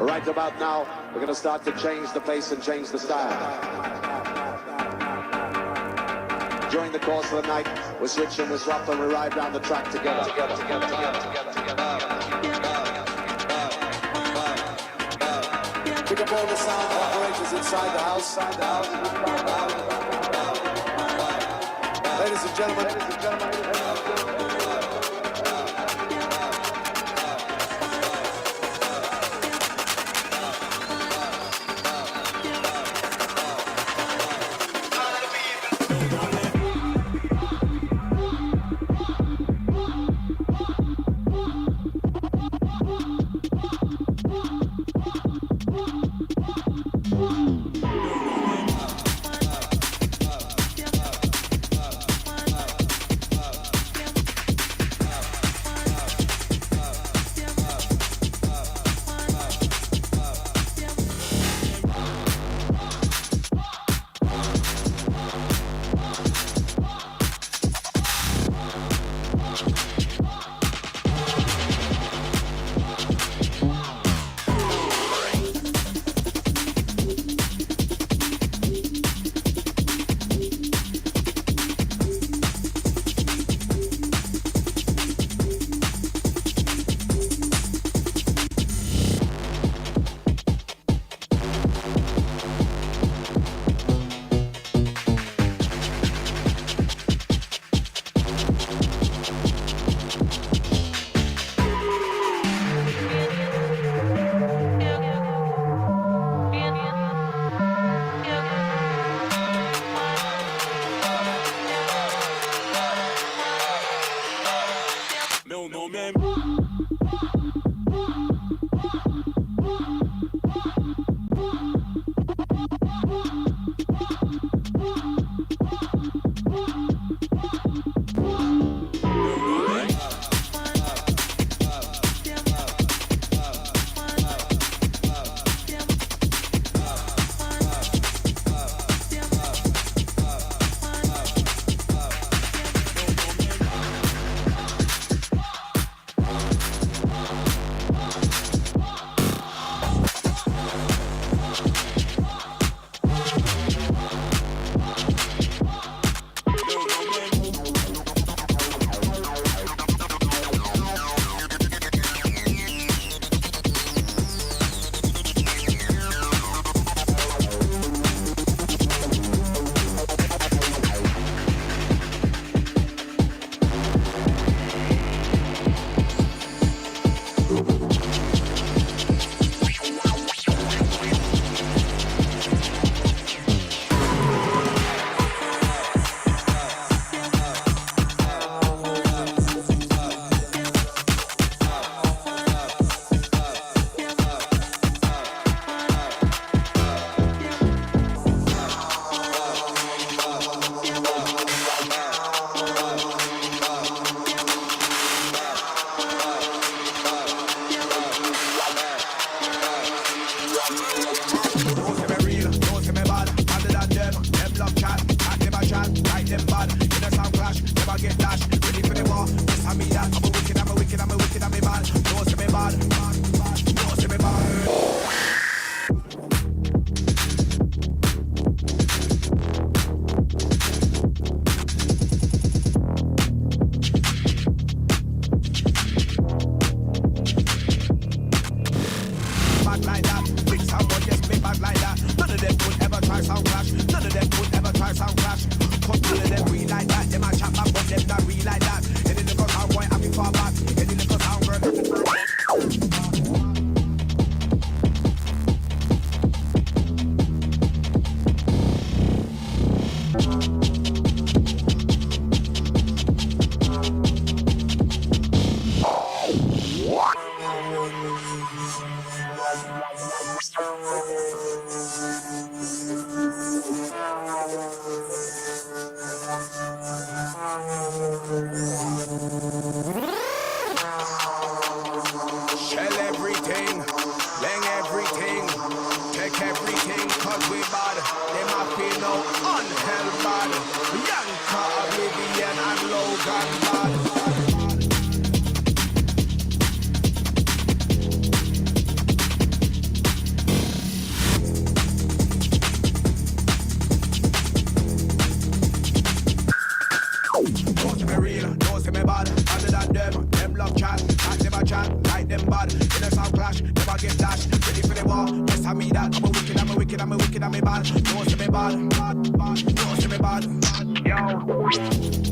Right about now, we're going to start to change the pace and change the style. During the course of the night, we switch and we swap and we ride down the track together. Pick up all the sound operators inside the house. Ladies and gentlemen. them bad. In a sound clash, never get dash. Ready for the war, yes I mean that. I'm a wicked, I'm a wicked, I'm a wicked, I'm a bad. Don't see me bad, don't see me bad. Yo.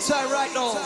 time right now.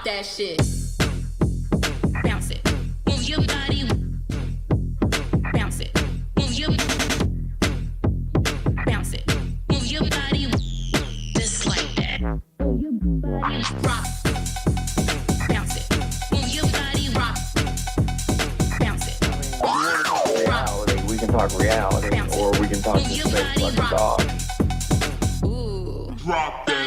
That shit. Bounce it. Move your body. Bounce it. Move your bounce it. Move your body just like that. Move your body. Rock. Bounce it. Move your body. Rock. Bounce it. Reality. We can talk reality, or we can talk this face like a dog. Ooh. Drop that.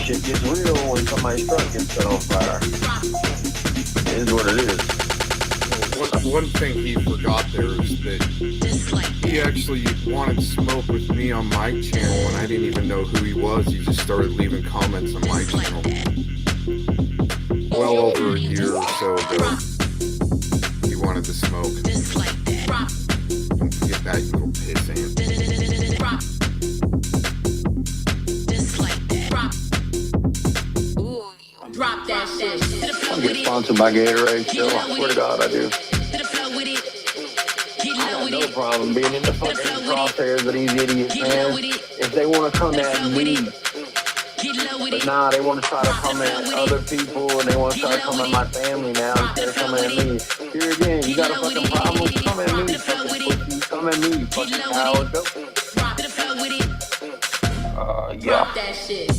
Shit gets real when somebody's truck gets set on fire. It is what it is. One thing he forgot there is that he actually wanted to smoke with me on my channel and I didn't even know who he was. He just started leaving comments on my channel. Well over a year or so ago, he wanted to smoke. Don't forget that, you little pissant. Drop that shit. I get sponsored by Gatorade, so I swear to God I do. I have no problem being in the fucking crosshairs of these idiots, man. If they want to come at me, but nah, they want to try to come at other people, and they want to try to come at my family now instead of coming at me. Here again, you got a fucking problem? Come at me, fucking pussy. Come at me, fucking coward. Go. Drop that shit.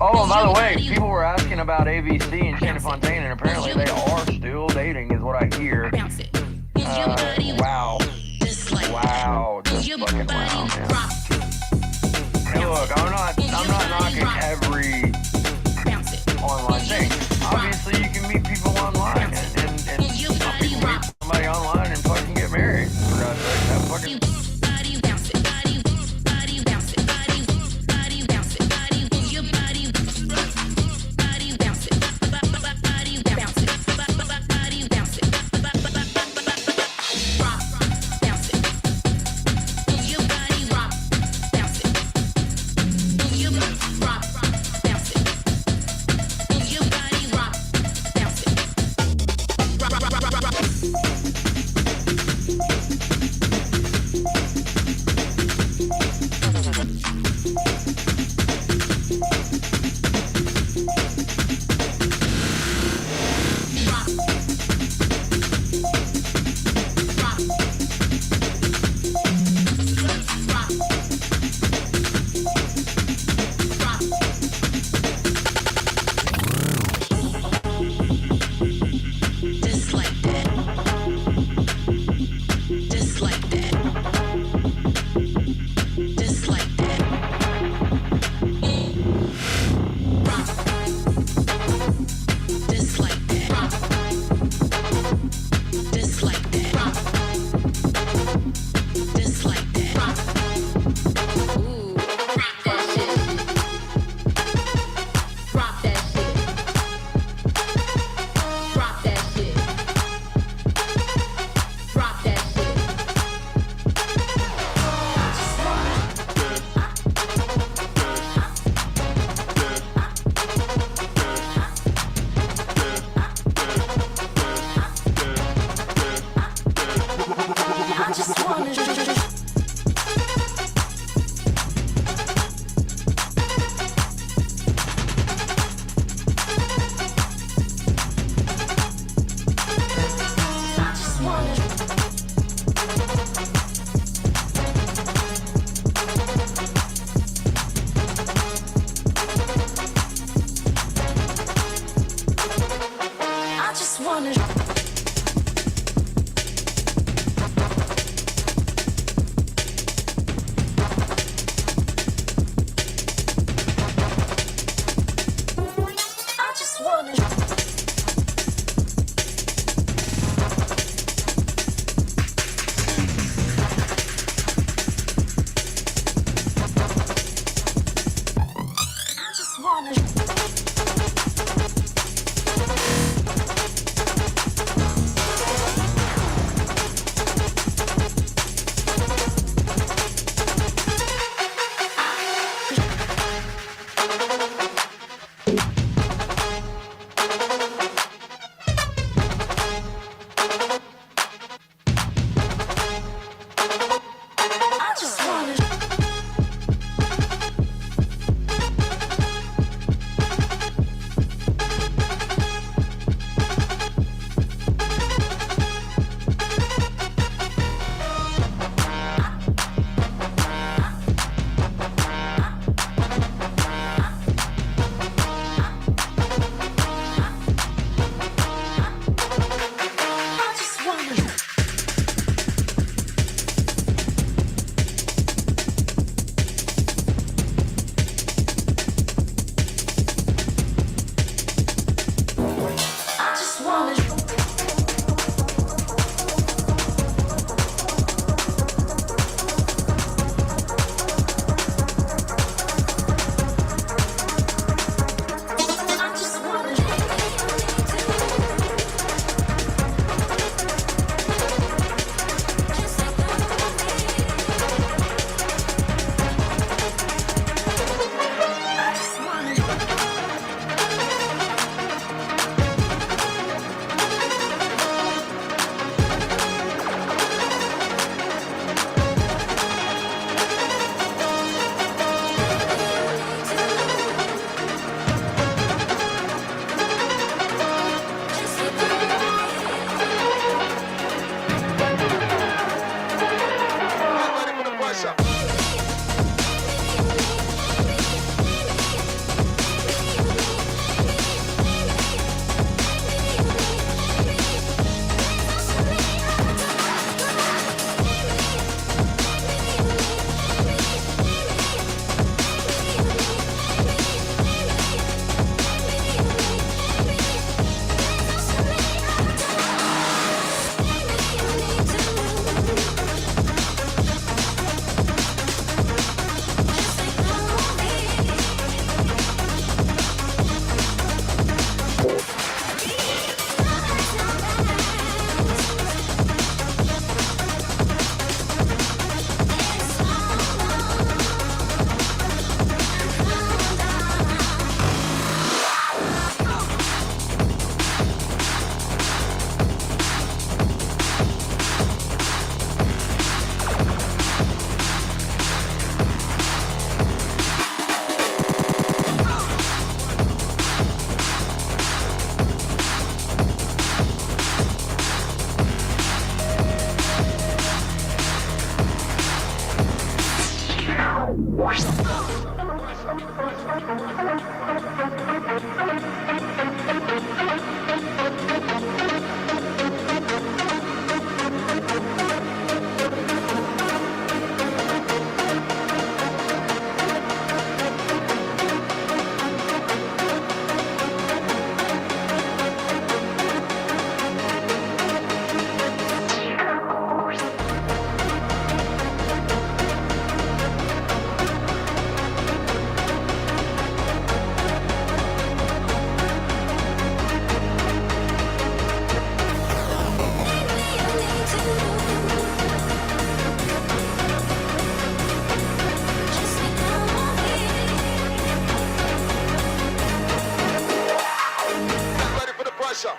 Oh, and by the way, people were asking about AVC and Shannon Fontaine, and apparently they are still dating, is what I hear. Wow. Wow. Just fucking wow, man. Hey, look, I'm not knocking every online thing. Obviously, you can meet people online, and some people meet somebody online and fucking get married. For God's sake, that fucking... wanna. I just wanna. I just wanna. I just wanna. I just wanna. I just wanna. I just wanna. I just wanna. Ready for the pressure. Ready for the pressure.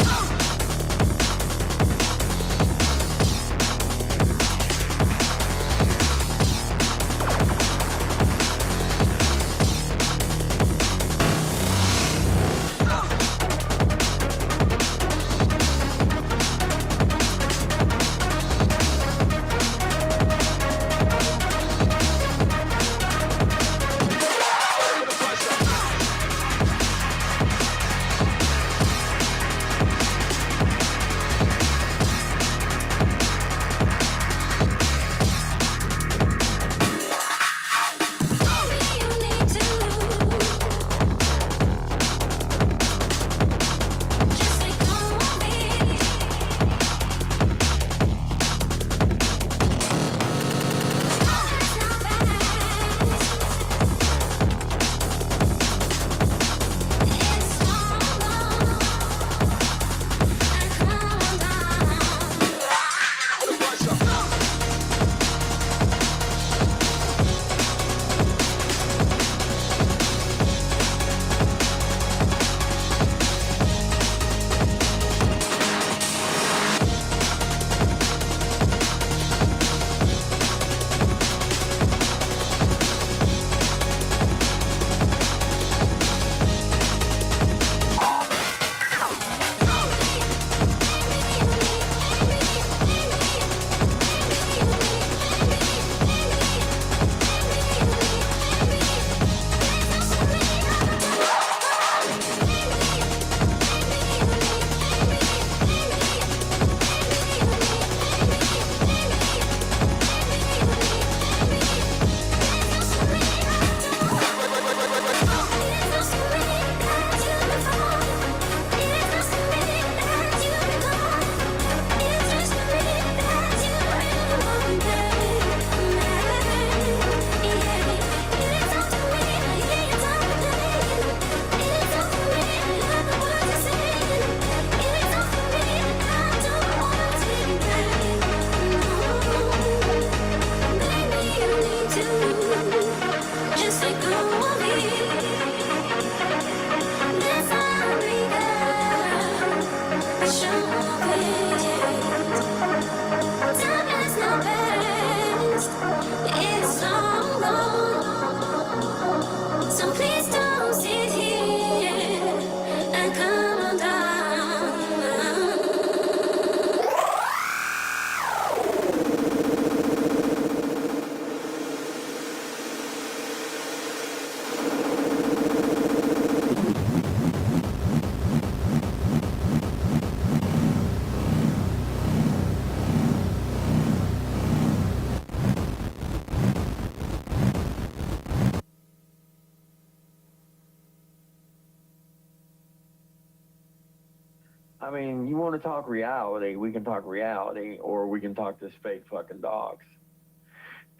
I mean, you want to talk reality, we can talk reality, or we can talk this fake fucking dogs.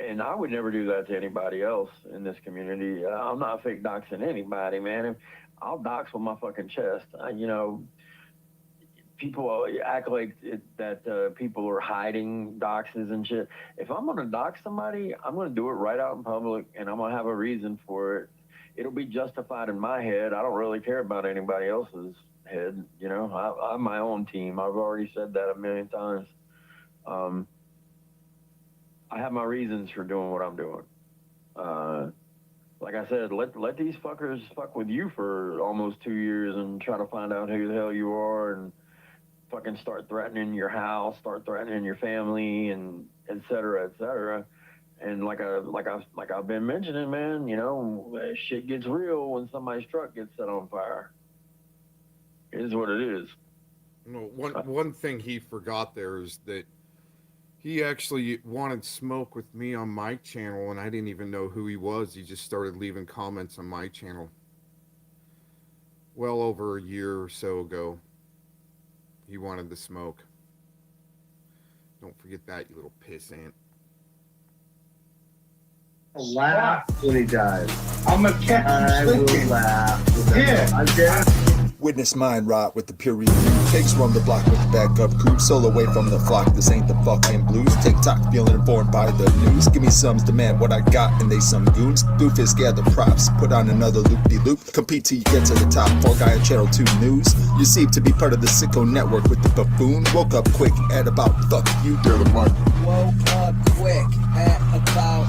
And I would never do that to anybody else in this community. I'm not fake doxing anybody, man. I'll dox with my fucking chest. You know, people act like that people are hiding doxes and shit. If I'm going to dox somebody, I'm going to do it right out in public, and I'm going to have a reason for it. It'll be justified in my head. I don't really care about anybody else's head. You know, I'm my own team. I've already said that a million times. I have my reasons for doing what I'm doing. Like I said, let these fuckers fuck with you for almost 2 years and try to find out who the hell you are and fucking start threatening your house, start threatening your family, and et cetera, et cetera. And like I've been mentioning, man, you know, shit gets real when somebody's truck gets set on fire. It is what it is. No, one thing he forgot there is that he actually wanted smoke with me on my channel, and I didn't even know who he was. He just started leaving comments on my channel well over a year or so ago. He wanted the smoke. Don't forget that, you little pissant. Laugh when he dies. I'm a cat. I will laugh. Yeah. I dare. Witness mind rot with the pure review. Pigs roam the block with the backup crew. Soul away from the flock, this ain't the fucking blues. TikTok feeling informed by the news. Give me sums, demand what I got, and they some goons. Doofus gather props, put on another loop-de-loop. Compete till you get to the top, Fall Guy at Channel 2 News. You seem to be part of the sicko network with the buffoon. Woke up quick at about fuck you, Data Mike. Woke up quick at about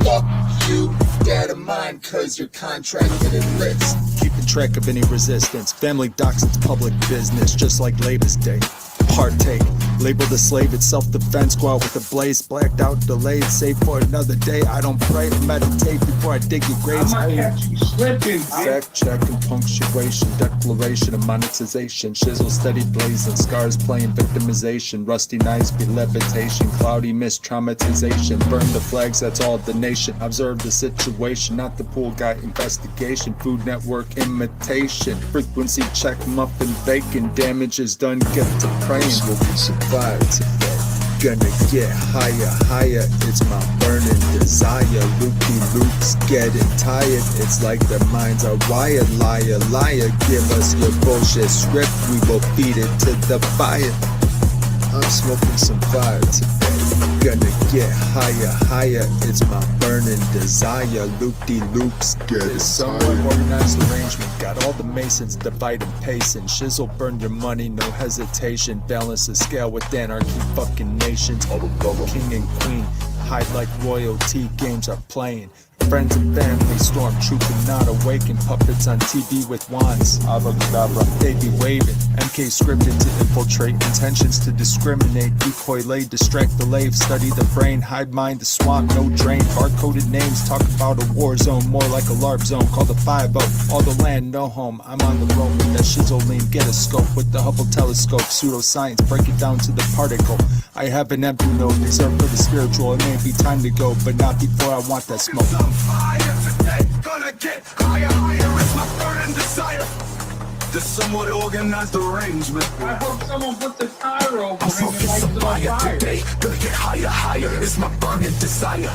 fuck you, Data Mine, cause you're contracted and lists. Keeping track of any resistance. Family docs, it's public business, just like Labor's Day. Partake, label the slave, it's self-defense. Go out with a blaze, blacked out, delayed, save for another day. I don't pray, meditate before I dig your graves. I'm gonna catch you slipping. Fact check and punctuation, declaration of monetization. Shizzle steady blazing, scars playing victimization. Rusty knives be levitation, cloudy mist traumatization. Burn the flags, that's all the nation. Observe the situation, not the pool guy investigation. Food Network imitation, frequency check, muffin bacon. Damage is done, get to praying. Smoking some fire today. Gonna get higher, higher. It's my burning desire. Loopy loops getting tired. It's like their minds are wired. Liar, liar, give us your bullshit script. We will feed it to the fire. I'm smoking some fire today. Gonna get higher, higher. It's my burning desire. Loop-de-loops getting somewhat organized arrangement. Got all the masons dividing pacing. Shizzle burn your money, no hesitation. Balance the scale with anarchy, fucking nations. King and queen, hide like royalty. Games are playing. Friends and family stormtrooping, not awakened. Puppets on TV with wands. Abracadabra, they be waving. MK scripted to infiltrate, intentions to discriminate. Decoy lay, distract the lave. Study the brain, hide mind the swamp, no drain. Hard-coded names, talk about a war zone. More like a LARP zone, call the 5-0. All the land, no home. I'm on the road with that shizzle lean. Get a scope with the Hubble telescope. Pseudoscience, break it down to the particle. I have an empty node, reserved for the spiritual. It may be time to go, but not before I want that smoke. Fire today, gonna get higher, higher is my burning desire. The somewhat organized arrangement. I hope someone put the tire over I'm smoking some fire today, gonna get higher, higher is my burning desire.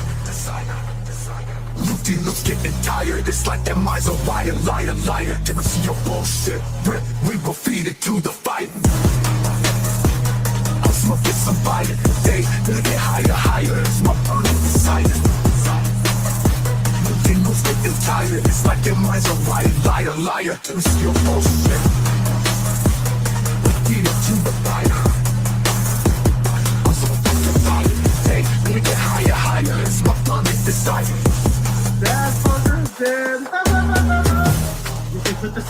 Loop-de-loops getting tired, it's like their minds are wired. Liar, liar, give us your bullshit. We will feed it to the fire. I'm smoking some fire today, gonna get higher, higher is my burning desire. Getting tired, it's like their minds are wired. Liar, liar, to steal bullshit. Feed it to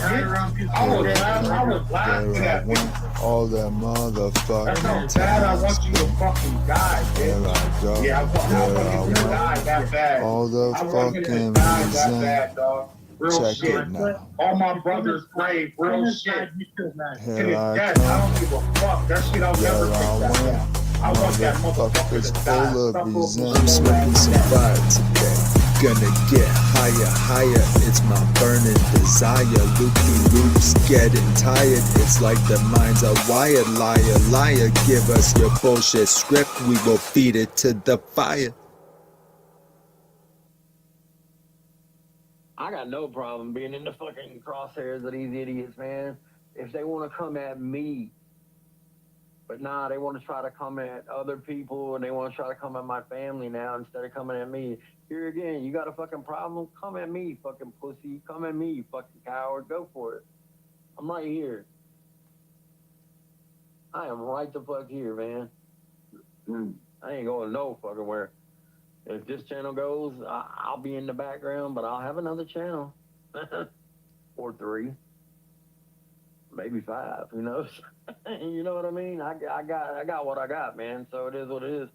I was laughing There I at went, all that motherfucking That's how bad I want you to fucking die, There bitch. I go. Yeah, I want you to die that bad. All the I want you to fucking die that reason. bad, dog. Real Check shit. it now. All my brothers brave, real shit. To Here his I death, I don't come. give a fuck. That shit I'll never There I take that went. back. I want that motherfucker Motherfuckers to die. full of Suffer resentment. I'm smoking some fire today. Gonna get higher, higher. It's my burning desire. Loopy loops getting tired. It's like the minds are wired. Liar, liar. Give us your bullshit script. We will feed it to the fire. I got no problem being in the fucking crosshairs of these idiots, man. If they want to come at me, but nah, they want to try to come at other people and they want to try to come at my family now instead of coming at me. Here again, you got a fucking problem? Come at me, fucking pussy. Come at me, fucking coward. Go for it. I'm right here. I am right the fuck here, man. I ain't going no fucking where. If this channel goes, I'll be in the background, but I'll have another channel. Or 3. Maybe 5, who knows? You know what I mean? I got what I got, man. So it is what it is.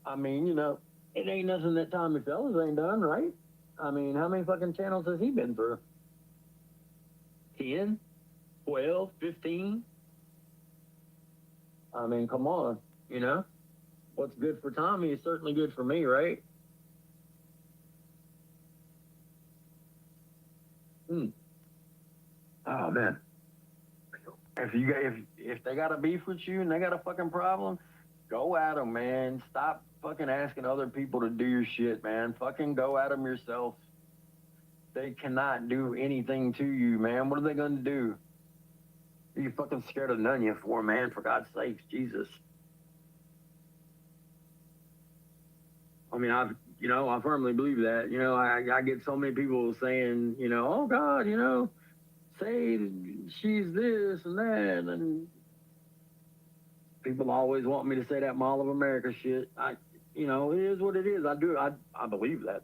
I mean, you know, it ain't nothing that Tommy Fellas ain't done, right? I mean, how many fucking channels has he been through? 10? 12? 15? I mean, come on, you know? What's good for Tommy is certainly good for me, right? Oh, man. If they got a beef with you and they got a fucking problem, go at them, man. Stop fucking asking other people to do your shit, man. Fucking go at them yourself. They cannot do anything to you, man. What are they gonna do? Are you fucking scared of none you for, man? For God's sakes, Jesus. I mean, I firmly believe that. You know, I get so many people saying, you know, oh God, you know, say she's this and that, and people always want me to say that Mall of America shit. You know, it is what it is. I believe that.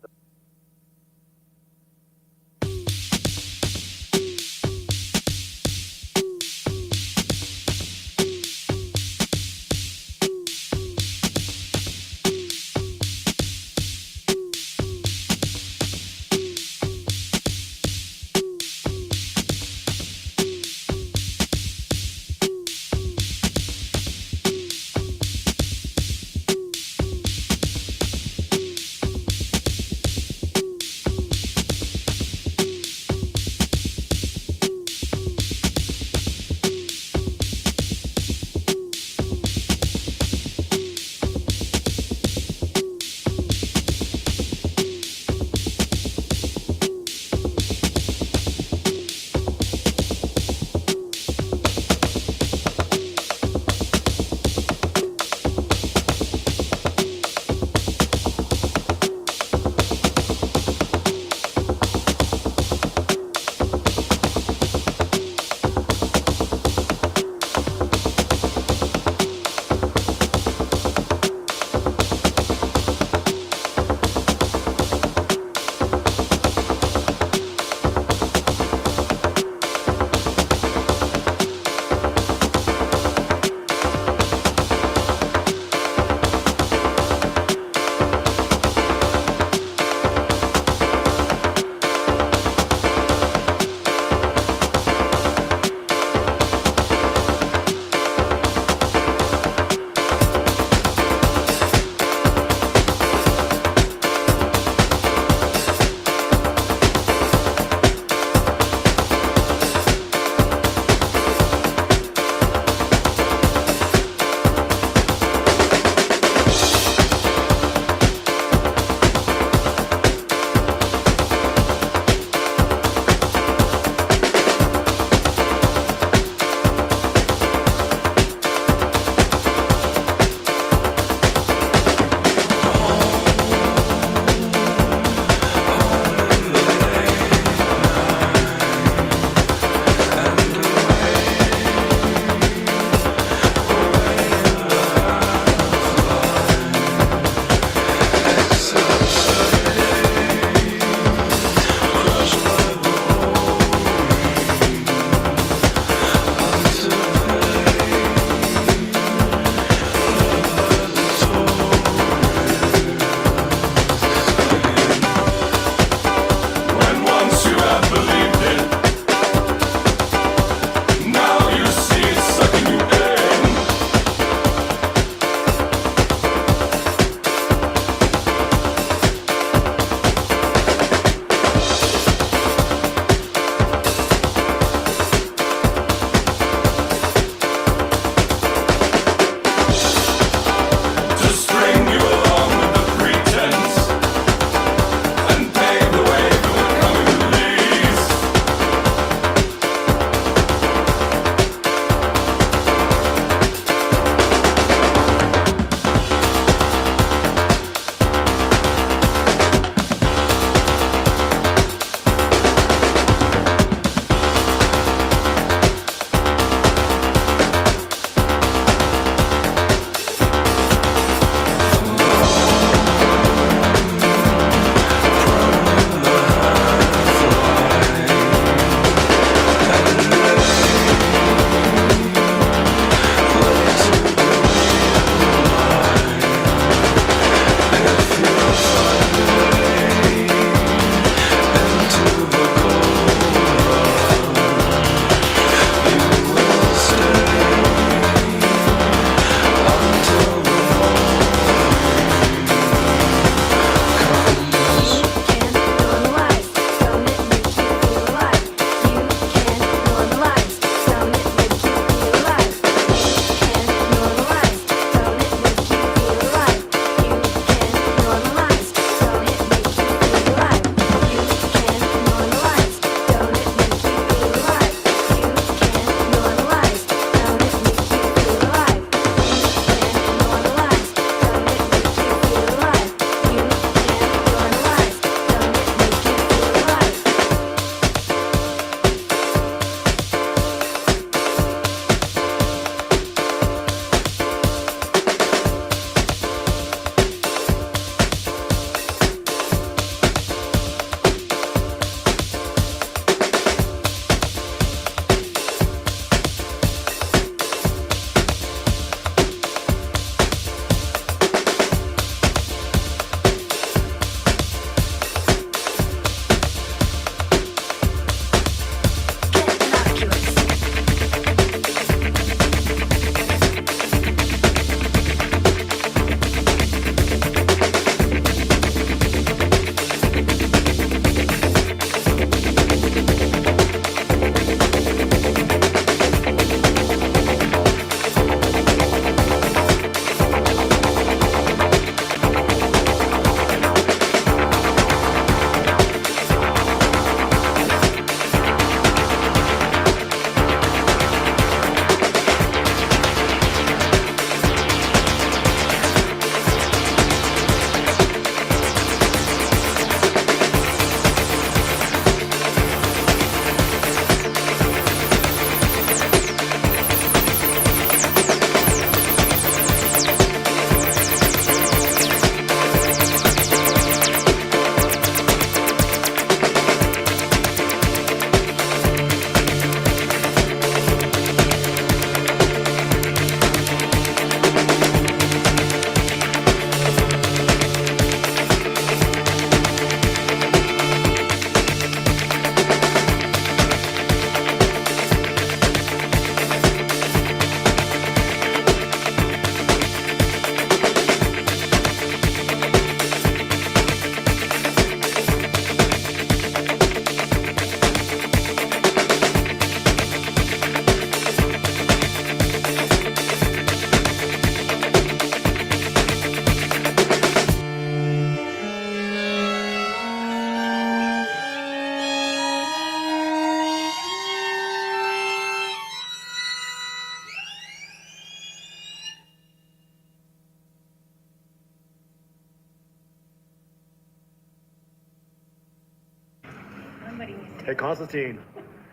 Hey, Constantine.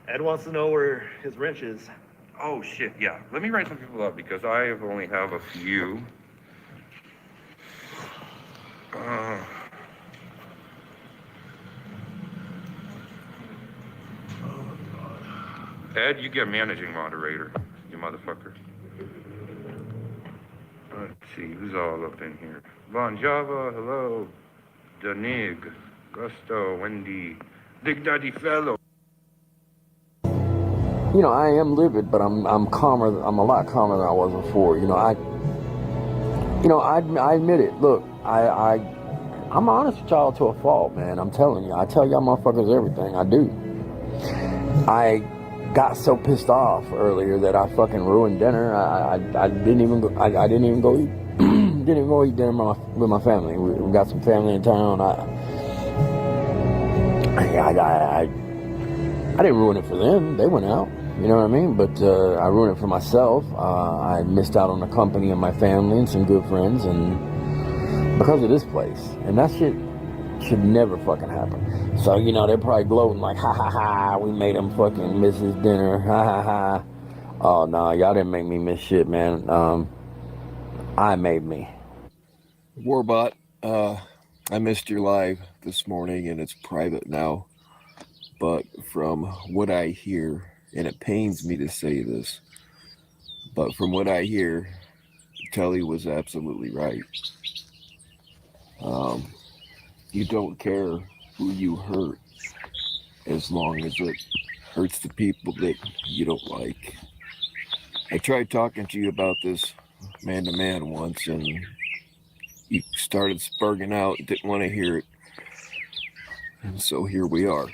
Ed wants to know where his wrench is. Oh, shit, yeah. Let me write some people up because I only have a few. Ed, you get managing moderator, you motherfucker. Let's see, who's all up in here? Bon Java, hello. Danig, Gusto, Wendy, Big Daddy Fellow. You know, I am livid, but I'm calmer. I'm a lot calmer than I was before. I admit it. Look, I'm honest with y'all to a fault, man. I'm telling you. I tell y'all motherfuckers everything. I do. I got so pissed off earlier that I fucking ruined dinner. I didn't even go. I didn't even go eat. Didn't even go eat dinner with my family. We got some family in town. I didn't ruin it for them. They went out. You know what I mean? But I ruined it for myself. I missed out on the company of my family and some good friends, and because of this place. And that shit should never fucking happen. So, they're probably gloating like, ha ha ha, we made them fucking miss his dinner, ha ha ha. Oh, no, y'all didn't make me miss shit, man. I made me. Warbot, I missed your live this morning, and it's private now. But from what I hear, and it pains me to say this, but from what I hear, Telly was absolutely right. You don't care who you hurt as long as it hurts the people that you don't like. I tried talking to you about this man-to-man once, and you started spurging out, didn't want to hear it. And so here we are.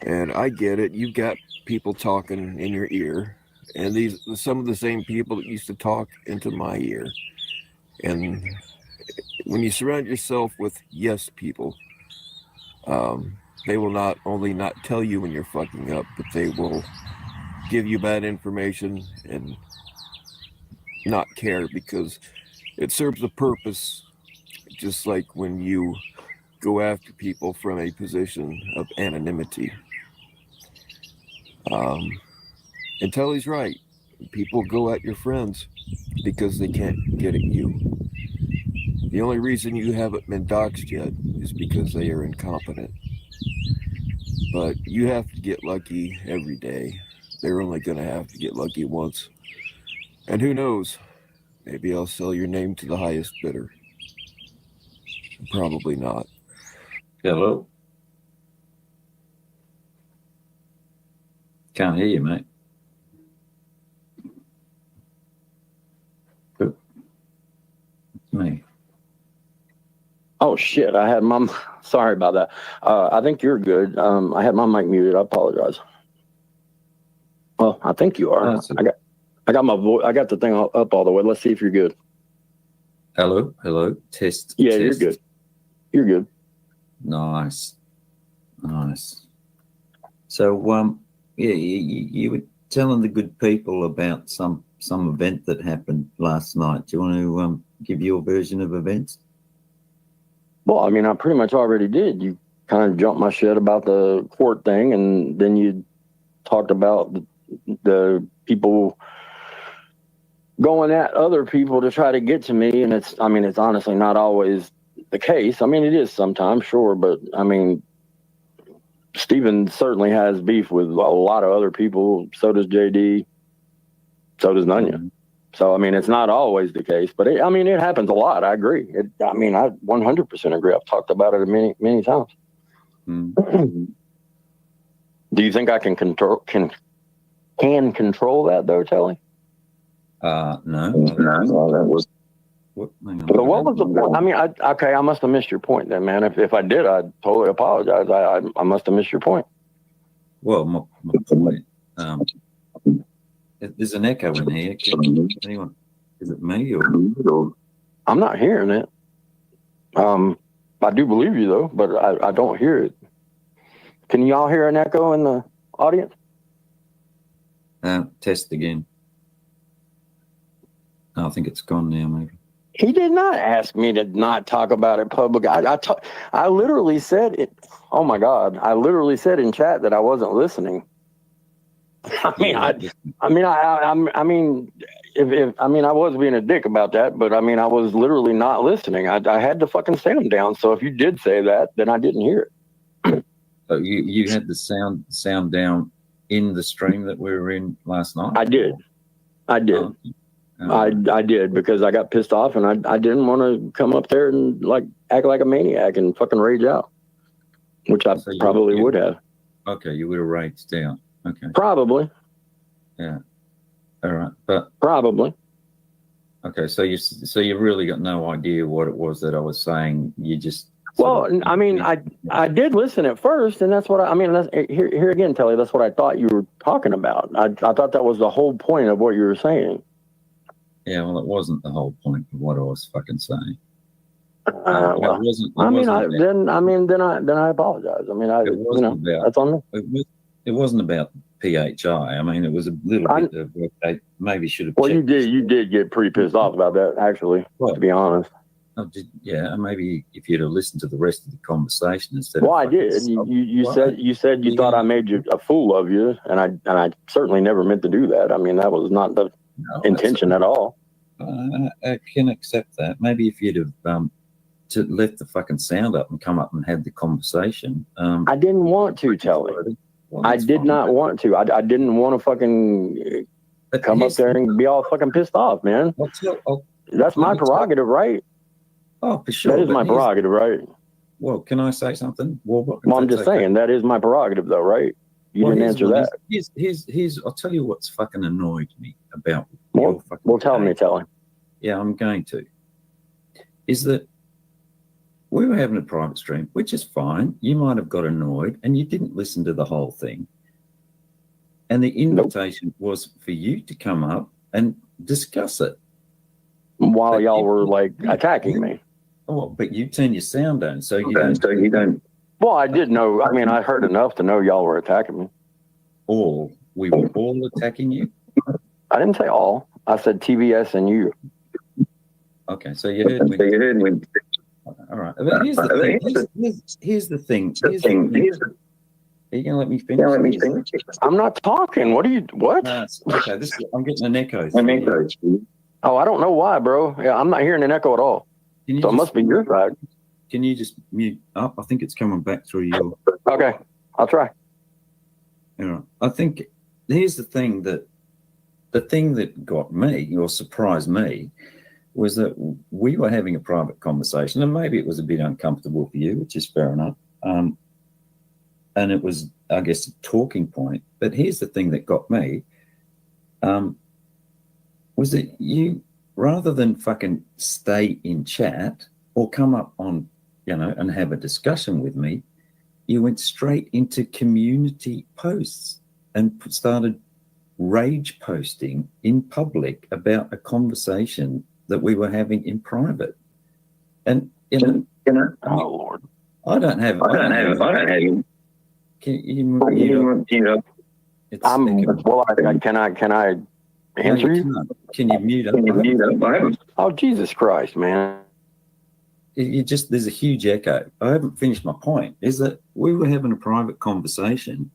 And I get it. You've got people talking in your ear, and these some of the same people that used to talk into my ear. And when you surround yourself with yes people, they will not only not tell you when you're fucking up, but they will give you bad information and not care because it serves a purpose, just like when you go after people from a position of anonymity. And Telly's right. People go at your friends because they can't get at you. The only reason you haven't been doxxed yet is because they are incompetent. But you have to get lucky every day. They're only going to have to get lucky once. And who knows? Maybe I'll sell your name to the highest bidder. Probably not. Hello. Can't hear you, mate. Good. It's me. Oh, shit. Sorry about that. I think you're good. I had my mic muted. I apologize. Well, I think you are. I got my voice. I got the thing up all the way. Let's see if you're good. Hello. Test. Yeah, test. you're good. You're good. Nice. So, yeah, you were telling the good people about some event that happened last night. Do you want to give your version of events? Well, I mean, I pretty much already did. You kind of jumped my shit about the court thing, and then you talked about the people going at other people to try to get to me, and it's honestly not always the case. I mean, it is sometimes, sure, but I mean, Steven certainly has beef with a lot of other people. So does JD. So does Nunya. So, I mean, it's not always the case, but it happens a lot. I agree. I 100% agree. I've talked about it many, many times. Do you think I can control that though, Telly? No. That was. What was the point? I mean, I must have missed your point then, man. If I did, I totally apologize. I must have missed your point. Well, my point. There's an echo in here. Anyone? Is it me or? I'm not hearing it. I do believe you though, but I don't hear it. Can y'all hear an echo in the audience? Test again. I think it's gone now, maybe. He did not ask me to not talk about it public. I literally said it. Oh my God! I literally said in chat that I wasn't listening. I mean, I was being a dick about that, but I mean, I was literally not listening. I had to fucking sound down. So if you did say that, then I didn't hear it. So you had the sound down in the stream that we were in last night? I did. I did because I got pissed off and I didn't want to come up there and like act like a maniac and fucking rage out, which I probably would have. Okay, you would have raged down. Okay. Probably. Yeah. All right, but probably. Okay, so you really got no idea what it was that I was saying. You just I mean, I did listen at first, and that's what I mean. That's, here again, Telly. That's what I thought you were talking about. I thought that was the whole point of what you were saying. Yeah, well, it wasn't the whole point of what I was fucking saying. Then I apologize. I mean, that's on me. It wasn't about PHI. I mean, it was a little bit of what they maybe should have. Well, you did get pretty pissed off about that, actually. To be honest. Yeah, maybe if you'd have listened to the rest of the conversation instead. Well, I did. You said you thought I made you a fool of you, and I certainly never meant to do that. I mean, that was not the intention at all. I can accept that. Maybe if you'd have left the fucking sound up and come up and had the conversation. I didn't want to, Telly. I did not want to. I didn't want to fucking come up there and be all fucking pissed off, man. That's my prerogative, right? Oh, for sure. That is my prerogative, right? Well, can I say something? Well, I'm just saying that is my prerogative, though, right? You didn't answer that. Here's. I'll tell you what's fucking annoyed me about. Well, tell me, Telly. Yeah, I'm going to. Is that we were having a private stream, which is fine. You might have got annoyed and you didn't listen to the whole thing. And the invitation was for you to come up and discuss it. While y'all were like attacking me. Oh, but you turn your sound down, so you don't. Well, I did know. I mean, I heard enough to know y'all were attacking me. We were all attacking you? I didn't say all. I said TBS and you. Okay, so you heard me. All right. But here's the thing. Are you going to let me finish? I'm not talking. What? Okay, I'm getting an echo. Oh, I don't know why, bro. Yeah, I'm not hearing an echo at all. So it must be your side. Can you just mute up? I think it's coming back through your... Okay, I'll try. Yeah, I think here's the thing that got me or surprised me was that we were having a private conversation, and maybe it was a bit uncomfortable for you, which is fair enough. And it was, I guess, a talking point. But here's the thing that got me. Was that you, rather than fucking stay in chat or come up on, and have a discussion with me, you went straight into community posts and started rage posting in public about a conversation that we were having in private. And, oh Lord. I don't have. Can you Can I answer you? Can you mute up? Oh, Jesus Christ, man. There's a huge echo. I haven't finished my point. Is that we were having a private conversation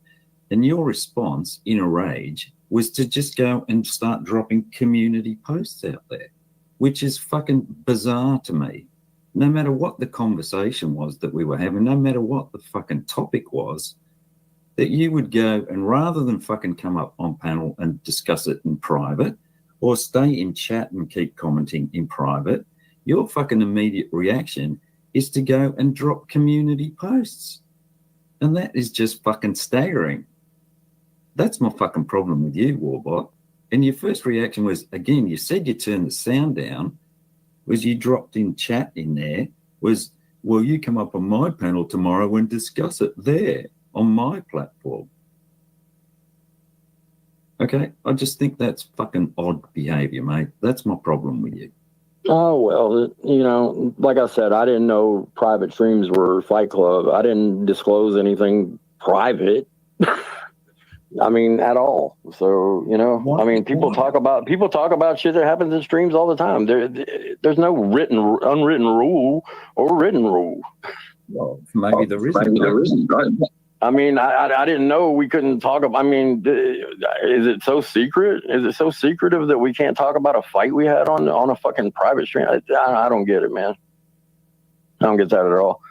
and your response in a rage was to just go and start dropping community posts out there, which is fucking bizarre to me. No matter what the conversation was that we were having, no matter what the fucking topic was, that you would go and rather than fucking come up on panel and discuss it in private or stay in chat and keep commenting in private, your fucking immediate reaction is to go and drop community posts. And that is just fucking staggering. That's my fucking problem with you, Warbot. And your first reaction was, again, you said you turned the sound down, was you dropped in chat in there, was, well, you come up on my panel tomorrow and discuss it there on my platform. Okay, I just think that's fucking odd behavior, mate. That's my problem with you. Oh, well, like I said, I didn't know private streams were Fight Club. I didn't disclose anything private. I mean, at all. So, you know, I mean, people talk about shit that happens in streams all the time. There's no unwritten rule or written rule. Well, maybe there isn't. I mean, I didn't know we couldn't talk about. I mean, is it so secret? Is it so secretive that we can't talk about a fight we had on a fucking private stream? I don't get it, man. I don't get that at all.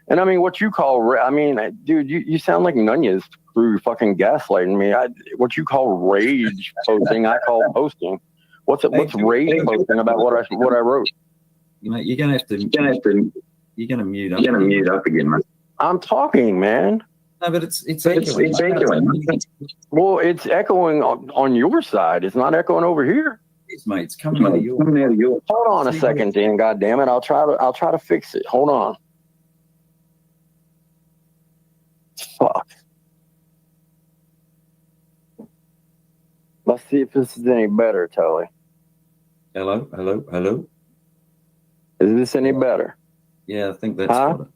And I mean, what you call, I mean, dude, you sound like Nunez through fucking gaslighting me. What you call rage posting, I call posting. What's rage posting about what I wrote? You know, you're gonna mute up again, man. I'm talking, man. No, but it's echoing. It's echoing. Well, it's echoing on your side. It's not echoing over here. It's, mate. It's coming out of your. Hold on a second, Dan. God damn it! I'll try to fix it. Hold on. Fuck. Let's see if this is any better, Tully. Hello. Is this any better? Yeah, I think that's better.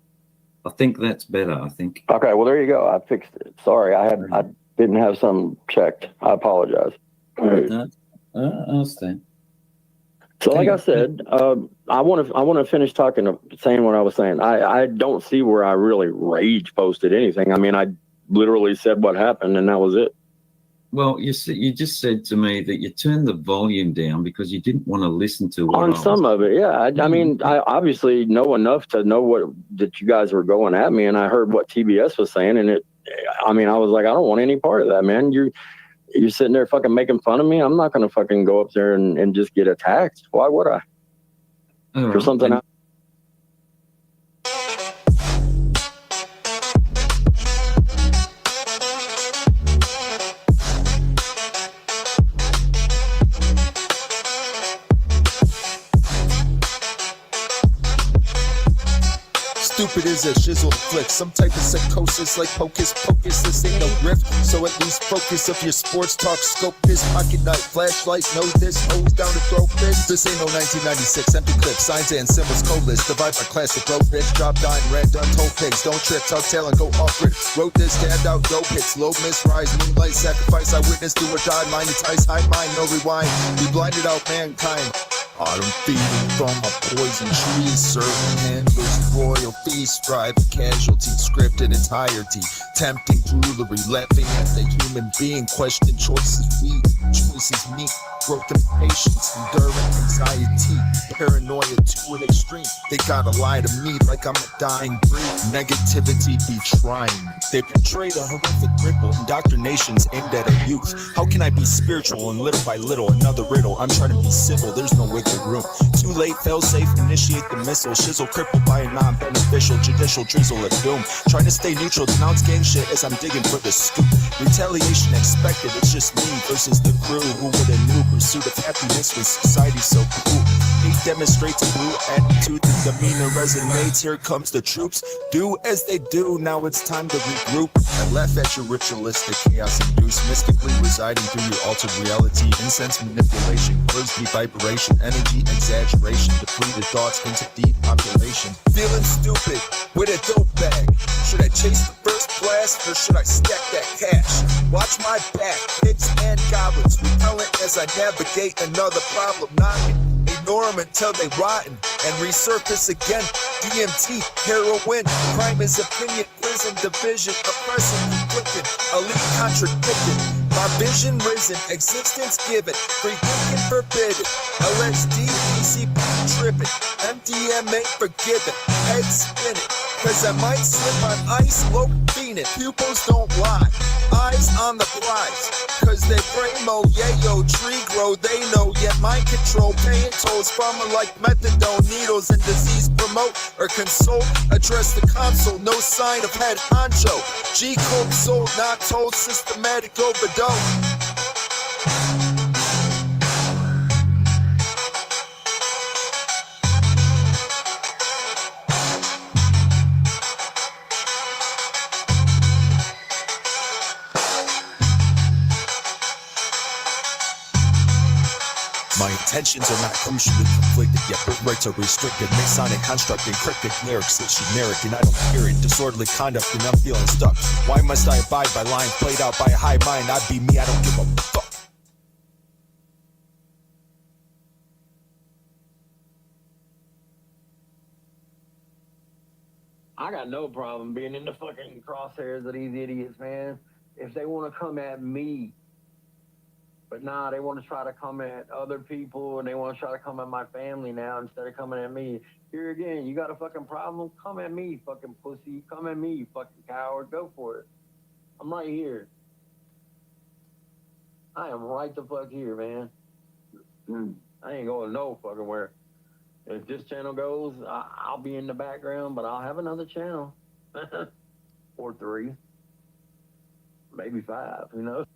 I think that's better. I think. Okay, well there you go. I fixed it. Sorry, I didn't have something checked. I apologize. I understand. So, like I said, I want to finish saying what I was saying. I don't see where I really rage posted anything. I mean, I literally said what happened, and that was it. Well, you just said to me that you turned the volume down because you didn't want to listen to what on some of it. Yeah, I mean, I obviously know enough to know that you guys were going at me, and I heard what TBS was saying, and I was like, I don't want any part of that, man. You're sitting there fucking making fun of me. I'm not going to fucking go up there and just get attacked. Why would I? For something else. Stupid is a shizzle flick, some type of psychosis like hocus pocus. This ain't no grift, so at least focus of your sports talk. Scope this pocket knife, flashlight, know this, hose down to throw fist. This ain't no 1996 empty clip, signs and symbols, code list. Divide by classic, road bitch, drop dime, red done, toe pigs. Don't trip, tuck tail and go off grid. Wrote this, stand out, dope hits, low miss, rise, moonlight, sacrifice. I witness, do or die, mind ties, high mind, no rewind. We blinded out mankind. Autumn feeding from a poison tree, serving handlers royal feast, striving casualty, scripted entirety, tempting jewelry, laughing at the human being, question choices weak, choices meek, broken patience, enduring anxiety, paranoia to an extreme. They gotta lie to me like I'm a dying breed. Negativity be trying. They portrayed a horrific ripple, indoctrinations aimed at our youth. How can I be spiritual and little by little another riddle? I'm trying to be civil, there's no wiggle room. Too late, fail safe, initiate the missile. Shizzle crippled by a non-beneficial judicial drizzle of doom. Trying to stay neutral, denounce gang shit as I'm digging for the scoop. Retaliation expected, it's just me versus the crew. Who would have knew pursuit of happiness when society's so cool? Hate demonstrates a blue attitude, the demeanor resonates. Here comes the troops, do as they do, now it's time to regroup. I laugh at your ritualistic chaos induced, mystically residing through your altered reality. Incense manipulation, words be vibration, energy exaggeration, depleted thoughts into depopulation. Feeling stupid with a dope bag. Should I chase the first blast or should I stack that cash? Watch my back, pigs and goblins repellent as I navigate another problem knocking. Ignore them until they rotten and resurface again. DMT, heroin, crime is opinion, prison, division, oppression, conflicted, elite contradicted. My vision risen, existence given, free thinking forbidden. LSD, PCP tripping, MDMA forgiven, head spinning. Cause I might slip on ice, low fiending. Pupils don't lie, eyes on the prize. Cause they primo, yayo, tree grow, they know. Yet mind control, paying tolls, pharma like methadone, needles and disease promote or console. Address the console, no sign of head honcho. G-code sold, not told, systematic overdose. My intentions are not crucially conflicted, yet both rights are restricted. Masonic construct and cryptic lyrics that generic, and I don't hear it. Disorderly conduct, and I'm feeling stuck. Why must I abide by lines played out by a high mind? I be me, I don't give a fuck. I got no problem being in the fucking crosshairs of these idiots, man. If they want to come at me, but nah, they want to try to come at other people and they want to try to come at my family now instead of coming at me. Here again, you got a fucking problem? Come at me, fucking pussy. Come at me, you fucking coward. Go for it. I'm right here. I am right the fuck here, man. I ain't going no fucking where. If this channel goes, I'll be in the background, but I'll have another channel. Or 3. Maybe 5, who knows?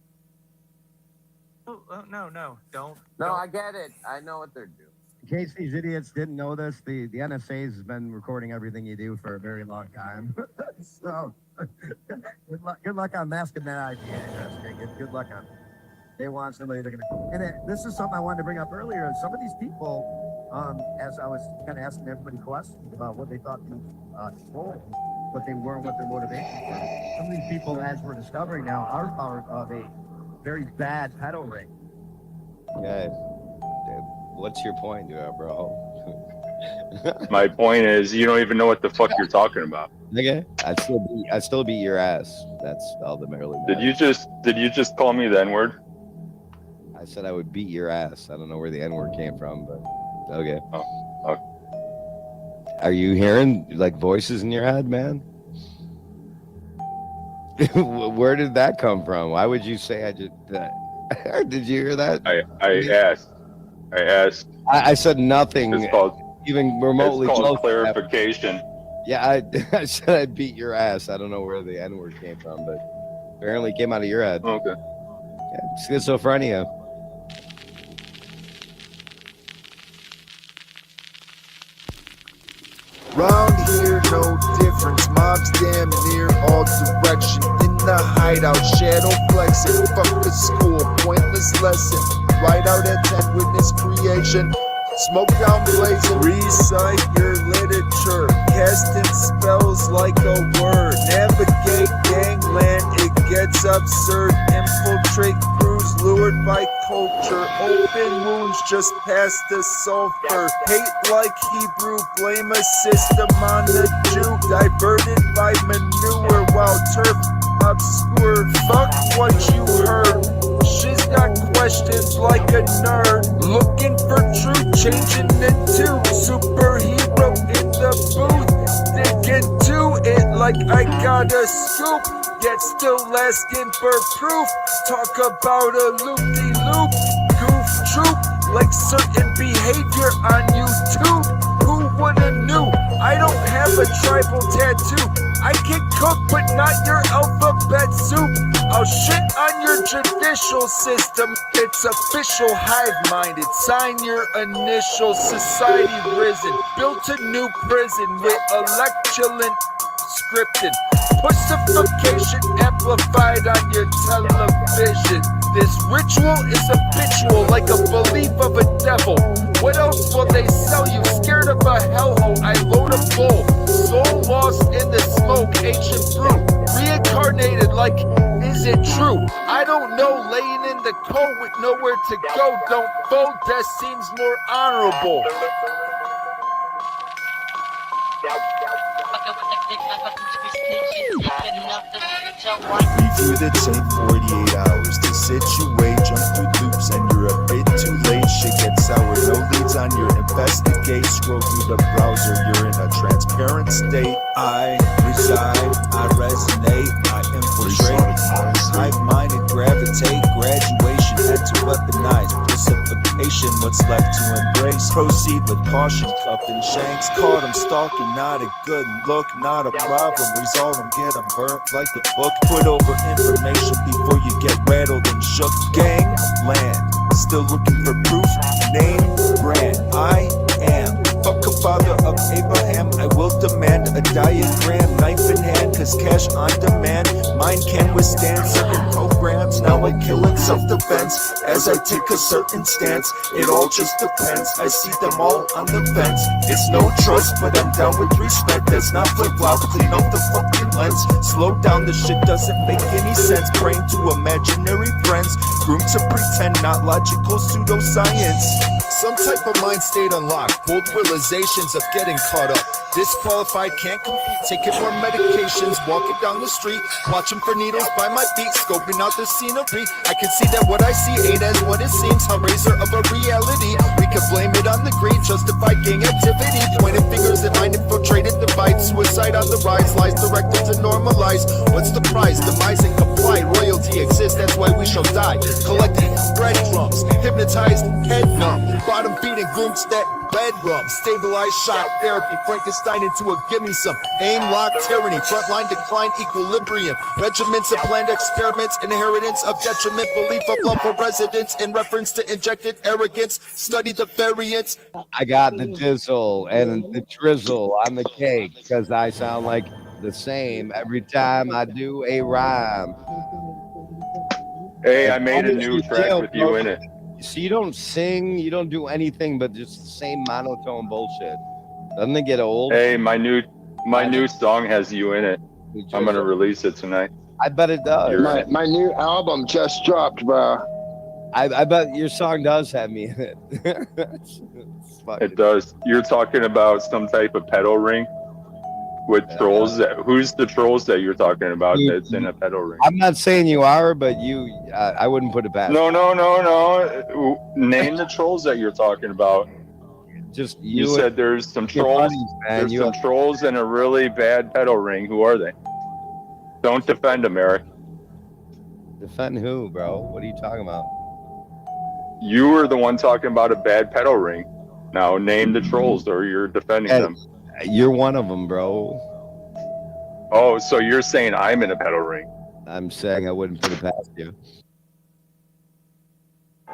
Oh, no, don't. No, I get it. I know what they're doing. In case these idiots didn't know this, the NSA has been recording everything you do for a very long time. So, good luck on masking that idea. Good luck on it. They want somebody they're gonna. And this is something I wanted to bring up earlier. Some of these people, as I was kind of asking everybody questions about what they thought control, what they were, and what their motivations were. Some of these people, as we're discovering now, are part of a very bad pedo ring. Guys, what's your point to it, bro? My point is, you don't even know what the fuck you're talking about. Okay, I'd still beat your ass. That's ultimately. Did you just call me the N-word? I said I would beat your ass. I don't know where the N-word came from, but okay. Oh, okay. Are you hearing like voices in your head, man? Where did that come from? Why would you say I just? Did you hear that? I asked. I said nothing. It's called, even remotely. It's called clarification. Yeah, I said I beat your ass. I don't know where the N-word came from, but apparently it came out of your head. Okay. Yeah, schizophrenia. Round here, no difference. Mobs damn near all direction. In the hideout, shadow flexing. Fuck the school, pointless lesson. Right out at 10, witness creation. Smoke down blazing. Recite your literature. Casting spells like a word. Navigate gangland, it gets absurd. Infiltrate crews lured by culture. Open wounds just past the sulfur. Hate like Hebrew, blame a system on the Jew. Diverted by manure while turf obscure. Fuck what you heard. She's got questions like a nerd. Looking for truth, changing into superhero in the booth. Digging to it like I got a scoop, yet still asking for proof. Talk about a loop-de-loop, goof troop, like certain behavior on YouTube. Who woulda knew? I don't have a tribal tattoo. I can cook, but not your alphabet soup. I'll shit on your judicial system. It's official, hive-minded. Sign your initial. Society risen. Built a new prison with electulant scripted. Pussification amplified on your television. This ritual is habitual, like a belief of a devil. What else will they sell you? Scared of a hellhole, I load a bull. Soul lost in the smoke, ancient brew. Reincarnated like, is it true? I don't know, laying in the cold with nowhere to go. Don't fold, that seems more honorable. Review the tape 48 hours to situate, jump through loops, and you're a bit too late. Shit gets sour, no leads on your investigate. Scroll through the browser, you're in a transparent state. I reside, I resonate, I infiltrate. Hive-minded, gravitate, graduation, head to weaponize. Pacification, what's left to embrace. Proceed with caution, cuffed and shanks. Caught him stalking, not a good look, not a problem. Resolve him, get him burnt like the book. Put over information before you get rattled and shook. Gang, land, still looking for proof. Name, brand, I am. Fuck a father of Abraham, I will demand a diagram. Knife in hand, cause cash on demand. Mine can withstand certain kilograms. Now I kill in self-defense as I take a certain stance. It all just depends. I see them all on the fence. It's no trust, but I'm down with respect. That's not flip-flop. Clean up the fucking lens. Slow down, the shit doesn't make any sense. Praying to imaginary friends. Groomed to pretend, not logical pseudoscience. Some type of mind state unlocked. Bold realizations of getting caught up. Disqualified, can't compete. Taking more medications. Walking down the street. Watching for needles by my feet. Scoping out the scenery. I can see that what I see ain't as what it seems. Hellraiser of a reality. We can blame it on the greed. Justify gang activity. Pointing fingers at mind infiltrated divide. Suicide on the rise. Lies directed to normalize. What's the prize? Demise and comply. Royalty exists. That's why we shall die. Collecting breadcrumbs. Hypnotized. Head numb. Bottom beating. Groomed stat. Bedroom. Stabilized shot. Therapy. Frankenstein into a gimme some. Aim lock. Tyranny. Frontline decline. Equilibrium. Regiments of planned experiments. Inheritance of detriment. Belief of love for residents. In reference to injected arrogance. Study the variants. I got the jizzle and the drizzle on the cake because I sound like the same every time I do a rhyme. Hey, I made a new track with you in it. So you don't sing, you don't do anything but just the same monotone bullshit. Doesn't it get old? Hey, my new song has you in it. I'm gonna release it tonight. I bet it does. My new album just dropped, bro. I bet your song does have me in it. It does. You're talking about some type of pedal ring with trolls. Who's the trolls that you're talking about that's in a pedal ring? I'm not saying you are, but I wouldn't put it past. No. Name the trolls that you're talking about. Just you said there's some trolls. There's some trolls in a really bad pedal ring. Who are they? Don't defend them, Eric. Defend who, bro? What are you talking about? You were the one talking about a bad pedal ring. Now name the trolls, or you're defending them. You're one of them, bro. Oh, so you're saying I'm in a pedal ring? I'm saying I wouldn't put it past you.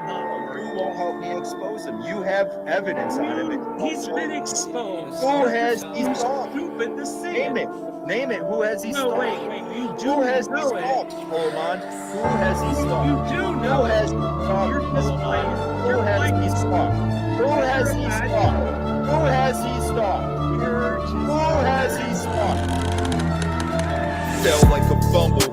You won't help me expose him. You have evidence on him. He's been exposed. Who has these songs? Stupid to say Name it. Name it. Who has these No, songs? wait. You do Who has these know it. songs? Hold on. Who has these songs? You do know Who has it. these songs? You're just playing. Who You're has playing. these songs? Who has these songs? Who has these songs? Who has these songs? Fell like a fumble,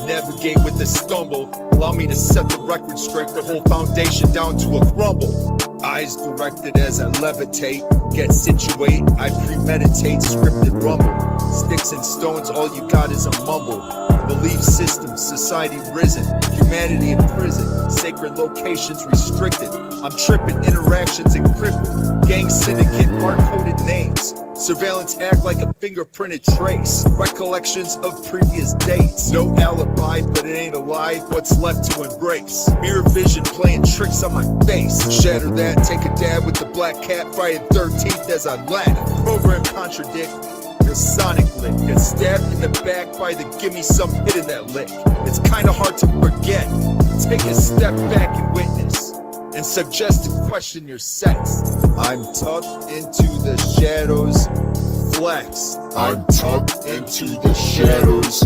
navigate with a stumble. Allow me to set the record straight, the whole foundation down to a crumble. Eyes directed as I levitate, get situate, I premeditate, scripted rumble. Sticks and stones, all you got is a mumble. Belief system, society risen, humanity in prison, sacred locations restricted. I'm tripping, interactions encrypted, gang syndicate, barcoded names. Surveillance act like a fingerprinted trace. Recollections of previous dates. No alibi, but it ain't alive. What's left to embrace? Mirror vision playing tricks on my face. Shatter that, take a dab with the black cat. Friday 13th as I laugh. Program contradict. The sonic lick. Get stabbed in the back by the gimme some hit in that lick. It's kinda hard to forget. Take a step back and witness. And suggest to question your sex. I'm tucked into the shadows, flex. I'm tucked into the shadows,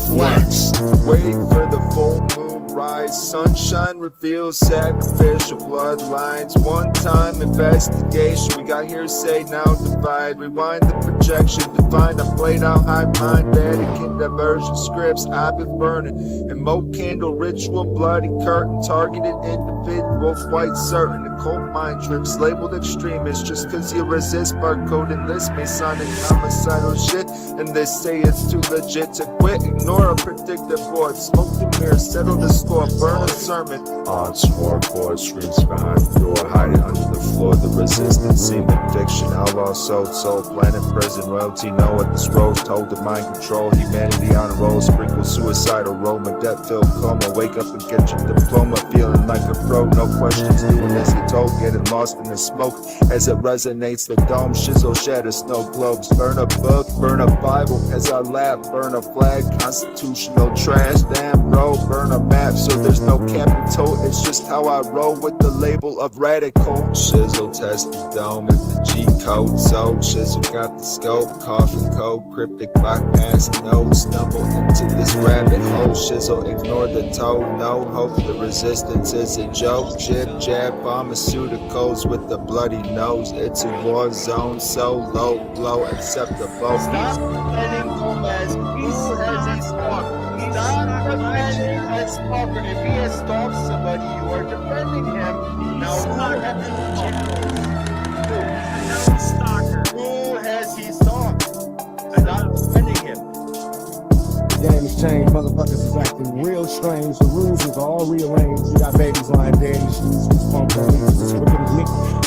flex. Wait for the full moon rise, sunshine reveals sacrificial bloodlines. One-time investigation, we got hearsay, now divide. Rewind the projection, define. I played out high mind, Vatican diversion scripts. I've been burning, emote candle ritual, bloody curtain, targeted individual, quite certain. The cold mind trips, labeled extremist, just cause you resist barcode and list Masonic homicidal shit. And they say it's too legit to quit. Ignore a predictive board, smoke the mirror, settle the score, burn a sermon. On smorgasbord, screams behind the door, hiding under the floor. The resistance seemed fiction, outlaw sold, planet prison, royalty know what the scrolls told. The mind control, humanity on a roll, sprinkle suicidal aroma, death-filled coma. Wake up and get your diploma, feeling like a pro, no questions, doing as you're told, getting lost in the smoke as it resonates. The dome shizzle shatter snow globes. Burn a book, burn a Bible as I laugh, burn a flag, constitutional trash. Damn bro, burn a map, so there's no capital. It's just how I roll with the label of radical. Shizzle test the dome at the G code. So Shizzle got the scope, coffin code, cryptic bypass node. Stumble into this rabbit hole. Shizzle ignore the toe. No hope, the resistance is a joke. Jib jab pharmaceuticals with the bloody nose. It's a war zone, so low blow acceptable. Stop defending Gomez. Who has he stalked? Stop defending a stalker. If he has stalked somebody, you are defending him. Now who has he stalked? Who has he stalked? Stop defending him. The game has changed. Motherfuckers is acting real strange. The rules is all rearranged. You got babies lying dead in the streets. Who's pumping it's wicked as me.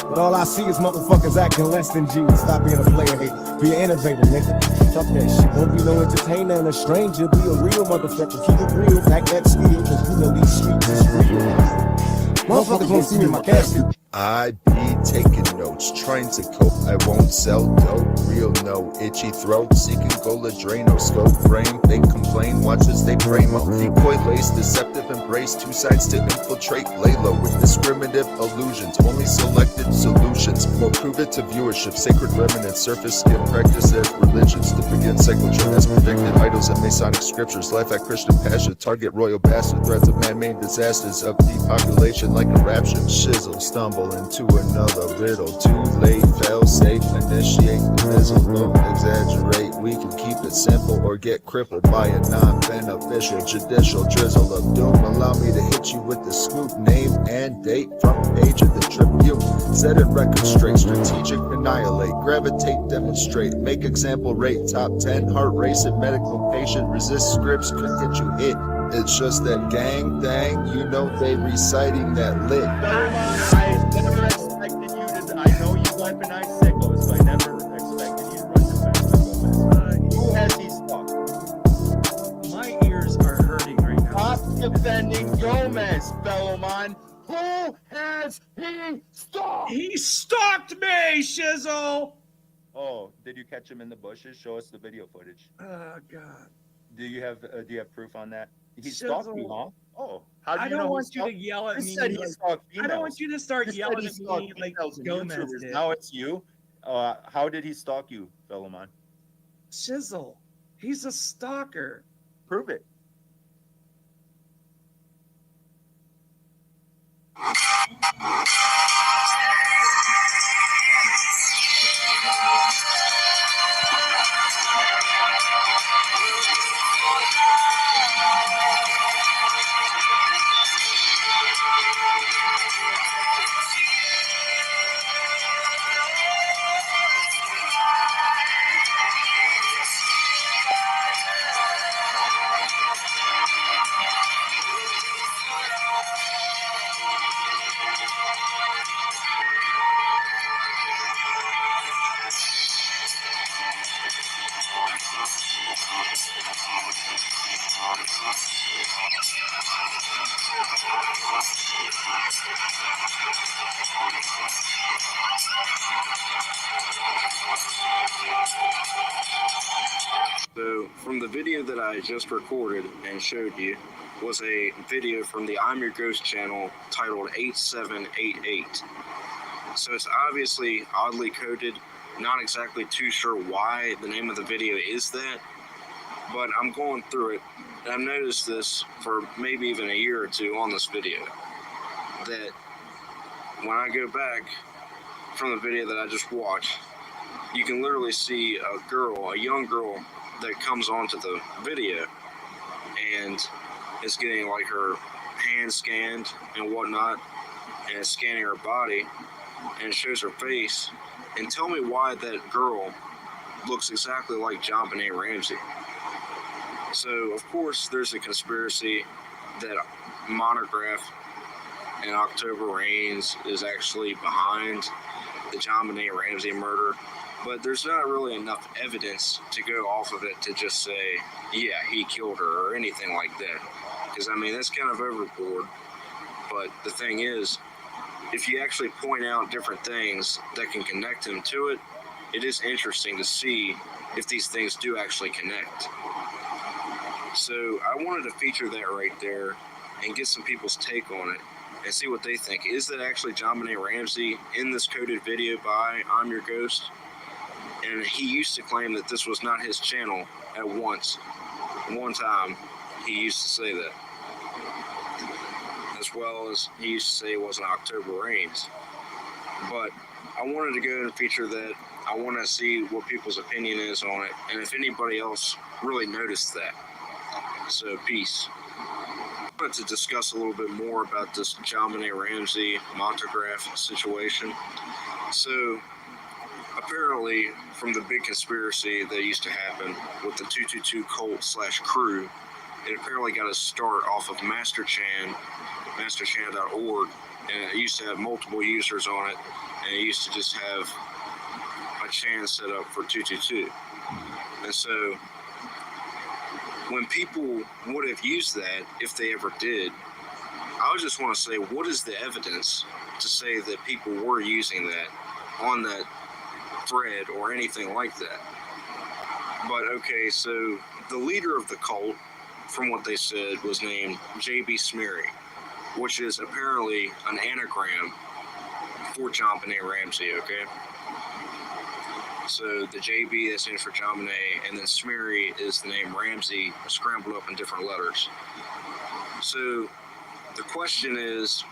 But all I see is motherfuckers acting less than G. Stop being a player, hey. Be an innovator, nigga. Fuck that shit. Don't be no entertainer and a stranger. Be a real motherfucker. Keep it real. Back that steel. Cause you know these streets is real. Motherfuckers won't see me in my casket. I be taking notes, trying to cope. I won't sell dope. Real no itchy throat. Seeking Goladreno scope frame. They complain, watch as they frame up. Decoy lace, deceptive embrace. Two sides to infiltrate. Lay low with discriminative illusions. Only selected solutions. More prove it to viewership. Sacred remnants, surface skin practice as religions. To begin cyclotron as predicted. Idols and Masonic scriptures. Life at Christian passion. Target royal bastard. Threats of man-made disasters. Of depopulation like a rapture. Shizzle, stumble into another riddle. Too late, fail safe, initiate the mizzle. Don't exaggerate, we can keep it simple or get crippled by a non-beneficial judicial drizzle of doom. Allow me to hit you with the scoop, name and date, front page of the Tribune. Set it record straight, strategic annihilate, gravitate, demonstrate, make example rate, top 10, heart racing, medical patient, resist scripts, could get you hit. It's just that gang thing, you know they reciting that lit. I never expected you to. I know you weaponize sickos, so I never expected you to run defense. Who has he stalked? My ears are hurting right now. Stop defending Gomez, fellow man. Who has he stalked? He stalked me, Shizzle! Oh, did you catch him in the bushes? Show us the video footage. Oh, God. Do you have proof on that? He stalked you, huh? Oh, how do I you don't know want you to yell at me. Said he stalked I don't want females. you to start You said yelling he at stalked me like females and Gomez YouTubers. did. Now it's you. How did he stalk you, fellow man? Shizzle, he's a stalker. Prove it. So, from the video that I just recorded and showed you was a video from the I'm Your Ghost channel titled 8788. So it's obviously oddly coded, not exactly too sure why the name of the video is that, but I'm going through it, and I've noticed this for maybe even a year or two on this video, that when I go back from the video that I just watched, you can literally see a young girl that comes onto the video and is getting like her hand scanned and whatnot, and it's scanning her body and it shows her face. And tell me why that girl looks exactly like JonBenet Ramsey. So of course there's a conspiracy that Monograph and October Reigns is actually behind the JonBenet Ramsey murder, but there's not really enough evidence to go off of it to just say, yeah, he killed her or anything like that. Because, I mean, that's kind of overboard. But the thing is, if you actually point out different things that can connect him to it, it is interesting to see if these things do actually connect. So I wanted to feature that right there and get some people's take on it and see what they think. Is that actually JonBenet Ramsey in this coded video by I'm Your Ghost? And he used to claim that this was not his channel at one time. He used to say that. As well as he used to say it wasn't October Rains. But I wanted to go and feature that. I want to see what people's opinion is on it, and if anybody else really noticed that. So, peace. I'm about to discuss a little bit more about this JonBenet Ramsey Montograph situation. So, apparently, from the big conspiracy that used to happen with the 222 cult / crew, it apparently got a start off of masterchan.org, and it used to have multiple users on it, and it used to just have a chan set up for 222. And so when people would have used that, if they ever did, I would just want to say, what is the evidence to say that people were using that on that thread or anything like that? But okay, so the leader of the cult, from what they said, was named J.B. Smeary, which is apparently an anagram for JonBenet Ramsey, okay? So the JB, that stands for JonBenet, and then Smeary is the name Ramsey, scrambled up in different letters. So the question is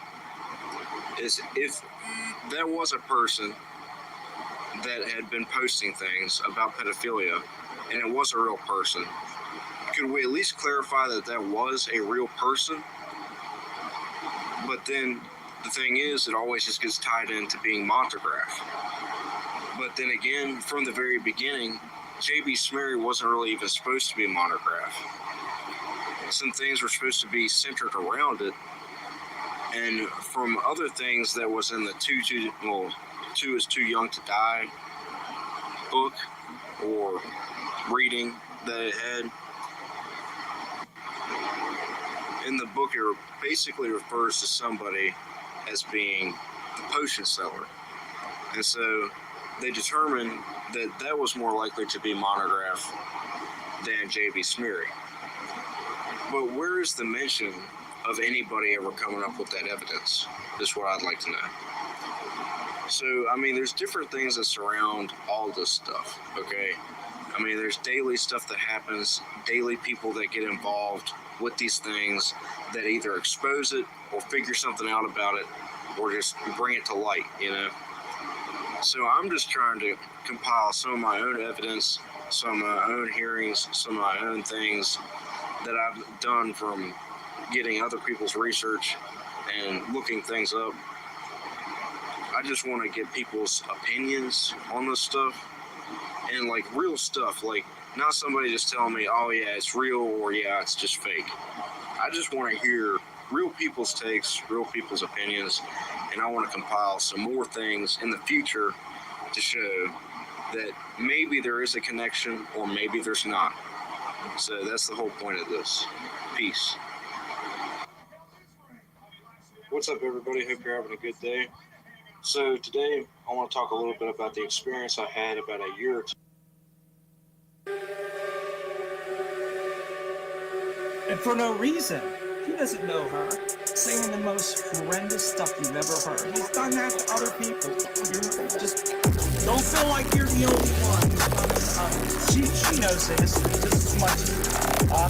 if there was a person that had been posting things about pedophilia, and it was a real person, could we at least clarify that that was a real person? But then the thing is, it always just gets tied into being Montograph. But then again, from the very beginning, J.B. Smeary wasn't really even supposed to be Montograph. Some things were supposed to be centered around it. And from other things that was in the Two is Too Young to Die book or reading that it had, in the book, it basically refers to somebody as being the potion seller. And so they determined that that was more likely to be Montograph than J.B. Smeary. But where is the mention of anybody ever coming up with that evidence, is what I'd like to know. So, I mean, there's different things that surround all this stuff, okay? I mean, there's daily stuff that happens, daily people that get involved with these things that either expose it or figure something out about it or just bring it to light, you know? So I'm just trying to compile some of my own evidence, some of my own hearings, some of my own things that I've done from getting other people's research and looking things up. I just want to get people's opinions on this stuff and like real stuff, like not somebody just telling me, oh yeah, it's real or yeah, it's just fake. I just want to hear real people's takes, real people's opinions, and I want to compile some more things in the future to show that maybe there is a connection or maybe there's not. So that's the whole point of this. Peace. What's up, everybody? Hope you're having a good day. So today I want to talk a little bit about the experience I had about a year or two. And for no reason. He doesn't know her. Saying the most horrendous stuff you've ever heard. He's done that to other people. You just don't feel like you're the only one. She knows this just as much.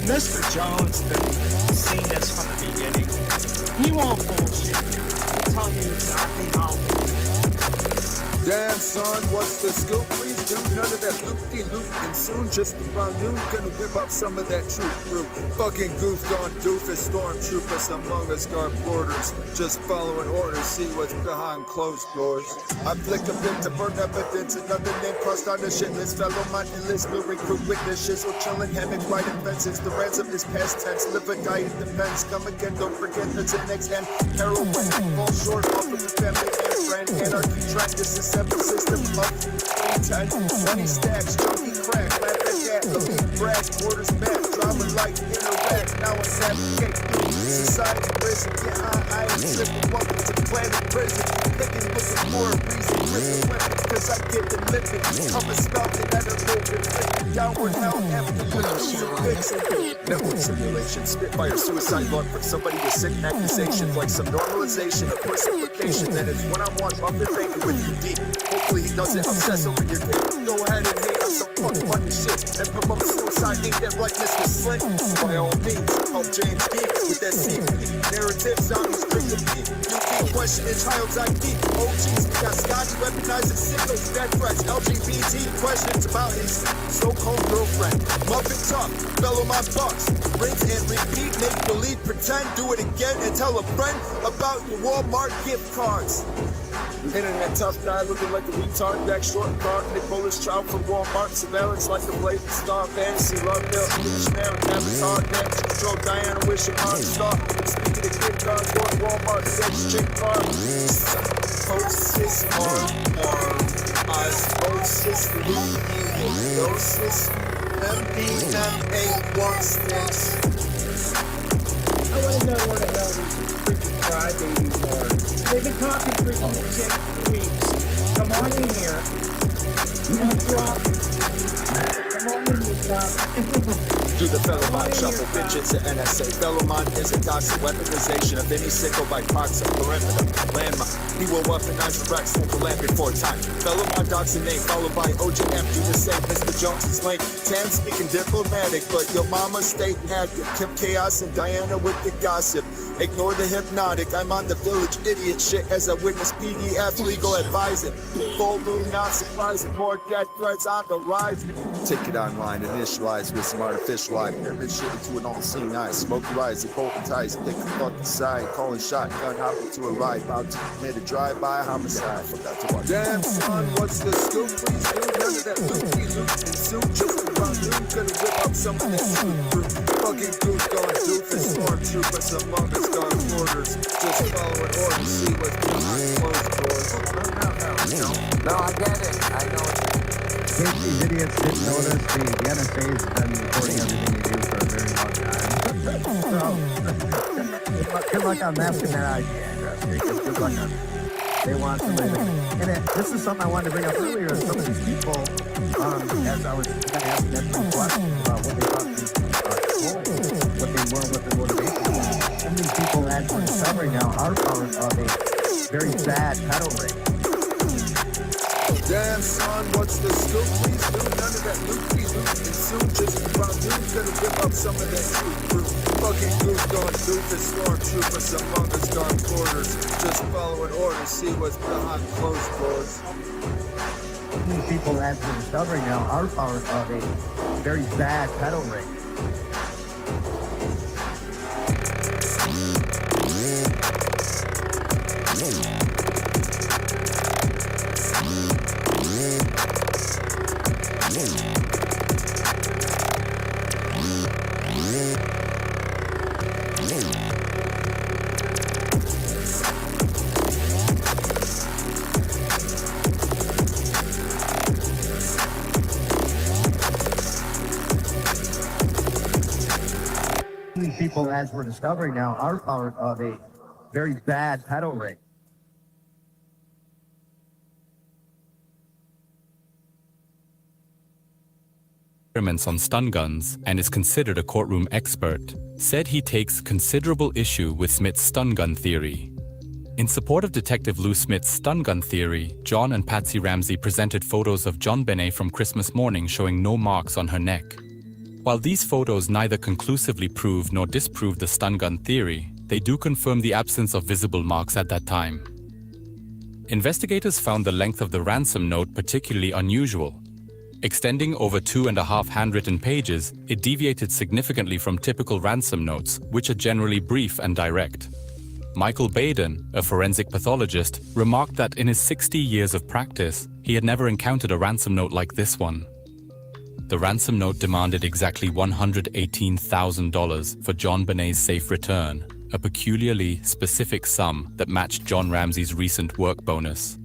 Mr. Jones has been seeing this from the beginning. He won't bullshit. He'll tell you exactly how. Damn, son, what's the scoop? Please do none of that loop-de-loop. And soon, just around noon, gonna whip up some of that troop group. Fucking goofed on doofus stormtroopers among us guard borders. Just following orders, see what's behind closed doors. I flick a bit to burn evidence. Another name crossed on the shit list. Fellow mindless, will recruit witness. Shizzle chilling, hammock, riding fences. The ransom is past tense. Live a guy, it depends. Come again, don't forget that's the next hand. Heroin, fall short off of the family and friend. Anarchy track, this is seven system of 10, 20 stacks, junkie crack, laugh at that, brass, quarters, back, drama light, interact, now it's that cake, Society prison, yeah, I ain't tripping. Welcome to planet prison. Niggas looking for a reason, ripping weapons, cause I get the living. I'm a smelting at a moving, flipping downward hell, after the fixing. Network simulation, spitfire, suicide log for somebody with sick accusations, like some normalization of pussification. Then it's one-on-one, bumping faking with you deep. Hopefully he doesn't obsess over your game. Go ahead and hate on some fucking shit and promote suicide, ain't that right, Mr. Slick? By all means, help James Geek with that CP. Narrative sound is strictly deep. New question is child's ID. OGs, we got Scotty weaponizing signals, dead threats, LGBT questions about his so-called girlfriend. Muppet talk, fellow my bucks. Rinse and repeat, make believe, pretend, do it again, and tell a friend about your Walmart gift cards. Internet tough guy looking like a retard, back short and dark, Nick Polish child from Walmart, surveillance like a blatant star, fantasy, love, bill, English man, avatar, dance, control, Diana, wish a star, speaking of gift cards, going Walmart, sex, chick car, osmosis, osmosis, osmosis, MDMA1 I want to know what the hell these freaking crybabies are. They've been talking freaking shit for weeks. Come on in here. Come on in here, stop. Do the Felomon shuffle, vengeance at NSA. Felomon is a toxic weaponization of any sickle by toxic perimeter. Landmine. He will weaponize the Rex like a land before time. Felomon docs a name, followed by OJM. Do the same, Mr. Jones' link. Tan speaking diplomatic, but your mama stayed active. Kim Chaos and Diana with the gossip. Ignore the hypnotic. I'm on the village idiot shit as I witness PDF legal advising. Full moon, not surprising. More death threats on the rise. Ticket online, initialize with some artificial life. Every shit into an all-seeing eye. Smoke rise, hypnotize, take a fucking side. Calling shotgun, hopping to a ride. About to commit a drive-by homicide. Forgot to watch. Damn son, what's the scoop? Please do none of that loopy loop and suit. Just around noon, gonna whip up some of that fruit. Fucking goose gone doofus, stormtroopers among us gone quarters. Just following orders, see what's behind closed doors. No, I get it. I know it. In case these idiots didn't notice, the NSA has been recording everything you do for a very long time. So, good luck on masking that IP address. Good luck on it. They want somebody to, and this is something I wanted to bring up earlier. Some of these people, as I was asking them some questions about what they thought what they were, what their motivation was. Some of these people actually discovering now are part of a very sad pedal ring. Damn son, what's the scoop? Please do none of that loopy loop and soon. Just around noon, gonna whip up some of that fruit. Fucking goose gone doofus, stormtroopers among us gone quarters. Just following orders, see what's behind closed doors. These people as we're discovering now are part of a very sad pedal ring. People, as we're discovering now, are part of a very bad pedal ring. Experiments on stun guns and is considered a courtroom expert, said he takes considerable issue with Smith's stun gun theory. In support of Detective Lou Smith's stun gun theory, John and Patsy Ramsey presented photos of JonBenet from Christmas morning showing no marks on her neck. While these photos neither conclusively prove nor disprove the stun gun theory, they do confirm the absence of visible marks at that time. Investigators found the length of the ransom note particularly unusual. Extending over 2.5 handwritten pages, it deviated significantly from typical ransom notes, which are generally brief and direct. Michael Baden, a forensic pathologist, remarked that in his 60 years of practice, he had never encountered a ransom note like this one. The ransom note demanded exactly $118,000 for JonBenet's safe return, a peculiarly specific sum that matched John Ramsey's recent work bonus.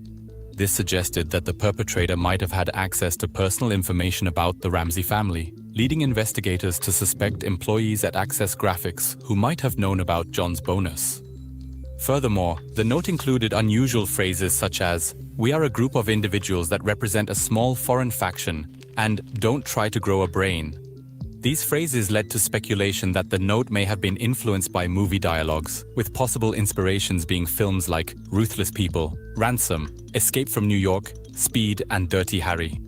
This suggested that the perpetrator might have had access to personal information about the Ramsey family, leading investigators to suspect employees at Access Graphics who might have known about John's bonus. Furthermore, the note included unusual phrases such as, "We are a group of individuals that represent a small foreign faction," and "Don't try to grow a brain." These phrases led to speculation that the note may have been influenced by movie dialogues, with possible inspirations being films like Ruthless People, Ransom, Escape from New York, Speed, and Dirty Harry.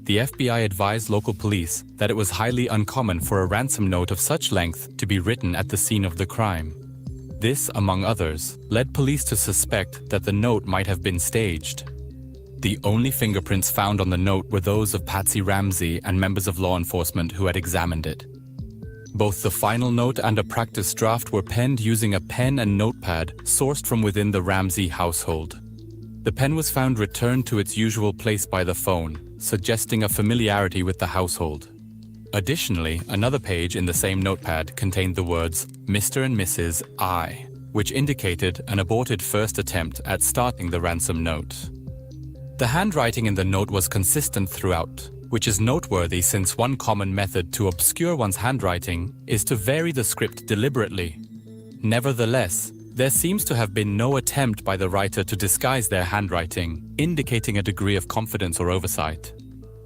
The FBI advised local police that it was highly uncommon for a ransom note of such length to be written at the scene of the crime. This, among others, led police to suspect that the note might have been staged. The only fingerprints found on the note were those of Patsy Ramsey and members of law enforcement who had examined it. Both the final note and a practice draft were penned using a pen and notepad sourced from within the Ramsey household. The pen was found returned to its usual place by the phone, suggesting a familiarity with the household. Additionally, another page in the same notepad contained the words Mr. and Mrs. I, which indicated an aborted first attempt at starting the ransom note. The handwriting in the note was consistent throughout, which is noteworthy since one common method to obscure one's handwriting is to vary the script deliberately. Nevertheless, there seems to have been no attempt by the writer to disguise their handwriting, indicating a degree of confidence or oversight.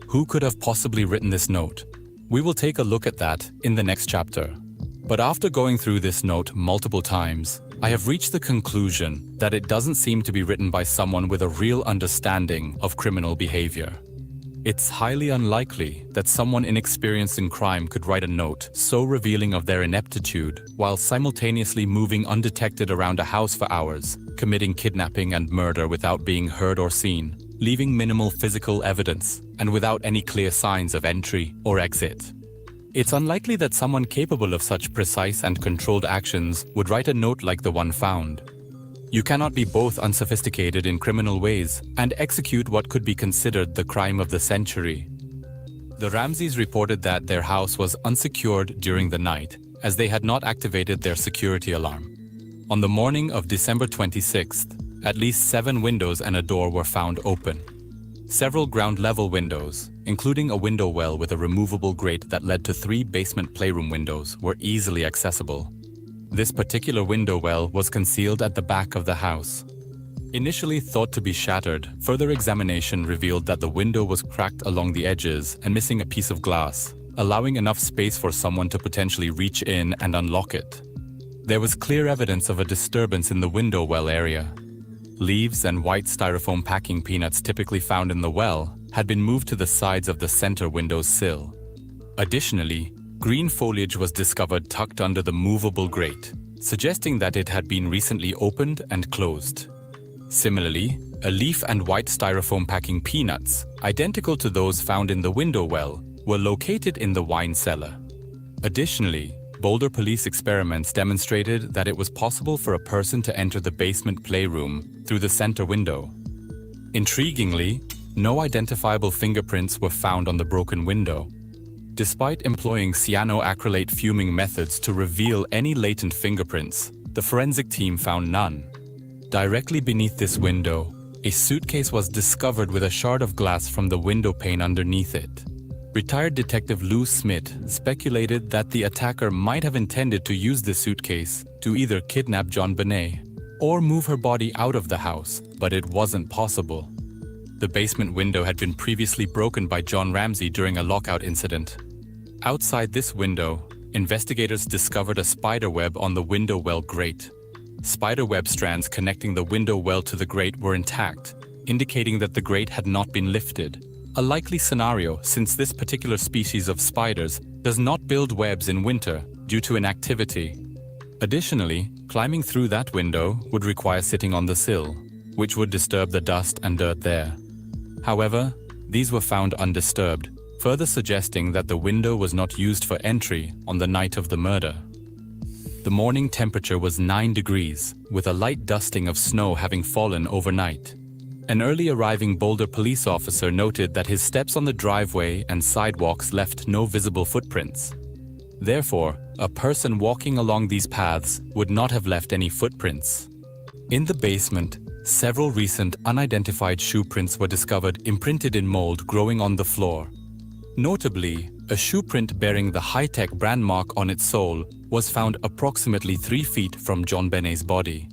Who could have possibly written this note? We will take a look at that in the next chapter. But after going through this note multiple times, I have reached the conclusion that it doesn't seem to be written by someone with a real understanding of criminal behavior. It's highly unlikely that someone inexperienced in crime could write a note so revealing of their ineptitude while simultaneously moving undetected around a house for hours, committing kidnapping and murder without being heard or seen, leaving minimal physical evidence, and without any clear signs of entry or exit. It's unlikely that someone capable of such precise and controlled actions would write a note like the one found. You cannot be both unsophisticated in criminal ways and execute what could be considered the crime of the century. The Ramseys reported that their house was unsecured during the night, as they had not activated their security alarm. On the morning of December 26th, at least 7 windows and a door were found open. Several ground-level windows, including a window well with a removable grate that led to 3 basement playroom windows, were easily accessible. This particular window well was concealed at the back of the house. Initially thought to be shattered, further examination revealed that the window was cracked along the edges and missing a piece of glass, allowing enough space for someone to potentially reach in and unlock it. There was clear evidence of a disturbance in the window well area. Leaves and white styrofoam packing peanuts typically found in the well had been moved to the sides of the center window's sill. Additionally, green foliage was discovered tucked under the movable grate, suggesting that it had been recently opened and closed. Similarly, a leaf and white styrofoam packing peanuts, identical to those found in the window well, were located in the wine cellar. Additionally, Boulder police experiments demonstrated that it was possible for a person to enter the basement playroom through the center window. Intriguingly, no identifiable fingerprints were found on the broken window. Despite employing cyanoacrylate fuming methods to reveal any latent fingerprints, the forensic team found none. Directly beneath this window, a suitcase was discovered with a shard of glass from the window pane underneath it. Retired Detective Lou Smith speculated that the attacker might have intended to use the suitcase to either kidnap John Benet or move her body out of the house, but it wasn't possible. The basement window had been previously broken by John Ramsey during a lockout incident. Outside this window, investigators discovered a spider web on the window well grate. Spider web strands connecting the window well to the grate were intact, indicating that the grate had not been lifted. A likely scenario since this particular species of spiders does not build webs in winter due to inactivity. Additionally, climbing through that window would require sitting on the sill, which would disturb the dust and dirt there. However, these were found undisturbed, further suggesting that the window was not used for entry on the night of the murder. The morning temperature was 9 degrees, with a light dusting of snow having fallen overnight. An early arriving Boulder police officer noted that his steps on the driveway and sidewalks left no visible footprints. Therefore, a person walking along these paths would not have left any footprints. In the basement, several recent unidentified shoe prints were discovered imprinted in mold growing on the floor. Notably, a shoe print bearing the high-tech brand mark on its sole was found approximately 3 feet from JonBenet's body.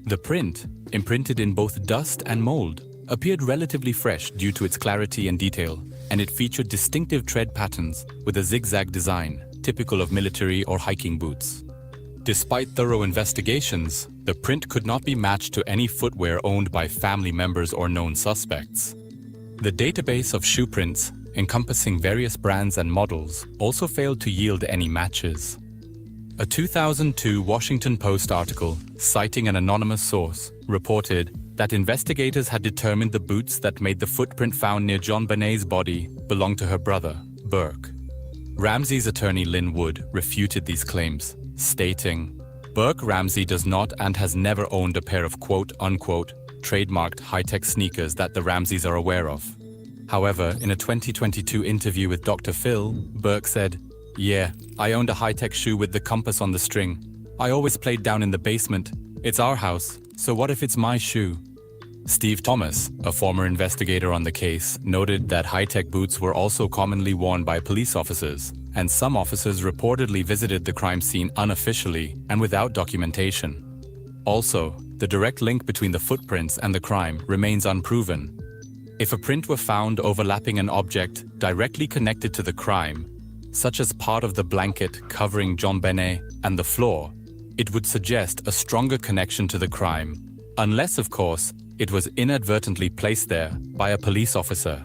The print, imprinted in both dust and mold, appeared relatively fresh due to its clarity and detail, and it featured distinctive tread patterns with a zigzag design, typical of military or hiking boots. Despite thorough investigations, the print could not be matched to any footwear owned by family members or known suspects. The database of shoe prints, encompassing various brands and models, also failed to yield any matches. A 2002 Washington Post article, citing an anonymous source, reported that investigators had determined the boots that made the footprint found near JonBenet's body belonged to her brother, Burke. Ramsey's attorney Lynn Wood refuted these claims, stating, "Burke Ramsey does not and has never owned a pair of quote-unquote trademarked high-tech sneakers that the Ramseys are aware of." However, in a 2022 interview with Dr. Phil, Burke said, "Yeah, I owned a high-tech shoe with the compass on the string. I always played down in the basement. It's our house, so what if it's my shoe?" Steve Thomas, a former investigator on the case, noted that high-tech boots were also commonly worn by police officers, and some officers reportedly visited the crime scene unofficially and without documentation. Also, the direct link between the footprints and the crime remains unproven. If a print were found overlapping an object directly connected to the crime, such as part of the blanket covering JonBenet and the floor, it would suggest a stronger connection to the crime, unless, of course, it was inadvertently placed there by a police officer.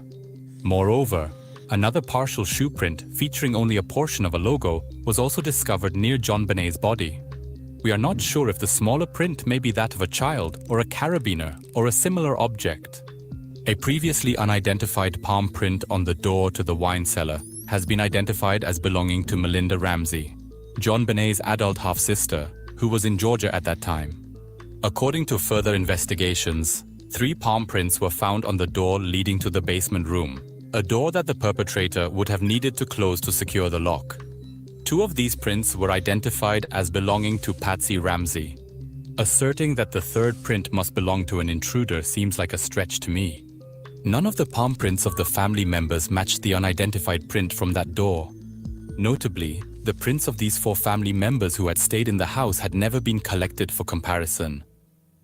Moreover, another partial shoe print featuring only a portion of a logo was also discovered near JonBenet's body. We are not sure if the smaller print may be that of a child or a carabiner or a similar object. A previously unidentified palm print on the door to the wine cellar has been identified as belonging to Melinda Ramsey, JonBenet's adult half-sister, who was in Georgia at that time. According to further investigations, 3 palm prints were found on the door leading to the basement room, a door that the perpetrator would have needed to close to secure the lock. 2 of these prints were identified as belonging to Patsy Ramsey. Asserting that the third print must belong to an intruder seems like a stretch to me. None of the palm prints of the family members matched the unidentified print from that door. Notably, the prints of these 4 family members who had stayed in the house had never been collected for comparison.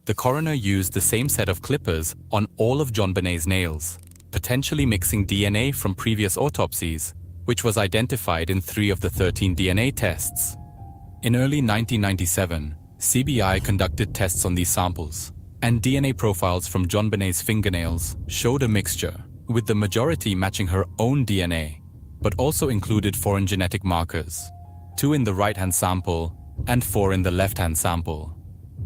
The coroner used the same set of clippers on all of JonBenet's nails, potentially mixing DNA from previous autopsies, which was identified in 3 of the 13 DNA tests. In early 1997, CBI conducted tests on these samples, and DNA profiles from JonBenet's fingernails showed a mixture, with the majority matching her own DNA, but also included foreign genetic markers, 2 in the right-hand sample and 4 in the left-hand sample.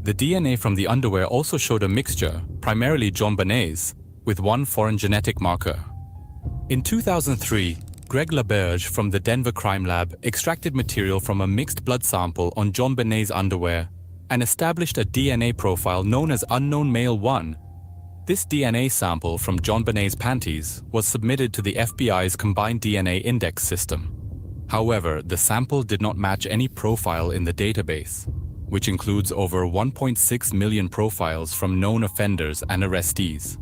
The DNA from the underwear also showed a mixture, primarily JonBenet's, with 1 foreign genetic marker. In 2003, Greg LaBerge from the Denver Crime Lab extracted material from a mixed blood sample on JonBenet's underwear and established a DNA profile known as Unknown Male 1. This DNA sample from JonBenet's panties was submitted to the FBI's Combined DNA Index system. However, the sample did not match any profile in the database, which includes over 1.6 million profiles from known offenders and arrestees.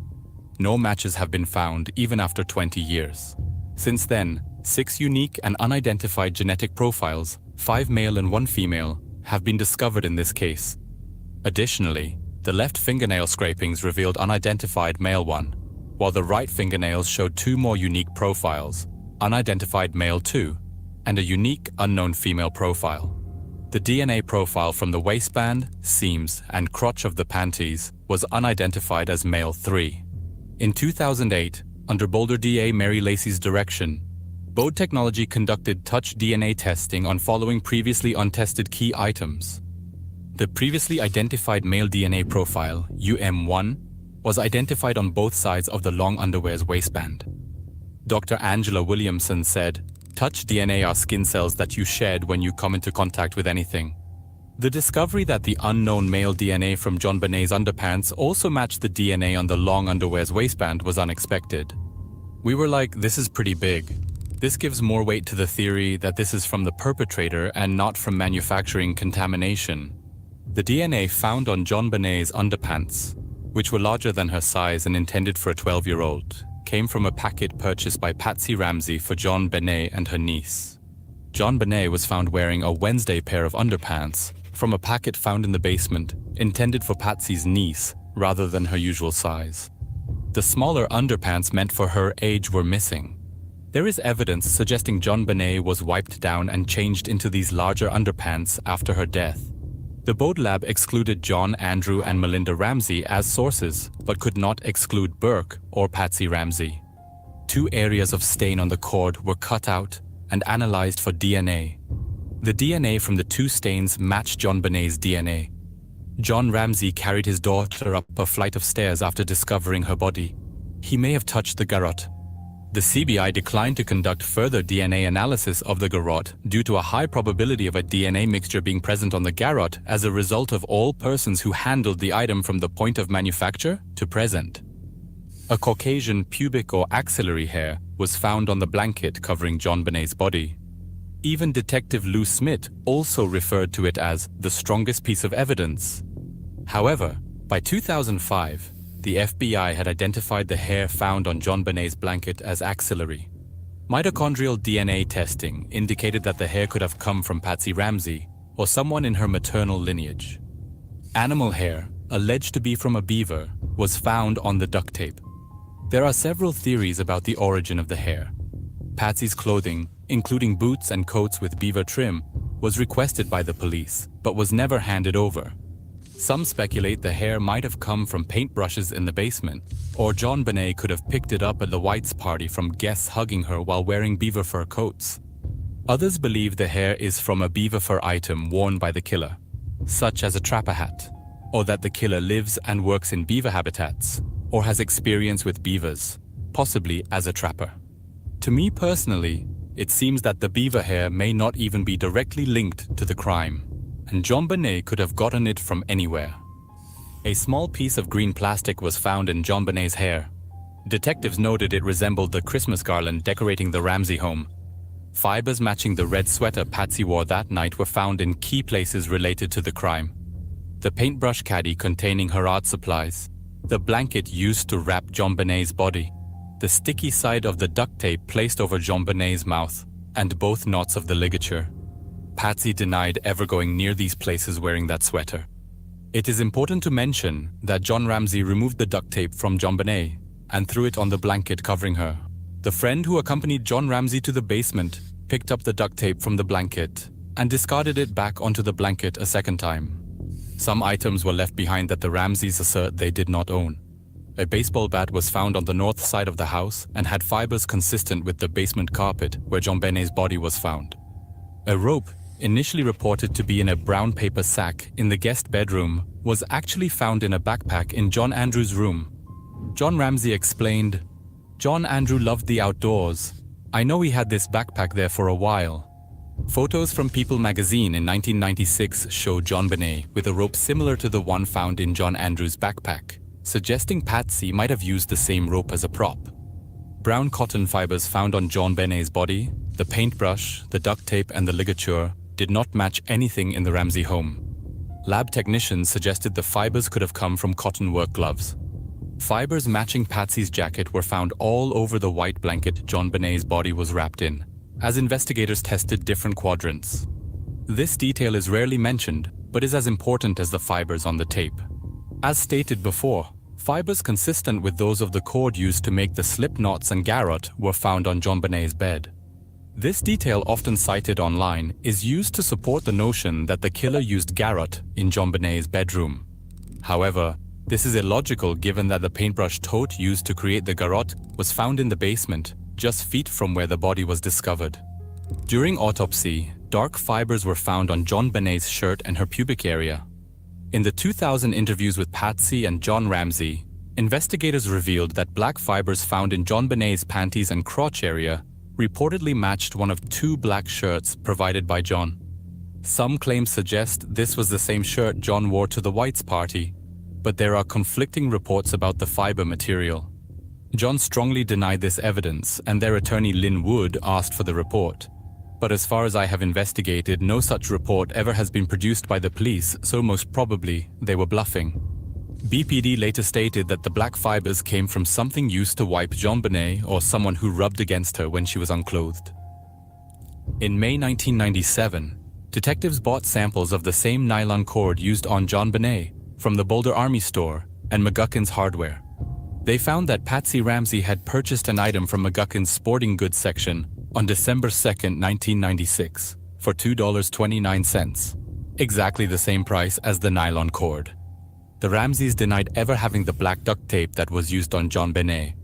No matches have been found even after 20 years. Since then, 6 unique and unidentified genetic profiles, 5 male and 1 female, have been discovered in this case. Additionally, the left fingernail scrapings revealed unidentified male 1, while the right fingernails showed 2 more unique profiles, unidentified male 2, and a unique unknown female profile. The DNA profile from the waistband, seams, and crotch of the panties was unidentified as male 3. In 2008, under Boulder DA Mary Lacey's direction, Bode Technology conducted touch DNA testing on following previously untested key items. The previously identified male DNA profile, UM1, was identified on both sides of the long underwear's waistband. Dr. Angela Williamson said, "Touch DNA are skin cells that you shed when you come into contact with anything." The discovery that the unknown male DNA from JonBenet's underpants also matched the DNA on the long underwear's waistband was unexpected. We were like, this is pretty big. This gives more weight to the theory that this is from the perpetrator and not from manufacturing contamination. The DNA found on JonBenet's underpants, which were larger than her size and intended for a 12-year-old, came from a packet purchased by Patsy Ramsey for John Benet and her niece. John Benet was found wearing a Wednesday pair of underpants from a packet found in the basement, intended for Patsy's niece rather than her usual size. The smaller underpants meant for her age were missing. There is evidence suggesting John Benet was wiped down and changed into these larger underpants after her death. The Bode lab excluded John, Andrew, and Melinda Ramsey as sources, but could not exclude Burke or Patsy Ramsey. 2 areas of stain on the cord were cut out and analyzed for DNA. The DNA from the 2 stains matched John Benet's DNA. John Ramsey carried his daughter up a flight of stairs after discovering her body. He may have touched the garrote. The CBI declined to conduct further DNA analysis of the garrote due to a high probability of a DNA mixture being present on the garrote as a result of all persons who handled the item from the point of manufacture to present. A Caucasian pubic or axillary hair was found on the blanket covering John Benet's body. Even Detective Lou Smith also referred to it as the strongest piece of evidence. However, by 2005, the FBI had identified the hair found on John Benet's blanket as axillary. Mitochondrial DNA testing indicated that the hair could have come from Patsy Ramsey or someone in her maternal lineage. Animal hair, alleged to be from a beaver, was found on the duct tape. There are several theories about the origin of the hair. Patsy's clothing, including boots and coats with beaver trim, was requested by the police, but was never handed over. Some speculate the hair might have come from paintbrushes in the basement, or John Benet could have picked it up at the White's party from guests hugging her while wearing beaver fur coats. Others believe the hair is from a beaver fur item worn by the killer, such as a trapper hat, or that the killer lives and works in beaver habitats, or has experience with beavers, possibly as a trapper. To me personally, it seems that the beaver hair may not even be directly linked to the crime, and John Benet could have gotten it from anywhere. A small piece of green plastic was found in John Benet's hair. Detectives noted it resembled the Christmas garland decorating the Ramsey home. Fibers matching the red sweater Patsy wore that night were found in key places related to the crime. The paintbrush caddy containing her art supplies, the blanket used to wrap John Benet's body, the sticky side of the duct tape placed over John Benet's mouth, and both knots of the ligature. Patsy denied ever going near these places wearing that sweater. It is important to mention that John Ramsey removed the duct tape from John Benet and threw it on the blanket covering her. The friend who accompanied John Ramsey to the basement picked up the duct tape from the blanket and discarded it back onto the blanket a second time. Some items were left behind that the Ramseys assert they did not own. A baseball bat was found on the north side of the house and had fibers consistent with the basement carpet where John Benet's body was found. A rope, initially reported to be in a brown paper sack in the guest bedroom, was actually found in a backpack in John Andrews' room. John Ramsey explained, "John Andrew loved the outdoors. I know he had this backpack there for a while." Photos from People magazine in 1996 show John Benet with a rope similar to the one found in John Andrews' backpack, suggesting Patsy might have used the same rope as a prop. Brown cotton fibers found on John Benet's body, the paintbrush, the duct tape, and the ligature did not match anything in the Ramsey home. Lab technicians suggested the fibers could have come from cotton work gloves. Fibers matching Patsy's jacket were found all over the white blanket John Benet's body was wrapped in, as investigators tested different quadrants. This detail is rarely mentioned, but is as important as the fibers on the tape. As stated before, fibers consistent with those of the cord used to make the slip knots and garrote were found on John Benet's bed. This detail, often cited online, is used to support the notion that the killer used garrote in John Benet's bedroom. However, this is illogical given that the paintbrush tote used to create the garrote was found in the basement, just feet from where the body was discovered. During autopsy, dark fibers were found on John Benet's shirt and her pubic area. In the 2000 interviews with Patsy and John Ramsey, investigators revealed that black fibers found in John Benet's panties and crotch area reportedly matched one of 2 black shirts provided by John. Some claims suggest this was the same shirt John wore to the White's party, but there are conflicting reports about the fiber material. John strongly denied this evidence, and their attorney Lynn Wood asked for the report. But as far as I have investigated, no such report ever has been produced by the police, so most probably they were bluffing. BPD later stated that the black fibers came from something used to wipe JonBenet or someone who rubbed against her when she was unclothed. In May 1997, detectives bought samples of the same nylon cord used on JonBenet from the Boulder Army store and McGuckin's Hardware. They found that Patsy Ramsey had purchased an item from McGuckin's sporting goods section on December 2, 1996, for $2.29, exactly the same price as the nylon cord. The Ramseys denied ever having the black duct tape that was used on JonBenet.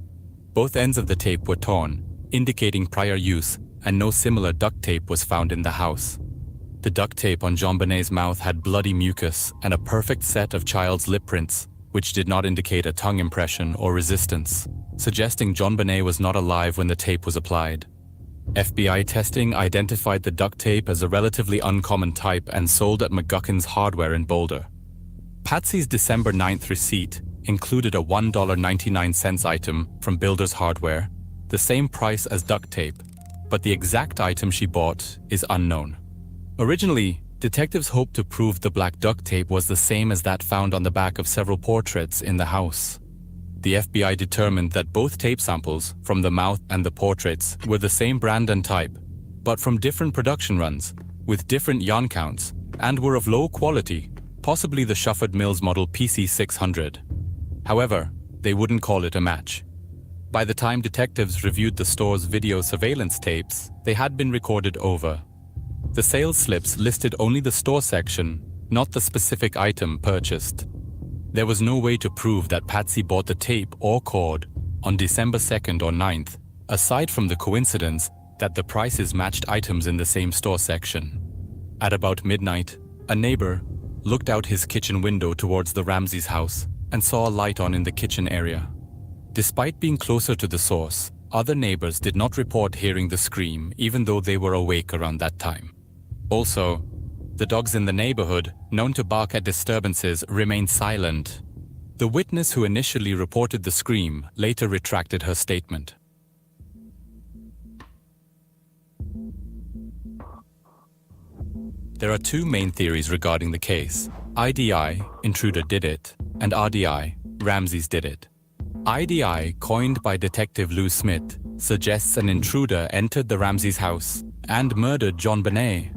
Both ends of the tape were torn, indicating prior use, and no similar duct tape was found in the house. The duct tape on JonBenet's mouth had bloody mucus and a perfect set of child's lip prints, which did not indicate a tongue impression or resistance, suggesting JonBenet was not alive when the tape was applied. FBI testing identified the duct tape as a relatively uncommon type and sold at McGuckin's Hardware in Boulder. Patsy's December 9th receipt included a $1.99 item from Builder's Hardware, the same price as duct tape, but the exact item she bought is unknown. Originally, detectives hoped to prove the black duct tape was the same as that found on the back of several portraits in the house. The FBI determined that both tape samples from the mouth and the portraits were the same brand and type, but from different production runs, with different yarn counts, and were of low quality, possibly the Shufford Mills model PC600. However, they wouldn't call it a match. By the time detectives reviewed the store's video surveillance tapes, they had been recorded over. The sales slips listed only the store section, not the specific item purchased. There was no way to prove that Patsy bought the tape or cord on December 2nd or 9th, aside from the coincidence that the prices matched items in the same store section. At about midnight, a neighbor looked out his kitchen window towards the Ramseys' house and saw a light on in the kitchen area. Despite being closer to the source, other neighbors did not report hearing the scream even though they were awake around that time. Also, the dogs in the neighborhood, known to bark at disturbances, remained silent. The witness who initially reported the scream later retracted her statement. There are two main theories regarding the case. IDI, intruder did it, and RDI, Ramseys did it. IDI, coined by Detective Lou Smith, suggests an intruder entered the Ramseys' house and murdered JonBenet,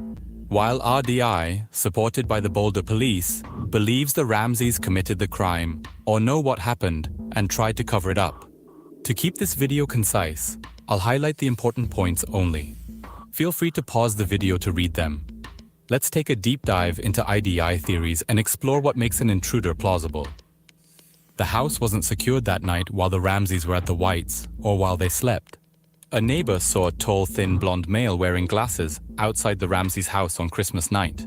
while RDI, supported by the Boulder police, believes the Ramseys committed the crime or know what happened and tried to cover it up. To keep this video concise, I'll highlight the important points only. Feel free to pause the video to read them. Let's take a deep dive into IDI theories and explore what makes an intruder plausible. The house wasn't secured that night while the Ramseys were at the Whites or while they slept. A neighbor saw a tall, thin, blonde male wearing glasses outside the Ramseys' house on Christmas night.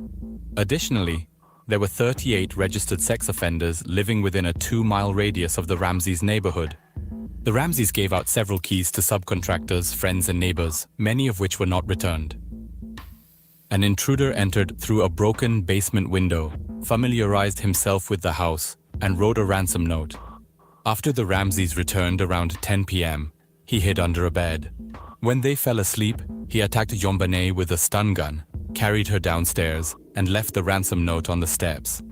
Additionally, there were 38 registered sex offenders living within a 2-mile radius of the Ramseys' neighborhood. The Ramseys gave out several keys to subcontractors, friends, and neighbors, many of which were not returned. An intruder entered through a broken basement window, familiarized himself with the house, and wrote a ransom note. After the Ramseys returned around 10 p.m., he hid under a bed. When they fell asleep, he attacked JonBenet with a stun gun, carried her downstairs, and left the ransom note on the steps.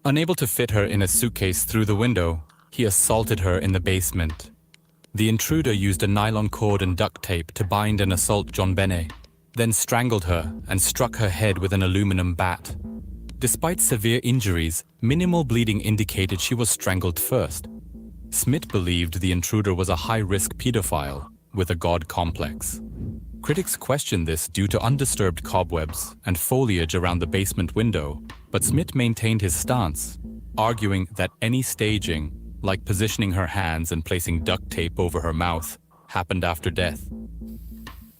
Unable to fit her in a suitcase through the window, he assaulted her in the basement. The intruder used a nylon cord and duct tape to bind and assault JonBenet, then strangled her and struck her head with an aluminum bat. Despite severe injuries, minimal bleeding indicated she was strangled first. Smith believed the intruder was a high-risk pedophile with a god complex. Critics questioned this due to undisturbed cobwebs and foliage around the basement window, but Smith maintained his stance, arguing that any staging, like positioning her hands and placing duct tape over her mouth, happened after death.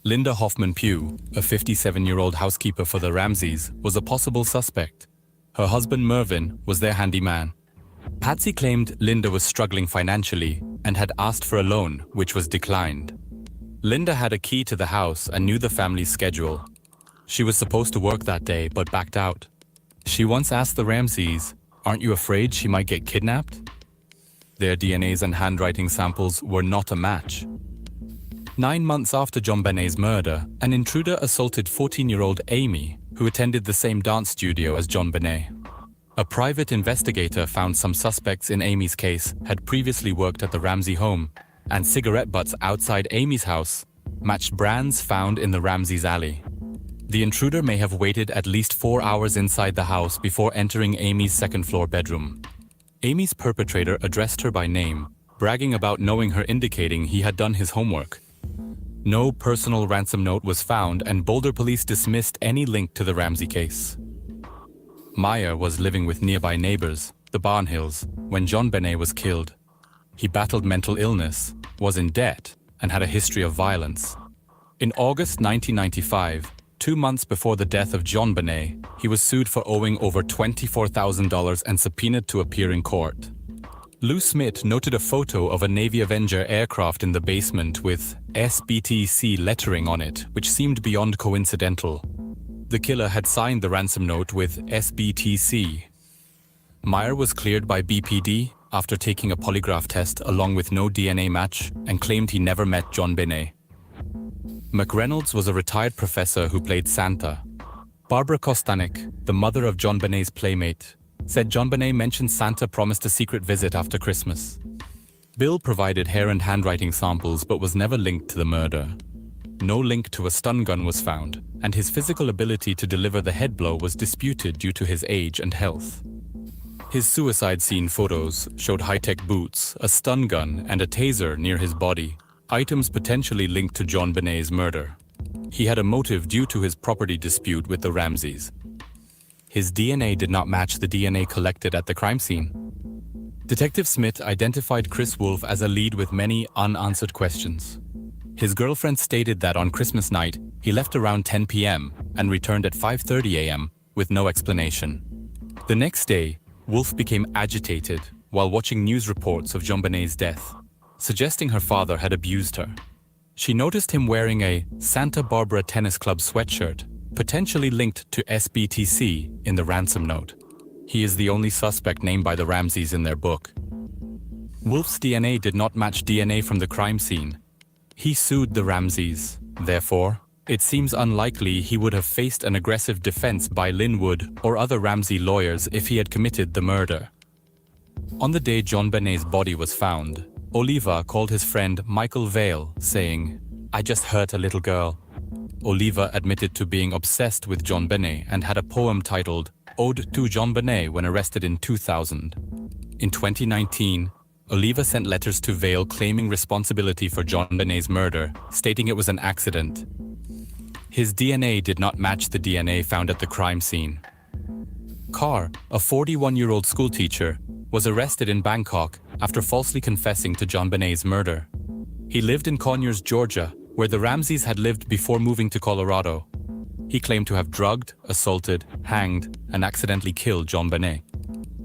Linda Hoffman Pugh, a 57-year-old housekeeper for the Ramseys, was a possible suspect. Her husband Mervyn was their handyman. Patsy claimed Linda was struggling financially and had asked for a loan, which was declined. Linda had a key to the house and knew the family's schedule. She was supposed to work that day but backed out. She once asked the Ramseys, "Aren't you afraid she might get kidnapped?" Their DNAs and handwriting samples were not a match. 9 months after JonBenet's murder, an intruder assaulted 14-year-old Amy, who attended the same dance studio as JonBenet. A private investigator found some suspects in Amy's case had previously worked at the Ramsey home, and cigarette butts outside Amy's house matched brands found in the Ramsey's alley. The intruder may have waited at least 4 hours inside the house before entering Amy's second-floor bedroom. Amy's perpetrator addressed her by name, bragging about knowing her, indicating he had done his homework. No personal ransom note was found, and Boulder police dismissed any link to the Ramsey case. Meyer was living with nearby neighbors, the Barnhills, when John Benet was killed. He battled mental illness, was in debt, and had a history of violence. In August 1995, 2 months before the death of John Benet, he was sued for owing over $24,000 and subpoenaed to appear in court. Lou Smith noted a photo of a Navy Avenger aircraft in the basement with SBTC lettering on it, which seemed beyond coincidental. The killer had signed the ransom note with SBTC. Meyer was cleared by BPD after taking a polygraph test along with no DNA match, and claimed he never met John Benet. McReynolds was a retired professor who played Santa. Barbara Kostanek, the mother of John Benet's playmate, said John Benet mentioned Santa promised a secret visit after Christmas. Bill provided hair and handwriting samples but was never linked to the murder. No link to a stun gun was found, and his physical ability to deliver the head blow was disputed due to his age and health. His suicide scene photos showed high-tech boots, a stun gun, and a taser near his body, items potentially linked to John Benet's murder. He had a motive due to his property dispute with the Ramseys. His DNA did not match the DNA collected at the crime scene. Detective Smith identified Chris Wolf as a lead with many unanswered questions. His girlfriend stated that on Christmas night, he left around 10 p.m. and returned at 5:30 a.m. with no explanation. The next day, Wolf became agitated while watching news reports of John Benet's death, suggesting her father had abused her. She noticed him wearing a Santa Barbara Tennis Club sweatshirt, potentially linked to SBTC in the ransom note. He is the only suspect named by the Ramseys in their book. Wolf's DNA did not match DNA from the crime scene. He sued the Ramseys. Therefore, it seems unlikely he would have faced an aggressive defense by Linwood or other Ramsey lawyers if he had committed the murder. On the day John Benet's body was found, Oliva called his friend Michael Vale, saying, "I just hurt a little girl." Oliva admitted to being obsessed with John Benet and had a poem titled Ode to John Benet when arrested in 2000. In 2019, Oliva sent letters to Vale claiming responsibility for John Benet's murder, stating it was an accident. His DNA did not match the DNA found at the crime scene. Carr, a 41-year-old schoolteacher, was arrested in Bangkok after falsely confessing to John Benet's murder. He lived in Conyers, Georgia, where the Ramseys had lived before moving to Colorado. He claimed to have drugged, assaulted, hanged, and accidentally killed John Benet.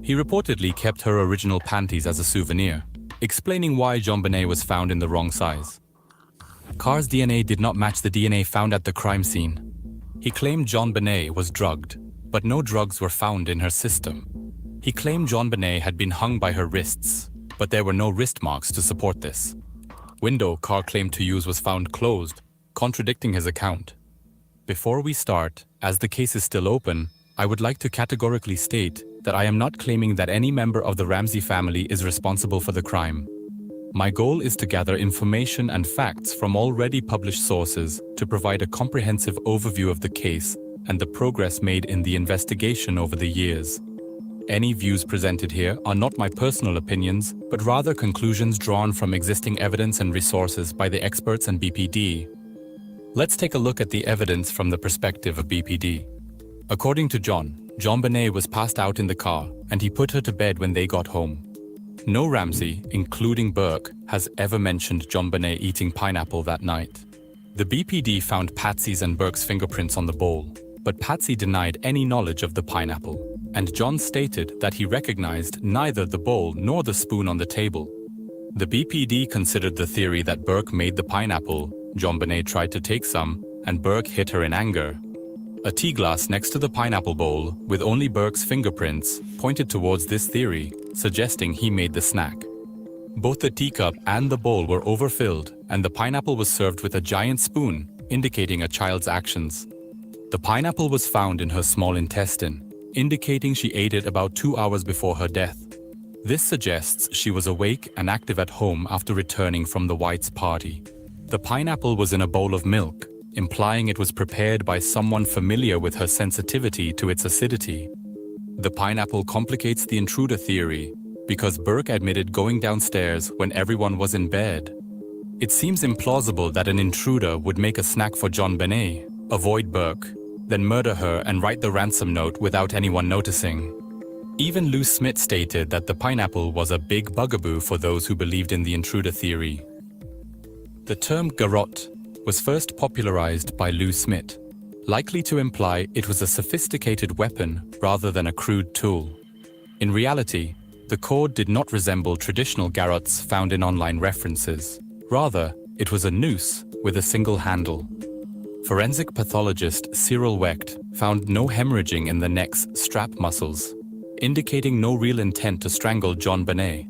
He reportedly kept her original panties as a souvenir, explaining why John Benet was found in the wrong size. Carr's DNA did not match the DNA found at the crime scene. He claimed John Benet was drugged, but no drugs were found in her system. He claimed John Benet had been hung by her wrists, but there were no wrist marks to support this. Window Carr claimed to use was found closed, contradicting his account. Before we start, as the case is still open, I would like to categorically state that I am not claiming that any member of the Ramsey family is responsible for the crime. My goal is to gather information and facts from already published sources to provide a comprehensive overview of the case and the progress made in the investigation over the years. Any views presented here are not my personal opinions, but rather conclusions drawn from existing evidence and resources by the experts and BPD. Let's take a look at the evidence from the perspective of BPD. According to John Benet was passed out in the car, and he put her to bed when they got home. No Ramsey, including Burke, has ever mentioned John Benet eating pineapple that night. The BPD found Patsy's and Burke's fingerprints on the bowl, but Patsy denied any knowledge of the pineapple, and John stated that he recognized neither the bowl nor the spoon on the table. The BPD considered the theory that Burke made the pineapple, John Benet tried to take some, and Burke hit her in anger. A tea glass next to the pineapple bowl, with only Burke's fingerprints, pointed towards this theory, suggesting he made the snack. Both the teacup and the bowl were overfilled, and the pineapple was served with a giant spoon, indicating a child's actions. The pineapple was found in her small intestine, indicating she ate it about 2 hours before her death. This suggests she was awake and active at home after returning from the White's party. The pineapple was in a bowl of milk, implying it was prepared by someone familiar with her sensitivity to its acidity. The pineapple complicates the intruder theory because Burke admitted going downstairs when everyone was in bed. It seems implausible that an intruder would make a snack for JonBenét, avoid Burke, then murder her and write the ransom note without anyone noticing. Even Lou Smith stated that the pineapple was a big bugaboo for those who believed in the intruder theory. The term garrote was first popularized by Lou Smith, likely to imply it was a sophisticated weapon rather than a crude tool. In reality, the cord did not resemble traditional garrotes found in online references. Rather, it was a noose with a single handle. Forensic pathologist Cyril Wecht found no hemorrhaging in the neck's strap muscles, indicating no real intent to strangle JonBenét.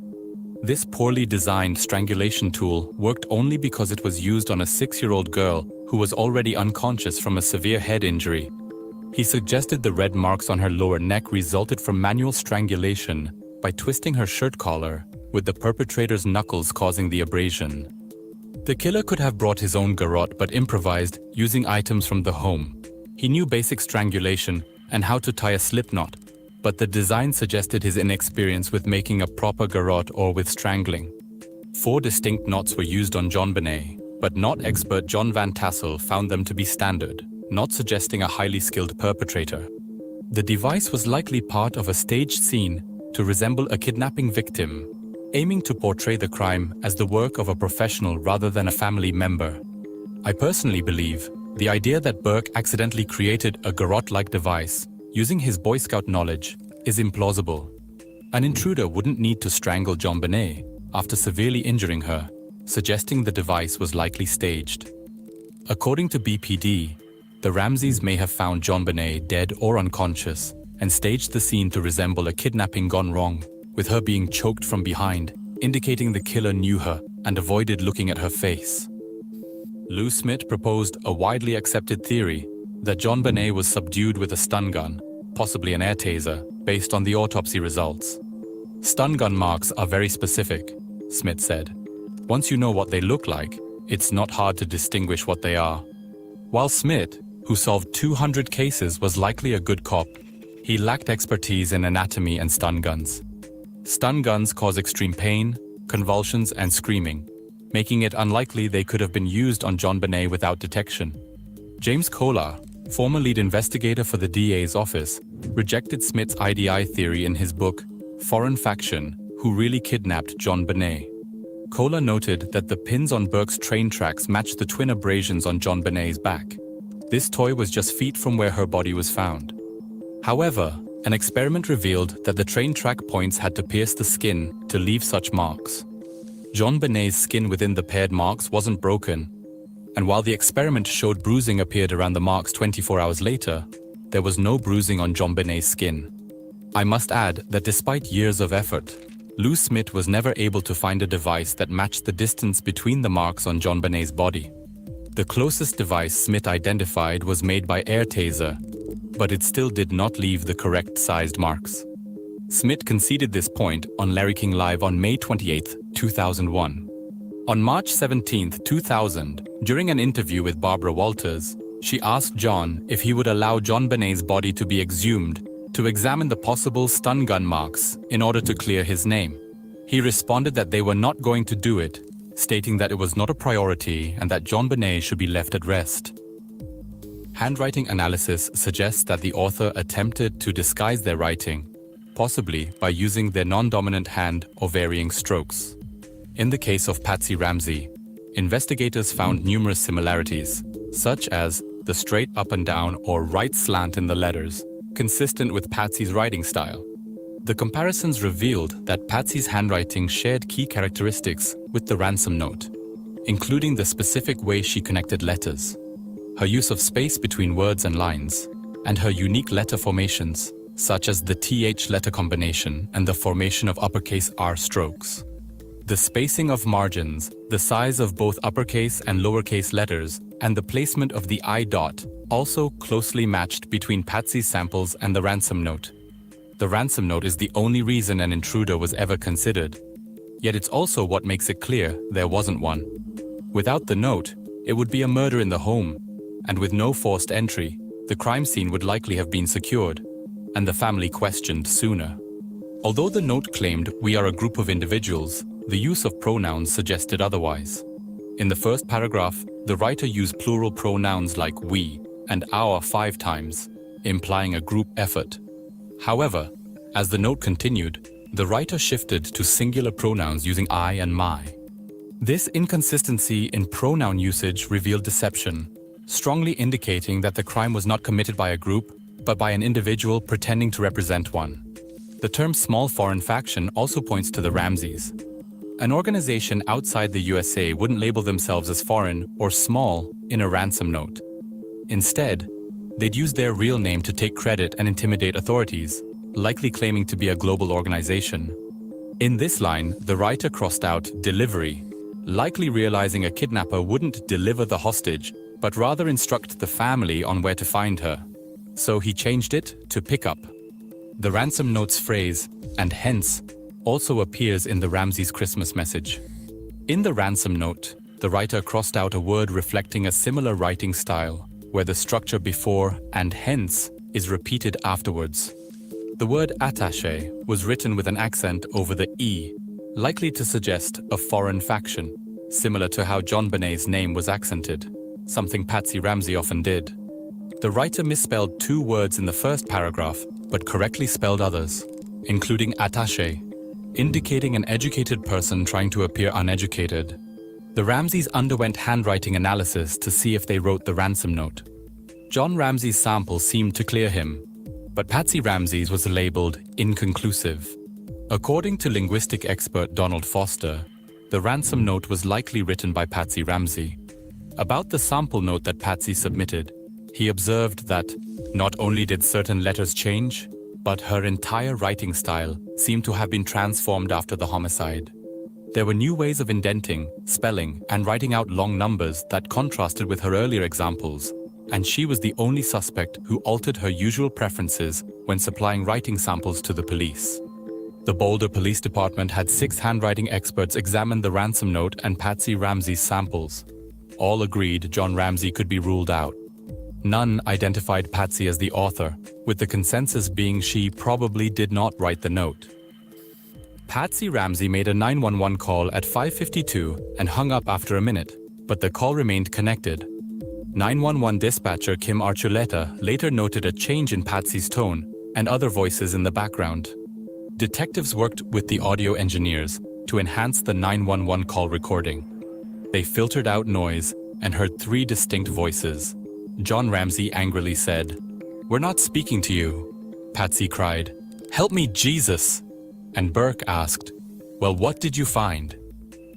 This poorly designed strangulation tool worked only because it was used on a 6-year-old girl who was already unconscious from a severe head injury. He suggested the red marks on her lower neck resulted from manual strangulation by twisting her shirt collar, with the perpetrator's knuckles causing the abrasion. The killer could have brought his own garrote but improvised using items from the home. He knew basic strangulation and how to tie a slip knot, but the design suggested his inexperience with making a proper garrote or with strangling. 4 distinct knots were used on JonBenét, but knot expert John Van Tassel found them to be standard, not suggesting a highly skilled perpetrator. The device was likely part of a staged scene to resemble a kidnapping victim, aiming to portray the crime as the work of a professional rather than a family member. I personally believe the idea that Burke accidentally created a garrote-like device using his Boy Scout knowledge is implausible. An intruder wouldn't need to strangle JonBenét after severely injuring her, suggesting the device was likely staged. According to BPD, the Ramseys may have found JonBenét dead or unconscious and staged the scene to resemble a kidnapping gone wrong, with her being choked from behind, indicating the killer knew her and avoided looking at her face. Lou Smith proposed a widely accepted theory that JonBenét was subdued with a stun gun, possibly an air taser, based on the autopsy results. Stun gun marks are very specific, Smith said. Once you know what they look like, it's not hard to distinguish what they are. While Smith, who solved 200 cases, was likely a good cop, he lacked expertise in anatomy and stun guns. Stun guns cause extreme pain, convulsions, and screaming, making it unlikely they could have been used on JonBenét without detection. James Kohler, former lead investigator for the DA's office, rejected Smith's IDI theory in his book, Foreign Faction, Who Really Kidnapped JonBenét. Kohler noted that the pins on Burke's train tracks matched the twin abrasions on JonBenét's back. This toy was just feet from where her body was found. However, an experiment revealed that the train track points had to pierce the skin to leave such marks. JonBenét's skin within the paired marks wasn't broken, and while the experiment showed bruising appeared around the marks 24 hours later, there was no bruising on JonBenét's skin. I must add that despite years of effort, Lou Smith was never able to find a device that matched the distance between the marks on JonBenét's body. The closest device Smith identified was made by air taser, but it still did not leave the correct sized marks. Smith conceded this point on Larry King Live on May 28, 2001. On March 17, 2000, during an interview with Barbara Walters, she asked John if he would allow JonBenét's body to be exhumed to examine the possible stun gun marks in order to clear his name. He responded that they were not going to do it, stating that it was not a priority and that JonBenét should be left at rest. Handwriting analysis suggests that the author attempted to disguise their writing, possibly by using their non-dominant hand or varying strokes. In the case of Patsy Ramsey, investigators found numerous similarities, such as the straight up and down or right slant in the letters, consistent with Patsy's writing style. The comparisons revealed that Patsy's handwriting shared key characteristics with the ransom note, including the specific way she connected letters, her use of space between words and lines, and her unique letter formations, such as the TH letter combination and the formation of uppercase R strokes. The spacing of margins, the size of both uppercase and lowercase letters, and the placement of the I dot also closely matched between Patsy's samples and the ransom note. The ransom note is the only reason an intruder was ever considered. Yet it's also what makes it clear there wasn't one. Without the note, it would be a murder in the home, and with no forced entry, the crime scene would likely have been secured, and the family questioned sooner. Although the note claimed we are a group of individuals, the use of pronouns suggested otherwise. In the first paragraph, the writer used plural pronouns like we and our 5 times, implying a group effort. However, as the note continued, the writer shifted to singular pronouns using I and my. This inconsistency in pronoun usage revealed deception, strongly indicating that the crime was not committed by a group, but by an individual pretending to represent one. The term small foreign faction also points to the Ramseys. An organization outside the USA wouldn't label themselves as foreign or small in a ransom note. Instead, they'd use their real name to take credit and intimidate authorities, likely claiming to be a global organization. In this line, the writer crossed out delivery, likely realizing a kidnapper wouldn't deliver the hostage, but rather instruct the family on where to find her. So he changed it to pick up. The ransom note's phrase, and hence, also appears in the Ramsey's Christmas message. In the ransom note, the writer crossed out a word reflecting a similar writing style, where the structure before and hence is repeated afterwards. The word attaché was written with an accent over the E, likely to suggest a foreign faction, similar to how John Bonet's name was accented, something Patsy Ramsey often did. The writer misspelled 2 words in the first paragraph, but correctly spelled others, including attaché, indicating an educated person trying to appear uneducated. The Ramseys underwent handwriting analysis to see if they wrote the ransom note. John Ramsey's sample seemed to clear him, but Patsy Ramsey's was labeled inconclusive. According to linguistic expert Donald Foster, the ransom note was likely written by Patsy Ramsey. About the sample note that Patsy submitted, he observed that not only did certain letters change, but her entire writing style seemed to have been transformed after the homicide. There were new ways of indenting, spelling, and writing out long numbers that contrasted with her earlier examples, and she was the only suspect who altered her usual preferences when supplying writing samples to the police. The Boulder Police Department had 6 handwriting experts examine the ransom note and Patsy Ramsey's samples. All agreed John Ramsey could be ruled out. None identified Patsy as the author, with the consensus being she probably did not write the note. Patsy Ramsey made a 911 call at 5:52 and hung up after a minute, but the call remained connected. 911 dispatcher Kim Archuleta later noted a change in Patsy's tone and other voices in the background. Detectives worked with the audio engineers to enhance the 911 call recording. They filtered out noise and heard 3 distinct voices. John Ramsey angrily said, "We're not speaking to you." Patsy cried, "Help me, Jesus!" And Burke asked, "Well, what did you find?"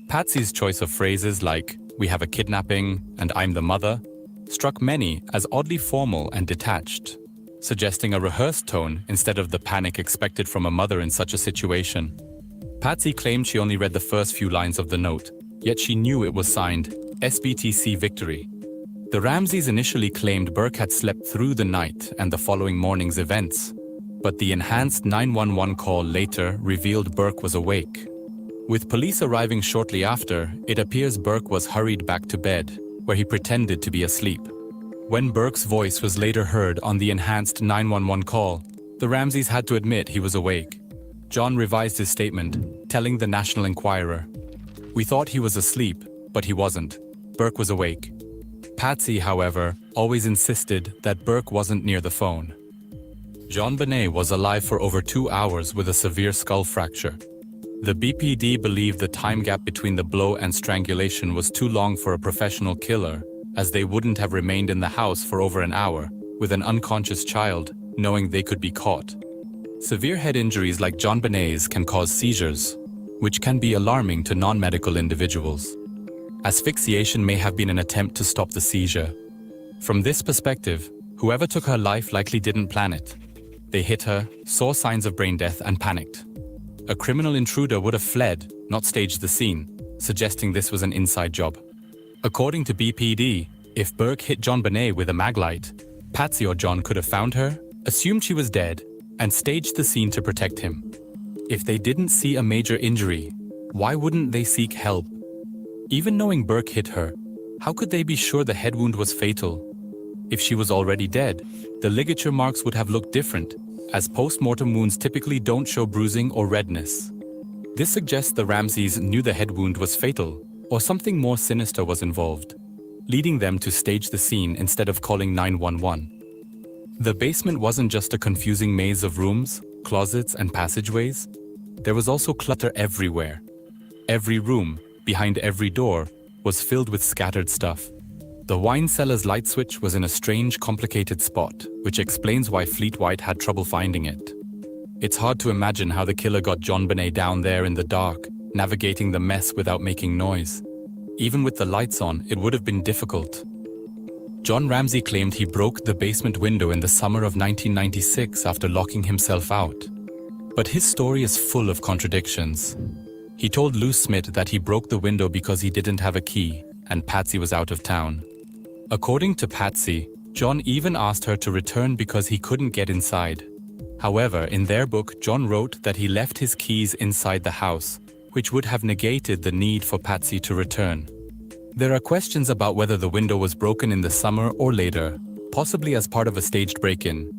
Patsy's choice of phrases like, "We have a kidnapping," and "I'm the mother," struck many as oddly formal and detached, suggesting a rehearsed tone instead of the panic expected from a mother in such a situation. Patsy claimed she only read the first few lines of the note, yet she knew it was signed SBTC Victory. The Ramseys initially claimed Burke had slept through the night and the following morning's events, but the enhanced 911 call later revealed Burke was awake. With police arriving shortly after, it appears Burke was hurried back to bed, where he pretended to be asleep. When Burke's voice was later heard on the enhanced 911 call, the Ramseys had to admit he was awake. John revised his statement, telling the National Enquirer, "We thought he was asleep, but he wasn't. Burke was awake." Patsy, however, always insisted that Burke wasn't near the phone. John Bonet was alive for over 2 hours with a severe skull fracture. The BPD believed the time gap between the blow and strangulation was too long for a professional killer, as they wouldn't have remained in the house for over an hour, with an unconscious child, knowing they could be caught. Severe head injuries like John Bonet's can cause seizures, which can be alarming to non-medical individuals. Asphyxiation may have been an attempt to stop the seizure. From this perspective, whoever took her life likely didn't plan it. They hit her, saw signs of brain death, and panicked. A criminal intruder would have fled, not staged the scene, suggesting this was an inside job. According to BPD, If Burke hit JonBenet with a maglite, Patsy or John could have found her, assumed she was dead, and staged the scene to protect him. If they didn't see a major injury, why wouldn't they seek help? Even knowing Burke hit her, how could they be sure the head wound was fatal? If she was already dead, the ligature marks would have looked different, as post-mortem wounds typically don't show bruising or redness. This suggests the Ramseys knew the head wound was fatal, or something more sinister was involved, leading them to stage the scene instead of calling 911. The basement wasn't just a confusing maze of rooms, closets, and passageways. There was also clutter everywhere. Every room, behind every door, was filled with scattered stuff. The wine cellar's light switch was in a strange, complicated spot, which explains why Fleet White had trouble finding it. It's hard to imagine how the killer got JonBenet down there in the dark, navigating the mess without making noise. Even with the lights on, it would have been difficult. John Ramsey claimed he broke the basement window in the summer of 1996 after locking himself out. But his story is full of contradictions. He told Lou Smith that he broke the window because he didn't have a key, and Patsy was out of town. According to Patsy, John even asked her to return because he couldn't get inside. However, in their book, John wrote that he left his keys inside the house, which would have negated the need for Patsy to return. There are questions about whether the window was broken in the summer or later, possibly as part of a staged break-in.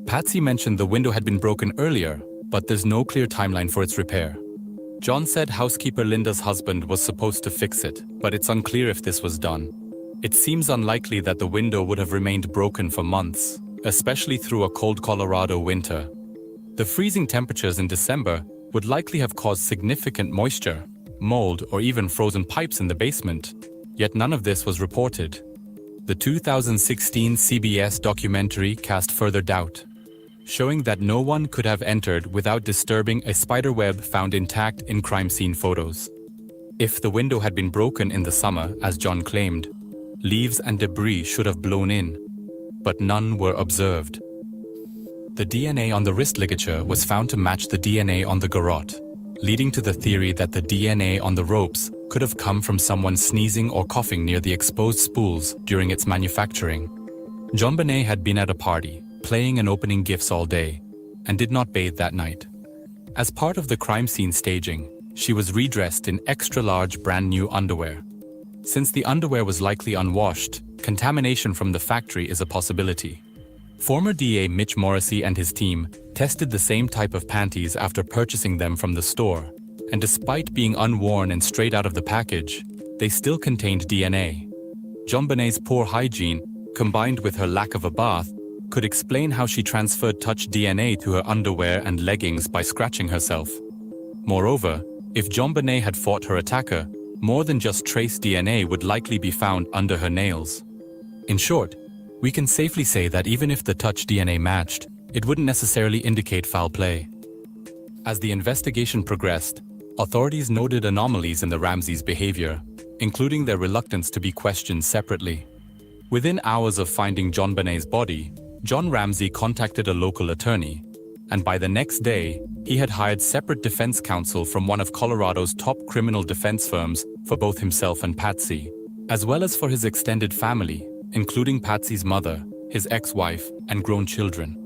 Patsy mentioned the window had been broken earlier, but there's no clear timeline for its repair. John said housekeeper Linda's husband was supposed to fix it, but it's unclear if this was done. It seems unlikely that the window would have remained broken for months, especially through a cold Colorado winter. The freezing temperatures in December would likely have caused significant moisture, mold, or even frozen pipes in the basement, yet none of this was reported. The 2016 CBS documentary cast further doubt, showing that no one could have entered without disturbing a spider web found intact in crime scene photos. If the window had been broken in the summer, as John claimed, leaves and debris should have blown in, but none were observed. The DNA on the wrist ligature was found to match the DNA on the garrote, leading to the theory that the DNA on the ropes could have come from someone sneezing or coughing near the exposed spools during its manufacturing. JonBenet had been at a party, playing and opening gifts all day, and did not bathe that night. As part of the crime scene staging, she was redressed in extra-large brand-new underwear. Since the underwear was likely unwashed, contamination from the factory is a possibility. Former DA Mitch Morrissey and his team tested the same type of panties after purchasing them from the store, and despite being unworn and straight out of the package, they still contained DNA. JonBenet's poor hygiene, combined with her lack of a bath, could explain how she transferred touch DNA to her underwear and leggings by scratching herself. Moreover, if JonBenet had fought her attacker, more than just trace DNA would likely be found under her nails. In short, we can safely say that even if the touch DNA matched, it wouldn't necessarily indicate foul play. As the investigation progressed, authorities noted anomalies in the Ramseys' behavior, including their reluctance to be questioned separately. Within hours of finding JonBenet's body, John Ramsey contacted a local attorney, and by the next day, he had hired separate defense counsel from one of Colorado's top criminal defense firms for both himself and Patsy, as well as for his extended family, including Patsy's mother, his ex-wife, and grown children.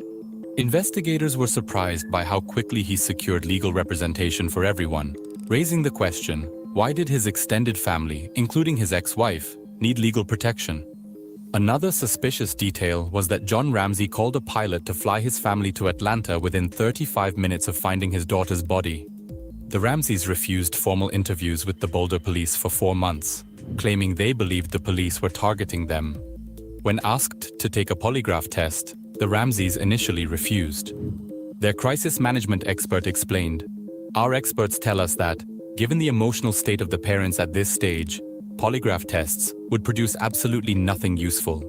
Investigators were surprised by how quickly he secured legal representation for everyone, raising the question, why did his extended family, including his ex-wife, need legal protection? Another suspicious detail was that John Ramsey called a pilot to fly his family to Atlanta within 35 minutes of finding his daughter's body. The Ramseys refused formal interviews with the Boulder police for 4 months, claiming they believed the police were targeting them. When asked to take a polygraph test, the Ramseys initially refused. Their crisis management expert explained, "Our experts tell us that, given the emotional state of the parents at this stage, polygraph tests would produce absolutely nothing useful."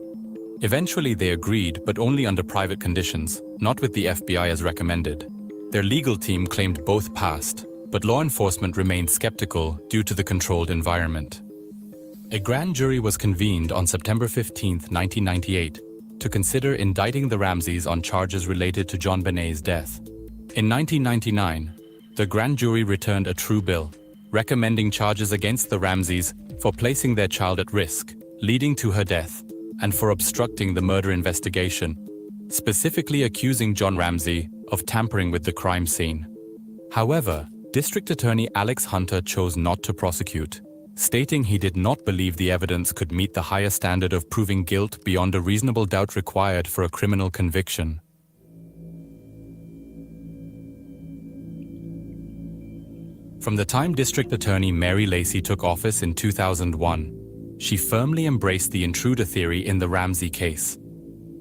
Eventually they agreed, but only under private conditions, not with the FBI as recommended. Their legal team claimed both passed, but law enforcement remained skeptical due to the controlled environment. A grand jury was convened on September 15, 1998, to consider indicting the Ramseys on charges related to JonBenet's death. In 1999, the grand jury returned a true bill, recommending charges against the Ramseys for placing their child at risk, leading to her death. and for obstructing the murder investigation, specifically accusing John Ramsey of tampering with the crime scene. However, District Attorney Alex Hunter chose not to prosecute, stating he did not believe the evidence could meet the higher standard of proving guilt beyond a reasonable doubt required for a criminal conviction. From the time District Attorney Mary Lacey took office in 2001, she firmly embraced the intruder theory in the Ramsey case.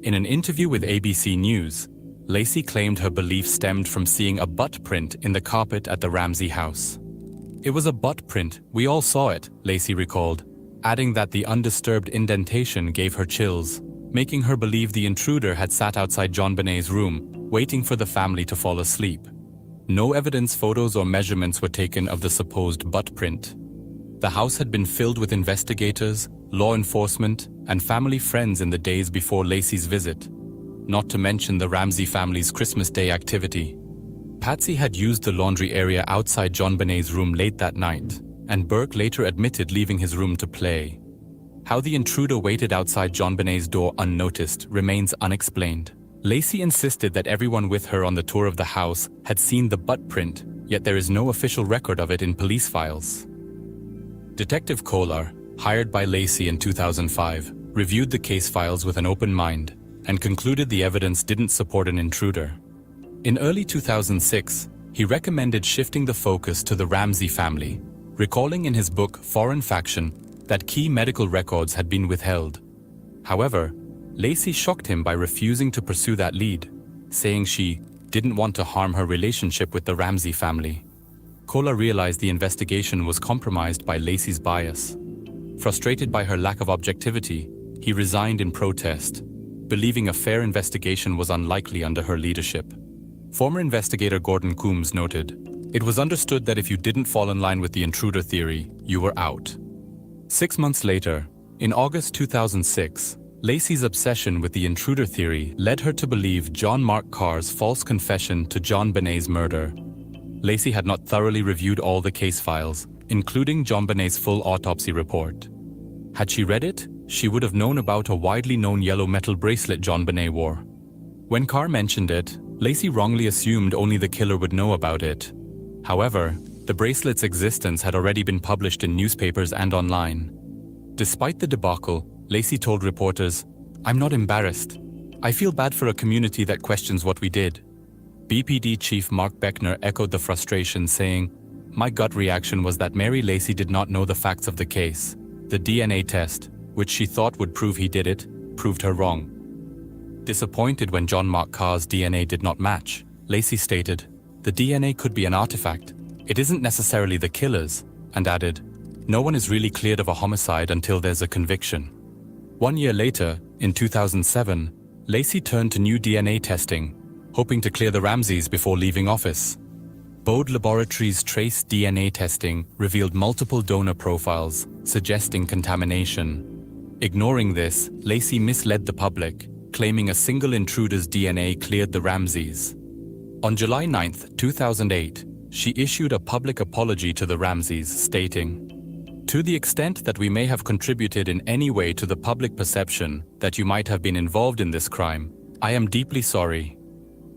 In an interview with ABC News, Lacey claimed her belief stemmed from seeing a butt print in the carpet at the Ramsey house. "It was a butt print, we all saw it," Lacey recalled, adding that the undisturbed indentation gave her chills, making her believe the intruder had sat outside John Bonet's room, waiting for the family to fall asleep. No evidence, photos, or measurements were taken of the supposed butt print. The house had been filled with investigators, law enforcement, and family friends in the days before Lacey's visit, not to mention the Ramsey family's Christmas Day activity. Patsy had used the laundry area outside John Bonet's room late that night, and Burke later admitted leaving his room to play. How the intruder waited outside John Bonet's door unnoticed remains unexplained. Lacey insisted that everyone with her on the tour of the house had seen the butt print, yet there is no official record of it in police files. Detective Kolar, hired by Lacey in 2005, reviewed the case files with an open mind and concluded the evidence didn't support an intruder. In early 2006, he recommended shifting the focus to the Ramsey family, recalling in his book Foreign Faction that key medical records had been withheld. However, Lacey shocked him by refusing to pursue that lead, saying she didn't want to harm her relationship with the Ramsey family. Kolar realized the investigation was compromised by Lacey's bias. Frustrated by her lack of objectivity, he resigned in protest, believing a fair investigation was unlikely under her leadership. Former investigator Gordon Coombs noted, "It was understood that if you didn't fall in line with the intruder theory, you were out." 6 months later, in August 2006, Lacey's obsession with the intruder theory led her to believe John Mark Carr's false confession to John Bonet's murder. Lacey had not thoroughly reviewed all the case files, including John Bonet's full autopsy report. Had she read it, she would have known about a widely known yellow metal bracelet John Bonet wore. When Carr mentioned it, Lacey wrongly assumed only the killer would know about it. However, the bracelet's existence had already been published in newspapers and online. Despite the debacle, Lacey told reporters, "I'm not embarrassed. I feel bad for a community that questions what we did." BPD Chief Mark Beckner echoed the frustration, saying, "My gut reaction was that Mary Lacey did not know the facts of the case. The DNA test, which she thought would prove he did it, proved her wrong." Disappointed when John Mark Carr's DNA did not match, Lacey stated, "The DNA could be an artifact. It isn't necessarily the killer's," and added, "No one is really cleared of a homicide until there's a conviction." 1 year later, in 2007, Lacey turned to new DNA testing, hoping to clear the Ramseys before leaving office. Bode Laboratories' trace DNA testing revealed multiple donor profiles, suggesting contamination. Ignoring this, Lacey misled the public, claiming a single intruder's DNA cleared the Ramseys. On July 9, 2008, she issued a public apology to the Ramseys, stating, "To the extent that we may have contributed in any way to the public perception that you might have been involved in this crime, I am deeply sorry."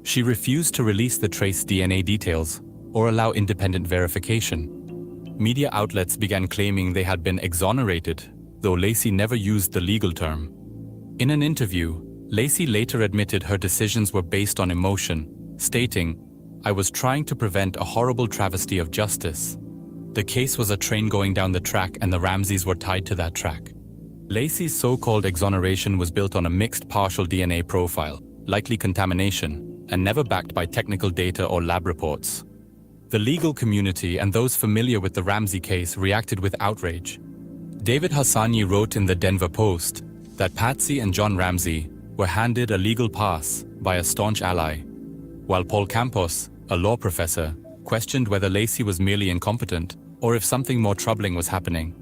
She refused to release the trace DNA details or allow independent verification. Media outlets began claiming they had been exonerated, though Lacey never used the legal term. In an interview, Lacey later admitted her decisions were based on emotion, stating, "I was trying to prevent a horrible travesty of justice. The case was a train going down the track and the Ramseys were tied to that track." Lacey's so-called exoneration was built on a mixed partial DNA profile, likely contamination, and never backed by technical data or lab reports. The legal community and those familiar with the Ramsey case reacted with outrage. David Hassani wrote in the Denver Post that Patsy and John Ramsey were handed a legal pass by a staunch ally, while Paul Campos, a law professor, questioned whether Lacey was merely incompetent or if something more troubling was happening.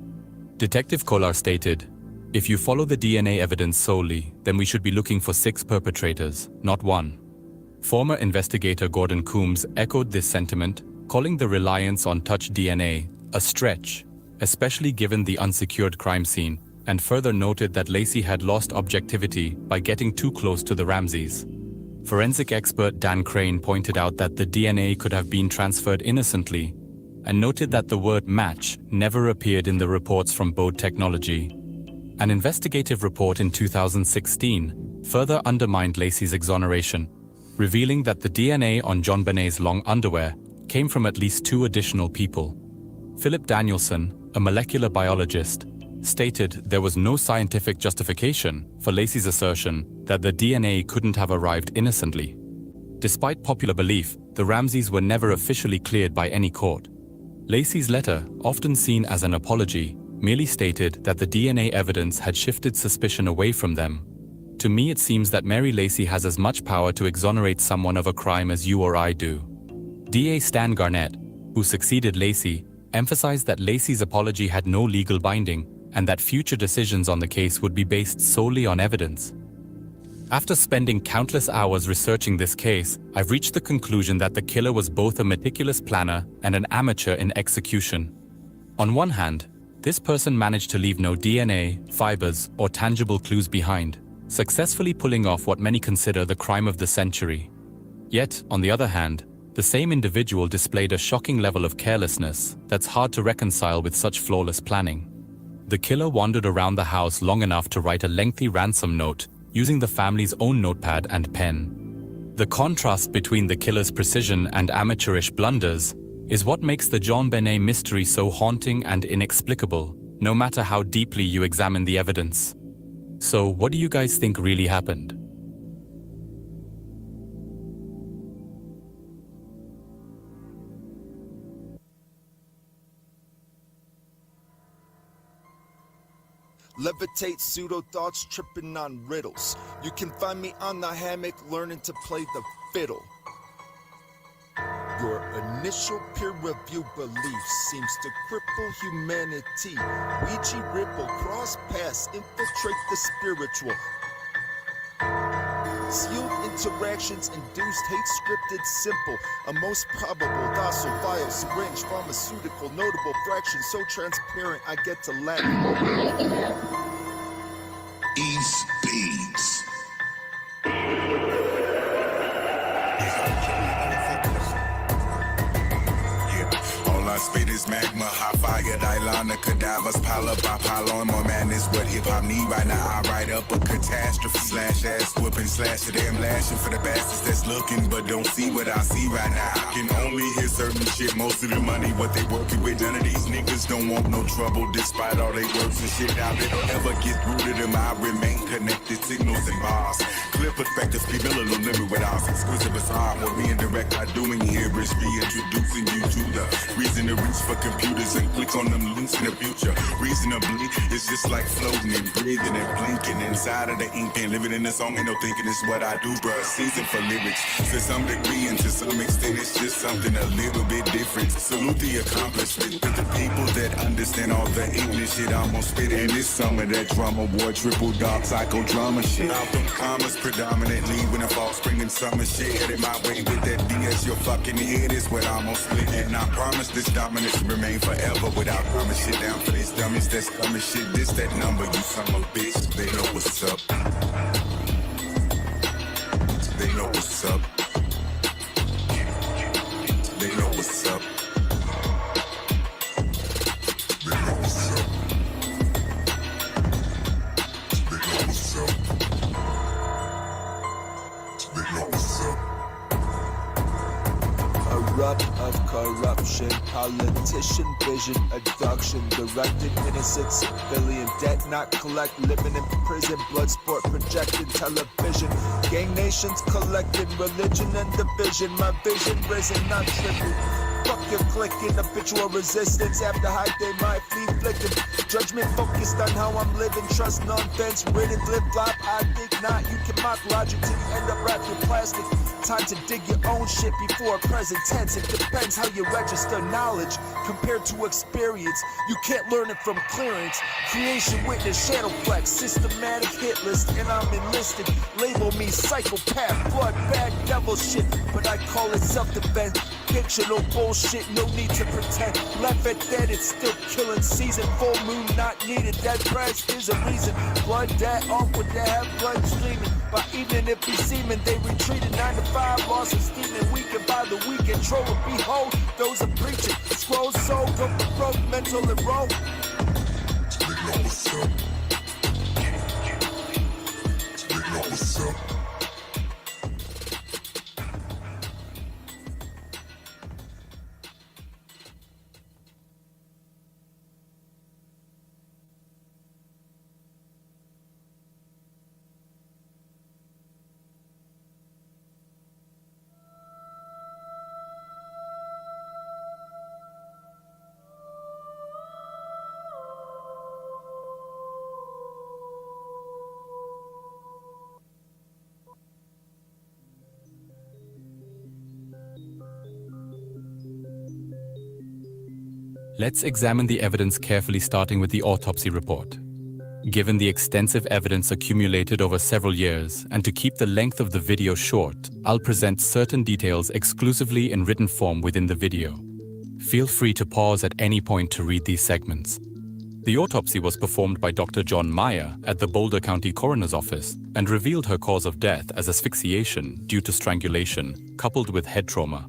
Detective Kolar stated, "If you follow the DNA evidence solely, then we should be looking for 6 perpetrators, not 1. Former investigator Gordon Coombs echoed this sentiment, calling the reliance on touch DNA a stretch, especially given the unsecured crime scene, and further noted that Lacey had lost objectivity by getting too close to the Ramseys. Forensic expert Dan Crane pointed out that the DNA could have been transferred innocently and noted that the word match never appeared in the reports from Bode Technology. An investigative report in 2016 further undermined Lacey's exoneration, revealing that the DNA on JonBenet's long underwear came from at least 2 additional people. Philip Danielson, a molecular biologist, stated there was no scientific justification for Lacey's assertion that the DNA couldn't have arrived innocently. Despite popular belief, the Ramseys were never officially cleared by any court. Lacey's letter, often seen as an apology, merely stated that the DNA evidence had shifted suspicion away from them. To me, it seems that Mary Lacey has as much power to exonerate someone of a crime as you or I do. DA Stan Garnett, who succeeded Lacey, emphasized that Lacey's apology had no legal binding and that future decisions on the case would be based solely on evidence. After spending countless hours researching this case, I've reached the conclusion that the killer was both a meticulous planner and an amateur in execution. On one hand, this person managed to leave no DNA, fibers, or tangible clues behind, successfully pulling off what many consider the crime of the century. Yet, on the other hand, the same individual displayed a shocking level of carelessness that's hard to reconcile with such flawless planning. The killer wandered around the house long enough to write a lengthy ransom note using the family's own notepad and pen. The contrast between the killer's precision and amateurish blunders is what makes the JonBenet mystery so haunting and inexplicable, no matter how deeply you examine the evidence. So, what do you guys think really happened? Levitate pseudo thoughts, tripping on riddles. You can find me on the hammock learning to play the fiddle. Your initial peer review belief seems to cripple humanity. Ouija ripple, cross paths, infiltrate the spiritual. Sealed interactions induced hate scripted simple. A most probable docile vial syringe pharmaceutical notable fraction so transparent I get to laugh. East Beats. All I spit is magma, hot fire, Dylana, cadavers, pile up, I pile on more madness. What hip hop need right now, I write up a catastrophe. Slash ass whooping, slash it, I'm lashing for the bastards that's looking, but don't see what I see right now. I can only hear certain shit, most of the money, what they working with. None of these niggas don't want no trouble, despite all they works and shit. Now they don't ever get through to them, I remain connected, signals and bars. Clear perspective, people a little limit with ours. Exquisite bizarre, what me and direct are doing here is reintroducing you to the reason to reach for computers and click on them links in the future. Reasonably, it's just like floating and breathing and blinking inside of the ink and living in the song. Ain't no thinking it's what I do, bruh. Season for lyrics to some degree and to some extent it's just something a little bit different. Salute the accomplishment with the people that understand all the English shit I'm gonna spit. And it's some of that drama war, triple dark psychodrama shit. Out them commas predominantly when the fall, spring and summer shit. Headed my way with that DS, your fucking head is what I'm gonna split. And I promise this dominance will remain forever without promise shit down for these dummies that's coming shit. This that number, you son of a bitch. They know what's up. They know what's up. They know what's up. They know what's up. They know what's up. They know what's up. Corrupt of corruption, politician vision, abduction, directed innocent civilian, debt not collect, living in prison, blood sport, projected television, gang nations collecting, religion and division, my vision risen, not tripping. Fuck your clicking, habitual resistance after high day, my fleet flicking. Judgment focused on how I'm living, trust nonsense, written flip flop. I think not, you can mock logic till you end up wrapped in plastic. Time to dig your own shit before present tense. It depends how you register knowledge compared to experience. You can't learn it from clearance. Creation witness, shadow flex, systematic hit list, and I'm enlisted. Label me psychopath, blood bag, devil shit, but I call it self-defense. Fictional bullshit. shit, no need to pretend. Left at dead, it's still killing season. Full moon not needed, that crash is a reason. Blood that off with that have blood streaming. By evening it be seeming, they retreated 9 to 5, lost of steaming. Weakened by the weekend, troll and behold, those are preaching. Scroll soul, go for broke, mental and roll. Let's examine the evidence carefully, starting with the autopsy report. Given the extensive evidence accumulated over several years, and to keep the length of the video short, I'll present certain details exclusively in written form within the video. Feel free to pause at any point to read these segments. The autopsy was performed by Dr. John Meyer at the Boulder County Coroner's Office and revealed her cause of death as asphyxiation due to strangulation, coupled with head trauma.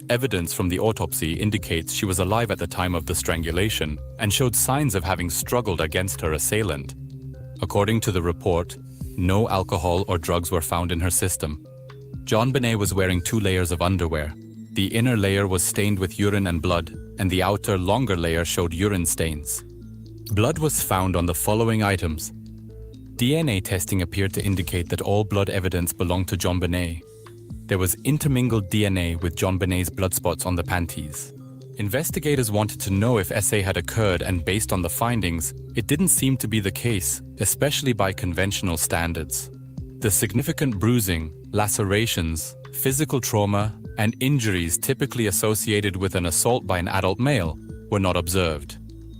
Evidence from the autopsy indicates she was alive at the time of the strangulation and showed signs of having struggled against her assailant. According to the report, no alcohol or drugs were found in her system. JonBenet was wearing 2 layers of underwear. The inner layer was stained with urine and blood, and the outer, longer layer showed urine stains. Blood was found on the following items. DNA testing appeared to indicate that all blood evidence belonged to JonBenet. There was intermingled DNA with JonBenet's blood spots on the panties. Investigators wanted to know if SA had occurred, and based on the findings, it didn't seem to be the case, especially by conventional standards. The significant bruising, lacerations, physical trauma, and injuries typically associated with an assault by an adult male were not observed.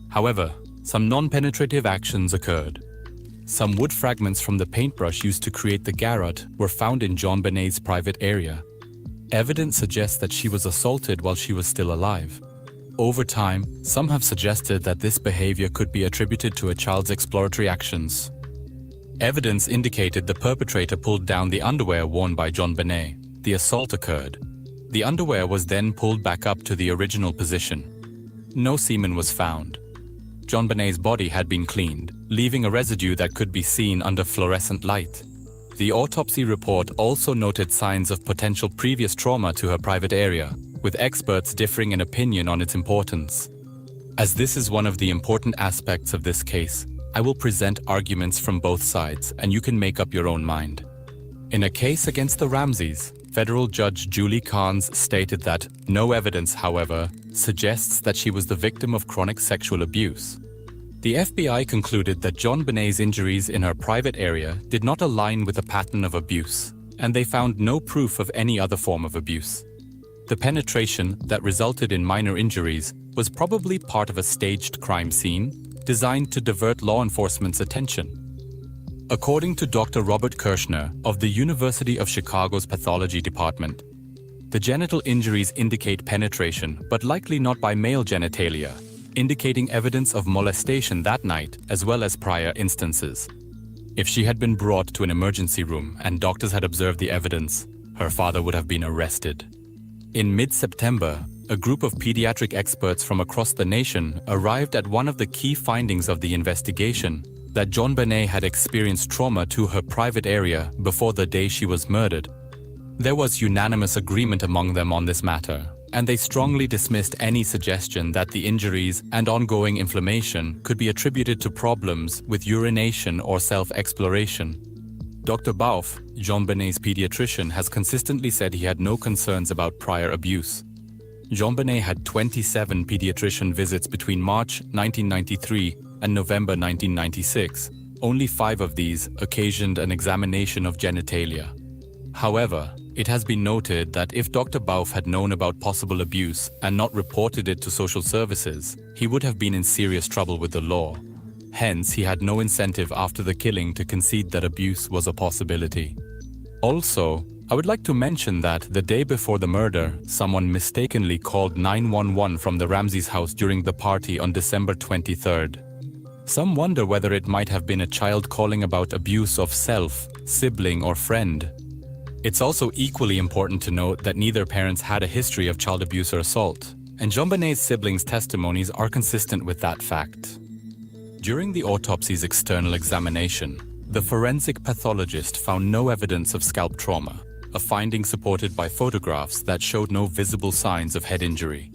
However, some non-penetrative actions occurred. Some wood fragments from the paintbrush used to create the garrote were found in JonBenet's private area. Evidence suggests that she was assaulted while she was still alive. Over time, some have suggested that this behavior could be attributed to a child's exploratory actions. Evidence indicated the perpetrator pulled down the underwear worn by JonBenet. The assault occurred. The underwear was then pulled back up to the original position. No semen was found. JonBenet's body had been cleaned, leaving a residue that could be seen under fluorescent light. The autopsy report also noted signs of potential previous trauma to her private area, with experts differing in opinion on its importance. As this is one of the important aspects of this case, I will present arguments from both sides, and you can make up your own mind. In a case against the Ramseys, Federal Judge Julie Carnes stated that no evidence, however, suggests that she was the victim of chronic sexual abuse. The FBI concluded that JonBenet's injuries in her private area did not align with a pattern of abuse, and they found no proof of any other form of abuse. The penetration that resulted in minor injuries was probably part of a staged crime scene designed to divert law enforcement's attention. According to Dr. Robert Kirshner of the University of Chicago's Pathology Department, the genital injuries indicate penetration, but likely not by male genitalia, indicating evidence of molestation that night as well as prior instances. If she had been brought to an emergency room and doctors had observed the evidence, her father would have been arrested. In mid-September, a group of pediatric experts from across the nation arrived at one of the key findings of the investigation, that JonBenet had experienced trauma to her private area before the day she was murdered. There was unanimous agreement among them on this matter, and they strongly dismissed any suggestion that the injuries and ongoing inflammation could be attributed to problems with urination or self-exploration. Dr. Bauf, JonBenet's pediatrician, has consistently said he had no concerns about prior abuse. JonBenet had 27 pediatrician visits between March 1993 and November 1996. Only 5 of these occasioned an examination of genitalia. However, it has been noted that if Dr. Bauf had known about possible abuse and not reported it to social services, he would have been in serious trouble with the law. Hence, he had no incentive after the killing to concede that abuse was a possibility. Also, I would like to mention that the day before the murder, someone mistakenly called 911 from the Ramsey's house during the party on December 23rd. Some wonder whether it might have been a child calling about abuse of self, sibling, or friend. It's also equally important to note that neither parents had a history of child abuse or assault, and JonBenét's siblings' testimonies are consistent with that fact. During the autopsy's external examination, the forensic pathologist found no evidence of scalp trauma, a finding supported by photographs that showed no visible signs of head injury.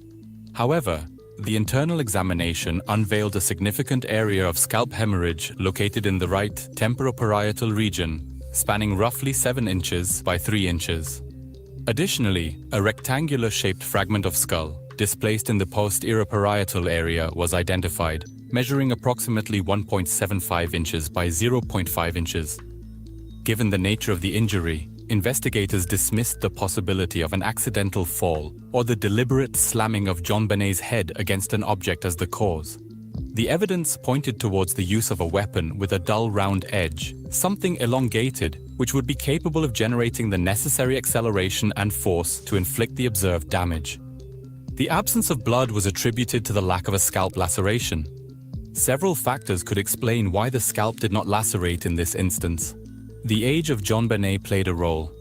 However, the internal examination unveiled a significant area of scalp hemorrhage located in the right temporoparietal region, spanning roughly 7 inches by 3 inches. Additionally, a rectangular-shaped fragment of skull, displaced in the posterior parietal area, was identified, measuring approximately 1.75 inches by 0.5 inches. Given the nature of the injury, investigators dismissed the possibility of an accidental fall or the deliberate slamming of JonBenét's head against an object as the cause. The evidence pointed towards the use of a weapon with a dull round edge, something elongated, which would be capable of generating the necessary acceleration and force to inflict the observed damage. The absence of blood was attributed to the lack of a scalp laceration. Several factors could explain why the scalp did not lacerate in this instance. The age of JonBenet played a role.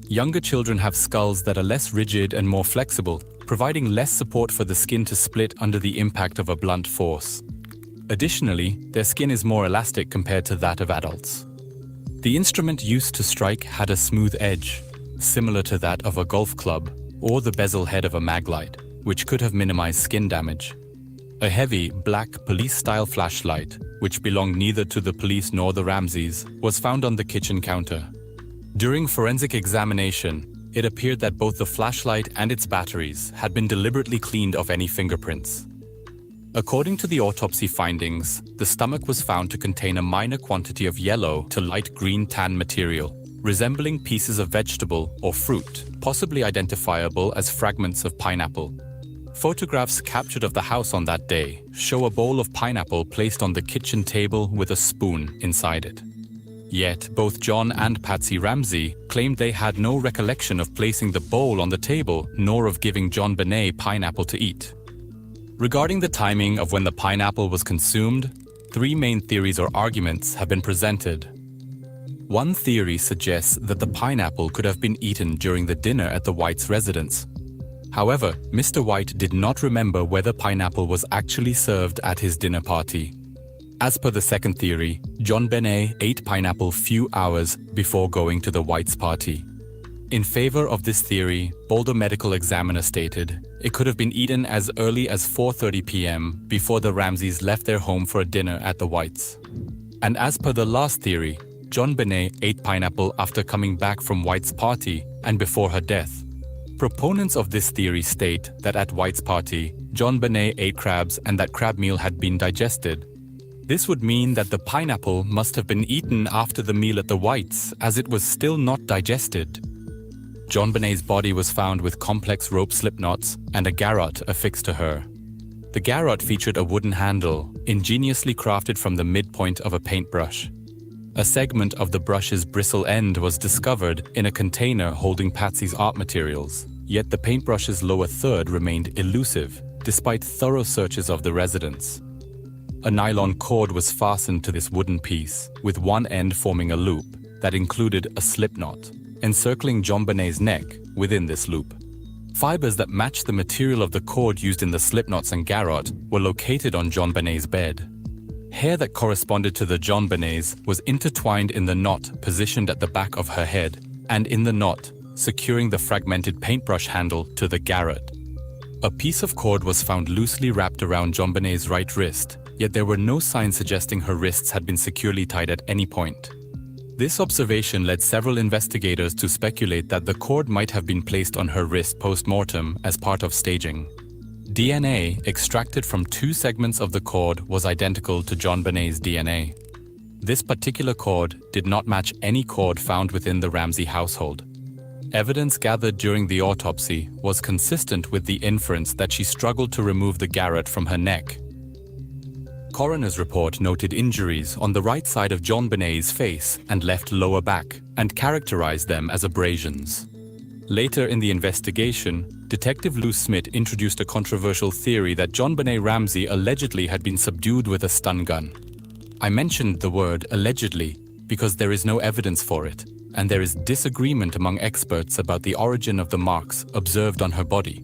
Younger children have skulls that are less rigid and more flexible, providing less support for the skin to split under the impact of a blunt force. Additionally, their skin is more elastic compared to that of adults. The instrument used to strike had a smooth edge, similar to that of a golf club or the bezel head of a maglite, which could have minimized skin damage. A heavy, black police-style flashlight, which belonged neither to the police nor the Ramseys, was found on the kitchen counter. During forensic examination, it appeared that both the flashlight and its batteries had been deliberately cleaned of any fingerprints. According to the autopsy findings, the stomach was found to contain a minor quantity of yellow to light green tan material, resembling pieces of vegetable or fruit, possibly identifiable as fragments of pineapple. Photographs captured of the house on that day show a bowl of pineapple placed on the kitchen table with a spoon inside it. Yet, both John and Patsy Ramsey claimed they had no recollection of placing the bowl on the table nor of giving JonBenet pineapple to eat. Regarding the timing of when the pineapple was consumed, 3 main theories or arguments have been presented. One theory suggests that the pineapple could have been eaten during the dinner at the White's residence. However, Mr. White did not remember whether pineapple was actually served at his dinner party. As per the second theory, JonBenet ate pineapple few hours before going to the White's party. In favor of this theory, Boulder medical examiner stated it could have been eaten as early as 4:30 p.m. before the Ramseys left their home for a dinner at the White's. And as per the last theory, JonBenet ate pineapple after coming back from White's party and before her death. Proponents of this theory state that at White's party, JonBenet ate crabs and that crab meal had been digested. This would mean that the pineapple must have been eaten after the meal at the White's, as it was still not digested. JonBenet's body was found with complex rope slipknots and a garrote affixed to her. The garrote featured a wooden handle, ingeniously crafted from the midpoint of a paintbrush. A segment of the brush's bristle end was discovered in a container holding Patsy's art materials, yet the paintbrush's lower third remained elusive, despite thorough searches of the residence. A nylon cord was fastened to this wooden piece, with one end forming a loop that included a slipknot, encircling JonBenet's neck within this loop. Fibers that matched the material of the cord used in the slipknots and garrote were located on JonBenet's bed. Hair that corresponded to the JonBenet's was intertwined in the knot positioned at the back of her head, and in the knot, securing the fragmented paintbrush handle to the garrote. A piece of cord was found loosely wrapped around JonBenet's right wrist, yet there were no signs suggesting her wrists had been securely tied at any point. This observation led several investigators to speculate that the cord might have been placed on her wrist post-mortem as part of staging. DNA extracted from 2 segments of the cord was identical to JonBenet's DNA. This particular cord did not match any cord found within the Ramsey household. Evidence gathered during the autopsy was consistent with the inference that she struggled to remove the garrote from her neck. Coroner's report noted injuries on the right side of JonBenet's face and left lower back, and characterized them as abrasions. Later in the investigation, Detective Lou Smith introduced a controversial theory that JonBenet Ramsey allegedly had been subdued with a stun gun. I mentioned the word allegedly because there is no evidence for it, and there is disagreement among experts about the origin of the marks observed on her body.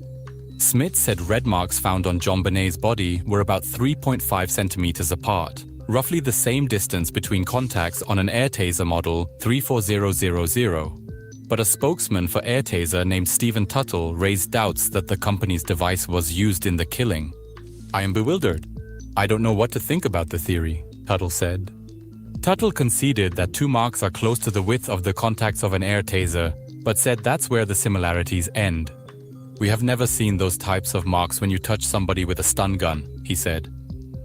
Smith said red marks found on JonBenet's body were about 3.5 centimeters apart, roughly the same distance between contacts on an AirTaser model 34000. But a spokesman for AirTaser named Stephen Tuttle raised doubts that the company's device was used in the killing. "I am bewildered. I don't know what to think about the theory," Tuttle said. Tuttle conceded that two marks are close to the width of the contacts of an AirTaser, but said that's where the similarities end. "We have never seen those types of marks when you touch somebody with a stun gun," he said.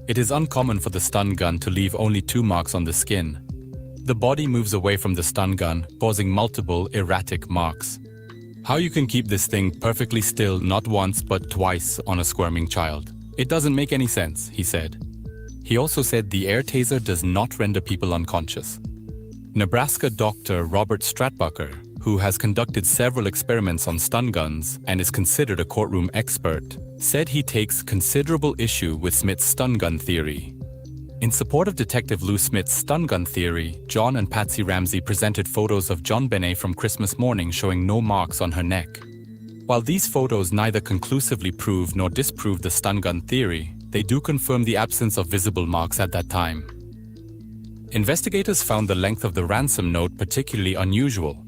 "It is uncommon for the stun gun to leave only two marks on the skin. The body moves away from the stun gun, causing multiple erratic marks. How you can keep this thing perfectly still not once but twice on a squirming child? It doesn't make any sense," he said. He also said the AirTaser does not render people unconscious. Nebraska doctor Robert Stratbucker, who has conducted several experiments on stun guns and is considered a courtroom expert, said he takes considerable issue with Smith's stun gun theory. In support of Detective Lou Smith's stun gun theory, John and Patsy Ramsey presented photos of JonBenet from Christmas morning showing no marks on her neck. While these photos neither conclusively prove nor disprove the stun gun theory, they do confirm the absence of visible marks at that time. Investigators found the length of the ransom note particularly unusual.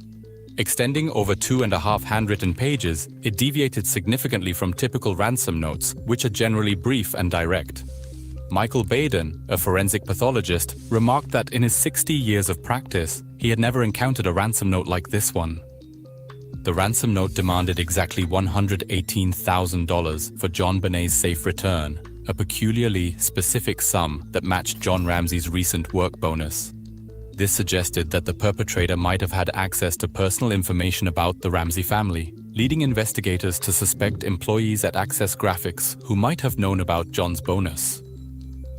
Extending over 2.5 handwritten pages, it deviated significantly from typical ransom notes, which are generally brief and direct. Michael Baden, a forensic pathologist, remarked that in his 60 years of practice, he had never encountered a ransom note like this one. The ransom note demanded exactly $118,000 for JonBenet's safe return, a peculiarly specific sum that matched John Ramsey's recent work bonus. This suggested that the perpetrator might have had access to personal information about the Ramsey family, leading investigators to suspect employees at Access Graphics who might have known about John's bonus.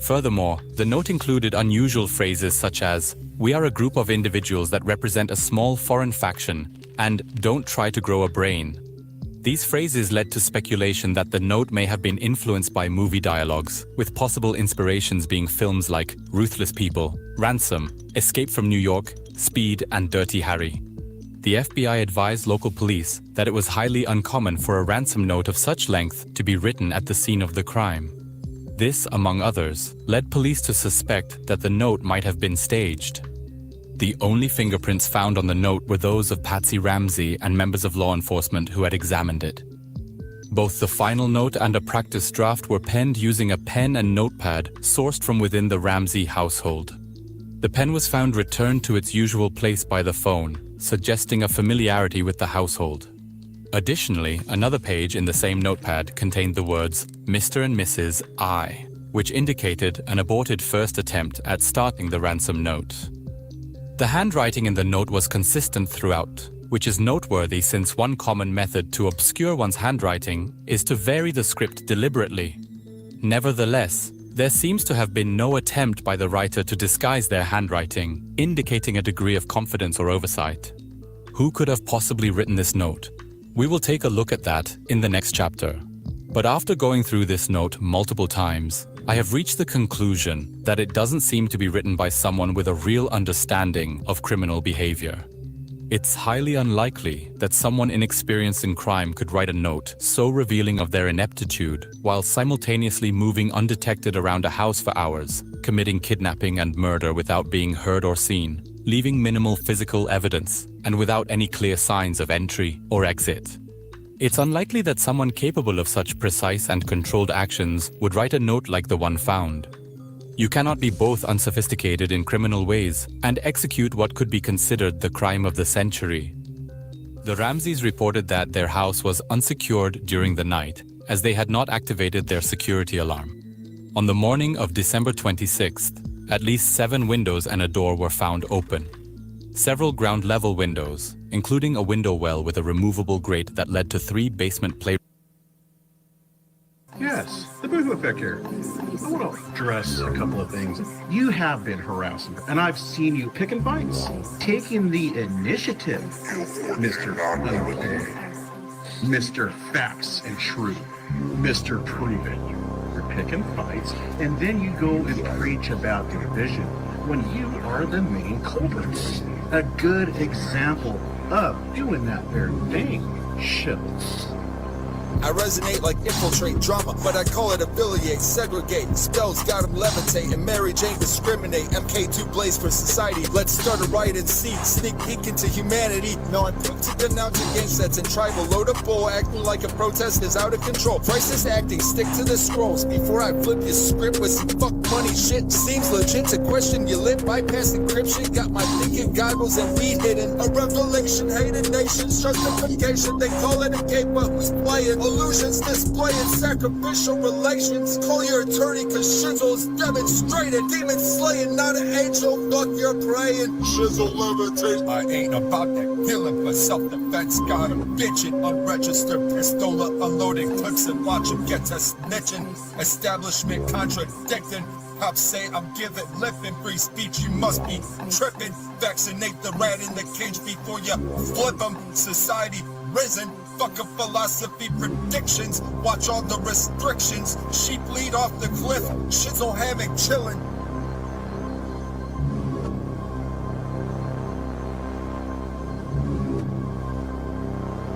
Furthermore, the note included unusual phrases such as, "We are a group of individuals that represent a small foreign faction," and "Don't try to grow a brain." These phrases led to speculation that the note may have been influenced by movie dialogues, with possible inspirations being films like Ruthless People, Ransom, Escape from New York, Speed, and Dirty Harry. The FBI advised local police that it was highly uncommon for a ransom note of such length to be written at the scene of the crime. This, among others, led police to suspect that the note might have been staged. The only fingerprints found on the note were those of Patsy Ramsey and members of law enforcement who had examined it. Both the final note and a practice draft were penned using a pen and notepad sourced from within the Ramsey household. The pen was found returned to its usual place by the phone, suggesting a familiarity with the household. Additionally, another page in the same notepad contained the words Mr. and Mrs. I, which indicated an aborted first attempt at starting the ransom note. The handwriting in the note was consistent throughout, which is noteworthy since one common method to obscure one's handwriting is to vary the script deliberately. Nevertheless, there seems to have been no attempt by the writer to disguise their handwriting, indicating a degree of confidence or oversight. Who could have possibly written this note? We will take a look at that in the next chapter. But after going through this note multiple times, I have reached the conclusion that it doesn't seem to be written by someone with a real understanding of criminal behavior. It's highly unlikely that someone inexperienced in crime could write a note so revealing of their ineptitude while simultaneously moving undetected around a house for hours, committing kidnapping and murder without being heard or seen, leaving minimal physical evidence, and without any clear signs of entry or exit. It's unlikely that someone capable of such precise and controlled actions would write a note like the one found. You cannot be both unsophisticated in criminal ways and execute what could be considered the crime of the century. The Ramseys reported that their house was unsecured during the night, as they had not activated their security alarm. On the morning of December 26th, at least 7 windows and a door were found open. Several ground-level windows, including a window well with a removable grate that led to 3 basement playrooms. Yes, the booth looked back here. I want to address a couple of things. You have been harassing her, and I've seen you picking fights, taking the initiative, Mr. Unfair, Mr. Facts and True, Mr. Prove It. You're picking fights, and then you go and preach about division when you are the main culprit. A good example of doing that very thing, shills. I resonate like infiltrate drama, but I call it affiliate, segregate. Spells got them levitate, and Mary Jane discriminate. MK2 blaze for society. Let's start a riot and seed, sneak peek into humanity. No, I'm quick to denounce your game sets and tribal. Load up bull, acting like a protest is out of control. Crisis acting, stick to the scrolls before I flip your script with some fuck money shit. Seems legit to question your lip, bypass encryption. Got my thinking goggles and weed hidden. A revelation, hated nations, justification. They call it a game, but who's playing? Illusions displaying sacrificial relations. Call your attorney cause Shizzle's demonstrated. Demon slaying, not an angel. Fuck your praying. Shizzle levitate. I ain't about that killing for self-defense. Got him bitching. Unregistered pistola unloading clips and watch him get to snitching. Establishment contradicting. Cops say I'm giving lip and free speech. You must be tripping. Vaccinate the rat in the cage before you flip him. Society risen. Fuck a philosophy predictions. Watch all the restrictions. Sheep lead off the cliff. Shizzle hammock chillin'.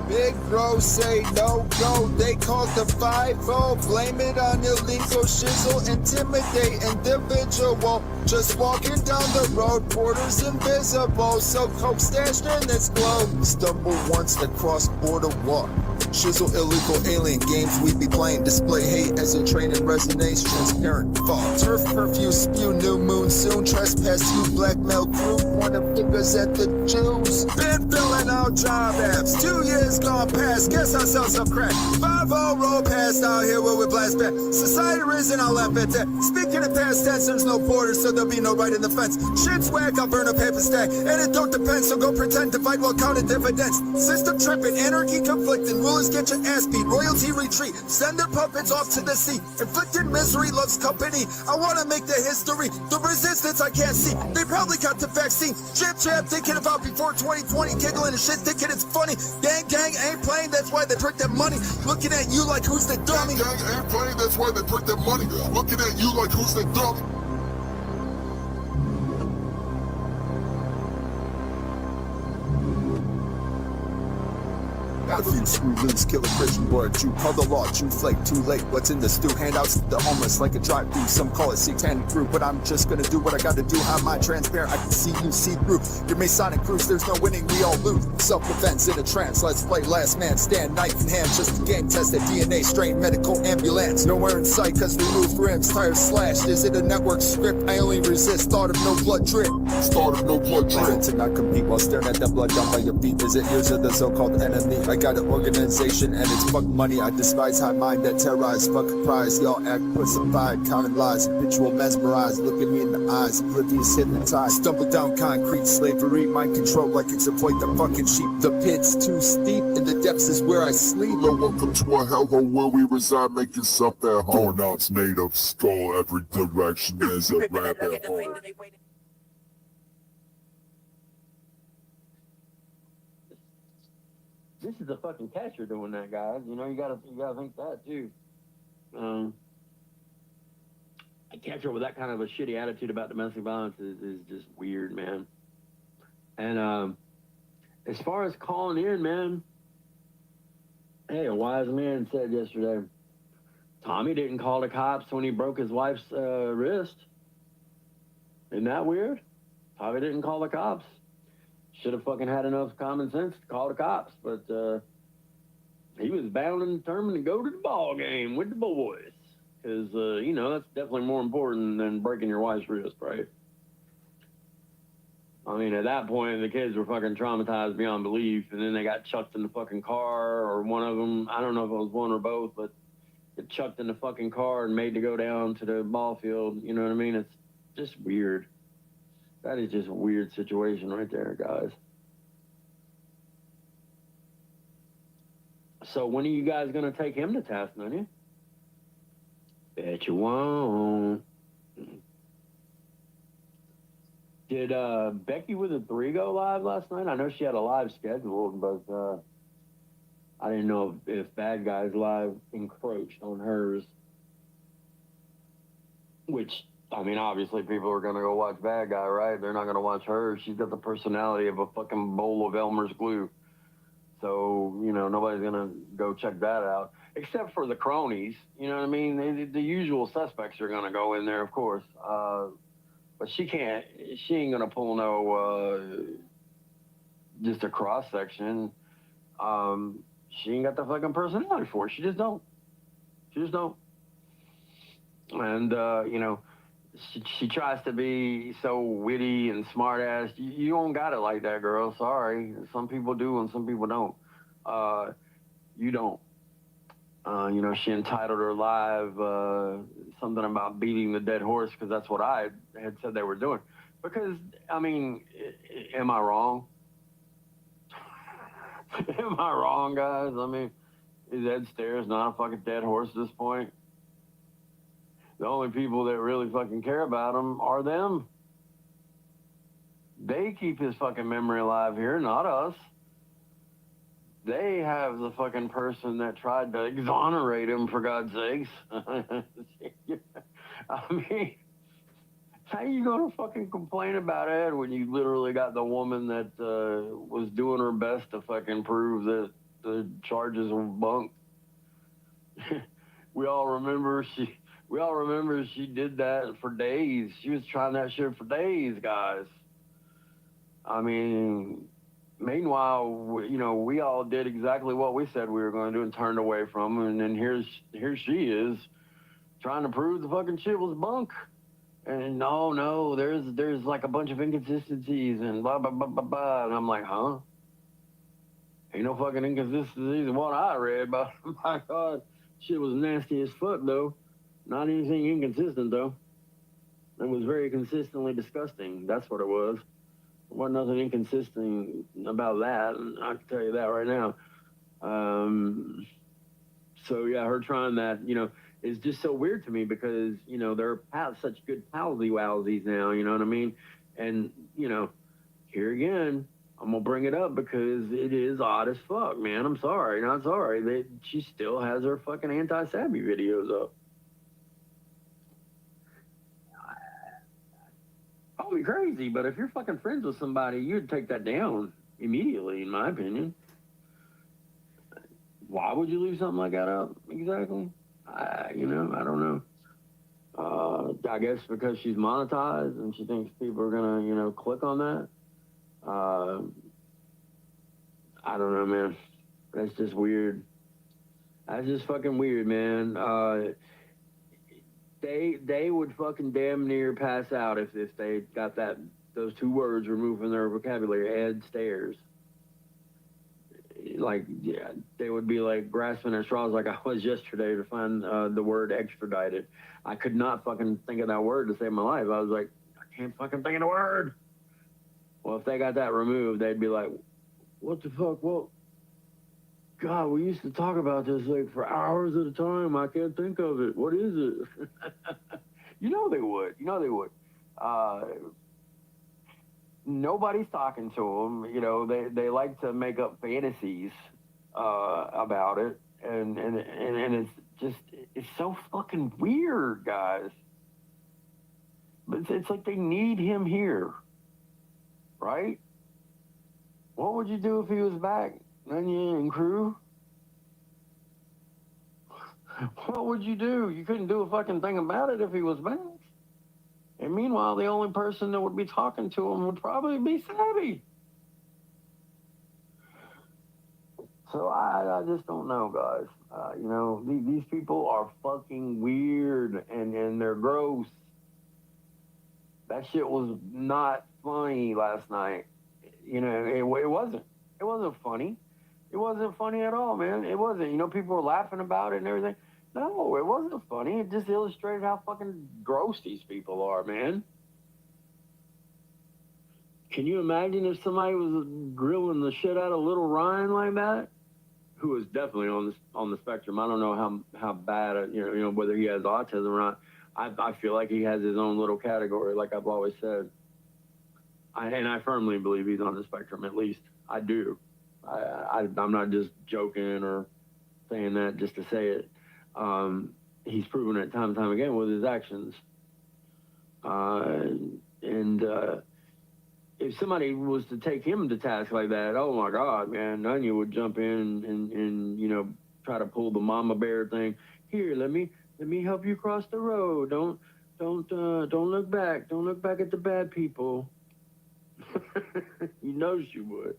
Big bro say no go. They called the 5-0. Blame it on illegal shizzle. Intimidate individual. Just walking down the road, borders invisible. So coke stashed in this globe. Stumble once the cross-border walk. Shizzle illegal alien games we be playing. Display hate as a train and resonates. Transparent fall. Turf curfew spew new moon soon. Trespass you blackmail crew. Point of fingers at the Jews. Been filling out job apps. 2 years gone past. Guess I sell some crack. 5-0 roll past out here where we blast back. Society risen, I'll laugh at that. Speaking of past tense, there's no borders, so there'll be no right in the fence. Shit's whack, I'll burn a paper stack. And it don't depend, so go pretend to fight while counting dividends. System tripping, anarchy conflicting. Rulers get your ass beat, royalty retreat. Send their puppets off to the sea. Inflicted misery loves company. I wanna make the history. The resistance I can't see. They probably got the vaccine. Jab jab, thinking about before 2020. Giggling and shit, thinking it's funny. Gang ain't playing, that's why they drink their money. Looking at you like who's the dummy. Gang ain't playing, that's why they drink their money. Looking at you like who's the dummy. Got a few screw loose, kill a Christian boy, Jew, call the law, Jew flake, too late. What's in the stew? Handouts to the homeless like a drive-through. Some call it satanic fruit, but I'm just gonna do what I gotta do. How am I transparent? I can see you see through your Masonic cruise. There's no winning, we all lose. Self-defense in a trance. Let's play last man stand, knife in hand. Just a game tested DNA strain, medical ambulance. Nowhere in sight, cause we move rims, tires slashed. Is it a network script? I only resist thought of no blood drip. Thought of no blood drip. To not compete while staring at that blood down by your feet. Is it years of the so-called enemy? I got an organization and it's fuck money. I despise high mind that terrorize. Fuck prize. Y'all act pussified, counting lies. Habitual mesmerized. Look at me in the eyes. Oblivious hypnotized. Stumble down concrete. Slavery. Mind control like exploit the fucking sheep. The pit's too steep. In the depths is where I sleep. Yo, welcome to a hellhole where we reside. Make yourself at home. Now it's made of skull. Every direction is a rabbit hole. This is a fucking catcher doing that, guys. You know, you gotta think that too. A catcher with that kind of a shitty attitude about domestic violence is just weird, man. And as far as calling in, man, hey, a wise man said yesterday, Tommy didn't call the cops when he broke his wife's wrist. Isn't that weird? Tommy didn't call the cops. Should have fucking had enough common sense to call the cops, but he was bound and determined to go to the ball game with the boys, because you know, that's definitely more important than breaking your wife's wrist, right? I mean, at that point, the kids were fucking traumatized beyond belief, and then they got chucked in the fucking car, or one of them, I don't know if it was one or both, but get chucked in the fucking car and made to go down to the ball field. You know what I mean? It's just weird. That is just a weird situation right there, guys. So when are you guys going to take him to task, Nanya? Bet you won't. Did Becky with the 3 go live last night? I know she had a live scheduled, but I didn't know if Bad Guys Live encroached on hers. Which, I mean, obviously people are going to go watch Bad Guy, right? They're not going to watch her. She's got the personality of a fucking bowl of Elmer's glue. So, you know, nobody's going to go check that out. Except for the cronies. You know what I mean? The usual suspects are going to go in there, of course. But she ain't going to pull no, just a cross section. She ain't got the fucking personality for it. She just don't. And, you know, she tries to be so witty and smart ass. You don't got it like that, girl. Sorry. Some people do and some people don't. You don't. You know, she entitled her live something about beating the dead horse because that's what I had said they were doing. Because, I mean, am I wrong? Am I wrong, guys? I mean, is Ed Stairs not a fucking dead horse at this point? The only people that really fucking care about him are them. They keep his fucking memory alive here, not us. They have the fucking person that tried to exonerate him, for God's sakes. I mean, how you gonna fucking complain about Ed when you literally got the woman that was doing her best to fucking prove that the charges were bunk? We all remember she did that for days. She was trying that shit for days, guys. I mean, meanwhile, you know, we all did exactly what we said we were going to do and turned away from her. And then here she is trying to prove the fucking shit was bunk. And no, there's like a bunch of inconsistencies and blah, blah, blah, blah, blah. And I'm like, huh? Ain't no fucking inconsistencies in what I read, but my God, shit was nasty as fuck, though. Not anything inconsistent, though. It was very consistently disgusting. That's what it was. There wasn't nothing inconsistent about that. I can tell you that right now. So, yeah, her trying that, you know, is just so weird to me because, you know, they're such good palsy-wowsies now, you know what I mean? And, you know, here again, I'm going to bring it up because it is odd as fuck, man. I'm sorry. Not sorry. She still has her fucking anti-Sabby videos up. Call me crazy, but if you're fucking friends with somebody, you'd take that down immediately, in my opinion. Why would you leave something like that up? Exactly. You know, I don't know. I guess because she's monetized and she thinks people are gonna, you know, click on that. I don't know, man. That's just weird. That's just fucking weird, man. They would fucking damn near pass out if they got those 2 words removed from their vocabulary. Ed Stairs. Like, yeah, they would be like grasping at straws like I was yesterday to find the word extradited. I could not fucking think of that word to save my life. I was like, I can't fucking think of the word. Well, if they got that removed, they'd be like, what the fuck? Well, God, we used to talk about this like for hours at a time. I can't think of it. What is it? You know they would. Nobody's talking to them. You know, they like to make up fantasies about it. And it's so fucking weird, guys. But it's like they need him here. Right? What would you do if he was back? Onion and crew? What would you do? You couldn't do a fucking thing about it if he was back. And meanwhile, the only person that would be talking to him would probably be Sabby. So I just don't know, guys. You know, these people are fucking weird and they're gross. That shit was not funny last night. You know, it wasn't. It wasn't funny. It wasn't funny at all, man. It wasn't. You know, people were laughing about it and everything. No, it wasn't funny. It just illustrated how fucking gross these people are, man. Can you imagine if somebody was grilling the shit out of little Ryan like that? who is definitely on the spectrum. I don't know how bad, you know, whether he has autism or not. I feel like he has his own little category, like I've always said. And I firmly believe he's on the spectrum, at least. I do. I'm not just joking or saying that just to say it. He's proven it time and time again with his actions. If somebody was to take him to task like that, oh my God, man, Nunya would jump in and you know, try to pull the mama bear thing. Here, let me help you cross the road. Don't look back. Don't look back at the bad people. You know she would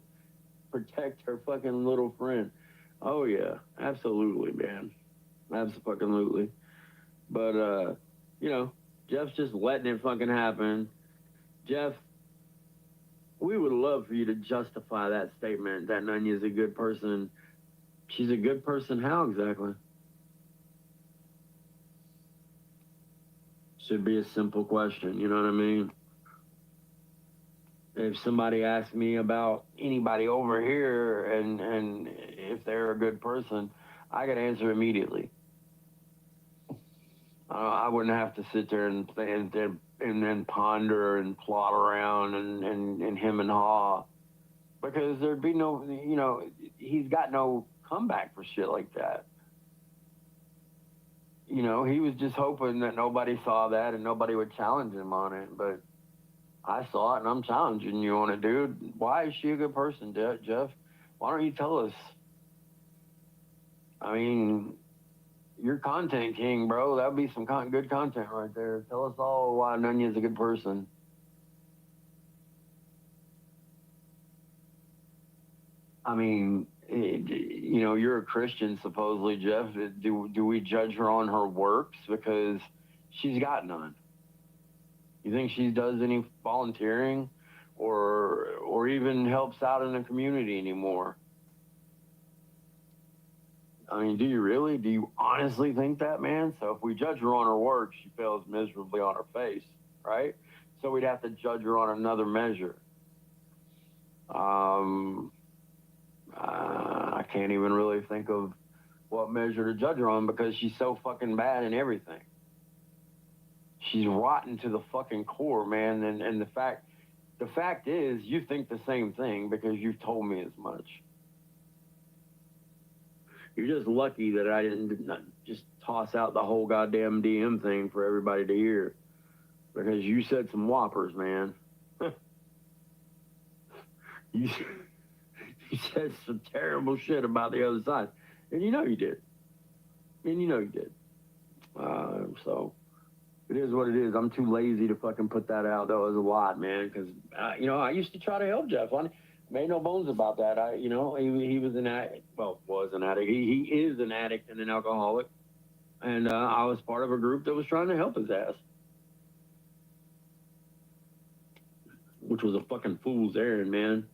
protect her fucking little friend. Oh yeah, absolutely, man, absolutely. But you know, Jeff's just letting it fucking happen. Jeff, we would love for you to justify that statement that Nunya's a good person. She's a good person. How exactly? Should be a simple question. You know what I mean? If somebody asks me about anybody over here and if they're a good person, I could answer immediately. I wouldn't have to sit there and then ponder and plot around and hem and haw, because there'd be no, you know, he's got no comeback for shit like that. You know, he was just hoping that nobody saw that and nobody would challenge him on it, but I saw it and I'm challenging you on it, dude. Why is she a good person, Jeff? Why don't you tell us? I mean, you're content king, bro. That would be some good content right there. Tell us all why Nunya's a good person. I mean, you know, you're a Christian, supposedly, Jeff. Do we judge her on her works? Because she's got none. You think she does any volunteering or even helps out in the community anymore? I mean, do you really? Do you honestly think that, man? So if we judge her on her work, she fails miserably on her face, right? So we'd have to judge her on another measure. I can't even really think of what measure to judge her on, because she's so fucking bad in everything. She's rotten to the fucking core, man. And the fact is, you think the same thing because you've told me as much. You're just lucky that I didn't just toss out the whole goddamn DM thing for everybody to hear, because you said some whoppers, man. You said some terrible shit about the other side, and you know you did. So it is what it is. I'm too lazy to fucking put that out, though, as a lot, man, because, you know, I used to try to help Jeff. I made no bones about that. You know, he was an addict. Well, was an addict. He is an addict and an alcoholic. And I was part of a group that was trying to help his ass. Which was a fucking fool's errand, man.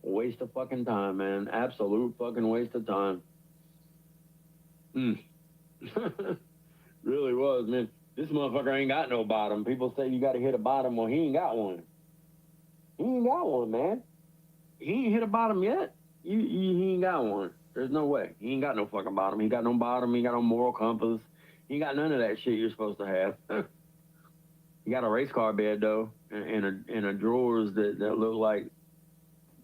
A waste of fucking time, man. Absolute fucking waste of time. Really was, man. This motherfucker ain't got no bottom. People say you gotta hit a bottom. Well, he ain't got one. He ain't got one, man. He ain't hit a bottom yet. He ain't got one. There's no way. He ain't got no fucking bottom. He got no bottom. He got no moral compass. He got none of that shit you're supposed to have. He got a race car bed, though, and a drawers that look like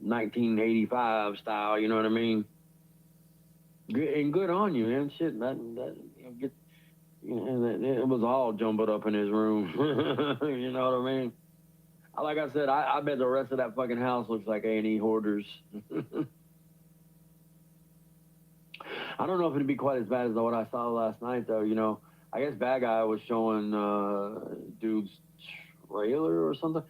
1985 style, you know what I mean? Good on you, man. Shit, it was all jumbled up in his room. You know what I mean? Like I said, I bet the rest of that fucking house looks like A&E hoarders. I don't know if it'd be quite as bad as what I saw last night, though. You know, I guess Bad Guy was showing dude's trailer or something.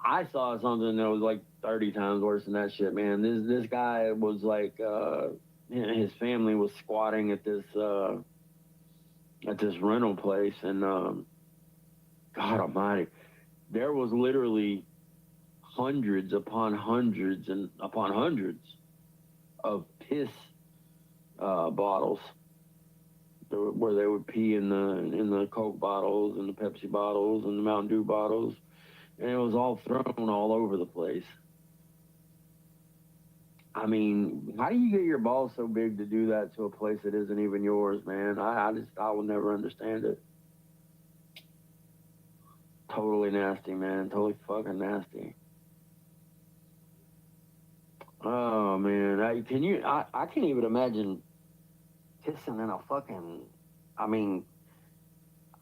I saw something that was like 30 times worse than that shit, man. This guy was like, his family was squatting at this rental place, and God Almighty, there was literally hundreds upon hundreds and upon hundreds of piss bottles where they would pee in the Coke bottles and the Pepsi bottles and the Mountain Dew bottles, and it was all thrown all over the place. I mean, how do you get your balls so big to do that to a place that isn't even yours, man? I will never understand it. Totally nasty, man. Totally fucking nasty. Oh man, I can't even imagine pissing in a fucking. I mean,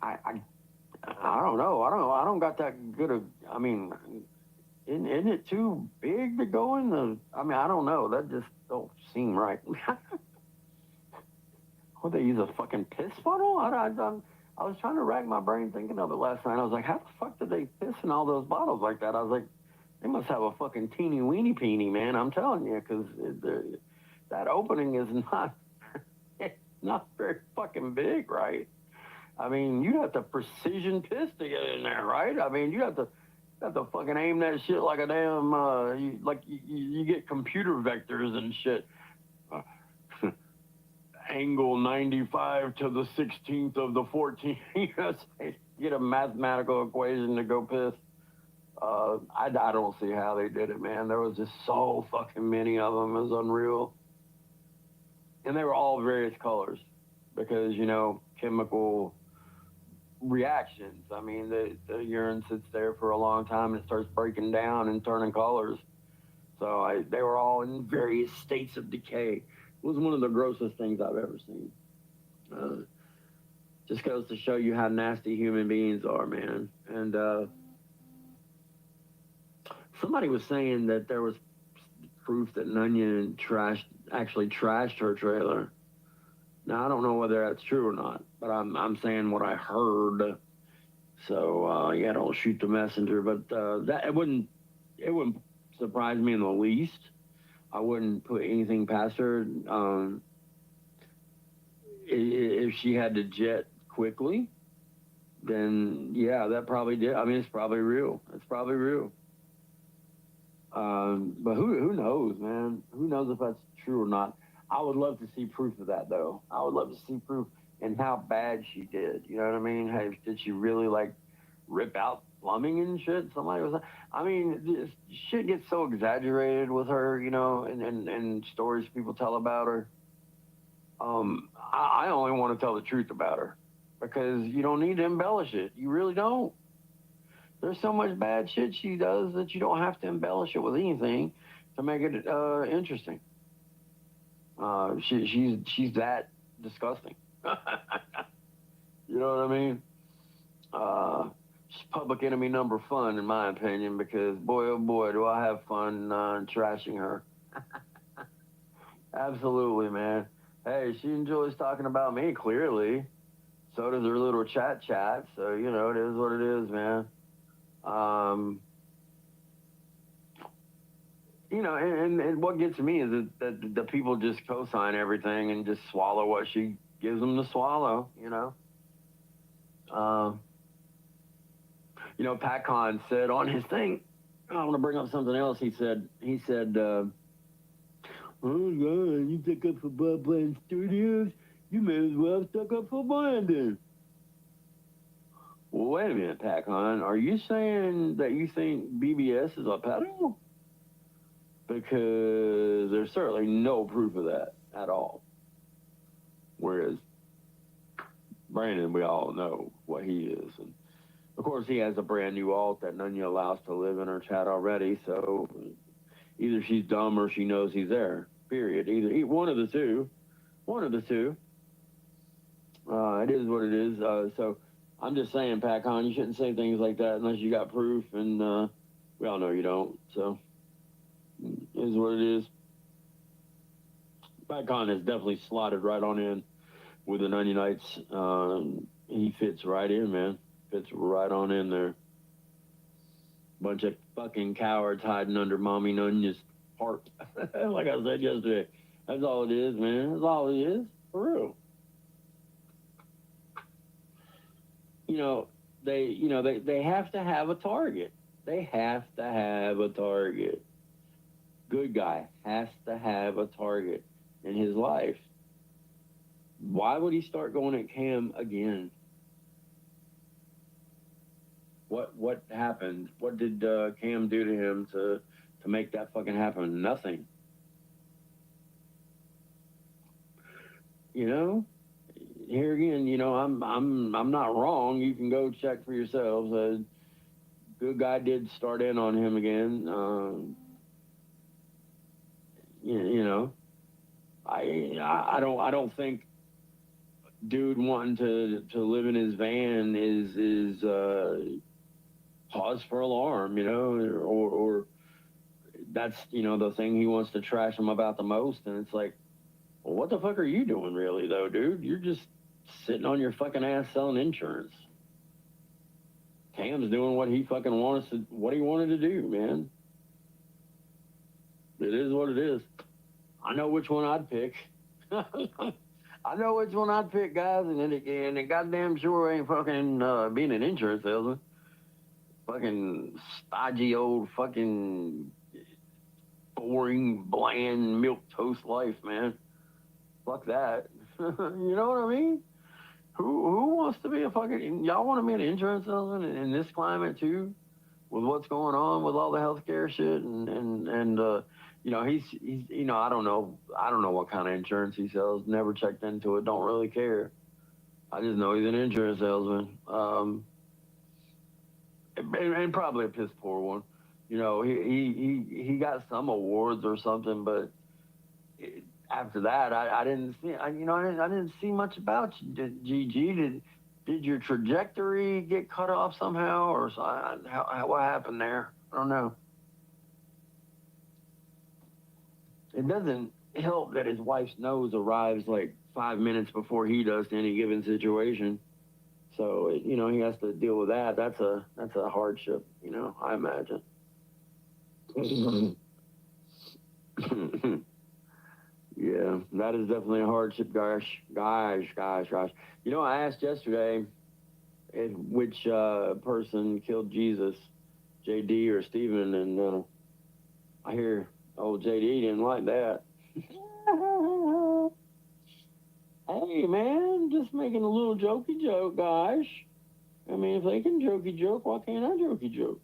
I don't know. I don't got that good of. I mean, isn't it too big to go in the? I mean, I don't know. That just don't seem right. Would they use a fucking piss funnel? I was trying to rack my brain thinking of it last night. I was like, how the fuck did they piss in all those bottles like that? I was like, they must have a fucking teeny weeny peeny, man. I'm telling you, because that opening is not, it's not very fucking big, right? I mean, you have to precision piss to get in there, right? I mean, you have to fucking aim that shit like a damn, you get computer vectors and shit. Angle 95 to the 16th of the 14th. You know, get a mathematical equation to go piss. I don't see how they did it, man. There was just so fucking many of them. It was unreal. And they were all various colors because, you know, chemical reactions. I mean, the urine sits there for a long time and it starts breaking down and turning colors. So they were all in various states of decay. It was one of the grossest things I've ever seen. Just goes to show you how nasty human beings are, man. And somebody was saying that there was proof that Nunya actually trashed her trailer. Now I don't know whether that's true or not, but I'm saying what I heard. So yeah, don't shoot the messenger. But that it wouldn't surprise me in the least. I wouldn't put anything past her. If she had to jet quickly, then yeah, that probably did. I mean, it's probably real. It's probably real. But who knows, man? Who knows if that's true or not? I would love to see proof of that, though. I would love to see proof and how bad she did. You know what I mean? Hey, did she really like rip out plumbing and shit? Somebody was. I mean, this shit gets so exaggerated with her, you know, and stories people tell about her. I only want to tell the truth about her because you don't need to embellish it. You really don't. There's so much bad shit she does that you don't have to embellish it with anything to make it interesting. She's that disgusting. You know what I mean? She's public enemy number fun, in my opinion, because boy, oh boy, do I have fun trashing her. Absolutely, man. Hey, she enjoys talking about me, clearly. So does her little chat. So, you know, it is what it is, man. You know, and what gets me is that the people just co-sign everything and just swallow what she gives them to swallow, you know. You know, Pat Con said on his thing, I want to bring up something else. He said, oh God, you stuck up for Bob Bland Studios? You may as well stuck up for Blandon. Well, wait a minute, Pat Con. Are you saying that you think BBS is a pedo? Because there's certainly no proof of that at all. Whereas Brandon, we all know what he is. And of course, he has a brand new alt that Nunya allows to live in her chat already. So either she's dumb or she knows he's there. Period. Either one of the two. One of the two. It is what it is. So I'm just saying, Pat Con, you shouldn't say things like that unless you got proof. And we all know you don't. So it is what it is. Pat Con has definitely slotted right on in with the Nunya Knights. He fits right in, man. Fits right on in there. Bunch of fucking cowards hiding under Mommy Nunya's heart. Like I said yesterday. That's all it is, man. That's all it is. For real. You know, they have to have a target. They have to have a target. Good guy has to have a target in his life. Why would he start going at Cam again? What happened? What did Cam do to him to make that fucking happen? Nothing. You know, here again, you know, I'm not wrong. You can go check for yourselves. Good guy did start in on him again. You know, I don't think dude wanting to live in his van is cause for alarm. You know, or that's, you know, the thing he wants to trash him about the most. And it's like, well, what the fuck are you doing really though, dude? You're just sitting on your fucking ass selling insurance. Cam's doing what he fucking what he wanted to do, man. It is what it is. I know which one I'd pick. I know which one I'd pick, guys, and it goddamn sure ain't fucking being an insurance salesman. Fucking stodgy old fucking boring, bland milk toast life, man. Fuck that. You know what I mean? Who wants to be a fucking, y'all want to be an insurance salesman in this climate too, with what's going on with all the healthcare shit and you know, he's you know, I don't know what kind of insurance he sells. Never checked into it. Don't really care. I just know he's an insurance salesman. And probably a piss poor one. You know, he got some awards or something, but after that, I didn't see. I didn't see much about you, GG. Did your trajectory get cut off somehow, or what happened there? I don't know. It doesn't help that his wife's nose arrives like 5 minutes before he does to any given situation. So, you know, he has to deal with that. That's a hardship, you know, I imagine. Yeah, that is definitely a hardship, guys. You know, I asked yesterday which person killed Jesus, JD or Steven, and I hear old JD didn't like that. Hey, man, just making a little jokey joke, guys. I mean, if they can jokey joke, why can't I jokey joke?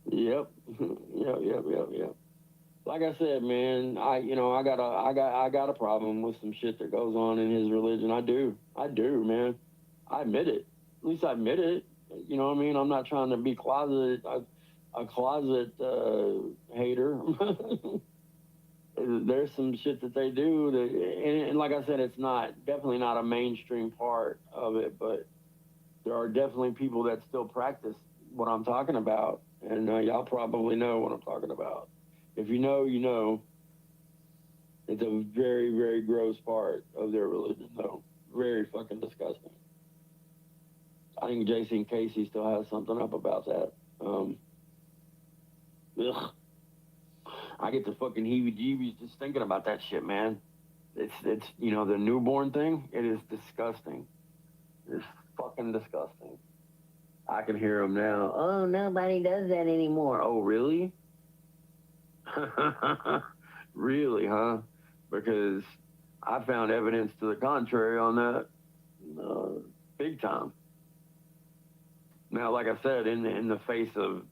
Yep. Yep. Like I said, man, I got a problem with some shit that goes on in his religion. I do, man. I admit it. At least I admit it. You know what I mean? I'm not trying to be a closet hater. There's some shit that they do that, and like I said, it's definitely not a mainstream part of it, but there are definitely people that still practice what I'm talking about, and y'all probably know what I'm talking about. If you know, you know. It's a very, very gross part of their religion, though. Very fucking disgusting. I think Jason Casey still has something up about that. Ugh. I get the fucking heebie-jeebies just thinking about that shit, man. It's you know, the newborn thing, it is disgusting. It's fucking disgusting. I can hear them now. Oh, nobody does that anymore. Oh, really? Really, huh? Because I found evidence to the contrary on that big time. Now, like I said, in the face of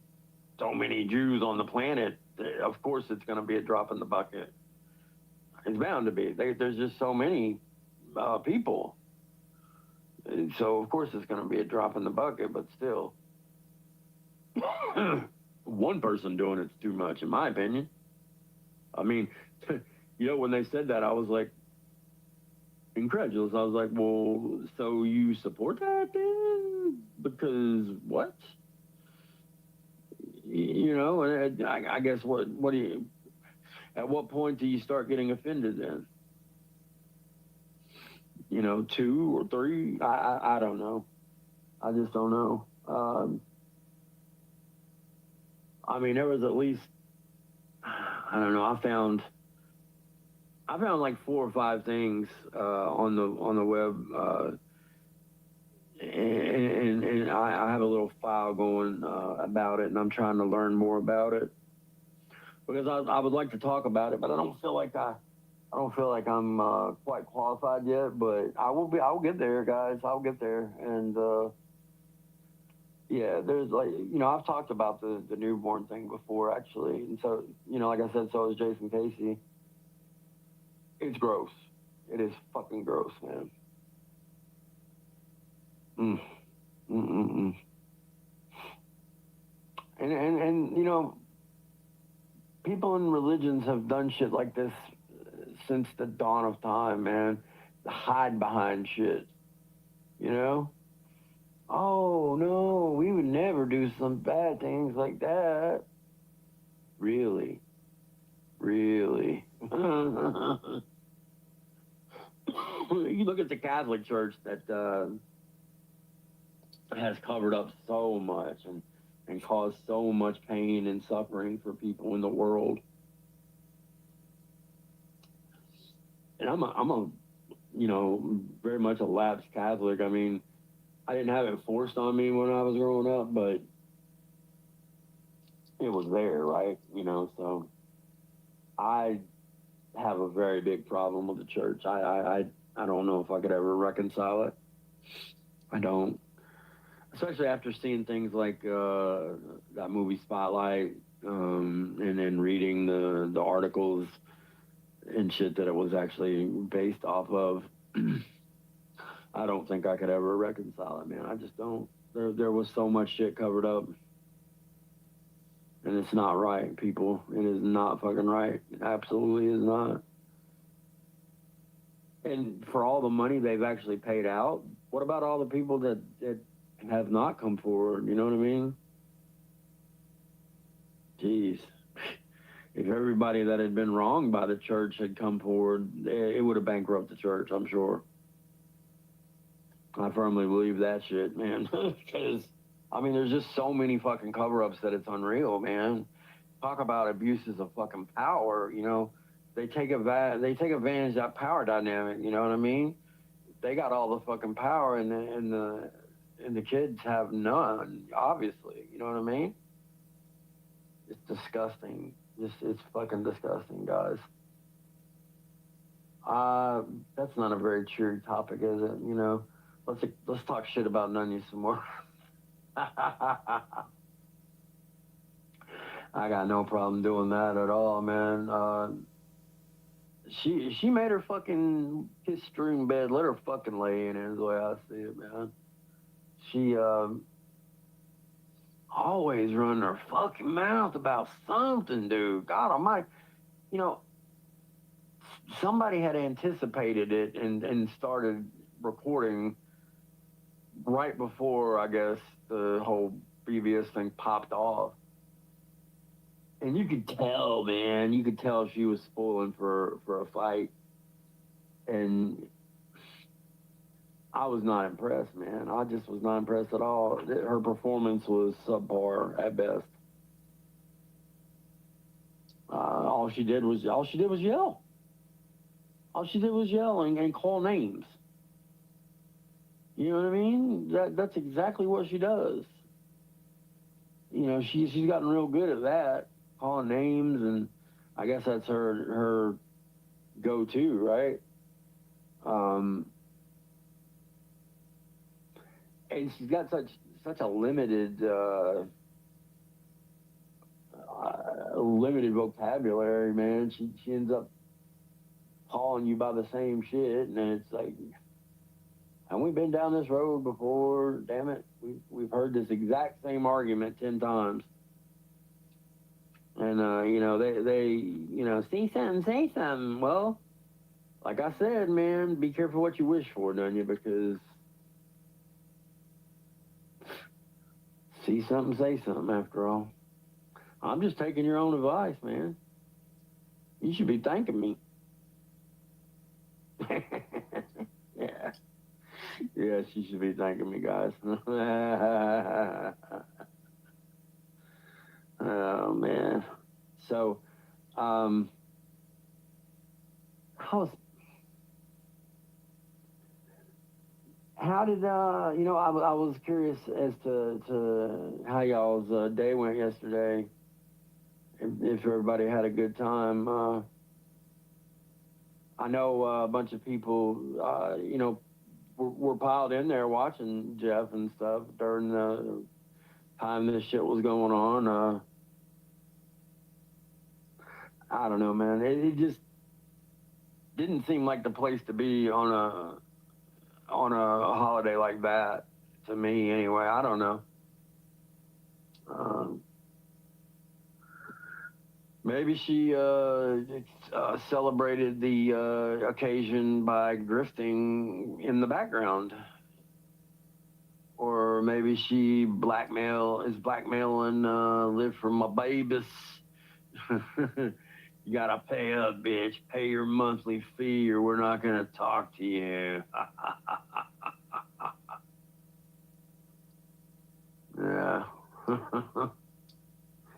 so many Jews on the planet, of course it's going to be a drop in the bucket. It's bound to be. There's just so many people. And so, of course, it's going to be a drop in the bucket, but still. One person doing it's too much, in my opinion. I mean, you know, when they said that, I was like, incredulous. I was like, well, so you support that then? Because what? You know, and I guess what do you, at what point do you start getting offended then? You know, 2 or 3? I don't know. I just don't know. I mean, there was at least, I don't know, I found like 4 or 5 things on the web, and I have a little file going about it, and I'm trying to learn more about it because I would like to talk about it, but I don't feel like I'm quite qualified yet. But I'll get there, guys. I'll get there, and yeah, there's like, you know, I've talked about the newborn thing before actually, and so, you know, like I said, so is Jason Casey. It's gross. It is fucking gross, man. And you know, people in religions have done shit like this since the dawn of time, man. Hide behind shit, you know? Oh, no, we would never do some bad things like that. Really? Really? You look at the Catholic Church that has covered up so much and caused so much pain and suffering for people in the world. And I'm a you know, very much a lapsed Catholic. I mean, I didn't have it forced on me when I was growing up, but it was there, right? You know, so I have a very big problem with the church. I don't know if I could ever reconcile it. I don't. Especially after seeing things like that movie Spotlight, and then reading the articles and shit that it was actually based off of. I don't think I could ever reconcile it, man. I just don't. There was so much shit covered up. And it's not right, people. It is not fucking right. It absolutely is not. And for all the money they've actually paid out, what about all the people that have not come forward? You know what I mean? Jeez. If everybody that had been wronged by the church had come forward, it would have bankrupted the church, I'm sure. I firmly believe that shit, man. Because, I mean, there's just so many fucking cover-ups that it's unreal, man. Talk about abuses of fucking power, you know. They take advantage of that power dynamic, you know what I mean? They got all the fucking power and the kids have none, obviously, you know what I mean? It's disgusting. It's fucking disgusting, guys. That's not a very true topic, is it? You know, let's talk shit about Nunya some more. I got no problem doing that at all, man. She made her fucking kiss-strewn bed. Let her fucking lay in it, is the way I see it, man. She always running her fucking mouth about something, dude. God almighty. You know, somebody had anticipated it and started recording right before, I guess, the whole previous thing popped off. And you could tell, man, you could tell she was spoiling for a fight. And I was not impressed, man. I just was not impressed at all. Her performance was subpar at best. All she did was yell. All she did was yell and call names. You know what I mean? That's exactly what she does. You know, she's gotten real good at that, calling names, and I guess that's her go-to, right? And she's got such a limited vocabulary, man. She ends up calling you by the same shit, and it's like, and we've been down this road before. Damn it, we've heard this exact same argument 10 times. And you know, they you know, say something. Well, like I said, man, be careful what you wish for, don't you? Because see something, say something. After all, I'm just taking your own advice, man. You should be thanking me. Yeah. Yeah, she should be thanking me, guys. Oh, man. So, how did, you know, I was curious as to how y'all's day went yesterday. If everybody had a good time. I know a bunch of people, you know, were piled in there watching Jeff and stuff during the time this shit was going on. I don't know, man. It just, didn't seem like the place to be on a holiday like that, to me anyway. I don't know. Maybe she celebrated the occasion by grifting in the background. Or maybe she is blackmailing live for my babies. You gotta pay up, bitch. Pay your monthly fee or we're not gonna talk to you. Yeah.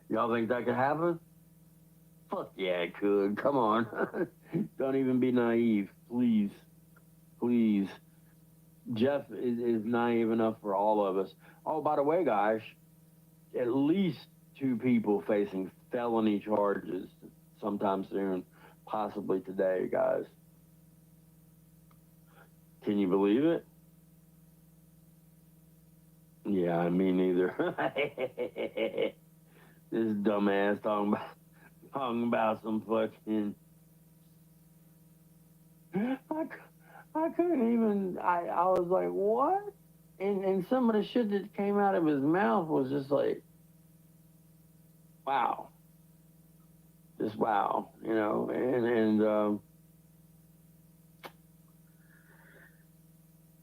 Y'all think that could happen? Fuck yeah, it could. Come on. Don't even be naive. Please. Please. Jeff is naive enough for all of us. Oh, by the way, guys, at least 2 people facing felony charges sometime soon, possibly today, guys. Can you believe it? Yeah, me neither. This dumbass talking about some fucking... I couldn't even, I was like, what? And some of the shit that came out of his mouth was just like, wow. Just wow, you know, and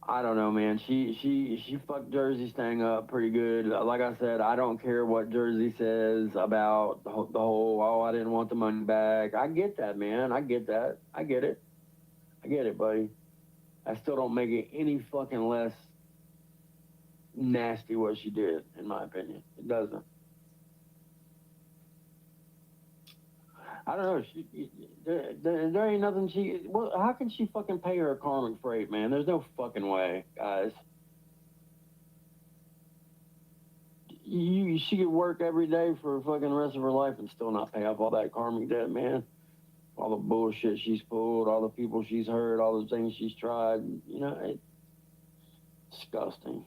I don't know, man. She fucked Jersey Stank Up pretty good. Like I said, I don't care what Jersey says about the whole, oh, I didn't want the money back. I get that, man. I get that. I get it. I get it, buddy. I still don't make it any fucking less nasty what she did, in my opinion. It doesn't. I don't know. There ain't nothing she... Well, how can she fucking pay her karmic freight, man? There's no fucking way, guys. She could work every day for the fucking rest of her life and still not pay off all that karmic debt, man. All the bullshit she's pulled, all the people she's hurt, all the things she's tried. You know, it's disgusting.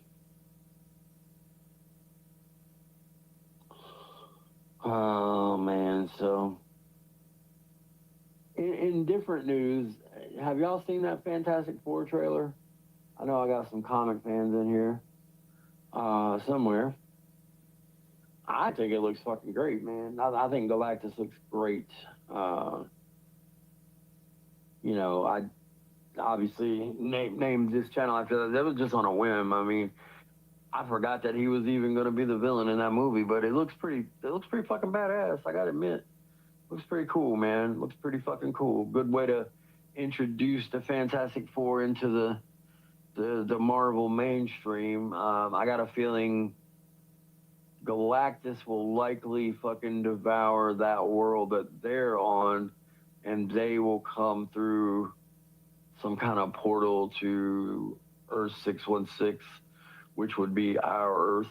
Oh, man, so... In different news, have y'all seen that Fantastic Four trailer? I know I got some comic fans in here somewhere. I think it looks fucking great, man. I think Galactus looks great. You know, I obviously named this channel after that. That was just on a whim. I mean, I forgot that he was even going to be the villain in that movie, but it looks pretty fucking badass, I gotta admit. Looks pretty cool, man. Looks pretty fucking cool. Good way to introduce the Fantastic Four into the Marvel mainstream. I got a feeling Galactus will likely fucking devour that world that they're on, and they will come through some kind of portal to Earth 616, which would be our Earth,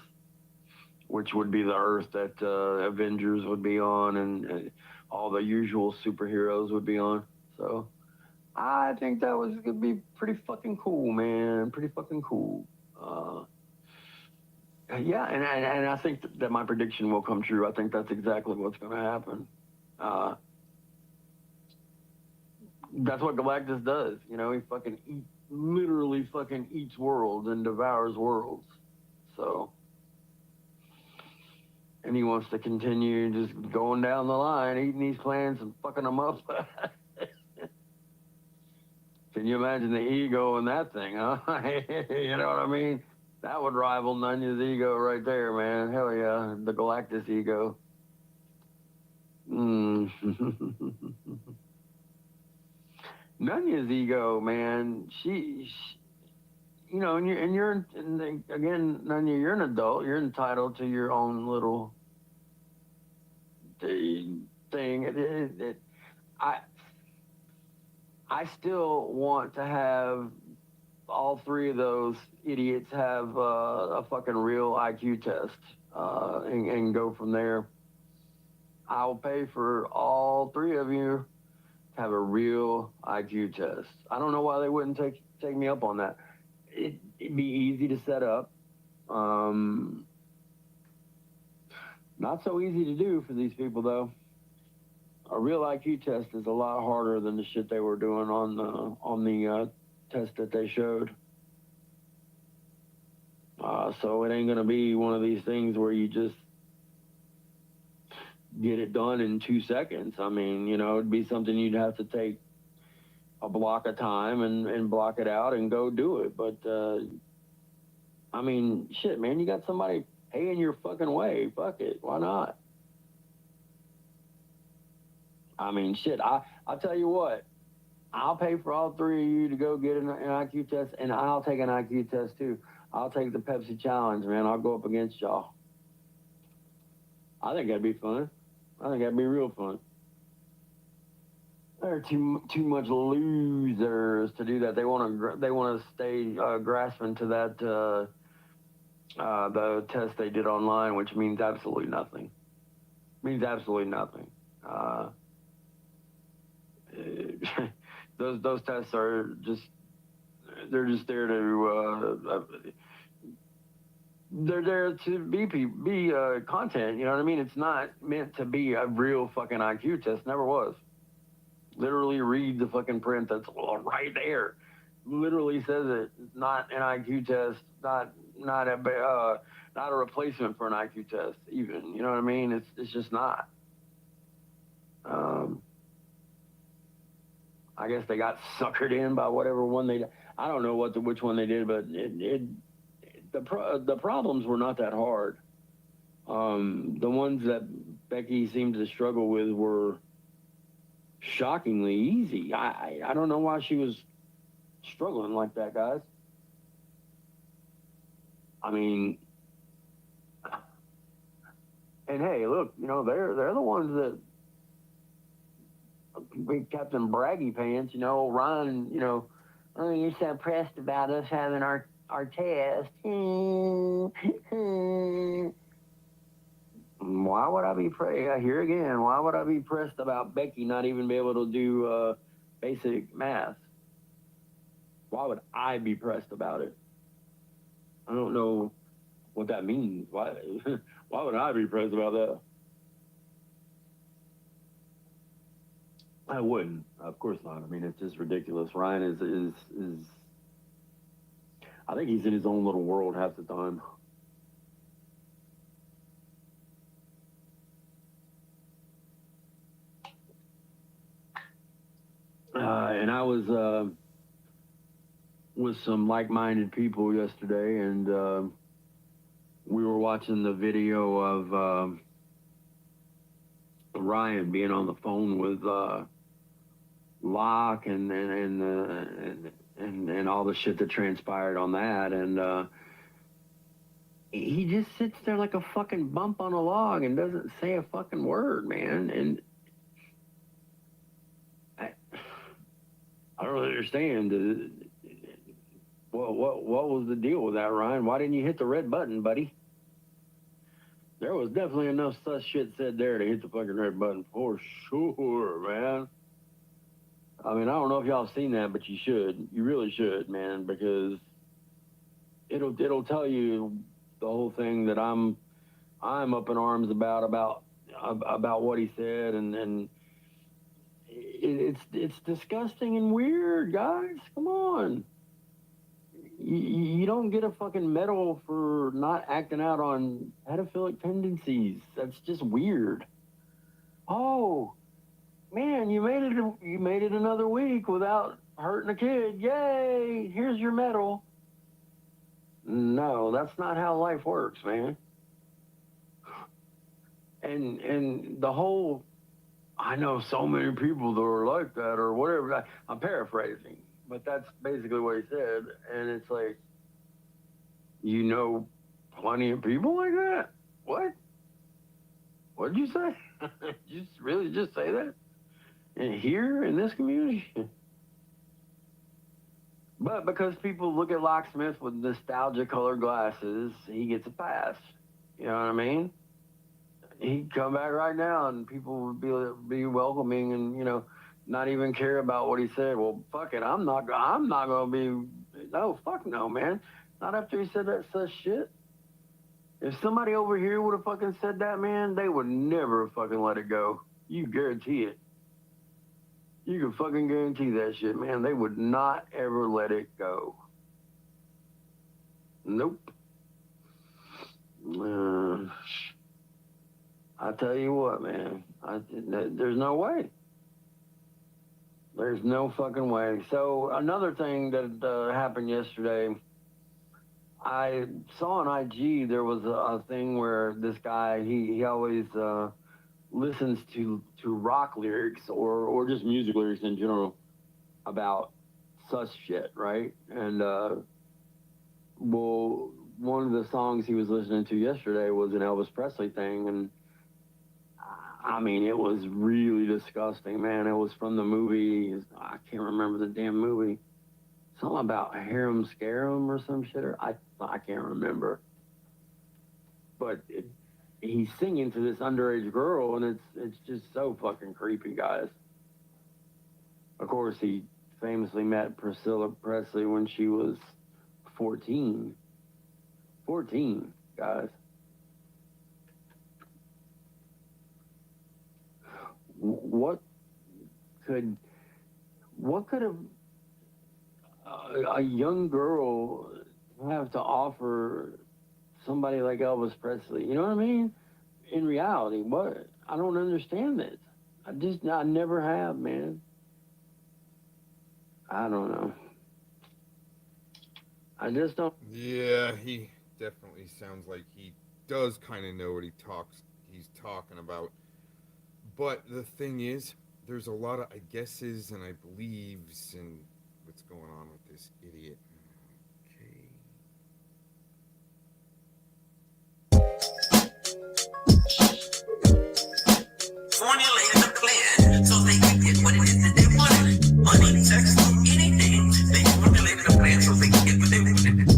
which would be the Earth that Avengers would be on, and all the usual superheroes would be on. So I think that was gonna be pretty fucking cool, man. Pretty fucking cool. Yeah, and I think that my prediction will come true. I think that's exactly what's gonna happen. That's what Galactus does. You know, he fucking literally fucking eats worlds and devours worlds. So. And he wants to continue just going down the line, eating these plants and fucking them up. Can you imagine the ego in that thing, huh? You know what I mean? That would rival Nunya's ego right there, man. Hell yeah, the Galactus ego. Nunya's ego, man. She you know, and again, Nunya, you're an adult. You're entitled to your own little thing. I still want to have all 3 of those idiots have a fucking real IQ test and go from there. I'll pay for all 3 of you to have a real IQ test. I don't know why they wouldn't take me up on that. It'd be easy to set up. Not so easy to do for these people, though. A real IQ test is a lot harder than the shit they were doing on the test that they showed. So it ain't gonna be one of these things where you just get it done in 2 seconds. I mean, you know, it'd be something you'd have to take a block of time and block it out and go do it. But I mean, shit, man, you got somebody paying your fucking way. Fuck it, why not? I mean, shit, I'll tell you what, I'll pay for all 3 of you to go get an IQ test, and I'll take an IQ test too. I'll take the Pepsi challenge, man. I'll go up against y'all. I think that'd be fun. I think that'd be real fun. There are too much losers to do that. They want to stay grasping to that the test they did online, which means absolutely nothing. Means absolutely nothing. Those tests are just they're just there to they're there to be content. You know what I mean? It's not meant to be a real fucking IQ test. Never was. Literally read the fucking print that's right there. Literally says it. Not an IQ test. Not a replacement for an IQ test. Even, you know what I mean? It's just not. I guess they got suckered in by whatever one they. I don't know which one they did, but the problems were not that hard. The ones that Becky seemed to struggle with were shockingly easy. I don't know why she was struggling like that, guys. I mean, and hey, look, you know, they're the ones that big Captain Braggy Pants, you know, Ryan, you know, oh, you're so pressed about us having our test. Why would I be here again? Why would I be pressed about Becky not even be able to do basic math? Why would I be pressed about it? I don't know what that means. Why would I be pressed about that? I wouldn't. Of course not. I mean, it's just ridiculous. Ryan is I think he's in his own little world half the time. And I was with some like-minded people yesterday, and we were watching the video of Ryan being on the phone with Locke and all the shit that transpired on that, and he just sits there like a fucking bump on a log and doesn't say a fucking word, man. And I don't really understand. What was the deal with that, Ryan? Why didn't you hit the red button, buddy? There was definitely enough sus shit said there to hit the fucking red button for sure, man. I mean, I don't know if y'all have seen that, but you should. You really should, man, because it'll tell you the whole thing that I'm up in arms about what he said, and it's disgusting and weird, guys. Come on. You don't get a fucking medal for not acting out on pedophilic tendencies. That's just weird. Oh, man, you made it another week without hurting a kid. Yay! Here's your medal. No, that's not how life works, man. And the whole, I know so many people that are like that or whatever. I'm paraphrasing, but that's basically what he said. And it's like, you know, plenty of people like that? What? What'd you say? You really just say that? And here in this community? But because people look at Locksmith with nostalgia colored glasses, he gets a pass. You know what I mean? He'd come back right now and people would be welcoming and, you know, not even care about what he said. Well, fuck it. I'm not gonna be, no, fuck no, man. Not after he said that such shit. If somebody over here would have fucking said that, man, they would never fucking let it go. You guarantee it. You can fucking guarantee that shit, man. They would not ever let it go. Nope. I tell you what, man. There's no way. There's no fucking way. So another thing that happened yesterday, I saw on IG there was a thing where this guy, he always listens to rock lyrics or just music lyrics in general about such shit, right? And well, one of the songs he was listening to yesterday was an Elvis Presley thing, and I mean, it was really disgusting, man. It was from the movie, I can't remember the damn movie. Something about Harem Scarum or some shit. I can't remember. But he's singing to this underage girl, and it's just so fucking creepy, guys. Of course, he famously met Priscilla Presley when she was 14. 14, guys. What could have a young girl have to offer somebody like Elvis Presley? You know what I mean? In reality, what? I don't understand this. I never have, man. I don't know. I just don't. Yeah, he definitely sounds like he does kind of know what he's talking about. But the thing is, there's a lot of I guesses and I believes and what's going on with this idiot. Formulated a plan so they could get what it is that they wanted. Money, sex, anything. They formulated a plan so they could get what they wanted.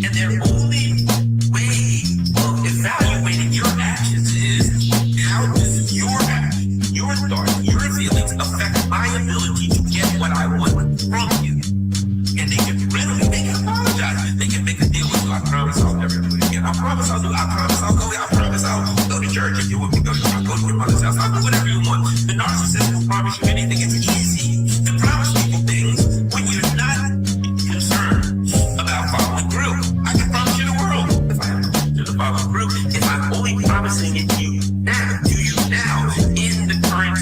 And their only way of evaluating your actions is how does your actions, your thoughts, your feelings affect my ability to get what I want from you. And they can readily, they can apologize. They can make a deal with you. I promise I'll never do it again. I promise I'll do it. I promise I'll go. I promise I'll go to church if you want me to go to church. I'll go to your mother's house. I'll do whatever you want. The narcissist will promise you anything. It's easy to promise people things when you're not concerned about following through. I can promise you the world if I have to follow through. If I'm only promising it to you now in the current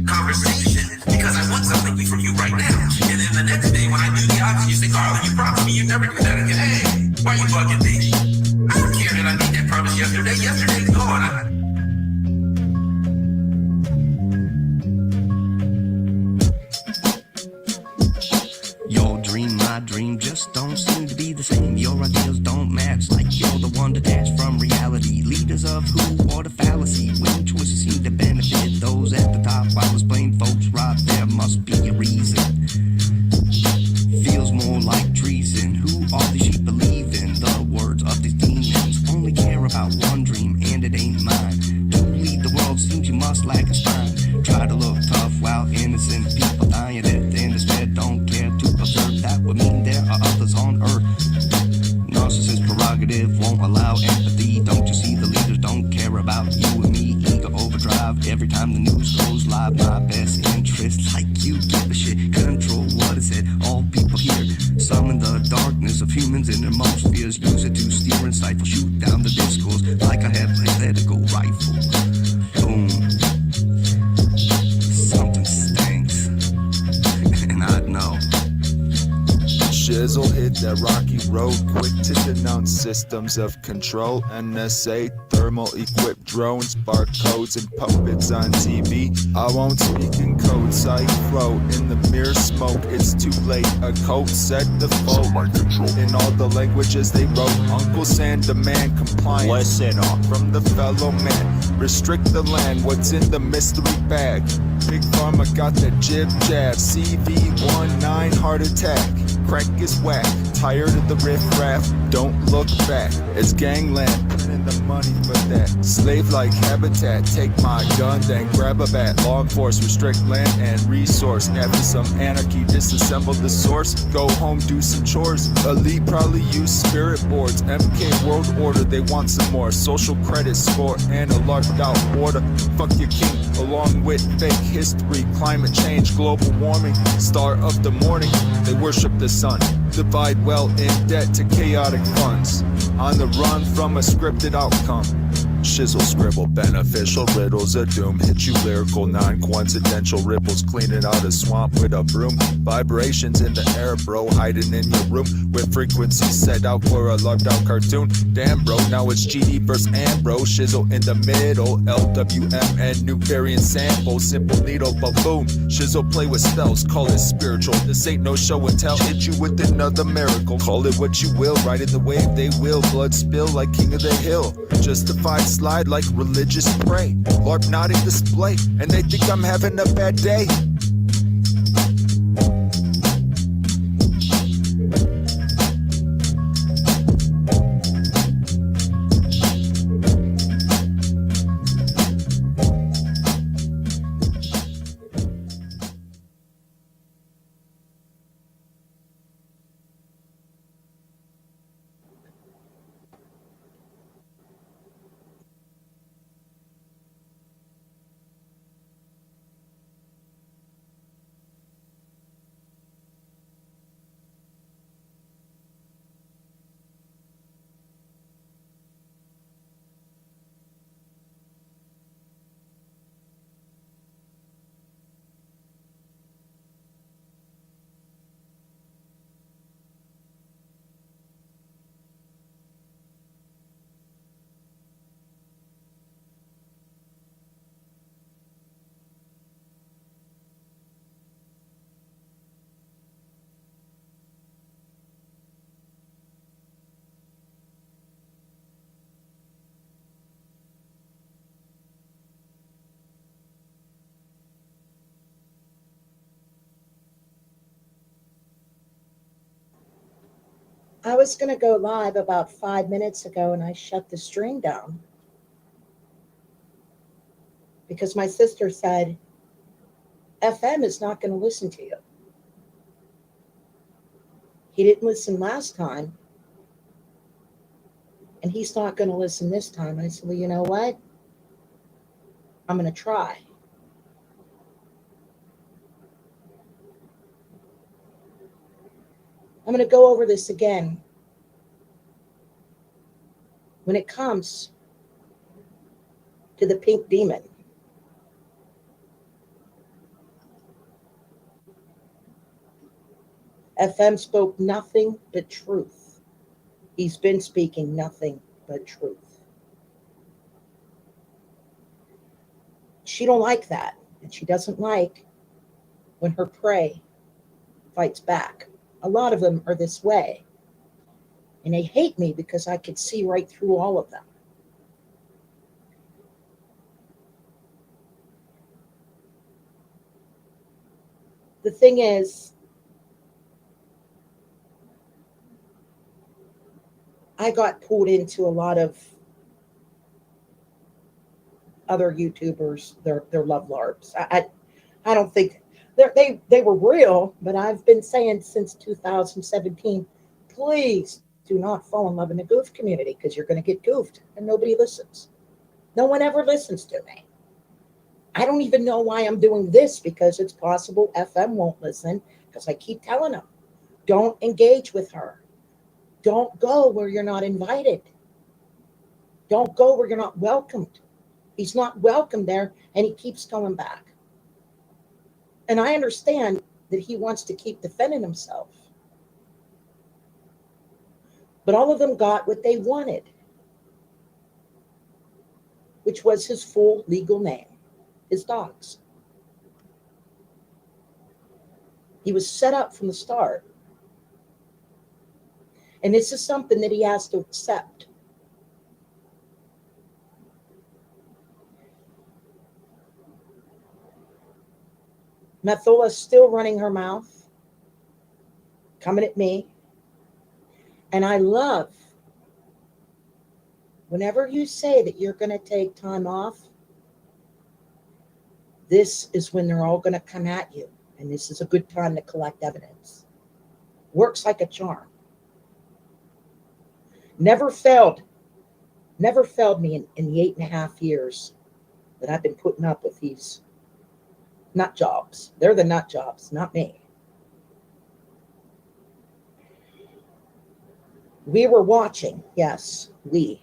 conversation because I want something from you right now. And then the next day when I do the opposite, you say, Carla, you promised me you never do that again. Hey, why you bugging me? I don't care that I made that promise yesterday. Yesterday's gone. Your dream, my dream, just don't seem to be the same. Your ideals don't match, like you're the one detached from reality. Leaders of who or the fallacy, when choices seem to benefit those at the top while those plain folks rot. There must be a reason. Feels more like treason. Who all these sheep believe in? The words of these demons only care about one dream, and it ain't mine. To lead the world seems you must lack a spine. Try to look tough while innocent people dying at the end instead don't care to observe. That would mean there are others on earth. Narcissist prerogative won't allow empathy. Don't you see the leaders don't care about you and me? Ego overdrive every time the news goes live. My best interest, like you give a shit. Control what is said. All people here summon the darkness of humans in their most fears. Use it to steer and stifle. Shoot down the discourse like I have a hypothetical rifle. Boom. Something stinks. And I'd know. Shizzle hit that rocky road, quick to denounce systems of control. NSA, thermal equipped drones, barcodes and puppets on TV. I won't speak in code, sight flow in the mere smoke. It's too late, a code set the foe. In all the languages they wrote, Uncle Sam demand compliance. Listen off from the fellow man, restrict the land, what's in the mystery bag. Big Pharma got the jib jab, CV19 heart attack. Crack is whack, tired of the riff raff. Don't look back, it's gangland. Put in the money for that. Slave-like habitat, take my gun, then grab a bat. Law enforce, restrict land and resource. After some anarchy, disassemble the source. Go home, do some chores. Elite probably use spirit boards. MK world order, they want some more. Social credit score and a larged out order. Fuck your king, along with fake history. Climate change, global warming, star of the morning. They worship the sun. Divide well in debt to chaotic funds. On the run from a scripted outcome. Shizzle scribble beneficial riddles of doom. Hit you lyrical non-coincidental ripples. Cleaning out a swamp with a broom. Vibrations in the air, bro. Hiding in your room with frequencies set out for a logged out cartoon. Damn, bro, now it's GD versus Ambro. Shizzle in the middle. LWM and new variant sample. Simple needle baboon. Shizzle play with spells, call it spiritual. This ain't no show and tell. Hit you with another miracle. Call it what you will. Ride in the wave, they will. Blood spill like king of the hill. Justified slide like religious prey. LARP nodding display, and they think I'm having a bad day. I was going to go live about 5 minutes ago and I shut the stream down because my sister said, FM is not going to listen to you. He didn't listen last time and he's not going to listen this time. I said, well, you know what? I'm going to try. I'm going to go over this again. When it comes to the pink demon, FM spoke nothing but truth. He's been speaking nothing but truth. She don't like that, and she doesn't like when her prey fights back. A lot of them are this way. And they hate me because I could see right through all of them. The thing is, I got pulled into a lot of other YouTubers, their love LARPs. I don't think they were real, but I've been saying since 2017, please do not fall in love in the goof community because you're going to get goofed and nobody listens. No one ever listens to me. I don't even know why I'm doing this because it's possible FM won't listen because I keep telling them, don't engage with her. Don't go where you're not invited. Don't go where you're not welcomed. He's not welcome there and he keeps going back. And I understand that he wants to keep defending himself. But all of them got what they wanted, which was his full legal name, his dogs. He was set up from the start. And this is something that he has to accept. Methola's still running her mouth, coming at me. And I love whenever you say that you're going to take time off, this is when they're all going to come at you. And this is a good time to collect evidence. Works like a charm. Never failed me in the 8.5 years that I've been putting up with these nut jobs. They're the nut jobs, not me. We were watching. Yes, we.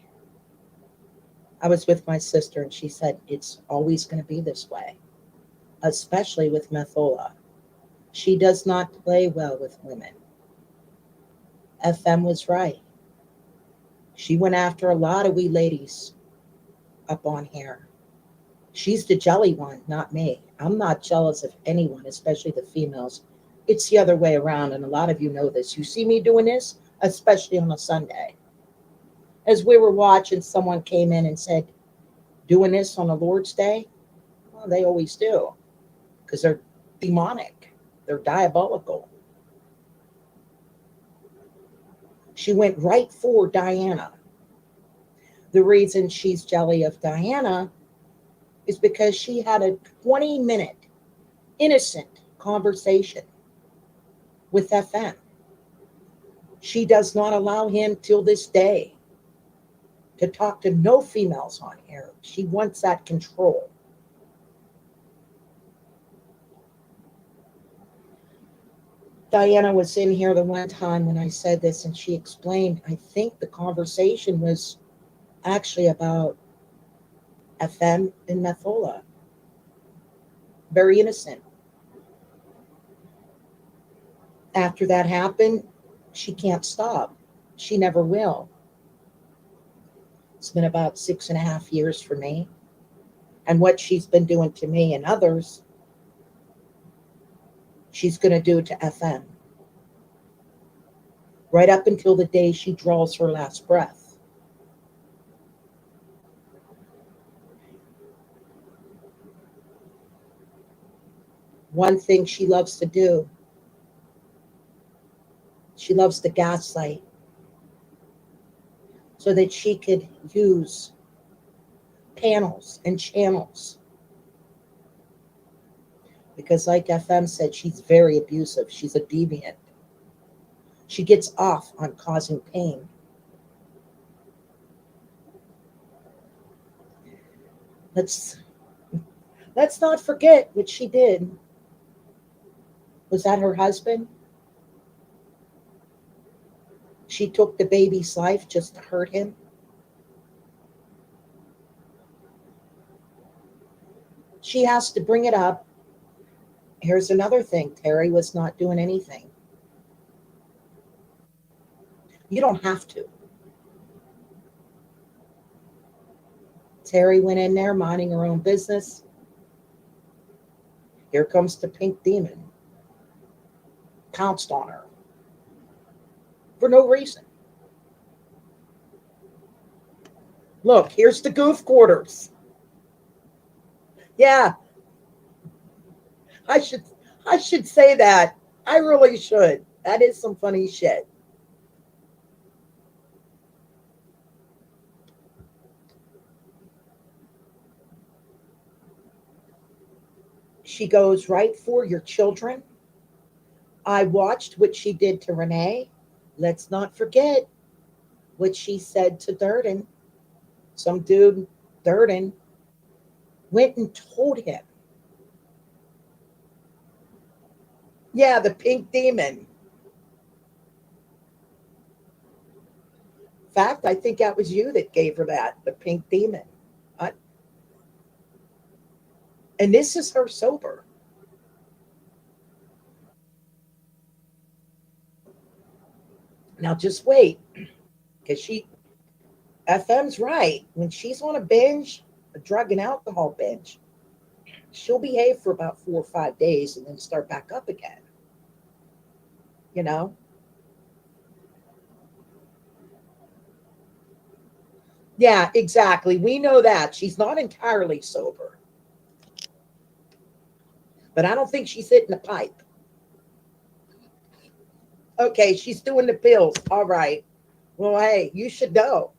I was with my sister and she said, it's always going to be this way, especially with Methola. She does not play well with women. FM was right. She went after a lot of we ladies up on here. She's the jelly one, not me. I'm not jealous of anyone, especially the females. It's the other way around, and a lot of you know this. You see me doing this, especially on a Sunday. As we were watching, someone came in and said, doing this on the Lord's Day? Well, they always do, because they're demonic. They're diabolical. She went right for Diana. The reason she's jelly of Diana is because she had a 20-minute innocent conversation with FM. She does not allow him till this day to talk to no females on air. She wants that control. Diana was in here the one time when I said this, and she explained, I think the conversation was actually about FM and Methola. Very innocent. After that happened, she can't stop. She never will. It's been about 6.5 years for me. And what she's been doing to me and others, she's going to do to FM. Right up until the day she draws her last breath. One thing she loves to do, she loves to gaslight so that she could use panels and channels. Because like FM said, she's very abusive. She's a deviant. She gets off on causing pain. Let's not forget what she did. Was that her husband? She took the baby's life just to hurt him. She has to bring it up. Here's another thing. Terry was not doing anything. You don't have to. Terry went in there minding her own business. Here comes the pink demon. Pounced on her. For no reason. Look, here's the goof quarters. Yeah. I should say that. I really should. That is some funny shit. She goes right for your children. I watched what she did to Renee. Let's not forget what she said to Durden. Some dude, Durden, went and told him. Yeah, the pink demon. In fact, I think that was you that gave her that, the pink demon. And this is her sober. Now just wait, because FM's right. When she's on a binge, a drug and alcohol binge, she'll behave for about 4 or 5 days and then start back up again. You know? Yeah, exactly. We know that. She's not entirely sober. But I don't think she's hitting the pipe. Okay, she's doing the pills. All right. Well, hey, you should know.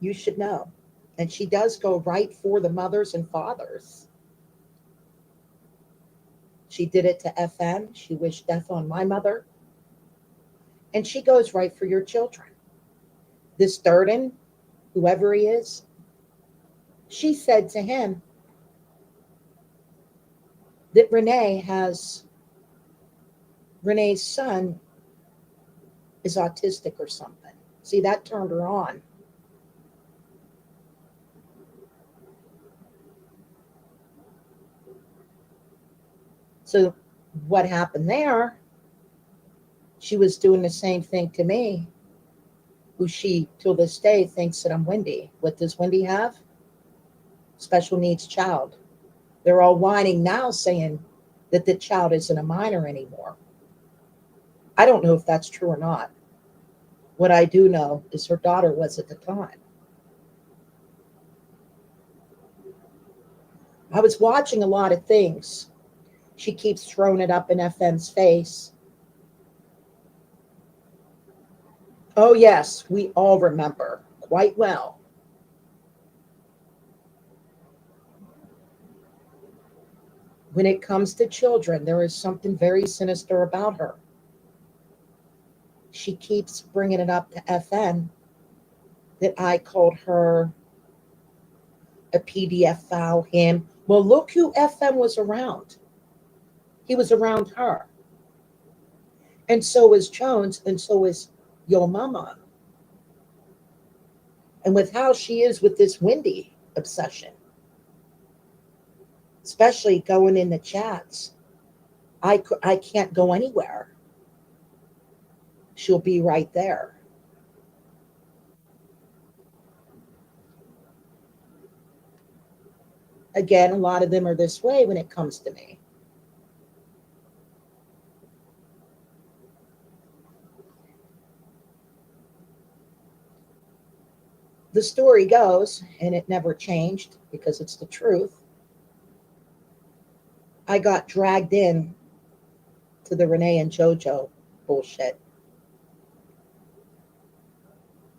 You should know. And she does go right for the mothers and fathers. She did it to FM. She wished death on my mother. And she goes right for your children. This Startin, whoever he is, she said to him that Renee's son is autistic or something. See, that turned her on. So what happened there? She was doing the same thing to me, who she, till this day, thinks that I'm Wendy. What does Wendy have? Special needs child. They're all whining now saying that the child isn't a minor anymore. I don't know if that's true or not. What I do know is her daughter was at the time. I was watching a lot of things. She keeps throwing it up in FM's face. Oh, yes, we all remember quite well. When it comes to children, there is something very sinister about her. She keeps bringing it up to FM that I called her a PDF file, him. Well, look who FM was around. He was around her. And so is Jones, and so is your mama. And with how she is with this Wendy obsession, especially going in the chats, I can't go anywhere. She'll be right there. Again, a lot of them are this way when it comes to me. The story goes, and it never changed because it's the truth, I got dragged in to the Renee and JoJo bullshit.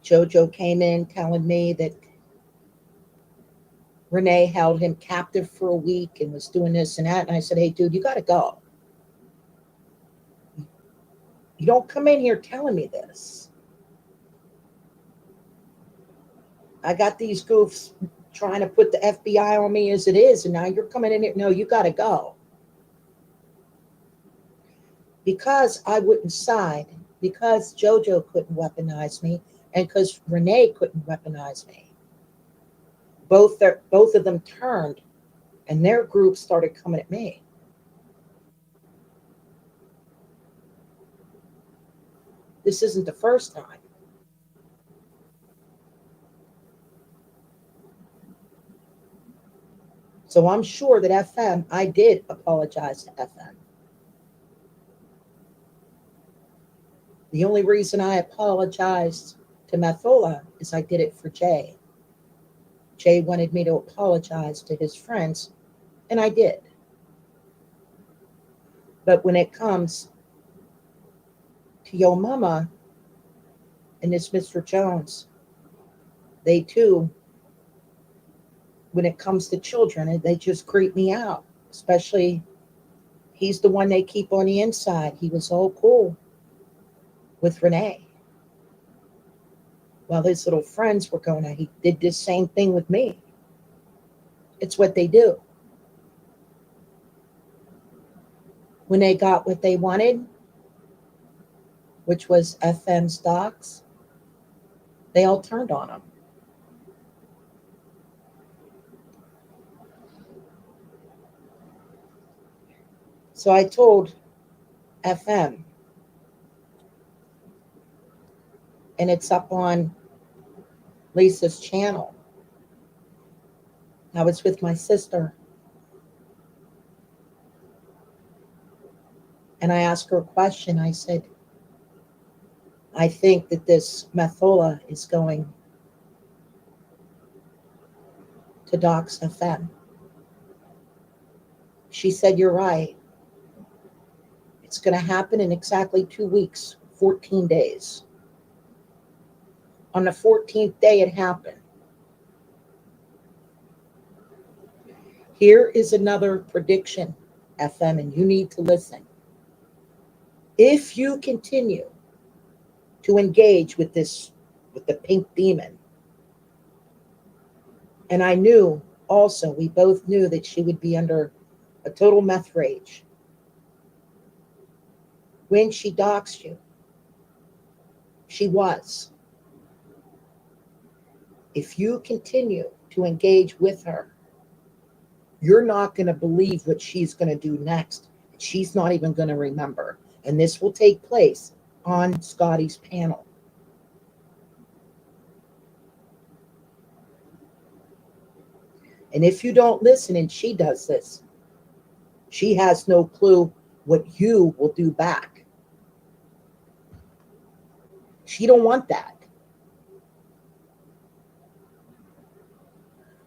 JoJo came in telling me that Renee held him captive for a week and was doing this and that. And I said, hey, dude, you got to go. You don't come in here telling me this. I got these goofs trying to put the FBI on me as it is, and now you're coming in here. No, you got to go. Because I wouldn't side, because JoJo couldn't weaponize me, and because Renee couldn't weaponize me. Both of them turned, and their group started coming at me. This isn't the first time. So I'm sure that FM, I did apologize to FM. The only reason I apologized to Methola is I did it for Jay. Jay wanted me to apologize to his friends, and I did. But when it comes to Yo Mama and this Mr. Jones, they too, when it comes to children, they just creep me out. Especially, he's the one they keep on the inside. He was all cool with Renee. While his little friends were going out, he did this same thing with me. It's what they do. When they got what they wanted, which was FM's docs, they all turned on him. So I told FM, and it's up on Lisa's channel. I was with my sister, and I asked her a question. I said, I think that this Methola is going to dox FM. She said, you're right. It's going to happen in exactly 2 weeks, 14 days. On the 14th day, it happened. Here is another prediction, FM, and you need to listen. If you continue to engage with the pink demon, and I knew also, we both knew that she would be under a total meth rage when she doxed you. She was. If you continue to engage with her, you're not going to believe what she's going to do next. She's not even going to remember. And this will take place on Scotty's panel. And if you don't listen and she does this, she has no clue what you will do back. She don't want that.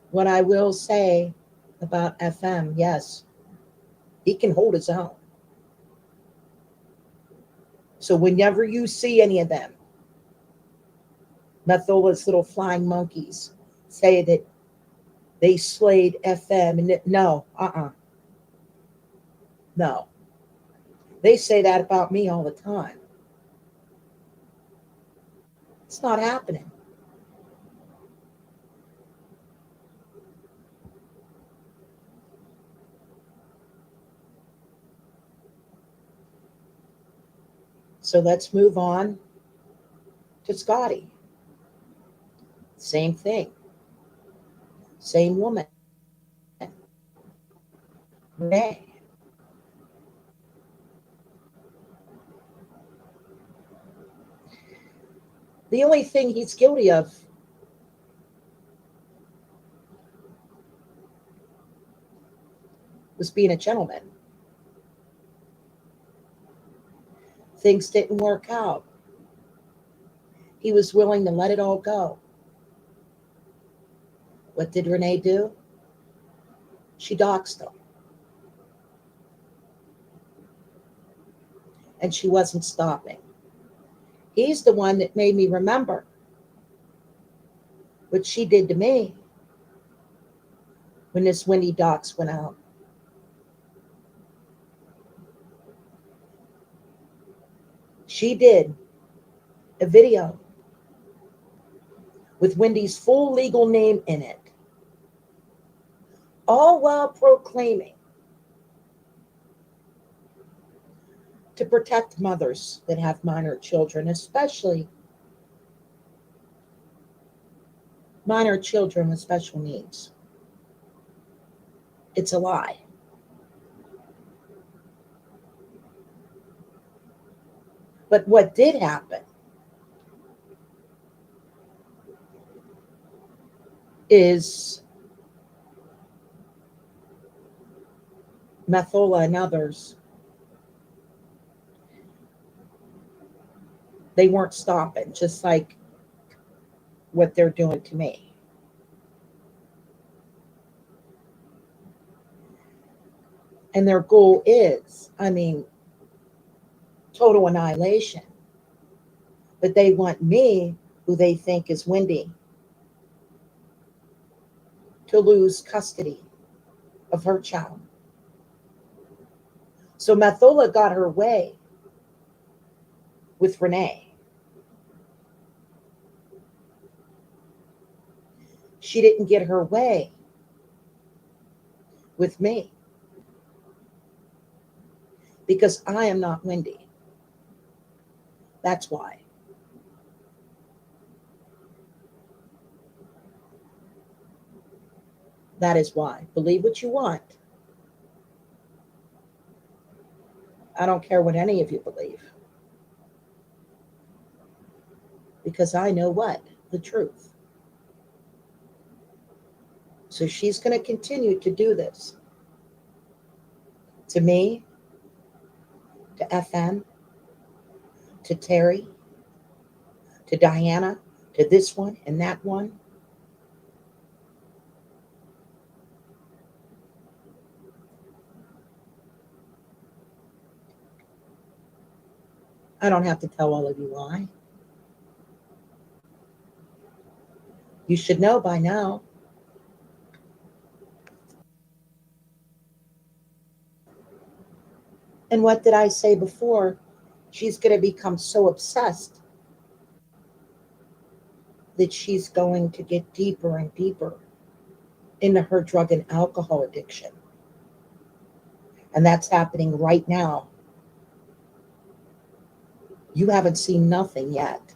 What I will say about FM, yes, he can hold his own. So whenever you see any of them, Methola's little flying monkeys, say that they slayed FM, and no, no. They say that about me all the time. It's not happening. So let's move on to Scotty. Same thing. Same woman. Renee. The only thing he's guilty of was being a gentleman. Things didn't work out. He was willing to let it all go. What did Renee do? She doxed him. And she wasn't stopping. He's the one that made me remember what she did to me when this Wendy dox went out. She did a video with Wendy's full legal name in it, all while proclaiming to protect mothers that have minor children, especially minor children with special needs. It's a lie. But what did happen is Methola and others, they weren't stopping, just like what they're doing to me. And their goal is, total annihilation. But they want me, who they think is Wendy, to lose custody of her child. So Methola got her way with Renee. She didn't get her way with me, because I am not Wendy. That's why. That is why. Believe what you want. I don't care what any of you believe. Because I know what? The truth. So she's going to continue to do this. To me, to FM, to Terry, to Diana, to this one and that one. I don't have to tell all of you why. You should know by now. And what did I say before? She's going to become so obsessed that she's going to get deeper and deeper into her drug and alcohol addiction. And that's happening right now. You haven't seen nothing yet.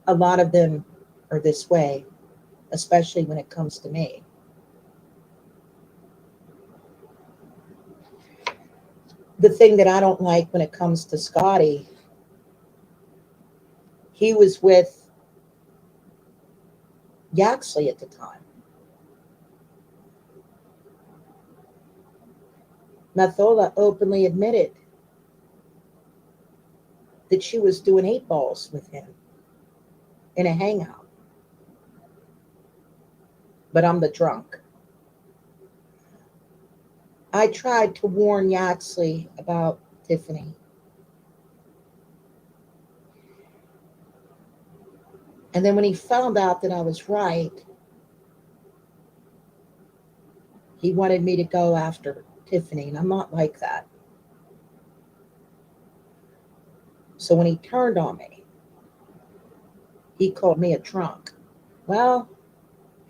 A lot of them are this way, especially when it comes to me. The thing that I don't like when it comes to Scotty, he was with Yaxley at the time. Methola openly admitted that she was doing 8 balls with him in a hangout. But I'm the drunk. I tried to warn Yaxley about Tiffany. And then when he found out that I was right, he wanted me to go after Tiffany, and I'm not like that. So when he turned on me, he called me a drunk. Well,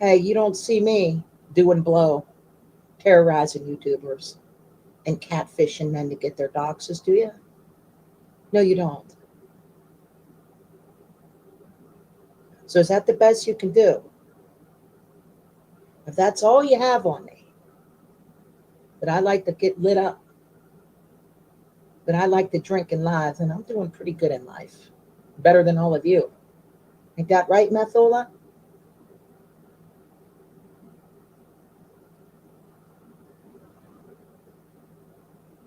hey, you don't see me doing blow, terrorizing YouTubers and catfishing men to get their doxes, do you? No, you don't. So is that the best you can do? If that's all you have on me, that I like to get lit up, that I like to drink and live, and I'm doing pretty good in life. Better than all of you. Ain't that right, Methola?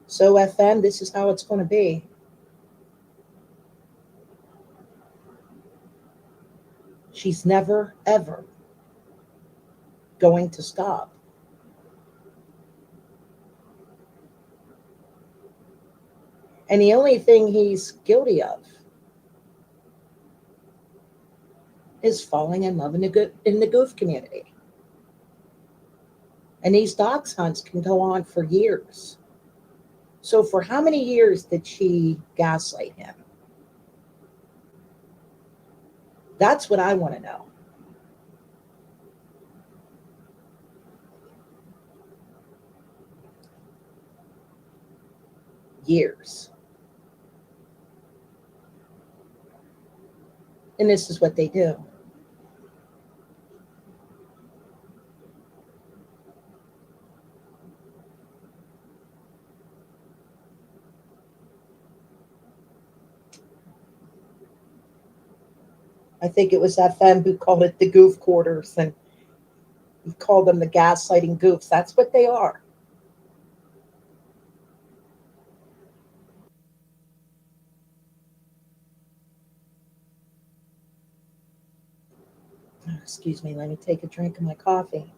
So, FN, this is how it's going to be. She's never, ever going to stop. And the only thing he's guilty of is falling in love in the goof community. And these dox hunts can go on for years. So for how many years did she gaslight him? That's what I want to know. Years. And this is what they do. I think it was FM who called it the goof quarters, and he called them the gaslighting goofs. That's what they are. Excuse me, let me take a drink of my coffee.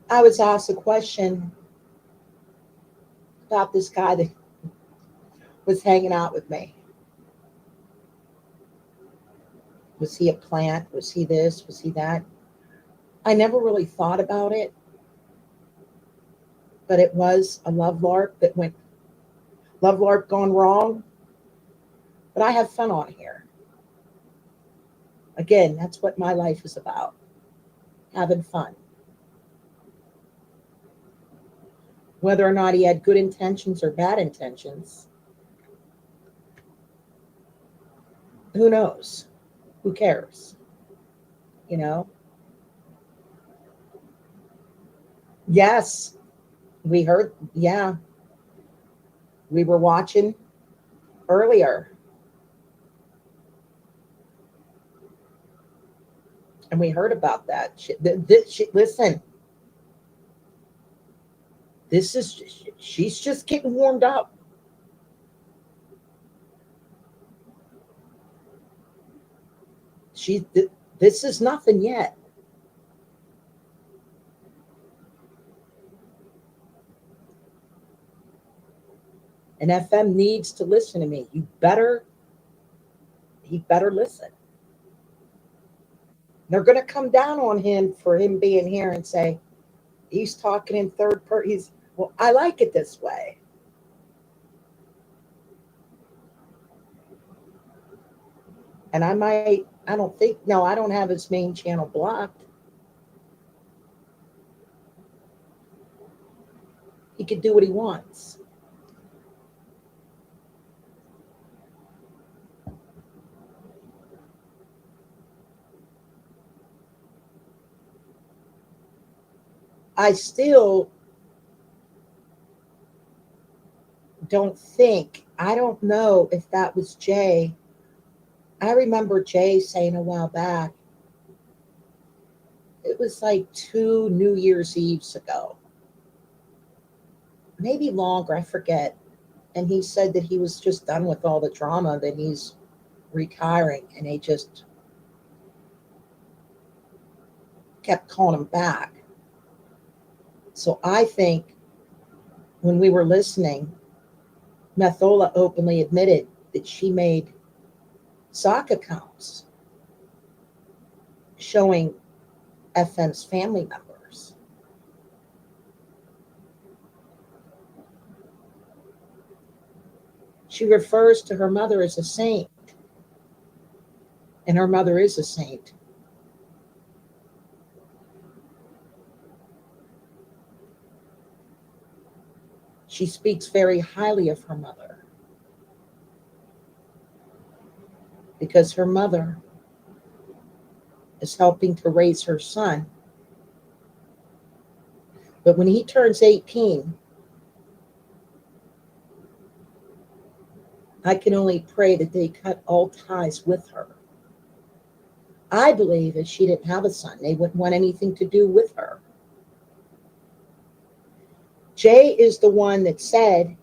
I was asked a question about this guy that was hanging out with me. Was he a plant? Was he this? Was he that? I never really thought about it, but it was a love lark that went, love lark gone wrong. But I have fun on here. Again, that's what my life is about, having fun. Whether or not he had good intentions or bad intentions, who knows? Who cares? You know? Yes, we heard, yeah. We were watching earlier. And we heard about that. Listen, she's just getting warmed up. This is nothing yet. And FM needs to listen to me. He better listen. They're going to come down on him for him being here and say, he's talking in third person. Well, I like it this way. And I don't have his main channel blocked. He could do what he wants. I still I don't know if that was Jay. I remember Jay saying a while back, it was like 2 New Year's Eves ago, maybe longer, I forget. And he said that he was just done with all the drama, that he's retiring, and they just kept calling him back. So I think when we were listening, Methola openly admitted that she made sock accounts showing FM's family members. She refers to her mother as a saint, and her mother is a saint. She speaks very highly of her mother because her mother is helping to raise her son. But when he turns 18, I can only pray that they cut all ties with her. I believe if she didn't have a son, they wouldn't want anything to do with her. Jay is the one that said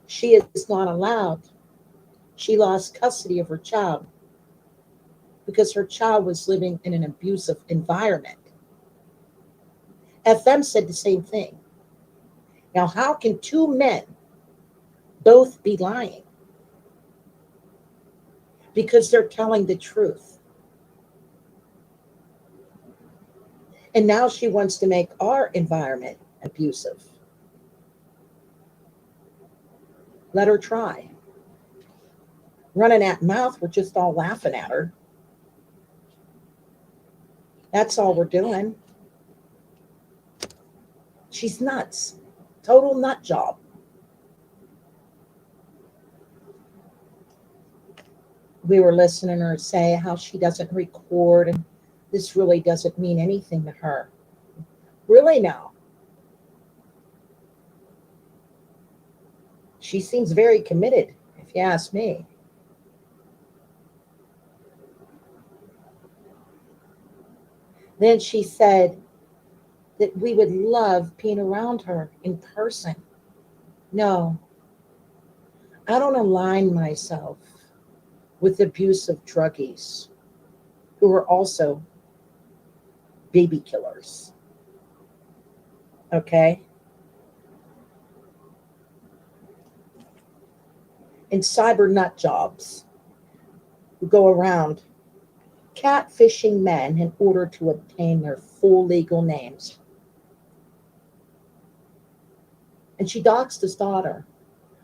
she is not allowed. She lost custody of her child because her child was living in an abusive environment. FM said the same thing. Now, how can 2 men both be lying? Because they're telling the truth. And now she wants to make our environment abusive. Let her try. Running that mouth, we're just all laughing at her. That's all we're doing. She's nuts. Total nut job. We were listening to her say how she doesn't record and this really doesn't mean anything to her. Really now. She seems very committed, if you ask me. Then she said that we would love being around her in person. No, I don't align myself with abusive druggies who are also baby killers. Okay? And cyber nut jobs who go around catfishing men in order to obtain their full legal names. And she doxed his daughter.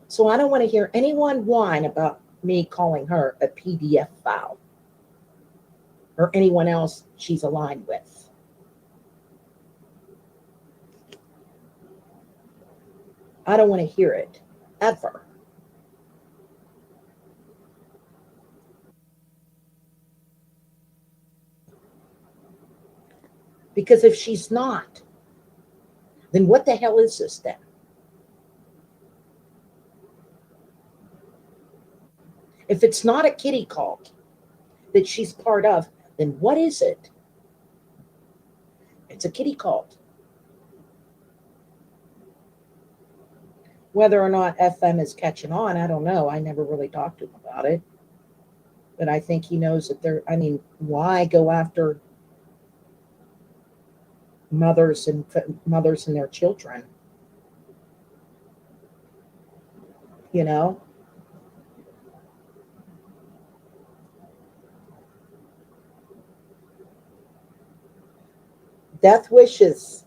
So I don't want to hear anyone whine about me calling her a PDF file or anyone else she's aligned with. I don't want to hear it, ever. Because if she's not, then what the hell is this then? If it's not a kiddie cult that she's part of, then what is it? It's a kiddie cult. Whether or not FM is catching on, I don't know. I never really talked to him about it. But I think he knows that why go after mothers and their children? you know? Death wishes.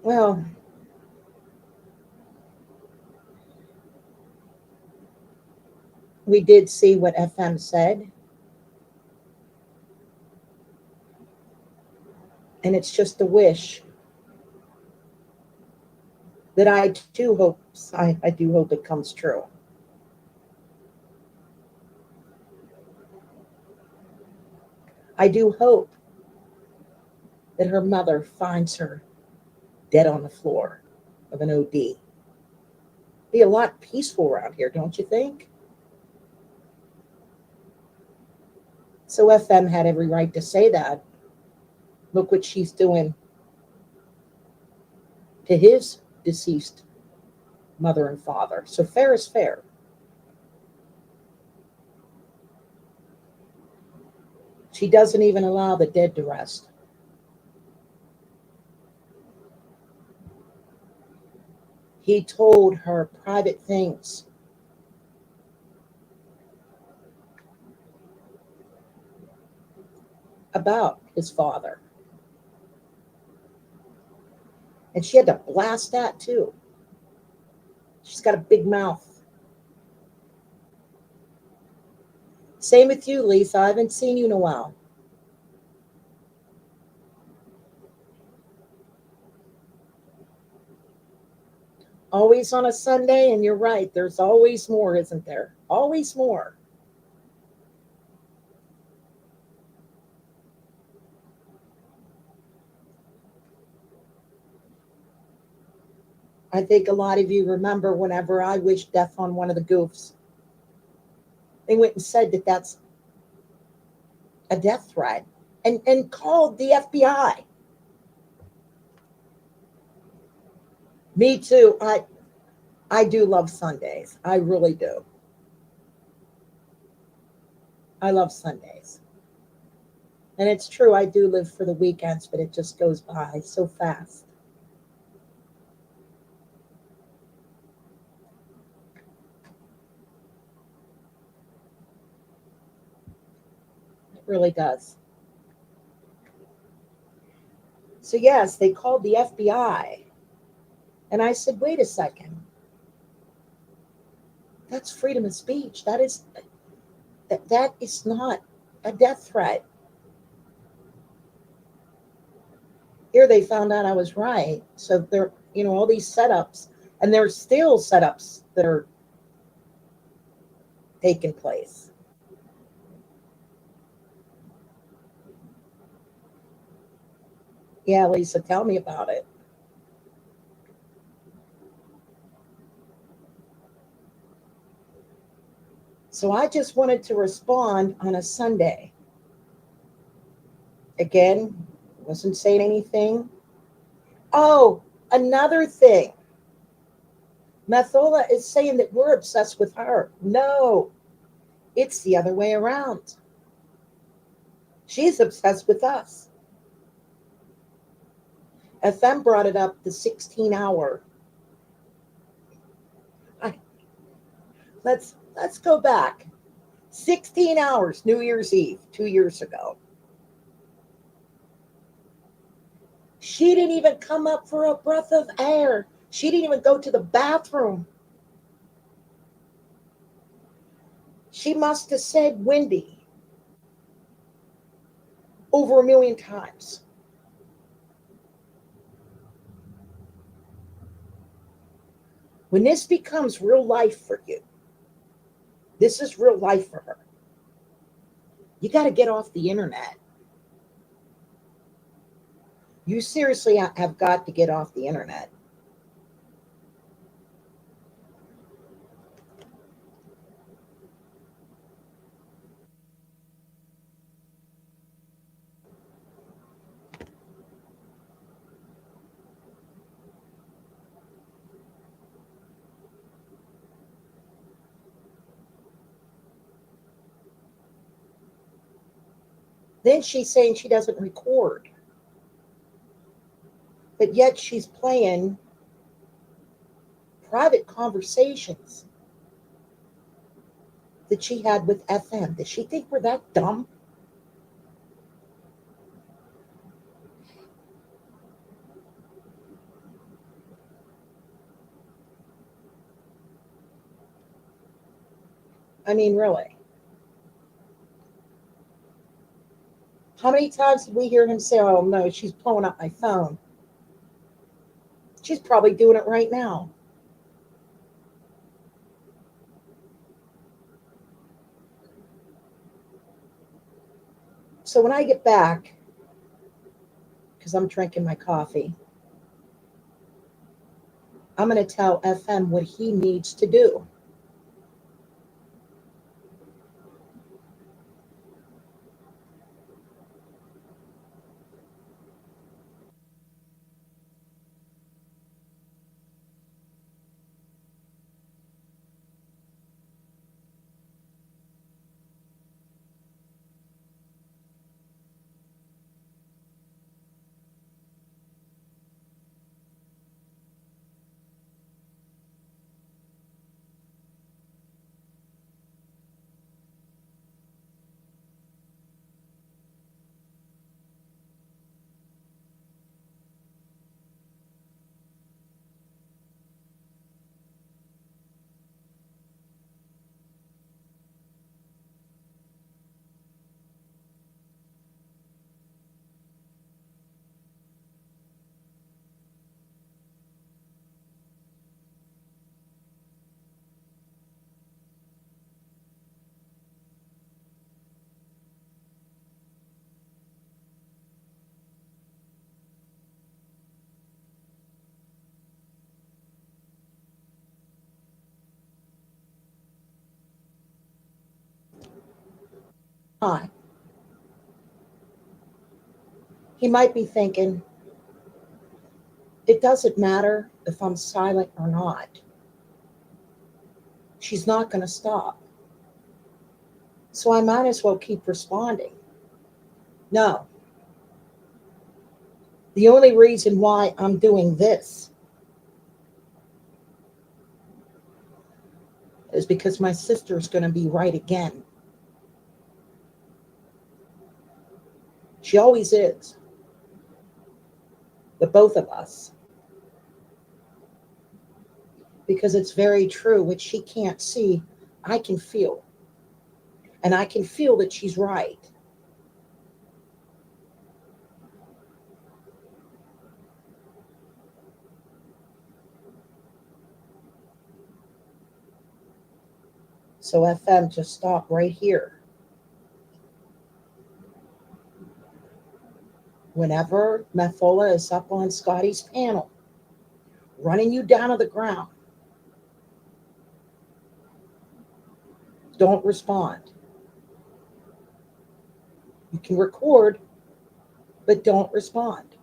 Well, we did see what FM said. And it's just a wish that I too hope, I do hope it comes true. I do hope that her mother finds her dead on the floor of an OD. Be a lot peaceful around here, don't you think? So FM had every right to say that. Look what she's doing to his deceased mother and father. So fair is fair. She doesn't even allow the dead to rest. He told her private things. About his father. And she had to blast that too. She's got a big mouth. Same with you, Lisa. I haven't seen you in a while. Always on a Sunday, and you're right. There's always more, isn't there? Always more. I think a lot of you remember whenever I wished death on one of the goofs, they went and said that that's a death threat and called the FBI. Me too. I do love Sundays. I really do. I love Sundays. And it's true, I do live for the weekends, but it just goes by so fast. It really does. So yes, they called the FBI. And I said, wait a second. That's freedom of speech. That is not a death threat. Here they found out I was right. So there, all these setups, and there's still setups that are taking place. Yeah, Lisa, tell me about it. So I just wanted to respond on a Sunday. Again, wasn't saying anything. Oh, another thing. Methola is saying that we're obsessed with her. No, it's the other way around. She's obsessed with us. FM brought it up, the 16-hour. Let's go back. 16 hours, New Year's Eve, 2 years ago. She didn't even come up for a breath of air. She didn't even go to the bathroom. She must have said Wendy over 1 million times. When this becomes real life for you, this is real life for her. You got to get off the internet. You seriously have got to get off the internet. Then she's saying she doesn't record. But yet she's playing private conversations that she had with FM. Does she think we're that dumb? I mean, really. How many times did we hear him say, oh no, she's blowing up my phone? She's probably doing it right now. So when I get back, because I'm drinking my coffee, I'm going to tell FM what he needs to do. Hi. He might be thinking, it doesn't matter if I'm silent or not. She's not going to stop. So I might as well keep responding. No. The only reason why I'm doing this is because my sister's going to be right again. She always is. The both of us. Because it's very true, what she can't see, I can feel. And I can feel that she's right. So FM, just stop right here. Whenever Methola is up on Scotty's panel, running you down to the ground, don't respond. You can record, but don't respond.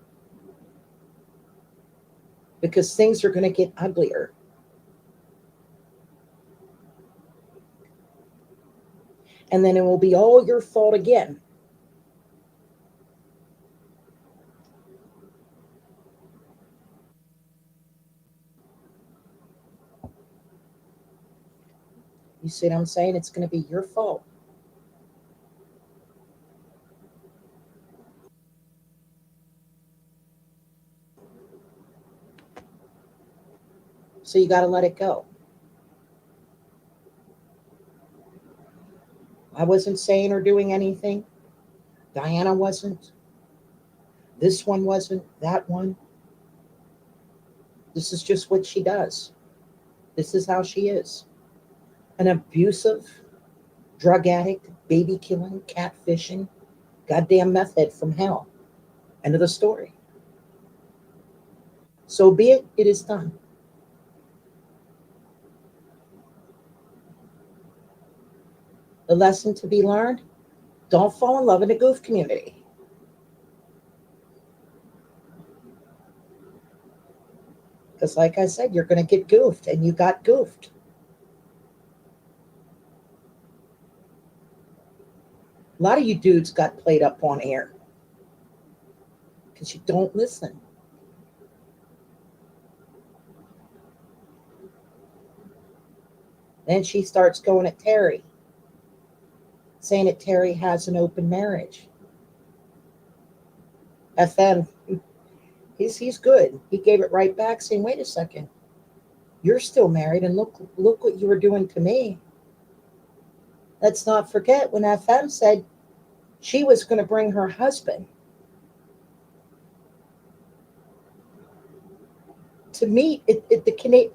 Because things are going to get uglier. And then it will be all your fault again. You see what I'm saying? It's going to be your fault. So you got to let it go. I wasn't saying or doing anything. Diana wasn't. This one wasn't. That one. This is just what she does. This is how she is. An abusive, drug addict, baby killing, catfishing, goddamn meth head from hell. End of the story. So be it, it is done. The lesson to be learned, don't fall in love in the goof community. Because like I said, you're going to get goofed, and you got goofed. A lot of you dudes got played up on air because you don't listen. Then she starts going at Terry, saying that Terry has an open marriage. FM, he's good. He gave it right back, saying, wait a second, you're still married, and look what you were doing to me. Let's not forget when FM said she was going to bring her husband to meet at the Canadian.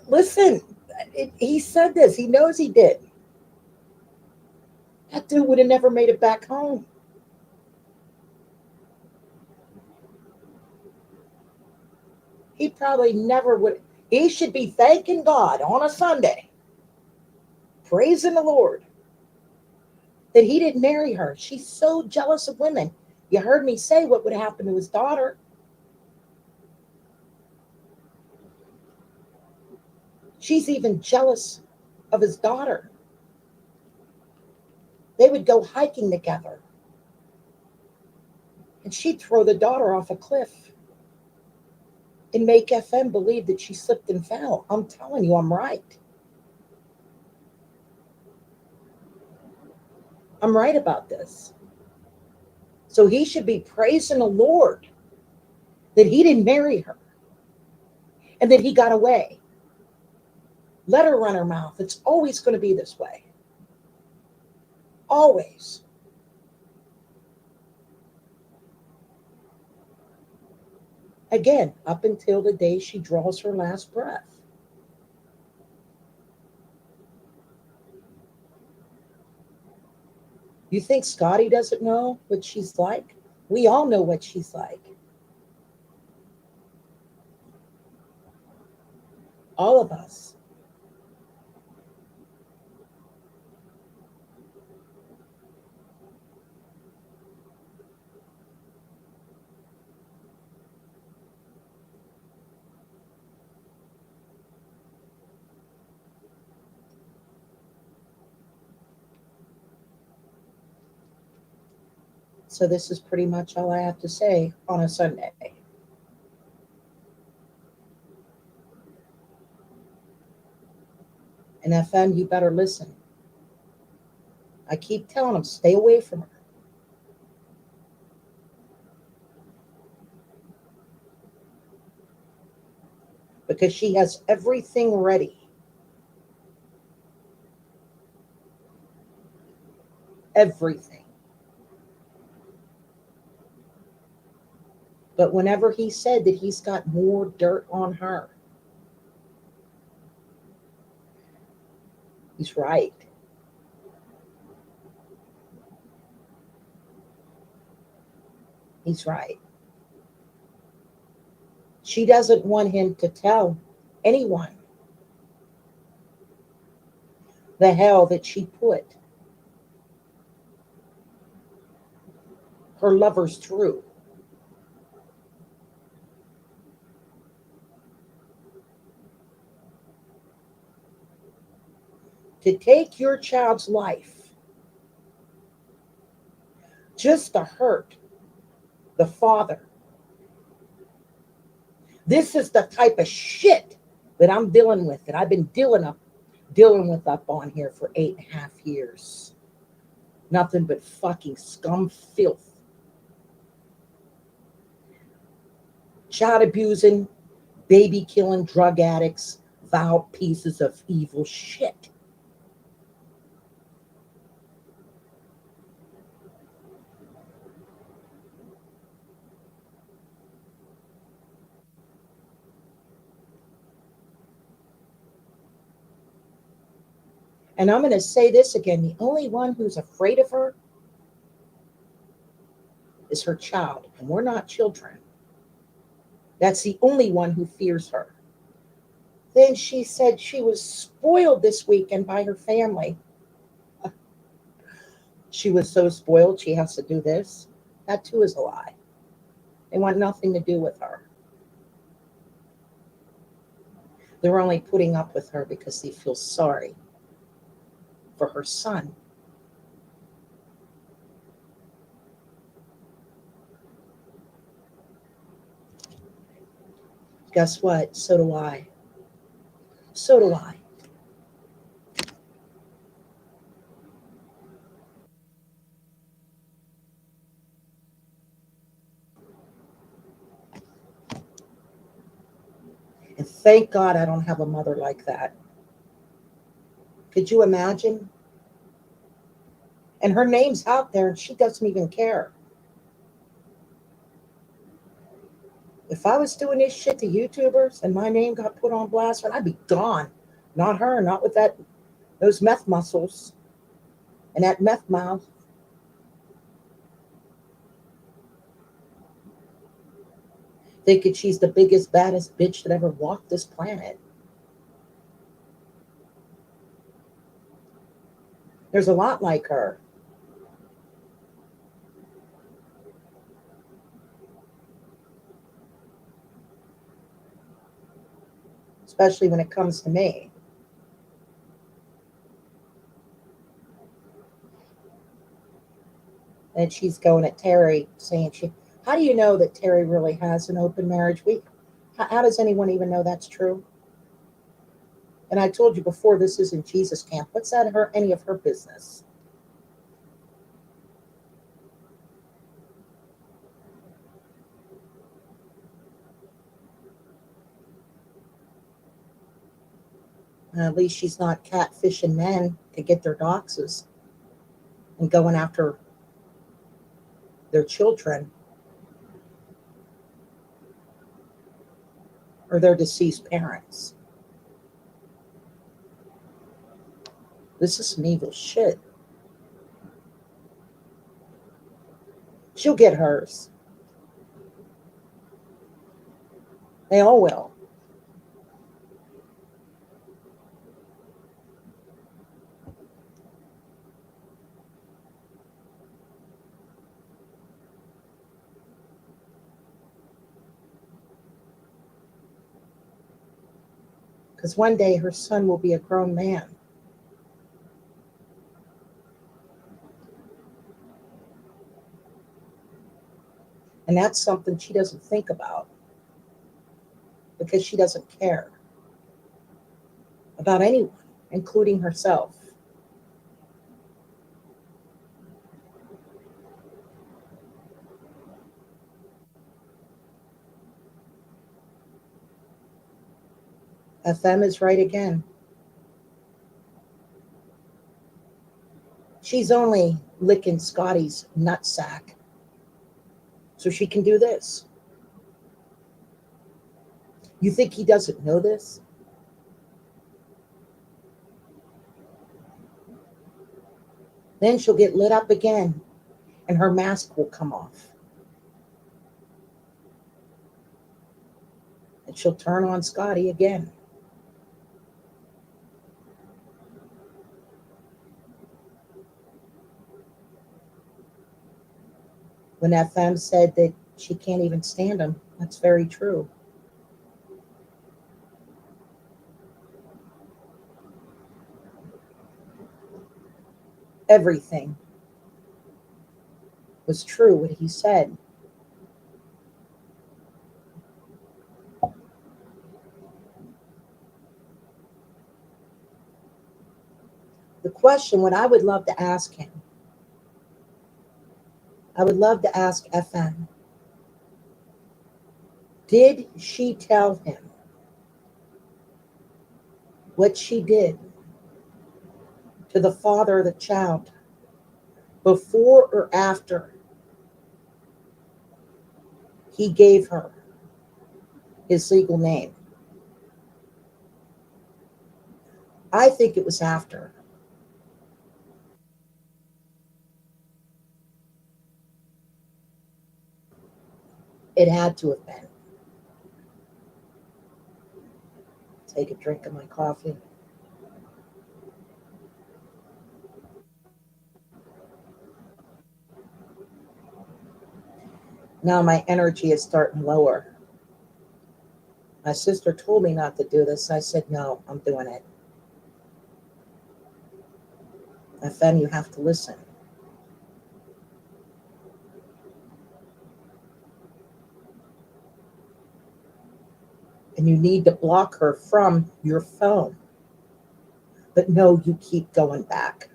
Listen, he said this. He knows he did. That dude would have never made it back home. He probably never would. He should be thanking God on a Sunday, praising the Lord, that he didn't marry her. She's so jealous of women. You heard me say what would happen to his daughter. She's even jealous of his daughter. They would go hiking together, and she'd throw the daughter off a cliff and make FM believe that she slipped and fell. I'm telling you, I'm right. I'm right about this. So he should be praising the Lord that he didn't marry her and that he got away. Let her run her mouth. It's always going to be this way. Always. Again, up until the day she draws her last breath. You think Scotty doesn't know what she's like? We all know what she's like. All of us. So this is pretty much all I have to say on a Sunday. And FM, you better listen. I keep telling them, stay away from her. Because she has everything ready. Everything. But whenever he said that he's got more dirt on her, he's right. He's right. She doesn't want him to tell anyone the hell that she put her lovers through. To take your child's life just to hurt the father. This is the type of shit that I'm dealing with, that I've been dealing with up on here for 8.5 years. Nothing but fucking scum filth. Child abusing, baby killing, drug addicts, vile pieces of evil shit. And I'm going to say this again. The only one who's afraid of her is her child. And we're not children. That's the only one who fears her. Then she said she was spoiled this weekend by her family. She was so spoiled she has to do this. That too is a lie. They want nothing to do with her. They're only putting up with her because they feel sorry for her son. Guess what? So do I. So do I. And thank God I don't have a mother like that. Could you imagine? And her name's out there and she doesn't even care. If I was doing this shit to YouTubers and my name got put on blast, I'd be gone. Not her, not with those meth muscles and that meth mouth. Thinking she's the biggest, baddest bitch that ever walked this planet. There's a lot like her. Especially when it comes to me. And she's going at Terry, saying how do you know that Terry really has an open marriage? How does anyone even know that's true? And I told you before, this isn't Jesus camp. What's that any of her business? At least she's not catfishing men to get their doxes and going after their children or their deceased parents. This is some evil shit. She'll get hers. They all will. Because one day her son will be a grown man. And that's something she doesn't think about because she doesn't care about anyone, including herself. FM is right again. She's only licking Scotty's nutsack so she can do this. You think he doesn't know this? Then she'll get lit up again and her mask will come off. And she'll turn on Scotty again. When FM said that she can't even stand him, that's very true. Everything was true, what he said. The question, what I would love to ask him, I would love to ask FM, did she tell him what she did to the father of the child before or after he gave her his legal name? I think it was after. It had to have been. Take a drink of my coffee. Now my energy is starting lower. My sister told me not to do this. I said, no, I'm doing it. FM, you have to listen. and you need to block her from your phone. But no, you keep going back.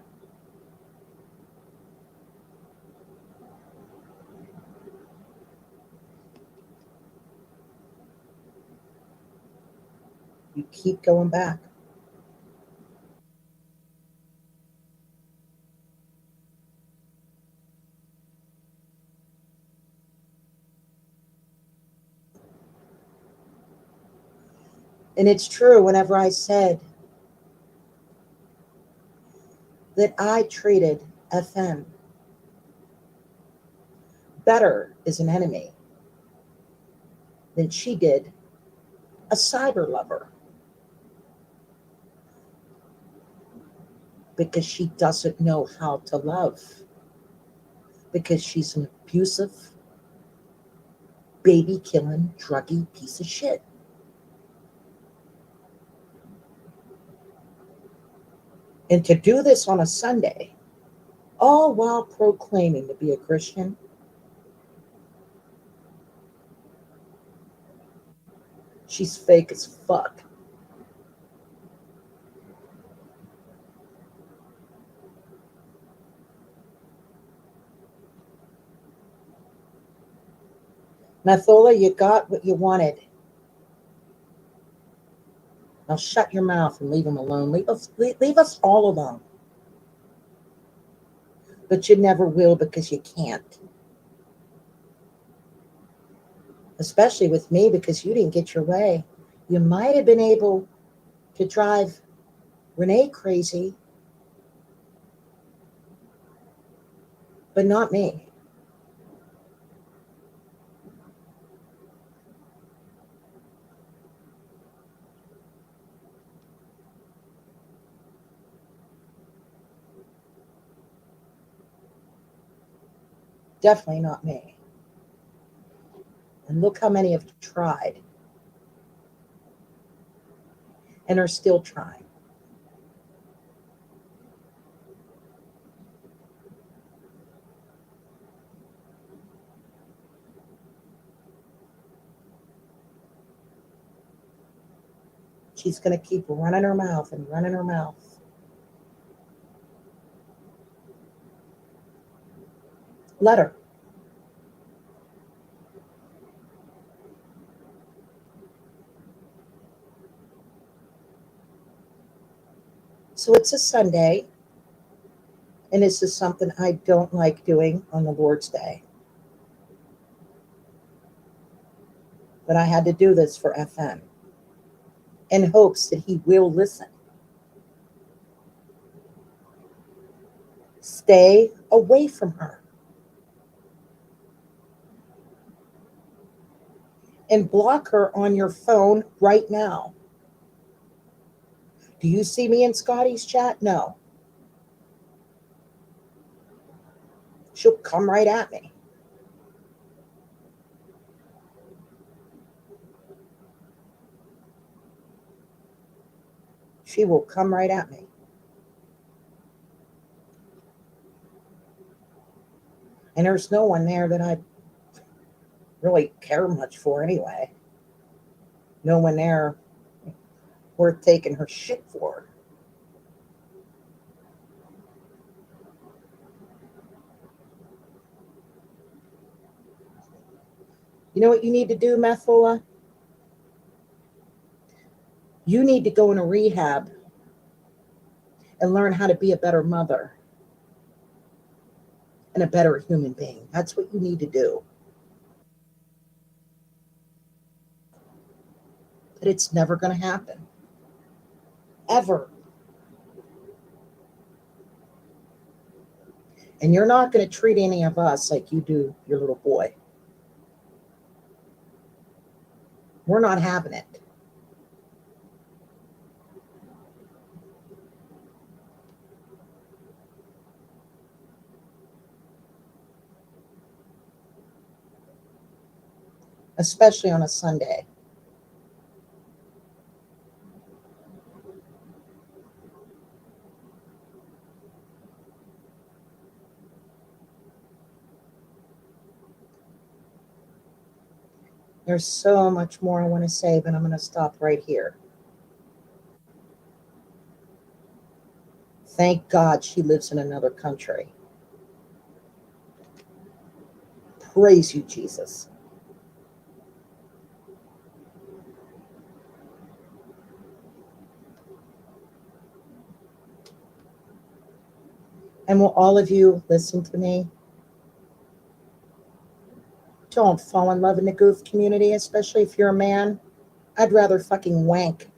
You keep going back. And it's true whenever I said that I treated FM better as an enemy than she did a cyber lover. Because she doesn't know how to love. Because she's an abusive, baby-killing, druggy piece of shit. And to do this on a Sunday, all while proclaiming to be a Christian, she's fake as fuck. Methola, you got what you wanted. Now shut your mouth and leave him alone. Leave us all alone. But you never will because you can't. Especially with me because you didn't get your way. You might have been able to drive Renee crazy, but not me. Definitely not me. And look how many have tried and are still trying. She's going to keep running her mouth and running her mouth. Let her. So it's a Sunday, and this is something I don't like doing on the Lord's Day. But I had to do this for FM in hopes that he will listen. Stay away from her. And block her on your phone right now. Do you see me in Scotty's chat? No. She'll come right at me. She will come right at me. And there's no one there that I really care much for anyway. No one there worth taking her shit for. You know what you need to do, Methola? You need to go into rehab and learn how to be a better mother and a better human being. That's what you need to do. But it's never going to happen. Ever. And you're not going to treat any of us like you do your little boy. We're not having it. Especially on a Sunday. There's so much more I want to say, but I'm going to stop right here. Thank God she lives in another country. Praise you, Jesus. And will all of you listen to me? Don't fall in love in the goof community, especially if you're a man. I'd rather fucking wank.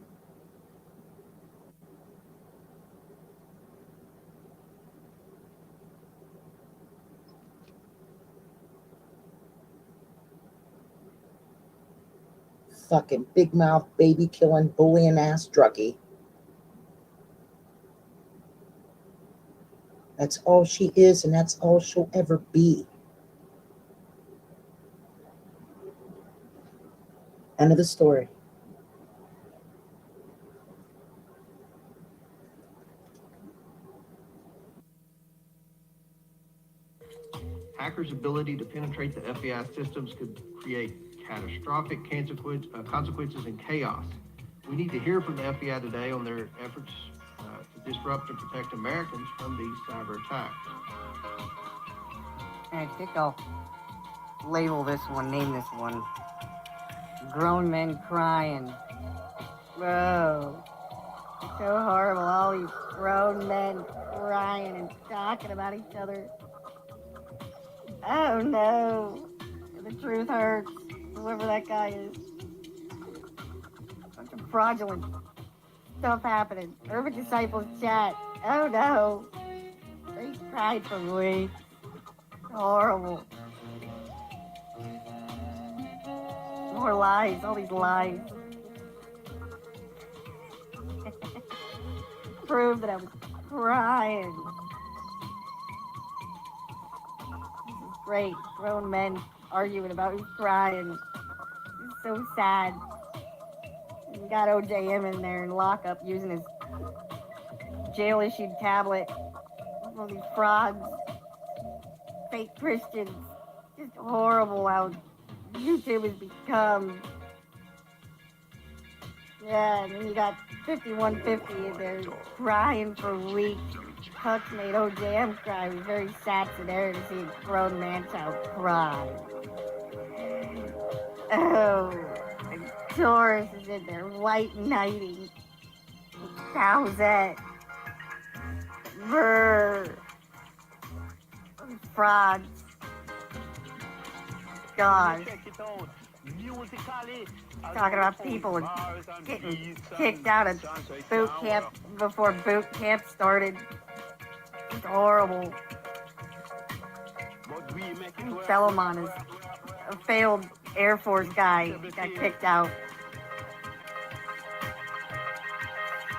Fucking big mouth, baby killing, bullying ass druggie. That's all she is, and that's all she'll ever be. End of the story. Hackers' ability to penetrate the FBI systems could create catastrophic consequences and chaos. We need to hear from the FBI today on their efforts to disrupt and protect Americans from these cyber attacks. I think I'll label this one, name this one, Grown Men Crying. Bro, it's so horrible, all these grown men crying and talking about each other. Oh no, the truth hurts, whoever that guy is. Bunch of fraudulent stuff happening. Urban Disciples chat, oh no. They cried for weeks. Horrible. More lies, all these lies. Prove that I was crying. This is great. Grown men arguing about who's crying. It's so sad. You got OJM in there in lockup using his jail-issued tablet. All these frauds. Fake Christians. Just horrible how YouTube has become. Yeah, and then you got 5150 in there crying for weeks. Huck made OJM cry. It was very sad there to see a grown man child cry. Oh, and Taurus is in there white knighting. Cowsette. Brr. Frogs. God. Talking about people getting kicked out of boot camp before boot camp started. It's horrible. Solomon is a failed Air Force guy. He got kicked out.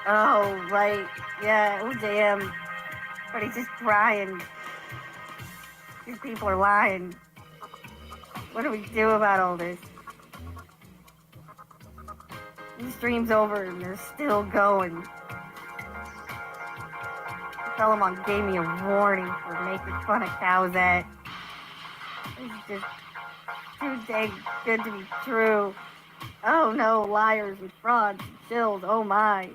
Oh, right. Yeah, OJM. But he's just crying. These people are lying. What do we do about all this? The stream's over and they're still going. Solomon gave me a warning for making fun of Cowsette. It's just too dang good to be true. Oh no, liars and frauds and chills, oh my.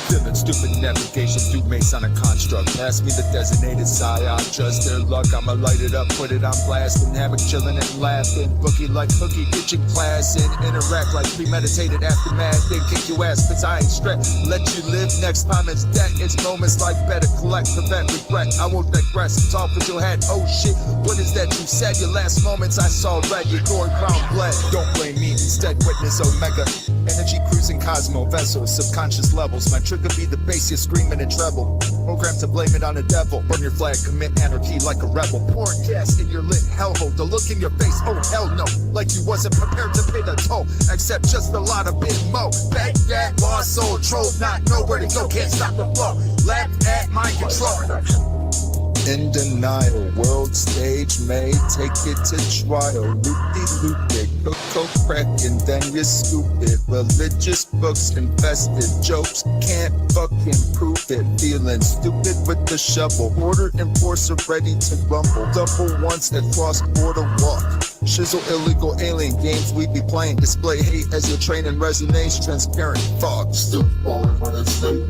Feeling stupid navigation through Masonic construct. Pass me the designated psyop, just their luck. I'ma light it up, put it on blast, and have it chilling and laughing. Bookie like hooky, ditching class and interact like premeditated aftermath. Then kick your ass, cause I ain't stressed. Let you live next time it's debt. It's moments like better collect, prevent regret. I won't digress, talk with your head. Oh shit, what is that you said? Your last moments I saw red, your glory crown bled. Don't blame me, instead witness Omega. Energy cruising Cosmo vessels, subconscious levels. My trigger be the bass, you're screaming in treble. Programmed to blame it on the devil. Burn your flag, commit anarchy like a rebel. Pouring gas in your lit hellhole. The look in your face, oh hell no. Like you wasn't prepared to pay the toll. Accept just a lot of big mo. Back that lost soul, troll, not know where to go. Can't stop the flow. Left at mind control. in denial. World stage may take it to trial. Loop it, cook crack and then you scoop it. Religious books infested, jokes can't fucking prove it. Feeling stupid with the shovel. Order enforcer ready to rumble. Double once that cross-border walk. Shizzle illegal alien games we be playing. Display hate as your training resonates. Transparent fog. Still falling when it's late.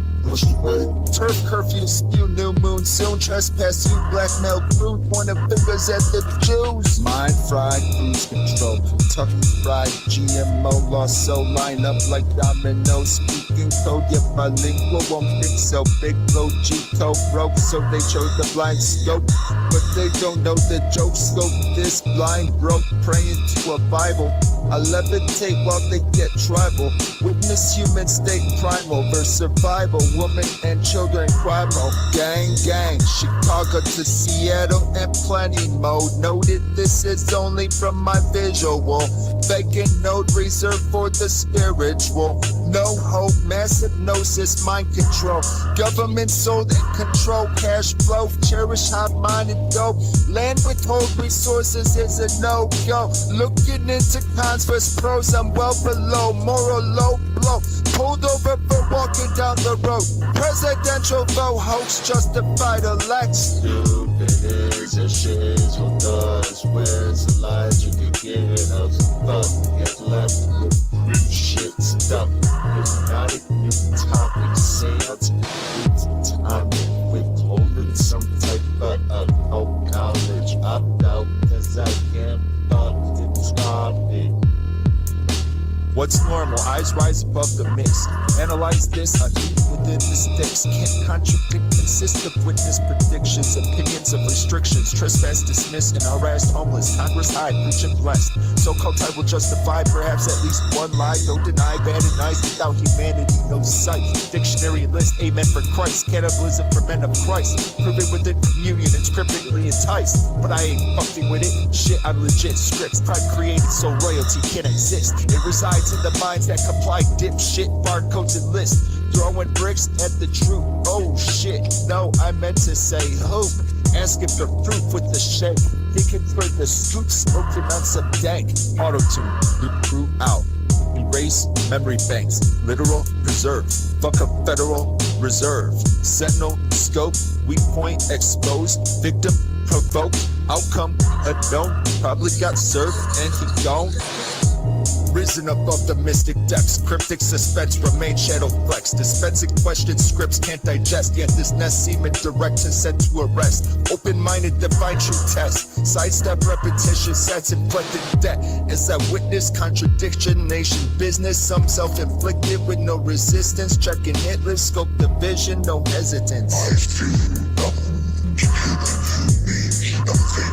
Turf curfew, spew new moon soon. Trespass you, blackmail crew. Pointing fingers at the Jews. Mind fried, cruise control. Kentucky fried, GMO lost soul. Line up like dominoes. Speaking code, yet bilingual won't think so. Big blow, G-code broke, so they chose the blind scope. But they don't know the joke scope. This blind broke, praying to a Bible. I levitate while they get tribal. Witness human state primal versus survival. Women and children cry more. Gang, gang, Chicago to Seattle and planning mode. Noted this is only from my visual. Vacant node reserved for the spiritual. No hope, mass hypnosis, mind control. Government sold and control, cash flow. Cherish high-minded dope. Land withhold resources is a no-go. Looking into cons versus pros, I'm well below. Moral low blow. Pulled over for walking down the road. Presidential vote hoax justified election. Stupid is a shit who does. Where's the lies you can get us? Fuck, get left with new shit stuff. Hypnotic new topics. Seance complete timing. Withholding some type of no college. Opt out cause I can't fuck it. Stop it. What's normal? Eyes rise above the mist. Analyze this, unheat within the sticks. Can't contradict, consist of witness predictions. Opinions of restrictions. Trespass dismissed and harassed homeless. Congress hide, rich and blessed. So-called type will justify perhaps at least one lie. Don't deny bad and nice without humanity, no sight. Dictionary list, amen for Christ. Cannibalism for men of Christ. Prove it within communion, it's cryptically enticed. But I ain't fucking with it. Shit, I'm legit. Scripts, pride created so royalty can't exist. It resides in the minds that comply, dipshit, barcodes and lists. Throwing bricks at the truth. Oh shit, no, I meant to say hope. Asking for proof with the shake. Thinking for the scoop, smoking on some dank. Auto-tune, loop crew out. Erase memory banks. Literal preserve. Fuck a Federal Reserve. Sentinel scope. Weak point exposed. Victim provoked. Outcome unknown. Probably got served and he gone. Risen above the mystic depths. Cryptic suspense remain shadow flex. Dispensing questions scripts can't digest. Yet this nest seeming direct to send to arrest. Open-minded define true test. Sidestep repetition sets inflicted debt. As I witness contradiction. Nation business. Some self-inflicted with no resistance. Checking hit list. Scope the vision. No hesitance. I feel nothing. Killing you means nothing.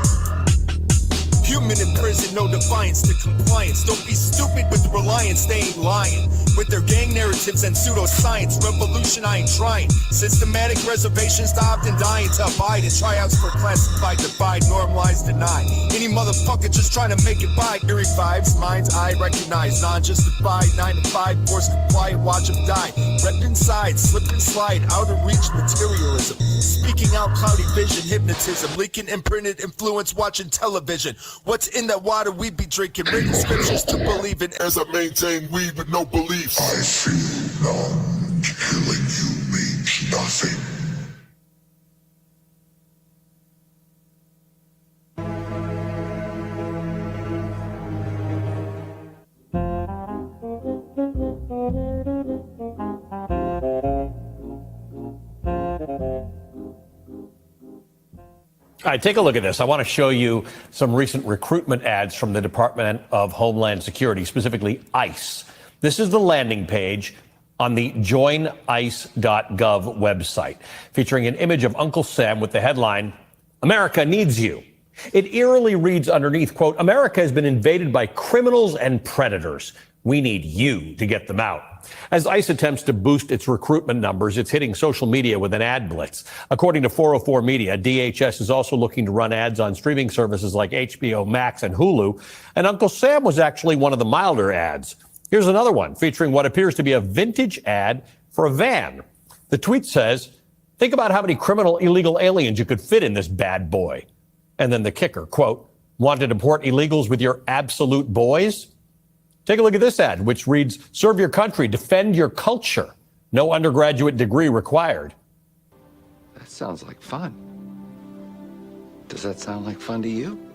Human in prison, no defiance to compliance. Don't be stupid with reliance, they ain't lying. With their gang narratives and pseudoscience, revolution I ain't trying. Systematic reservations to opt and dying to abide. And tryouts for classified, divide, normalize, deny. Any motherfucker just trying to make it by. Eerie vibes, minds I recognize. Non-justified, 9 to 5, force comply and watch them die. Rep inside, slip and slide, out of reach materialism. Speaking out, cloudy vision, hypnotism. Leaking imprinted influence, watching television. What's in that water we be drinking? Written scriptures to believe in. As I maintain weed with no beliefs. I feel none. Killing you means nothing. All right, take a look at this. I want to show you some recent recruitment ads from the Department of Homeland Security, specifically ICE. This is the landing page on the joinice.gov website, featuring an image of Uncle Sam with the headline, "America needs you." It eerily reads underneath, quote, "America has been invaded by criminals and predators. We need you to get them out." As ICE attempts to boost its recruitment numbers, it's hitting social media with an ad blitz. According to 404 Media, DHS is also looking to run ads on streaming services like HBO Max and Hulu, and Uncle Sam was actually one of the milder ads. Here's another one featuring what appears to be a vintage ad for a van. The tweet says, Think about how many criminal illegal aliens you could fit in this bad boy. And then the kicker, quote, want to deport illegals with your absolute boys? Take a look at this ad, which reads, serve your country, defend your culture. No undergraduate degree required. That sounds like fun. Does that sound like fun to you?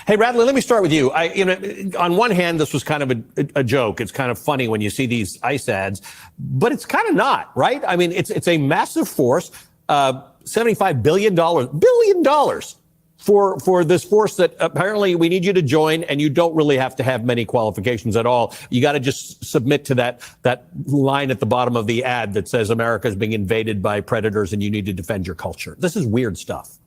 Hey, Radley, let me start with you. On one hand, this was kind of a joke. It's kind of funny when you see these ICE ads, but it's kind of not, right? I mean, it's a massive force, $75 billion for this force that apparently we need you to join, and you don't really have to have many qualifications at all. You got to just submit to that line at the bottom of the ad that says America is being invaded by predators and you need to defend your culture. This is weird stuff.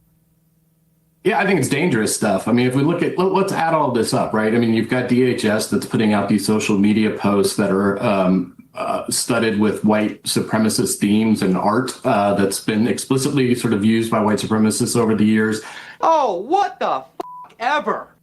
Yeah, I think it's dangerous stuff. I mean, if we look at, let's add all this up, right? I mean, you've got DHS that's putting out these social media posts that are studded with white supremacist themes and art that's been explicitly sort of used by white supremacists over the years. Oh, what the f*** ever?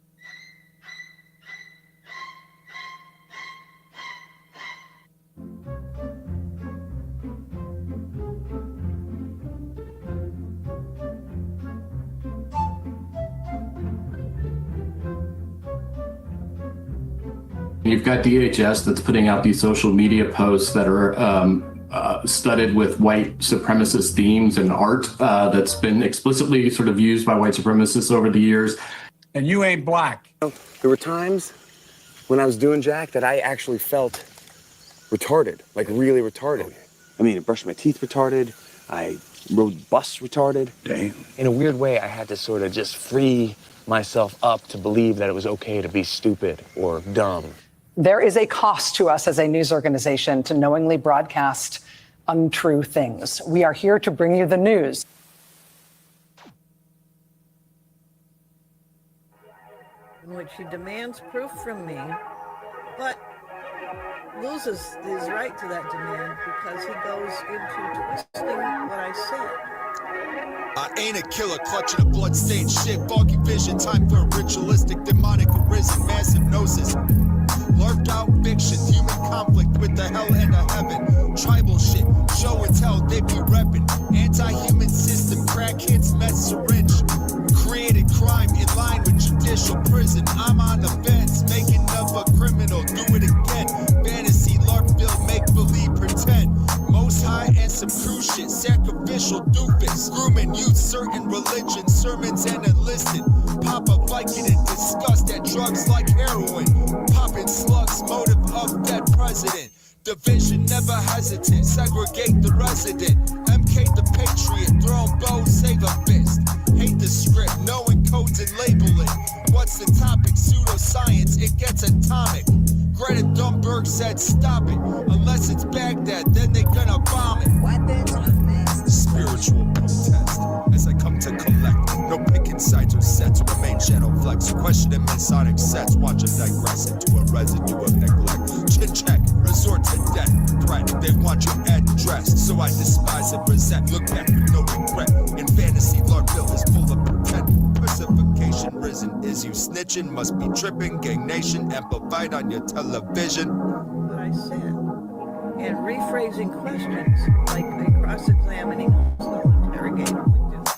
You've got DHS that's putting out these social media posts that are studded with white supremacist themes and art that's been explicitly sort of used by white supremacists over the years. And you ain't black. There were times when I was doing Jack that I actually felt retarded, like really retarded. I mean, I brushed my teeth retarded. I rode bus retarded. Damn. In a weird way, I had to sort of just free myself up to believe that it was okay to be stupid or dumb. There is a cost to us as a news organization to knowingly broadcast untrue things. We are here to bring you the news. In which he demands proof from me, but loses his right to that demand because he goes into twisting what I said. I ain't a killer, clutching a bloodstained shit. Foggy vision, time for a ritualistic, demonic arisen, massive gnosis. Lurked out fiction, human conflict with the hell and the heaven. Tribal shit, show and tell, they be reppin'. Anti-human system, crackheads, mess syringe. Created crime in line with judicial prison. I'm on the fence, making of a criminal, do it again. Fantasy, LARPville, make believe, pretend. Most high and some cruise shit, sacrificial doofus. Grooming youth, certain religions, sermons and enlisted. Pop a Viking in disgust at drugs like heroin. Popping slugs, motive of dead president. Division never hesitant, segregate the resident. MK the patriot, throwing bows, save a fist. Hate the script, knowing codes and labeling. What's the topic? Pseudoscience, it gets atomic. Greta Thunberg said stop it. Unless it's Baghdad, then they gonna bomb it. Spiritual protest, as I come to collect. No picking sides or sets, remain shadow flex. Questioning Masonic sets, watch them digress into a residue of neglect. Chin check, resort to death, threat. They want you addressed, so I despise and resent. Look back with no regret. In fantasy, LARPville is full of pretend. Personification risen, is you snitching? Must be tripping, gang nation, amplified on your television. What I said. And rephrasing questions like a cross-examining interrogator would do.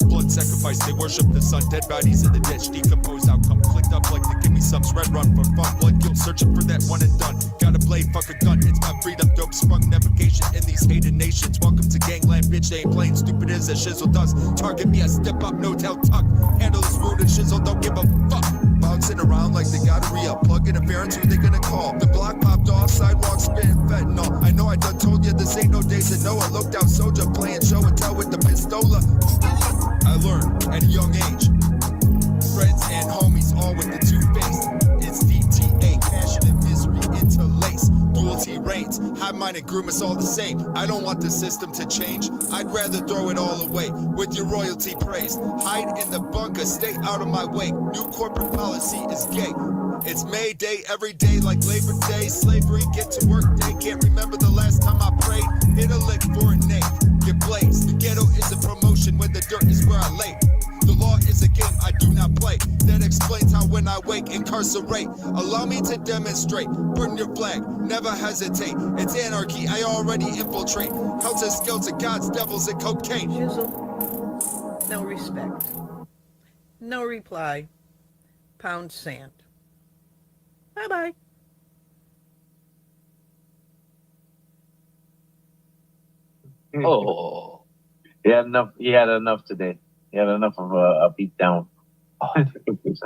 Blood sacrifice, they worship the sun. Dead bodies in the ditch, decompose outcome. Clicked up like the give me some red run for fun. Blood guilt, searching for that one and done. Got a blade, fuck a gun. It's my freedom, dope sprung navigation in these hated nations. Welcome to gangland, bitch. They ain't playing stupid as a shizzle does. Target me, I step up, no tail tuck. Handle this wounded shizzle, don't give a fuck. Bouncing around like they got a re-up. Plug interference, who they gonna call? The block popped off, sidewalk spitting fentanyl. I know I done told you this ain't no days to know. I looked out soldier playing show and tell with the pistola. I learned at a young age. Friends and homies all with the two-faced. It's DTA, passion and misery interlaced. Duality reigns, high-minded grimace all the same. I don't want the system to change. I'd rather throw it all away with your royalty praised. Hide in the bunker, stay out of my way. New corporate policy is gay. It's May Day every day like Labor Day. Slavery, get to work day. Can't remember the last time I prayed. Hit a lick for a name, get blazed. The ghetto is a promotion when the dirt is where I lay. The law is a game, I do not play. That explains how when I wake, incarcerate. Allow me to demonstrate. Burn your flag, never hesitate. It's anarchy, I already infiltrate. Helter skelter, gods, devils, and cocaine. Shizzle, no respect. No reply. Pound sand. Bye-bye. Oh. He had enough today. He had enough of a beat down.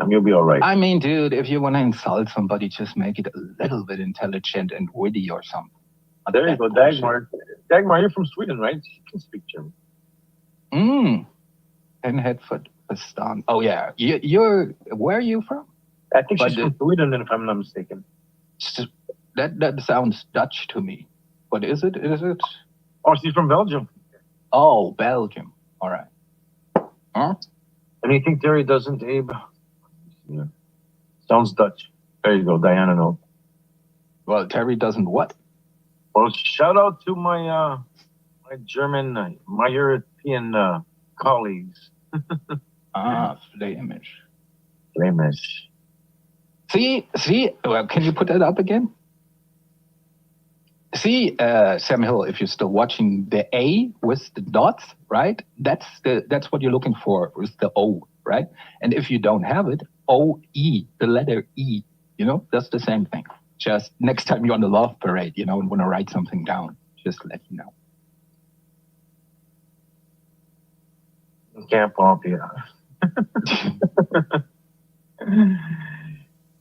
You'll be all right. I mean, dude, if you want to insult somebody, just make it a little bit intelligent and witty or something. There you go, Dagmar. Dagmar, you're from Sweden, right? You can speak German. Pinhead for Stan. Oh yeah, you're. Where are you from? I think she's from Sweden, if I'm not mistaken. That sounds Dutch to me. What is it? Is it? Oh, she's from Belgium. Oh, Belgium. All right. Huh? And you think Terry doesn't, Abe? Yeah. Sounds Dutch. There you go, Diana knows. Well, Terry doesn't what? Well, shout out to my my German, my European colleagues. Flemish. Flemish. See. Well, can you put that up again? See, Sam Hill, if you're still watching, the A with the dots, right? That's what you're looking for, with the O, right? And if you don't have it, O-E, the letter E, that's the same thing. Just next time you're on the love parade, and want to write something down, just let you know. Can't pump you.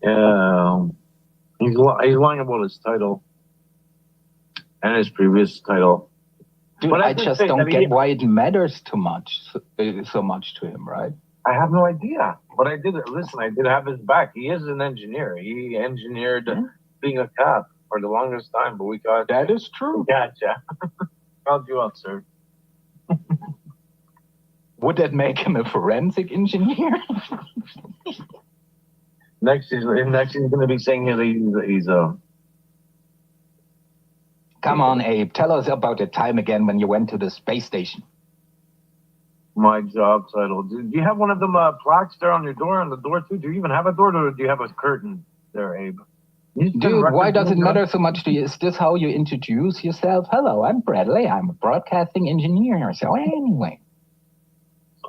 Yeah. He's lying about his title. And his previous title. Dude, but I just don't get why it matters so much to him, right? I have no idea. But I did have his back. He is an engineer. He engineered being a cop for the longest time, but we got... That is true. Gotcha. Called you out, sir. Would that make him a forensic engineer? Next he's going to be saying he's a... Come on, Abe. Tell us about the time again when you went to the space station. My job title. Do you have one of them plaques there on your door, on the door too? Do you even have a door, or do you have a curtain there, Abe? Dude, why does it matter so much to you? Is this how you introduce yourself? Hello, I'm Bradley. I'm a broadcasting engineer. So anyway,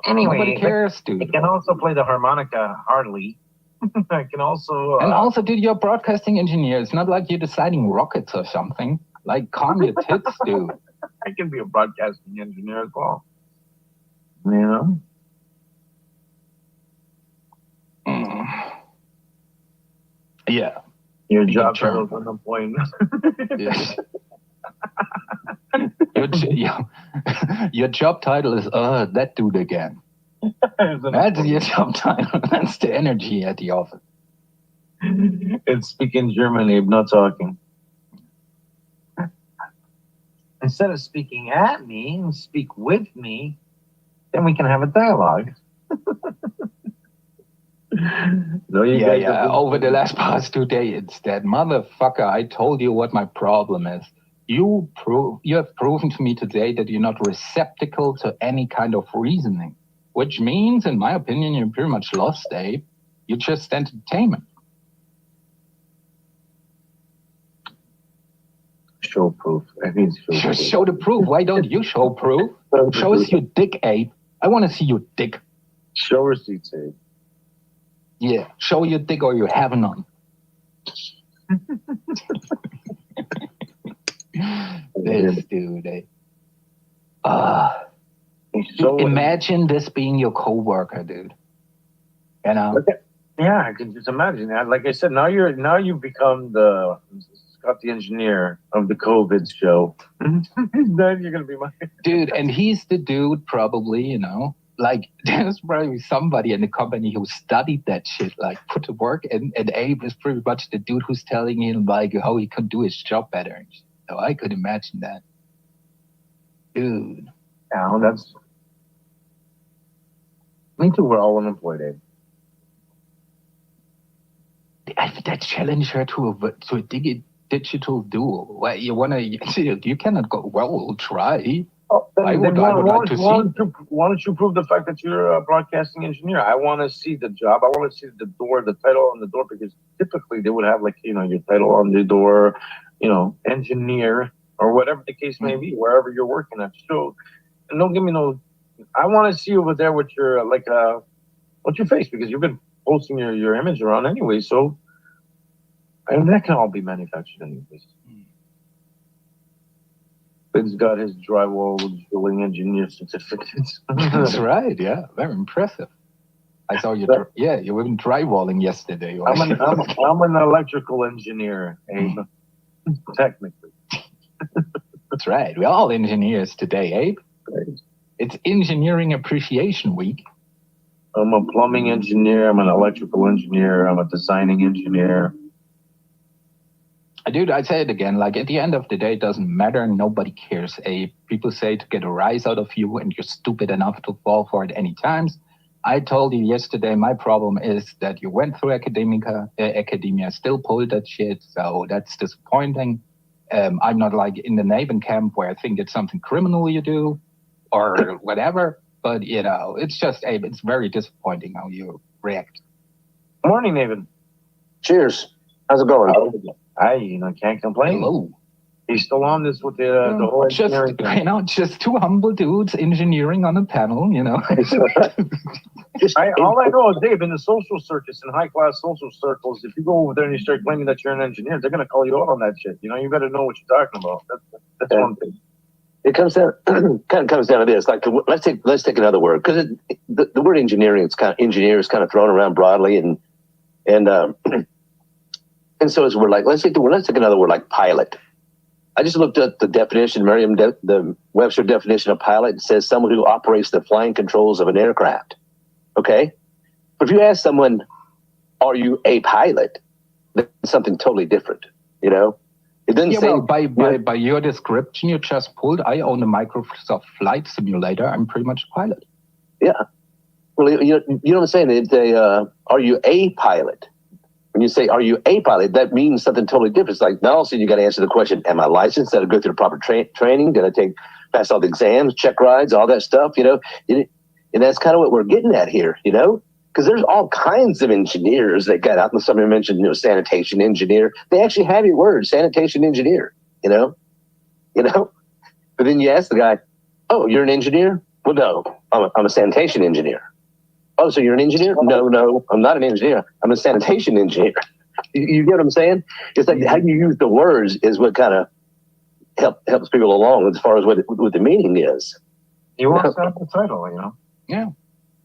nobody cares, dude. I can also play the harmonica hardly. I can also... And also, dude, you're a broadcasting engineer. It's not like you're deciding rockets or something. Like, calm your tits, dude. I can be a broadcasting engineer as well. Yeah. Your job title is on the point. Yes. Your job title is, that dude again. That's your job title. That's the energy at the office. It's speaking German, Abe, not talking. Instead of speaking at me, speak with me, then we can have a dialogue. Over the last past 2 days, it's that motherfucker. I told you what my problem is. You have proven to me today that you're not receptacle to any kind of reasoning, which means, in my opinion, you're pretty much lost, Abe. You're just entertainment. Show proof. I mean, show the proof. Why don't you show proof? Show us your dick, Abe. I want to see your dick. Show receipts, Abe. Yeah, show your dick or you have none. This dude, imagine this being your co-worker, dude. Yeah, I can just imagine that. Like I said, now you've become the Scott the engineer of the COVID show. Then you're gonna be my dude, and he's the dude probably, like there's probably somebody in the company who studied that shit, like put to work, and Abe is pretty much the dude who's telling him like how he can do his job better. So I could imagine that. Dude. Yeah, that's me too, we're all unemployed, Abe. I challenge her to a digital duel. Well, you cannot go, well, we'll try. I would like to see. Why don't you prove the fact that you're a broadcasting engineer? I want to see the job. I want to see the door, the title on the door, because typically they would have like, you know, your title on the door, you know, engineer or whatever the case may be, wherever you're working at. So, and don't give me no. I want to see you over there with your what's your face, because you've been posting your image around anyway. So, and that can all be manufactured anyways. He's got his drywall drilling engineer certificates. That's right. Yeah, very impressive. I saw you. Yeah, you were drywalling yesterday. I'm an electrical engineer, Abe. Technically. That's right. We're all engineers today, Abe. It's Engineering Appreciation Week. I'm a plumbing engineer. I'm an electrical engineer. I'm a designing engineer. Dude, I say it again, like at the end of the day, it doesn't matter. Nobody cares. People say to get a rise out of you and you're stupid enough to fall for it any times. I told you yesterday, my problem is that you went through academia, still pulled that shit. So that's disappointing. I'm not like in the Naven camp where I think it's something criminal you do or whatever. But, you know, it's just, it's very disappointing how you react. Morning, Naven. Cheers. How's it going? I can't complain. Hello. He's still on this with the whole engineering thing. You know, just two humble dudes engineering on a panel, you know. All I know is, Dave, in the social circus, in high-class social circles, if you go over there and you start claiming that you're an engineer, they're going to call you out on that shit. You know, you got to know what you're talking about. That's one thing. It comes down, kind of comes down to this. Like, let's take another word, because the word engineering, engineer is kind of thrown around broadly, and so is we're like, let's take another word like pilot. I just looked at the definition, the Webster definition of pilot. It says someone who operates the flying controls of an aircraft. Okay, but if you ask someone, "Are you a pilot?" that's something totally different. You know, it doesn't say. Well, by your description you just pulled, I own a Microsoft Flight Simulator. I'm pretty much a pilot. Yeah. Well, you know what I'm saying? It's are you a pilot? When you say, are you a pilot, that means something totally different. It's like, now all of a sudden you got to answer the question, am I licensed? Did I go through the proper training? Did I pass all the exams, check rides, all that stuff, you know? And that's kind of what we're getting at here, you know? Because there's all kinds of engineers that got out. And somebody mentioned, you know, sanitation engineer. They actually have your word, sanitation engineer, you know? But then you ask the guy, oh, you're an engineer? Well, no, I'm a sanitation engineer. Oh, so you're an engineer? No, I'm not an engineer. I'm a sanitation engineer. You get what I'm saying? It's like how you use the words is what kind of helps people along as far as what the meaning is. He wants to have the title, you know? Yeah.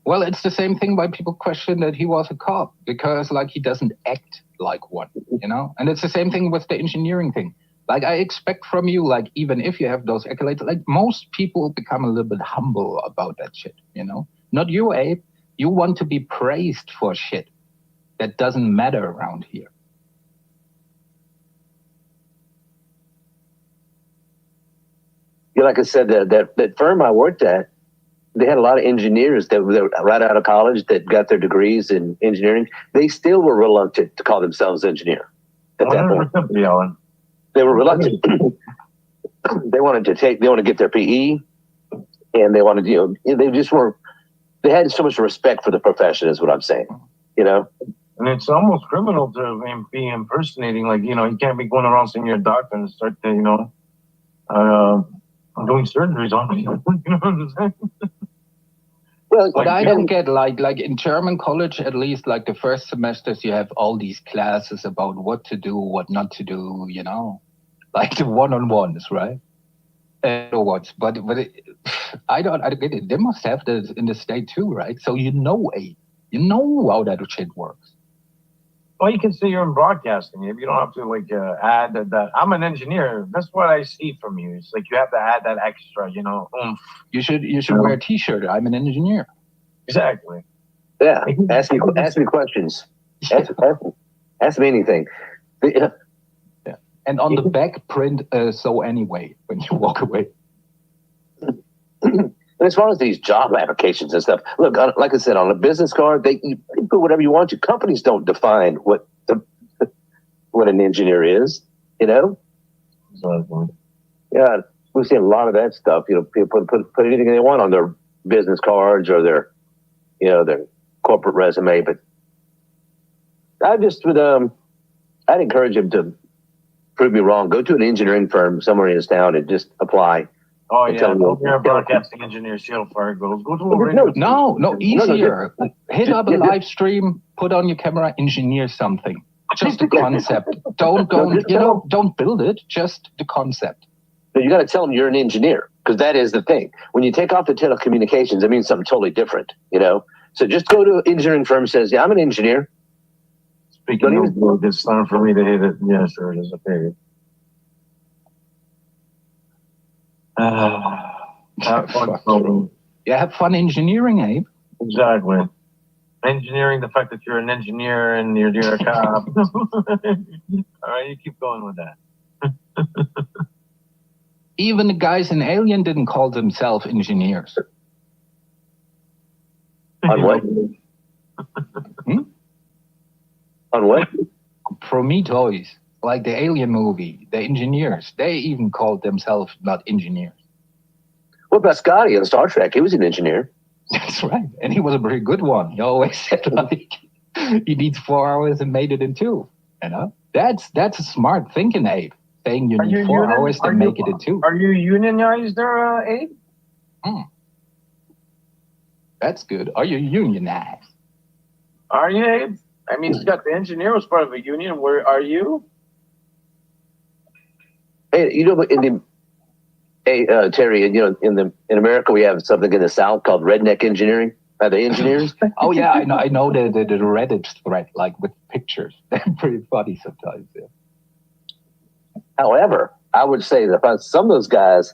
Well, it's the same thing why people question that he was a cop, because like he doesn't act like one, you know? And it's the same thing with the engineering thing. Like I expect from you, like even if you have those accolades, like most people become a little bit humble about that shit, you know? Not you, Abe. You want to be praised for shit that doesn't matter around here. Yeah, like I said, that firm I worked at, they had a lot of engineers that were right out of college that got their degrees in engineering. They still were reluctant to call themselves engineer at that point. They were reluctant. They wanted to get their PE, and they wanted, you know, they just were. They had so much respect for the profession, is what I'm saying, you know? And it's almost criminal to be impersonating. Like, you know, you can't be going around saying you're a doctor and start to, you know, doing surgeries on me. You know what I'm saying? Well, but I don't get like in German college, at least like the first semesters, you have all these classes about what to do, what not to do, you know, like the one-on-ones, right? But I get it. They must have this in the state too, right? So you know how that shit works. Well, you can say you're in broadcasting. You don't have to like add that. I'm an engineer. That's what I see from you. It's like you have to add that extra, you know. You should wear a T-shirt. I'm an engineer. Exactly. Yeah. Ask me questions. Ask me anything. Yeah. And on the back, print so anyway when you walk away. And as far as these job applications and stuff, look, like I said, on a business card, you put whatever you want. Your companies don't define what an engineer is, you know? Exactly. Yeah. we've seen a lot of that stuff. You know, people put anything they want on their business cards or their, you know, their corporate resume. But I just would, I'd encourage him to prove me wrong. Go to an engineering firm somewhere in his town and just apply. Oh yeah, you're a broadcasting engineer, Seattle Fire Girls. Go to a radio. No, easier. Hit up a live stream, put on your camera, engineer something. Just a concept. Don't build it. Just the concept. But you got to tell them you're an engineer, because that is the thing. When you take off the telecommunications, it means something totally different. You know, so just go to an engineering firm, says, "Yeah, I'm an engineer." Speaking of work, it's time for me to hit it. Yeah, sure, it is. Okay. Have fun. Yeah, have fun engineering, Abe. Exactly. Engineering, the fact that you're an engineer and you're a cop. All right, you keep going with that. Even the guys in Alien didn't call themselves engineers. On what? On what? Prometheus, like the Alien movie, the engineers, they even called themselves not engineers. What about Scotty on Star Trek? He was an engineer. That's right. And he was a very good one. He always said, like, he needs 4 hours and made it in 2. You know? That's a smart thinking, Abe. Saying you need 4 hours to make it in 2. Are you unionized there, Abe? That's good. Are you unionized? Are you, Abe? I mean, Scott, the engineer was part of a union. Where are you? Hey, you know, Terry, you know, in America we have something in the South called redneck engineering. Are they engineers? Oh yeah, I know the Reddit thread, like with pictures. They're pretty funny sometimes. Yeah. However, I would say that some of those guys,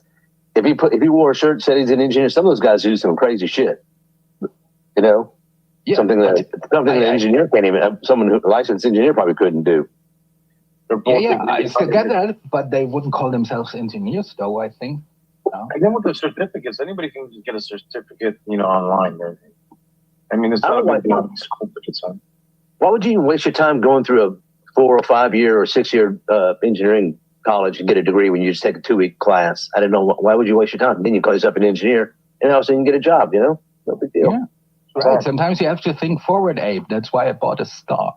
if he wore a shirt said he's an engineer, some of those guys do some crazy shit. You know, something that an engineer can't even. Someone who a licensed engineer probably couldn't do. Yeah, I still get that, but they wouldn't call themselves engineers, though. I think. No? And then with the certificates, anybody can just get a certificate, you know, online. I mean, it's not like certificates. Why would you even waste your time going through a 4 or 5 year or 6 year engineering college and get a degree when you just take a 2-week class? I don't know. Why would you waste your time? Then you call yourself an engineer, and all of a sudden you get a job. You know, no big deal. Yeah. Right. Sometimes you have to think forward, Abe. That's why I bought a Star.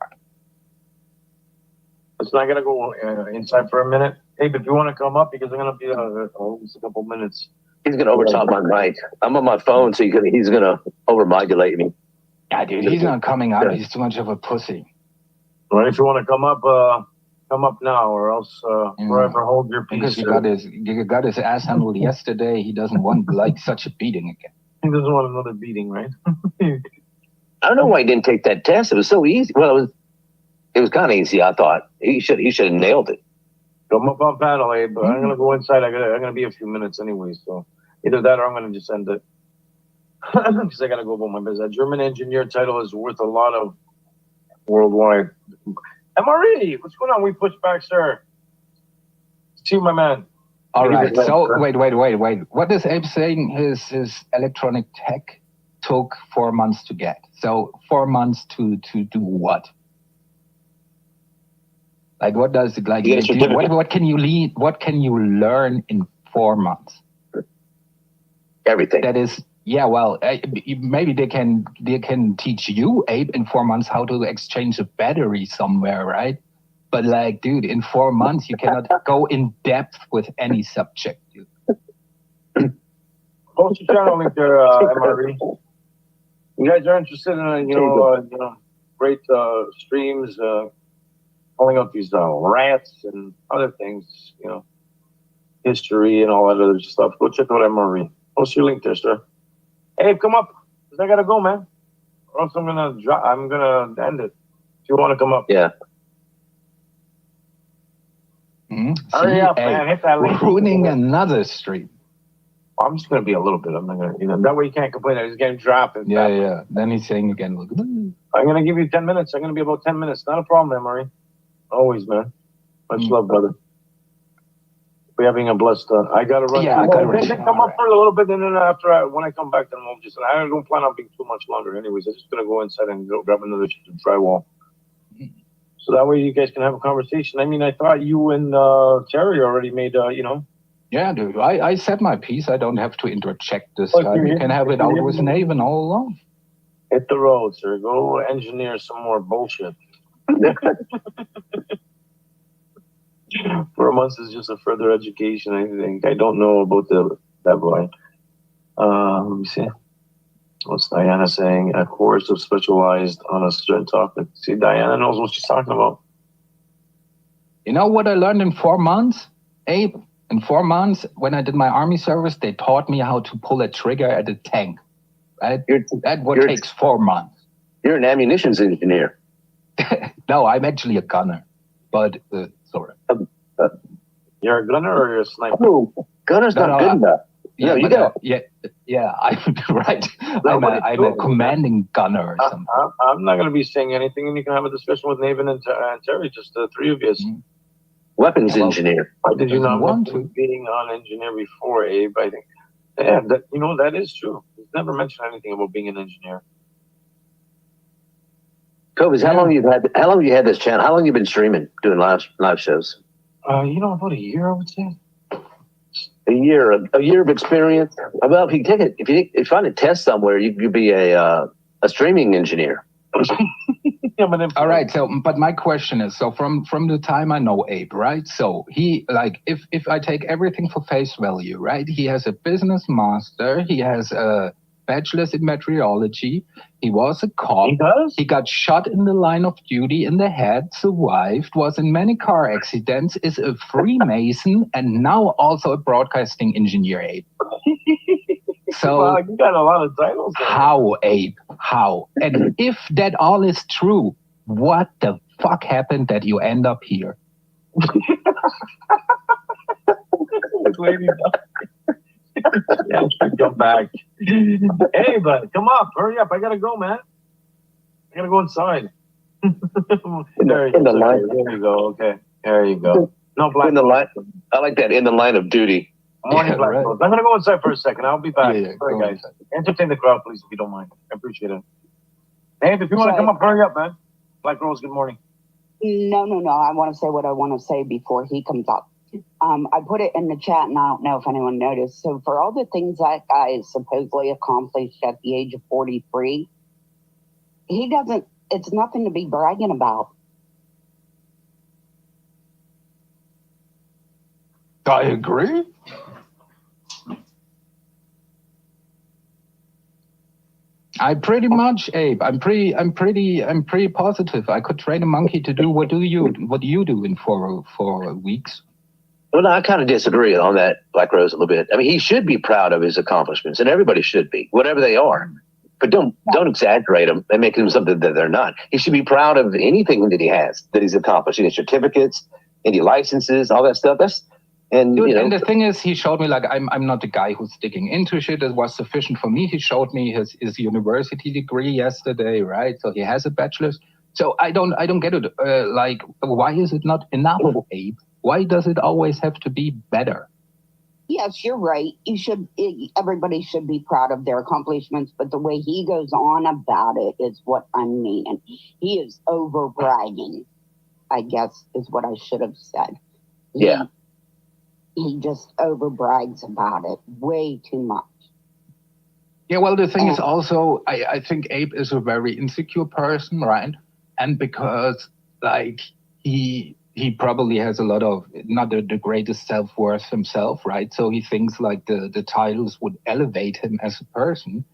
It's not gonna go inside for a minute, Abe. If you want to come up, because I'm gonna be just a couple minutes. He's gonna overtop my mic. I'm on my phone, so he's gonna overmodulate me. Yeah, dude, he's not coming up. He's too much of a pussy. Well, if you want to come up now, or else forever hold your peace. Because you got his ass handled yesterday. He doesn't want like such a beating again. He doesn't want another beating, right? I don't know why he didn't take that test. It was so easy. Well, it was kind of easy. I thought he should have nailed it. Come up on panel, Abe. But I'm gonna go inside. I'm gonna be a few minutes anyway. So either that or I'm gonna just end it because I gotta go about my business. That German engineer title is worth a lot of worldwide. MRE, what's going on? We push back, sir. See you, my man. All right. So wait. What is Abe saying? His electronic tech took 4 months to get. So 4 months to do what? Like what does it like? What can you lead? What can you learn in 4 months? Everything. That is, yeah. Well, maybe they can teach you, Abe, in 4 months how to exchange a battery somewhere, right? But like, dude, in 4 months you cannot go in depth with any subject. Post your channel link there, MRE. You guys are interested in great streams. Pulling up these rats and other things, you know, history and all that other stuff. Go check out MRE. Post your link there, sir. Hey, come up, because I gotta go, man. Or else I'm gonna end it. If you want to come up. Yeah. Hurry up, man. Hit that link. Ruining another stream. I'm just gonna be a little bit. I'm not gonna, that way you can't complain. He's getting dropped. Yeah. Then he's saying again, look. I'm gonna give you 10 minutes. I'm gonna be about 10 minutes. Not a problem, MRE. Always, man. Much love, brother. We're having a blessed. I gotta run. Yeah, I gotta run. Then come up for a little bit, and then when I come back, then we'll just. I don't plan on being too much longer. Anyways, I'm just gonna go inside and go grab another drywall. So that way you guys can have a conversation. I mean, I thought you and Terry already made, Yeah, dude, I said my piece. I don't have to interject this Look, time. you're You can have it out with Naven all along. Hit the road, sir. Go engineer some more bullshit. 4 months is just a further education, I think. I don't know about that boy. Let me see. What's Diana saying? A course of specialized on a certain topic. See, Diana knows what she's talking about. You know what I learned in 4 months, Abe? In 4 months, when I did my army service, they taught me how to pull a trigger at a tank. Right? That takes 4 months. You're an ammunitions engineer. No, I'm actually a gunner. But, sorry. You're a gunner or you're a sniper? Oh, gunner's not good enough. Yeah, you got. I'm right. I'm a commanding gunner or something. I'm not going to be saying anything, and you can have a discussion with Naven and Terry, just the three of you. Weapons engineer. Why did you not want mention being on engineer before, Abe? I think, yeah, that is true. He's never mentioned anything about being an engineer. Cobus, how long have you had this channel? How long have you been streaming, doing live shows? About a year, I would say. A year of experience. Well, if you take it, if you find a test somewhere, you could be a streaming engineer. All right. So, but my question is, so from the time I know Abe, right? So he, like, if I take everything for face value, right? He has a business master. He has a bachelor's in meteorology. He was a cop. He does? He got shot in the line of duty in the head, survived, was in many car accidents, is a Freemason, and now also a broadcasting engineer, Abe. So, wow, you got a lot of titles there. How, Abe? How? And if that all is true, what the fuck happened that you end up here? Yeah, come back. Hey, bud, come on, hurry up. I gotta go, man. I gotta go inside. There you go. Okay. There you go. No black. In the line. I like that. In the line of duty. Morning, black. right. I'm gonna go inside for a second. I'll be back. Yeah, Sorry, go guys. Entertain the crowd, please, if you don't mind. I appreciate it. Hey, if you want to come up, hurry up, man. Black Rose, good morning. No. I want to say what I want to say before he comes up. I put it in the chat, and I don't know if anyone noticed. So for all the things that guy supposedly accomplished at the age of 43, he doesn't, it's nothing to be bragging about. I agree. I pretty much, Abe. I'm pretty positive. I could train a monkey to do what you do in 4 weeks. Well, no, I kind of disagree on that, Black Rose, a little bit. I mean, he should be proud of his accomplishments, and everybody should be, whatever they are. But don't exaggerate them and make them something that they're not. He should be proud of anything that he has, that he's accomplished, any certificates, any licenses, all that stuff. And the thing is, he showed me, like, I'm not the guy who's sticking into shit. It was sufficient for me. He showed me his university degree yesterday, right? So he has a bachelor's. So I don't get it. Like, why is it not enough, Abe? Why does it always have to be better? Yes, you're right. Everybody should be proud of their accomplishments, but the way he goes on about it is what I'm meaning. He is over bragging, I guess, is what I should have said. He just over brags about it way too much. Yeah, well, the thing is also, I think Abe is a very insecure person, right? And because, like, he probably has a lot of, not the greatest self-worth himself, right? So he thinks, like, the titles would elevate him as a person,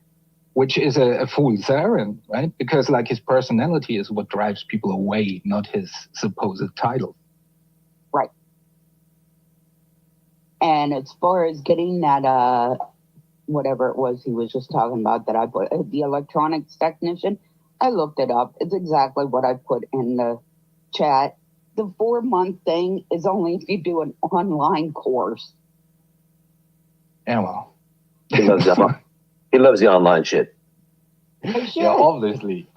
which is a fool's errand, right? Because, like, his personality is what drives people away, not his supposed title. Right. And as far as getting that, whatever it was he was just talking about that I put, the electronics technician, I looked it up. It's exactly what I put in the chat. The 4-month thing is only if you do an online course. Yeah, well. He loves the online shit. Yeah, obviously.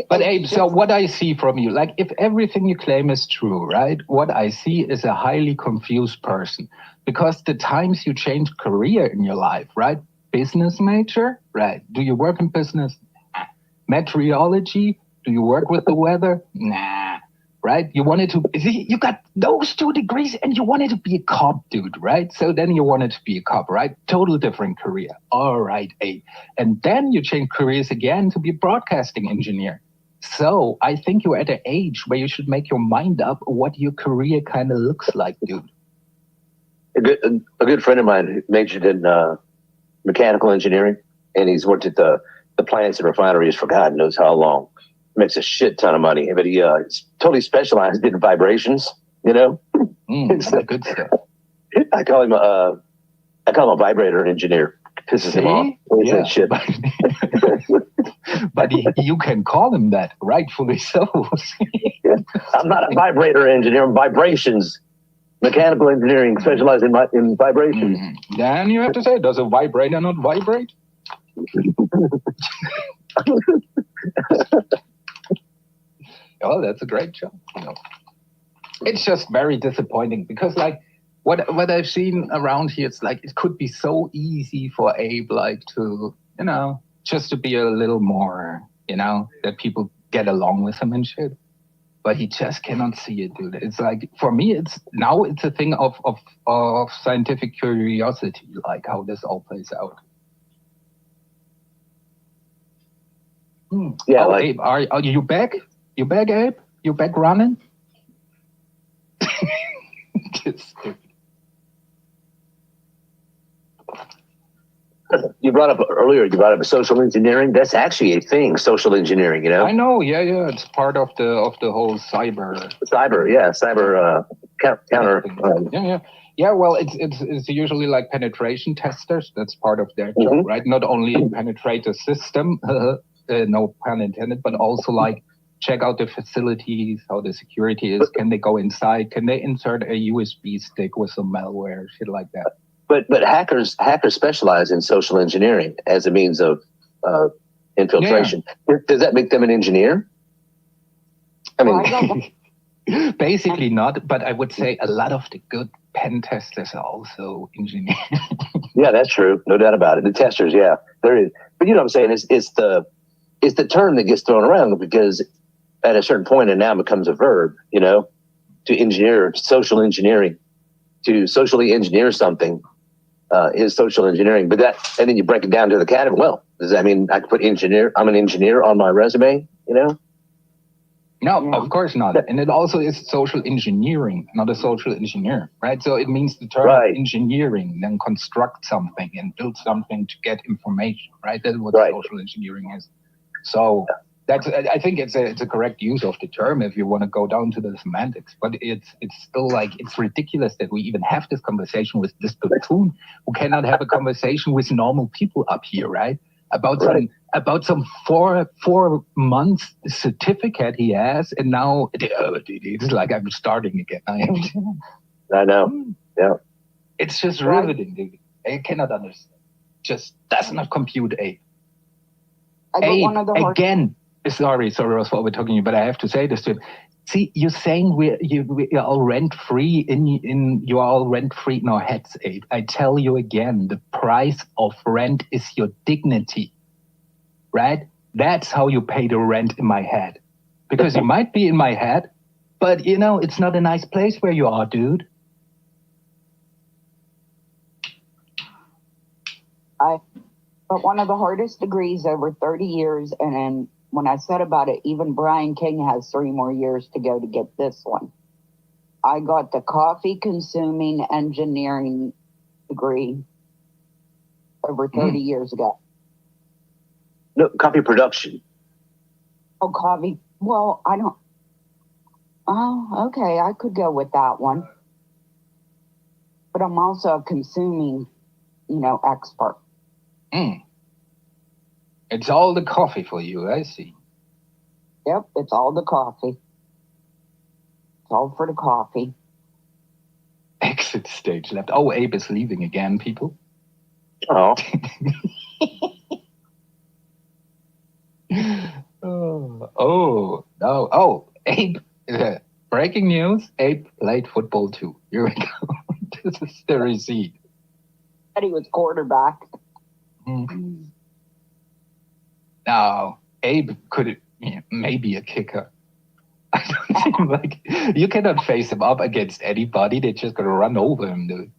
But Abe, so what I see from you, like, if everything you claim is true, right? What I see is a highly confused person, because the times you change career in your life, right? Business major, right? Do you work in business? Nah. Meteorology? Do you work with the weather? Nah. right? You wanted to, you got those 2 degrees and you wanted to be a cop, dude, right? So then you wanted to be a cop, right? Total different career. All right, Abe. And then you changed careers again to be a broadcasting engineer. So I think you're at an age where you should make your mind up what your career kind of looks like, dude. A good friend of mine majored in mechanical engineering, and he's worked at the plants and refineries for God knows how long. Makes a shit ton of money, but he's totally specialized in vibrations. You know, good stuff. I call him a vibrator engineer. Pisses him off. Yeah. Shit. But you can call him that, rightfully so. I'm not a vibrator engineer. I'm vibrations. Mechanical engineering, specialized in vibrations. Then you have to say, does a vibrator not vibrate? Oh, that's a great job. You know. It's just very disappointing because, like, what I've seen around here, it's like it could be so easy for Abe, like, to, you know, just to be a little more, you know, that people get along with him and shit. But he just cannot see it, dude. It's like, for me, it's a thing of scientific curiosity, like how this all plays out. Yeah, oh, like, Abe, are you back? You back, Abe? You back running? Just stupid. You brought up social engineering. That's actually a thing, social engineering, you know? I know, yeah. It's part of the whole cyber. Cyber counter. Yeah, well, it's usually like penetration testers. That's part of their job, right? Not only penetrate the system, no pun intended, but also like check out the facilities, how the security is. Can they go inside? Can they insert a USB stick with some malware, shit like that? But hackers specialize in social engineering as a means of infiltration. Yeah. Does that make them an engineer? I mean, basically not. But I would say a lot of the good pen testers are also engineers. Yeah, that's true. No doubt about it. The testers, yeah, there is. But you know what I'm saying? It's the term that gets thrown around because at a certain point it now becomes a verb. You know, to engineer, social engineering, to socially engineer something. Is social engineering, but and then you break it down to the category. Well, does that mean I could put engineer? I'm an engineer on my resume, you know? No, of course not. And it also is social engineering, not a social engineer, right? So it means the term engineering, then construct something and build something to get information, right? That's what social engineering is. So I think it's a correct use of the term if you want to go down to the semantics, but it's still like, it's ridiculous that we even have this conversation with this buffoon who cannot have a conversation with normal people up here, right? About some 4 months certificate he has, and now it's like I'm starting again. I know. Yeah. It's just riveting, dude. I cannot understand. Just does not compute, Abe. Again. Sorry, Roswell, we're talking, but I have to say this to him. See, you're saying we are all rent-free you are all rent-free in our heads, Abe. I tell you again, the price of rent is your dignity, right? That's how you pay the rent in my head. Because you might be in my head, but, you know, it's not a nice place where you are, dude. But one of the hardest degrees over 30 years, and then when I said about it, even Brian King has 3 more years to go to get this one. I got the coffee consuming engineering degree over 30 years ago. No, coffee production. Oh, coffee. Well, I don't. Oh, okay. I could go with that one. But I'm also a consuming, expert. It's all the coffee for you, I see. Yep, it's all the coffee. It's all for the coffee. Exit stage left. Oh, Abe is leaving again, people. Oh. Oh, Abe. Breaking news, Abe played football too. Here we go. This is the receipt. And he was quarterback. Now, Abe could maybe a kicker. I don't think like you cannot face him up against anybody. They're just gonna run over him, dude.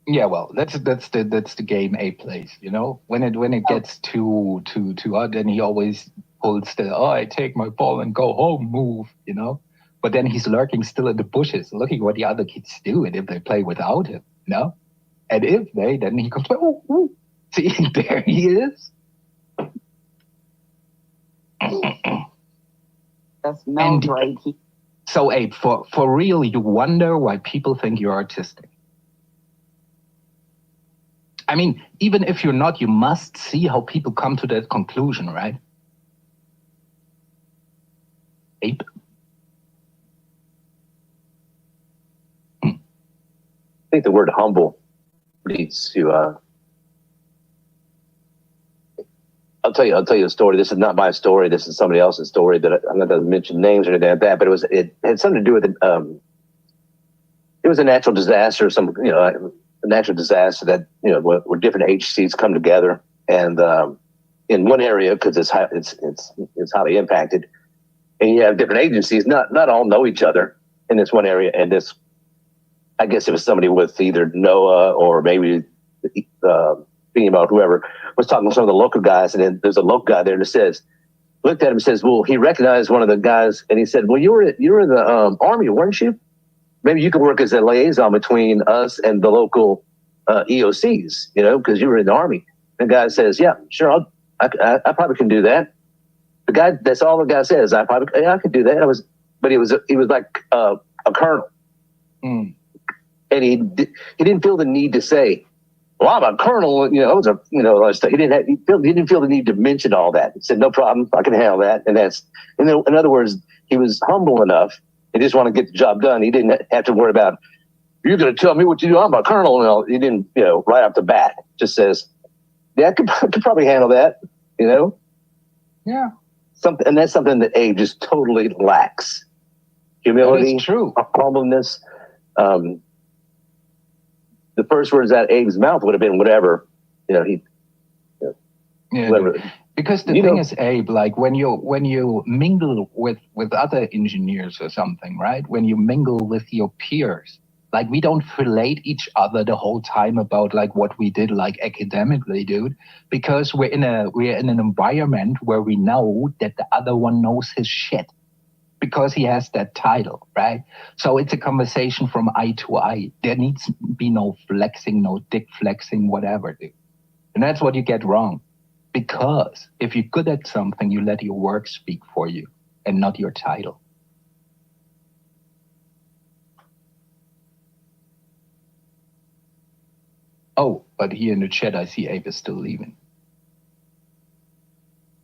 Yeah, well, that's the game A plays. You know, when it gets too hot, then he always pulls the I take my ball and go home move. You know, but then he's lurking still in the bushes, looking what the other kids do, and if they play without him, you know, and if they, then he comes. Oh, see, there he is. That smells right. So, Abe, for real, you wonder why people think you're artistic. I mean, even if you're not, you must see how people come to that conclusion, right? Abe? I think the word humble leads to. I'll tell you a story. This is not my story. This is somebody else's story. That I'm not going to mention names or anything like that. But it had something to do with it. It was a natural disaster. A natural disaster that where different agencies come together, and in one area because it's highly impacted, and you have different agencies. Not all know each other in this one area, and this. I guess it was somebody with either NOAA or maybe FEMA, whoever was talking to some of the local guys, and then there's a local guy there that looked at him and says, well, he recognized one of the guys, and he said, well, you were in the Army, weren't you? Maybe you could work as a liaison between us and the local EOCs, because you were in the Army. And the guy says, yeah, sure, I probably can do that. The guy, that's all the guy says. I could do that. But he was like a colonel. Mm. And he didn't feel the need to say, well, I'm a colonel, he didn't feel the need to mention all that. He said, no problem, I can handle that. And in other words, he was humble enough. He just wanted to get the job done. He didn't have to worry about, you're going to tell me what to do. I'm a colonel. And all. He didn't, right off the bat, just says, yeah, I could probably handle that, Yeah. And that's something that Abe just totally lacks. Humility, that is true. Humbleness. The first words out of Abe's mouth would have been whatever, whatever. Because the thing is, Abe, like when you mingle with other engineers or something, right? When you mingle with your peers, like we don't relate each other the whole time about like what we did like academically, dude, because we're in an environment where we know that the other one knows his shit. Because he has that title, right? So it's a conversation from eye to eye. There needs to be no flexing, no dick flexing, whatever, dude. And that's what you get wrong. Because if you're good at something, you let your work speak for you and not your title. Oh, but here in the chat, I see Abe is still leaving.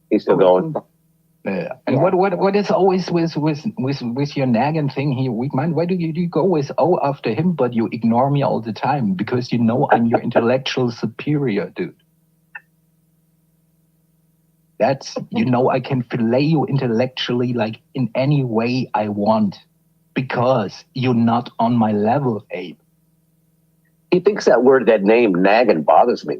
He's still going. And what is always with your nagging thing here, weak mind? Why do you go with after him, but you ignore me all the time? Because I'm your intellectual superior, dude. That's I can fillet you intellectually like in any way I want, because you're not on my level, Abe. He thinks that name nagging bothers me.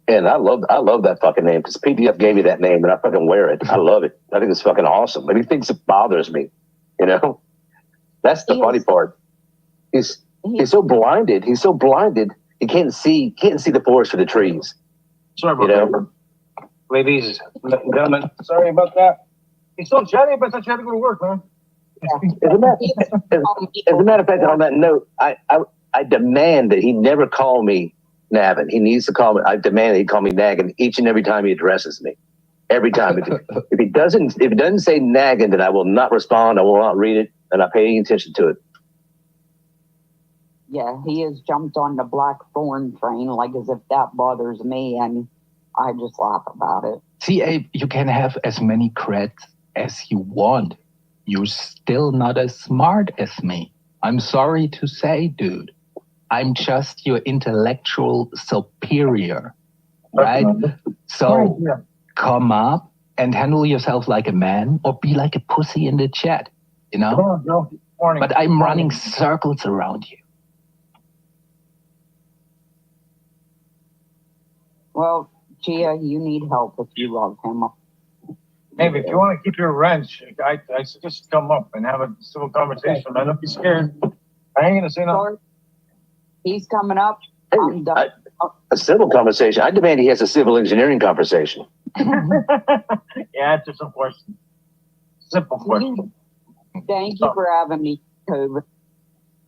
And I love that fucking name because PDF gave me that name and I fucking wear it. I love it. I think it's fucking awesome. But he thinks it bothers me. That's the funny part. He's so blinded. He's so blinded. He can't see the forest for the trees. Sorry about that. Ladies and gentlemen, sorry about that. He's so chatty, but I thought you had to go to work, man. As a matter of fact, on that note, I demand that he never call me Navin. He needs to call me. I demand that he call me Naggin each and every time he addresses me. Every time. If he doesn't say Naggin, then I will not respond. I will not read it, and not pay any attention to it. Yeah, he has jumped on the black thorn train like as if that bothers me, and I just laugh about it. See, Abe, you can have as many creds as you want. You're still not as smart as me. I'm sorry to say, dude. I'm just your intellectual superior, right? So come up and handle yourself like a man or be like a pussy in the chat, Come on, Joe. Morning. But I'm running circles around you. Well, Gia, you need help if you love him. Hey, if you want to keep your wrench, I suggest you come up and have a civil conversation. I don't be scared. I ain't gonna say nothing. He's coming up. I'm done. A civil conversation. I demand he has a civil engineering conversation. Yeah, answer some questions. Simple questions. Thank you for having me, Cobra.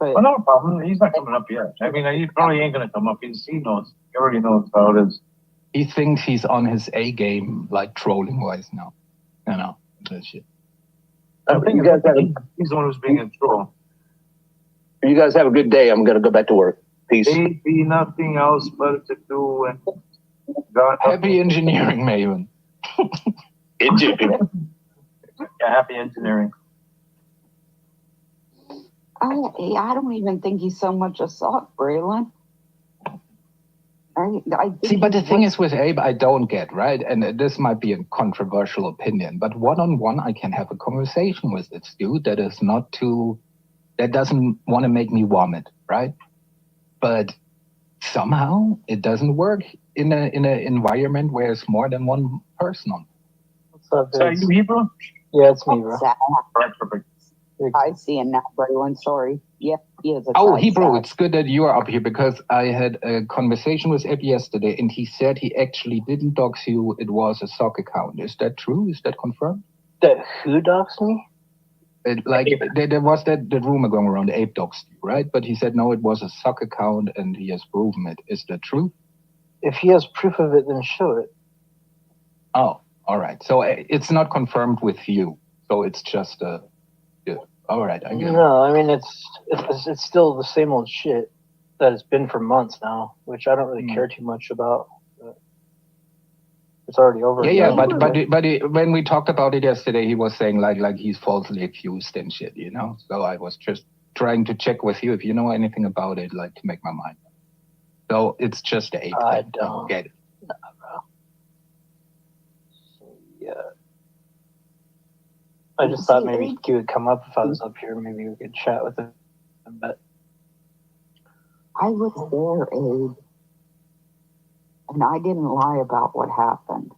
Well, no problem. He's not coming up yet. I mean, he probably ain't gonna come up. He knows. He already knows how it is. He thinks he's on his A game, like trolling wise now. You know, that shit. He's the one who's being a troll. You guys have a good day. I'm gonna go back to work. Peace. Be nothing else but to do and God. Happy engineering, Maven. Engineering. Yeah, happy engineering. I don't even think he's so much a soft, Braylon. See, but the thing is with Abe, I don't get, right? And this might be a controversial opinion, but one-on-one, I can have a conversation with this dude that is not too, that doesn't want to make me vomit, right? But somehow it doesn't work in an environment where it's more than one person on. What's up, dude? Are you Hebrew? Yeah, it's me, bro. I see him now, Braylon. Sorry. Yeah, he is. Oh, Hebrew, it's good that you are up here because I had a conversation with Ed yesterday and he said he actually didn't dox you. It was a sock account. Is that true? Is that confirmed? That who doxed me? There was that rumor going around, Abe doxed you, right? But he said, no, it was a sock account and he has proven it. Is that true? If he has proof of it, then show it. Oh, all right. So it's not confirmed with you. So it's just a... Yeah. All right, I get it. No, I mean, it's still the same old shit that it's been for months now, which I don't really care too much about. It's already over. Yeah, but when we talked about it yesterday, he was saying like he's falsely accused and shit, you know? So I was just trying to check with you if you know anything about it, like to make my mind up. So it's just the 8. I don't get it. No, bro. Yeah. I just thought maybe he would come up if I was up here. Maybe we could chat with him. But I was there, Abe. And I didn't lie about what happened.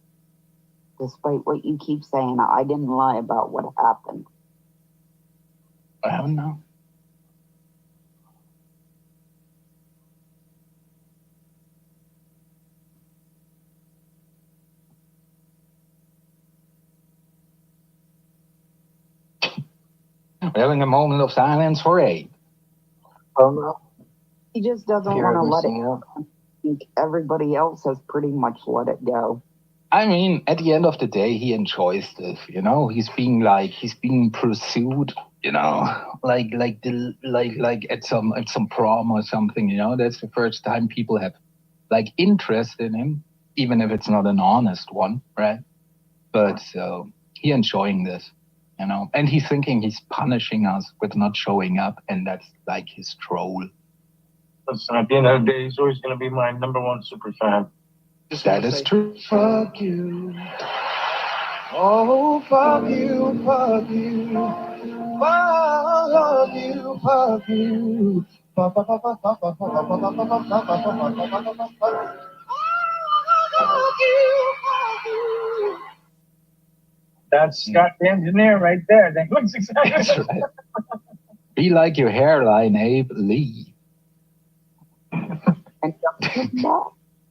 Despite what you keep saying, I didn't lie about what happened. I don't know. We're having a moment of silence for Abe. Oh no. He just doesn't want to let it go. I think everybody else has pretty much let it go. I mean, at the end of the day, he enjoys this, you know? He's being pursued, you know, like at some prom or something, you know? That's the first time people have like interest in him, even if it's not an honest one, right? But so he enjoying this, you know? And he's thinking he's punishing us with not showing up, and that's like his troll. Listen, at the end of the day, he's always going to be my #1 super fan. That is true. Fuck you. Oh, fuck you, fuck you. Fuck you, fuck you. Fuck, fuck, fuck, fuck, fuck, fuck, fuck, fuck, fuck, fuck, fuck, fuck, fuck, fuck, fuck. That's Scott the engineer right there. That looks exactly That's right. Be like your hairline, Abe. Lee.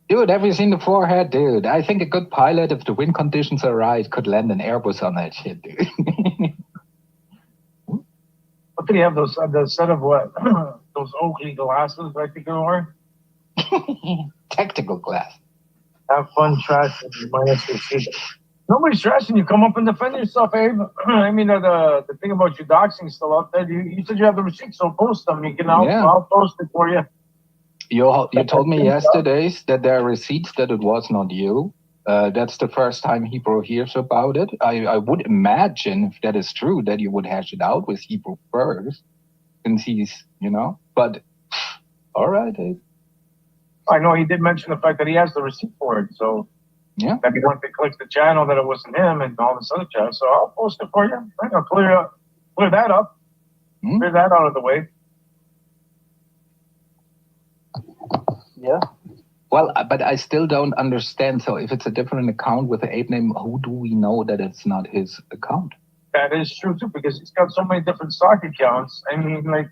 Dude, have you seen the forehead, dude? I think a good pilot, if the wind conditions are right, could land an Airbus on that shit, dude. What did he have? Those set of what? Those Oakley glasses, I think they were. Tactical glass. Have fun trashing minus your seat. Nobody's trashing you. Come up and defend yourself, Abe. I mean, the thing about you doxing still up there. You said you have the receipts, so post them. I'll post it for you. You told me yesterday that there are receipts that it was not you. That's the first time Hebrew hears about it. I would imagine, if that is true, that you would hash it out with Hebrew first, since he's, you know. But all right, Abe. I know he did mention the fact that he has the receipt for it, so yeah. Maybe once they click the channel that it wasn't him and all this other jazz. So I'll post it for you. I'll clear that up. Clear that out of the way. Yeah. Well, but I still don't understand. So if it's a different account with the Ape name, who do we know that it's not his account? That is true too, because he's got so many different stock accounts. I mean, like,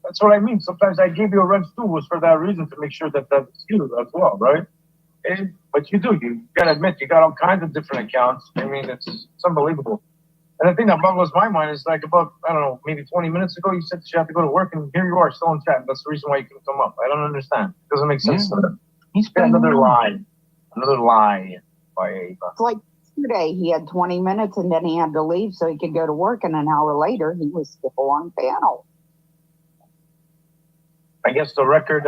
that's what I mean. Sometimes I gave you a wrench too was for that reason, to make sure that that's you as well, right? But you gotta admit, you got all kinds of different accounts. I mean, it's unbelievable. And the thing that boggles my mind is like about, I don't know, maybe 20 minutes ago, you said that you have to go to work, and here you are still in chat. That's the reason why you couldn't come up. I don't understand. It doesn't make sense to me. He's another lie. Another lie by Ava. It's like yesterday, he had 20 minutes and then he had to leave so he could go to work, and an hour later, he was still on panel. I guess the record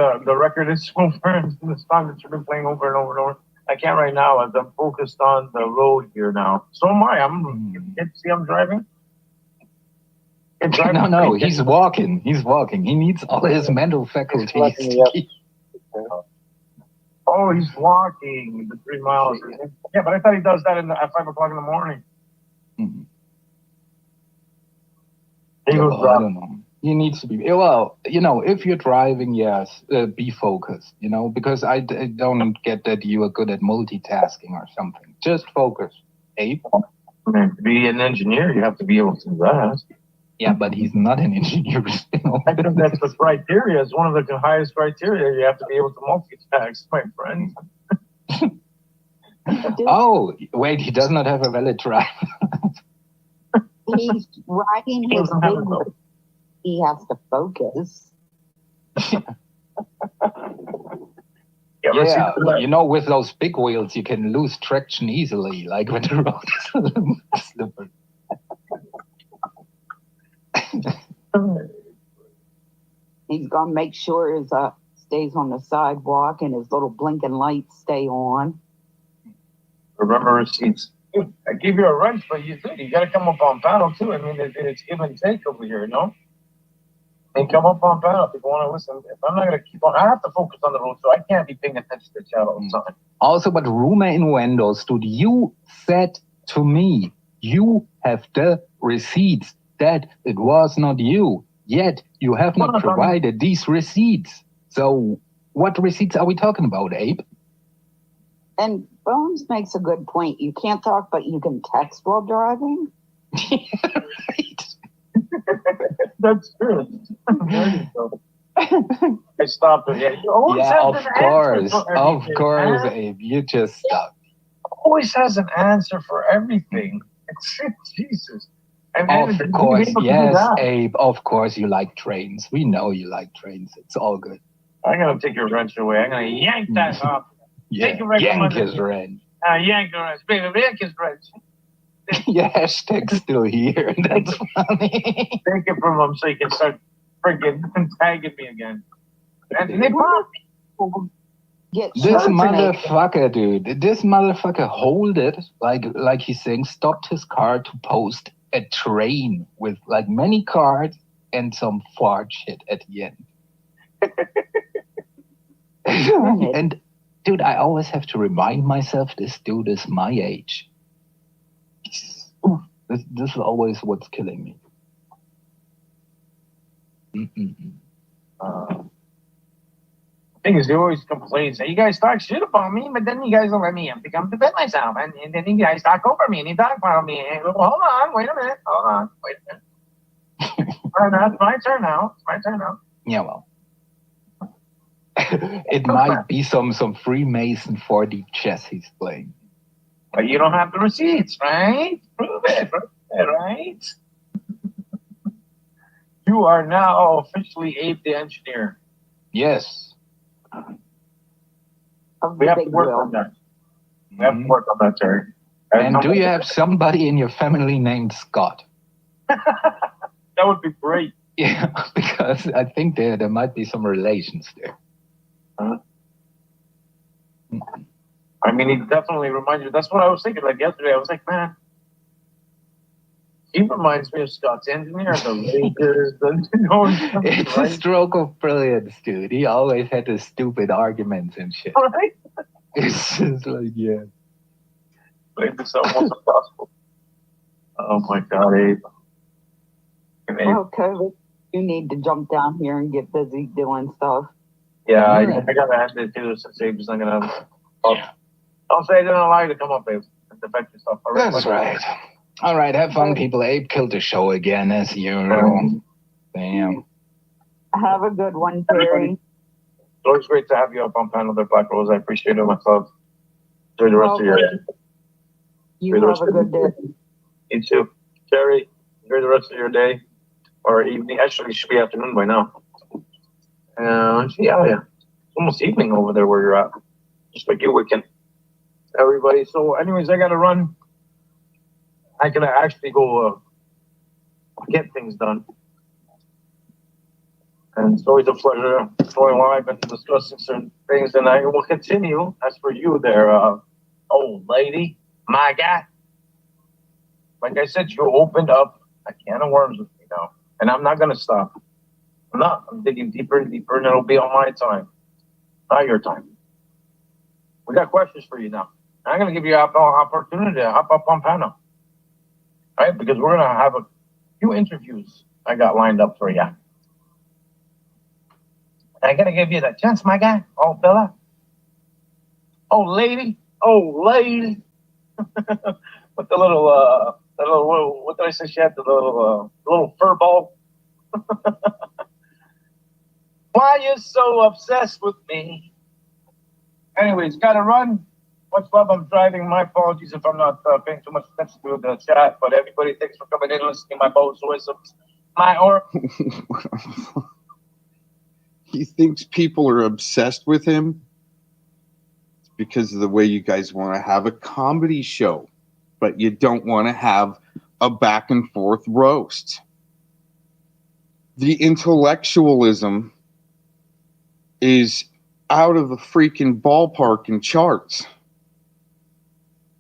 is over in the song that you've been playing over and over and over. I can't right now as I'm focused on the road here now. So am I. I'm driving. No, he's walking. He's walking. He needs all his mental faculties to keep. Oh, he's walking the 3 miles. Yeah, but I thought he does that at 5 o'clock in the morning. I don't know. He needs to be, well, if you're driving, yes, be focused, because I don't get that you are good at multitasking or something. Just focus. Abe? To be an engineer, you have to be able to do that. Yeah, but he's not an engineer. I think that's the criteria. It's one of the highest criteria. You have to be able to multitask, my friend. Oh, wait, he does not have a valid drive. He's riding his big. He has to focus. Yeah, with those big wheels, you can lose traction easily, like when the road is slippery. He's gonna make sure his stays on the sidewalk and his little blinking lights stay on. Remember receipts. I gave you a wrench, but you got to come up on panel too. I mean, it's give and take over here, no? And come up on panel if you want to listen. If I'm not going to keep on, I have to focus on the road, so I can't be paying attention to the chat all the time. Also, but rumor innuendos, dude, you said to me, you have the receipts that it was not you, yet you have not provided these receipts. So what receipts are we talking about, Abe? And Bones makes a good point. You can't talk, but you can text while driving. Right. That's true. I stopped it. Yeah, of course, Abe. You just stopped. Always has an answer for everything. Jesus. Of course, yes, Abe. Of course, you like trains. We know you like trains. It's all good. I'm gonna take your wrench away. I'm gonna yank that off. Yeah, yank his wrench. Yank the wrench. Baby, yank his wrench. Yeah, hashtag still here. That's funny. Take it from him so you can start freaking tagging me again. And they this motherfucker, dude. This motherfucker hold it like he's saying stopped his car to post a train with like many cards and some fart shit at the end. And dude, I always have to remind myself this dude is my age. This is always what's killing me. Thing is, he always complains. You guys talk shit about me, but then you guys don't let me come to bed myself. And then you guys talk over me and you talk about me. And, hold on, wait a minute. It's my turn now. Yeah, well. It might be some Freemason 4D chess he's playing. But you don't have the receipts, right? Prove it, right? You are now officially Abe the engineer. Yes. We have to work on that. Terry. And do you have somebody in your family named Scott? That would be great. Yeah, because I think there might be some relations there. I mean, he definitely reminds you. That's what I was thinking. Like yesterday, I was like, man, he reminds me of Scott's engineer, the Lakers. It's a stroke of brilliance, dude. He always had the stupid arguments and shit. Right? It's just like, yeah. Maybe it's almost impossible. Oh my God, Abe. Well, COVID, you need to jump down here and get busy doing stuff. Yeah, I gotta end it too since Abe's not gonna. Don't say I didn't allow you to come up, Abe, and defend yourself. All right? That's right. All right, have fun, people. Abe killed the show again, as usual. Damn. Have a good one, Terry. It's always great to have you up on panel there, Black Rose. I appreciate it myself. Enjoy the rest of your day. You have a good day. You too. Terry, enjoy the rest of your day. Or evening. Actually, it should be afternoon by now. Yeah. It's almost evening over there where you're at. Just like your weekend. Everybody. So anyways, I gotta run. I gotta actually go get things done. And it's always a pleasure going live and discussing certain things. And I will continue. As for you there, old lady, my guy. Like I said, you opened up a can of worms with me now. And I'm not gonna stop. I'm not. I'm digging deeper and deeper, and it'll be on my time, not your time. We got questions for you now. I'm gonna give you an opportunity to hop up on panel, right? Because we're gonna have a few interviews I got lined up for you. I gotta give you that chance, my guy, old fella, old lady, with the little what did I say? She had the little fur ball. Why you so obsessed with me? Anyways, gotta run. Much love. I'm driving. My apologies if I'm not paying too much attention to the chat. But everybody, thanks for coming in and listening. My bones, He thinks people are obsessed with him. It's because of the way you guys want to have a comedy show, but you don't want to have a back and forth roast. The intellectualism is out of the freaking ballpark in charts.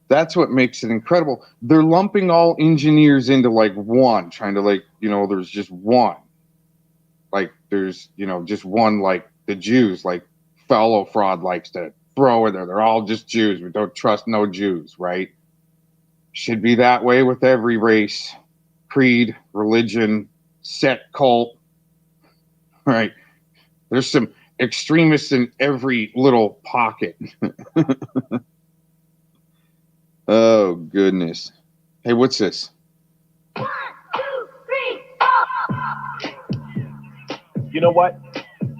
That's what makes it incredible. They're lumping all engineers into like one, trying to there's just one. Like there's, just one, like the Jews, like Fallow Fraud likes to throw in there. They're all just Jews. We don't trust no Jews, right? Should be that way with every race, creed, religion, sect, cult, right? There's some extremists in every little pocket. Oh, goodness. Hey, what's this? 1, 2, 3, 4. You know what?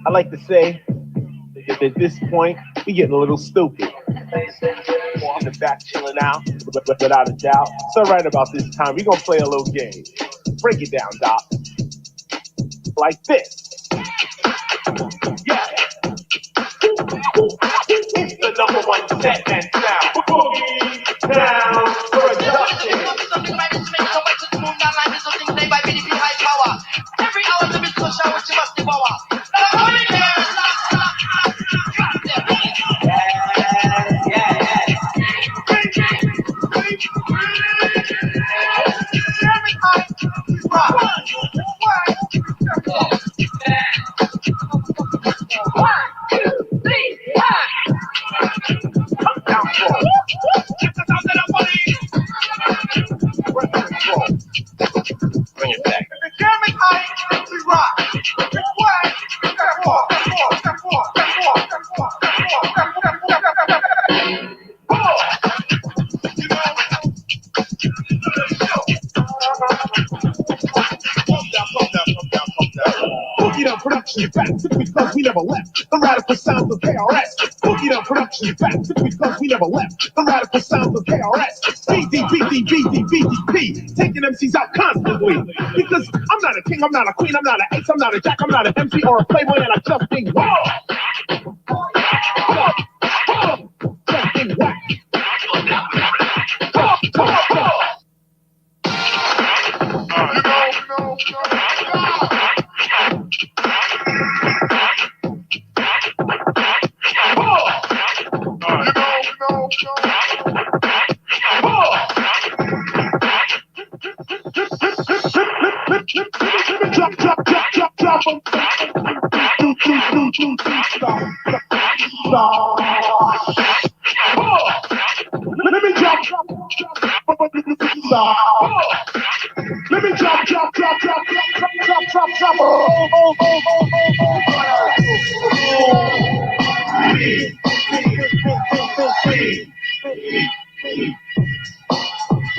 I like to say that at this point, we're getting a little stupid. On the back chilling out, without a doubt. So right about this time, we're going to play a little game. Break it down, Doc. Like this. Yeah. It's the #1 set and sound. Boogie down production. Every hour to be social, which you must devour. Bring it back. Boogie Down Production back simply because we never left. The radical sounds of KRS. Boogie Down Production back simply because we never left. The radical sounds of KRS. BDP, taking MCs out constantly. Because I'm not a king, I'm not a queen, I'm not an ace, I'm not a jack, I'm not an MC or a playboy, and I just think whack. Just think whack. Drop.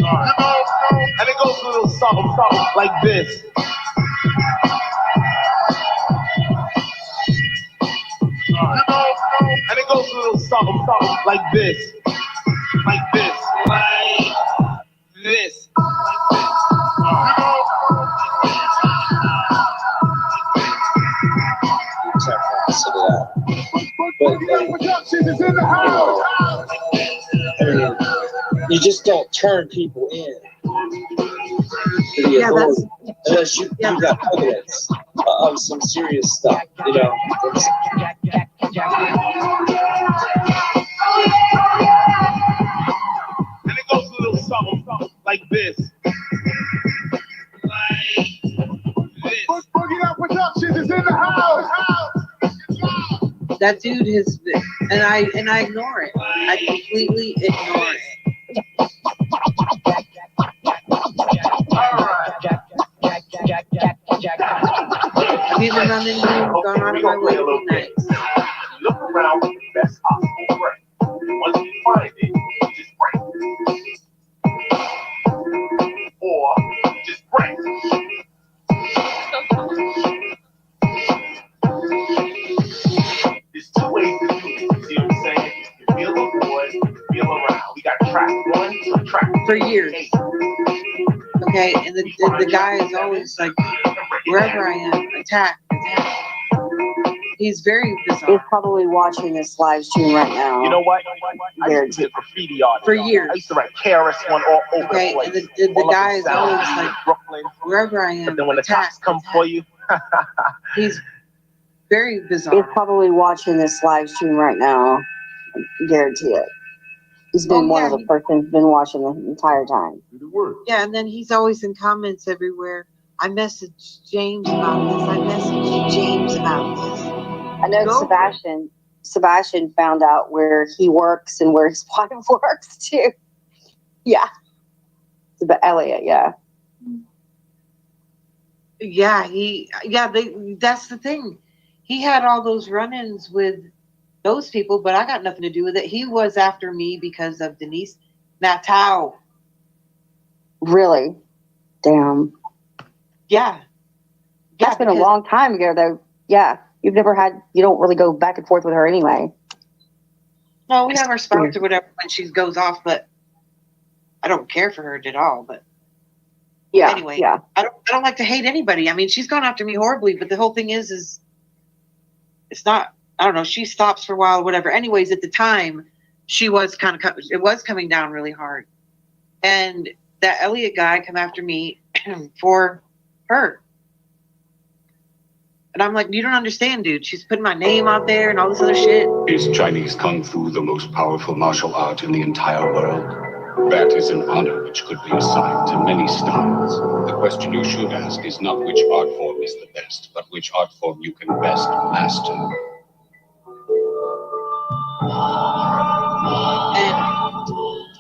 And it goes a little something like this. And it goes a little something like this. Like this. Like this. You just don't turn people in. Yeah, that's unless you got evidence of some serious stuff, you know. And it goes a little something like this. Boogie Down Productions is in the house. that dude has been, and I ignore it. I completely ignore it. I've even run into him, gone out of my way to be nice. Look around for the best possible break. Once you find it, just break. Or just break. There's two ways to do it. You see what I'm saying? You feel the boys, you feel around. We got track 1 to track 2. For years. Okay, and the guy is always like, wherever I am, attack. He's very bizarre. He's probably watching this live stream right now. You know what? I used to be a graffiti artist. For years. I used to write KRS-One all over the place. Okay, and the guy is always like, Brooklyn. wherever I am, But then when the cops come for you, he's very bizarre. He's probably watching this live stream right now. I guarantee it. He's been one of the persons who's been watching the entire time. Yeah, and then he's always in comments everywhere. I messaged James about this. I messaged James about this. I know Sebastian found out where he works and where his wife works too. Yeah. But Elliot, yeah. Yeah, that's the thing. He had all those run-ins with those people, but I got nothing to do with it. He was after me because of Denise Natal. Really? Damn. Yeah. That's been a long time ago though. Yeah. You don't really go back and forth with her anyway. No, we have our spots or whatever when she goes off, but I don't care for her at all. But yeah, anyway, yeah. I don't like to hate anybody. I mean, she's gone after me horribly, but the whole thing is it's not. I don't know. She stops for a while, or whatever. Anyways, at the time, she was it was coming down really hard, and that Elliot guy come after me for her. And I'm like, you don't understand, dude. She's putting my name out there and all this other shit. Is Chinese Kung Fu the most powerful martial art in the entire world? That is an honor which could be assigned to many styles. The question you should ask is not which art form is the best, but which art form you can best master. And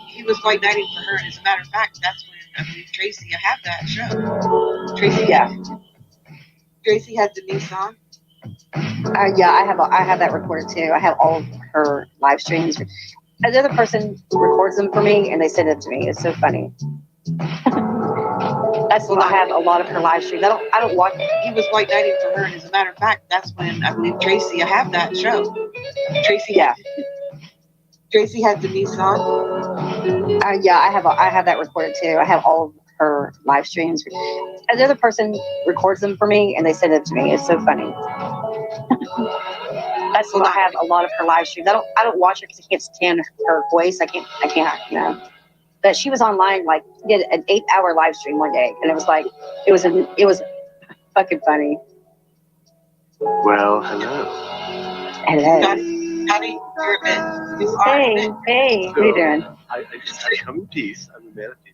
he was white knighting for her. And as a matter of fact, that's when I believe Tracy, I have that show. Tracy had Denise on. Yeah, I have that recorded too. I have all of her live streams. Another person records them for me and they send it to me. It's so funny. That's when I have a lot of her live streams. I don't watch. He was white knighting for her, and as a matter of fact, that's when I believe Tracy. I have that show. Tracy had Denise on. Yeah, I have that recorded too. I have all of her live streams. Another person records them for me and they send it to me. It's so funny. That's when I have a lot of her live streams. I don't watch her because I can't stand her voice. I can't, you know. But she was online, like, did an 8-hour live stream one day, and it was like, it was fucking funny. Well, hello. Hello. Honey, you're a bit. Hey, how you doing? I come in peace. I'm a man of peace.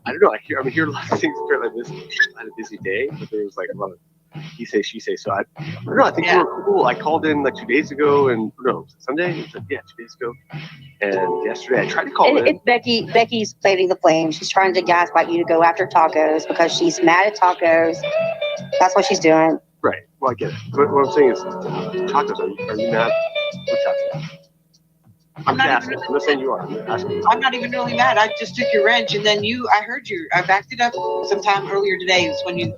I don't know. I'm hearing a lot of things like this. I had a busy day, but there was like a lot of he say, she say. So I don't know. I think we were cool. I called in like 2 days ago, and no, Sunday. It said, yeah, 2 days ago. And yesterday I tried to call in. It's Becky. Becky's planting the flame. She's trying to gaslight you to go after tacos because she's mad at tacos. That's what she's doing. Right. Well, I get it. What I'm saying is, tacos. Are you mad? What tacos? I'm not saying you are. I'm not even really mad. I just took your wrench, and then I heard you. I backed it up sometime earlier today. It was when you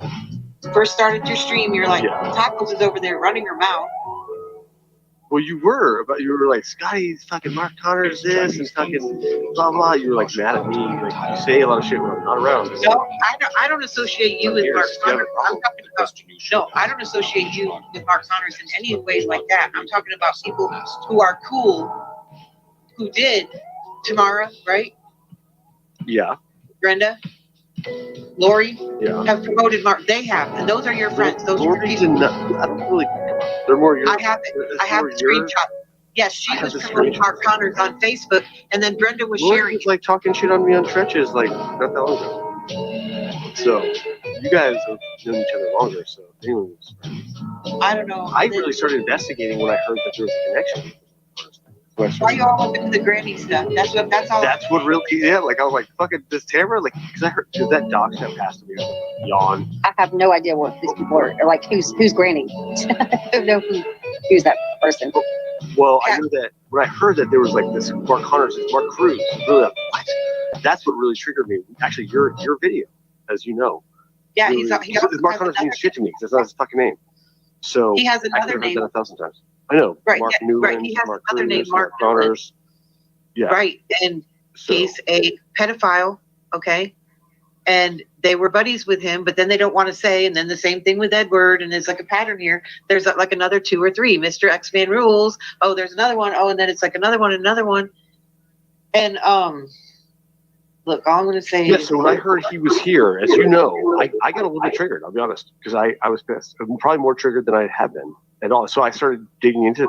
first started your stream. You're like, Tacos is over there running her mouth. Well, you were like, Scotty's fucking Mark Connors this and fucking blah blah. You were like mad at me. Like you say a lot of shit when I'm not around. No, I don't associate you with Mark Connors. I'm talking about I don't associate you with Mark Connors in any ways like that. I'm talking about people who are cool, who did Tamara, right? Yeah. Brenda, Lori, Yeah. have promoted Mark. They have, and those are your friends. Those are your people. I don't really. They're more your. I have the screenshot. Yes, she was promoting Mark Connors on Facebook, and then Brenda was Lori sharing. was like talking shit on me on Trenches like not that long ago. So you guys have known each other longer. So anyways, I don't know. I really started investigating when I heard that there was a connection. Why you all up into the granny stuff? That's all. That's what really, like I was like, fucking, this Tamara, like, because I heard that doc that passed me, yawn. I have no idea what these people are, or like who's granny. I don't know who's that person. Well, I know that when I heard that there was like this Mark Connors, this Mark Cruz, really like, what? That's what really triggered me. Actually, your video, as you know. Yeah, really, Mark Connors means shit to me because that's not his fucking name. So he has another name. That 1,000 times. I know. Right, Mark yeah, Newland, right. He has Mark another Cruz, name, Mark Connors. Yeah. Right, and he's a pedophile. Okay, and they were buddies with him, but then they don't want to say. And then the same thing with Edward, and it's like a pattern here. There's like another 2 or 3. Mr. X-Man rules. Oh, there's another one. Oh, and then it's like another one, and look, all I'm going to say is... is... so when I heard he was here, as you know, I got a little bit triggered, I'll be honest, because I was pissed. I'm probably more triggered than I had been at all. So I started digging into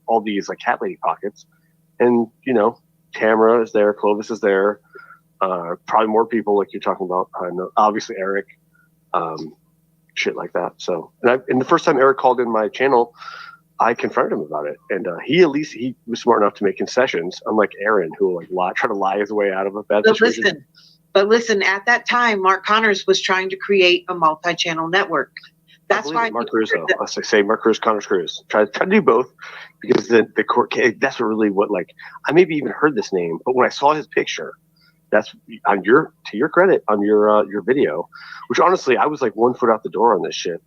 all these like cat lady pockets. And, you know, Tamara is there, Clovis is there, probably more people like you're talking about. I know, obviously Eric, shit like that. So, and the first time Eric called in my channel, I confronted him about it, and he was smart enough to make concessions, unlike Aaron, who will like try to lie his way out of a bad situation. But listen, at that time, Mark Connors was trying to create a multi-channel network. That's why Mark Cruz, though. I say Mark Cruz, Connors Cruz. Try to do both, because the court case. That's what really like. I maybe even heard this name, but when I saw his picture, that's to your credit on your video, which honestly I was like 1 foot out the door on this shit.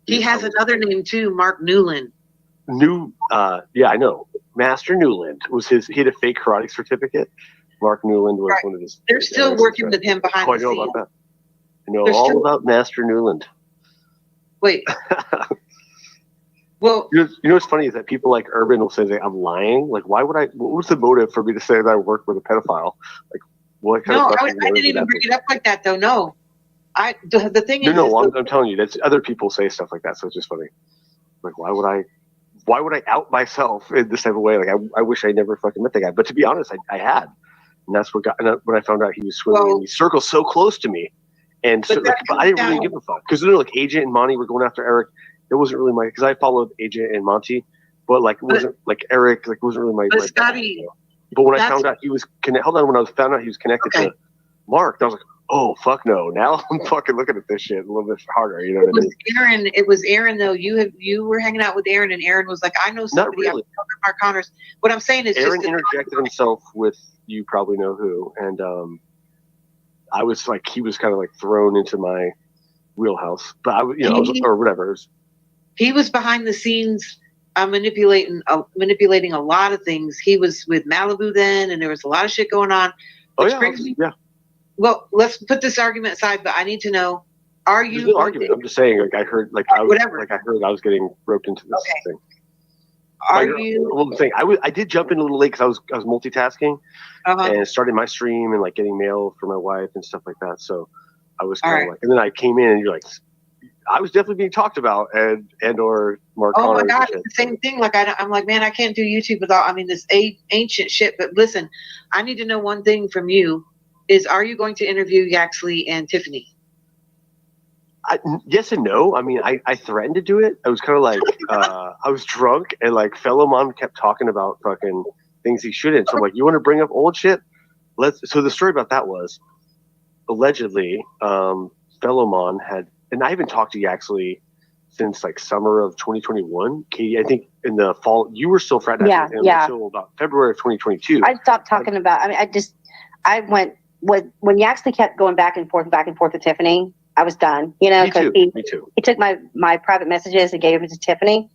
He has another name too, Mark Newland. Yeah, I know. Master Newland was his. He had a fake karate certificate. Mark Newland was one of his. They're still working with him behind the scenes. I know about that. I know all about Master Newland. Wait. Well, you know what's funny is that people like Urban will say that I'm lying. Like, why would I? What was the motive for me to say that I work with a pedophile? Like, what kind of? I didn't even bring it up like that, though. No, the thing is. No, I'm telling you, that's other people say stuff like that, so it's just funny. Like, why would I out myself in this type of way? Like, I wish I never fucking met the guy. But to be honest, I had, and that's what got. And when I found out he was swimming in these circles so close to me. And so, but I didn't really give a fuck because like Agent and Monty were going after Eric. It wasn't really my, because I followed Agent and Monty, but like it wasn't like Eric, like it wasn't really my. But Scotty, but when I found out he was when I found out he was connected to Mark, I was like, oh fuck no! Now I'm fucking looking at this shit a little bit harder. You know what I mean? It was Aaron though. You were hanging out with Aaron, and Aaron was like, I know somebody. Not really. Mark Connors. What I'm saying is, Aaron interjected himself with you probably know who, and I was like, he was kind of like thrown into my wheelhouse, but I was, or whatever. He was behind the scenes, manipulating a lot of things. He was with Malibu then, and there was a lot of shit going on. Yeah. Well, let's put this argument aside, but I need to know: are you? There's no argument. I'm just saying, like I heard, like I heard I was getting roped into this thing. Are you? A little thing. I did jump in a little late because I was multitasking and starting my stream and like getting mail for my wife and stuff like that. So I was kind of like, and then I came in and you're like, I was definitely being talked about and or Mark. Oh my God, it's the same thing. Like I'm like, man, I can't do YouTube without. This ancient shit. But listen, I need to know one thing from you: is are you going to interview Yaxley and Tiffany? Yes and no. I mean, I threatened to do it. I was kind of like, I was drunk and like fellow mom kept talking about fucking things he shouldn't. So I'm like, you want to bring up old shit? So the story about that was allegedly, fellow mom had, and I haven't talked to Yaxley since like summer of 2021. Katie, I think in the fall, you were still fraternizing with him until about February of 2022. I stopped talking about, I mean, I went when Yaxley kept going back and forth with Tiffany, I was done, you know, because Me too. He took my private messages and gave them to Tiffany.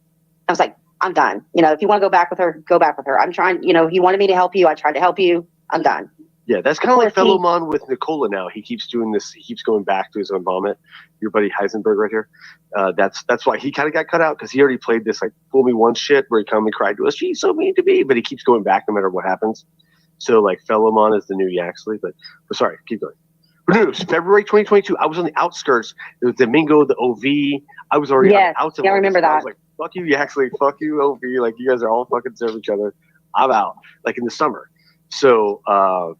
I was like, I'm done. You know, if you want to go back with her, go back with her. I'm trying, you know, he wanted me to help you. I tried to help you. I'm done. Yeah, that's kind of like Fellow Mon with Nicola now. He keeps doing this. He keeps going back to his own vomit. Your buddy Heisenberg right here. That's why he kind of got cut out, because he already played this like fool me once shit where he come and cried to us. She's so mean to me, but he keeps going back no matter what happens. So like Fellow Mon is the new Yaxley, but sorry, keep going. But no, it was February 2022. I was on the outskirts. It was Domingo, the OV. I was already out. Yeah, I remember that. I was like, fuck you, Yaxley. Fuck you, OV. Like, you guys are all fucking serve each other. I'm out. Like in the summer. So, blah,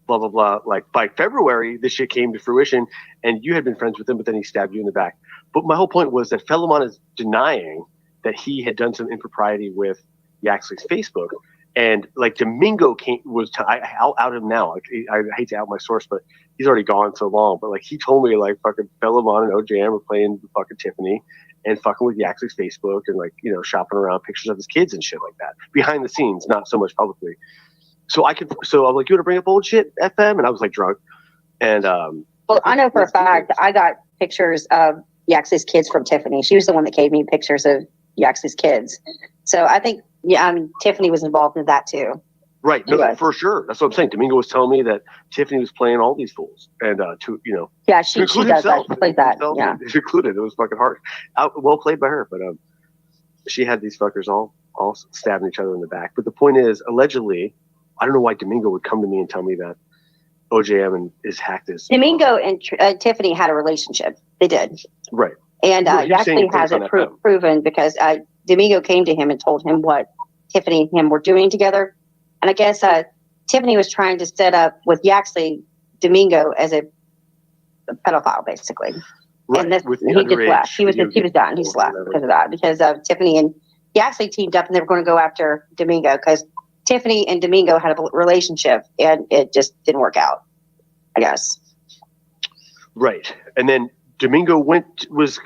blah, blah. Like by February, this shit came to fruition, and you had been friends with him, but then he stabbed you in the back. But my whole point was that Felomon is denying that he had done some impropriety with Yaxley's Facebook. And like Domingo I'll out him now. Like, I hate to out my source, but he's already gone so long. But like, he told me like fucking Felomon and OJM were playing fucking Tiffany and fucking with Yaxley's Facebook and like, you know, shopping around pictures of his kids and shit like that behind the scenes, not so much publicly. So I'm like, you want to bring up old shit, FM? And I was like drunk. And well, I know for a fact I got pictures of Yaxley's kids from Tiffany. She was the one that gave me pictures of Yaxley's kids. So I think, yeah, I mean, Tiffany was involved in that too. Right, no, for sure. That's what I'm saying. Domingo was telling me that Tiffany was playing all these fools, and yeah, she does that. She plays that. Yeah, it's included. It was fucking hard. Well played by her, but she had these fuckers all stabbing each other in the back. But the point is, allegedly, I don't know why Domingo would come to me and tell me that OJM is hacked his. Domingo and Tiffany had a relationship. They did. Right. And Yaxley has it proven because Domingo came to him and told him what Tiffany and him were doing together. And I guess Tiffany was trying to set up with Yaxley Domingo as a pedophile, basically. Right. And he just left. He was done. He just left because of that. Because Tiffany and Yaxley teamed up and they were going to go after Domingo because Tiffany and Domingo had a relationship and it just didn't work out, I guess. Right. And then Domingo was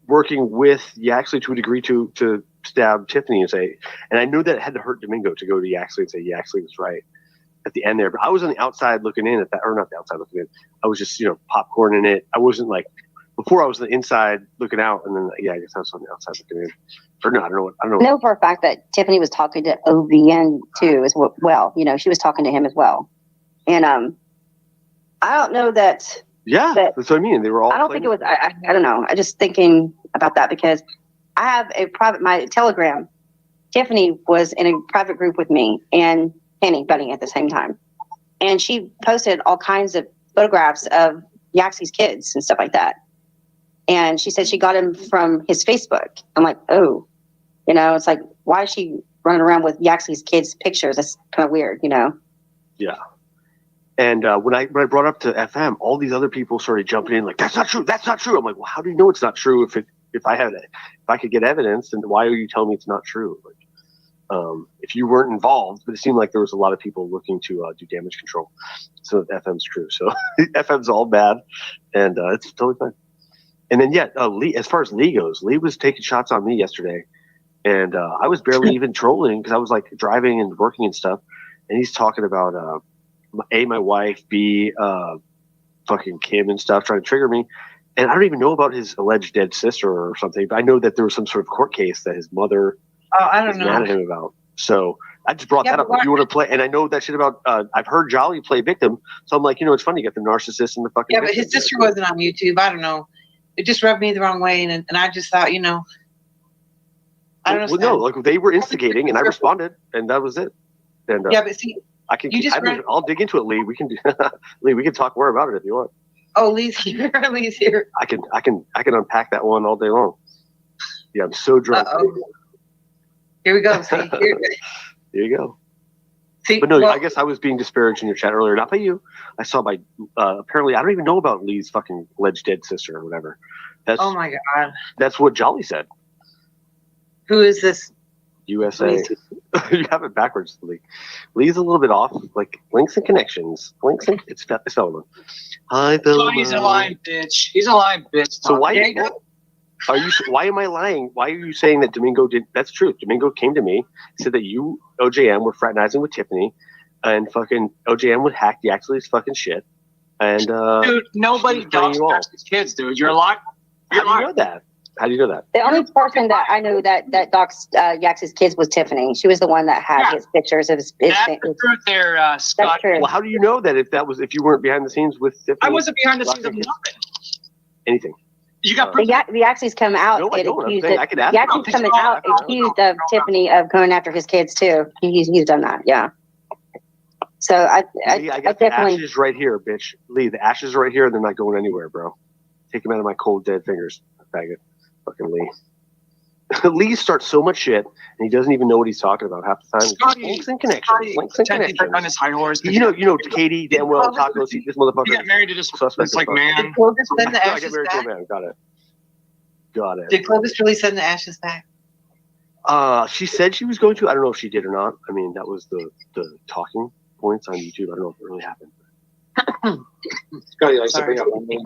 working with Yaxley to a degree to stab Tiffany and I knew that it had to hurt Domingo to go to Yaxley and say Yaxley was right at the end there. But I was on the outside looking in at that, or not the outside looking in. I was just, popcorning it. I wasn't like, before I was on the inside looking out, and then I guess I was on the outside looking in. Or no, I don't know. I know for a fact that Tiffany was talking to OVN too as well. She was talking to him as well. And I don't know that. Yeah, that's what I mean. They were all. I don't think it was. I don't know. I just thinking about that because I have my Telegram. Tiffany was in a private group with me and Penny Bunny at the same time, and she posted all kinds of photographs of Yaxley's kids and stuff like that. And she said she got him from his Facebook. I'm like, oh, it's like, why is she running around with Yaxley's kids' pictures? That's kind of weird, Yeah. And when I brought up to FM, all these other people started jumping in like, that's not true. That's not true. I'm like, well, how do you know it's not true? If I could get evidence, then why are you telling me it's not true? Like, if you weren't involved, but it seemed like there was a lot of people looking to do damage control. So FM's true. So FM's all bad, and it's totally fine. And then Lee, as far as Lee goes, Lee was taking shots on me yesterday, and I was barely even trolling because I was like driving and working and stuff. And he's talking about my wife, B, fucking Kim and stuff, trying to trigger me. And I don't even know about his alleged dead sister or something, but I know that there was some sort of court case that his mother is mad at him about. So I just brought that up. If you want to play, and I know that shit about, I've heard Jolly play victim. So I'm like, it's funny, you got the narcissist and the fucking. Yeah, but his sister wasn't on YouTube. I don't know. It just rubbed me the wrong way. And I just thought, I don't know. Well, no, like they were instigating and I responded and that was it. And yeah, but see, I'll dig into it, Lee. We can Lee, we can talk more about it if you want. Oh, Lee's here. Lee's here. I can unpack that one all day long. Yeah, I'm so drunk. Here we go. See, here you go. See, but no, I guess I was being disparaged in your chat earlier, not by you. I saw by apparently I don't even know about Lee's fucking alleged dead sister or whatever. Oh my god. That's what Jolly said. Who is this? USA. You have it backwards, Lee. Lee's a little bit off, like links and connections. It's Fellow. Hi, Fellow. He's a lying bitch. He's a lying bitch. So why? Why am I lying? Why are you saying that Domingo did? That's true. Domingo came to me, said that you, OJM, were fraternizing with Tiffany, and fucking OJM would hack the Axley's fucking shit. And dude, nobody does his kids, dude. You're lying. How do you know that? How do you know that? The only person that I knew that doxed Yax's kids was Tiffany. She was the one that had his pictures of his. That's the truth there, Scott. Well, how do you know that if you weren't behind the scenes with Tiffany? I wasn't behind the scenes of nothing. Anything. You got the Yaxley's come out. No, I don't. I could ask. Yaxley's coming out accused of Tiffany of going after his kids too. He's done that. Yeah. So I got the ashes right here, bitch. Lee, the ashes are right here, and they're not going anywhere, bro. Take them out of my cold, dead fingers, faggot. Fucking Lee. Lee starts so much shit, and he doesn't even know what he's talking about half the time. Links and connections. Links and connections. On his high horse. You know, Katie damn well tacos. This motherfucker. You get married to this like man. Did Clovis send the I ashes get married to a back? man. Got it. Did Clovis really send the ashes back? She said she was going to. I don't know if she did or not. I mean, that was the talking points on YouTube. I don't know if it really happened. Scotty likes to bring up one name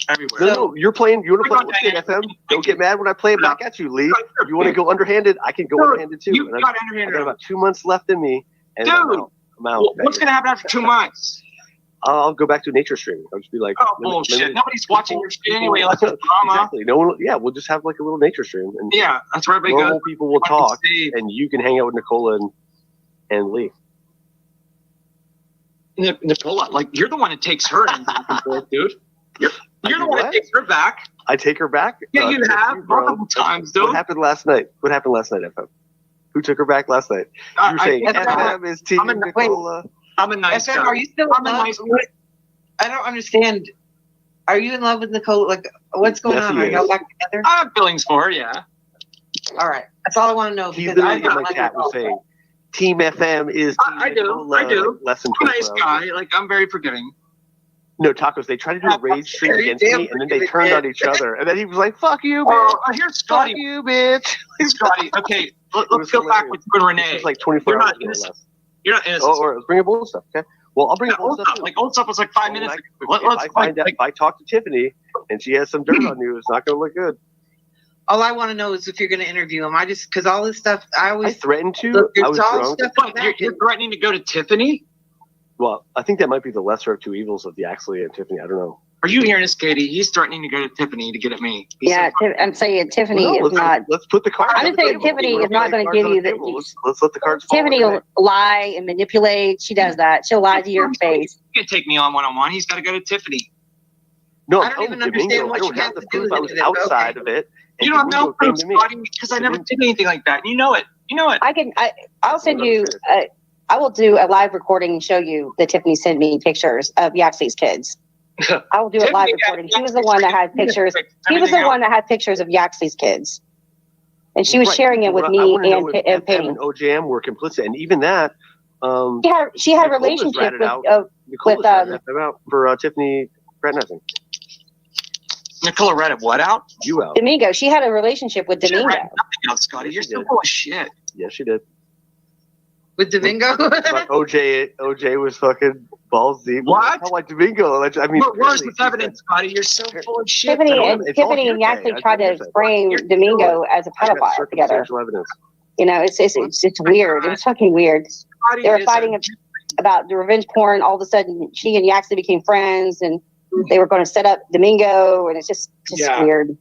everywhere. No, you're playing. You want to play with FM? Don't get mad when I play it back at you, Lee. You want to go underhanded? I can go underhanded too. You got underhanded. I got about 2 months left in me. And dude, I'm out. What's gonna happen after 2 months? I'll go back to nature streaming. I'll just be like, oh bullshit! Nobody's watching your stream anyway. Like drama. Exactly. No one. Yeah, we'll just have like a little nature stream. And yeah, that's where everybody normal goes. people will talk, and you can hang out with Nicola and Lee. Nicola, like you're the one that takes her and back and forth, dude. You're the one that takes her back. I take her back. Yeah, you have multiple times, dude. What happened last night? FM? Who took her back last night? You were saying FM is Team Nicola. I'm a nice FM, guy. are you still in love? I don't understand. Are you in love with Nicole? Like, what's going on? Are y'all back together? I have feelings for her, yeah. All right. That's all I want to know. He's literally in my chat was saying, Team FM is Team Nicola. I do. Like, less than I'm a nice guy. Like, I'm very forgiving. No, Tacos, they tried to do a rage stream against me, and then they turned on each other. And then he was like, fuck you, bitch. Here's Scotty. Fuck you, bitch. Scotty, okay, let's go back with you and Renee. It was like 24 hours ago less. You're not innocent. Or let's bring up old stuff, okay? Well, I'll bring up old stuff. Like, old stuff was like 5 minutes ago. If I talk to Tiffany and she has some dirt on you, it's not going to look good. All I want to know is if you're going to interview him. Because all this stuff, I threatened to. I was drunk. You're threatening to go to Tiffany? Well, I think that might be the lesser of two evils of the Axley and Tiffany. I don't know. Are you hearing this, Katie? He's threatening to go to Tiffany to get at me. I'm saying Tiffany is not. Let's put the cards. I'm saying Tiffany is not going to give you the. Let's let the cards fall. Tiffany will lie and manipulate. She does that. She'll lie to your face. You can't take me on one-on-one. He's got to go to Tiffany. No, I don't even understand what you have to do with it. I was outside of it. You don't know proof, Scotty, because I never did anything like that. You know it. You know it. I'll send you. I will do a live recording and show you that Tiffany sent me pictures of Yaxley's kids. I will do a live recording. He was the one that had pictures. He was the one that had pictures of Yaxley's kids, and she was sharing it with me and Penny. And OJM were complicit, and even that. She had a relationship with for Tiffany fraternizing. Nicola read it what out? You out. Domingo. She had a relationship with Domingo. Nothing out, Scotty. You're still full of shit. Yeah, she did. With Domingo? OJ was fucking balls deep. What? How like Domingo? I mean, where's the evidence, Scotty? You're so full of shit. Tiffany and Yaxley tried to frame Domingo as a pedophile together. You know, it's weird. It was fucking weird. They were fighting about the revenge porn. All of a sudden, she and Yaxley became friends, and they were going to set up Domingo, and it's just weird.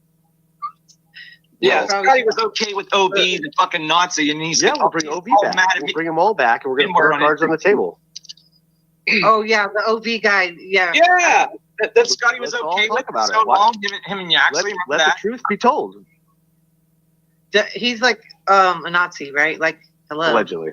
Yeah, Scotty was okay with OB, the fucking Nazi, and he's we'll bring OB back. We'll bring them all back, and we're going to put our cards on the table. Oh yeah, the OB guy. Yeah. Yeah, that Scotty was okay with for so long. Him and Yaxley. Let the truth be told. He's like a Nazi, right? Like, hello. Allegedly.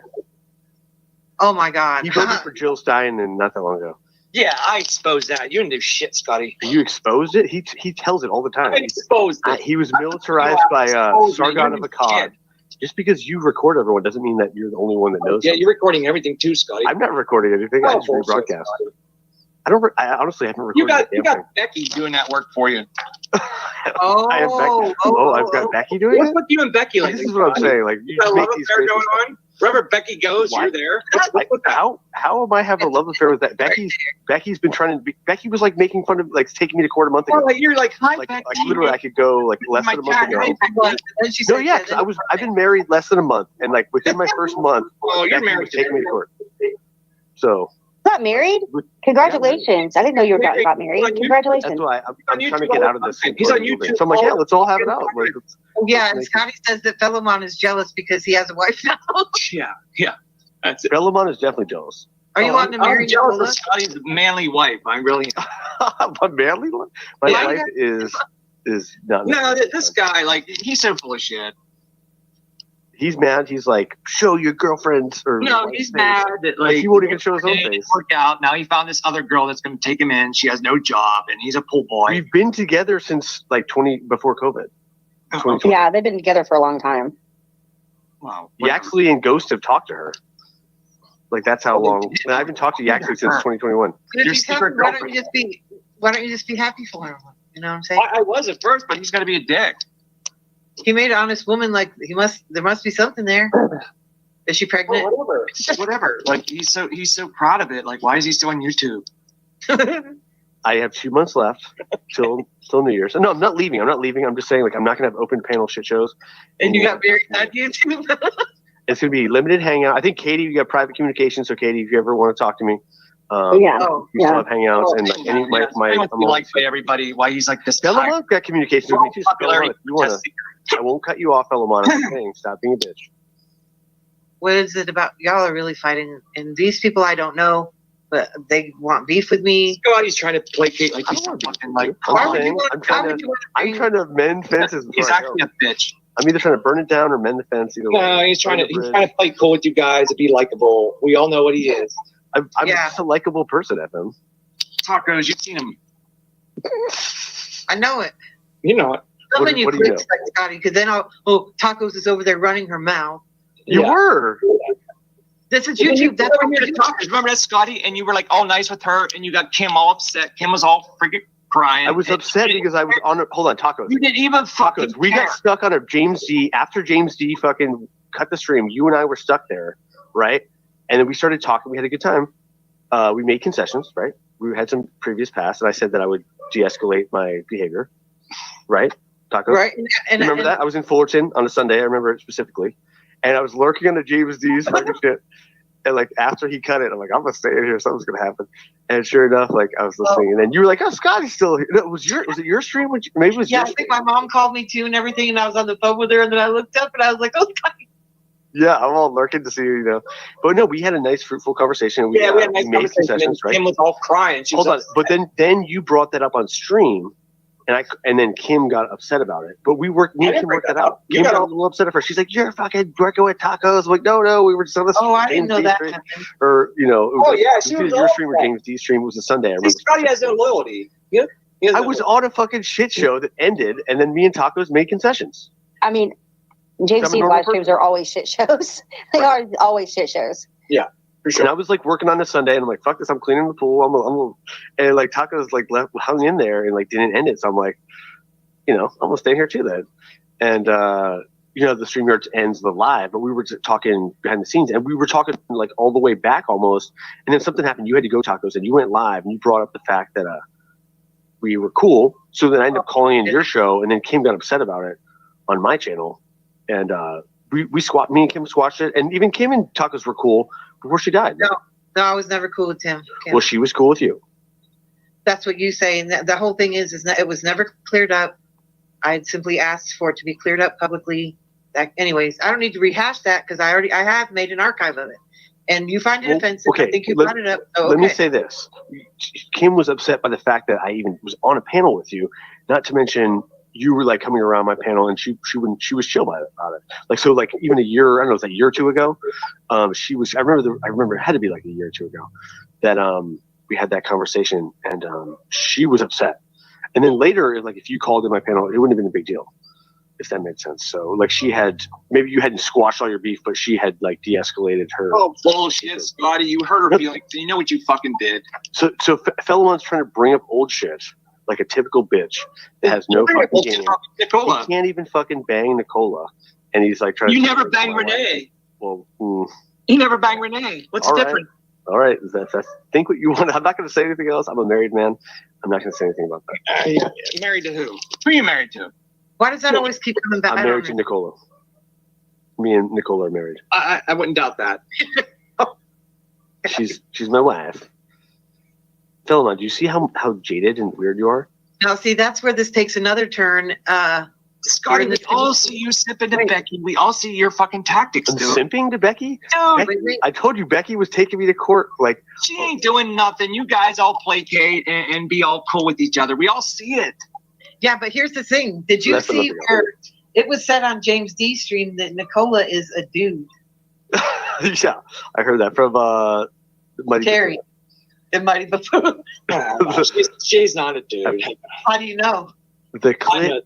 Oh my God. He voted for Jill Stein and not that long ago. Yeah, I exposed that. You didn't do shit, Scotty. You exposed it? He tells it all the time. I exposed it. He was militarized by Sargon of Akkad. Just because you record everyone doesn't mean that you're the only one that knows. Yeah, you're recording everything too, Scotty. I'm not recording anything. I just rebroadcast. I honestly haven't recorded. You got Becky doing that work for you. Oh, I have Becky. I've got Becky doing it. What's with you and Becky? Like, this is what I'm saying. Like, you make these going on? Wherever Becky goes, you're there. How am I having a love affair with that? Becky's been trying to be. Becky was like making fun of, like taking me to court a month ago. Oh, you're like, hi, Becky. Like literally, I could go like less than a month ago. No, yeah, 'cause I've been married less than a month, and like within my first month, you're Becky was taking me to court. So. Got married? Congratulations! I didn't know you got married. Congratulations! That's why I'm trying to get out of this. He's on YouTube. So I'm like, yeah, let's all have it out. Like, Yeah, and Scotty says that Philemon is jealous because he has a wife now. Yeah. That's it. Philemon is definitely jealous. Are you wanting to marry I'm jealous Nicola? of Scotty's manly wife. I'm really. My manly wife? My wife is not. No, this guy, like, he's so full of shit. He's mad. He's like, show your girlfriends. Or No, he's mad that like he won't even show his own it face. Worked out. Now he found this other girl that's going to take him in. She has no job, and he's a pool boy. We've been together since like before COVID. Yeah, they've been together for a long time. Wow. Yaxley and Ghost have talked to her. Like that's how long. And I haven't talked to Yaxley since 2021. But if he's happy, why don't you just be happy for him? You know what I'm saying? I was at first, but he's going to be a dick. He made an honest woman. Like there must be something there. Is she pregnant? Well, whatever. Like he's so proud of it. Like why is he still on YouTube? I have 2 months left till New Year's. No, I'm not leaving. I'm just saying like I'm not gonna have open panel shit shows. And you got married on YouTube. It's gonna be limited hangout. I think Katie, you got private communication. So Katie, if you ever want to talk to me, we still have hangouts and like any my like by everybody. Why he's like this. Philemon's got communication with me too. Philemon, if you wanna, I won't cut you off, Philemon. I'm saying stop being a bitch. What is it about? Y'all are really fighting, and these people I don't know, but they want beef with me. He's trying to placate like he's fucking like. I'm trying to mend fences. He's actually a bitch. I'm either trying to burn it down or mend the fence. No, he's trying to play cool with you guys and be likable. We all know what he is. I'm just a likable person, FM. Tacos, you've seen him. I know it. You know it. Some of you critics like Scotty, because then Tacos is over there running her mouth. You were. This is YouTube. That's what you're talking. Remember that, Scotty? And you were like all nice with her, and you got Kim all upset. Kim was all freaking crying. I was upset because I was on. Hold on, Tacos. You didn't even fucking. We got stuck on a James D. After James D. fucking cut the stream. You and I were stuck there, right? And then we started talking. We had a good time. We made concessions, right? We had some previous past, and I said that I would de-escalate my behavior, right? Tacos. Right. And remember that? I was in Fullerton on a Sunday. I remember it specifically. And I was lurking on the James D's fucking shit. And like after he cut it, I'm like, I'm gonna stay in here. Something's gonna happen. And sure enough, like I was listening, and then you were like, "Oh, Scotty's still here." No, was it your stream? Maybe it was. Yeah, I think my mom called me too and everything, and I was on the phone with her, and then I looked up and I was like, "Oh, Scotty." Yeah, I'm all lurking to see you, But no, we had a nice, fruitful conversation. We had a nice made concessions, right? Kim was all crying. Hold on, but then you brought that up on stream. And then Kim got upset about it. But me and Kim worked that out. Kim got a little upset at first. She's like, "You're fucking working with Tacos." I'm like, no, we were just on the stream. Oh, I didn't know that. Or, it was she was was your stream or James D stream. It was a Sunday. I remember. Scotty has no loyalty. I was on a fucking shit show that ended, and then me and Tacos made concessions. I mean, James D's live streams are always shit shows. They are always shit shows. Yeah. Sure. And I was like working on a Sunday, and I'm like, "Fuck this! I'm cleaning the pool." And like Tacos like hung in there and like didn't end it. So I'm like, I'm gonna stay here too then. And the StreamYard ends the live, but we were talking behind the scenes, and we were talking like all the way back almost. And then something happened. You had to go, Tacos, and you went live, and you brought up the fact that we were cool. So then I ended up calling in your show, and then Kim got upset about it on my channel, and me and Kim squashed it, and even Kim and Tacos were cool before she died. No, I was never cool with Kim. Well, she was cool with you. That's what you say, and the whole thing is that it was never cleared up. I simply asked for it to be cleared up publicly. Anyways, I don't need to rehash that because I have made an archive of it, and you find it offensive. Okay, I think you brought it up. Let me say this: Kim was upset by the fact that I even was on a panel with you. Not to mention you were like coming around my panel, and she was chill about it. Like so, like even a year or two ago, she was. I remember it had to be like a year or two ago that we had that conversation, and she was upset. And then later, like if you called in my panel, it wouldn't have been a big deal, if that made sense. So like maybe you hadn't squashed all your beef, but she had like de-escalated her. Oh bullshit, Scotty! You hurt her feelings. You know what you fucking did. So Philemon's trying to bring up old shit like a typical bitch that has no fucking game. He can't even fucking bang Nicola, and he's like trying. You to never banged Renee. Well, You never banged Renee. What's the all right. difference? All right. That's think what you want. I'm not going to say anything else. I'm a married man. I'm not going to say anything about that. Married to who? Who are you married to? Why does that always keep coming back? I'm married to Nicola. Me and Nicola are married. I wouldn't doubt that. She's my wife. Philemon, do you see how jaded and weird you are? Now, see, that's where this takes another turn. Scotty, we all see you simping to Becky. We all see your fucking tactics, I'm dude. simping to Becky? Dude, Becky, I told you Becky was taking me to court. Like, she ain't doing nothing. You guys all placate and be all cool with each other. We all see it. Yeah, but here's the thing. Did you see where it was said on James D's stream that Nicola is a dude? yeah, I heard that from Mighty Terry. It mighty buffoon. She's not a dude. How do you know? The clit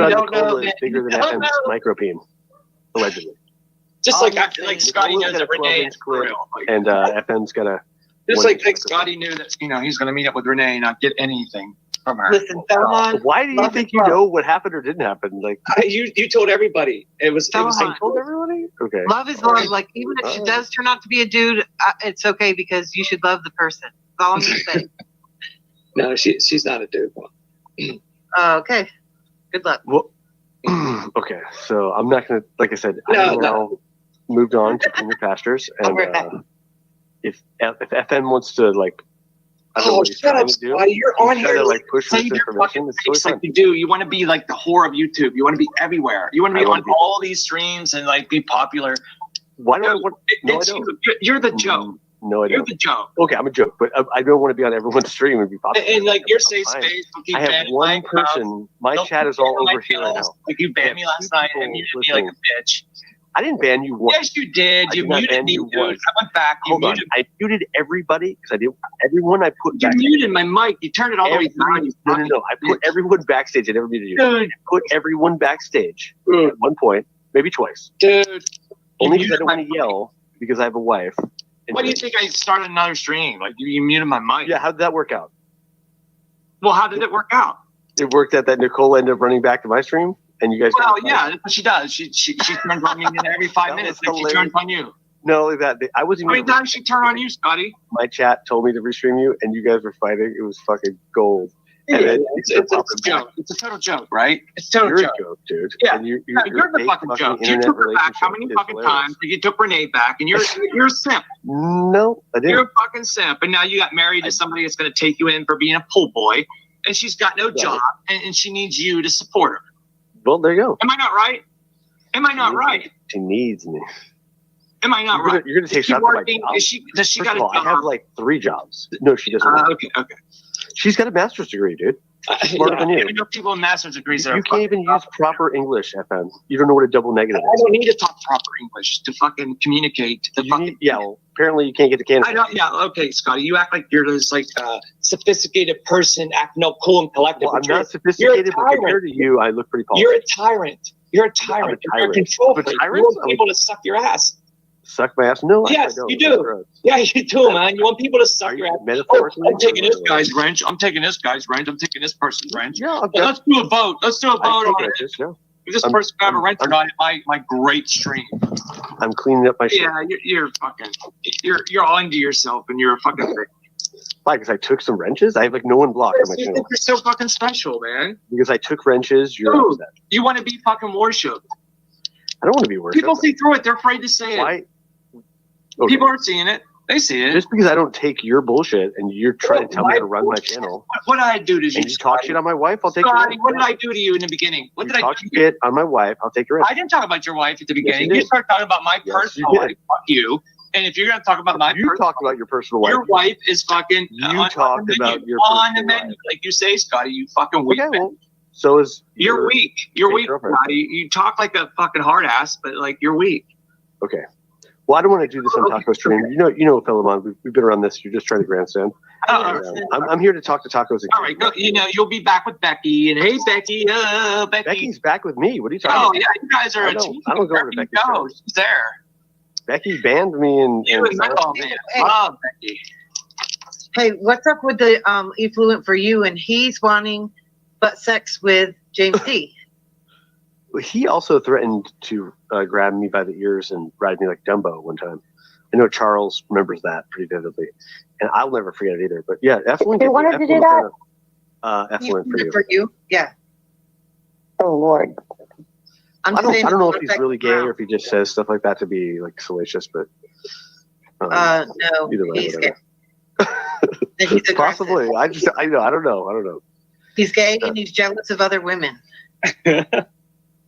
on Nicola is bigger than FM's know. micropene, allegedly. Just like Scotty knows that Renee is for real. And FM's got a. Just like Scotty knew that he's going to meet up with Renee and not get anything from her. Listen, Philemon. Why do you think you know what happened or didn't happen? Like you told everybody. It was I told everybody. Okay. Love is love. Like even if she does turn out to be a dude, it's okay because you should love the person. That's all I'm gonna say. No, she's not a dude. Okay. Good luck. Well, okay. So I'm not gonna. Like I said, I've now moved on to greener pastures, and if FM wants to like. I don't know what he's trying to do. You're on here to like push this your information. It's totally fine. like you do. You want to be like the whore of YouTube. You want to be everywhere. You want to be on all these streams and like be popular. Why do I want? No, I don't. You're the joke. No, I don't. You're the joke. Okay, I'm a joke, but I don't want to be on everyone's stream and be popular. And like your safe space. I have one person. My chat is all over here right now. Like you banned me last night and muted me like a bitch. I didn't ban you once. Yes, you did. You muted me, dude. I went back. Hold on. I muted everybody because I did. Everyone I put. You muted my mic. You turned it all the way down. No. I put everyone backstage. I never muted you. Dude. I put everyone backstage at one point, maybe twice. Dude. Only because I don't want to yell because I have a wife. Why do you think I started another stream? Like you muted my mic. Yeah. How did that work out? Well, how did it work out? It worked out that Nicole ended up running back to my stream. And you guys. Well, yeah, that's what she does. She turns on me every 5 minutes. Then she turns on you. No, like that. I wasn't. How many times she turned on you, Scotty? My chat told me to restream you, and you guys were fighting. It was fucking gold. Yeah, it's a joke. It's a total joke, right? It's a total you're joke. A joke, dude. Yeah, and you're the fucking joke. You took her back how many fucking times? You took Renee back, and you're a simp. No, I didn't. You're a fucking simp, and now you got married to somebody that's going to take you in for being a pool boy, and she's got no job, and she needs you to support her. Well, there you go. Am I not right? Am I not right? She needs me. Am I not right? You're gonna take shots at my job. Does she got a job? I have like 3 jobs. No, she doesn't. Okay. She's got a master's degree, dude. Smarter than you. I know people with master's degrees that you can't even use proper English, FM. You don't know what a double negative is. I don't need to talk proper English to fucking communicate. Well, apparently you can't get to Canada. I don't. Yeah, okay, Scotty. You act like you're this like sophisticated person, acting all cool and collected. Well, I'm not sophisticated, but compared to you, I look pretty polished. You're a tyrant. You're a tyrant. You're a control freak. You want people to suck your ass. Suck my ass? No, yes, I don't. You do. Yeah, you do, man. You want people to suck your ass. Metaphorically? I'm taking this guy's wrench. I'm taking this guy's wrench. I'm taking this person's wrench. Yeah, let's do a vote. Let's do a vote on it. If this person can have a wrench or not, my great stream. I'm cleaning up my shit. Yeah, you're fucking. You're all into yourself, and you're a fucking freak. Why? Because I took some wrenches? I have like no one blocked on my You channel. think you're so fucking special, man. Because I took wrenches, you're upset. You want to be fucking worshipped. I don't want to be worshipped. People see through it. They're afraid to say it. Why? Okay. People aren't seeing it. They see it. Just because I don't take your bullshit and you're trying to tell me how to run my channel. What did I do to you? And you talk shit on my wife, I'll take your Scotty, what did I do to you in the beginning? What did I talk shit on my wife, I'll take your wrench. I didn't talk about your wife at the beginning. you You did. started talking about my personal life. Fuck you. And if you're going to talk about my You talk about your personal wife. your wife is fucking You talked about your on the personal menu. Like you say, Scotty, you fucking weak. Okay, well, so is You're weak. You're weak, girlfriend. Scotty. You talk like a fucking hard ass, but like you're weak. Okay. Well, I don't want to do this on Taco Stream. You know, Philemon, we've been around this. You're just trying to grandstand. I'm here to talk to tacos. All right, you'll be back with Becky, and hey, Becky, Becky. Becky's back with me. What are you talking Oh about? yeah, you guys are I a don't- team. I don't go Wherever to you Becky's go, shows. she's there. Becky banned me and You and oh man, love Becky. Hey, what's up with the effluent for you? And he's wanting butt sex with James D. he also threatened to grab me by the ears and ride me like Dumbo one time. I know Charles remembers that pretty vividly, and I'll never forget it either. But yeah, F1. They wanted to do that? F1 for you. For you, yeah. Oh Lord. I don't know if he's really gay or if he just says stuff like that to be like salacious, but No, either way, he's whatever. gay. He's Possibly. I don't know. He's gay and he's jealous of other women.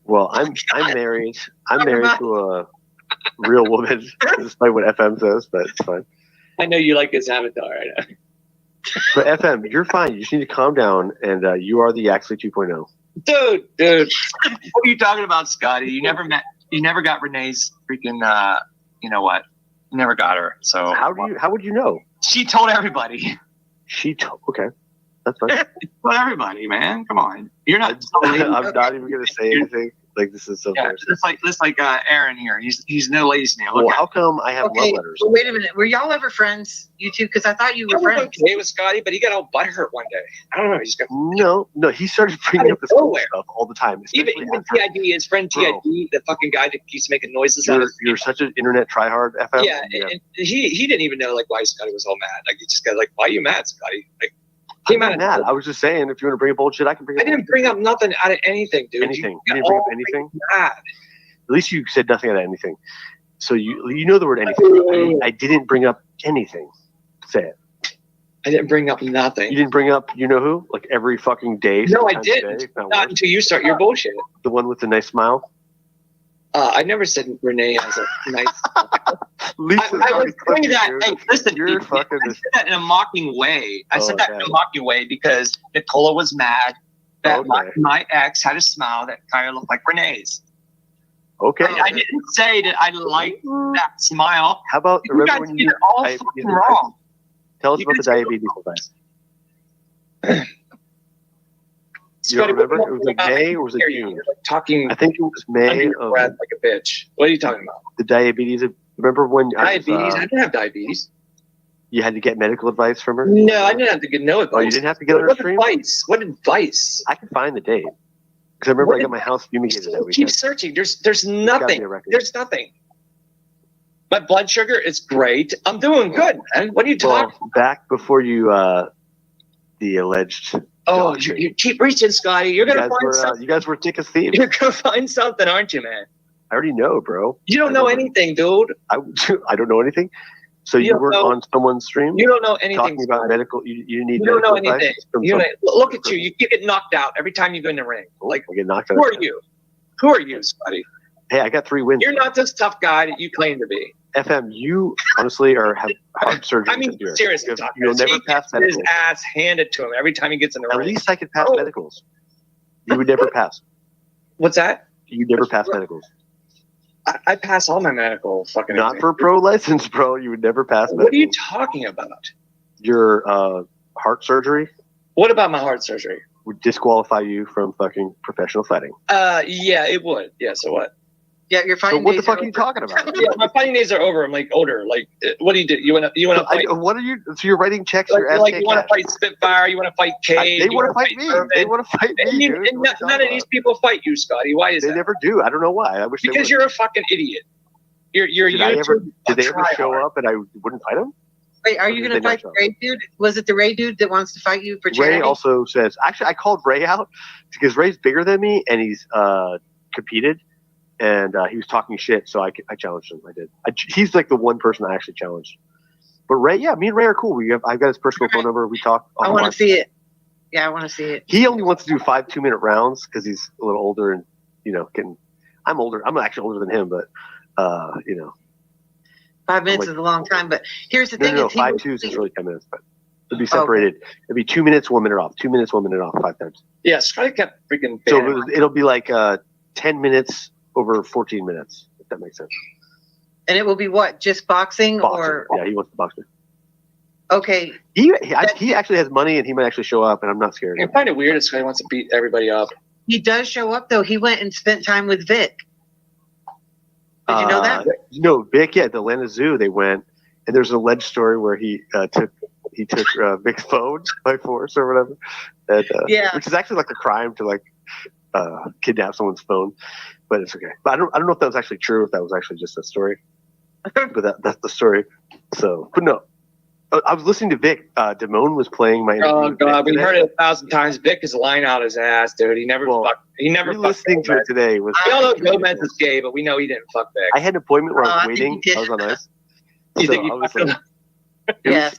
Well, I'm married. I'm married to a real woman, despite what FM says, but it's fine. I know you like his avatar. I know. But FM, you're fine. You just need to calm down, and you are the Axley 2.0. Dude, what are you talking about, Scotty? You never got Renee's freaking. You know what? You never got her. So how would you know? She told everybody. Okay, that's fine. Told everybody, man. Come on, you're not. I'm not even gonna say anything. Like this is so. Yeah, just like Aaron here. He's no ladies now. Well, how come I have love letters? Well, wait a minute. Were y'all ever friends, you two? Because I thought you were friends. Okay with Scotty, but he got all butthurt one day. I don't know. He's got no. He started bringing up this cool stuff all the time. Even TID, his friend TID, the fucking guy that keeps making noises. You're such an internet tryhard, FM. Yeah, and he didn't even know like why Scotty was all mad. Like he just got like, why are you mad, Scotty? Like. I'm not mad. I was just saying, if you want to bring up bullshit, I can bring up. I didn't bring up nothing out of anything, dude. Anything. You didn't bring up anything? At least you said nothing out of anything. So you know the word anything. I didn't bring up anything. Say it. I didn't bring up nothing. You didn't bring up you know who? Like every fucking day? No, I didn't. Not until you start your bullshit. The one with the nice smile? I never said Renee has a nice smile. I was saying that. Hey, listen, I said that in a mocking way. I said that in a mocking way because Nicola was mad that my ex had a smile that kind of looked like Renee's. Okay. I didn't say that I liked that smile. How about you guys get it all fucking wrong? Tell us about the diabetes advice. You don't remember? It was like May or was it June? Talking. I think it was May. Like a bitch. What are you talking about? The diabetes. Remember when diabetes? I didn't have diabetes. You had to get medical advice from her? No, I didn't have to get no advice. Oh, you didn't have to get her stream? What advice? I can find the date. Because I remember I got my house fumigated that weekend. Keep searching. There's nothing. There's nothing. My blood sugar is great. I'm doing good, man. What are you talking about? Back before you, the alleged... Oh, you keep reaching, Scotty. You're going to find something. You guys were thick as thieves. You're going to find something, aren't you, man? I already know, bro. You don't know anything, dude. I don't know anything. So you weren't on someone's stream? You don't know anything. Talking about medical, you need. You don't know anything. Look at you. You get knocked out every time you go in the ring. Like, I get knocked out. Who are you? Who are you, Scotty? Hey, I got 3 wins. You're not this tough guy that you claim to be. FM, you honestly have heart surgery. I mean, seriously, you'll never pass medicals. His ass handed to him every time he gets in the ring. At least I could pass medicals. You would never pass. What's that? You never pass medicals. I pass all my medical fucking. Not for pro license, bro. You would never pass medicals. What are you talking about? Your heart surgery. What about my heart surgery? Would disqualify you from fucking professional fighting. Yeah, it would. Yeah, so what? Yeah, you're fighting. So what the fuck are you talking about? Yeah, my fighting days are over. I'm like older. Like, what do you do? You want to fight? What are you? So you're writing checks. Like you want to fight Spitfire? You want to fight Cade? They want to fight me. They want to fight me. And none of these people fight you, Scotty. Why is that? They never do. I don't know why. I wish they would. Because you're a fucking idiot. You're did they ever show up and I wouldn't fight them? Wait, are you going to fight the Ray dude? Was it the Ray dude that wants to fight you for charity? Ray also says. Actually, I called Ray out because Ray's bigger than me and he's competed. And he was talking shit, so I challenged him. I did. He's like the one person I actually challenged. But Ray, yeah, me and Ray are cool. I've got his personal phone number. We talk. I want to see it. Yeah, I want to see it. He only wants to do 5 2-minute rounds because he's a little older and I'm older. I'm actually older than him, but 5 minutes is a long time. But here's the thing: 5 2s is really 10 minutes, but it'd be separated. It'd be 2 minutes, 1 minute off. 2 minutes, 1 minute off, 5 times. Yeah, Scotty kept freaking. So it'll be like 10 minutes. Over 14 minutes, if that makes sense. And it will be what? Just boxing? Or? Yeah, he wants to box me. Okay. He actually has money and he might actually show up and I'm not scared. I find it weird that Scotty wants to beat everybody up. He does show up though. He went and spent time with Vic. Did you know that? No, Vic, at the Atlanta Zoo, they went and there's an alleged story where he took Vic's phone by force or whatever. And, which is actually like a crime to like kidnap someone's phone. but it's okay. But I don't know if that was actually true. If that was actually just a story. But that's the story. So, but no. I was listening to Vic. Damone was playing my. Oh God, we heard it 1,000 times. Vic is lying out his ass, dude. He never fucked. He never. Listening to it today was. We all know Gomez is gay, but we know he didn't fuck Vic. I had an appointment where I was waiting. I was on ice. You So think he I was fucked like, him? Yeah.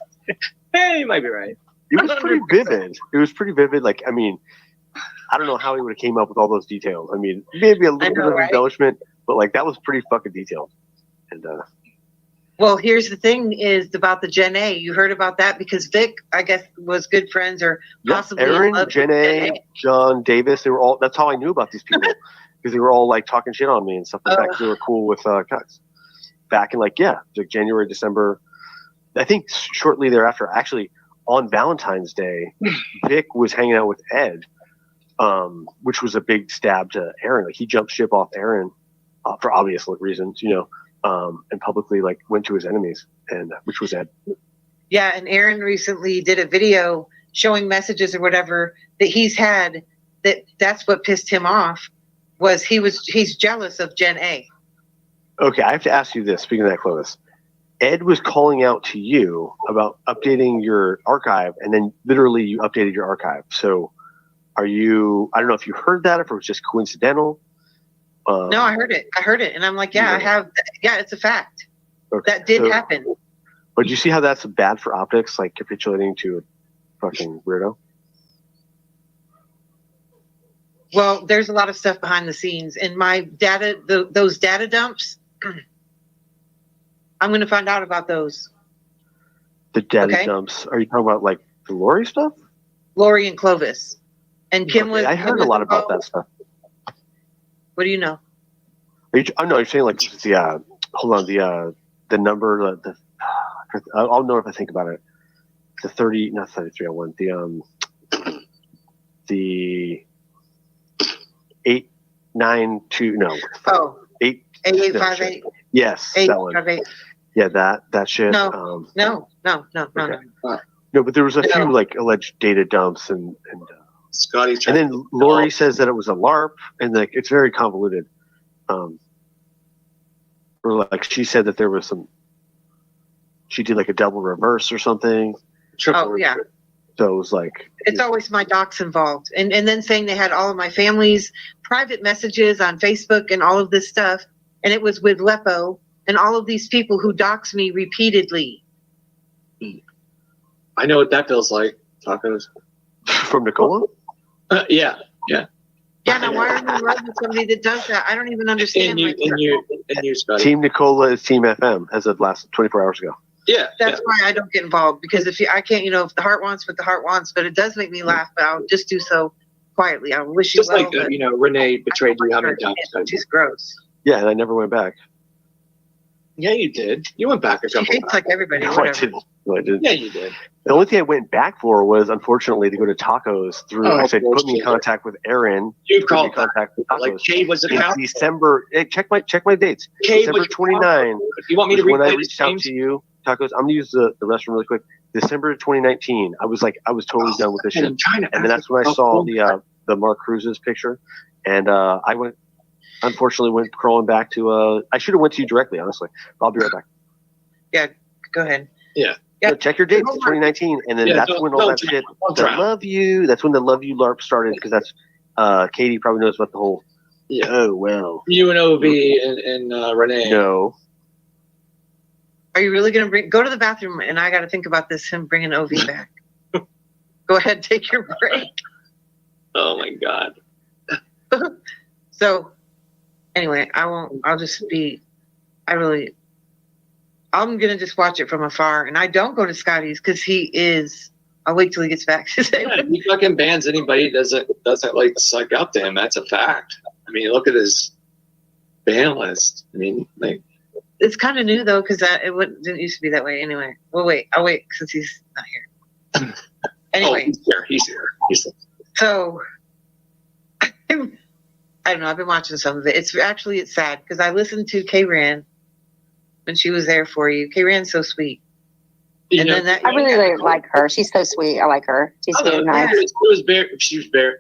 Hey, you might be right. It was pretty vivid. It was pretty vivid. Like, I mean, I don't know how he would have came up with all those details. I mean, maybe a little bit of embellishment, but like that was pretty fucking detailed. And Well, here's the thing is about the Gen A. You heard about that because Vic, I guess, was good friends or possibly. Aaron, loved Jen A, John, Davis, they were all. That's how I knew about these people because they were all like talking shit on me and stuff like that. 'Cause they were cool with cuts back in like January, December. I think shortly thereafter, actually on Valentine's Day, Vic was hanging out with Ed, which was a big stab to Aaron. Like he jumped ship off Aaron for obvious reasons, you know. And publicly like went to his enemies, and which was Ed. Yeah, and Aaron recently did a video showing messages or whatever that he's had. That's what pissed him off. He's jealous of Gen A. Okay, I have to ask you this. Speaking of that, Clovis, Ed was calling out to you about updating your archive, and then literally you updated your archive. So, are you? I don't know if you heard that, if it was just coincidental. No, I heard it, and I'm like, yeah, I have. Yeah, it's a fact. Okay, that did happen. But you see how that's bad for optics, like capitulating to a fucking weirdo? Well, there's a lot of stuff behind the scenes, and my data, those data dumps. I'm going to find out about those. The data dumps. Are you talking about like the Lori stuff? Lori and Clovis, and Kim was. I heard a lot about that stuff. What do you know? You're saying like the hold on the number I'll know if I think about it. The 30, not 33. I want the 892. No. 8858. Yes, that one. Yeah, that shit. No. No. No, but there was a few like alleged data dumps and Scotty. And then Lori says that it was a LARP, and like it's very convoluted. Or like she said that there was she did like a double reverse or something. Oh yeah. So it was like it's always my docs involved, and then saying they had all of my family's private messages on Facebook and all of this stuff, and it was with Lepo and all of these people who dox me repeatedly. I know what that feels like. Tacos from Nicola. Yeah. Yeah, now why are you in love with somebody that does that? I don't even understand. And you, Scotty. Team Nicola is Team FM as of last 24 hours ago. Yeah. That's why I don't get involved, because if I can't, if the heart wants what the heart wants, but it does make me laugh, but I'll just do so quietly. I wish you just well. Like, Renee betrayed you how many times? She's gross. Yeah, and I never went back. Yeah, you did. You went back a couple times. It's like everybody. No, I didn't. Yeah, you did. The only thing I went back for was, unfortunately, to go to tacos through. I said, put me in contact with Aaron. You called contact with tacos. Like Cade was in December. Hey, check my dates. Cade December 29. You want me to when I replay reached out to you, tacos. I'm gonna use the restroom really quick. December 2019. I was totally done with this shit. And then that's when I saw the Mark Cruz's picture, and I unfortunately went crawling back to. I should have went to you directly, honestly. I'll be right back. Yeah, go ahead. Yeah. So check your dates, 2019, and then that's when all that shit. Love you. That's when the Love You LARP started, because that's Katie probably knows about the whole. Yeah. Oh well. You and Ov and Renee. No. Are you really gonna go to the bathroom? And I got to think about this. Him bringing Ov back. Go ahead, take your break. Oh my God. So, anyway, I won't. I'll just be. I'm gonna just watch it from afar, and I don't go to Scotty's because he is. I'll wait till he gets back. Yeah, he fucking bans anybody doesn't like suck up to him. That's a fact. I mean, look at his ban list. I mean, like it's kind of new though, because didn't used to be that way anyway. Well, I'll wait since he's not here. Anyway, he's here. So I don't know. I've been watching some of it. It's sad because I listened to K-Ran when she was there for you. K-Ran's so sweet. And then that, I really like her. She's so sweet. I like her. She's very nice.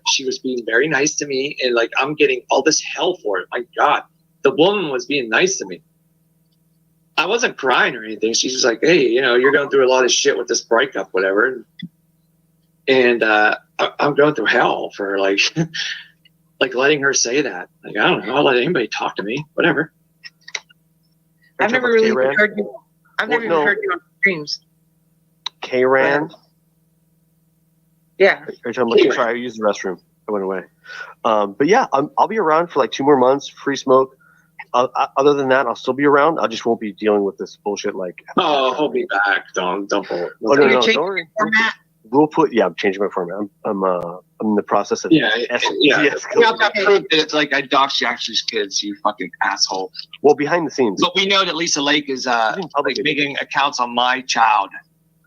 She was being very nice to me, and like I'm getting all this hell for it. My God, the woman was being nice to me. I wasn't crying or anything. She's just like, hey, you're going through a lot of shit with this breakup, whatever. And I'm going through hell for like, like letting her say that. Like, I don't know. I'll let anybody talk to me, whatever. I've never really heard you. I've never even heard you on streams. K-Ran? Yeah. Are you talking about, sorry, I used the restroom. I went away. But yeah, I'll be around for like 2 more months, free smoke. Other than that, I'll still be around. I just won't be dealing with this bullshit like. Oh, he'll be back. Don't pull it. Oh, no, don't worry. We'll put. Yeah, I'm changing my format. I'm in the process of. Yeah. We have that proof that it's like I doxed you actually kids, you fucking asshole. Well, behind the scenes. But we know that Lisa Lake is like making accounts on my child.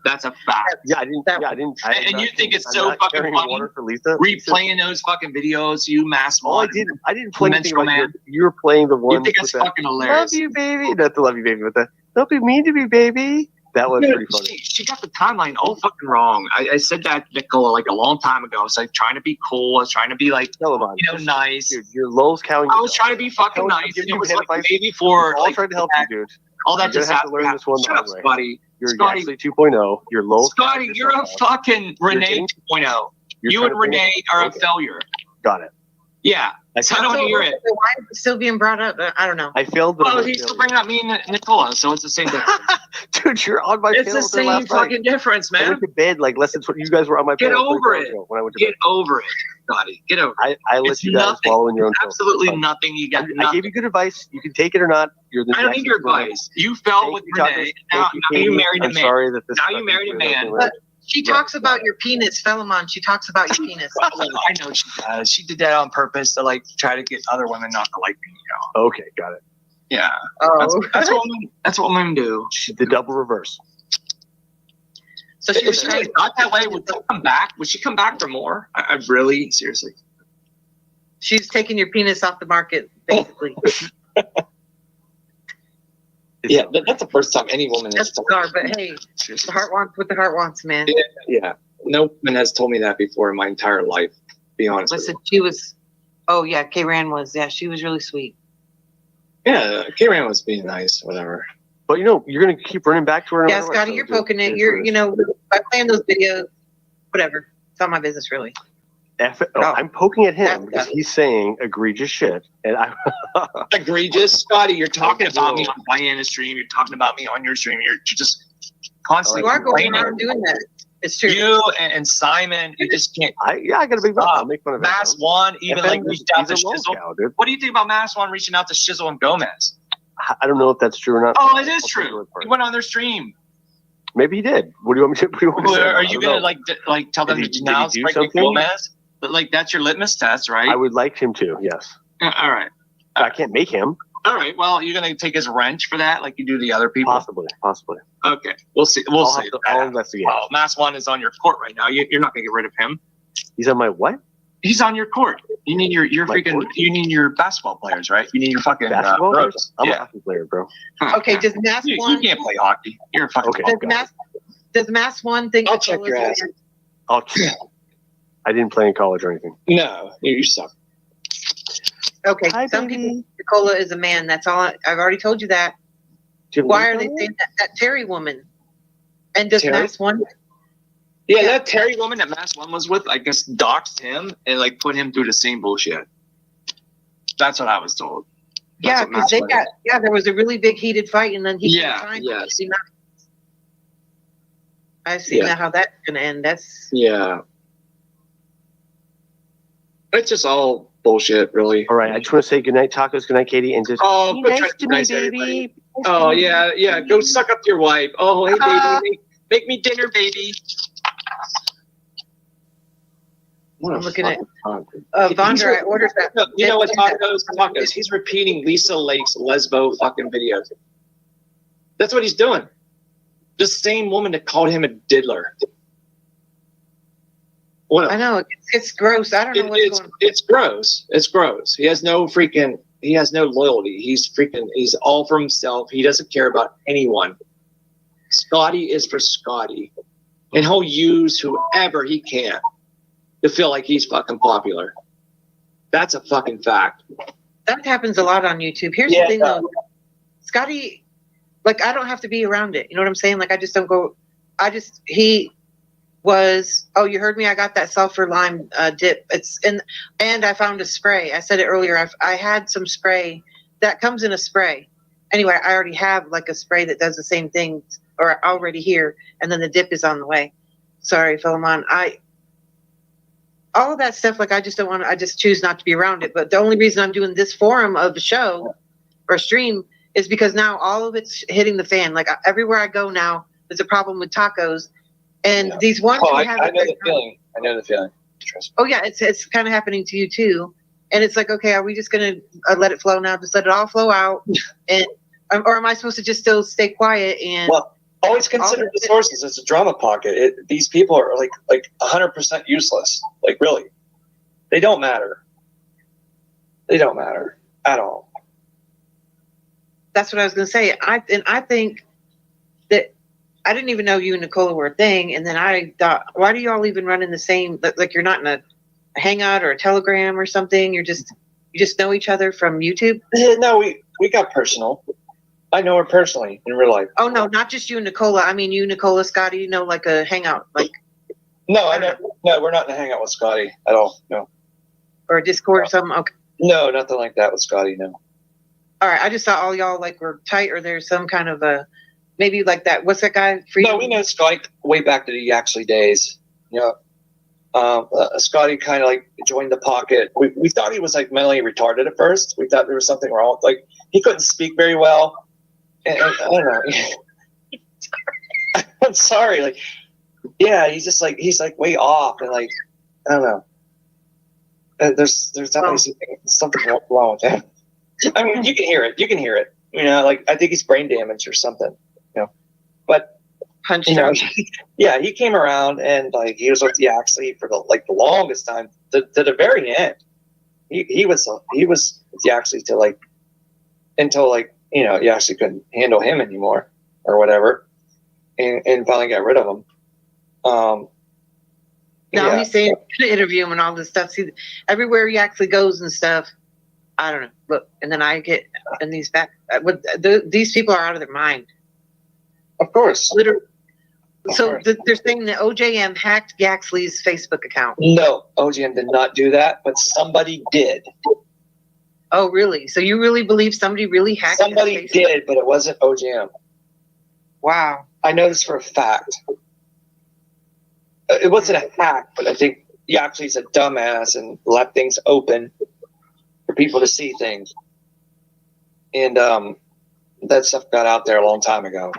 That's a fact. Yeah, I didn't. And you think it's so fucking funny for Lisa? replaying those fucking videos, you mass one. I didn't play anything like you were playing the one. You think it's fucking hilarious? Love you, baby. Not the love you, baby, but the don't be mean to me, baby. That was pretty funny. She got the timeline all fucking wrong. I said that to Nicola like a long time ago. I was like trying to be cool. I was trying to be like, nice. Dude, you're Lowe's counting. I was trying to be fucking nice. It was like maybe for all trying to help you, dude. All that just have to learn this one Shut up, Scotty. You're Scotty, actually 2.0. You're low. Scotty, you're a fucking Renee 2.0. You and Renee are a failure. Got it. Yeah. I don't hear it. Why is it still being brought up? I don't know. I failed. Well, he's still bringing up me and Nicola, so it's the same difference. Dude, you're on my. It's the same fucking difference, man. I went to bed like less than 20. You guys were on my. Get over it. When I went to Get over it, Scotty. Get over it. I let you guys swallow in your own. Absolutely nothing. You got. I gave you good advice. You can take it or not. You're the. I don't need your advice. You fell with Renee. Now you married a man. Sorry that this. Now you married a man. She talks about your penis, Philemon. She talks about your penis. I know she does. She did that on purpose to like try to get other women not to like me. Okay, got it. Yeah. Oh, that's what women do. She did double reverse. So she was not that way. Would she come back? Would she come back for more? I really, seriously. She's taking your penis off the market, basically. Yeah, that's the first time any woman has told me. But hey, the heart wants what the heart wants, man. Yeah. No woman has told me that before in my entire life. Be honest. Listen, she was. Oh yeah, K-Ran was. Yeah, she was really sweet. Yeah, K-Ran was being nice, whatever. But you're gonna keep running back to her. Yeah, Scotty, you're poking it. You're, by playing those videos, whatever. It's not my business, really. I'm poking at him because he's saying egregious shit, and I egregious, Scotty. You're talking about me on Diana's stream. You're talking about me on your stream. You're just constantly. You are going around doing that. It's true. You and Simon, you just can't. I gotta be. I'll make fun of Mass One, even like reached out to Shizzle. What do you think about Mass One reaching out to Shizzle and Gomez? I don't know if that's true or not. Oh, it is true. He went on their stream. Maybe he did. What do you want me to? Are you gonna like tell them to denounce Gomez? But like that's your litmus test, right? I would like him to. Yes. All right. I can't make him. All right. Well, you're gonna take his wrench for that, like you do the other people. Possibly. Okay. We'll see. We'll see. I'll investigate. Well, Mass One is on your court right now. You're not gonna get rid of him. He's on my what? He's on your court. You need your freaking. Court? You need your basketball players, right? You need your fucking basketball players. I'm a hockey player, bro. Okay. Does Mass One? You can't play hockey. You're a fucking. Okay. Does Mass One think? I'll check your ass. I'll check. I didn't play in college or anything. No, you suck. Okay, some people Nicola is a man. That's all. I've already told you that. Why are they saying that Terry woman? And does Mass One? Yeah, that Terry woman that Mass One was with, I guess, doxed him and like put him through the same bullshit. That's what I was told. Yeah, because they got there was a really big heated fight, and then he I've seen how that's gonna end. That's It's just all bullshit, really. All right, I just want to say goodnight, tacos. Goodnight, Katie, and just be nice to me, baby. Oh yeah. Go suck up to your wife. Oh hey, baby, make me dinner, baby. I'm looking at Vondra. I ordered that. You know what, tacos? He's repeating Lisa Lake's lesbo fucking videos. That's what he's doing. The same woman that called him a diddler. I know it's gross. I don't know what's going on. It's gross. It's gross. He has no loyalty. He's all for himself. He doesn't care about anyone. Scotty is for Scotty. And he'll use whoever he can to feel like he's fucking popular. That's a fucking fact. That happens a lot on YouTube. Here's the thing, though. Scotty, like, I don't have to be around it. You know what I'm saying? Like, I just don't go. He was, oh, you heard me? I got that sulfur lime dip. And I found a spray. I said it earlier. I had some spray that comes in a spray. Anyway, I already have like a spray that does the same thing, or already here, and then the dip is on the way. Sorry, Philemon. All of that stuff, like, I just don't want to, I just choose not to be around it. But the only reason I'm doing this forum of the show or stream is because now all of it's hitting the fan. Like, everywhere I go now, there's a problem with tacos. And these ones I know the feeling. I know the feeling. Trust me. Oh yeah, it's kind of happening to you too. And it's like, okay, are we just gonna let it flow now? Just let it all flow out, and or am I supposed to just still stay quiet and? Well, always consider the sources. It's a drama pocket. These people are like 100% useless. Like, really, they don't matter. They don't matter at all. That's what I was gonna say. I think that. I didn't even know you and Nicola were a thing, and then I thought, why do y'all even run in the same? Like, you're not in a Hangout or a Telegram or something. You just know each other from YouTube. No, we got personal. I know her personally in real life. Oh no, not just you and Nicola. I mean, you, Nicola, Scotty. You know, like a Hangout, like. No, no, we're not in a Hangout with Scotty at all. No. Or a Discord or something. Okay. No, nothing like that with Scotty. No. All right, I just thought all y'all like were tight, or there's some kind of a. Maybe like that. What's that guy? No, we know Scotty way back to the Yaxley days. You know, Scotty kind of like joined the pocket. We thought he was like mentally retarded at first. We thought there was something wrong. Like, he couldn't speak very well. And I don't know. I'm sorry. Like, yeah, he's like way off, and like, I don't know. There's definitely something wrong with him. I mean, you can hear it. You can hear it. You know, like, I think he's brain damaged or something. But you know, yeah, he came around, and like, he was with Yaxley for the longest time to the very end. He was with Yaxley to like until like, you know, Yaxley couldn't handle him anymore or whatever, and finally got rid of him. Now he's saying to interview him and all this stuff. See, everywhere he actually goes and stuff. I don't know. Look, and then I get in these back. These people are out of their mind. Of course. Literally. So they're saying that OJM hacked Yaxley's Facebook account. No, OJM did not do that, but somebody did. Oh, really? So you really believe somebody really hacked? Somebody did, but it wasn't OJM. Wow. I know this for a fact. It wasn't a hack, but I think Yaxley's a dumbass and left things open for people to see things. And that stuff got out there a long time ago.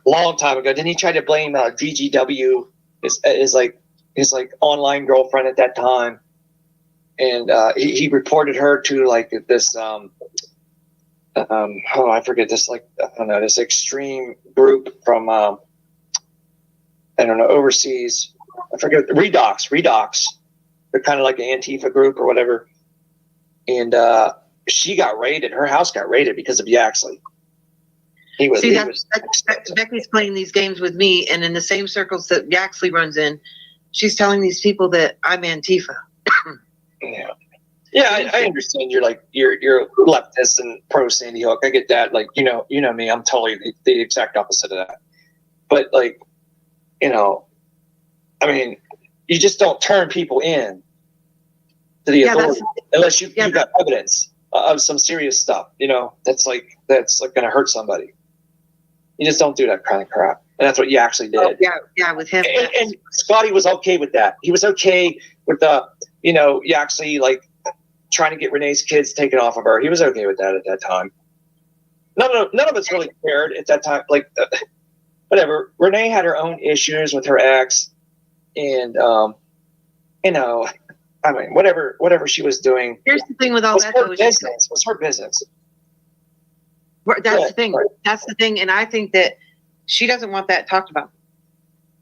Long time ago. Then he tried to blame DGW, his online girlfriend at that time, and he reported her to like this I forget this, like, I don't know, this extreme group from I don't know, overseas. I forget, Redox. They're kind of like an Antifa group or whatever, and she got raided. Her house got raided because of Yaxley. Becky's playing these games with me, and in the same circles that Yaxley runs in, she's telling these people that I'm Antifa. Yeah, I understand. You're leftist and pro Sandy Hook. I get that. Like, you know me. I'm totally the exact opposite of that. But like, you know, I mean, you just don't turn people in to the authority unless you got evidence of some serious stuff. You know, that's like going to hurt somebody. You just don't do that kind of crap. And that's what you actually did. Oh, yeah, with him. And Scotty was okay with that. He was okay with you actually like trying to get Renee's kids taken off of her. He was okay with that at that time. None of us really cared at that time. Like, whatever. Renee had her own issues with her ex, and you know, I mean, whatever she was doing. Here's the thing with all that, though. It was her business. That's the thing. That's the thing, and I think that she doesn't want that talked about.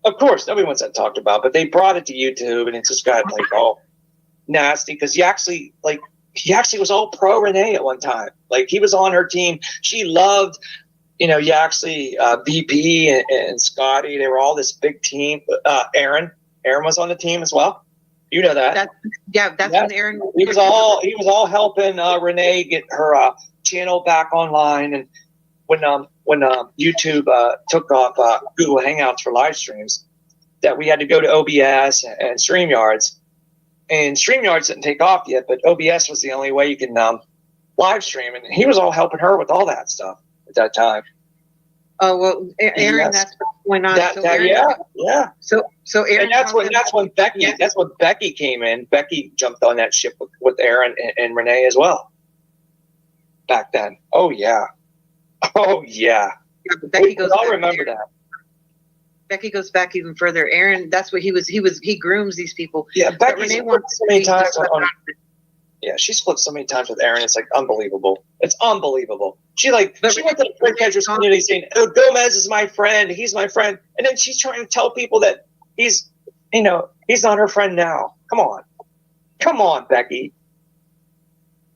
Of course, nobody wants that talked about, but they brought it to YouTube, and it just got like all nasty because he actually was all pro Renee at one time. Like, he was on her team. She loved, Yaxley, VP, and Scotty, they were all this big team. Aaron was on the team as well. You know that. That's when Aaron. He was all helping Renee get her channel back online, and when YouTube took off Google Hangouts for live streams, that we had to go to OBS and StreamYards, and StreamYards didn't take off yet, but OBS was the only way you can live stream, and he was all helping her with all that stuff at that time. Oh well, Aaron, that's what's going on. So Aaron, and that's when Becky came in. Becky jumped on that ship with Aaron and Renee as well. Back then, oh yeah. But Becky goes. I'll remember that. Becky goes back even further. Aaron, that's what he grooms these people. Yeah, Becky's flipped so many times she's flipped so many times with Aaron. It's like unbelievable. It's unbelievable. She went to the Prick Catchers community saying, "Oh, Gomez is my friend. He's my friend," and then she's trying to tell people that he's not her friend now. Come on, Becky.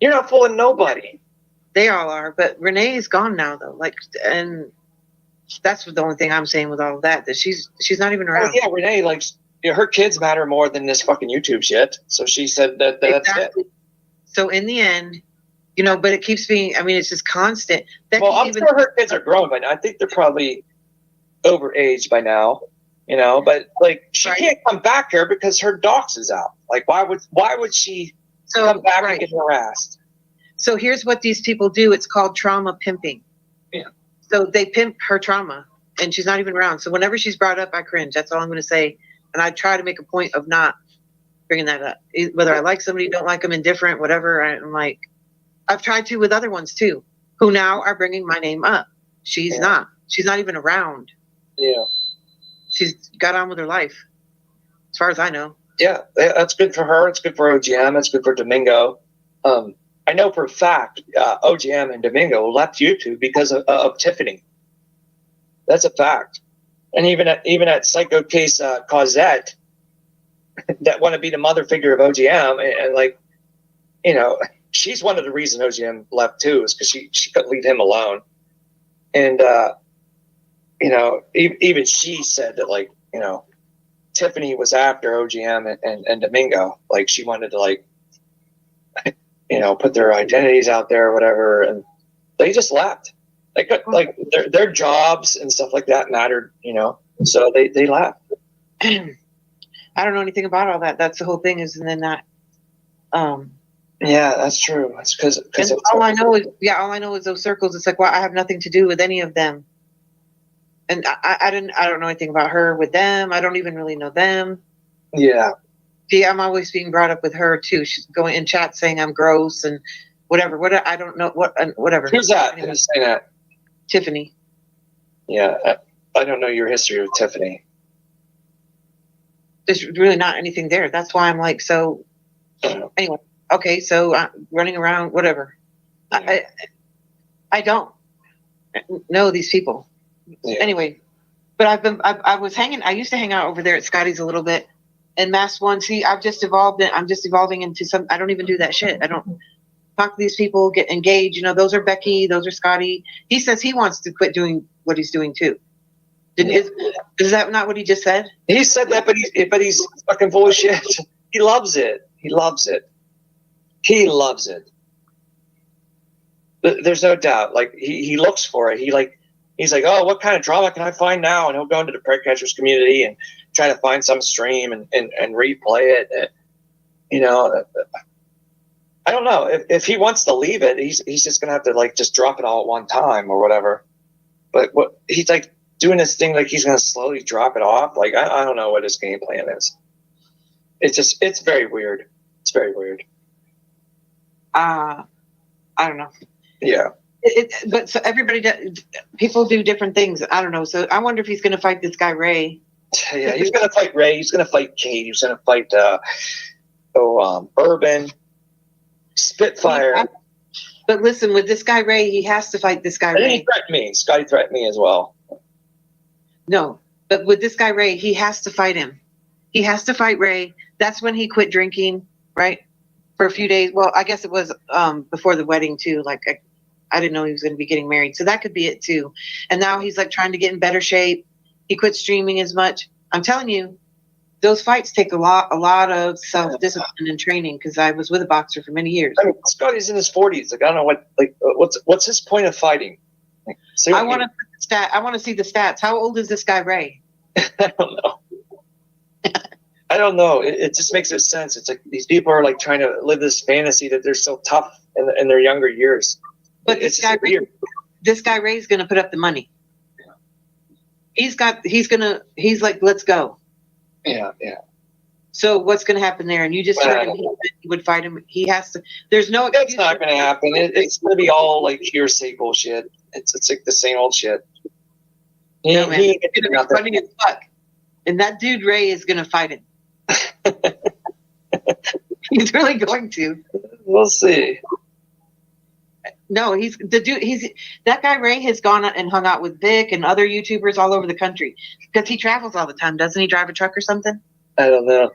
You're not fooling nobody. They all are, but Renee is gone now, though. And that's the only thing I'm saying with all of that. That she's not even around. Oh, yeah, Renee, her kids matter more than this fucking YouTube shit. So she said that's exactly. it. So in the end, but it keeps being. I mean, it's just constant. I'm sure her kids are grown by now. I think they're probably overaged by now. But she can't come back here because her dox is out. Why would she come back and get harassed? So here's what these people do. It's called trauma pimping. Yeah. So they pimp her trauma, and she's not even around. So whenever she's brought up, I cringe. That's all I'm going to say. And I try to make a point of not bringing that up. Whether I like somebody, don't like them, indifferent, whatever. I'm like, I've tried to with other ones too, who now are bringing my name up. She's not. She's not even around. Yeah. She's got on with her life, as far as I know. Yeah, that's good for her. It's good for OGM. It's good for Domingo. I know for a fact OGM and Domingo left YouTube because of Tiffany. That's a fact. And even at Psycho Case Causette, that want to be the mother figure of OGM, and she's one of the reasons OGM left too, is because she couldn't leave him alone. And even she said that Tiffany was after OGM and Domingo. She wanted to put their identities out there or whatever, and they just left. They could their jobs and stuff like that mattered, so they left. I don't know anything about all that. That's the whole thing, is, and then that. Yeah, that's true. It's because all I know is those circles. It's like, well, I have nothing to do with any of them, and I don't know anything about her with them. I don't even really know them. Yeah. See, I'm always being brought up with her too. She's going in chat saying I'm gross and whatever. I don't know whatever. Who's that? Anyway. Who's saying that? Tiffany. Yeah, I don't know your history with Tiffany. There's really not anything there. That's why I'm like, so. Anyway, okay, so running around, whatever. I don't know these people. Yeah. Anyway, but I used to hang out over there at Scotty's a little bit. And Mass One, see, I'm just evolving into some. I don't even do that shit. I don't talk to these people, get engaged. Those are Becky, those are Scotty. He says he wants to quit doing what he's doing too. Is that not what he just said? He said that, but he's fucking full of shit. He loves it. He loves it. He loves it. There's no doubt. He looks for it. He's like, oh, what kind of drama can I find now? And he'll go into the Prick Catchers community and try to find some stream and replay it. I don't know if he wants to leave it. He's just gonna have to just drop it all at one time or whatever. But what he's doing this thing he's gonna slowly drop it off. I don't know what his game plan is. It's very weird. It's very weird. I don't know. Yeah. But so people do different things. I don't know. So I wonder if he's going to fight this guy, Ray. Yeah, he's going to fight Ray. He's going to fight Kate. He's going to fight Urban, Spitfire. But listen, with this guy, Ray, he has to fight this guy, and Ray. He threatened me. Scotty threatened me as well. No, but with this guy, Ray, he has to fight him. He has to fight Ray. That's when he quit drinking, right? For a few days. Well, I guess it was before the wedding too. I didn't know he was going to be getting married. So that could be it too. And now he's like trying to get in better shape. He quit streaming as much. I'm telling you, those fights take a lot of self-discipline and training, because I was with a boxer for many years. I mean, Scotty's in his 40s. Like, I don't know what's his point of fighting? Like, I want to see the stats. How old is this guy, Ray? I don't know. I don't know. It just makes no sense. It's like these people are like trying to live this fantasy that they're so tough in their younger years. But this guy Ray's going to put up the money. He's like, let's go. Yeah. So what's going to happen there? And you just heard him. He would fight him. He has to. There's no. That's not going to happen. It's going to be all like hearsay bullshit. It's like the same old shit. No, man. It's going to be funny as fuck. And that dude Ray is going to fight him. He's really going to. We'll see. No, that guy Ray has gone and hung out with Vic and other YouTubers all over the country, because he travels all the time. Doesn't he drive a truck or something? I don't know.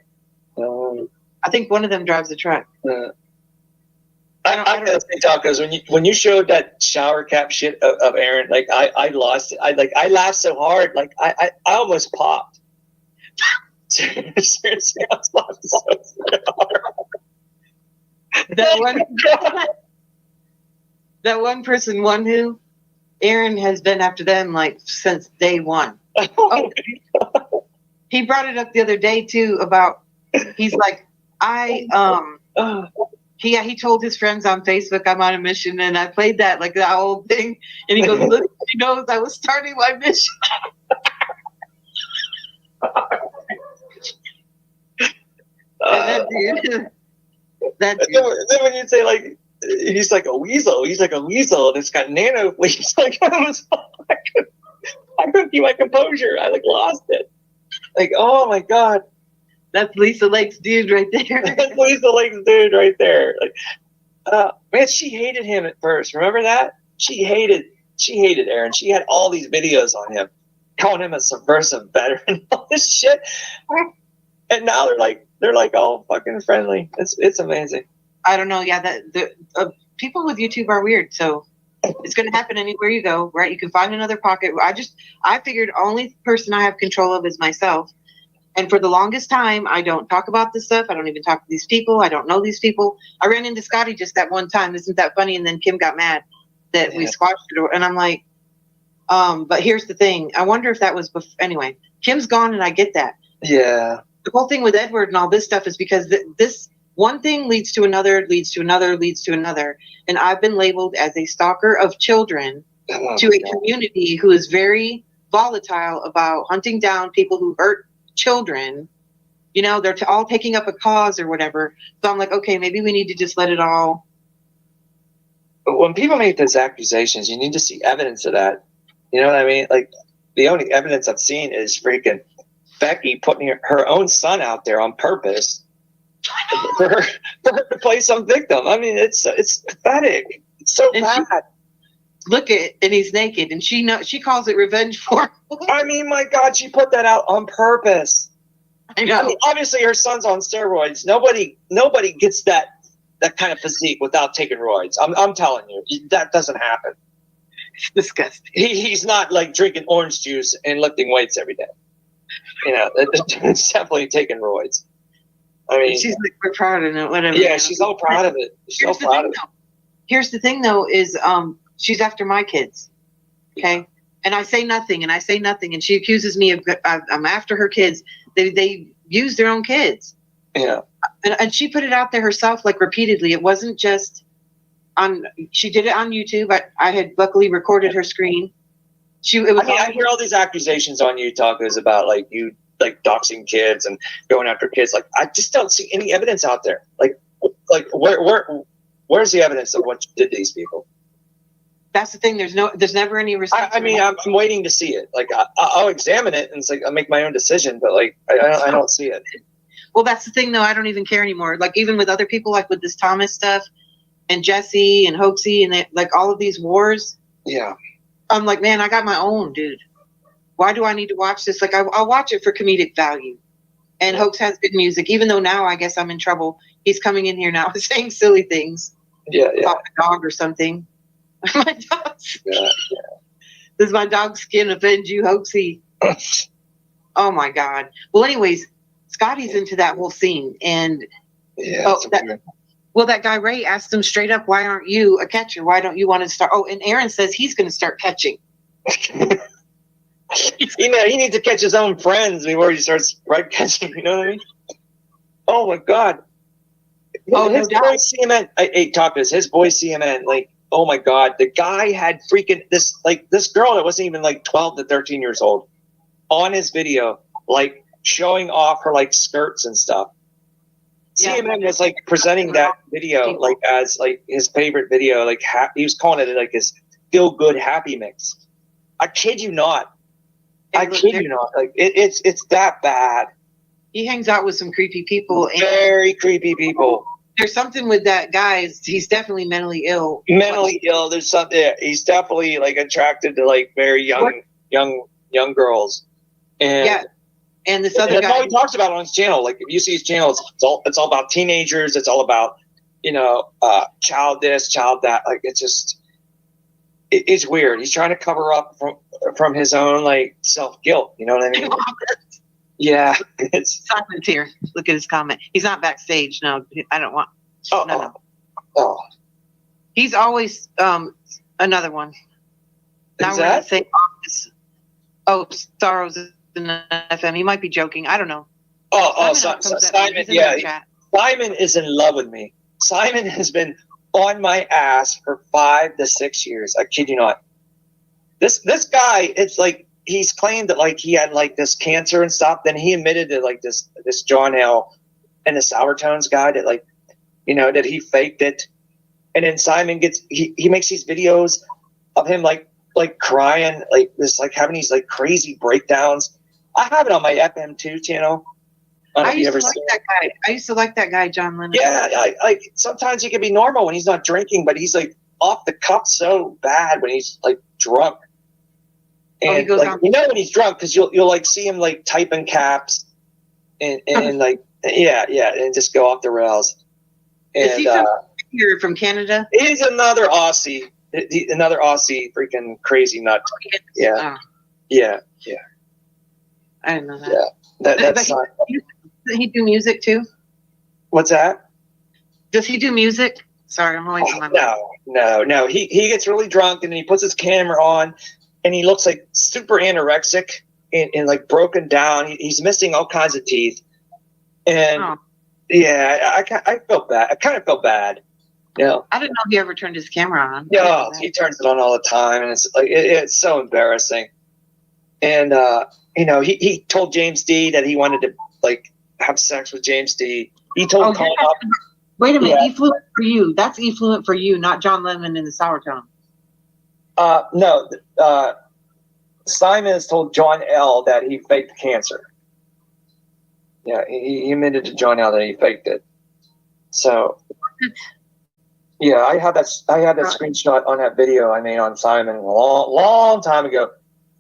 I think one of them drives a truck. I'm gonna say, tacos. When you showed that shower cap shit of Aaron, like I lost it. I laughed so hard, like I almost popped. Seriously, I was laughing so hard. That one person, who Aaron has been after them like since day one. Oh, he brought it up the other day too about, he's like, he told his friends on Facebook, I'm on a mission, and I played that like that old thing, and he goes, look, he knows I was starting my mission. That dude. Then when you say like, he's like a weasel, and it's got nano fleas. Like, I couldn't keep my composure. I like lost it. Like, oh my god, that's Lisa Lake's dude right there. That's Lisa Lake's dude right there. Like, man, she hated him at first. Remember that? She hated Aaron. She had all these videos on him, calling him a subversive veteran, all this shit. And now they're like all fucking friendly. It's amazing. I don't know. Yeah, the people with YouTube are weird. So it's going to happen anywhere you go, right? You can find another pocket. I figured only person I have control of is myself. And for the longest time, I don't talk about this stuff. I don't even talk to these people. I don't know these people. I ran into Scotty just that one time. Isn't that funny? And then Kim got mad that we squashed it. And I'm like, but here's the thing. I wonder if that was anyway. Kim's gone, and I get that. Yeah. The whole thing with Edward and all this stuff is because this one thing leads to another, leads to another, leads to another. And I've been labeled as a stalker of children to a community who is very volatile about hunting down people who hurt children. You know, they're all taking up a cause or whatever. So I'm like, okay, maybe we need to just let it all. But when people make those accusations, you need to see evidence of that. You know what I mean? Like, the only evidence I've seen is freaking Becky putting her own son out there on purpose for her to play some victim. I mean, it's pathetic. It's so bad. And he's naked, and she calls it revenge porn. I mean, my God, she put that out on purpose. I know. I mean, obviously, her son's on steroids. Nobody gets that kind of physique without taking roids. I'm telling you, that doesn't happen. It's disgusting. He's not like drinking orange juice and lifting weights every day. You know, it's definitely taking roids. I mean, she's like, we're proud of it, whatever. Yeah, she's all proud of it. Here's the thing, though, is she's after my kids. Okay, and I say nothing, and she accuses me of I'm after her kids. They use their own kids. Yeah, and she put it out there herself, like repeatedly. It wasn't just on. She did it on YouTube. I had luckily recorded her screen. I hear all these accusations on you, tacos, about like you like doxing kids and going after kids. Like, I just don't see any evidence out there. Like where's the evidence of what you did to these people? That's the thing. There's never any receipts. I mean, I'm waiting to see it. Like, I'll examine it, and it's like I'll make my own decision. But like, I don't see it. Well, that's the thing, though. I don't even care anymore. Like, even with other people, like with this Thomas stuff, and Jesse and Hoaxy, and like all of these wars. Yeah. I'm like, man, I got my own, dude. Why do I need to watch this? Like, I'll watch it for comedic value. And Hoax has good music, even though now I guess I'm in trouble. He's coming in here now saying silly things. Yeah. About a dog or something. My dog's Yeah. Does my dog's skin offend you, Hoaxy? Oh my God. Well, anyways, Scotty's into that whole scene, and that guy Ray asked him straight up, "Why aren't you a catcher? Why don't you want to start?" Oh, and Aaron says he's going to start catching. He needs to catch his own friends before he starts catching. You know what I mean? Oh my God. Oh, his boy CMN. Hey, talk this. His boy CMN. Like, oh my God, the guy had freaking this girl that wasn't even like 12 to 13 years old on his video, like showing off her like skirts and stuff. Yeah. CMN was like presenting that video like as like his favorite video. Like he was calling it like his feel good happy mix. I kid you not. I kid you not. Like it's that bad. He hangs out with some creepy people. Very creepy people. There's something with that guy. He's definitely mentally ill. Mentally ill. There's something. He's definitely like attracted to like very young girls. And yeah. And this other that's guy. all he talks about on his channel. Like if you see his channel, it's all about teenagers. It's all about child this, child that. Like it's weird. He's trying to cover up from his own like self guilt. You know what I mean? Yeah, it's Simon's here. Look at his comment. He's not backstage. No, I don't want. No. He's always another one. Now we're in the same office. Oh, Sorrow's in the FM. He might be joking. I don't know. Simon. Yeah, Simon is in love with me. Simon has been on my ass for 5 to 6 years. I kid you not. This guy, it's like. He's claimed that like he had like this cancer and stuff. Then he admitted to like this John L. and the Sour Tones guy that like, that he faked it. And then Simon he makes these videos of him like crying, like this, like having these like crazy breakdowns. I have it on my FM2 channel. I used to like that guy, John Lennon. Yeah, like sometimes he can be normal when he's not drinking, but he's like off the cuff so bad when he's like drunk. And he goes like, on. when he's drunk, because you'll like see him like type in caps and like and just go off the rails. And, is he here from Canada? He's another Aussie, freaking crazy nut. Yeah, yeah. I didn't know that. Yeah, that's does he do music too? What's that? Does he do music? Sorry, I'm away from my mic. No. He gets really drunk and then he puts his camera on. And he looks like super anorexic and like broken down. He's missing all kinds of teeth. And I felt bad. I kind of felt bad. I didn't know he ever turned his camera on. Yeah, he turns it on all the time, and it's like it's so embarrassing. And he told James D that he wanted to like have sex with James D. He told Colin up. Wait a minute, Effluent for you. That's Effluent for you, not John Lemon in the Sour Tone. No. Simon has told John L that he faked cancer. Yeah, he admitted to John L that he faked it. So, yeah, I had that screenshot on that video I made on Simon a long time ago.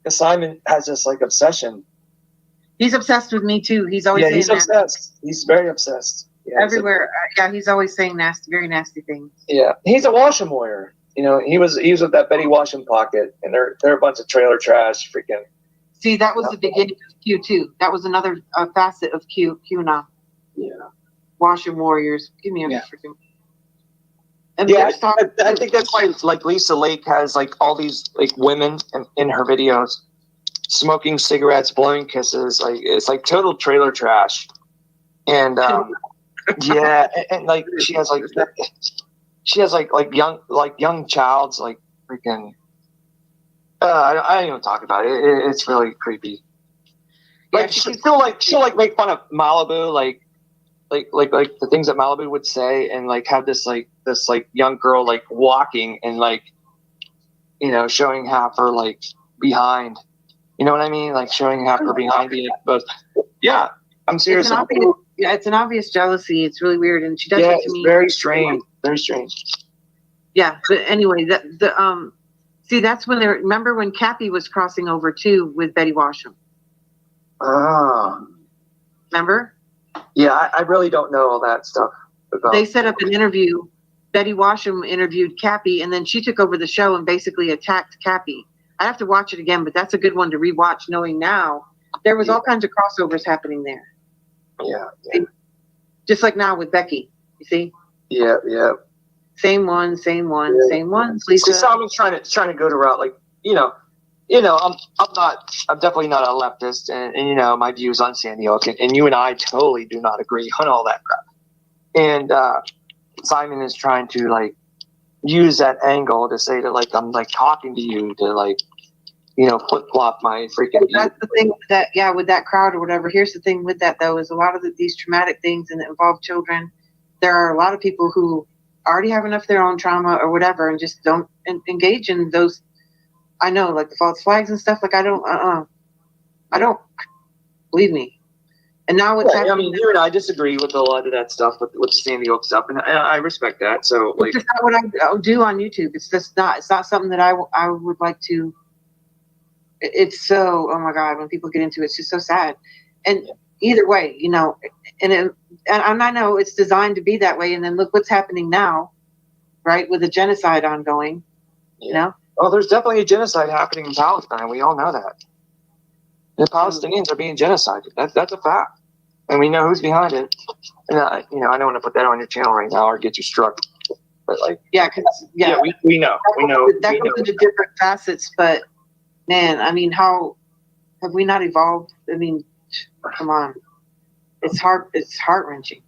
Because Simon has this like obsession. He's obsessed with me too. He's always saying he's obsessed. He's very obsessed. Yeah, everywhere. He's always saying very nasty things. Yeah, he's a Washam warrior. He was with that Betty Washam pocket, and they're a bunch of trailer trash, freaking. See, that was the beginning of Q too. That was another facet of Q now. Yeah. Washam warriors. Give me a freaking. I think that's why like Lisa Lake has like all these like women in her videos, smoking cigarettes, blowing kisses. Like it's like total trailer trash, and and like she has like young childs like freaking. I don't even talk about it. It's really creepy. Like she'll make fun of Malibu, like the things that Malibu would say, and like have this young girl like walking and like showing half her like behind. You know what I mean? Like showing half her behind being exposed. Yeah, I'm serious. It's an obvious jealousy. It's really weird, and she does it to me. Very strange. Very strange. Yeah, but anyway, see, that's when remember when Cappy was crossing over too with Betty Washam. Remember? Yeah, I really don't know all that stuff. They set up an interview Betty Washam interviewed Cappy, and then she took over the show and basically attacked Cappy. I have to watch it again, but that's a good one to rewatch, knowing now there was all kinds of crossovers happening there. Yeah. Just like now with Becky, you see? Yeah. Same one. Lisa. So I'm trying to go to route, like, I'm definitely not a leftist, and my views on Sandy Hook, and you and I totally do not agree on all that crap. And Simon is trying to like use that angle to say that like I'm like talking to you to like flip flop my freaking. That's the thing with that, with that crowd or whatever. Here's the thing with that though, is a lot of these traumatic things and that involve children. There are a lot of people who already have enough of their own trauma or whatever, and just don't engage in those. I know, like the false flags and stuff. Like I don't believe me. And now what's happening? I mean, you and I disagree with a lot of that stuff, with the Sandy Hook stuff, and I respect that. So, like, it's just not what I do on YouTube. It's just not. It's not something that I would like to. It's so, oh my God, when people get into it, it's just so sad. And either way, and I know it's designed to be that way. And then look what's happening now, right? With the genocide ongoing, Well, there's definitely a genocide happening in Palestine. We all know that. The Palestinians are being genocided. That's a fact. And we know who's behind it. And, I don't want to put that on your channel right now or get you struck. But, like, we know. We know. That goes into different facets, but man, I mean, how have we not evolved? I mean, come on. It's heart-wrenching.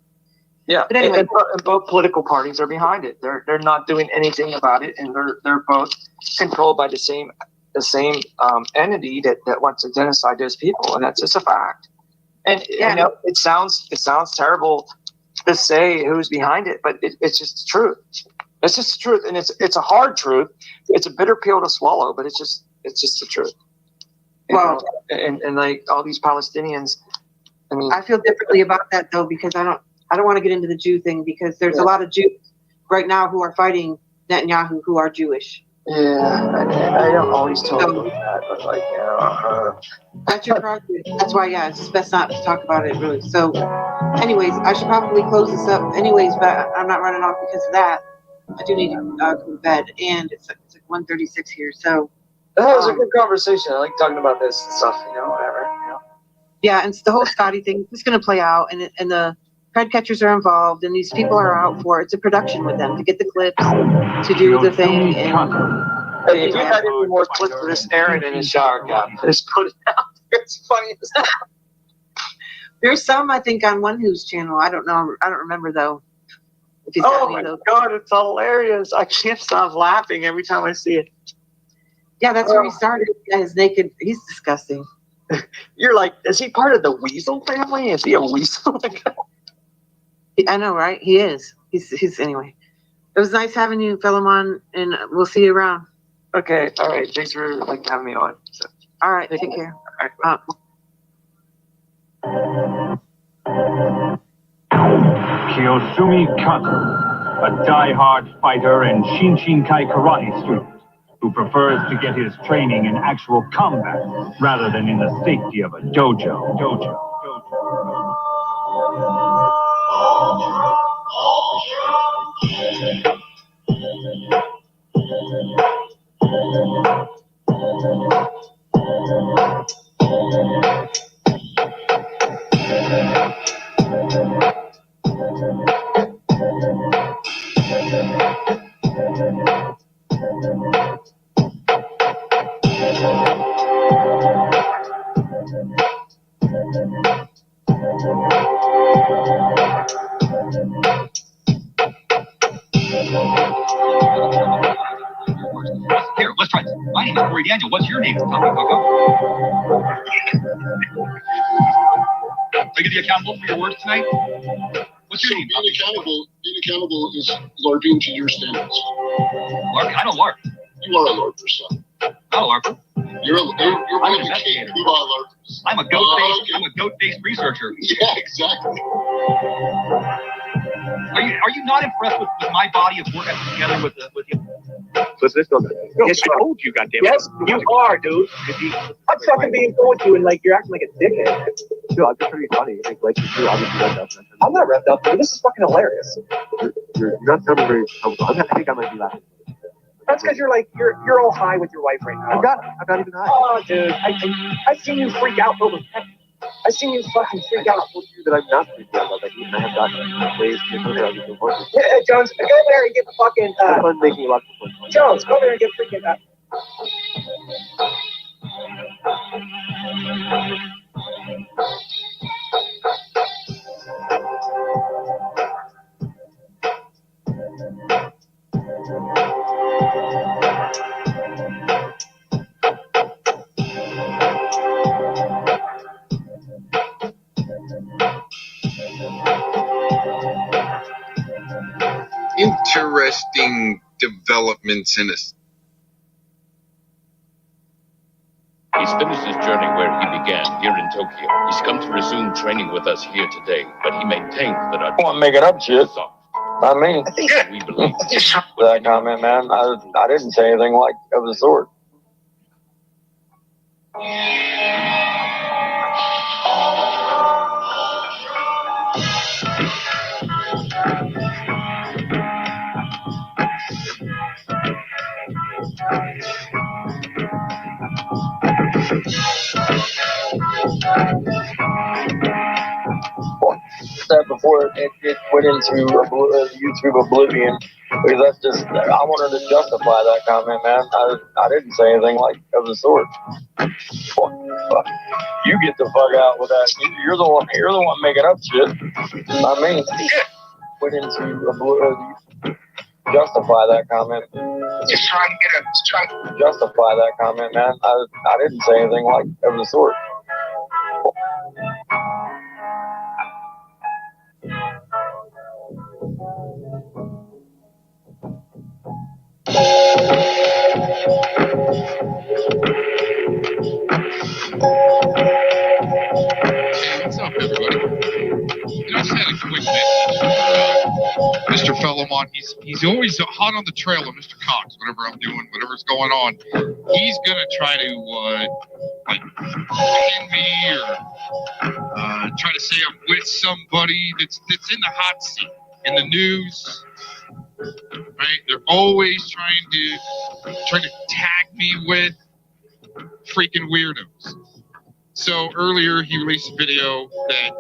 Yeah, but anyway, and both political parties are behind it. They're not doing anything about it, and they're both controlled by the same entity that wants to genocide those people, and that's just a fact. And it sounds terrible to say who's behind it, but it's just the truth. It's just the truth, and it's a hard truth. It's a bitter pill to swallow, but it's just the truth. Well, and like all these Palestinians, I mean, I feel differently about that though, because I don't want to get into the Jew thing, because there's a lot of Jews right now who are fighting Netanyahu who are Jewish. Yeah, I don't always totally believe that, but like, that's your project. That's why, it's just best not to talk about it, really. So, anyways, I should probably close this up, anyways, but I'm not running off because of that. I do need to go to bed, and it's like 1:36 here. So, that was a good conversation. I like talking about this stuff, whatever. Yeah, and it's the whole Scotty thing. It's going to play out, and the head catchers are involved, and these people are out for it. It's a production with them to get the clips, to do the thing. And hey, if you had any more clips of this Aaron in his shower cap, just put it out there. It's funny as hell. There's some, I think, on One Who's channel. I don't know. I don't remember though. If he's got any, though. God, it's hilarious! I can't stop laughing every time I see it. Yeah, that's where he started. Yeah, his naked. He's disgusting. You're like, is he part of the weasel family? Is he a weasel? I know, right? He is. He's anyway. It was nice having you, Philemon, and we'll see you around. Okay. All right. Thanks for having me on. So. All right. Take care. All right. Kiyosumi Kato, a die-hard fighter and Shinshinkai karate student who prefers to get his training in actual combat rather than in the safety of a dojo. Here, let's try this. My name is Corey Daniel. What's your name? Tommy Coco. Are you going to be accountable for your words tonight? What's your name? Being accountable is LARPing to your standards. LARP? I don't LARP. You are a LARPer, son. I'm a LARPer. You're one of the king of LARPers. I'm a goat-based researcher. Yeah, exactly. Are you not impressed with my body of work I put together with you? Let's go. Yes, I told you, goddammit. Yes, you are, dude. I'm fucking being cool with you, and like you're acting like a dickhead. Dude, I'm just pretty funny. Like you obviously revved up. I'm not revved up, dude. This is fucking hilarious. You're not sounding very comfortable. I think I might be laughing. That's because you're all high with your wife right now. I'm not even high. Oh, dude, I seen you freak out over. I seen you fucking freak out. I told you that I'm not freaking out about that. I have got ways to get the voices. Yeah, Jones, go there and get the fucking. I'm making a lot of fun. Jones, go there and get freaking. Interesting developments in this. He's finished his journey where he began, here in Tokyo. He's come to resume training with us here today, but he maintains that our... I want to make it up shit. I mean, we believe that comment, man. I didn't say anything like of the sort. That before it went into YouTube oblivion, because that's just, I wanted to justify that comment, man. I didn't say anything like of the sort. Fuck. You get the fuck out with that. You're the one making up shit. I mean, went into oblivion. Justify that comment. Just trying to justify that comment, man. I didn't say anything like of the sort. What's up, everybody? I just had a quick message for Mr. Fellowmont. He's always hot on the trail of Mr. Cox. Whatever I'm doing, whatever's going on, he's gonna try to like pin me or try to say I'm with somebody that's in the hot seat in the news. Right? They're always trying to tag me with freaking weirdos. So earlier he released a video that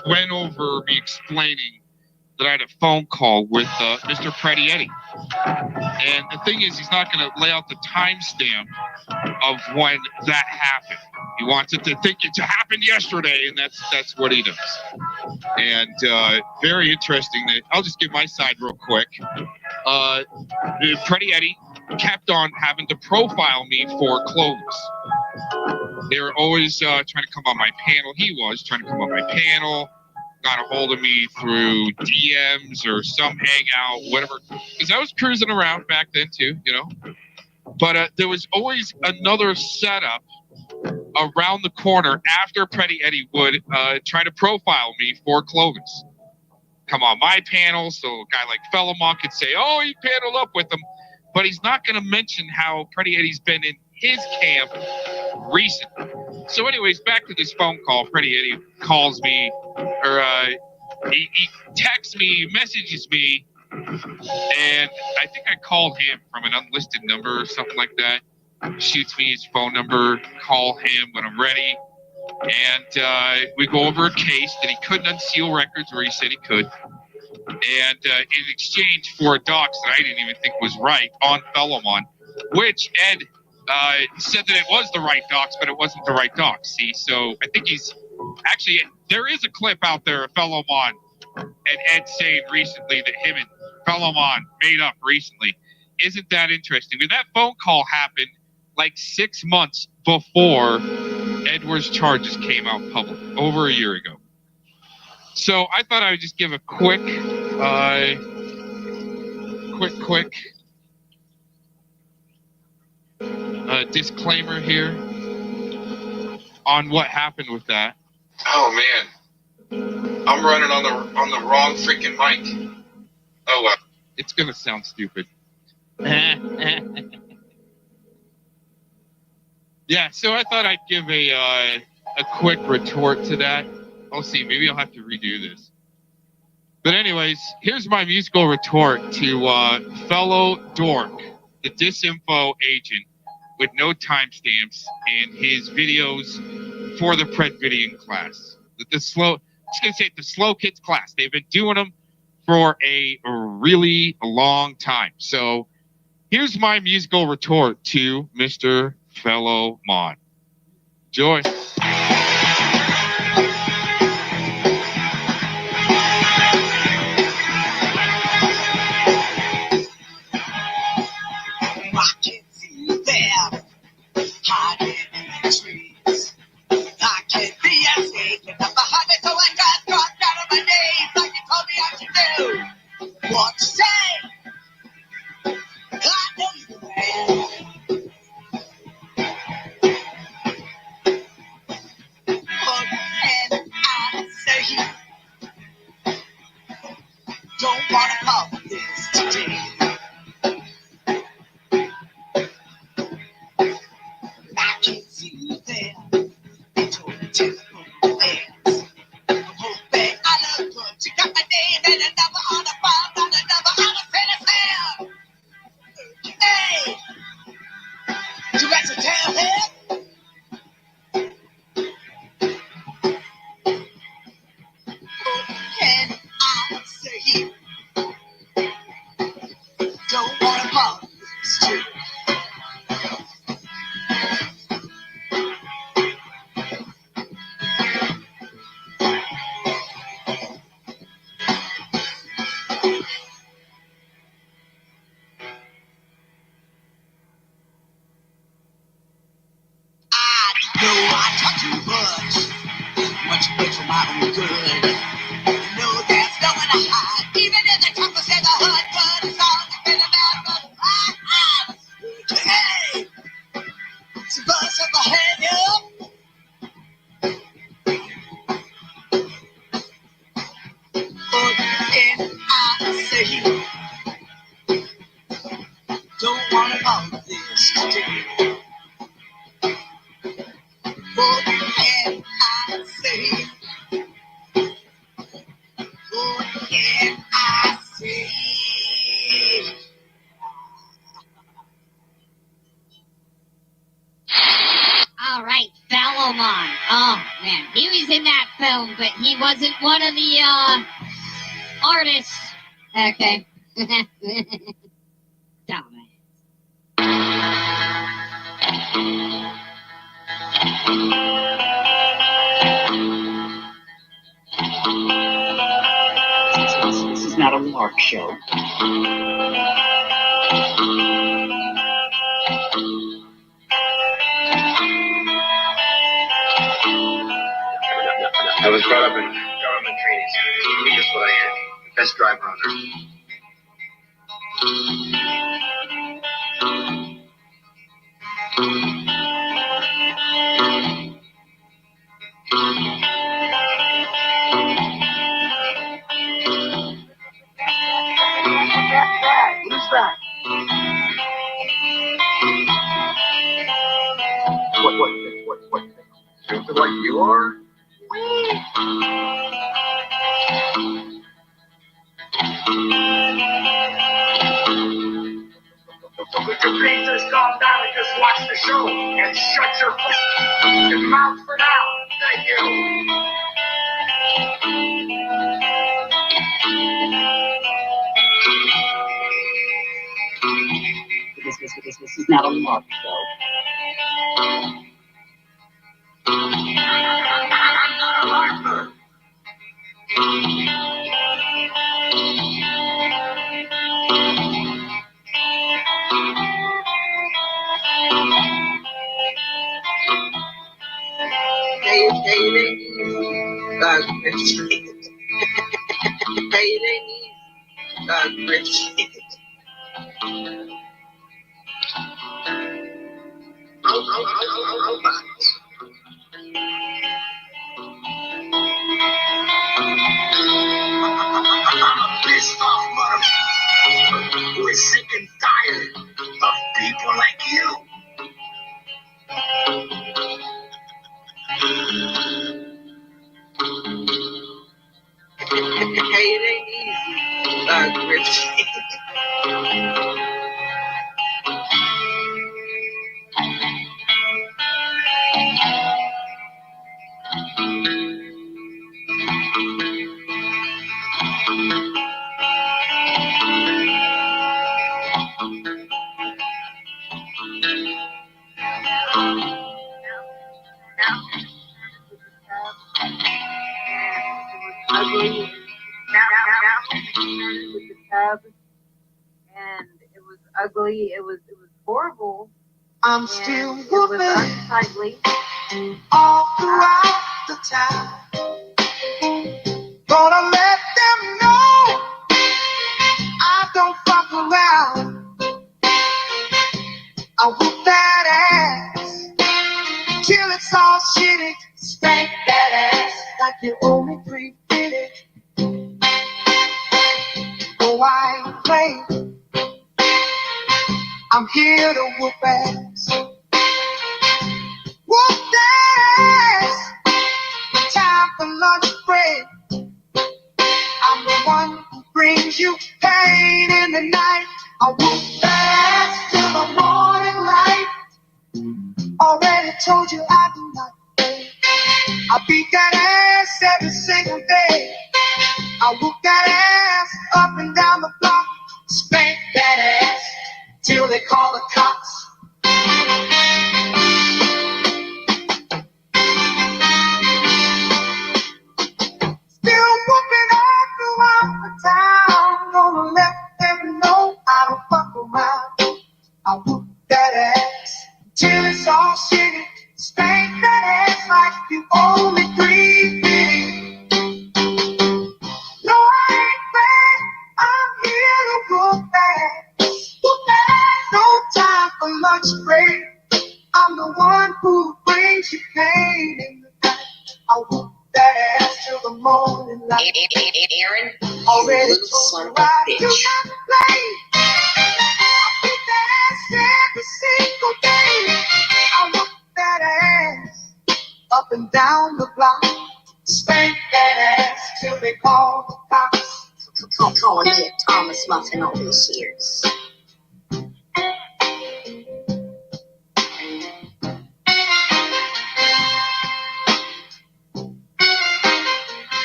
went over me explaining that I had a phone call with Mr. Predietti. And the thing is, he's not going to lay out the timestamp of when that happened. He wants it to think it happened yesterday, and that's what he does. And very interesting. I'll just give my side real quick. Predietti kept on having to profile me for clothes. They were always trying to come on my panel. He was trying to come on my panel. Got a hold of me through DMs or some hangout, whatever. Because I was cruising around back then too, you know. But there was always another setup around the corner after Predietti would try to profile me for clothes. Come on my panel, so a guy like Fellowmont could say, oh, he paneled up with him. But he's not going to mention how Predietti's been in his camp recently. So anyways, back to this phone call. Predietti calls me, or he texts me, messages me, and I think I called him from an unlisted number or something like that. Shoots me his phone number, call him when I'm ready, and we go over a case that he couldn't unseal records where he said he could. And in exchange for a dox that I didn't even think was right on Fellowmont, which Ed said that it was the right dox, but it wasn't the right dox. See, so I think he's actually, there is a clip out there of Fellowmont and Ed saying recently that him and Fellowmont made up recently. Isn't that interesting? But that phone call happened like 6 months before Edward's charges came out public, over a year ago. So I thought I would just give a quick disclaimer here on what happened with that. Oh man. I'm running on the wrong freaking mic. Oh well, it's gonna sound stupid. Yeah, so I thought I'd give a quick retort to that. I'll see, maybe I'll have to redo this. But anyways, here's my musical retort to fellow Dork, the disinfo agent with no timestamps and his videos for the Predvidian class. The slow kids class. They've been doing them for a really long time. So here's my musical retort to Mr. Fellow Mon. Enjoy. I can see you there, hiding in the trees. I can be a snake up behind it, so I got dropped down on my knees like you told me I should do. What you say? I know you will. But and I say don't wanna call this today. I can see you there. They told me to put hands. I'm hoping I look good. You got my name and a number on the phone, not a number on a tennis hand. Hey, you got to tell him. Can I say don't wanna bother this too? No, I talk too much for my own good. No, there's no one to hide, even if the top was in the hood, but it's all been about the hey, so bust up my hand up. And I say, don't wanna bother this today. And I say, what can I say? All right, Salomon. Oh, man. He was in that film, but he wasn't one of the, artists. Okay. Dumbass. This is not a lark show. I was brought up in government training center. Just what I am. Best driver on earth. What is that? What? Stupid like you are? So could you please just calm down and just watch the show and shut your fucking mouth for now? Thank you. This is not a lark show. I'm not a larker. Ugly. With the tub, and it was ugly. It was horrible. I'm still It was whooping unsightly. all throughout the town. Gonna let them know I don't fuck around. I whoop that ass till it's all shitty. Spank that ass like you owe me $3.50. Oh, I ain't playing. I'm here to whoop ass. Whoop that ass. Time for lunch break. I'm the one who brings you pain in the night. I whoop that ass till the morning light. Already told you I do not play. I beat that ass every single day. I whoop that ass up and down the block. Spank that ass till they call the cops. Still whooping all throughout the town. Gonna let them know I don't fuck around. I whoop that ass till it's all shitty. Spank that ass like you owe me $3.50. No, I ain't bad. I'm here to whoop ass. Whoop ass. No time for lunch break. I'm the one who brings you pain in the night. I whoop that ass till the morning light. Aaron, Already you little told son you of a I bitch. do not play. I beat that ass every single day. I whoop that ass up and down the block. Spank that ass till they call the cops. Calling me a Thomas Muffin all these years.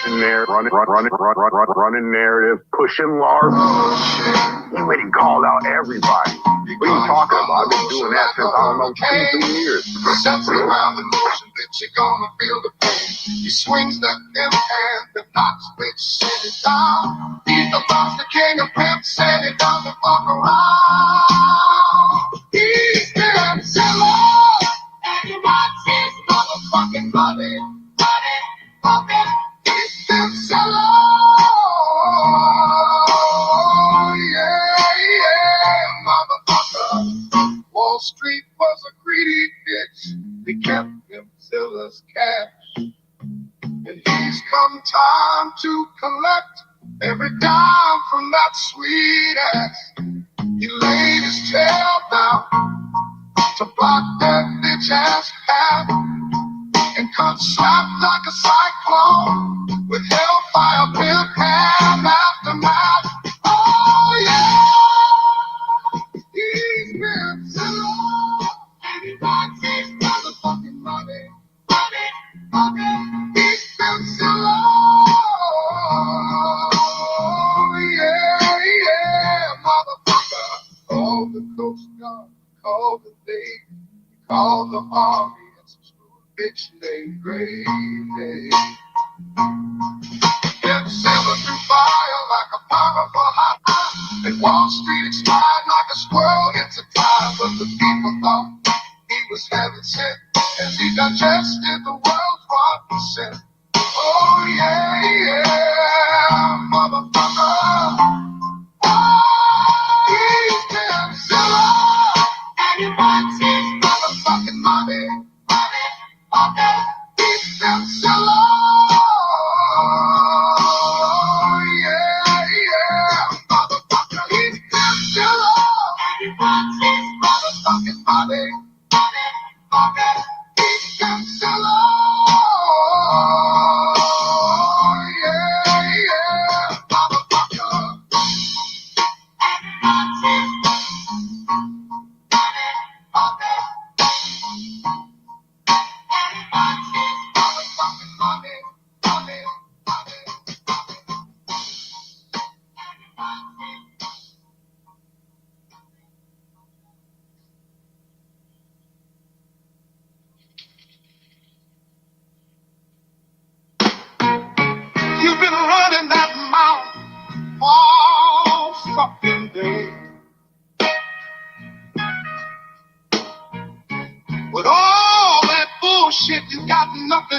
In there, running narrative, pushing large. He went and called out everybody. What are you talking about? I've been doing that since, I don't know, 2 years. Steps around the motion that you're gonna feel the pain. He swings the M-hand that knocks bitch shit it down. He's the boss, the king of pimps, said he doesn't fuck around. He's been selling, and he wants his motherfucking money. He's been selling, yeah, motherfucker. Wall Street was a greedy bitch. They kept him till his cash. And he's come time to collect every dime from that sweet ass. He laid his tail down to block that bitch ass path and cut slapped like a cyclone with hellfire pimp hand aftermath. Oh yeah, he's been so long and he wants his motherfucking money. He's been so long, yeah, motherfucker. Call the Coast Guard, call the Navy, call the Army, and some screw bitch named Gravy. Get sailor through fire like a powerful high. And Wall Street expired like a squirrel hits a tire. But the people thought he was heaven sent as he digested the world's 1%. Oh yeah, motherfucker. He's been so long, and he wants his motherfucking money. He's been so long, yeah,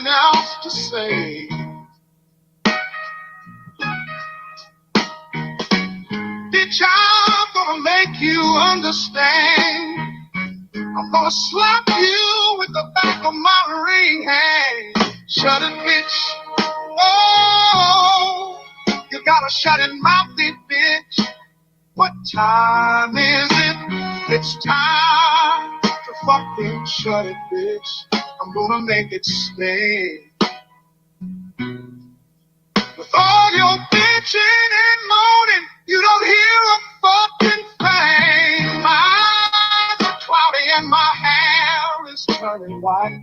nothing else to say. Bitch, I'm gonna make you understand. I'm gonna slap you with the back of my ring hand. Shut it, bitch. Oh, you got a shut it mouth, bitch. What time is it? It's time to fucking shut it, bitch. I'm gonna make it stay. With all your bitching and moaning, you don't hear a fucking thing. My eyes are cloudy and my hair is turning white.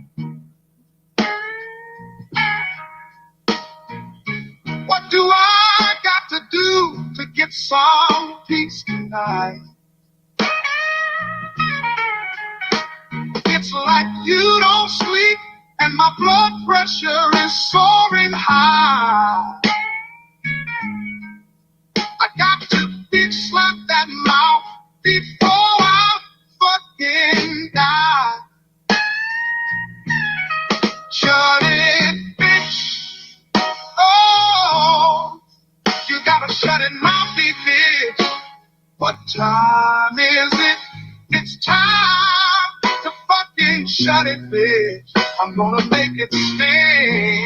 What do I got to do to get some peace tonight? It's like you don't sleep and my blood pressure is soaring high. I got to bitch slap that mouth before I fucking die. Shut it, bitch. Oh, you gotta shut it, mouth, bitch. What time is it? It's time to fucking shut it, bitch. I'm gonna make it stay.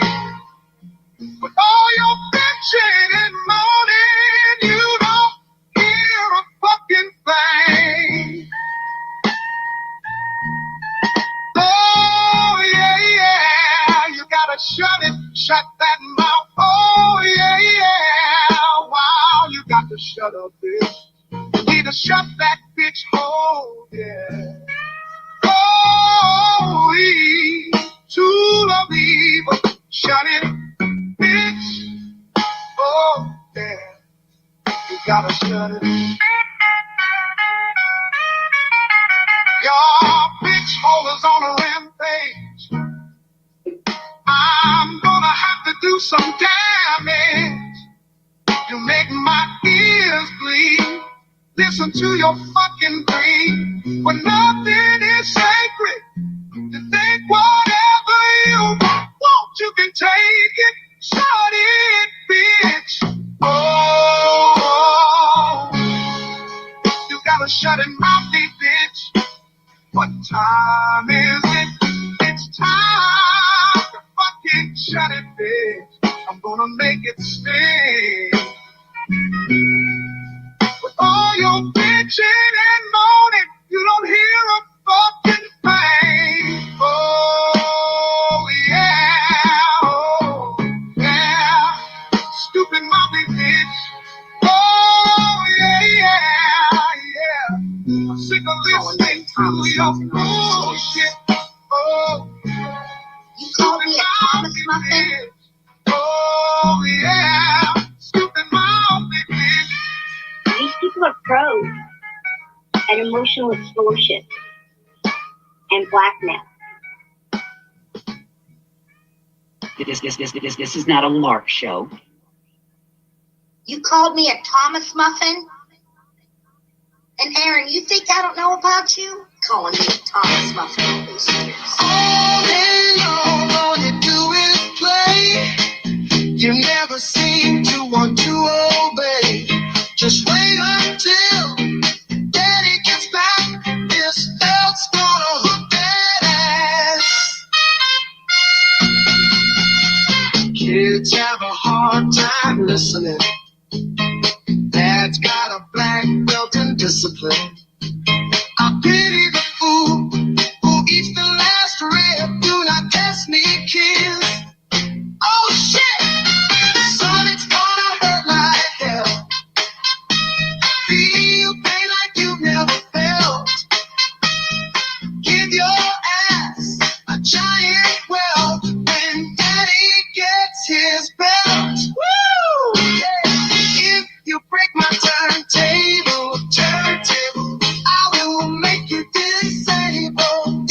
With all your bitching and moaning, you don't hear a fucking thing. Oh, yeah, yeah, you gotta shut that mouth. Oh, yeah, yeah, wow, you got to shut up, bitch. You need to shut that bitch hole, yeah. Oh, tool of evil, shut it, bitch. Oh, yeah, you gotta shut it. Your bitch hole is on a rampage. I'm gonna have to do some damage. You make my ears bleed. Listen to your fucking breathe. When nothing is sacred, you think whatever you want, you can take it. Shut it, bitch. Oh, you gotta shut it, mouthy bitch. What time is it? It's time to fucking shut it, bitch. I'm gonna make it stay. With all your bitching and moaning, you don't hear a fucking thing. Oh, yeah, stupid mouthy bitch. Oh, yeah. I'm sick of listening to your bullshit. Oh, you called me a Thomas Muffin? Oh, yeah, stupid mouthy bitch. These people are pros at emotional extortion and blackmail. This is not a lark show. You called me a Thomas Muffin? And Aaron, you think I don't know about you? Calling me a Thomas Muffin all these years. All day long, all you do is play. You never seem to want to obey. Just wait until Daddy gets back. This belt's gonna hook that ass. Kids have a hard time listening. Dad's got a black belt in discipline. I pity the fool who eats the last rib. Do not test me, kids. Oh shit! Son, it's gonna hurt like hell. Feel pain like you've never felt. Give your ass a giant welt when Daddy gets his belt. Woo! Yeah. If you break my turntable, I will make you disabled.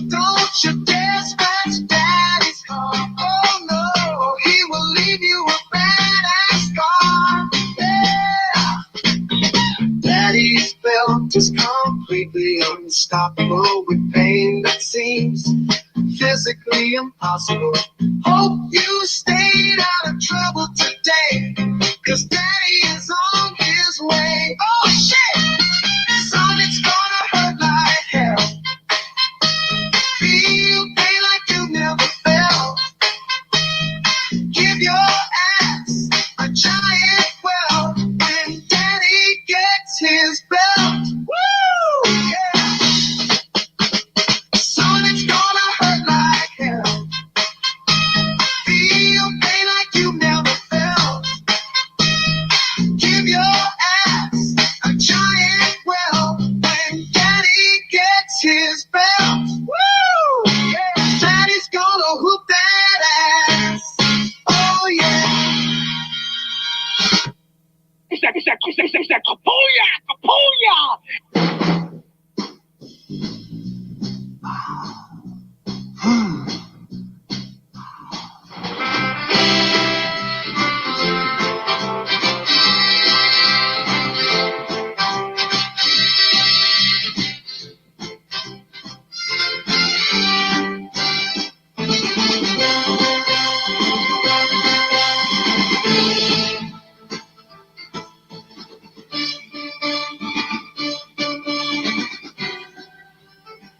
Don't you dare scratch Daddy's car. Oh no, he will leave you a badass scar. Yeah. Daddy's belt is completely unstoppable with pain that seems physically impossible. Hope you stayed out of trouble today, 'cause Daddy is on his way. Oh shit! Son, it's gonna hurt like hell. Feel pain like you never felt. Give your ass a giant well when Daddy gets his belt. Woo! Yeah. Son, it's gonna hurt like hell. Feel pain like you never felt. Give your ass a giant well when Daddy gets his belt. Woo! Yeah. Daddy's gonna whoop that ass. Oh yeah. It's that Kapuya!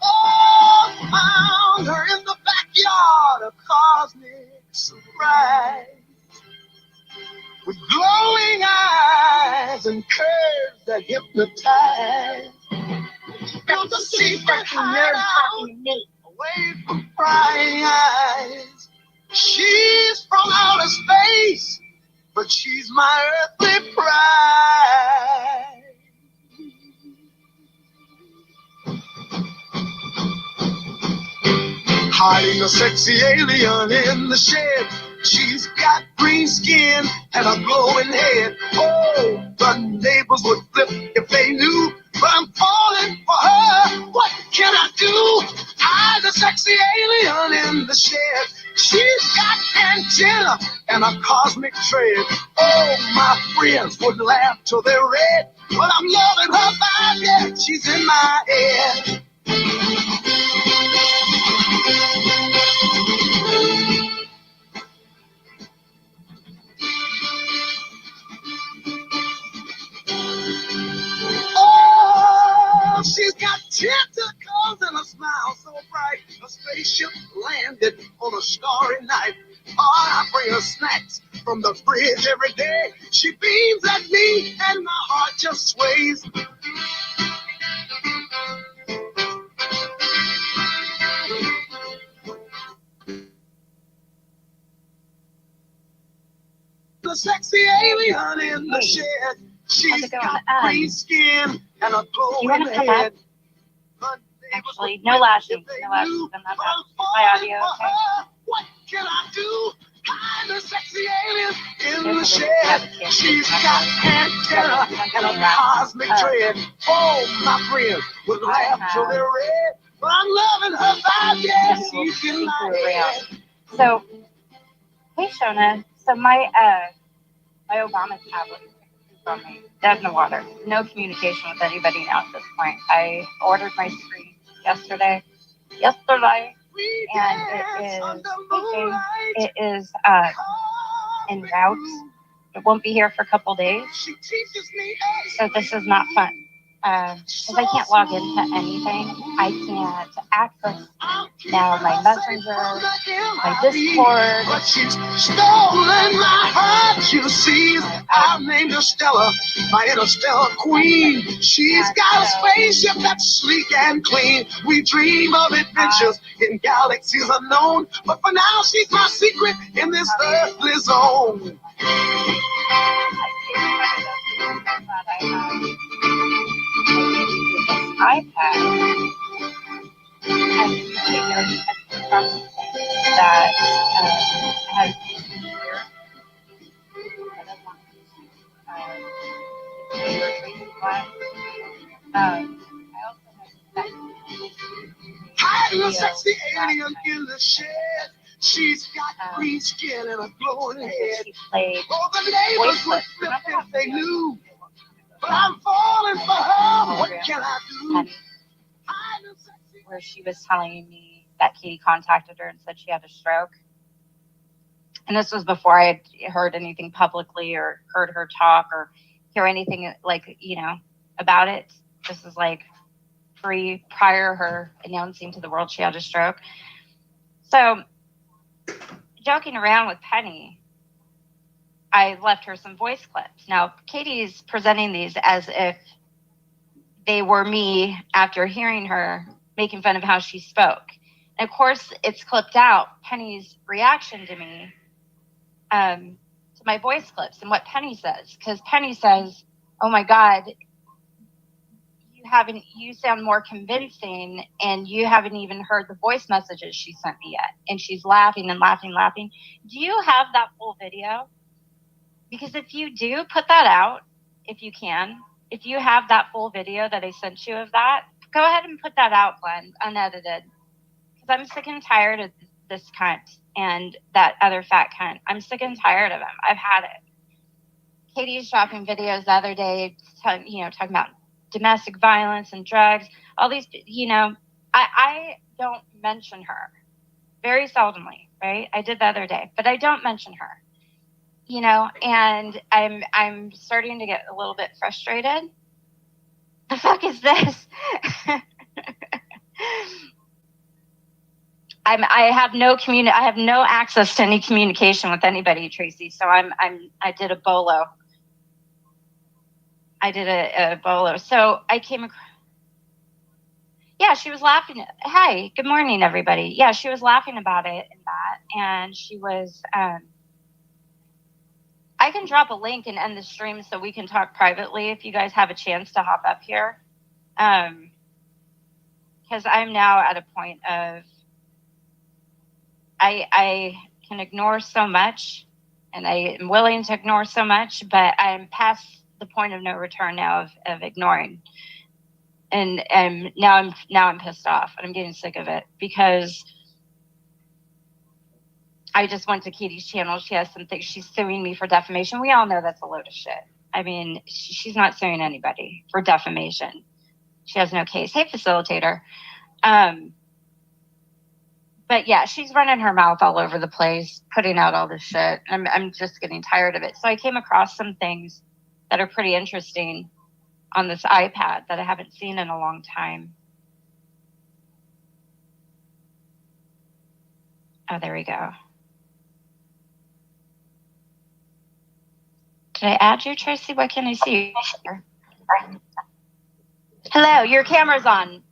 Oh, found her in the backyard, a cosmic surprise, with glowing eyes and curves that hypnotize. Built a secret hideout away from prying eyes. She's from outer space, but she's my earthly pride. Hiding a sexy alien in the shed. She's got green skin and a glowing head. Oh, the neighbors would flip if they knew. But I'm falling for her. What can I do? Hide a sexy alien in the shed. She's got antenna and a cosmic tread. Oh, my friends would laugh till they're red. But I'm loving her vibe, yeah, she's in my head. Oh, she's got tentacles and a smile so bright. A spaceship landed on a starry night. Oh, I bring her snacks from the fridge every day. She beams at me and my heart just sways. The sexy alien in the shed. She's got green skin and a glowing head. Actually, no lashing. No lashing. I'm not my audio. Okay. What can I do? I'm the sexy alien in the shed. She's got antenna and a cosmic dread. Oh, my friends would laugh till they're red. But I'm loving her vibe, yeah, she's in my head. So, hey, Shona. So my Obama tablet from me, dead in the water. No communication with anybody now at this point. I ordered my screen yesterday, and it is en route. It won't be here for a couple days, so this is not fun. Because I can't log into anything. I can't access now my Messenger, my Discord. But she's stolen my heart, you see. I've named her Stella, my interstellar queen. She's got a spaceship that's sleek and clean. We dream of adventures in galaxies unknown. But for now, she's my secret in this earthly zone. iPad and you take notes that has here. Hiding a sexy alien in the shed. She's got green skin and a glowing head. Oh, the neighbors would flip if they knew. But I'm falling for her. What can I do? Where she was telling me that Katie contacted her and said she had a stroke. And this was before I had heard anything publicly or heard her talk or hear anything like, about it. This is like prior her announcing to the world she had a stroke. So joking around with Penny, I left her some voice clips. Now, Katie's presenting these as if they were me after hearing her making fun of how she spoke. And of course, it's clipped out Penny's reaction to me, to my voice clips and what Penny says. Because Penny says, oh my God, you sound more convincing and you haven't even heard the voice messages she sent me yet. And she's laughing and laughing. Do you have that full video? Because if you do, put that out if you can. If you have that full video that I sent you of that, go ahead and put that out, Glenn, unedited. Because I'm sick and tired of this cunt and that other fat cunt. I'm sick and tired of him. I've had it. Katie's dropping videos the other day, talking about domestic violence and drugs. All these, I don't mention her very seldomly, right? I did the other day, but I don't mention her. And I'm starting to get a little bit frustrated. The fuck is this? I have no access to any communication with anybody, Tracy. So I did a bolo. A bolo. So I came across. Yeah, she was laughing. Hi, good morning, everybody. Yeah, she was laughing about it and she was. I can drop a link and end the stream so we can talk privately if you guys have a chance to hop up here. Because I'm now at a point of I can ignore so much and I am willing to ignore so much, but I'm past the point of no return now of ignoring. And now I'm pissed off and I'm getting sick of it because I just went to Katie's channel. She has some things. She's suing me for defamation. We all know that's a load of shit. I mean, she's not suing anybody for defamation. She has no case. Hey, facilitator. But yeah, she's running her mouth all over the place, putting out all this shit. I'm just getting tired of it. So I came across some things that are pretty interesting on this iPad that I haven't seen in a long time. Oh, there we go. Did I add you, Tracy? What can I see? Hello, your camera's on.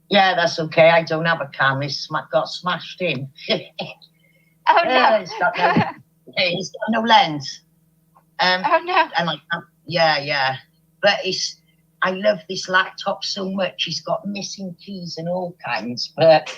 Yeah, that's okay. I don't have a camera. It got smashed in. Oh, no. It's got no lens. Oh, no. And yeah. But I love this laptop so much. It's got missing keys and all kinds. But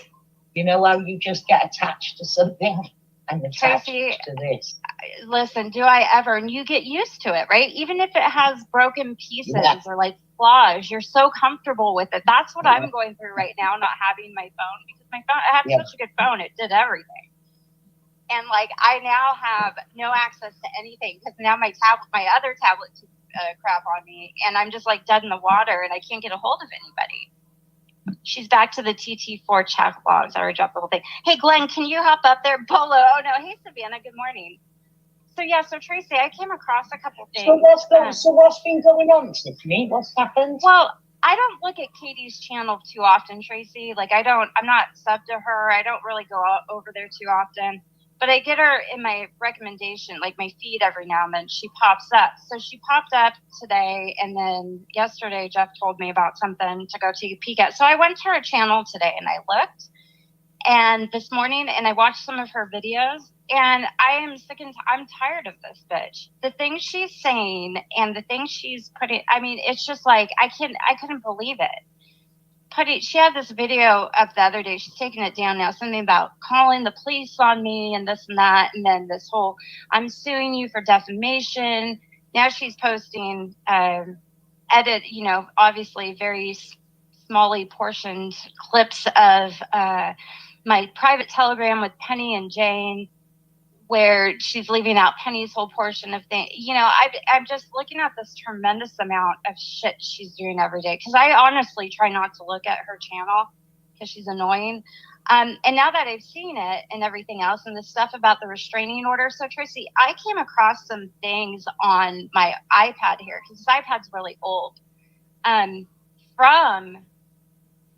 you know how you just get attached to something? I'm attached Tracy, to this. Listen, do I ever? And you get used to it, right? Even if it has broken pieces or like flaws, you're so comfortable with it. That's what I'm going through right now, not having my phone, because my phone, I have such a good phone. It did everything. And like, I now have no access to anything because now my other tablet took crap on me and I'm just like dead in the water and I can't get a hold of anybody. She's back to the TT4 chat logs. I already dropped the whole thing. Hey, Glenn, can you hop up there? Bolo. Oh, no. Hey, Savannah. Good morning. So Tracy, I came across a couple things. So what's been going on, Tiffany? What's happened? Well, I don't look at Katie's channel too often, Tracy. Like, I'm not subbed to her. I don't really go over there too often. But I get her in my recommendation, like my feed every now and then. She pops up. So she popped up today, and then yesterday Jeff told me about something to go take a peek at. So I went to her channel today, and I looked. And this morning, and I watched some of her videos, and I am I'm tired of this bitch. The things she's saying and the things she's putting, I mean, it's just like, I couldn't believe it. She had this video up the other day. She's taking it down now. Something about calling the police on me and this and that. And then this whole, I'm suing you for defamation. Now she's posting, obviously very smally portioned clips of my private Telegram with Penny and Jane, where she's leaving out Penny's whole portion of things. I'm just looking at this tremendous amount of shit she's doing every day. Because I honestly try not to look at her channel because she's annoying. And now that I've seen it and everything else and the stuff about the restraining order, so Tracy, I came across some things on my iPad here because this iPad's really old. From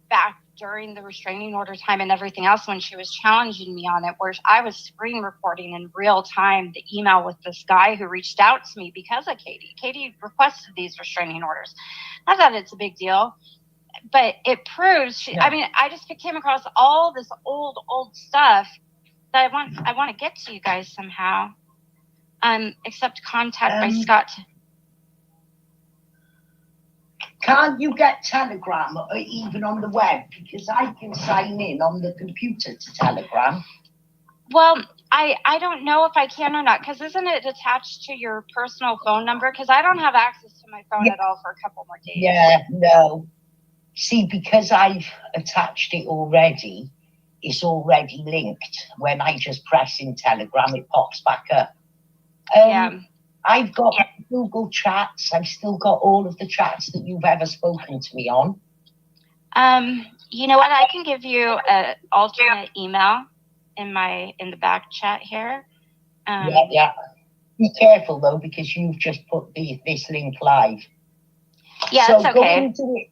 back during the restraining order time and everything else when she was challenging me on it, where I was screen recording in real time the email with this guy who reached out to me because of Katie. Katie requested these restraining orders. Not that it's a big deal, but it proves I mean, I just came across all this old stuff that I want to get to you guys somehow. Except contact by Scott. Can't you get Telegram or even on the web? Because I can sign in on the computer to Telegram. Well, I don't know if I can or not, because isn't it attached to your personal phone number? Because I don't have access to my phone at all for a couple more days. Yeah, no. See, because I've attached it already, it's already linked. When I just press in Telegram, it pops back up. I've got Google Chats. I've still got all of the chats that you've ever spoken to me on. You know what? I can give you an alternate email in the back chat here. Yeah. Be careful though, because you've just put this link live. Yeah, so it's okay. Go into it.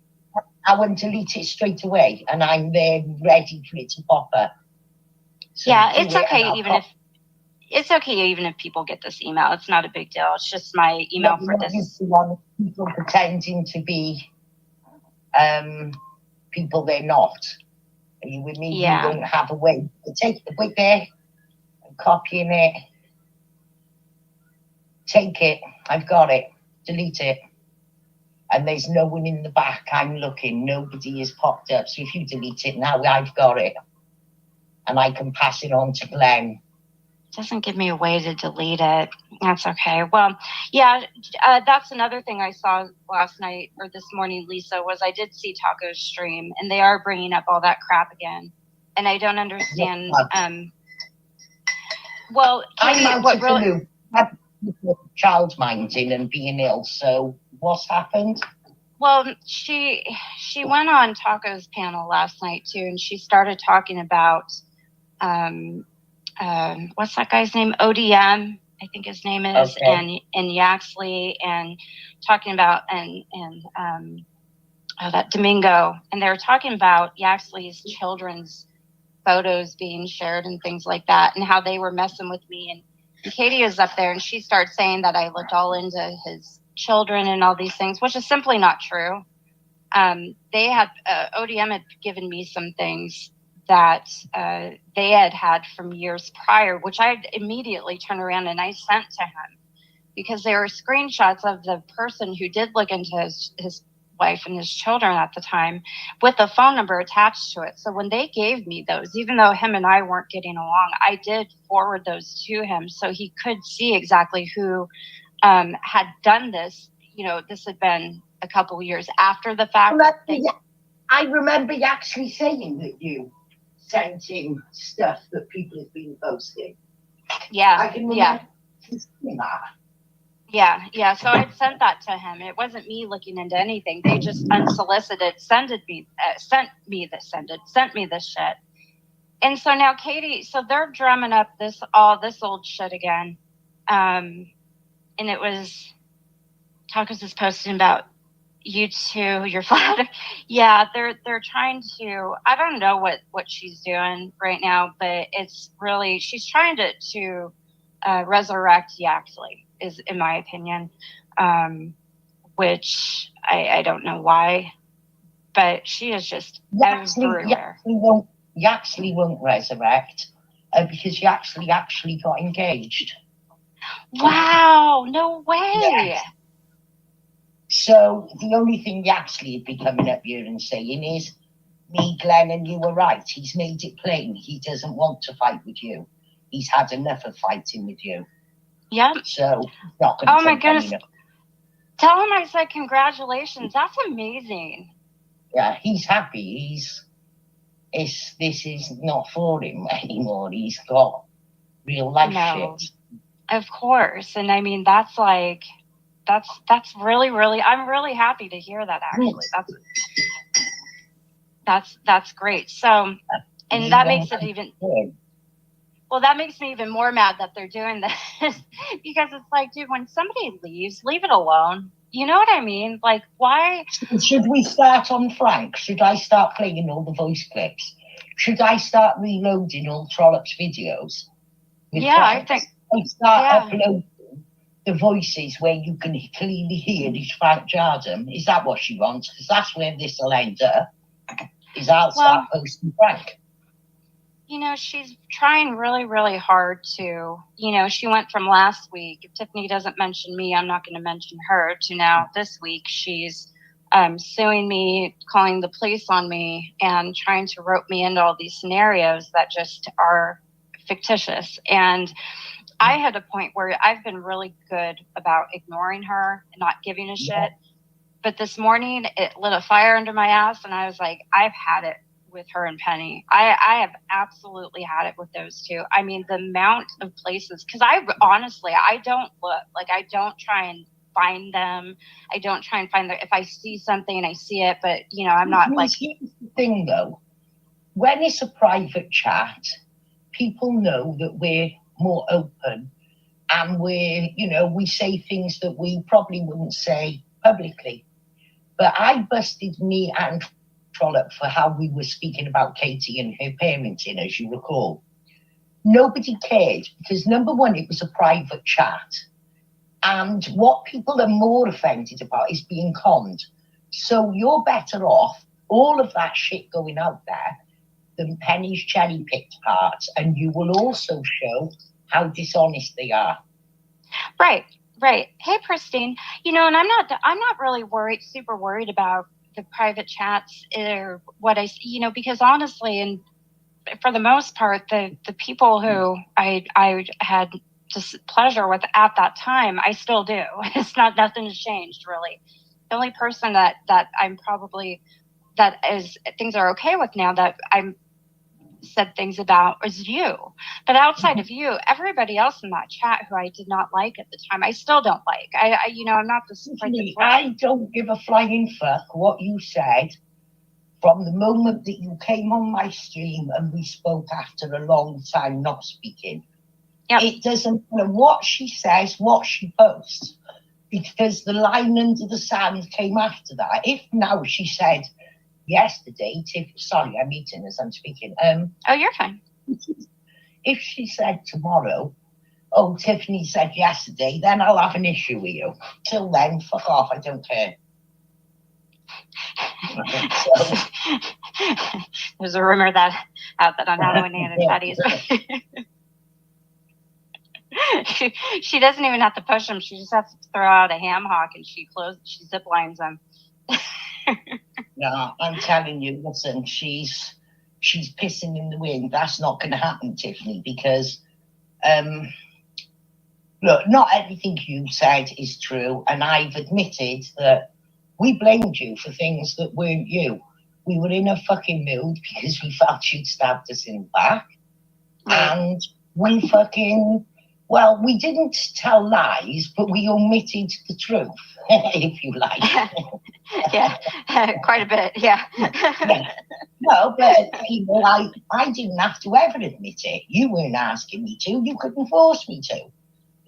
I won't delete it straight away, and I'm there ready for it to pop up. So yeah, it's okay it's okay even if people get this email. It's not a big deal. It's just my email for this. People pretending to be people they're not. Are you with me? Yeah. You don't have a way to take the bit there and copying it. Take it. I've got it. Delete it. And there's no one in the back. I'm looking. Nobody has popped up. So if you delete it now, I've got it. And I can pass it on to Glenn. Doesn't give me a way to delete it. That's okay. Well, yeah, that's another thing I saw last night or this morning, Lisa, was I did see Taco's stream, and they are bringing up all that crap again. And I don't understand. Well, Katie, what really... child minding and being ill. So what's happened? Well, she went on Taco's panel last night too, and she started talking about what's that guy's name? ODM, I think his name is, okay. and Yaxley, and talking about that Domingo, and they were talking about Yaxley's children's photos being shared and things like that, and how they were messing with me. And Katie is up there, and she starts saying that I looked all into his children and all these things, which is simply not true. They had ODM had given me some things that they had from years prior, which I immediately turned around and I sent to him, because there were screenshots of the person who did look into his wife and his children at the time with a phone number attached to it. So when they gave me those, even though him and I weren't getting along, I did forward those to him so he could see exactly who had done this. You know, this had been a couple of years after the fact. I remember you actually saying that you sent him stuff that people have been posting. Yeah, I can remember that. Yeah. So I sent that to him. It wasn't me looking into anything. They just unsolicited sent me this shit. And so now Katie, so they're drumming up this old shit again. And it was Tacos is posting about you two, your father. Yeah, they're trying to, I don't know what she's doing right now, but it's really, she's trying to resurrect Yaxley, is in my opinion, which I don't know why, but she is just everywhere. Yaxley won't resurrect because Yaxley actually got engaged. Wow, no way. Yes. So the only thing Yaxley would be coming up here and saying is, me, Glenn, and you were right. He's made it plain. He doesn't want to fight with you. He's had enough of fighting with you. Yeah. So, not going to my goodness. Tell him I said congratulations. That's amazing. Yeah, he's happy. This is not for him anymore. He's got real life shit. Of course. And I mean, that's really, really, I'm really happy to hear that, actually. That's great. So, and that makes it even. Well, that makes me even more mad that they're doing this because it's like, dude, when somebody leaves, leave it alone. You know what I mean? Like, why? Should we start on Frank? Should I start playing all the voice clips? Should I start reloading all Trollops videos? Yeah, Frank? I think. I start uploading the voices where you can clearly hear this Frank Jardim. Is that what she wants? Because that's where this will end up. Is I'll start posting Frank. You know, she's trying really, really hard to, you know, she went from last week, if Tiffany doesn't mention me, I'm not going to mention her, to now this week she's suing me, calling the police on me, and trying to rope me into all these scenarios that just are fictitious. And I had a point where I've been really good about ignoring her and not giving a shit. But this morning, it lit a fire under my ass, and I was like, I've had it with her and Penny. I have absolutely had it with those two. I mean, the amount of places, because I don't look. Like, I don't try and find them. I don't try and find them. If I see something, I see it, but, you know, I'm not like... Here's the thing, though. When it's a private chat, people know that we're more open, and we say things that we probably wouldn't say publicly. But I busted me and Trollope for how we were speaking about Katie and her parenting, as you recall. Nobody cared because, number one, it was a private chat. And what people are more offended about is being conned. So you're better off, all of that shit going out there, than Penny's cherry-picked parts, and you will also show how dishonest they are. Right. Hey, Christine, you know, and I'm not really super worried about the private chats or what I, you know, because honestly, and for the most part, the people who I had just pleasure with at that time, I still do. It's nothing has changed really. The only person that I'm probably, that is, things are okay with now that I'm said things about is you. But outside of you, everybody else in that chat who I did not like at the time, I still don't like. I'm not this. I don't give a flying fuck what you said from the moment that you came on my stream and we spoke after a long time not speaking. Yep. It doesn't matter what she says, what she posts, because the line under the sand came after that. If now she said yesterday, sorry, I'm eating as I'm speaking. Oh, you're fine. If she said tomorrow, oh, Tiffany said yesterday, then I'll have an issue with you. Till then, fuck off, I don't care. There's a rumor out that on Halloween and Patty's. She doesn't even have to push them. She just has to throw out a ham hock and she zip lines them. No, I'm telling you, listen, she's pissing in the wind. That's not going to happen, Tiffany, because look, not everything you said is true, and I've admitted that we blamed you for things that weren't you. We were in a fucking mood because we felt you'd stabbed us in the back, and we we didn't tell lies, but we omitted the truth, if you like. Yeah, quite a bit, yeah. No, but I didn't have to ever admit it. You weren't asking me to. You couldn't force me to.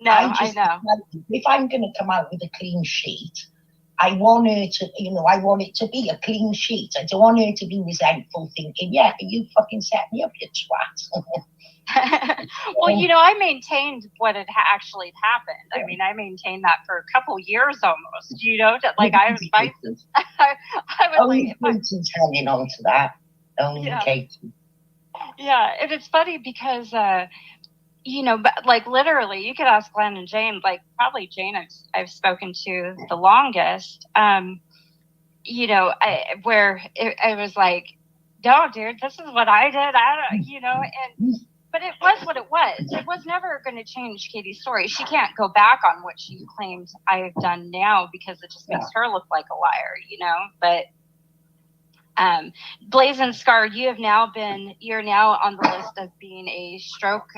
No, I know. If I'm going to come out with a clean sheet, I want her to, I want it to be a clean sheet. I don't want her to be resentful, thinking, yeah, you fucking set me up, you twat. Well, I maintained what had actually happened. I mean, I maintained that for a couple years almost, like I was only Clayton's hanging on to that. Only Katie. Yeah, and it's funny because, but like literally, you could ask Glenn and Jane, like probably Jane I've spoken to the longest, where it was like, no, dude, this is what I did. But it was what it was. It was never going to change Katie's story. She can't go back on what she claimed I've done now because it just makes her look like a liar, But Blazing Scar, you're now on the list of being a stroke,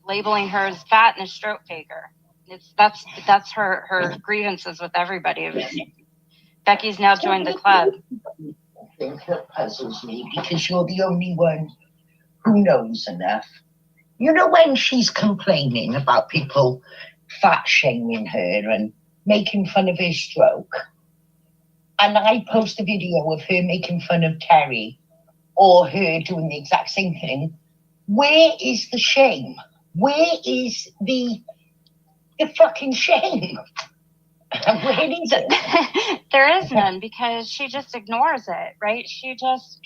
labeling her as fat and a stroke taker. That's her grievances with everybody. Becky's now joined the club. thing that puzzles me, because you're the only one who knows enough. You know, when she's complaining about people fat shaming her and making fun of her stroke, and I post a video of her making fun of Terry or her doing the exact same thing, where is the shame? Where is the fucking shame? Where is it? There is none, because she just ignores it, right? She glosses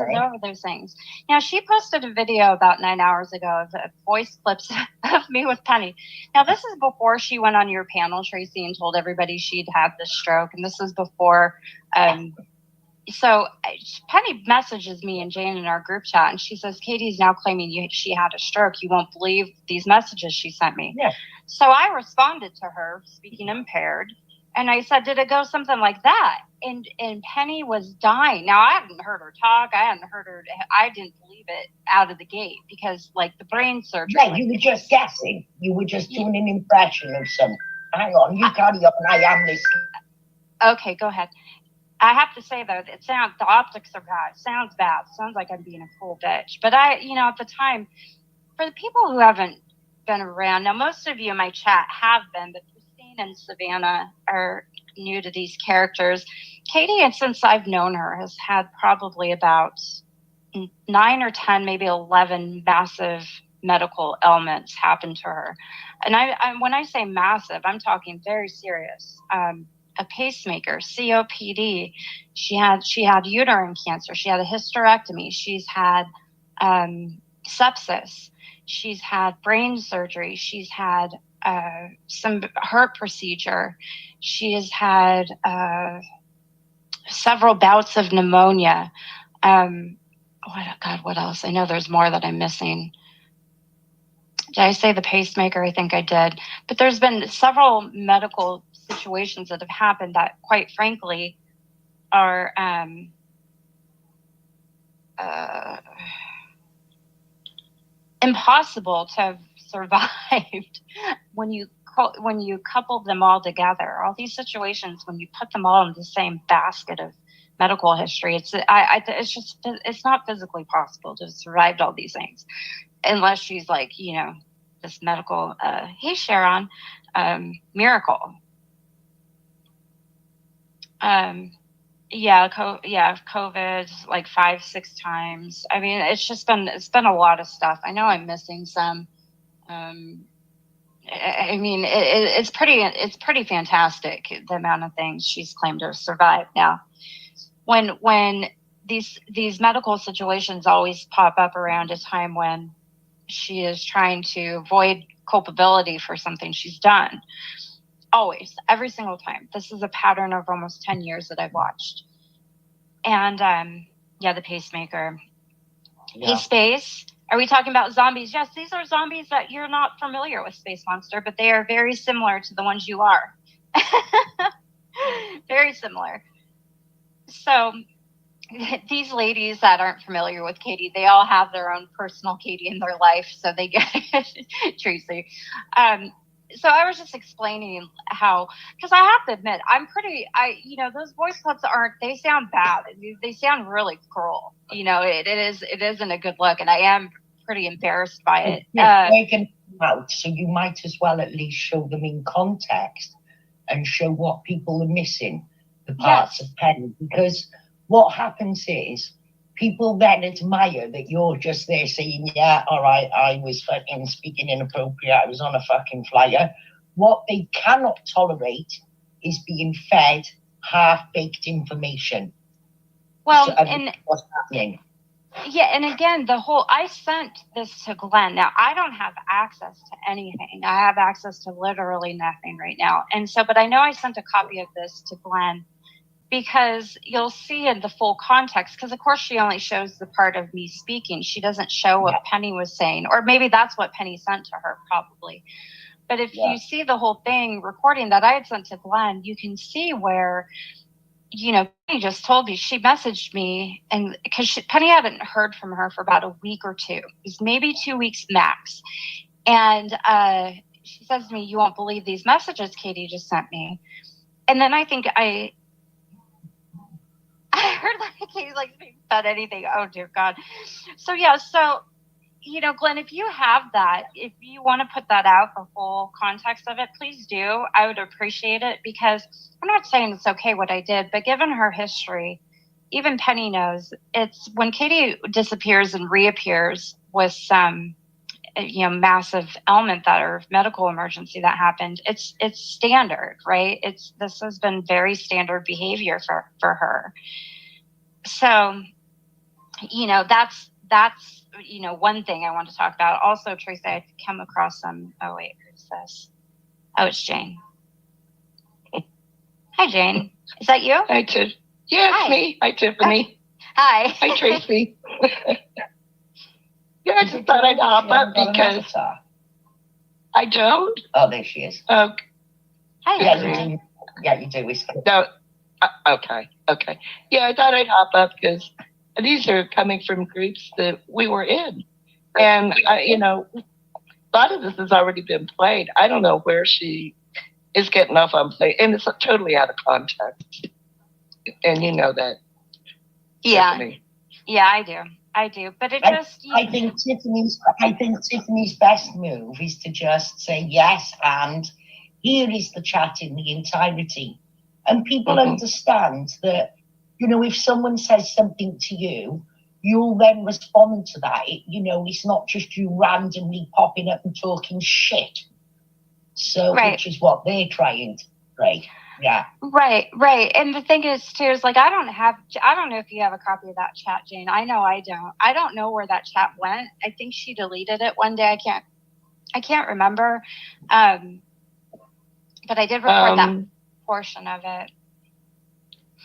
over those things. Now, she posted a video about 9 hours ago of voice clips of me with Penny. Now, this is before she went on your panel, Tracy, and told everybody she'd had this stroke. And this is before, so Penny messages me and Jane in our group chat, and she says, Katie's now claiming she had a stroke. You won't believe these messages she sent me. Yeah. So I responded to her, speaking impaired, and I said, did it go something like that? And Penny was dying. Now, I hadn't heard her talk. I didn't believe it out of the gate, because, like, the brain surgery. Right, you were just guessing. You were just doing an impression of some. Hang on, you carry on. I am listening. Okay, go ahead. I have to say, though, the optics are bad. It sounds bad. It sounds like I'm being a cool bitch. But at the time, for the people who haven't been around, now most of you in my chat have been, but Christine and Savannah are new to these characters. Katie, and since I've known her, has had probably about 9 or 10, maybe 11 massive medical ailments happen to her. And I when I say massive, I'm talking very serious. A pacemaker, COPD. She had uterine cancer. She had a hysterectomy. She's had sepsis. She's had brain surgery. She's had some heart procedure. She has had several bouts of pneumonia. What else? I know there's more that I'm missing. Did I say the pacemaker? I think I did. But there's been several medical situations that have happened that, quite frankly, are impossible to have survived when you couple them all together. All these situations, when you put them all in the same basket of medical history, it's not physically possible to have survived all these things, unless she's like, this medical, hey Sharon, miracle. COVID like 5-6 times. I mean, it's been a lot of stuff. I know I'm missing some. I mean, it's pretty fantastic, the amount of things she's claimed to have survived. Now, when these medical situations always pop up around a time when she is trying to avoid culpability for something she's done. Always, every single time. This is a pattern of almost 10 years that I've watched. And the pacemaker. Yeah. Hey, Space. Are we talking about zombies? Yes, these are zombies that you're not familiar with, Space Monster, but they are very similar to the ones you are. Very similar. So these ladies that aren't familiar with Katie, they all have their own personal Katie in their life, so they get it. Tracy. So I was just explaining how, because I have to admit, those voice clips they sound bad. They sound really cruel. It isn't a good look, and I am pretty embarrassed by it. They can come out, so you might as well at least show them in context and show what people are missing, the parts of Penny, because what happens is people then admire that you're just there saying, yeah, all right, I was fucking speaking inappropriate, I was on a fucking flyer. What they cannot tolerate is being fed half-baked information. Well, what's happening. Yeah, and again, I sent this to Glenn. Now, I don't have access to anything. I have access to literally nothing right now. And so, but I know I sent a copy of this to Glenn, because you'll see in the full context, because of course she only shows the part of me speaking. She doesn't show what Penny was saying, or maybe that's what Penny sent to her, probably. But if you see the whole thing recording that I had sent to Glenn, you can see where, Penny just told me, she messaged me, and because Penny hadn't heard from her for about a week or two. It was maybe 2 weeks max. And she says to me, you won't believe these messages Katie just sent me. And then I think I heard like Katie likes being fed anything. Oh dear God. So yeah, so Glenn, if you have that, if you want to put that out, the full context of it, please do. I would appreciate it because I'm not saying it's okay what I did, but given her history, even Penny knows it's when Katie disappears and reappears with some massive ailment that or medical emergency that happened, it's standard, right? This has been very standard behavior for her. So that's one thing I want to talk about. Also, Tracy, I come across some. Oh wait, who's this? Oh, it's Jane. Hi, Jane. Is that you? Hi, Tiff. Yeah, it's me. Hi, Tiffany. Hi. Hi, Tracy. Yeah, I just thought I'd hop up because I don't. Oh, there she is. Okay. Hi. Yeah, you do. No. Okay. Yeah, I thought I'd hop up because these are coming from groups that we were in. And, a lot of this has already been played. I don't know where she is getting off on play. And it's totally out of context. And you know that. Yeah. Tiffany. Yeah, I do. But it just... I think Tiffany's best move is to just say yes, and here is the chat in the entirety. And people understand that, if someone says something to you, you'll then respond to that. It's not just you randomly popping up and talking shit. So, which is what they're trying to say. Yeah. Right. And the thing is, too, is I don't know if you have a copy of that chat, Jane. I know I don't. I don't know where that chat went. I think she deleted it one day. I can't remember. But I did record that portion of it.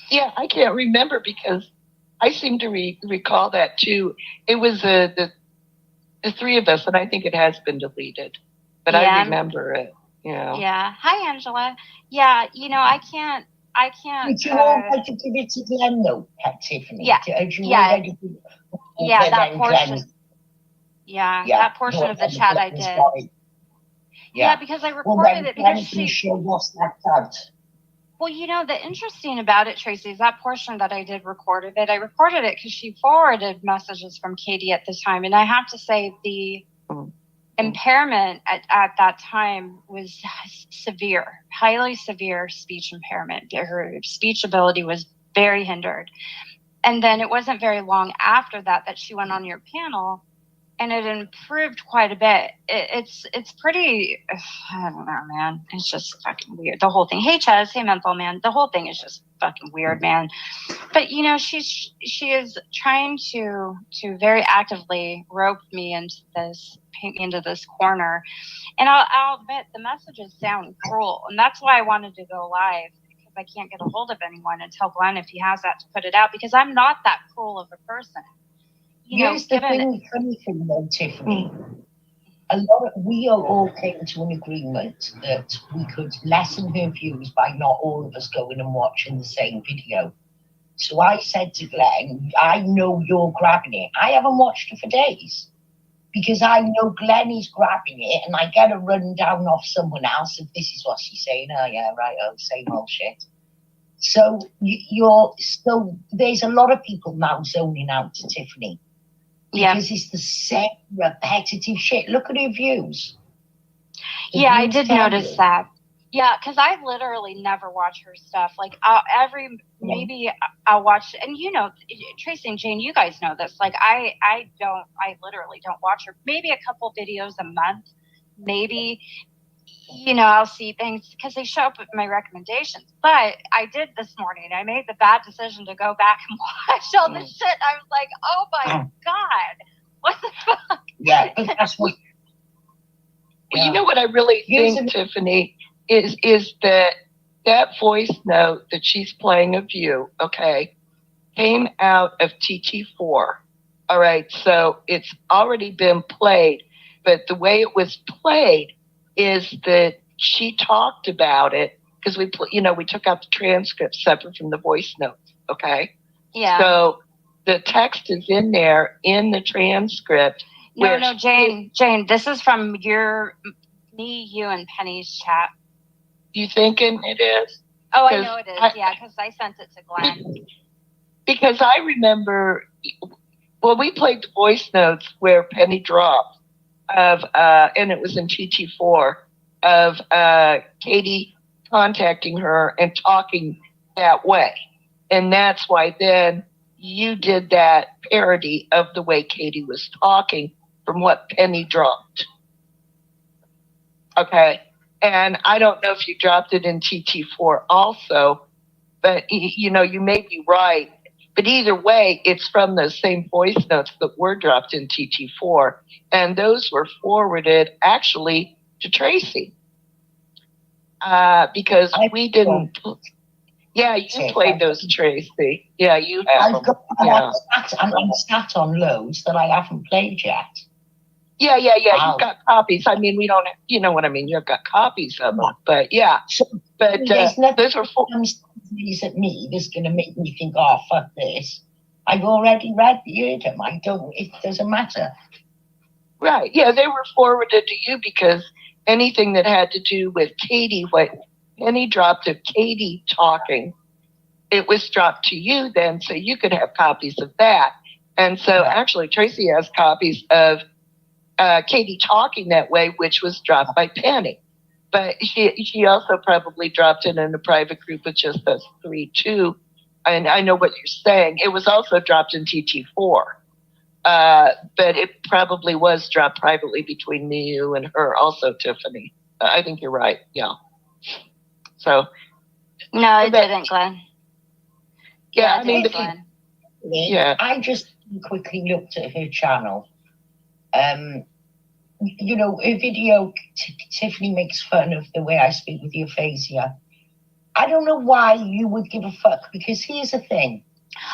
Yeah, I can't remember because I seem to recall that too. It was the three of us, and I think it has been deleted, but I remember it. Yeah. Hi, Angela. Yeah, I can't. Did you already give it to Glenn though, Tiffany? Yeah. Yeah, that portion. That portion of the chat I did. Yeah, because I recorded it because she lost that out. Well, the interesting about it, Tracy, is that portion that I did record of it. I recorded it because she forwarded messages from Katie at the time. And I have to say the impairment at that time was severe, highly severe speech impairment. Her speech ability was very hindered. And then it wasn't very long after that she went on your panel. And it improved quite a bit. It's pretty, I don't know, man. It's just fucking weird. The whole thing. Hey, Chaz. Hey, Menthol, man. The whole thing is just fucking weird, man. But, she is trying to very actively rope me into this, paint me into this corner. And I'll admit the messages sound cruel. And that's why I wanted to go live, because I can't get a hold of anyone and tell Glenn if he has that to put it out, because I'm not that cruel of a person. Here's the funny thing though, Tiffany. We all came to an agreement that we could lessen her views by not all of us going and watching the same video. So I said to Glenn, I know you're grabbing it. I haven't watched it for days because I know Glenn is grabbing it, and I get a rundown off someone else if this is what she's saying. Oh yeah, right, same old shit. So there's a lot of people now zoning out to Tiffany. Because it's the same repetitive shit. Look at her views. I did notice that. Yeah, because I literally never watch her stuff. Maybe I'll watch, and Tracy and Jane, you guys know this. I literally don't watch her. Maybe a couple videos a month. Maybe, I'll see things because they show up with my recommendations. But I did this morning. I made the bad decision to go back and watch all this shit. I was like, oh my God, what the fuck? Yeah, that's what. Well, you know what I really think, Tiffany, is that voice note that she's playing of you, came out of TT4. All right, so it's already been played, but the way it was played is that she talked about it because we took out the transcript separate from the voice notes. Okay. Yeah. So the text is in there in the transcript. No, Jane, this is from me, you, and Penny's chat. You thinking it is? Oh, I know it is. Because I sent it to Glenn. Because I remember, well, we played the voice notes where Penny dropped of, and it was in TT4, of Katie contacting her and talking that way. And that's why then you did that parody of the way Katie was talking from what Penny dropped. Okay. And I don't know if you dropped it in TT4 also, but you know, you may be right. But either way, it's from those same voice notes that were dropped in TT4. And those were forwarded actually to Tracy. Because we didn't. Yeah, you played those, Tracy. Yeah, you have them. Yeah. I'm sat on loads that I haven't played yet. Yeah. You've got copies. I mean, we don't, you know what I mean? You've got copies of them. But yeah. But those are at me that's going to make me think, oh, fuck this. I've already read them. I don't, it doesn't matter. Right. Yeah, they were forwarded to you because anything that had to do with Katie, what Penny dropped of Katie talking, it was dropped to you then, so you could have copies of that. And so actually Tracy has copies of Katie talking that way, which was dropped by Penny. But she also probably dropped it in a private group with just us three too. And I know what you're saying. It was also dropped in TT4. But it probably was dropped privately between me, you, and her also, Tiffany. I think you're right. Yeah. So. No, it didn't, Glenn. Yeah, I mean, yeah. I just quickly looked at her channel. You know, a video, Tiffany makes fun of the way I speak with the aphasia. I don't know why you would give a fuck, because here's the thing.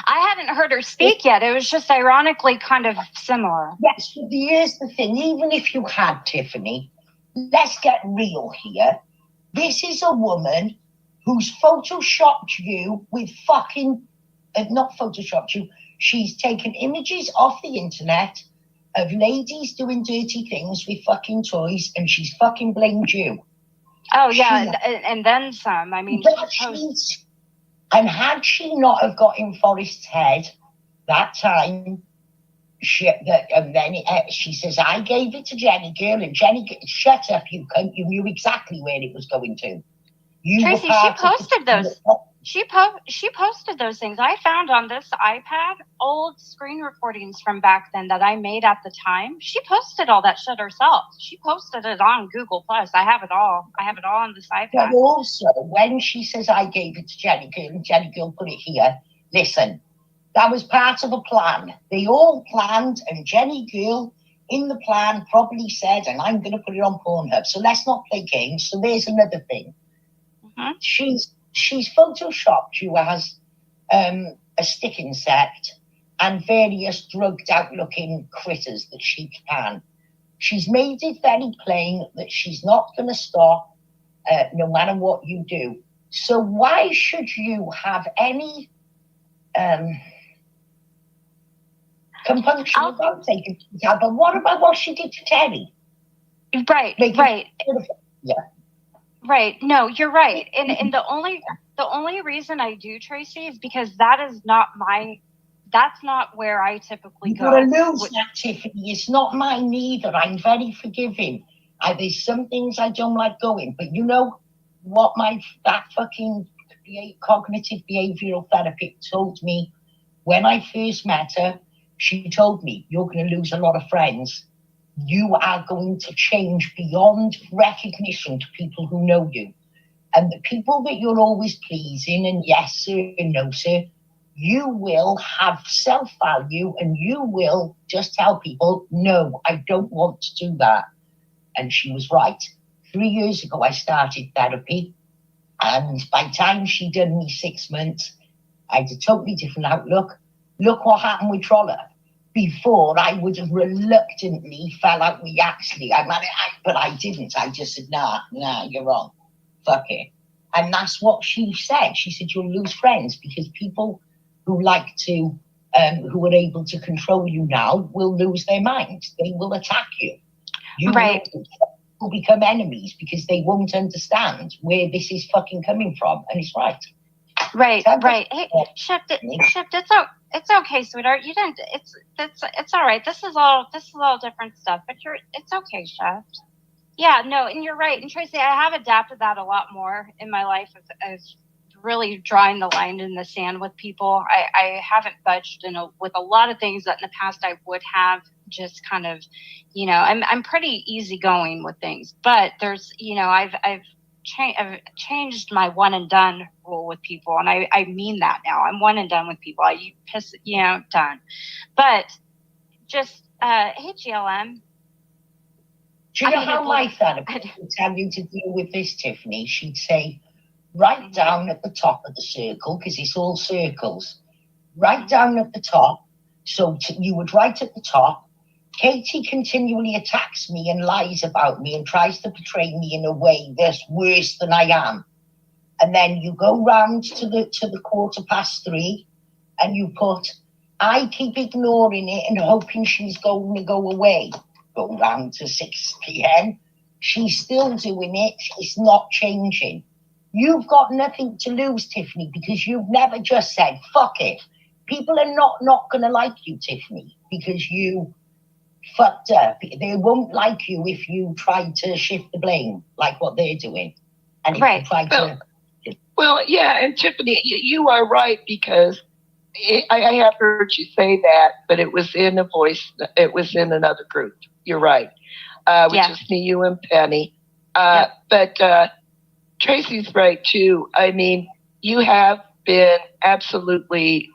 I hadn't heard her speak yet. It was just ironically kind of similar. Yes, but here's the thing. Even if you had, Tiffany, let's get real here. This is a woman who's photoshopped you with fucking, not photoshopped you, she's taken images off the internet of ladies doing dirty things with fucking toys, and she's fucking blamed you. Oh, yeah, and then some. I mean, and had she not have got in Forrest's head that time, and then she says, I gave it to Jenny Girl, and Jenny, shut up, you cunt, you knew exactly where it was going to. Tracy, she posted those. She posted those things. I found on this iPad old screen recordings from back then that I made at the time. She posted all that shit herself. She posted it on Google Plus. I have it all. I have it all on this iPad. But also, when she says I gave it to Jenny Girl and Jenny Girl put it here, listen, that was part of a plan. They all planned, and Jenny Girl in the plan probably said, and I'm going to put it on Pornhub. So let's not play games. So there's another thing. Mm-hmm. She's photoshopped you as a stick insect and various drugged out looking critters that she can. She's made it very plain that she's not going to stop no matter what you do. So why should you have any compunction about taking it out? But what about what she did to Terry? Right. Yeah. Right. No, you're right. And the only reason I do, Tracy, is because that's not where I typically go. You're a loser, Tiffany. It's not mine either. I'm very forgiving. There's some things I don't like going, but you know what that fucking cognitive behavioral therapist told me when I first met her? She told me, you're going to lose a lot of friends. You are going to change beyond recognition to people who know you. And the people that you're always pleasing, and yes, sir, and no, sir, you will have self-value and you will just tell people, no, I don't want to do that. And she was right. 3 years ago, I started therapy. And by the time she'd done me 6 months, I had a totally different outlook. Look what happened with Trollop. Before, I would have reluctantly fell out with Yaxley. But I didn't. I just said, nah, you're wrong. Fuck it. And that's what she said. She said, you'll lose friends because people who like to, who are able to control you now will lose their minds. They will attack you. You will become enemies because they won't understand where this is fucking coming from. And it's right. Right. Hey, Shift, it's okay, sweetheart. You didn't. It's all right. This is all different stuff. But it's okay, Shift. Yeah, no, and you're right. And Tracy, I have adapted that a lot more in my life of really drawing the line in the sand with people. I haven't budged with a lot of things that in the past I would have just kind of, I'm pretty easygoing with things. But there's, I've changed my one and done rule with people, and I mean that now. I'm one and done with people. Done. But just hey, GLM. Do you know how my therapist would tell you to deal with this, Tiffany? She'd say, right down at the top of the circle, because it's all circles, right down at the top. So you would write at the top, Katie continually attacks me and lies about me and tries to portray me in a way that's worse than I am. And then you go round to the 3:15 and you put, I keep ignoring it and hoping she's going to go away. Go round to 6 p.m. She's still doing it. It's not changing. You've got nothing to lose, Tiffany, because you've never just said, fuck it. People are not going to like you, Tiffany, because you fucked up. They won't like you if you try to shift the blame like what they're doing. And if you try to... Well, yeah, and Tiffany, you are right, because I have heard you say that, but it was in a voice, it was in another group. You're right, which is me, you, and Penny. But Tracy's right, too. I mean, you have been absolutely,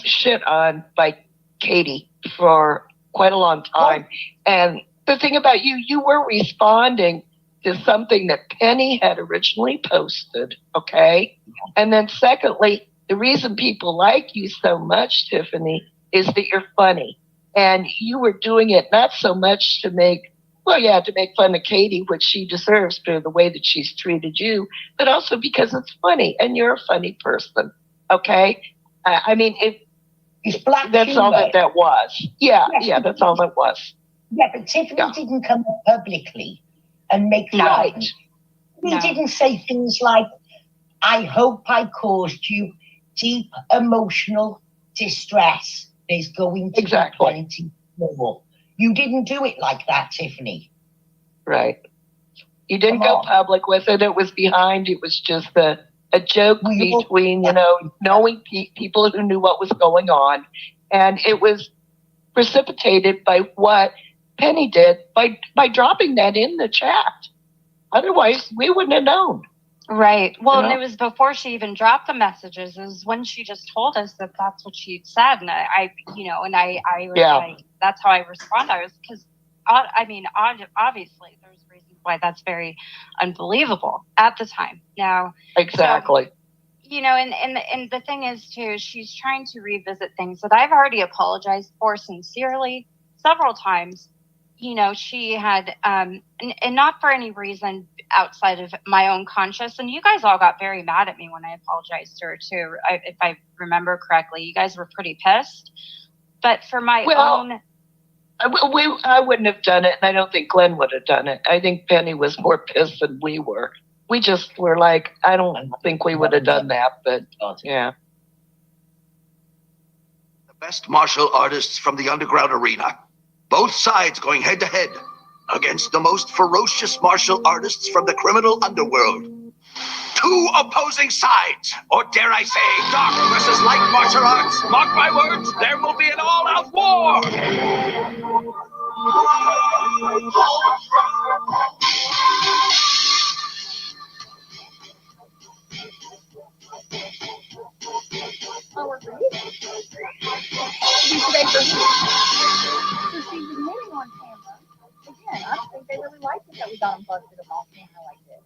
shit on by Katie for quite a long time. And the thing about you were responding to something that Penny had originally posted, okay? And then secondly, the reason people like you so much, Tiffany, is that you're funny. And you were doing it not so much to make fun of Katie, which she deserves for the way that she's treated you, but also because it's funny and you're a funny person, okay? I mean, it's black that's humor. all that was. Yeah, that's all that was. Yeah, but Tiffany didn't come up publicly and make fun. He didn't say things like, I hope I caused you deep emotional distress. There's going to be plenty more. You didn't do it like that, Tiffany. Right. You didn't go public with it. It was behind. It was just a joke between, knowing people who knew what was going on. And it was precipitated by what Penny did by dropping that in the chat. Otherwise, we wouldn't have known. Right. Well, and it was before she even dropped the messages. It was when she just told us that that's what she'd said. And I was like, that's how I respond. I was, because, obviously there's reasons why that's very unbelievable at the time. Now, exactly. So, and the thing is, too, she's trying to revisit things that I've already apologized for sincerely several times. She had, and not for any reason outside of my own conscience. And you guys all got very mad at me when I apologized to her, too. If I remember correctly, you guys were pretty pissed. But for my own... I wouldn't have done it, and I don't think Glenn would have done it. I think Penny was more pissed than we were. We just were like, I don't think we would have done that, but yeah. The best martial artists from the underground arena. Both sides going head to head against the most ferocious martial artists from the criminal underworld. Two opposing sides, or dare I say, dark versus light martial arts. Mark my words, there will be an all-out war. Again, I don't think they really liked it that we got them busted up off camera like this.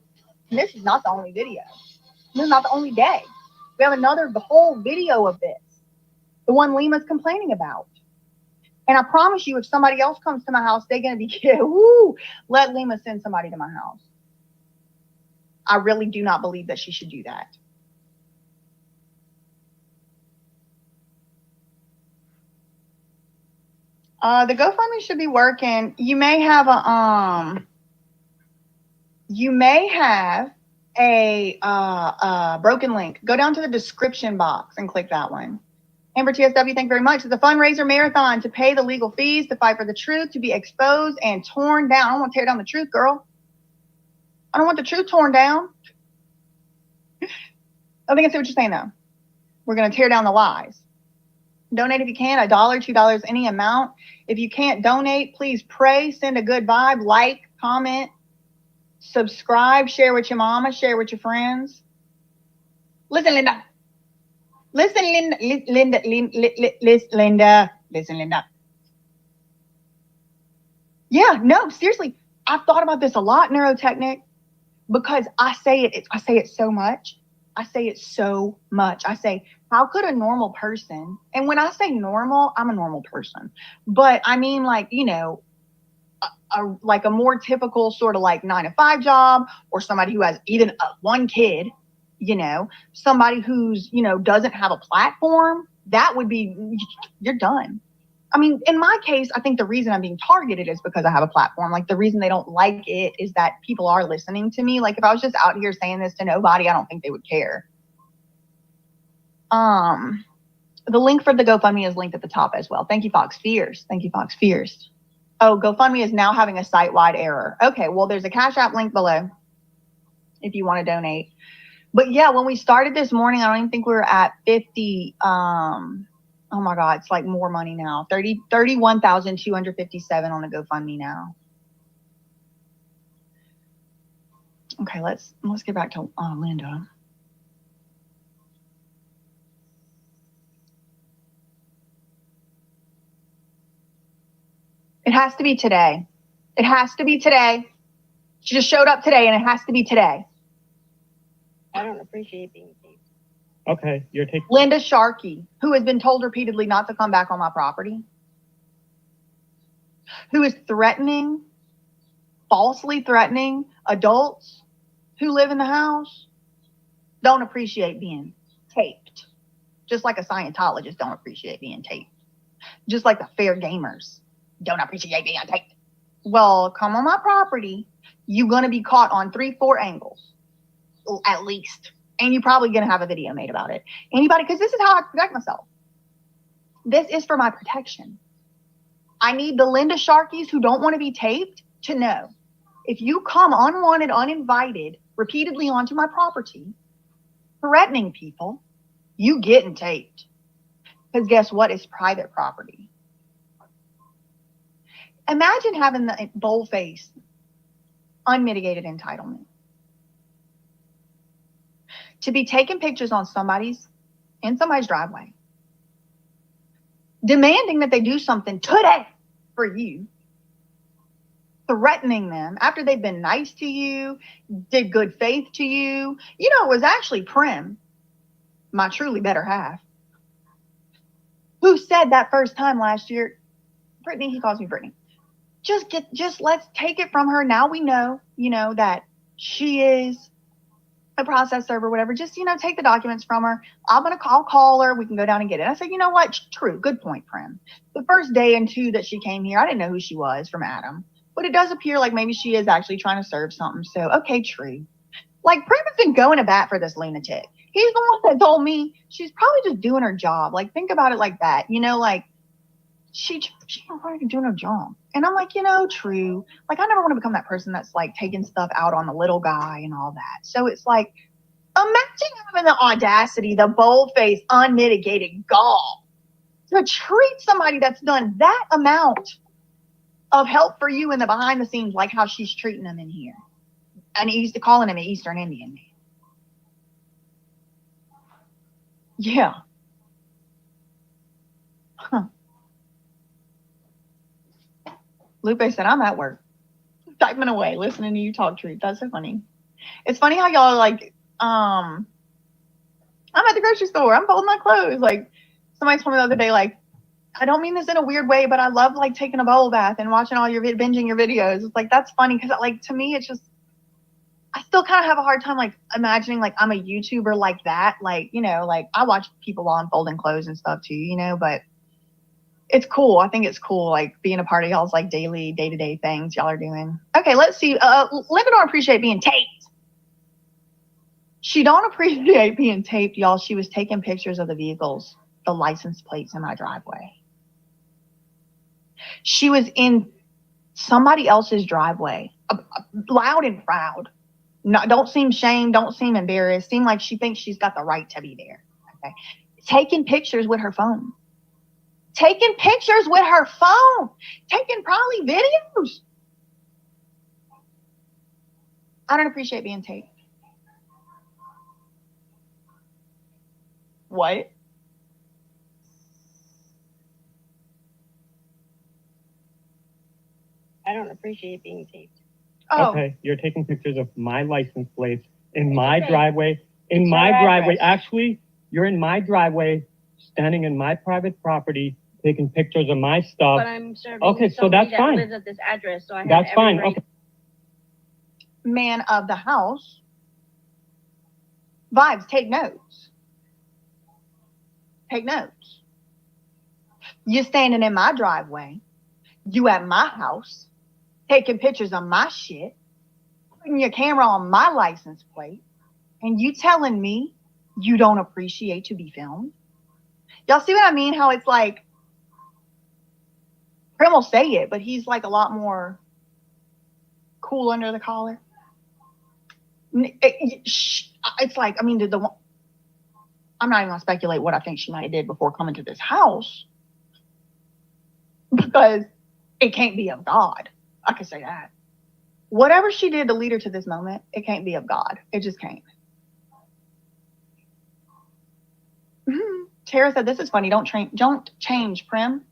And this is not the only video. This is not the only day. We have the whole video of this. The one Lima's complaining about. And I promise you, if somebody else comes to my house, they're going to be, let Lima send somebody to my house. I really do not believe that she should do that. The GoFundMe should be working. You may have a broken link. Go down to the description box and click that one. Amber TSW, thank you very much. It's a fundraiser marathon to pay the legal fees, to fight for the truth, to be exposed and torn down. I don't want to tear down the truth, girl. I don't want the truth torn down. I think I see what you're saying, though. We're going to tear down the lies. Donate if you can, $1, $2, any amount. If you can't donate, please pray, send a good vibe, like, comment, subscribe, share with your mama, share with your friends. Listen, Linda. Listen, Linda. Listen, Linda. Yeah, no, seriously. I've thought about this a lot, Neurotechnic, because I say it so much. I say it so much. I say, how could a normal person, and when I say normal, I'm a normal person, but I mean, like, you know, like a more typical sort of like 9-to-5 job, or somebody who has even one kid, you know, somebody who's, you know, doesn't have a platform, that would be, you're done. I mean, in my case, I think the reason I'm being targeted is because I have a platform. Like, the reason they don't like it is that people are listening to me. Like, if I was just out here saying this to nobody, I don't think they would care. The link for the GoFundMe is linked at the top as well. Thank you, Fox Fears. Thank you, Fox Fears. Oh, GoFundMe is now having a site-wide error. Okay, well, there's a Cash App link below if you want to donate. But yeah, when we started this morning, I don't even think we were at 50. Oh my God, it's like more money now. 31,257 on the GoFundMe now. Okay, let's get back to Linda. It has to be today. It has to be today. She just showed up today, and it has to be today. I don't appreciate being taped. Okay, you're taking Linda Sharkey, who has been told repeatedly not to come back on my property, who is threatening, falsely threatening adults who live in the house, don't appreciate being taped. Just like a Scientologist don't appreciate being taped. Just like the fair gamers don't appreciate being taped. Well, come on my property, you're going to be caught on 3-4 angles, at least. And you're probably going to have a video made about it. Anybody, because this is how I protect myself. This is for my protection. I need the Linda Sharkies who don't want to be taped to know, if you come unwanted, uninvited, repeatedly onto my property, threatening people, you getting taped. Because guess what? It's private property. Imagine having the bold-faced, unmitigated entitlement to be taking pictures on in somebody's driveway, demanding that they do something today for you, threatening them after they've been nice to you, did good faith to you. You know, it was actually Prim, my truly better half, who said that first time last year, Brittany, he calls me Brittany, just let's take it from her. Now we know, you know, that she is a process server, whatever. Just, you know, take the documents from her. I'll call her. We can go down and get it. I said, you know what? True. Good point, Prim. The first day and two that she came here, I didn't know who she was from Adam, but it does appear like maybe she is actually trying to serve something. So, okay, true. Like, Prim has been going to bat for this lunatic. He's the one that told me she's probably just doing her job. Like, think about it like that. You know, like, she's probably doing her job. And I'm like, you know, true. Like, I never want to become that person that's like taking stuff out on the little guy and all that. So it's like, imagine having the audacity, the bold-faced, unmitigated gall to treat somebody that's done that amount of help for you in the behind the scenes, like how she's treating them in here. And he's calling him an Eastern Indian man. Yeah. Huh. Lupe said, I'm at work, typing away, listening to you talk truth. That's so funny. It's funny how y'all are like, I'm at the grocery store. I'm folding my clothes. Like, somebody told me the other day, like, I don't mean this in a weird way, but I love, like, taking a bowl bath and watching all your binging your videos. It's like, that's funny because, like, to me, it's just, I still kind of have a hard time, like, imagining, like, I'm a YouTuber like that. Like, you know, like, I watch people while I'm folding clothes and stuff, too, you know, but it's cool. I think it's cool, like, being a part of y'all's, like, daily, day-to-day things y'all are doing. Okay, let's see. Linda don't appreciate being taped. She don't appreciate being taped, y'all. She was taking pictures of the vehicles, the license plates in my driveway. She was in somebody else's driveway, loud and proud. No, don't seem shamed, don't seem embarrassed. Seem like she thinks she's got the right to be there. Okay, taking pictures with her phone. Taking pictures with her phone. Taking probably videos. I don't appreciate being taped. What? I don't appreciate being taped. Oh. Okay, you're taking pictures of my license plates in my okay. driveway. In It's my your driveway. address. Actually, you're in my driveway, standing in my private property, taking pictures of my stuff. But I'm serving Okay, so somebody that's that fine. lives at this address, so I have That's every fine. right. Okay. Man of the house. Vibes, take notes. Take notes. You're standing in my driveway. You at my house, taking pictures of my shit, putting your camera on my license plate, and you telling me you don't appreciate to be filmed? Y'all see what I mean? How it's like, Prim will say it, but he's like a lot more cool under the collar. It's like, I mean, I'm not even gonna speculate what I think she might have did before coming to this house, because it can't be of God. I can say that. Whatever she did to lead her to this moment, it can't be of God. It just can't. Tara said, this is funny. Don't change, Prim.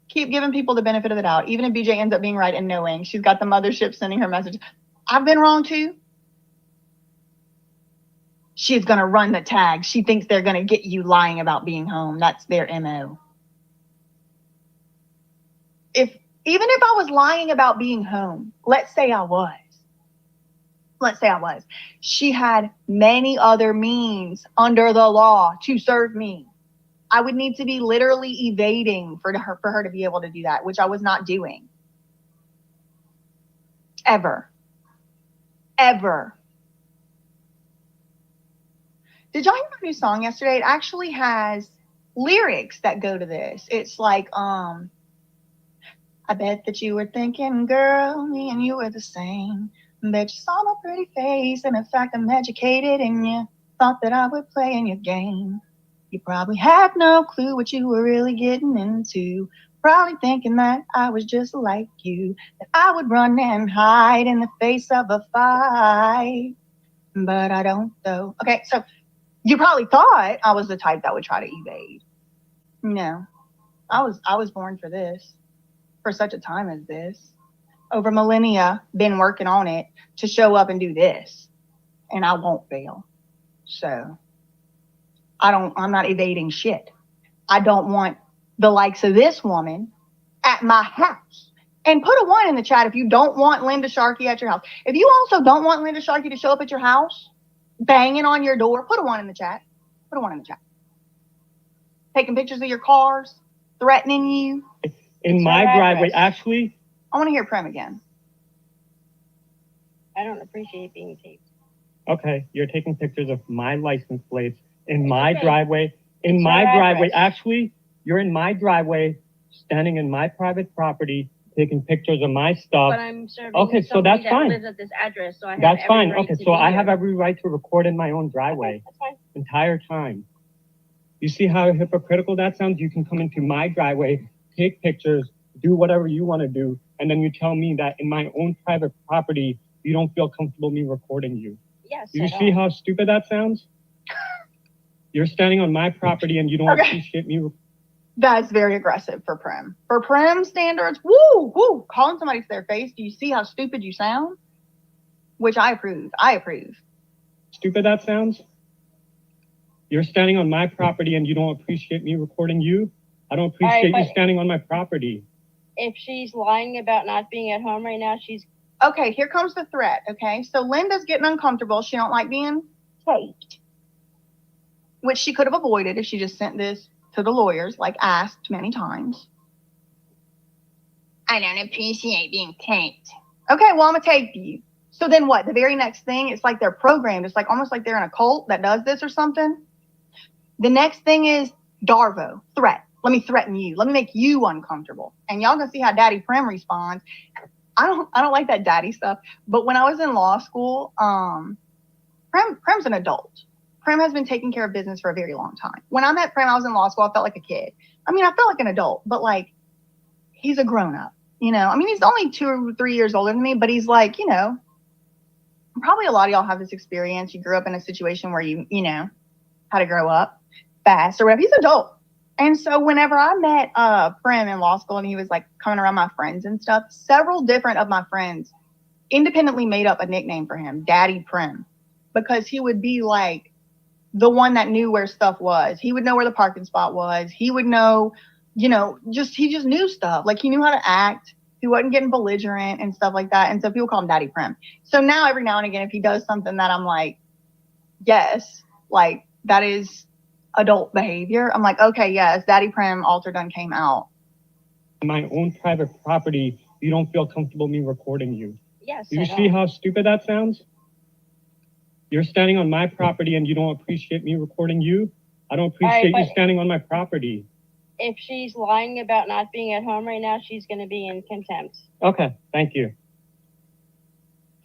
Keep giving people the benefit of the doubt. Even if BJ ends up being right and knowing she's got the mothership sending her message. I've been wrong too. She's going to run the tag. She thinks they're going to get you lying about being home. That's their MO. Even if I was lying about being home, let's say I was. She had many other means under the law to serve me. I would need to be literally evading for her to be able to do that, which I was not doing. Ever. Did y'all hear my new song yesterday? It actually has lyrics that go to this. It's like, I bet that you were thinking, girl, me and you were the same. Bet you saw my pretty face, and in fact, I'm educated, and you thought that I would play in your game. You probably had no clue what you were really getting into. Probably thinking that I was just like you, that I would run and hide in the face of a fight. But I don't, though. Okay, so you probably thought I was the type that would try to evade. No, I was born for this, for such a time as this. Over millennia, been working on it to show up and do this, and I won't fail. So I'm not evading shit. I don't want the likes of this woman at my house. And put a 1 in the chat if you don't want Linda Sharkey at your house. If you also don't want Linda Sharkey to show up at your house, banging on your door, put a 1 in the chat. Put a 1 in the chat. Taking pictures of your cars, threatening you. In my driveway, actually. I want to hear Prem again. I don't appreciate being taped. Okay, you're taking pictures of my license plates in my okay. driveway. In It's my your driveway. address. Actually, you're in my driveway, standing in my private property, taking pictures of my stuff. But I'm serving Okay, so somebody that's fine. that lives at this address, so I have That's every fine. right Okay, to so be I here. have every right to record in my own driveway. Okay, that's fine. Entire time. You see how hypocritical that sounds? You can come into my driveway, take pictures, do whatever you want to do, and then you tell me that in my own private property, you don't feel comfortable me recording you. Yes, You see how stupid that sounds? You're standing on my property and you don't appreciate me. That's very aggressive for Prem. For Prem standards, woo, calling somebody to their face. Do you see how stupid you sound? Which I approve. Stupid that sounds? You're standing on my property and you don't appreciate me recording you? I don't appreciate you standing on my property. If she's lying about not being at home right now, she's... Okay, here comes the threat, okay? So Linda's getting uncomfortable. She don't like being taped, which she could have avoided if she just sent this to the lawyers, like asked many times. I don't appreciate being taped. Okay, well, I'm going to tape you. So then what? The very next thing, it's like they're programmed. It's like almost like they're in a cult that does this or something. The next thing is Darvo, threat. Let me threaten you. Let me make you uncomfortable. And y'all gonna see how Daddy Prem responds. I don't like that daddy stuff. But when I was in law school, Prem's an adult. Prem has been taking care of business for a very long time. When I met Prem, I was in law school. I felt like a kid. I mean, I felt like an adult, but like he's a grown up. You know, I mean, he's only 2 or 3 years older than me, but he's like, you know, probably a lot of y'all have this experience. You grew up in a situation where you know how to grow up fast or whatever. He's adult. And so whenever I met Prem in law school and he was like coming around my friends and stuff, several different of my friends independently made up a nickname for him, Daddy Prem, because he would be like the one that knew where stuff was. He would know where the parking spot was. He would know, you know, he just knew stuff. Like he knew how to act. He wasn't getting belligerent and stuff like that. And so people call him Daddy Prem. So now every now and again, if he does something that I'm like, yes, like that is adult behavior, I'm like, okay, yes, Daddy Prem alter done came out. My own private property, you don't feel comfortable me recording you. Yes. Do you see how stupid that sounds? You're standing on my property and you don't appreciate me recording you? I don't appreciate you standing on my property. If she's lying about not being at home right now, she's going to be in contempt. Okay, thank you.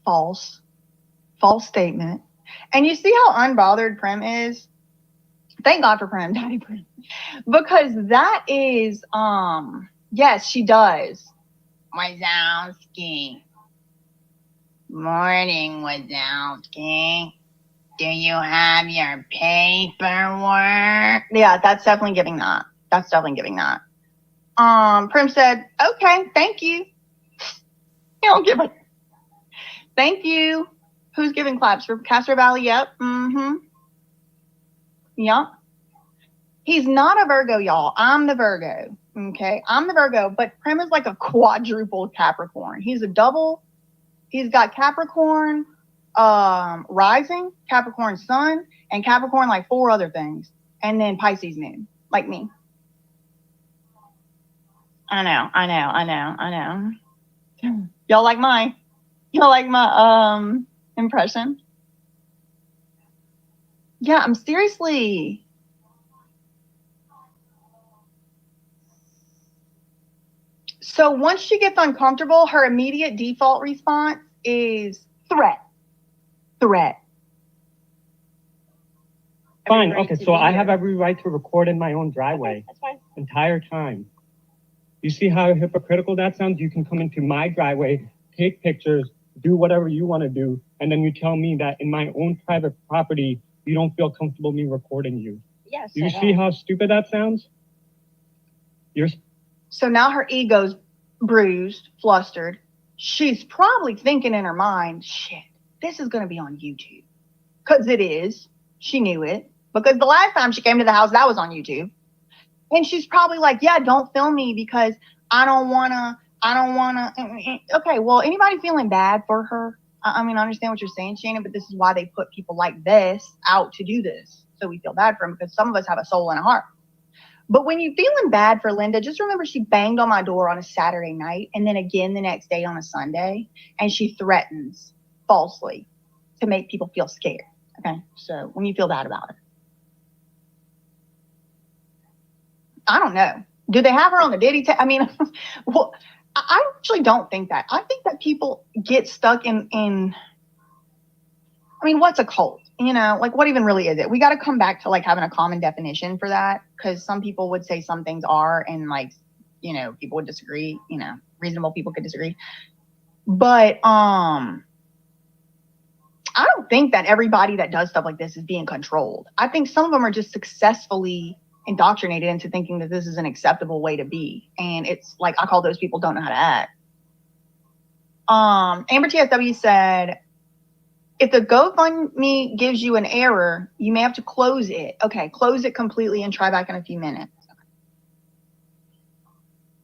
False statement. And you see how unbothered Prem is? Thank God for Prem, Daddy Prem. Because that is, yes, she does. Wazowski. Morning, Wazowski. Do you have your paperwork? Yeah, that's definitely giving that. Prem said, okay, thank you. You don't give a thank you. Who's giving claps for Castro Valley? Yep. Yep. He's not a Virgo, y'all. I'm the Virgo. Okay. I'm the Virgo, but Prem is like a quadruple Capricorn. He's a double. He's got Capricorn rising, Capricorn sun, and Capricorn like 4 other things. And then Pisces moon, like me. I know. Y'all like my impression? Yeah, I'm seriously. So once she gets uncomfortable, her immediate default response is threat. Fine. Okay, so I have every right to record in my own driveway. That's fine. Entire time. You see how hypocritical that sounds? You can come into my driveway, take pictures, do whatever you want to do, and then you tell me that in my own private property, you don't feel comfortable me recording you. Yes. Do you see how stupid that sounds? So now her ego's bruised, flustered. She's probably thinking in her mind, shit, this is going to be on YouTube. Because it is. She knew it. Because the last time she came to the house, that was on YouTube. And she's probably like, yeah, don't film me because I don't want to. Okay, well, anybody feeling bad for her? I mean, I understand what you're saying, Shannon, but this is why they put people like this out to do this. So we feel bad for them because some of us have a soul and a heart. But when you're feeling bad for Linda, just remember she banged on my door on a Saturday night and then again the next day on a Sunday. And she threatens falsely to make people feel scared. Okay, so when you feel bad about it. I don't know. Do they have her on the Diddy? I mean, well, I actually don't think that. I think that people get stuck in I mean, what's a cult? You know, like what even really is it? We got to come back to like having a common definition for that because some people would say some things are and like, you know, people would disagree, you know, reasonable people could disagree. But I don't think that everybody that does stuff like this is being controlled. I think some of them are just successfully indoctrinated into thinking that this is an acceptable way to be. And it's like, I call those people don't know how to act. Amber TSW said, if the GoFundMe gives you an error, you may have to close it. Okay, close it completely and try back in a few minutes.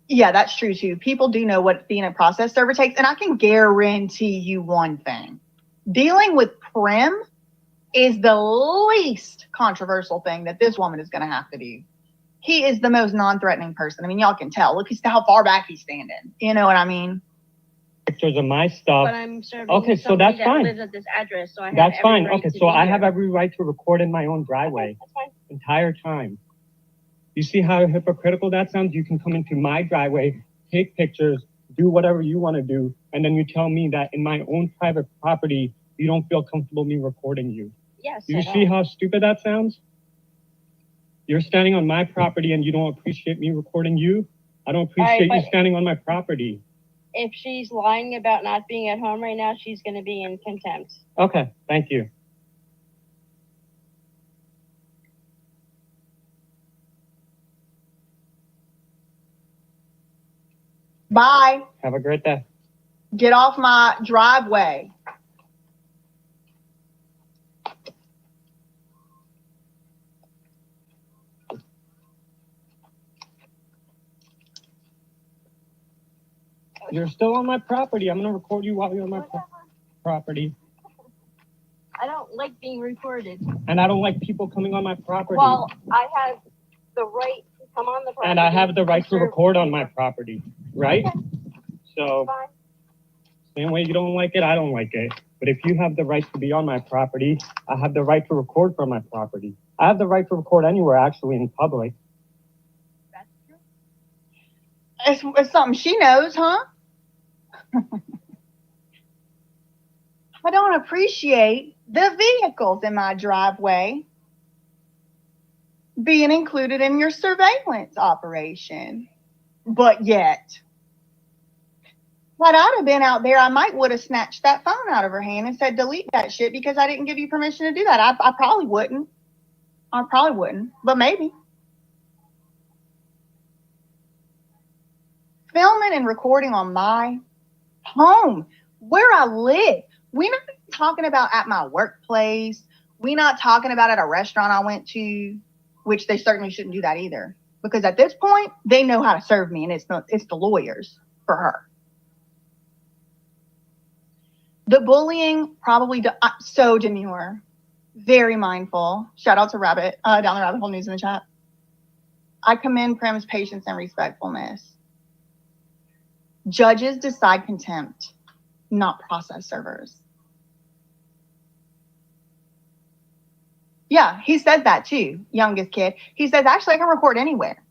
Yeah, that's true too. People do know what being a process server takes. And I can guarantee you one thing. Dealing with Prem is the least controversial thing that this woman is going to have to do. He is the most non-threatening person. I mean, y'all can tell. Look how far back he's standing. You know what I mean? pictures of my stuff. But I'm serving Okay, so somebody that's that fine. lives at this address, so I have That's every fine. right Okay, to so be I here. have every right to record in my own driveway. That's fine. Entire time. You see how hypocritical that sounds? You can come into my driveway, take pictures, do whatever you want to do, and then you tell me that in my own private property, you don't feel comfortable me recording you. Yes, Do you I see know. how stupid that sounds? You're standing on my property and you don't appreciate me recording you? I don't appreciate you but- standing on my property. If she's lying about not being at home right now, she's going to be in contempt. Okay, thank you. Bye. Have a great day. Get off my driveway. You're still on my property. I'm going to record you while you're on my property. I don't like being recorded. And I don't like people coming on my property. Well, I have the right to come on the property. And I have the right to serve- record on my property, right? Okay. So, Fine. same way you don't like it, I don't like it. But if you have the right to be on my property, I have the right to record from my property. I have the right to record anywhere, actually, in public. It's something she knows, huh? I don't appreciate the vehicles in my driveway being included in your surveillance operation. But yet, had I have been out there, I might would have snatched that phone out of her hand and said, delete that shit because I didn't give you permission to do that. I probably wouldn't. I probably wouldn't, but maybe. Filming and recording on my home, where I live. We're not talking about at my workplace. We're not talking about at a restaurant I went to, which they certainly shouldn't do that either. Because at this point, they know how to serve me, and it's the lawyers for her. The bullying probably so demure, very mindful. Shout out to Rabbit down the Rabbit Hole News in the chat. I commend Prim's patience and respectfulness. Judges decide contempt, not process servers. Yeah, he said that too, youngest kid. He says, actually, I can record anywhere.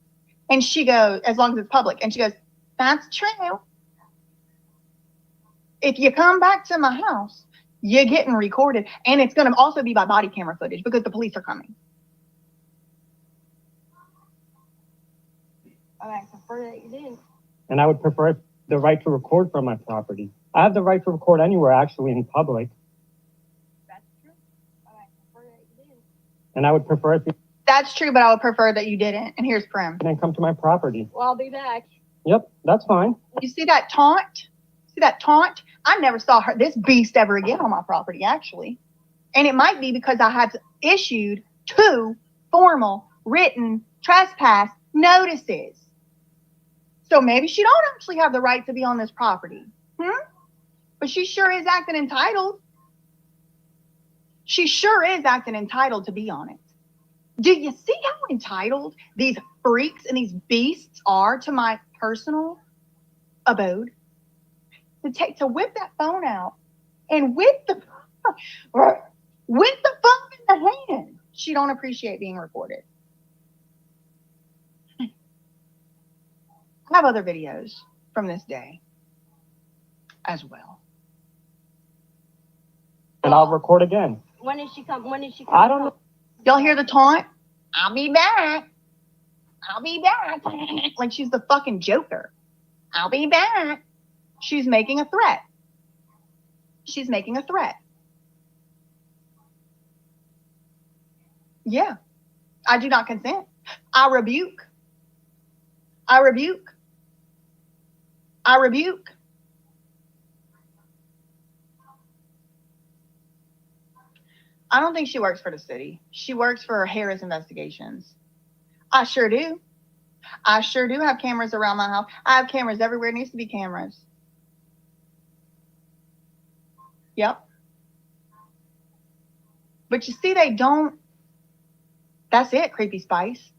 And she goes, as long as it's public. And she goes, that's true. If you come back to my house, you're getting recorded. And it's going to also be by body camera footage because the police are coming. I prefer that you didn't. And I would prefer the right to record from my property. I have the right to record anywhere, actually, in public. That's true. I prefer that you didn't. And I would prefer if you That's true, but I would prefer that you didn't. And here's Prim. didn't come to my property. Well, I'll be back. Yep, that's fine. You see that taunt? See that taunt? I never saw this beast ever again on my property, actually. And it might be because I have issued 2 formal written trespass notices. So maybe she don't actually have the right to be on this property. But she sure is acting entitled. She sure is acting entitled to be on it. Do you see how entitled these freaks and these beasts are to my personal abode? To whip that phone out and with the phone in the hand. She don't appreciate being recorded. I have other videos from this day as well. And I'll record again. When is she come? I don't know. Y'all hear the taunt? I'll be back. I'll be back. Like she's the fucking Joker. I'll be back. She's making a threat. She's making a threat. Yeah. I do not consent. I rebuke. I rebuke. I rebuke. I don't think she works for the city. She works for Harris Investigations. I sure do. I sure do have cameras around my house. I have cameras everywhere. It needs to be cameras. Yep. But you see, they don't. That's it, Creepy Spice.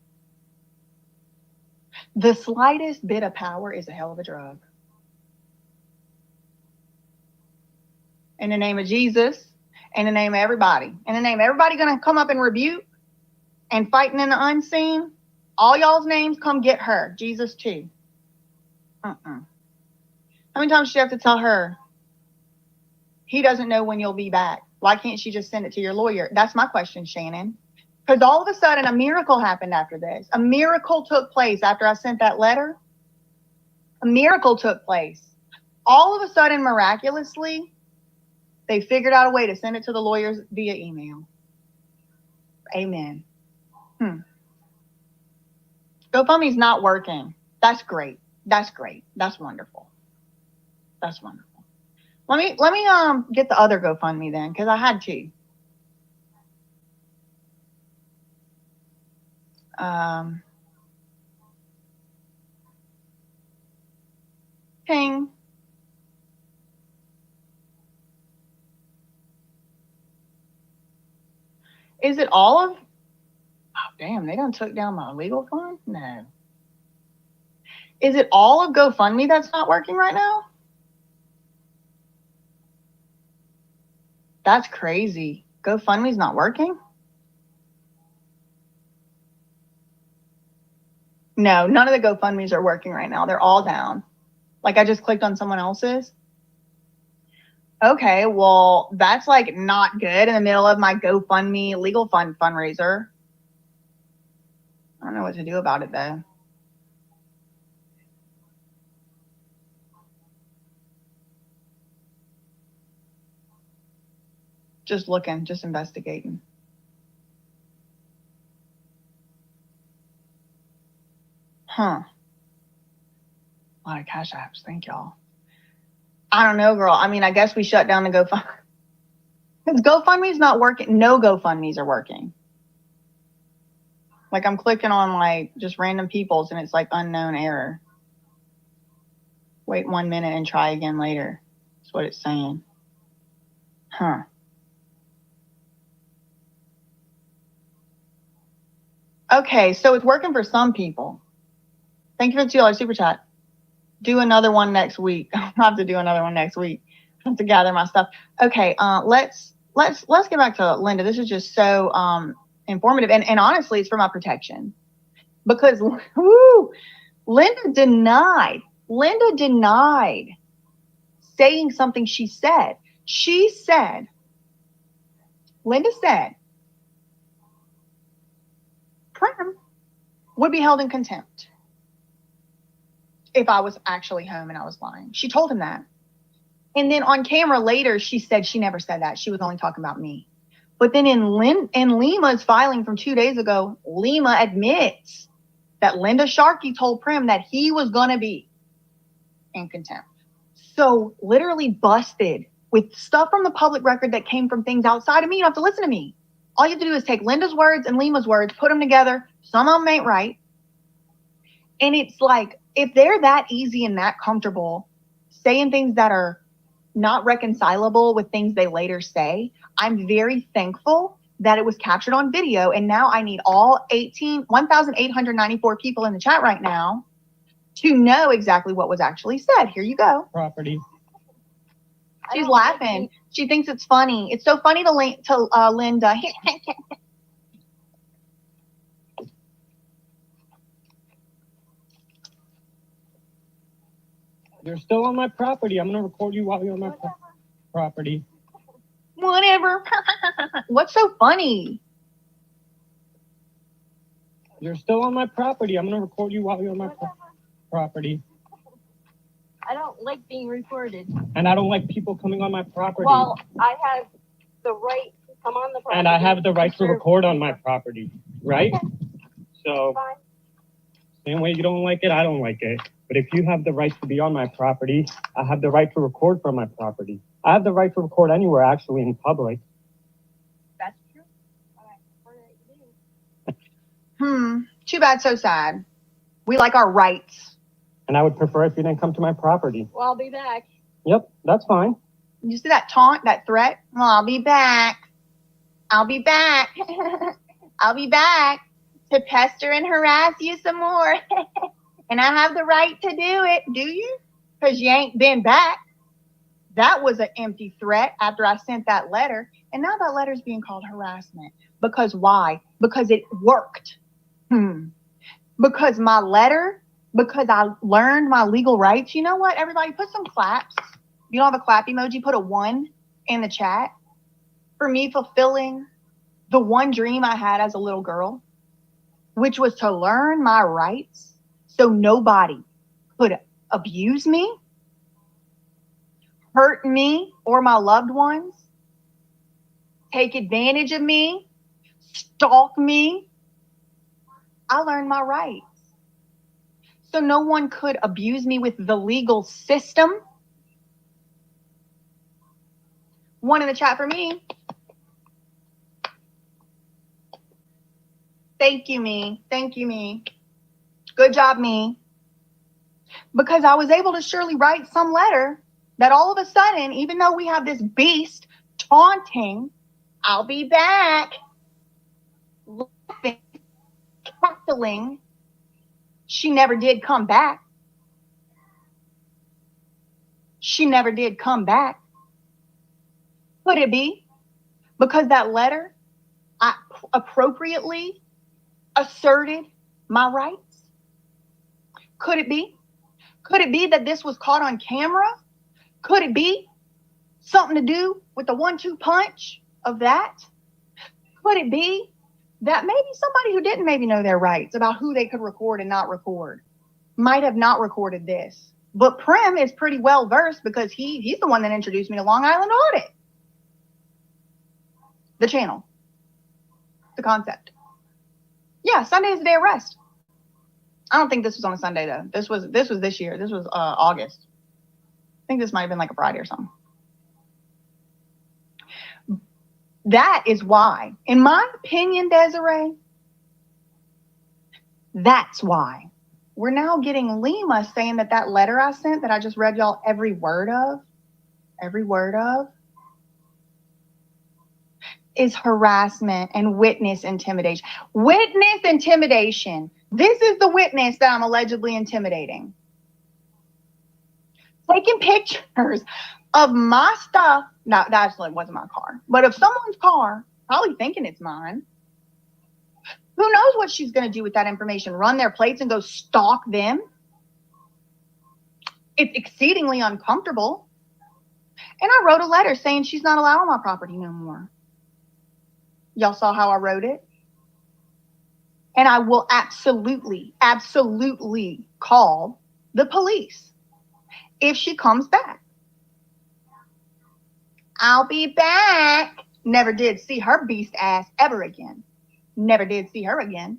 The slightest bit of power is a hell of a drug. in the name of Jesus, in the name of everybody, in the name of everybody going to come up and rebuke and fighting in the unseen. All y'all's names, come get her. Jesus too. How many times does she have to tell her, he doesn't know when you'll be back? Why can't she just send it to your lawyer? That's my question, Shannon. Because all of a sudden a miracle happened after this. A miracle took place after I sent that letter. A miracle took place. All of a sudden, miraculously, they figured out a way to send it to the lawyers via email. Amen. GoFundMe's not working. That's great. That's great. That's wonderful. That's wonderful. Let me get the other GoFundMe then, because I had to. Ping. Is it all of? Oh, damn, they done took down my legal fund? No. Is it all of GoFundMe that's not working right now? That's crazy. GoFundMe's not working? No, none of the GoFundMes are working right now. They're all down. Like I just clicked on someone else's. Okay, well, that's like not good in the middle of my GoFundMe legal fund fundraiser. I don't know what to do about it though. Just looking, just investigating. Huh. A lot of cash apps. Thank y'all. I don't know, girl. I mean, I guess we shut down the GoFundMe. Because GoFundMe's not working. No GoFundMes are working. Like I'm clicking on like just random people's and it's like unknown error. Wait 1 minute and try again later. That's what it's saying. Huh. Okay, so it's working for some people. Thank you for the $2 super chat. Do another one next week. I'll have to do another one next week. I have to gather my stuff. Okay, let's get back to Linda. This is just so informative, and honestly, it's for my protection because Linda denied saying something she said. Linda said, Prim would be held in contempt if I was actually home and I was lying. She told him that. And then on camera later, she said she never said that. She was only talking about me. But then in Lima's filing from 2 days ago, Lima admits that Linda Sharkey told Prim that he was going to be in contempt. So literally busted with stuff from the public record that came from things outside of me. You don't have to listen to me. All you have to do is take Linda's words and Lima's words, put them together. Some of them ain't right. And it's like, if they're that easy and that comfortable saying things that are not reconcilable with things they later say, I'm very thankful that it was captured on video. And now I need all 1,894 people in the chat right now to know exactly what was actually said. Here you go. Property. She's laughing. She thinks it's funny. It's so funny to Linda. You're still on my property. I'm going to record you while you're on my property. Whatever. What's so funny? You're still on my property. I'm going to record you while you're on my property. I don't like being recorded. And I don't like people coming on my property. Well, I have the right to come on the property. And I have the right to record on my property, right? So, same way you don't like it, I don't like it. But if you have the right to be on my property, I have the right to record from my property. I have the right to record anywhere, actually, in public. That's true. Too bad, so sad. We like our rights. And I would prefer if you didn't come to my property. Well, I'll be back. Yep, that's fine. You see that taunt, that threat? Well, I'll be back. I'll be back. I'll be back to pester and harass you some more. And I have the right to do it. Do you? Because you ain't been back. That was an empty threat after I sent that letter. And now that letter's being called harassment. Because why? Because it worked. Because my letter, because I learned my legal rights. You know what? Everybody put some claps. You don't have a clap emoji, put a 1 in the chat for me fulfilling the one dream I had as a little girl, which was to learn my rights so nobody could abuse me, hurt me or my loved ones, take advantage of me, stalk me. I learned my rights. So no one could abuse me with the legal system. 1 in the chat for me. Thank you, me. Thank you, me. Good job, me. Because I was able to surely write some letter that all of a sudden, even though we have this beast taunting, I'll be back, laughing, cackling, she never did come back. She never did come back. Could it be because that letter, I appropriately asserted my rights? Could it be? Could it be that this was caught on camera? Could it be something to do with the 1-2 punch of that? Could it be that maybe somebody who didn't maybe know their rights about who they could record and not record might have not recorded this? But Prim is pretty well versed because he's the one that introduced me to Long Island Audit. The channel. The concept. Yeah, Sunday is the day of rest. I don't think this was on a Sunday though. This was this year. This was August. I think this might have been like a Friday or something. That is why, in my opinion, Desiree, that's why we're now getting Lima saying that that letter I sent that I just read y'all every word of, is harassment and witness intimidation. Witness intimidation. This is the witness that I'm allegedly intimidating. Taking pictures of my stuff. No, that actually wasn't my car. But of someone's car, probably thinking it's mine. Who knows what she's going to do with that information? Run their plates and go stalk them? It's exceedingly uncomfortable. And I wrote a letter saying she's not allowed on my property no more. Y'all saw how I wrote it? And I will absolutely call the police if she comes back. I'll be back. Never did see her beast ass ever again. Never did see her again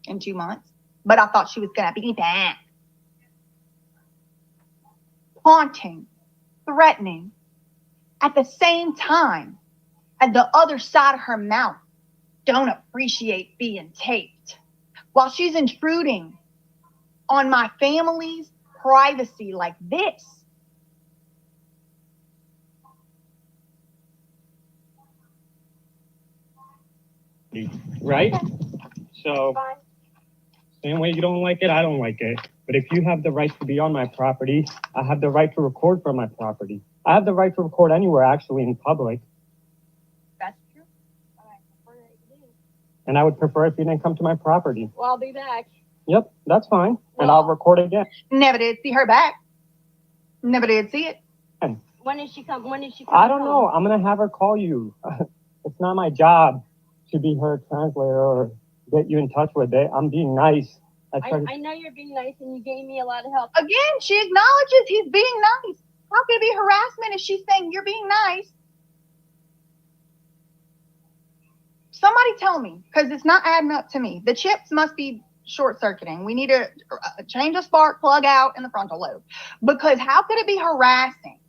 in 2 months. But I thought she was going to be back. Haunting, threatening, at the same time as the other side of her mouth don't appreciate being taped. While she's intruding on my family's privacy like this. Right? So, same way you don't like it, I don't like it. But if you have the right to be on my property, I have the right to record from my property. I have the right to record anywhere, actually, in public. That's true. And I would prefer if you didn't come to my property. Well, I'll be back. Yep, that's fine. And I'll record again. Never did see her back. Never did see it. When is she come? I don't know. I'm going to have her call you. It's not my job to be her translator or get you in touch with it. I'm being nice. I know you're being nice and you gave me a lot of help. Again, she acknowledges he's being nice. How could it be harassment if she's saying you're being nice? Somebody tell me, because it's not adding up to me. The chips must be short-circuiting. We need to change a spark plug out in the frontal lobe. Because how could it be harassing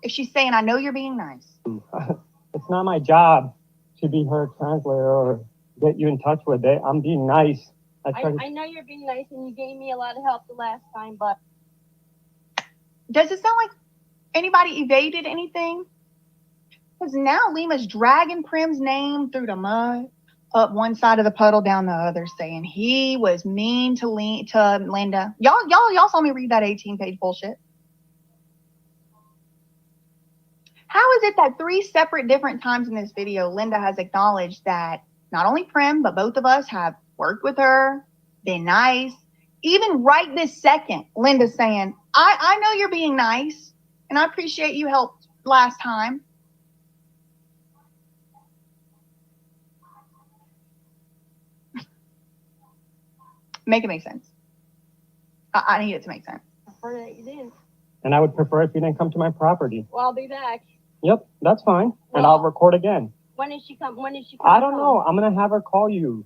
if she's saying, I know you're being nice? It's not my job to be her translator or get you in touch with it. I'm being nice. I know you're being nice and you gave me a lot of help the last time, but... Does it sound like anybody evaded anything? Because now Lima's dragging Prim's name through the mud, up one side of the puddle, down the other, saying he was mean to Linda. Y'all saw me read that 18-page bullshit. How is it that 3 separate different times in this video, Linda has acknowledged that not only Prim, but both of us have worked with her, been nice. Even right this second, Linda's saying, I know you're being nice, and I appreciate you helped last time. Make it make sense. I need it to make sense. I prefer that you did. And I would prefer if you didn't come to my property. Well, I'll be back. Yep, that's fine. And Well, I'll record again. When is she come? When is she I don't know. I'm going to have her call you.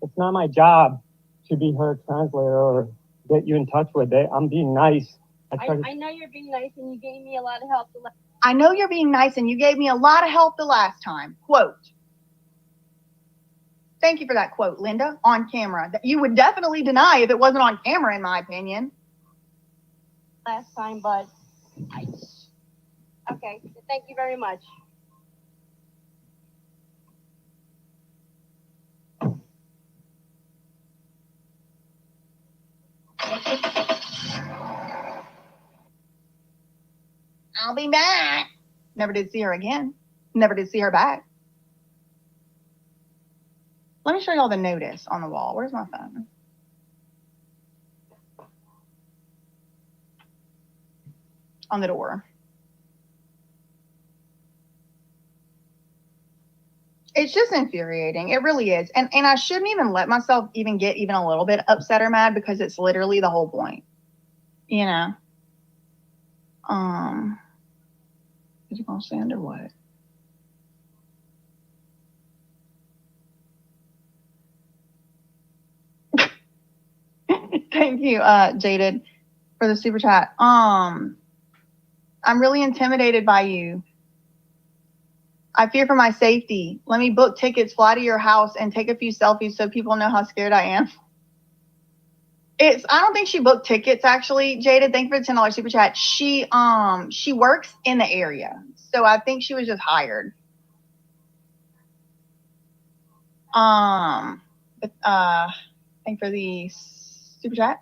It's not my job to be her translator or get you in touch with it. I'm being nice. I know you're being nice and you gave me a lot of help. I know you're being nice and you gave me a lot of help the last time. Quote. Thank you for that quote, Linda, on camera. That you would definitely deny if it wasn't on camera, in my opinion. Last time, but okay. Thank you very much. I'll be back. Never did see her again. Never did see her back. Let me show y'all the notice on the wall. Where's my phone? On the door. It's just infuriating. It really is. And I shouldn't even let myself even get even a little bit upset or mad because it's literally the whole point. You know? Is it gonna send or what? Thank you, Jaded, for the super chat. I'm really intimidated by you. I fear for my safety. Let me book tickets, fly to your house, and take a few selfies so people know how scared I am. I don't think she booked tickets, actually, Jaded. Thank you for the $10 super chat. She works in the area, so I think she was just hired. Thank you for the super chat.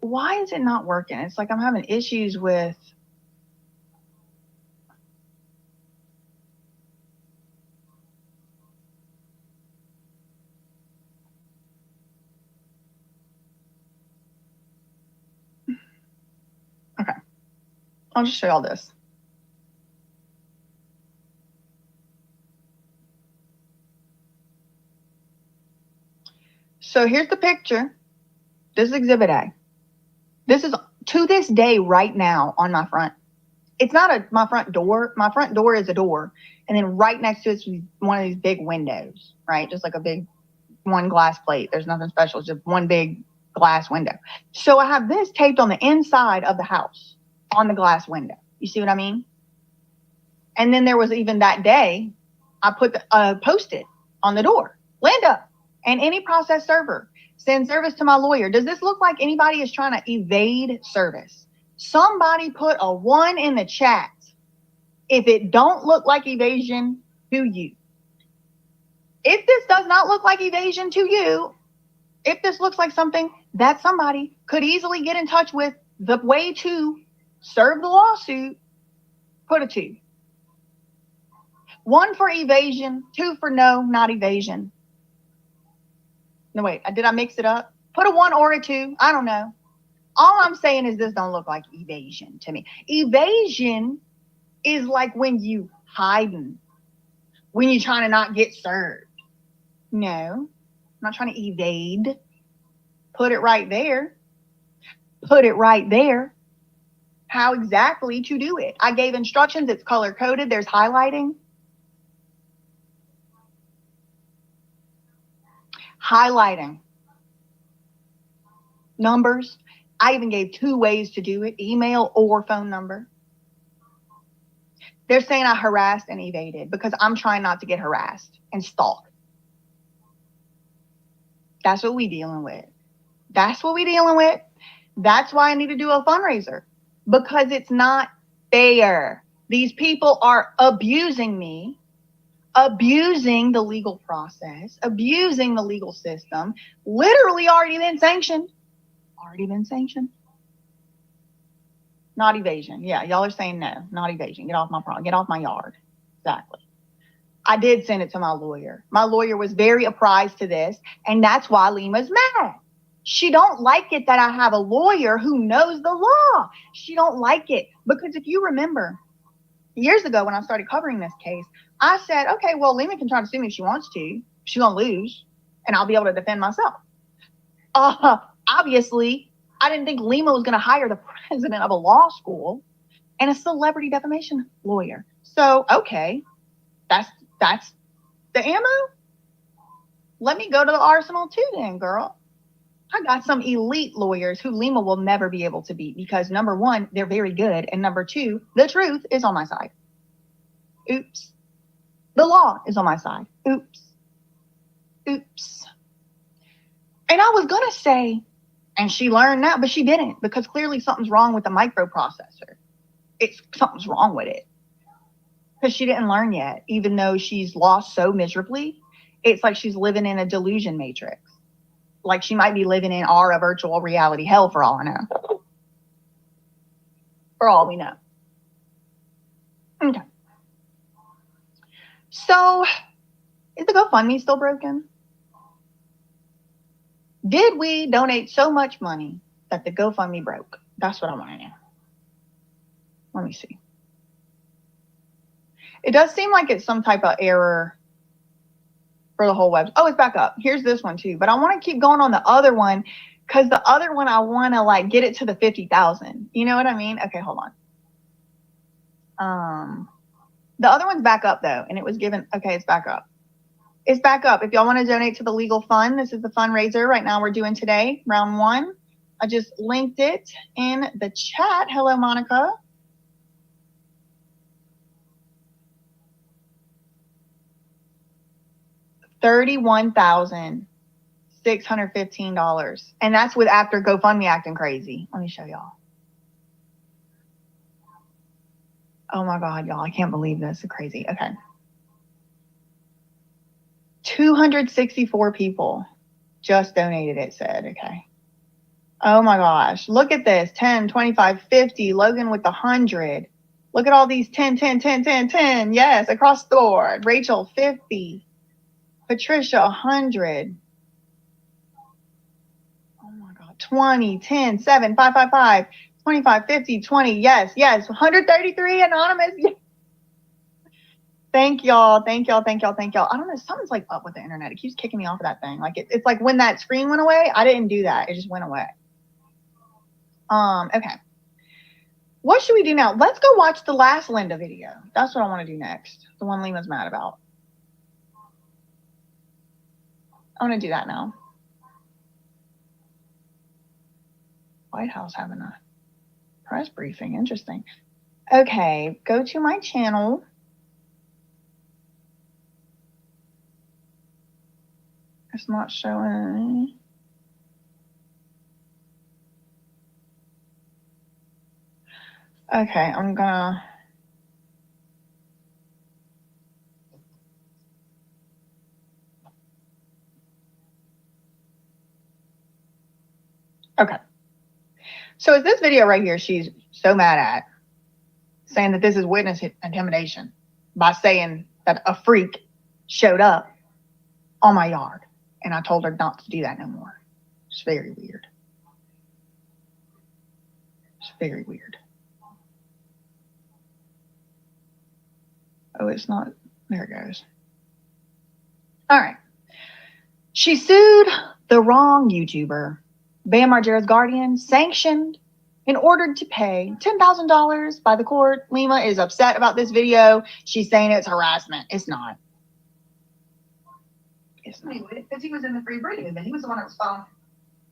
Why is it not working? It's like I'm having issues with. Okay. I'll just show y'all this. So here's the picture. This is Exhibit A. This is to this day right now on my front. It's not my front door. My front door is a door. And then right next to it is one of these big windows, right? Just like a big one glass plate. There's nothing special. It's just one big glass window. So I have this taped on the inside of the house on the glass window. You see what I mean? And then there was even that day, I put posted on the door, Linda, and any process server, send service to my lawyer. Does this look like anybody is trying to evade service? Somebody put a 1 in the chat. If it don't look like evasion to you. If this does not look like evasion to you, if this looks like something that somebody could easily get in touch with, the way to serve the lawsuit, put a 2. 1 for evasion, 2 for no, not evasion. No, wait, did I mix it up? Put a 1 or a 2. I don't know. All I'm saying is this don't look like evasion to me. Evasion is like when you hiding, when you're trying to not get served. No, I'm not trying to evade. Put it right there. Put it right there. How exactly to do it. I gave instructions. It's color coded. There's highlighting. Highlighting. Numbers. I even gave 2 ways to do it, email or phone number. They're saying I harassed and evaded because I'm trying not to get harassed and stalked. That's what we dealing with. That's what we dealing with. That's why I need to do a fundraiser, because it's not fair. These people are abusing me, abusing the legal process, abusing the legal system, literally already been sanctioned. Already been sanctioned. Not evasion. Yeah, y'all are saying no. Not evasion. Get off my get off my yard. Exactly. I did send it to my lawyer. My lawyer was very apprised to this, and that's why Lima's mad. She don't like it that I have a lawyer who knows the law. She don't like it because if you remember, years ago when I started covering this case, I said, okay, well, Lima can try to sue me if she wants to. She's gonna lose, and I'll be able to defend myself. Obviously, I didn't think Lima was gonna hire the president of a law school and a celebrity defamation lawyer. So, okay, that's the ammo. Let me go to the arsenal too then, girl. I got some elite lawyers who Lima will never be able to beat because number one, they're very good. And number two, the truth is on my side. Oops. The law is on my side. Oops. Oops. And I was going to say, and she learned that, but she didn't because clearly something's wrong with the microprocessor. Something's wrong with it. Because she didn't learn yet, even though she's lost so miserably. It's like she's living in a delusion matrix. Like she might be living in a virtual reality hell for all I know. For all we know. Okay. So, is the GoFundMe still broken? Did we donate so much money that the GoFundMe broke? That's what I want to know. Let me see. It does seem like it's some type of error for the whole website. Oh, it's back up. Here's this one too. But I want to keep going on the other one because the other one I want to like get it to the 50,000. You know what I mean? Okay, hold on. The other one's back up though, and it was given. Okay, it's back up. It's back up. If y'all want to donate to the legal fund, this is the fundraiser right now we're doing today, round one. I just linked it in the chat. Hello, Monica. $31,615. And that's with after GoFundMe acting crazy. Let me show y'all. Oh my God, y'all. I can't believe this. It's crazy. Okay. 264 people just donated, it said. Okay. Oh my gosh. Look at this. 10, 25, 50. Logan with the 100. Look at all these 10, 10, 10, 10, 10. Yes, across the board. Rachel, 50. Patricia, 100. Oh my God. 20, 10, 7, 5, 5, 5, 25, 50, 20. Yes, yes. 133 anonymous. Thank y'all. Thank y'all. Thank y'all. Thank y'all. I don't know. Something's like up with the internet. It keeps kicking me off of that thing. Like it's like when that screen went away, I didn't do that. It just went away. Okay. What should we do now? Let's go watch the last Linda video. That's what I want to do next. The one Lima's mad about. I want to do that now. White House having a press briefing. Interesting. Okay, go to my channel. It's not showing. Okay, I'm gonna. Okay. So is this video right here she's so mad at, saying that this is witness intimidation by saying that a freak showed up on my yard and I told her not to do that no more. It's very weird. It's very weird. Oh, it's not. There it goes. All right. She sued the wrong YouTuber. Bam Margera's guardian sanctioned and ordered to pay $10,000 by the court. Lima is upset about this video. She's saying it's harassment. It's not. It's not. Because he was in the free briefing, but he was the one that was following.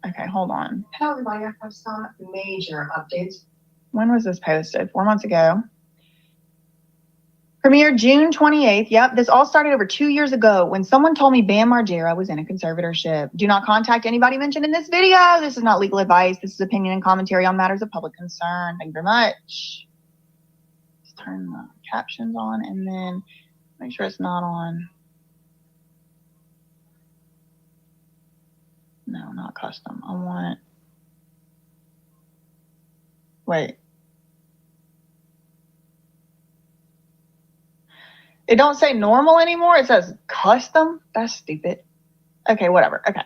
Okay, hold on. Hello, everybody. I have some major updates. When was this posted? 4 months ago. Premiered June 28th. Yep, this all started over 2 years ago when someone told me Bam Margera was in a conservatorship. Do not contact anybody mentioned in this video. This is not legal advice. This is opinion and commentary on matters of public concern. Thank you very much. Let's turn the captions on and then make sure it's not on. No, not custom. I want. Wait. It don't say normal anymore. It says custom. That's stupid. Okay, whatever. Okay.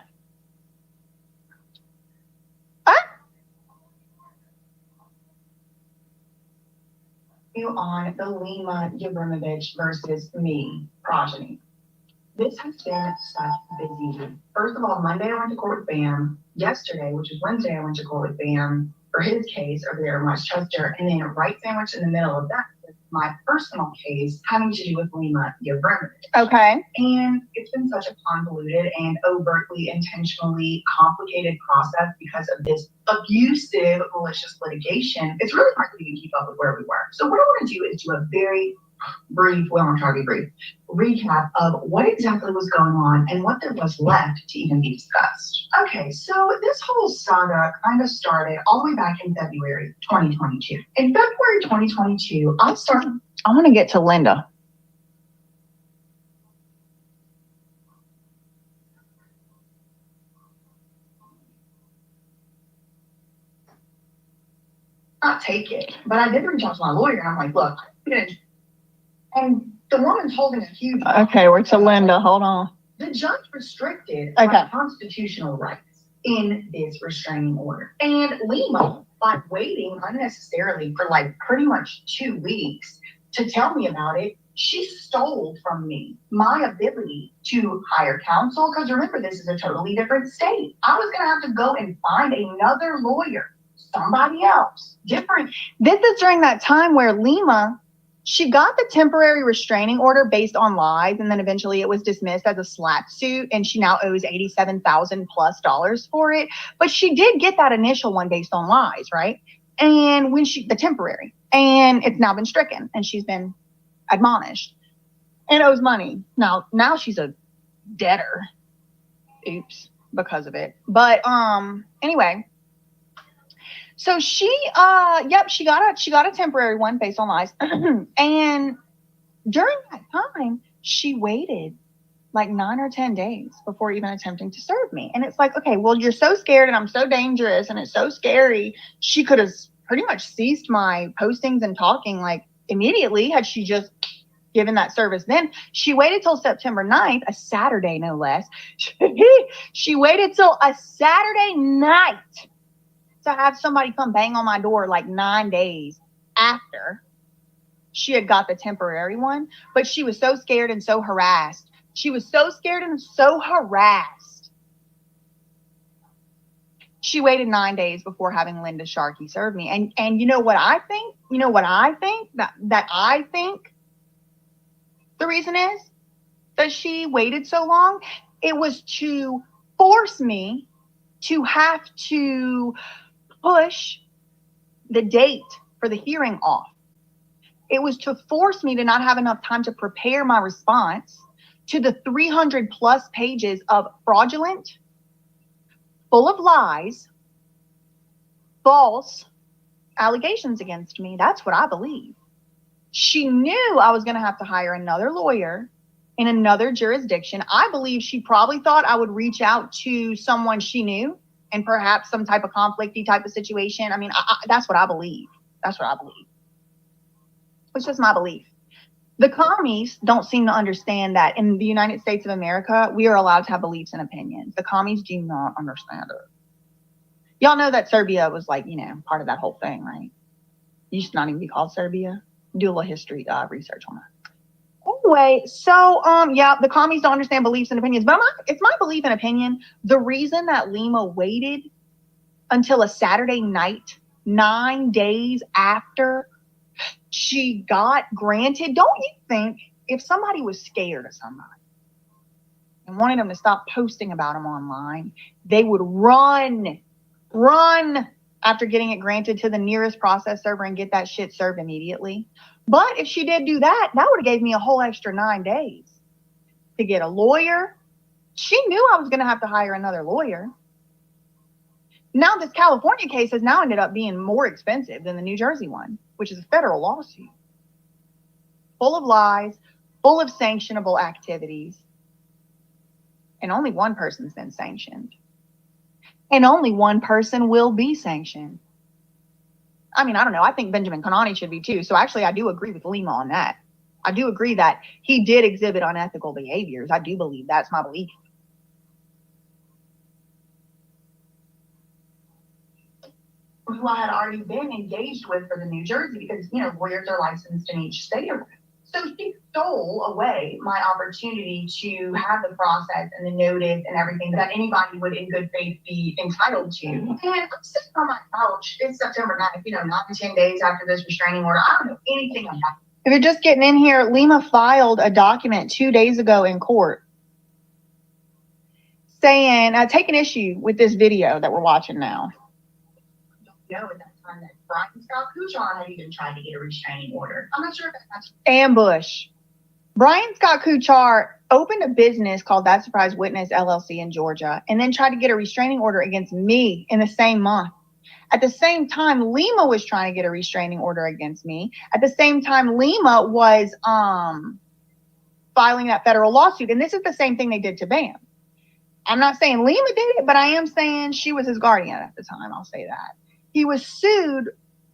On the Lima Yabrimovich versus me progeny. This has been such a busy. First of all, Monday I went to court with Bam. Yesterday, which is Wednesday, I went to court with Bam for his case over there in Westchester. And then right sandwiched in the middle of that is my personal case having to do with Lima Yabrimovich. Okay. And it's been such a convoluted and overtly, intentionally complicated process because of this abusive, malicious litigation. It's really hard to even keep up with where we were. So what I want to do is do a very brief, well, I'm trying to be brief, recap of what exactly was going on and what there was left to even be discussed. Okay, so this whole saga kind of started all the way back in February 2022. In February 2022, I want to get to Linda. Not take it, but I did reach out to my lawyer and I'm like, look, and the woman's holding a huge. Okay, we're to Linda. Hold on. The judge restricted my constitutional rights in this restraining order. And Lima, by waiting unnecessarily for like pretty much 2 weeks to tell me about it, she stole from me my ability to hire counsel. Because remember, this is a totally different state. I was going to have to go and find another lawyer, somebody else, different. This is during that time where Lima, she got the temporary restraining order based on lies, and then eventually it was dismissed as a slap suit, and she now owes $87,000+ for it. But she did get that initial one based on lies, right? And when the temporary, and it's now been stricken, and she's been admonished and owes money. Now she's a debtor. Oops, because of it. But anyway. So she got a temporary one based on lies. And during that time, she waited like 9 or 10 days before even attempting to serve me. And it's like, okay, well, you're so scared and I'm so dangerous and it's so scary. She could have pretty much ceased my postings and talking like immediately had she just given that service then. She waited till September 9th, a Saturday no less. She waited till a Saturday night to have somebody come bang on my door like 9 days after she had got the temporary one. But she was so scared and so harassed. She was so scared and so harassed. She waited 9 days before having Linda Sharkey serve me. And you know what I think? You know what I think? That I think the reason is that she waited so long? It was to force me to have to push the date for the hearing off. It was to force me to not have enough time to prepare my response to the 300+ pages of fraudulent, full of lies, false allegations against me. That's what I believe. She knew I was going to have to hire another lawyer in another jurisdiction. I believe she probably thought I would reach out to someone she knew and perhaps some type of conflicty type of situation. I mean, that's what I believe. That's what I believe. It's just my belief. The commies don't seem to understand that in the United States of America, we are allowed to have beliefs and opinions. The commies do not understand it. Y'all know that Serbia was like, part of that whole thing, right? It used to not even be called Serbia. Do a little history research on that. Anyway, so the commies don't understand beliefs and opinions, but it's my belief and opinion. The reason that Lima waited until a Saturday night, 9 days after she got granted, don't you think if somebody was scared of somebody and wanted them to stop posting about them online, they would run after getting it granted to the nearest process server and get that shit served immediately? But if she did do that, that would have gave me a whole extra 9 days to get a lawyer. She knew I was going to have to hire another lawyer. Now this California case has now ended up being more expensive than the New Jersey one, which is a federal lawsuit. Full of lies, full of sanctionable activities. And only one person's been sanctioned. And only one person will be sanctioned. I mean, I don't know. I think Benjamin Kanani should be too. So actually, I do agree with Lima on that. I do agree that he did exhibit unethical behaviors. I do believe that's my belief. Who I had already been engaged with for the New Jersey because, you know, lawyers are licensed in each state. So she stole away my opportunity to have the process and the notice and everything that anybody would in good faith be entitled to. And I'm sitting on my couch. It's September 9th, you know, not 10 days after this restraining order. I don't know anything about it. If you're just getting in here, Lima filed a document 2 days ago in court saying, taking issue with this video that we're watching now. You know, at that time that Brian Scott Kuchar had even tried to get a restraining order. I'm not sure if that's Ambush. Brian Scott Kuchar opened a business called That Surprise Witness LLC in Georgia and then tried to get a restraining order against me in the same month. At the same time, Lima was trying to get a restraining order against me. At the same time, Lima was filing that federal lawsuit. And this is the same thing they did to Bam. I'm not saying Lima did it, but I am saying she was his guardian at the time. I'll say that. He was sued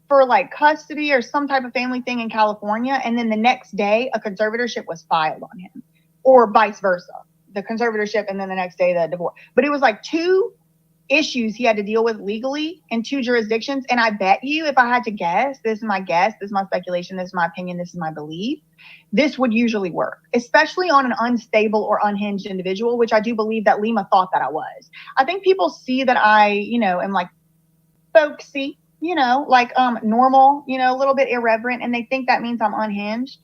for like custody or some type of family thing in California. And then the next day, a conservatorship was filed on him, or vice versa. The conservatorship and then the next day, the divorce. But it was like 2 issues he had to deal with legally in 2 jurisdictions. And I bet you, if I had to guess, this is my speculation, this is my opinion, this is my belief, this would usually work, especially on an unstable or unhinged individual, which I do believe that Lima thought that I was. I think people see that I, you know, am like folksy, you know, like normal, you know, a little bit irreverent, and they think that means I'm unhinged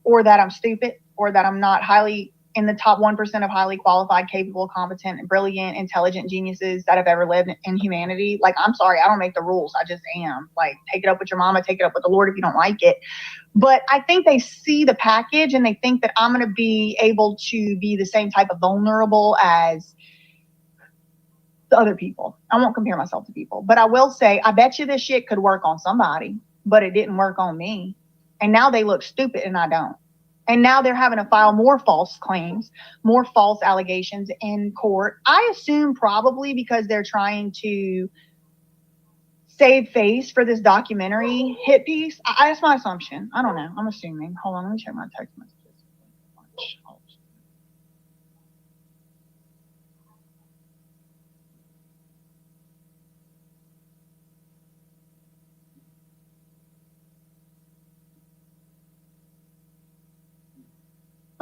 or that I'm stupid or that I'm not highly in the top 1% of highly qualified, capable, competent, and brilliant, intelligent geniuses that have ever lived in humanity. Like, I'm sorry, I don't make the rules. I just am. Like, take it up with your mama, take it up with the Lord if you don't like it. But I think they see the package and they think that I'm going to be able to be the same type of vulnerable as the other people. I won't compare myself to people, but I will say, I bet you this shit could work on somebody, but it didn't work on me. And now they look stupid and I don't. And now they're having to file more false claims, more false allegations in court. I assume probably because they're trying to save face for this documentary hit piece. That's my assumption. I don't know. I'm assuming. Hold on, let me check my text messages.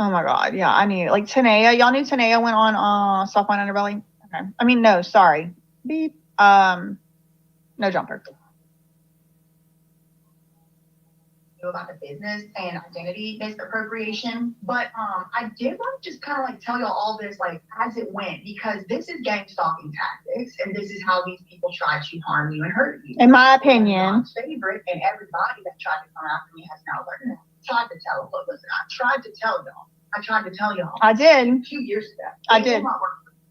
Oh my God. Yeah, I need like Tanea. Y'all knew Tanea went on Soft Wine Underbelly? Okay. I mean, no, sorry. Beep. No jumper. About the business and identity misappropriation, but I did want to just kind of like tell y'all all this like as it went, because this is gang stalking tactics and this is how these people try to harm you and hurt you. In my opinion. Favorite, and everybody that tried to come after me has now learned. Tried to tell. Look, listen, I tried to tell y'all. I did. 2 years ago. I did.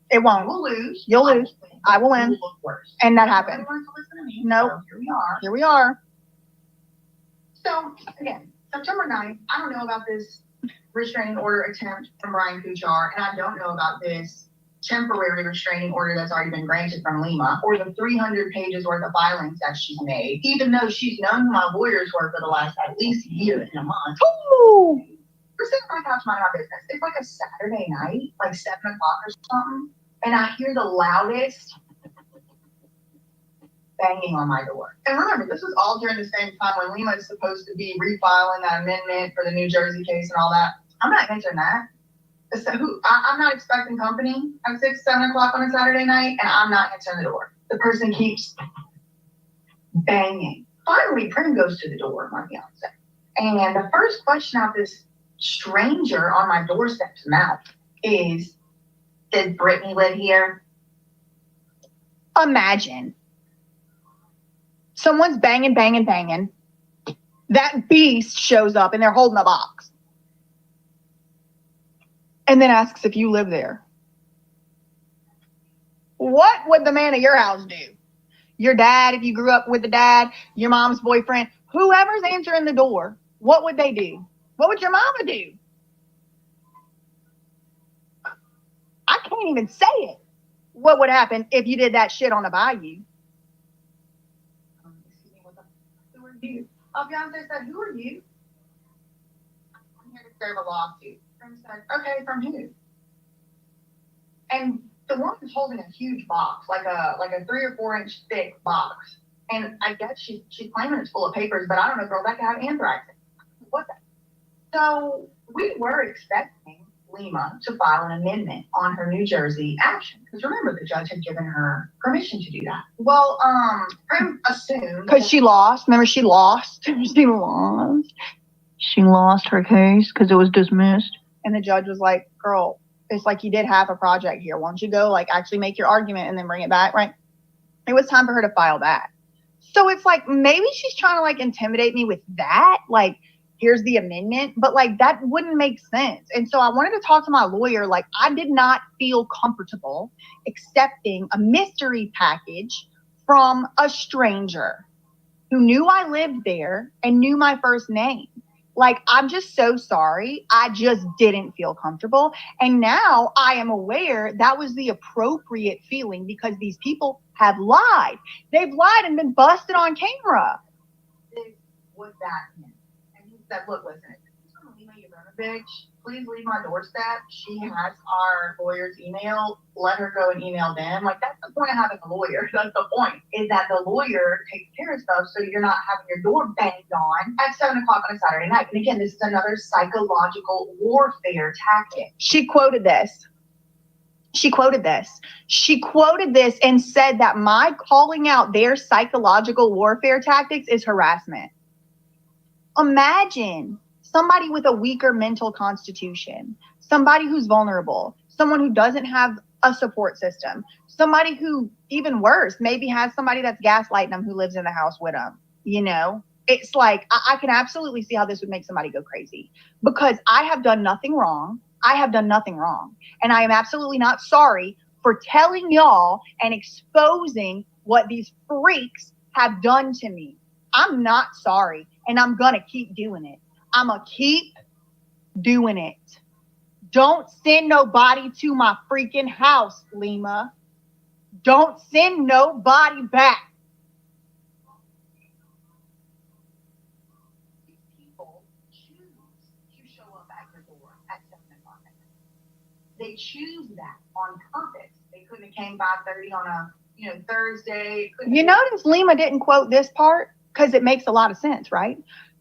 It won't. You'll lose. You'll lose. I will win. Look worse. And that happened. Nope. So here we are. Here we are. So again, September 9th, I don't know about this restraining order attempt from Brian Kuchar, and I don't know about this temporary restraining order that's already been granted from Lima, or the 300 pages worth of filings that she's made, even though she's known who my lawyers were for the last at least a year and a month. Ooh. We're sitting on my couch minding our business. It's like a Saturday night, like 7 o'clock or something, and I hear the loudest banging on my door. And remember, this was all during the same time when Lima is supposed to be refiling that amendment for the New Jersey case and all that. I'm not answering that. So I'm not expecting company at 6, 7 o'clock on a Saturday night, and I'm not answering the door. The person keeps banging. Finally, Prim goes to the door, my fiance. And the first question out this stranger on my doorstep's mouth is, does Brittany live here? Imagine. Someone's banging, banging, banging. That beast shows up and they're holding a box. And then asks if you live there. What would the man of your house do? Your dad, if you grew up with the dad, your mom's boyfriend, whoever's answering the door, what would they do? What would your mama do? I can't even say it. What would happen if you did that shit on the bayou? Who are you? My fiance said, who are you? serve a lawsuit. And said, okay, from who? And the woman's holding a huge box, like a 3 or 4 inch thick box. And I guess she's claiming it's full of papers, but I don't know, girl, that could have anthrax. What the? So we were expecting Lima to file an amendment on her New Jersey action. Because remember, the judge had given her permission to do that. Well, Prim assumed. Because she lost. Remember, she lost. She lost her case because it was dismissed. And the judge was like, girl, it's like you did half a project here. Why don't you go, like, actually make your argument and then bring it back, right? It was time for her to file that. So it's like, maybe she's trying to, like, intimidate me with that. Like, here's the amendment. But, like, that wouldn't make sense. And so I wanted to talk to my lawyer. Like, I did not feel comfortable accepting a mystery package from a stranger who knew I lived there and knew my first name. Like, I'm just so sorry. I just didn't feel comfortable. And now I am aware that was the appropriate feeling because these people have lied. They've lied and been busted on camera. This was that him. And he said, look, listen, if you're going to leave me, you run a bitch, please leave my doorstep. She has our lawyer's email. Let her go and email them. Like, that's the point of having a lawyer. That's the point, is that the lawyer takes care of stuff so you're not having your door banged on at 7 o'clock on a Saturday night. And again, this is another psychological warfare tactic. She quoted this. She quoted this and said that my calling out their psychological warfare tactics is harassment. Imagine somebody with a weaker mental constitution, somebody who's vulnerable, someone who doesn't have a support system, somebody who, even worse, maybe has somebody that's gaslighting them who lives in the house with them. You know, it's like, I can absolutely see how this would make somebody go crazy because I have done nothing wrong. I have done nothing wrong. And I am absolutely not sorry for telling y'all and exposing what these freaks have done to me. I'm not sorry. And I'm going to keep doing it. I'm going to keep doing it. Don't send nobody to my freaking house, Lima. Don't send nobody back. These people choose to show up at your door at 7 o'clock. They choose that on purpose. They couldn't have came 5:30 on a Thursday. You notice Lima didn't quote this part because it makes a lot of sense, right?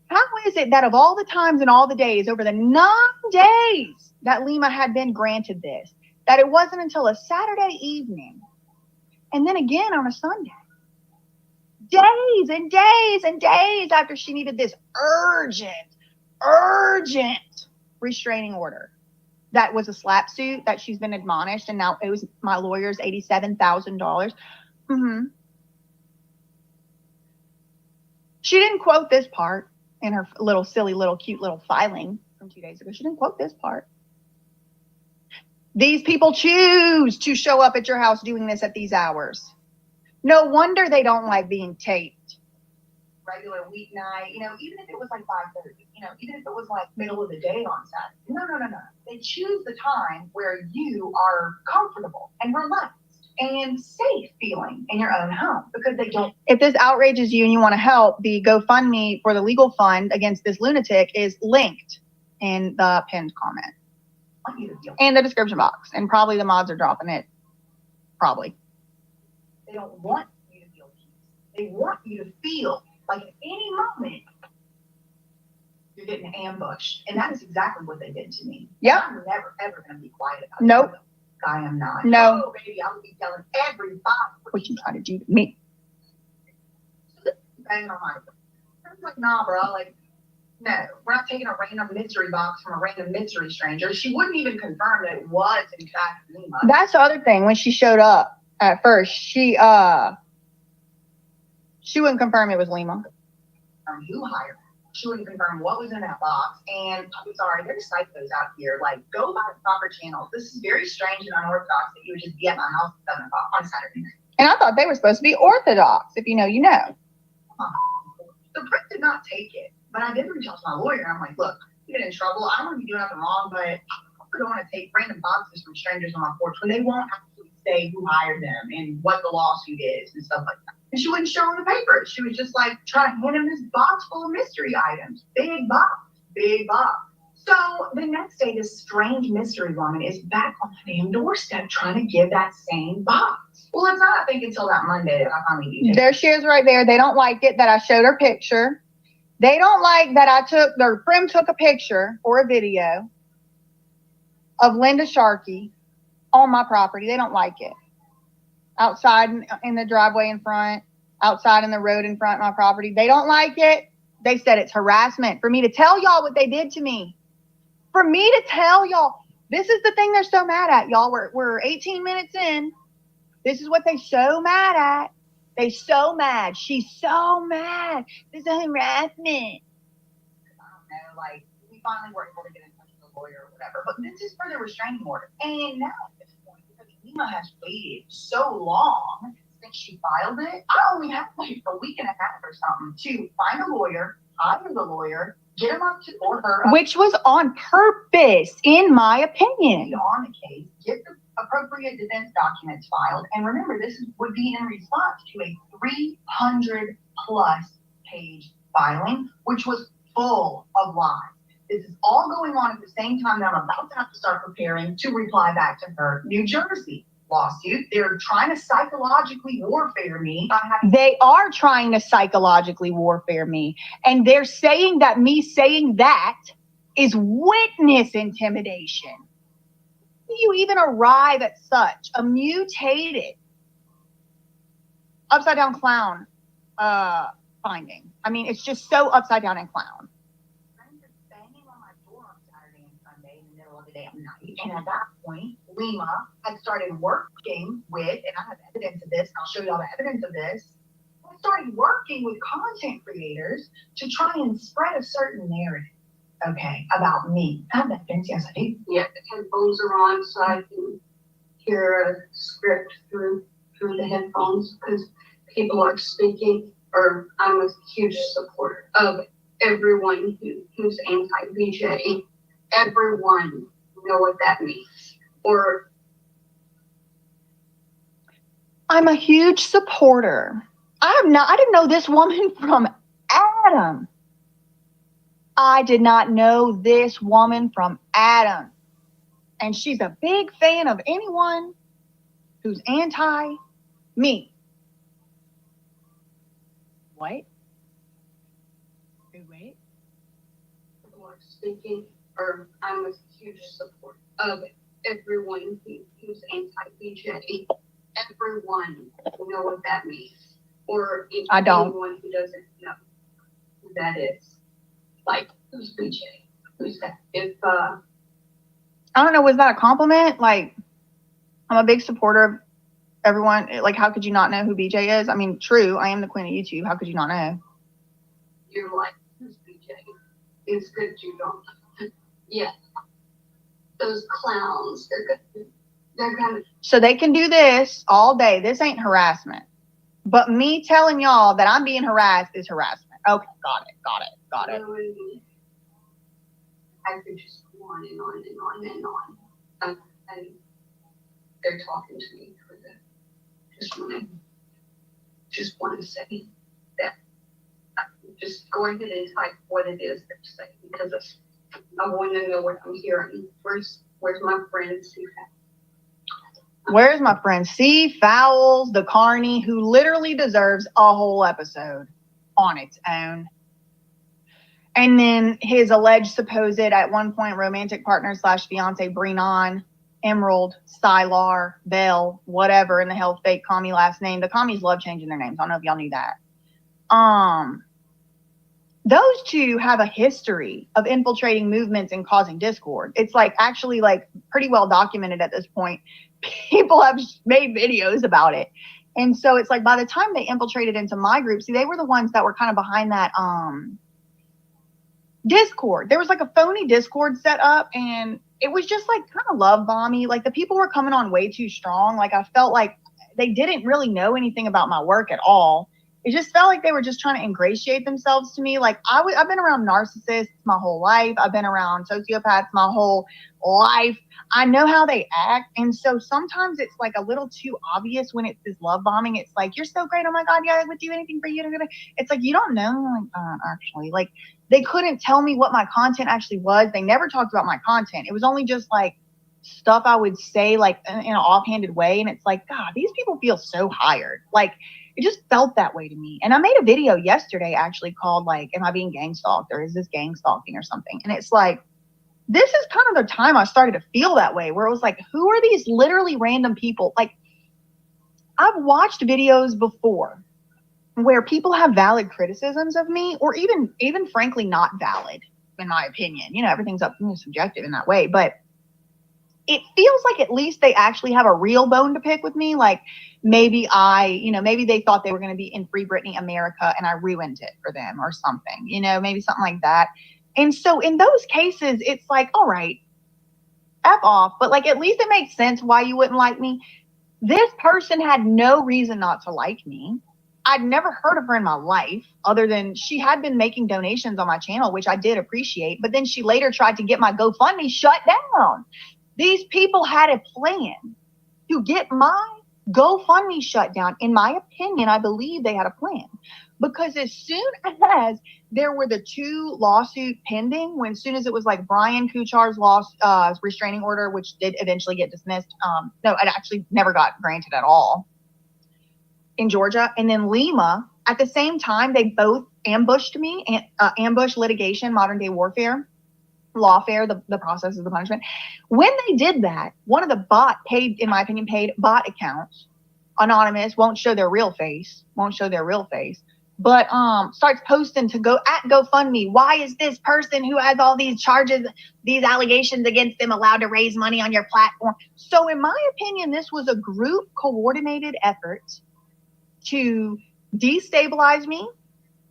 How is it that of all the times and all the days, over the 9 days that Lima had been granted this, that it wasn't until a Saturday evening and then again on a Sunday, days and days and days after she needed this urgent restraining order, that was a slap suit that she's been admonished, and now it was my lawyer's $87,000. She didn't quote this part in her little silly little cute little filing from 2 days ago. She didn't quote this part. These people choose to show up at your house doing this at these hours. No wonder they don't like being taped. Regular weeknight, even if it was like 5:30, even if it was like middle of the day on Saturday. No. They choose the time where you are comfortable and relaxed and safe feeling in your own home because they don't. If this outrages you and you want to help, the GoFundMe for the legal fund against this lunatic is linked in the pinned comment and the description box. And probably the mods are dropping it. Probably. They don't want you to feel peace. They want you to feel like at any moment you're getting ambushed. And that is exactly what they did to me. Yep. I'm never, ever going to be quiet about it. Nope. I am not. No. Oh, baby, I will be telling everybody what you try to do to me. Banging on my door. I was like, nah, bro. Like, no, we're not taking a random mystery box from a random mystery stranger. She wouldn't even confirm that it was, in fact, Lima. That's the other thing. When she showed up at first, she wouldn't confirm it was Lima. Who hired her? She wouldn't confirm what was in that box. And I'm sorry, there's psychos out here. Like, go by the proper channels. This is very strange and unorthodox that you would just be at my house at 7 o'clock on Saturday night. And I thought they were supposed to be orthodox. If you know, you know. The prick did not take it. But I did reach out to my lawyer. And I'm like, look, you get in trouble. I don't want to be doing nothing wrong, but I don't want to take random boxes from strangers on my porch when they won't actually say who hired them and what the lawsuit is and stuff like that. And she wouldn't show him the papers. She was just like trying to hand him this box full of mystery items. Big box. So the next day, this strange mystery woman is back on the damn doorstep trying to give that same box. Well, it's not, I think, until that Monday that I finally did. There she is right there. They don't like it that I showed her picture. They don't like that their friend took a picture or a video of Linda Sharkey on my property. They don't like it. Outside in the driveway in front, outside in the road in front of my property. They don't like it. They said it's harassment for me to tell y'all what they did to me. For me to tell y'all, this is the thing they're so mad at, y'all. We're 18 minutes in. This is what they so mad at. They so mad. She's so mad. This is harassment. I don't know, like, we finally were able to get in touch with a lawyer or whatever, but this is for the restraining order. And now at this point, because Lima has waited so long since she filed it, I only have like a week and a half or something to find a lawyer, hire the lawyer, get him up to or her up, which was on purpose, in my opinion. On the case, get the appropriate defense documents filed, and remember, this would be in response to a 300+ page filing, which was full of lies. This is all going on at the same time that I'm about to have to start preparing to reply back to her New Jersey lawsuit. They're trying to psychologically warfare me. They are trying to psychologically warfare me. And they're saying that me saying that is witness intimidation. You even arrive at such a mutated upside down clown finding. I mean, it's just so upside down and clown. And at that point, Lima had started working with, and I have evidence of this, and I'll show you all the evidence of this. I started working with content creators to try and spread a certain narrative, okay, about me. I have evidence, yes, I do. Yeah, the headphones are on, so I can hear a script through the headphones because people are speaking, or I'm a huge supporter of everyone who's anti-BJ. Everyone know what that means. Or I'm a huge supporter. I didn't know this woman from Adam. I did not know this woman from Adam. And she's a big fan of anyone who's anti-me. What? Wait. people are speaking, or I'm a huge supporter of everyone who's anti-BJ. Everyone know what that means. Or if I don't. anyone who doesn't know who that is. Like, who's BJ? Who's that? If I don't know, was that a compliment? Like, I'm a big supporter of everyone. Like, how could you not know who BJ is? I mean, true, I am the queen of YouTube. How could you not know? you're like, who's BJ? It's good you don't. Yeah. Those clowns, they're gonna. So they can do this all day. This ain't harassment. But me telling y'all that I'm being harassed is harassment. Okay, got it. I could just go on and on and on and on. And they're talking to me for the just want to say that just go ahead and type what it is they're saying because I want to know what I'm hearing. Where's my friend C? Where's my friend C Fowles, the carny, who literally deserves a whole episode on its own? And then his alleged supposed at one point romantic partner / fiance Brenon, Emerald, Sylar, Bell, whatever in the hell fake commie last name. The commies love changing their names. I don't know if y'all knew that. Those two have a history of infiltrating movements and causing discord. It's like actually like pretty well documented at this point. People have made videos about it. And so it's like by the time they infiltrated into my group, see, they were the ones that were kind of behind that Discord. There was like a phony Discord set up and it was just like kind of love bomby. Like the people were coming on way too strong. Like I felt like they didn't really know anything about my work at all. It just felt like they were just trying to ingratiate themselves to me. Like I've been around narcissists my whole life. I've been around sociopaths my whole life. I know how they act. And so sometimes it's like a little too obvious when it's this love bombing. It's like, you're so great. Oh my God. Yeah, I would do anything for you. It's like, you don't know. Like, actually, like they couldn't tell me what my content actually was. They never talked about my content. It was only just like stuff I would say like in an offhanded way. And it's like, God, these people feel so hired. Like, it just felt that way to me. And I made a video yesterday actually called like, am I being gang stalked, or is this gang stalking or something? And it's like, this is kind of the time I started to feel that way, where it was like, who are these literally random people? Like, I've watched videos before where people have valid criticisms of me, or even frankly not valid, in my opinion. You know, everything's subjective in that way, but it feels like at least they actually have a real bone to pick with me. Like maybe maybe they thought they were going to be in Free Britney America and I ruined it for them or something, maybe something like that. And so in those cases, it's like, all right, F off, but like at least it makes sense why you wouldn't like me. This person had no reason not to like me. I'd never heard of her in my life, other than she had been making donations on my channel, which I did appreciate, but then she later tried to get my GoFundMe shut down. These people had a plan to get my GoFundMe shut down. In my opinion, I believe they had a plan, because as soon as there were the 2 lawsuits pending, as soon as it was like Brian Kuchar's restraining order, which did eventually get dismissed. No, it actually never got granted at all in Georgia. And then Lima, at the same time, they both ambushed me, ambush litigation, modern day warfare. Lawfare, the process is the punishment. When they did that, one of the paid bot accounts, anonymous, won't show their real face, but starts posting to go at GoFundMe. Why is this person who has all these charges, these allegations against them, allowed to raise money on your platform? So in my opinion, this was a group coordinated effort to destabilize me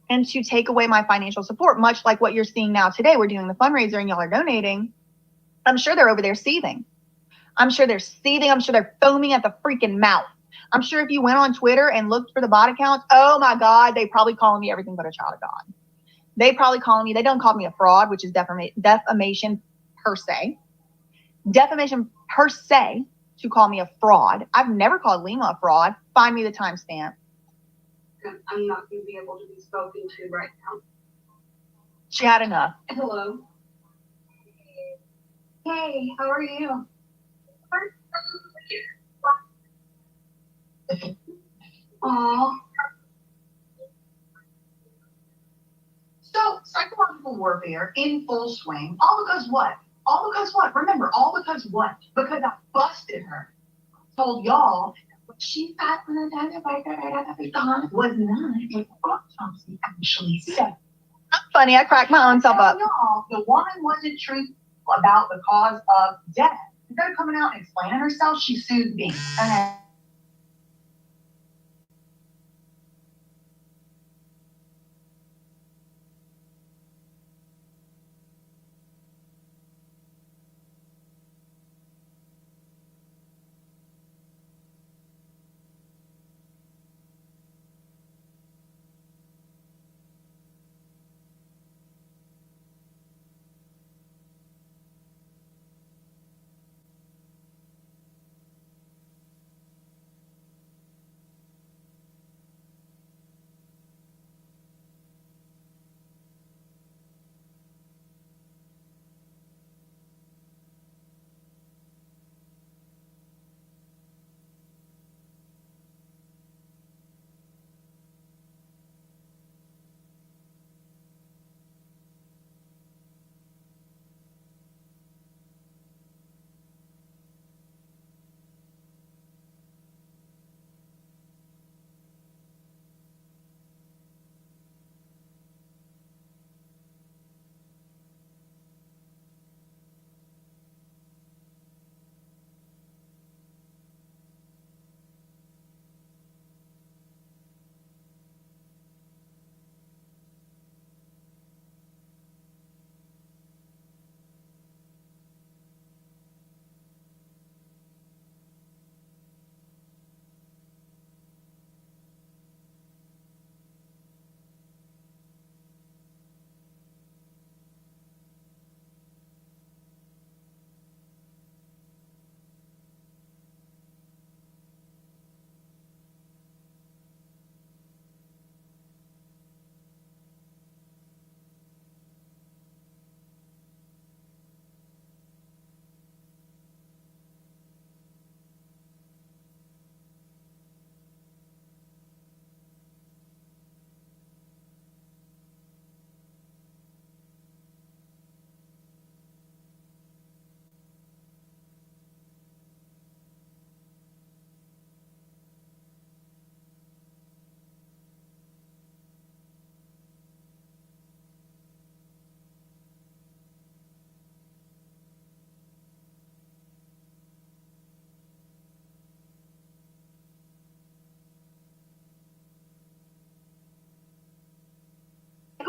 and to take away my financial support, much like what you're seeing now today. We're doing the fundraiser and y'all are donating. I'm sure they're over there seething. I'm sure they're foaming at the freaking mouth. I'm sure if you went on Twitter and looked for the bot accounts, oh my God, they probably calling me everything but a child of God. They don't call me a fraud, which is defamation per se. Defamation per se to call me a fraud. I've never called Lima a fraud. Find me the timestamp. I'm not going to be able to be spoken to right now. She had enough. Hello. Hey, how are you? Aww. So psychological warfare in full swing. All because what? Remember, all because what? Because I busted her. Told y'all what she thought was not what autopsy actually said. I'm funny. I cracked my own self up. Y'all, the woman wasn't truthful about the cause of death. Instead of coming out and explaining herself, she sued me.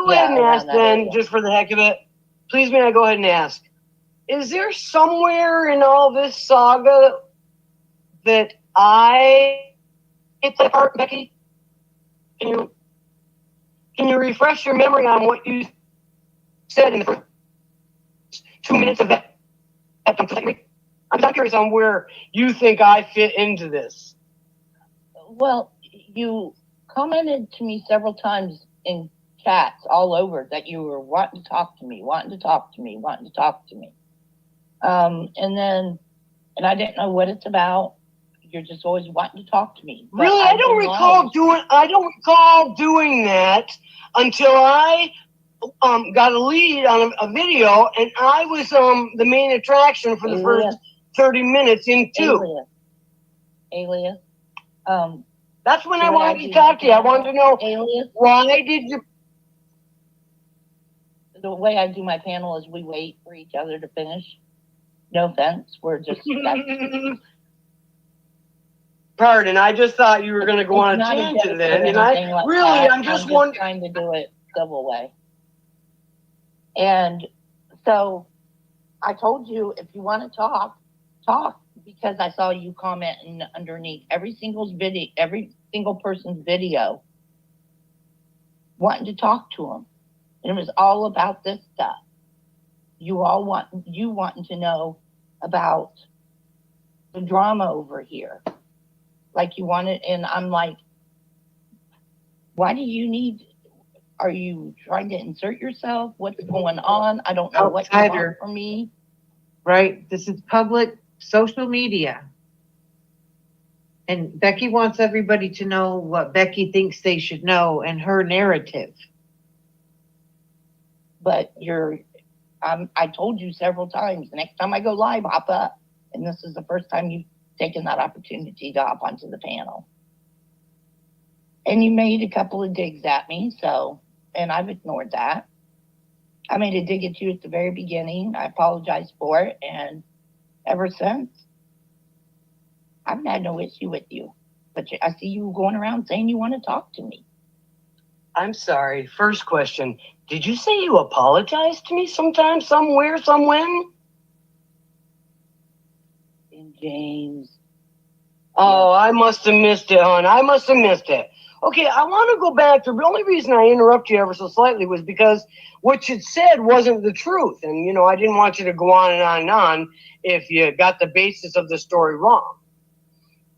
go ahead and ask then, just for the heck of it? Please, may I go ahead and ask? Is there somewhere in all this saga that I play a part, Becky? Can you refresh your memory on what you said in the first 2 minutes of that? I'm not curious on where you think I fit into this. Well, you commented to me several times in chats all over that you were wanting to talk to me. And I didn't know what it's about. You're just always wanting to talk to me. But Really? I don't recall doing that until I got a lead on a video, and I was the main attraction for the first 30 minutes in 2. Alias. That's when I wanted to talk to you. I wanted to know, why did you... The way I do my panel is we wait for each other to finish. No offense. We're just... Pardon, I just thought you were going to go on a tangent then. And I'm just trying to do it civil way. And so I told you, if you want to talk, because I saw you commenting underneath every single person's video, wanting to talk to them. And it was all about this stuff. You wanting to know about the drama over here. Like you wanted, and I'm like, why do you need, are you trying to insert yourself? What's going on? I don't know what you want from me. Right? This is public social media. And Becky wants everybody to know what Becky thinks they should know and her narrative. But I told you several times, the next time I go live, hop up. And this is the first time you've taken that opportunity to hop onto the panel. And you made a couple of digs at me, and I've ignored that. I made a dig at you at the very beginning. I apologized for it, and ever since, I've had no issue with you. But I see you going around saying you want to talk to me. I'm sorry. First question. Did you say you apologized to me sometime, somewhere, somewhen? In James. Oh, I must have missed it, hon. I must have missed it. Okay, I want to go back. The only reason I interrupted you ever so slightly was because what you said wasn't the truth. And, I didn't want you to go on and on and on if you got the basis of the story wrong.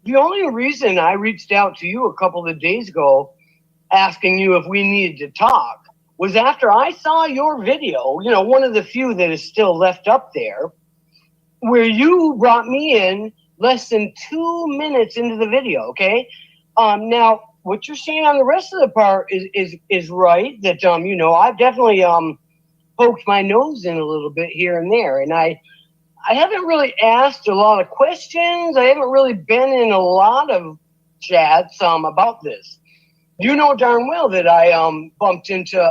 The only reason I reached out to you a couple of days ago asking you if we needed to talk was after I saw your video, one of the few that is still left up there, where you brought me in less than 2 minutes into the video, okay? Now, what you're saying on the rest of the part is right, that, I've definitely poked my nose in a little bit here and there, and I haven't really asked a lot of questions. I haven't really been in a lot of chats about this. You know darn well that I bumped into,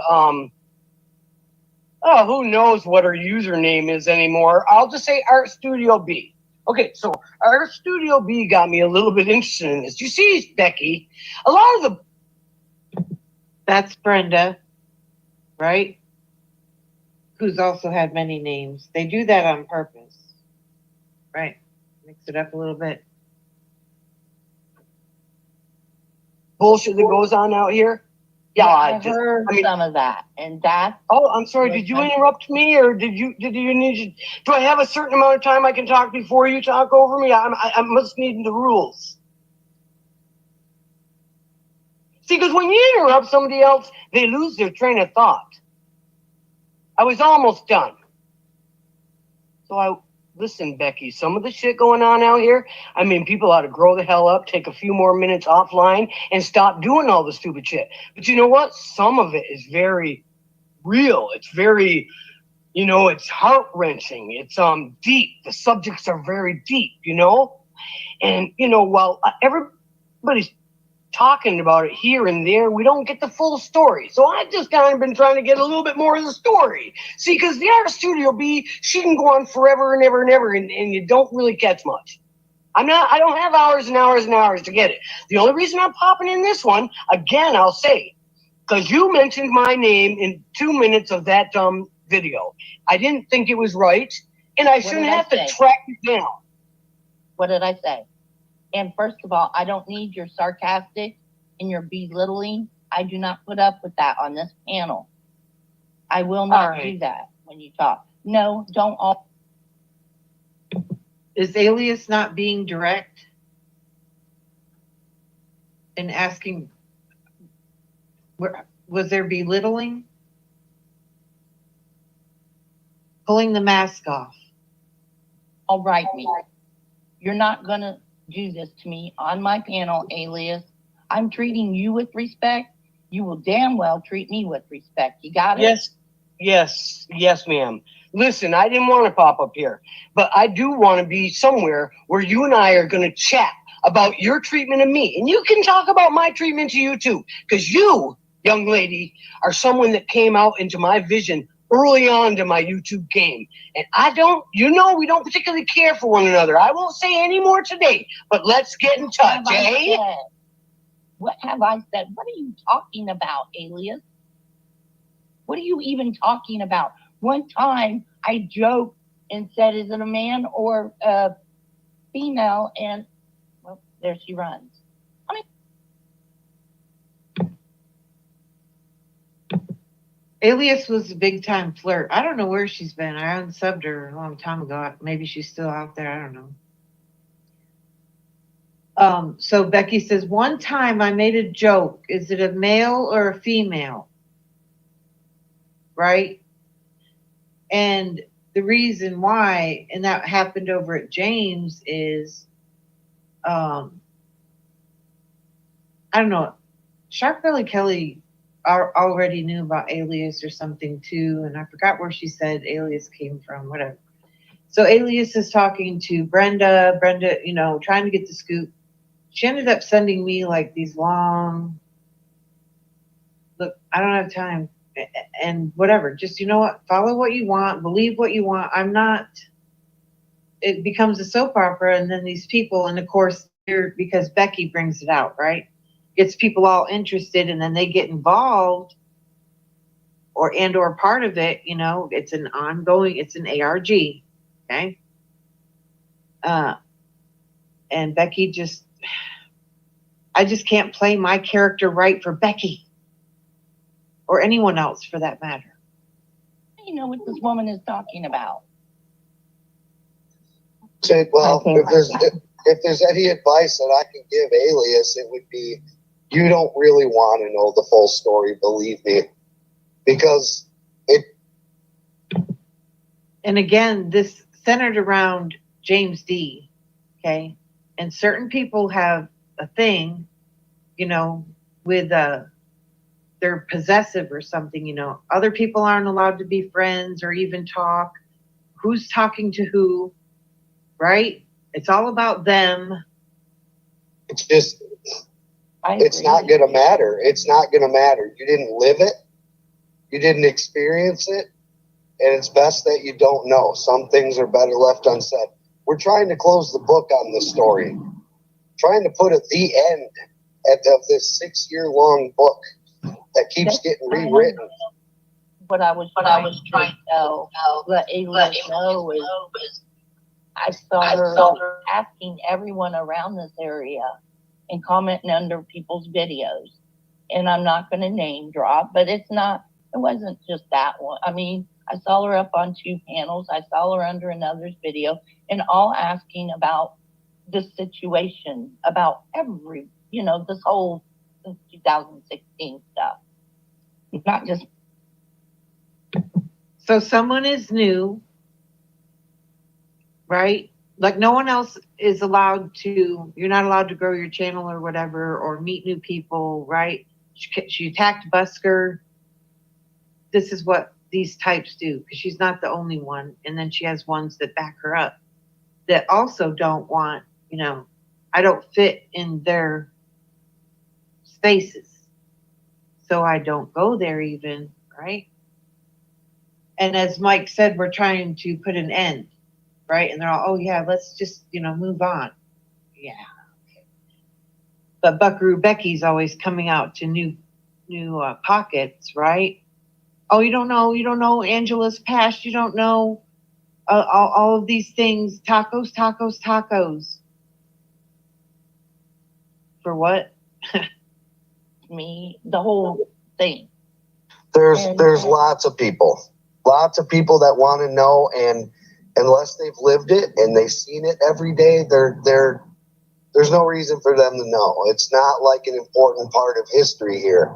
who knows what her username is anymore. I'll just say Art Studio B. Okay, so Art Studio B got me a little bit interested in this. You see, Becky, a lot of the... That's Brenda, right? Who's also had many names. They do that on purpose. Right. Mix it up a little bit. Bullshit that goes on out here? Yeah, I heard some of that, and that. Oh, I'm sorry. Did you interrupt me, or did you need? Do I have a certain amount of time I can talk before you talk over me? I must need the rules. See, because when you interrupt somebody else, they lose their train of thought. I was almost done. So listen, Becky, some of the shit going on out here, people ought to grow the hell up, take a few more minutes offline, and stop doing all the stupid shit. But you know what? Some of it is very real. It's very, it's heart-wrenching. It's deep. The subjects are very deep, And, while everybody's talking about it here and there, we don't get the full story. So I've just kind of been trying to get a little bit more of the story. See, because the Art Studio B, she can go on forever and ever and ever, and you don't really catch much. I don't have hours and hours and hours to get it. The only reason I'm popping in this one, again, I'll say, because you mentioned my name in 2 minutes of that video. I didn't think it was right, and I shouldn't have to track you down. What did I say? And first of all, I don't need your sarcastic and your belittling. I do not put up with that on this panel. I will not do that when you talk. No, don't all. Is Alias not being direct and asking, was there belittling? Pulling the mask off. All right, me. You're not going to do this to me on my panel, Alias. I'm treating you with respect. You will damn well treat me with respect. You got it? Yes, ma'am. Listen, I didn't want to pop up here, but I do want to be somewhere where you and I are going to chat about your treatment of me. And you can talk about my treatment to you too, because you, young lady, are someone that came out into my vision early on to my YouTube game. And I don't, we don't particularly care for one another. I won't say any more today, but let's get in touch, eh? What have I said? What are you talking about, Alias? What are you even talking about? One time I joked and said, is it a man or a female? And, well, there she runs. Alias was a big time flirt. I don't know where she's been. I unsubbed her a long time ago. Maybe she's still out there. I don't know. So Becky says, one time I made a joke. Is it a male or a female? Right? And the reason why, and that happened over at James, is, I don't know, Shark Belly Kelly already knew about Alias or something too, and I forgot where she said Alias came from, whatever. So Alias is talking to Brenda, trying to get the scoop. She ended up sending me like these long, look, I don't have time, and whatever, just, you know what, follow what you want, believe what you want. I'm not, it becomes a soap opera, and then these people, and of course, because Becky brings it out, right? Gets people all interested, and then they get involved or part of it, it's an ongoing, it's an ARG, okay? And Becky I just can't play my character right for Becky or anyone else for that matter. You know what this woman is talking about. Well, if there's any advice that I can give Alias, it would be, you don't really want to know the full story, believe me, because it. And again, this centered around James D. Okay, and certain people have a thing, with they're possessive or something. Other people aren't allowed to be friends or even talk. Who's talking to who, right? It's all about them. It's just. It's not going to matter. It's not going to matter. You didn't live it. You didn't experience it. And it's best that you don't know. Some things are better left unsaid. We're trying to close the book on this story. Trying to put the end of this 6-year-long book that keeps getting rewritten. What I was trying to tell, let Alias know is I saw her asking everyone around this area and commenting under people's videos. And I'm not going to name drop, but it wasn't just that one. I mean, I saw her up on 2 panels. I saw her under another's video, and all asking about the situation, about this whole 2016 stuff. Not just. So someone is new, right? Like no one else is allowed to, you're not allowed to grow your channel or whatever, or meet new people, right? She attacked Busker. This is what these types do, because she's not the only one. And then she has ones that back her up that also don't want, I don't fit in their spaces. So I don't go there even, right? And as Mike said, we're trying to put an end. Right? And they're all, oh yeah, let's just, move on. Yeah. Okay. But Buckaroo Becky's always coming out to new pockets, right? Oh, you don't know Angela's past. You don't know all of these things. Tacos, tacos, tacos. For what? Me, the whole thing. There's lots of people that want to know, and unless they've lived it and they've seen it every day, there's no reason for them to know. It's not like an important part of history here.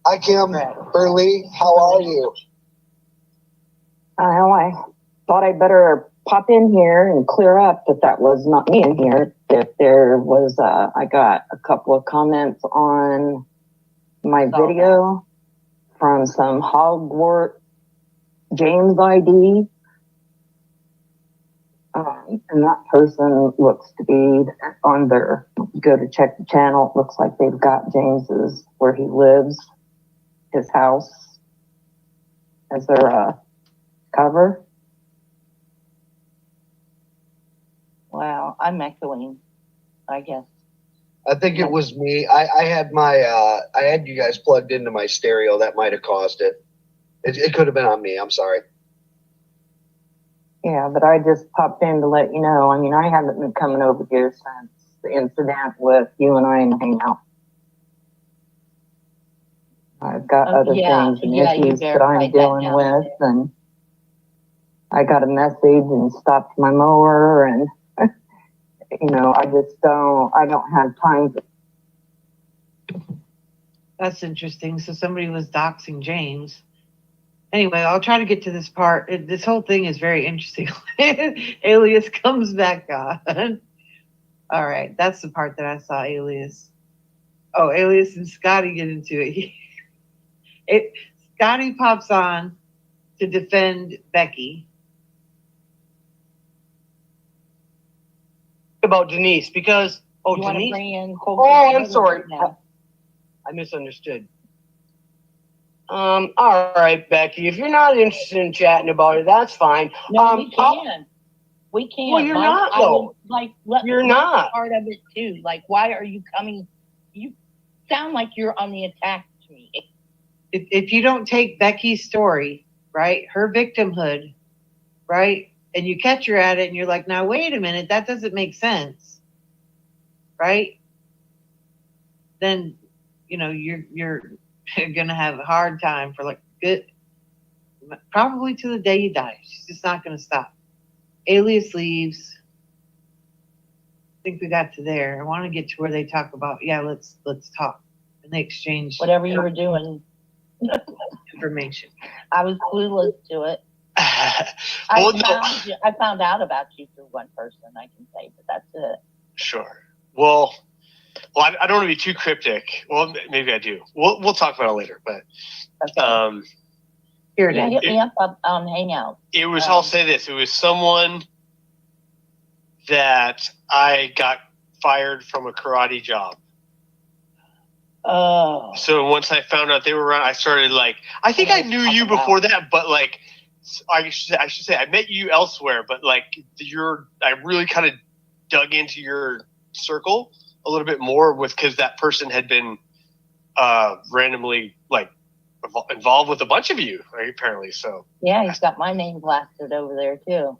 Hi, Kim. Burley, how are you? I thought I'd better pop in here and clear up that was not me in here. If there was, I got a couple of comments on my video from some Hogwarts James ID. And that person looks to be on their, go to check the channel. It looks like they've got James's, where he lives, his house, as their cover. Wow, I'm echoing, I guess. I think it was me. I had I had you guys plugged into my stereo. That might have caused it. It could have been on me. I'm sorry. Yeah, but I just popped in to let you know. I mean, I haven't been coming over here since the incident with you and I in the hangout. I've got other things and issues that I'm dealing with, and I got a message and stopped my mower, and you know, I don't have time. That's interesting. So somebody was doxing James. Anyway, I'll try to get to this part. This whole thing is very interesting. Alias comes back on. All right, that's the part that I saw Alias. Oh, Alias and Scotty get into it. Scotty pops on to defend Becky. About Denise, because Denise. I'm sorry. I misunderstood. All right, Becky. If you're not interested in chatting about it, that's fine. No, we can. We can. Well, you're not, though. You're not. Part of it too. Like, why are you coming? You sound like you're on the attack to me. If you don't take Becky's story, right, her victimhood, right, and you catch her at it, and you're like, now wait a minute, that doesn't make sense, right? Then, you know, you're gonna have a hard time for probably to the day you die. She's just not gonna stop. Alias leaves. I think we got to there. I want to get to where they talk about, let's talk, and they exchange whatever you were doing. Information. I was clueless to it. I found out about you through one person, I can say, but that's it. Sure. Well, I don't want to be too cryptic. Well, maybe I do. We'll talk about it later. But here it is. Hit me up on Hangout. It was. I'll say this. It was someone that I got fired from a karate job. Oh. So once I found out they were around, I started I think I knew you before that, but I should say I met you elsewhere, but I really kind of dug into your circle a little bit more because that person had been randomly involved with a bunch of you, right, apparently. So yeah, he's got my name blasted over there too.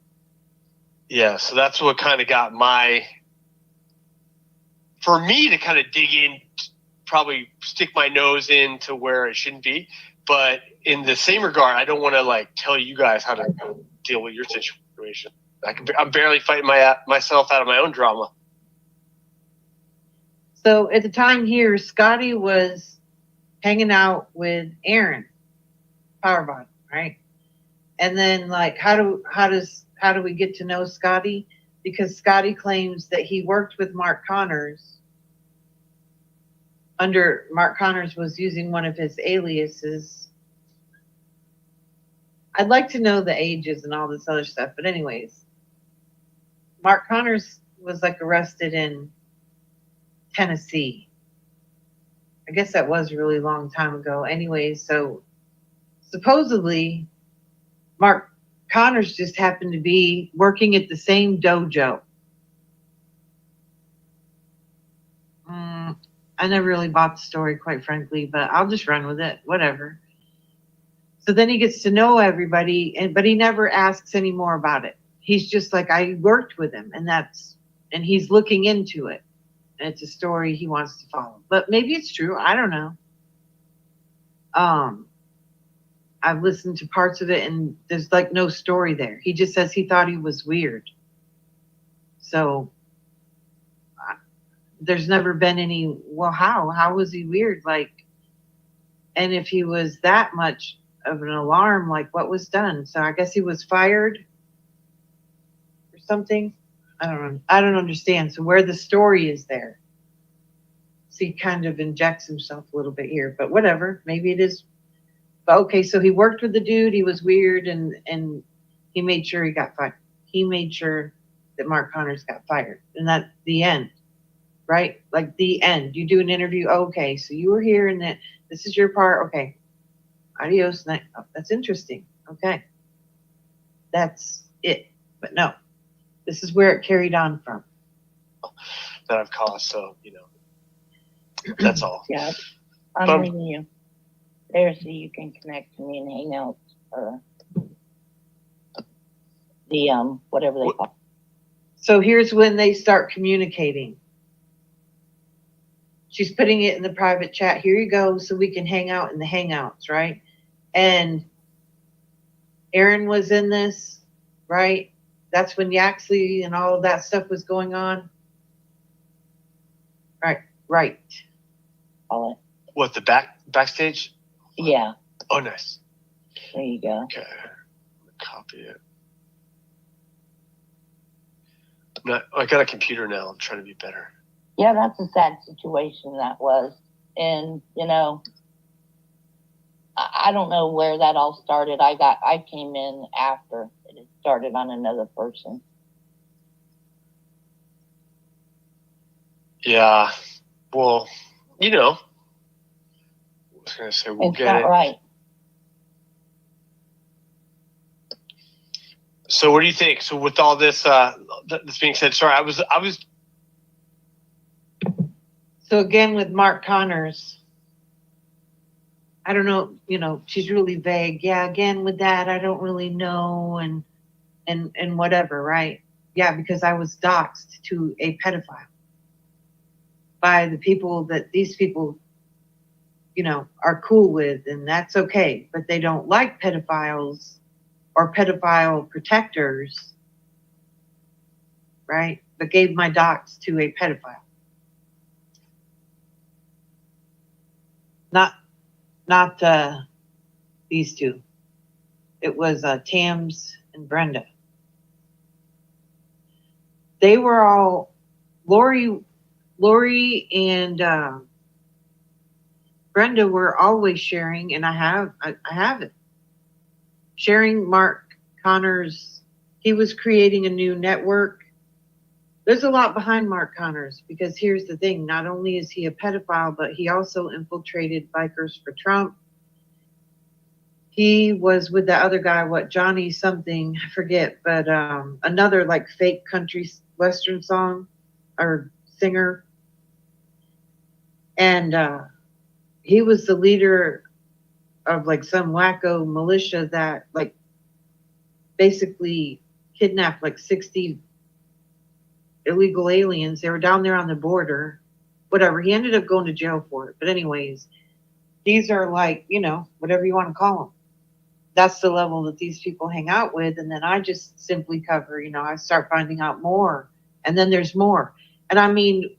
Yeah, so that's what kind of got for me to kind of dig in, probably stick my nose into where it shouldn't be. But in the same regard, I don't want to tell you guys how to deal with your situation. I'm barely fighting myself out of my own drama. So at the time here, Scotty was hanging out with Aaron, Powerbottom, right? And then how do we get to know Scotty? Because Scotty claims that he worked with Mark Connors. Mark Connors was using one of his aliases. I'd like to know the ages and all this other stuff, but anyways, Mark Connors was arrested in Tennessee. I guess that was a really long time ago. Anyways, so supposedly Mark Connors just happened to be working at the I never really bought the story, quite frankly, but I'll just run with it. Whatever. So then he gets to know everybody, but he never asks any more about it. He's just like, I worked with him, and he's looking into it. And it's a story he wants to follow. But maybe it's true. I don't know. I've listened to parts of it, and there's like no story there. He just says he thought he was weird. So there's never been any, well, how was he weird? Like, and if he was that much of an alarm, like what was done? So I guess he was fired or something. I don't know. I don't understand. So where the story is there. So he kind of injects himself a little bit here, but whatever. Maybe it is. But okay, so he worked with the dude. He was weird, and he made sure he got fired. He made sure that Mark Connors got fired, and that's the end. Right? Like the end. You do an interview. Okay, so you were here and that this is your part. Okay. Adios. Oh, that's interesting. Okay. That's it. But no, this is where it carried on from. That I've caused. So, that's all. Yeah. I'm leaving you there so you can connect to me and hang out or the, whatever they call it. So here's when they start communicating. She's putting it in the private chat. Here you go, so we can hang out in the hangouts, right? And Aaron was in this, right? That's when Yaxley and all of that stuff was going on. Right. All it. What, the backstage? Yeah. Oh, nice. There you go. Okay. I'm gonna copy it. I got a computer now. I'm trying to be better. Yeah, that's a sad situation that was. And, I don't know where that all started. I came in after it had started on another person. Yeah. Well, I was going to say, we'll get it. It's not right. So what do you think? So with all this, this being said, sorry, I was. So again, with Mark Connors, I don't know, she's really vague. Yeah, again with that, I don't really know and whatever, right? Yeah, because I was doxxed to a pedophile by the people that these people, are cool with, and that's okay. But they don't like pedophiles or pedophile protectors, right? But gave my dox to a pedophile. Not these two. It was Tams and Brenda. They were all Lori and Brenda were always sharing, and I have it. Sharing Mark Connors. He was creating a new network. There's a lot behind Mark Connors, because here's the thing. Not only is he a pedophile, but he also infiltrated Bikers for Trump. He was with the other guy, Johnny something, I forget, but another like fake country western song or singer. And he was the leader of like some wacko militia that like basically kidnapped like 60 illegal aliens. They were down there on the border, whatever. He ended up going to jail for it. But anyways, these are like, whatever you want to call them. That's the level that these people hang out with. And then I just simply cover, I start finding out more. And then there's more. And I mean,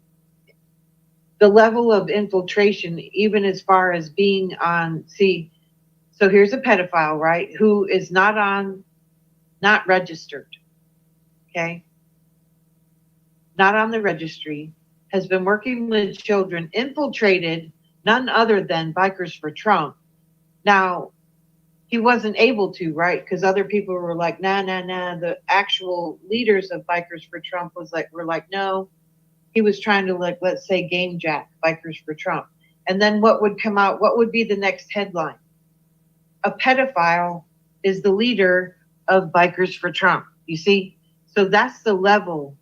the level of infiltration, even as far as being on, so here's a pedophile, right? Who is not registered. Okay. Not on the registry, has been working with children, infiltrated none other than Bikers for Trump. Now, he wasn't able to, right? Because other people were like, nah. The actual leaders of Bikers for Trump were like, no. He was trying to, like, let's say, game jack Bikers for Trump. And then what would come out? What would be the next headline? A pedophile is the leader of Bikers for Trump. You see? So that's the level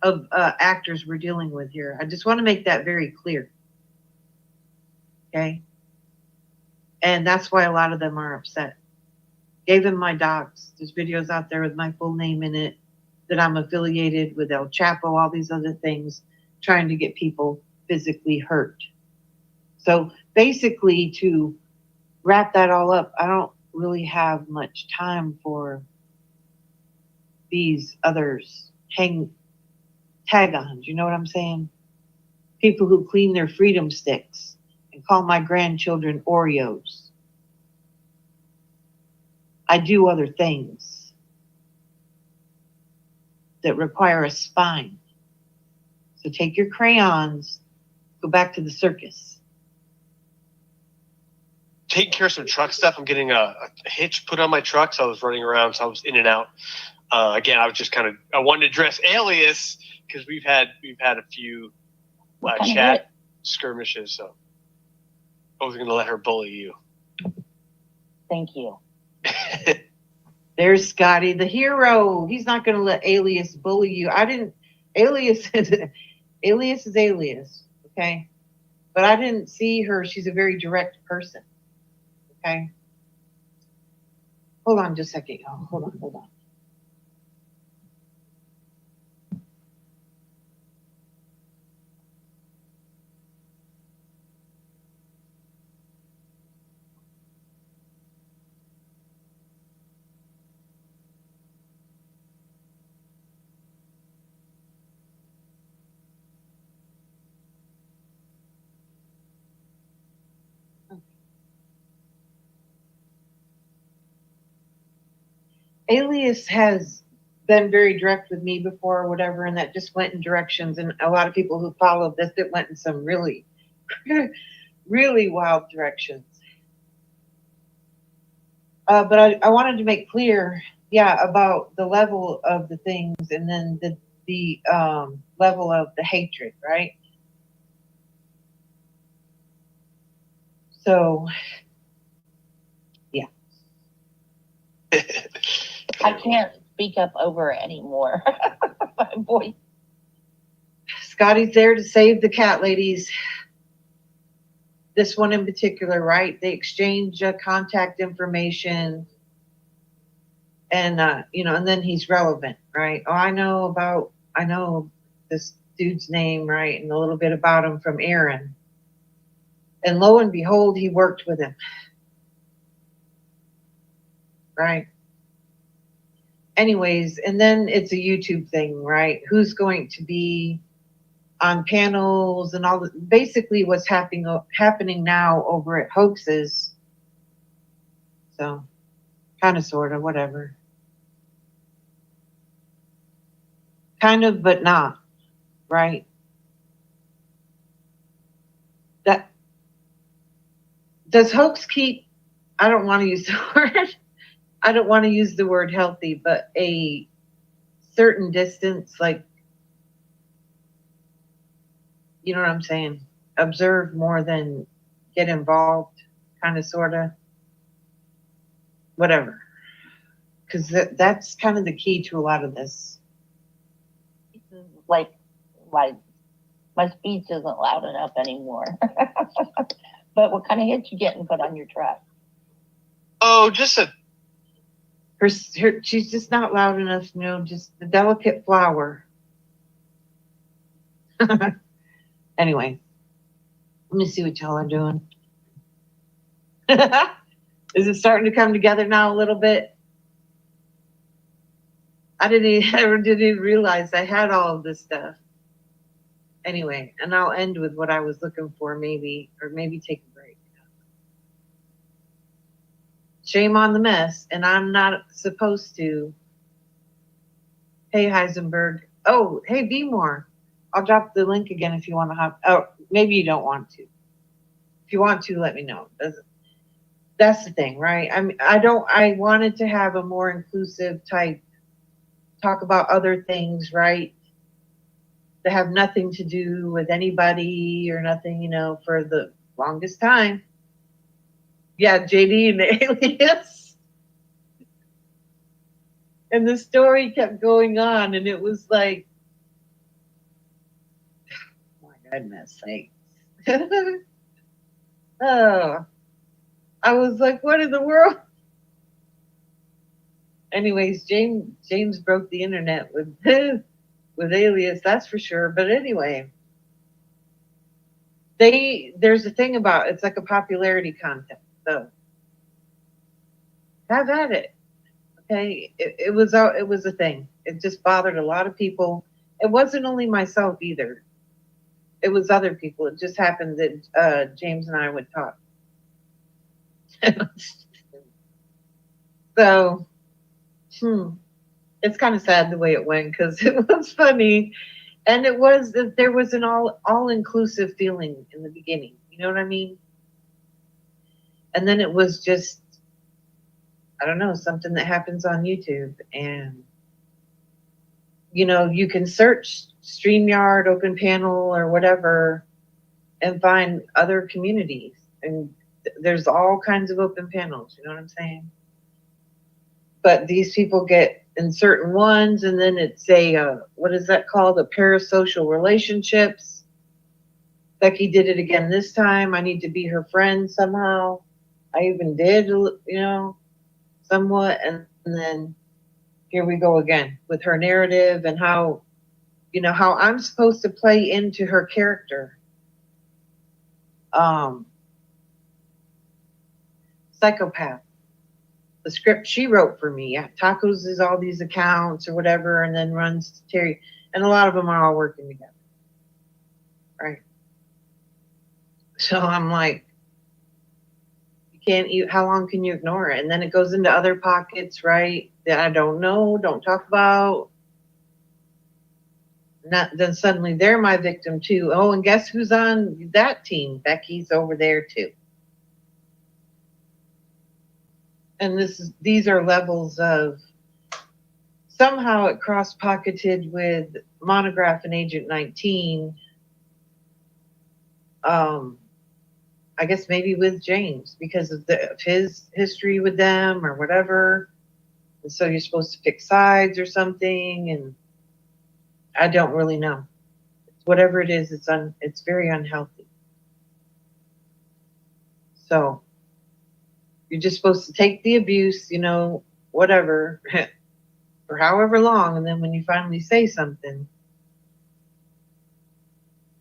of actors we're dealing with here. I just want to make that very clear. Okay. And that's why a lot of them are upset. Gave him my docs. There's videos out there with my full name in it, that I'm affiliated with El Chapo, all these other things, trying to get people physically hurt. So basically, to wrap that all up, I don't really have much time for these others tag-ons, you know what I'm saying? People who clean their freedom sticks and call my grandchildren Oreos. I do other things that require a spine. So take your crayons, go back to the circus. Taking care of some truck stuff. I'm getting a hitch put on my truck, so I was running around, so I was in and out. Again, I was just I wanted to address Alias because we've had a few chat skirmishes, so I wasn't going to let her bully you. Thank you. There's Scotty, the hero. He's not going to let Alias bully you. Alias is Alias, okay? But I didn't see her. She's a very direct person, okay? Hold on just a second, y'all. Hold on. Alias has been very direct with me before or whatever, and that just went in directions, and a lot of people who followed this, it went in some really, really wild directions. But I wanted to make clear, about the level of the things, and then the level of the hatred, right? So, yeah. I can't speak up over it anymore. Boy. Scotty's there to save the cat ladies. This one in particular, right? They exchange contact information, and and then he's relevant, right? Oh, I know this dude's name, right? And a little bit about him from Aaron. And lo and behold, he worked with him. Right? Anyways, and then it's a YouTube thing, right? Who's going to be on panels and all basically what's happening now over at Hoaxes. So, kind of, sort of, whatever. Kind of, but not, right? That does Hoax keep, I don't want to use the word, I don't want to use the word healthy, but a certain distance, like, you know what I'm saying? Observe more than get involved, kind of, sort of, whatever. Because that's kind of the key to a lot of this. Like my speech isn't loud enough anymore. But what kind of hits you getting put on your truck? Oh, just she's just not loud enough, just the delicate flower. Anyway, let me see what y'all are doing. Is it starting to come together now a little bit? I didn't even realize I had all of this stuff. Anyway, and I'll end with what I was looking for, maybe take a break. Shame on the mess, and I'm not supposed to. Hey, Heisenberg. Oh, hey, Be More. I'll drop the link again if you want to hop. Oh, maybe you don't want to. If you want to, let me know. That's the thing, right? I wanted to have a more inclusive type, talk about other things, right? That have nothing to do with anybody or nothing, for the longest time. Yeah, JD and the Alias. And the story kept going on, and it was like, oh my goodness sakes. Oh, I was like, what in the world? Anyways, James broke the internet with with Alias, that's for sure. But anyway, there's a thing about it's like a popularity contest. So have at it. Okay, it was a thing. It just bothered a lot of people. It wasn't only myself either. It was other people. It just happened that James and I would talk. So, it's kind of sad the way it went because it was funny, and it was that there was an all inclusive feeling in the beginning. You know what I mean? And then it was just, I don't know, something that happens on YouTube, and you can search StreamYard, Open Panel, or whatever, and find other communities, and there's all kinds of open panels. You know what I'm saying? But these people get in certain ones, and then it's what is that called? A parasocial relationships. Becky did it again this time. I need to be her friend somehow. I even did, somewhat, and then here we go again with her narrative and how I'm supposed to play into her character. Psychopath. The script she wrote for me. Yeah, Tacos is all these accounts or whatever, and then runs to Terry, and a lot of them are all working together, right? So I'm like, you can't. How long can you ignore it? And then it goes into other pockets, right? That I don't know, don't talk about. Then suddenly they're my victim too. Oh, and guess who's on that team? Becky's over there too. And these are levels of, somehow it cross-pocketed with Monograph and Agent 19. I guess maybe with James because of his history with them or whatever. And so you're supposed to pick sides or something, and I don't really know. Whatever it is, it's very unhealthy. So you're just supposed to take the abuse, whatever, for however long, and then when you finally say something,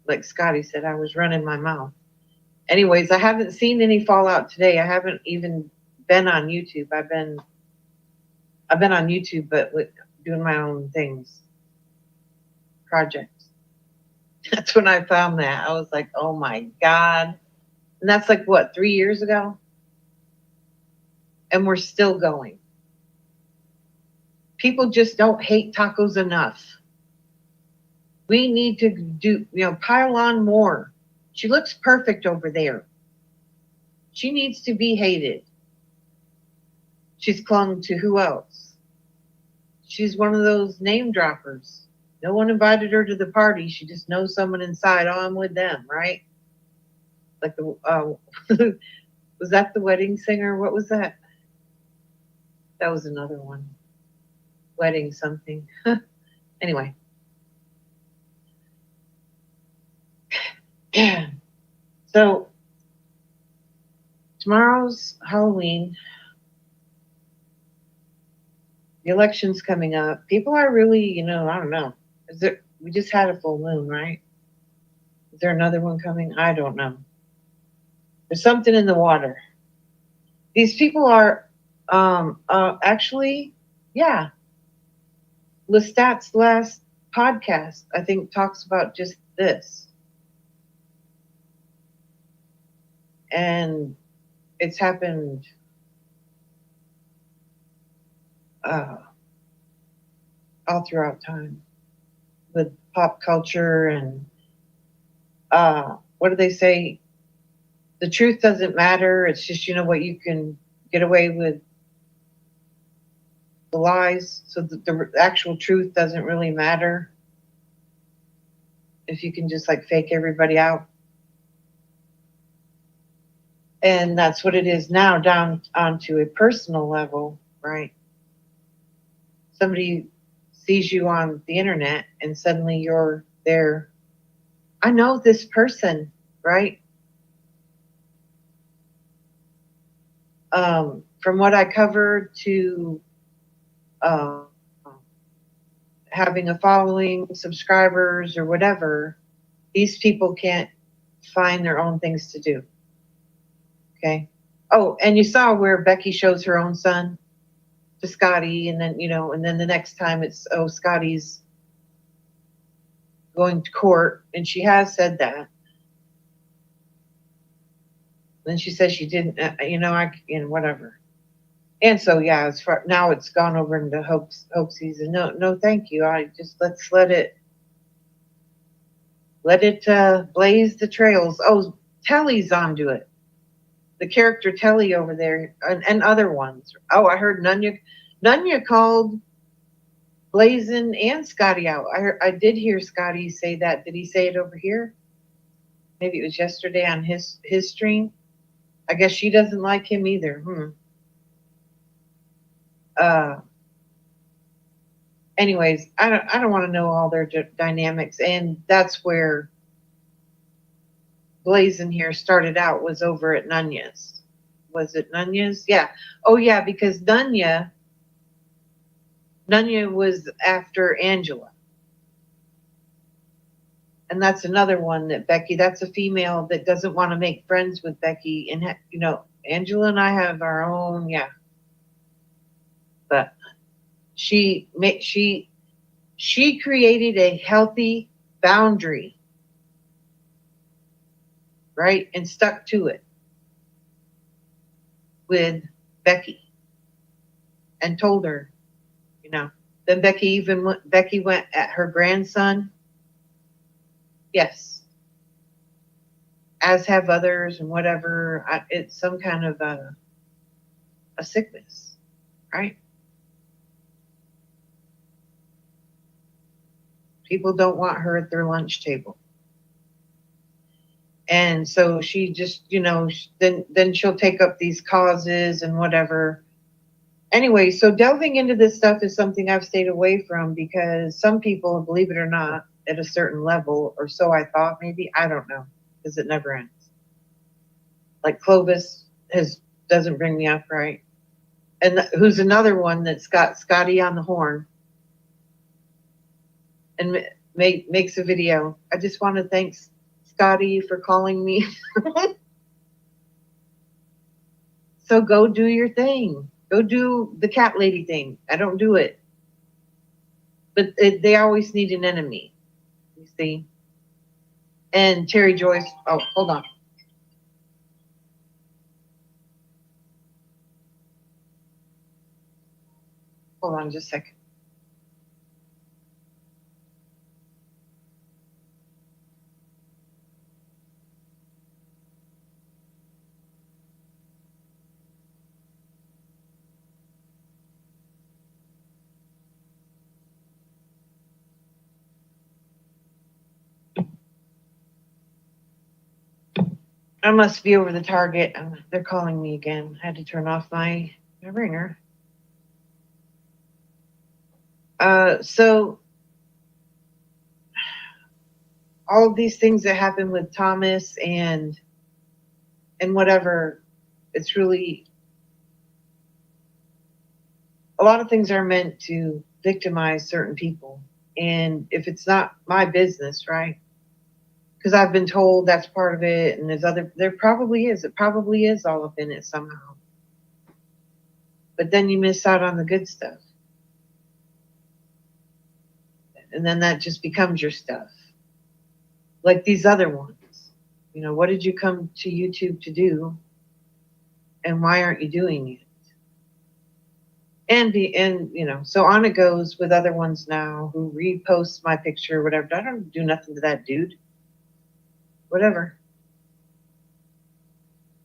like Scotty said, I was running my mouth. Anyways, I haven't seen any fallout today. I haven't even been on YouTube. I've been on YouTube, but doing my own things, projects. That's when I found that. I was like, oh my God. And that's like, what, 3 years ago? And we're still going. People just don't hate tacos enough. We need to do, pile on more. She looks perfect over there. She needs to be hated. She's clung to who else? She's one of those name droppers. No one invited her to the party. She just knows someone inside. Oh, I'm with them, right? Like was that the wedding singer? What was that? That was another one. Wedding something. Anyway. So tomorrow's Halloween. The election's coming up. People are really, I don't know. We just had a full moon, right? Is there another one coming? I don't know. There's something in the water. These people are actually, yeah. Lestat's last podcast, I think, talks about just this. And it's happened all throughout time with pop culture and what do they say? The truth doesn't matter. It's just, what you can get away with the lies. So the actual truth doesn't really matter if you can just like fake everybody out. And that's what it is now, down onto a personal level, right? Somebody sees you on the internet and suddenly you're there. I know this person, right? from what I covered to having a following, subscribers, or whatever, these people can't find their own things to do. Okay. Oh, and you saw where Becky shows her own son to Scotty, and then, and then the next time it's, oh, Scotty's going to court, and she has said that. Then she says she didn't, whatever. And so, yeah, now it's gone over into hoax season. No, thank you. Let's let it blaze the trails. Oh, Telly's onto it. The character Telly over there, and other ones. Oh, I heard Nunya called Blazin and Scotty out. I did hear Scotty say that. Did he say it over here? Maybe it was yesterday on his stream. I guess she doesn't like him either. Anyways, I don't want to know all their dynamics, and that's where Blazin here started out, was over at Nunya's. Was it Nunya's? Yeah. Oh yeah, because Nunya was after Angela. And that's another one that Becky, that's a female that doesn't want to make friends with Becky. And, Angela and I have our own, yeah. But she created a healthy boundary, right? And stuck to it with Becky and told her, then Becky went at her grandson. Yes. As have others and whatever. It's some kind of a sickness, right? People don't want her at their lunch table. And so she just, then she'll take up these causes and whatever. Anyway, so delving into this stuff is something I've stayed away from, because some people, believe it or not, at a certain level, or so I thought, maybe, I don't know, because it never ends. Like Clovis doesn't bring me up, right? And who's another one that's got Scotty on the horn and makes a video. I just want to thank Scotty for calling me. So go do your thing. Go do the cat lady thing. I don't do it. But they always need an enemy, you see. And Terry Joyce, oh, hold on. Hold on just a second. I must be over the target. They're calling me again. I had to turn off my ringer. So all of these things that happen with Thomas and whatever, it's really, a lot of things are meant to victimize certain people. And if it's not my business, right? Because I've been told that's part of it, and there probably is. It probably is all up in it somehow. But then you miss out on the good stuff. And then that just becomes your stuff. Like these other ones. What did you come to YouTube to do? And why aren't you doing it? And so on it goes with other ones now who repost my picture or whatever. I don't do nothing to that dude. Whatever.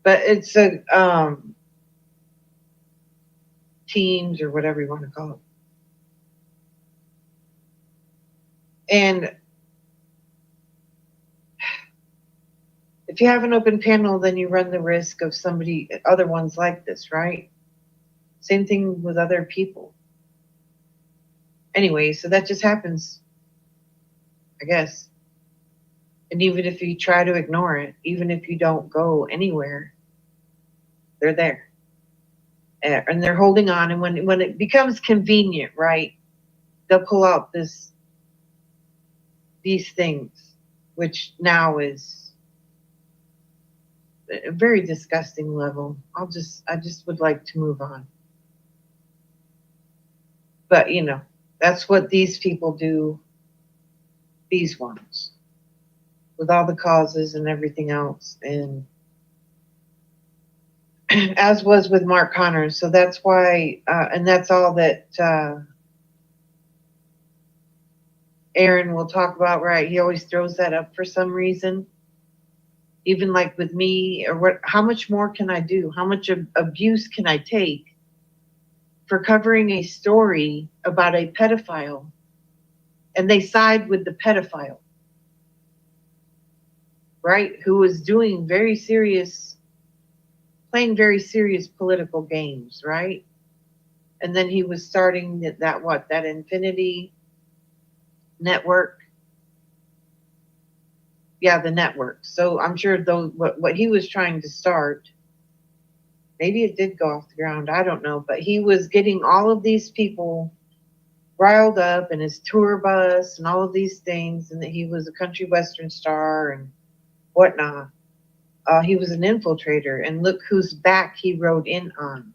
But it's a teams or whatever you want to call it. And if you have an open panel, then you run the risk of other ones like this, right? Same thing with other people. Anyway, so that just happens, I guess. And even if you try to ignore it, even if you don't go anywhere, they're there. and they're holding on. And when it becomes convenient, right, they'll pull out these things, which now is a very disgusting level. I just would like to move on. But that's what these people do. These ones, with all the causes and everything else, and as was with Mark Connors. So that's why, and that's all that Aaron will talk about, right? He always throws that up for some reason. Even like with me, or how much more can I do? How much abuse can I take for covering a story about a pedophile? And they side with the pedophile, right? Who was doing playing very serious political games, right? And then he was starting that Infinity network. Yeah, the network. So I'm sure what he was trying to start, maybe it did go off the ground. I don't know. But he was getting all of these people riled up in his tour bus and all of these things, and that he was a country western star and whatnot. He was an infiltrator, and look whose back he rode in on.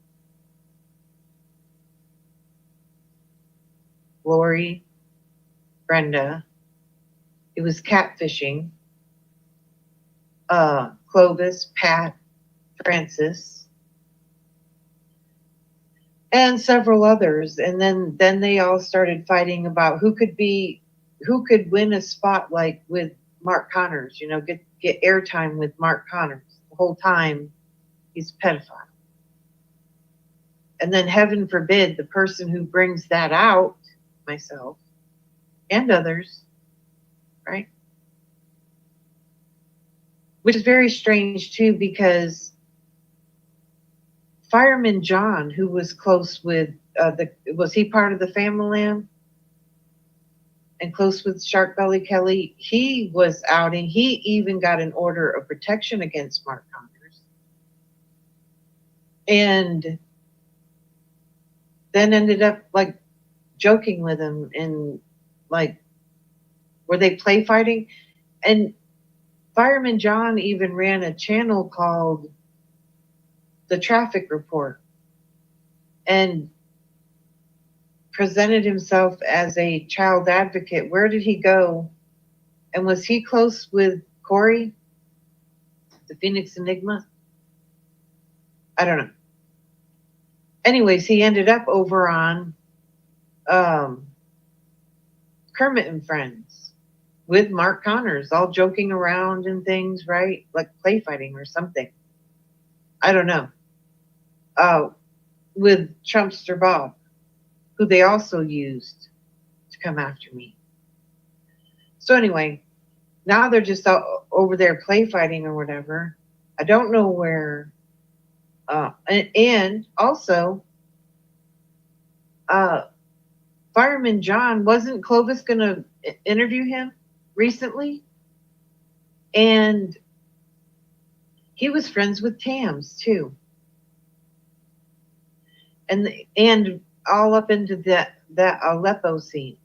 Lori, Brenda. He was catfishing. Clovis, Pat, Francis, and several others. And then they all started fighting about who could win a spotlight with Mark Connors, get airtime with Mark Connors. The whole time he's a pedophile. And then heaven forbid the person who brings that out, myself and others, right? Which is very strange too, because Fireman John, who was close with was he part of the Family Lamb? And close with Shark Belly Kelly, he was outing. He even got an order of protection against Mark Connors. And then ended up like joking with him, and like, were they play fighting? And Fireman John even ran a channel called The Traffic Report and presented himself as a child advocate. Where did he go? And was he close with Corey, the Phoenix Enigma? I don't know. Anyways, he ended up over on Kermit and Friends with Mark Connors, all joking around and things, right? Like play fighting or something. I don't know. With Trumpster Bob, who they also used to come after me. So anyway, now they're just over there play fighting or whatever. I don't know where. And also, Fireman John, wasn't Clovis going to interview him recently? And he was friends with Tams too. And all up into that Aleppo scene.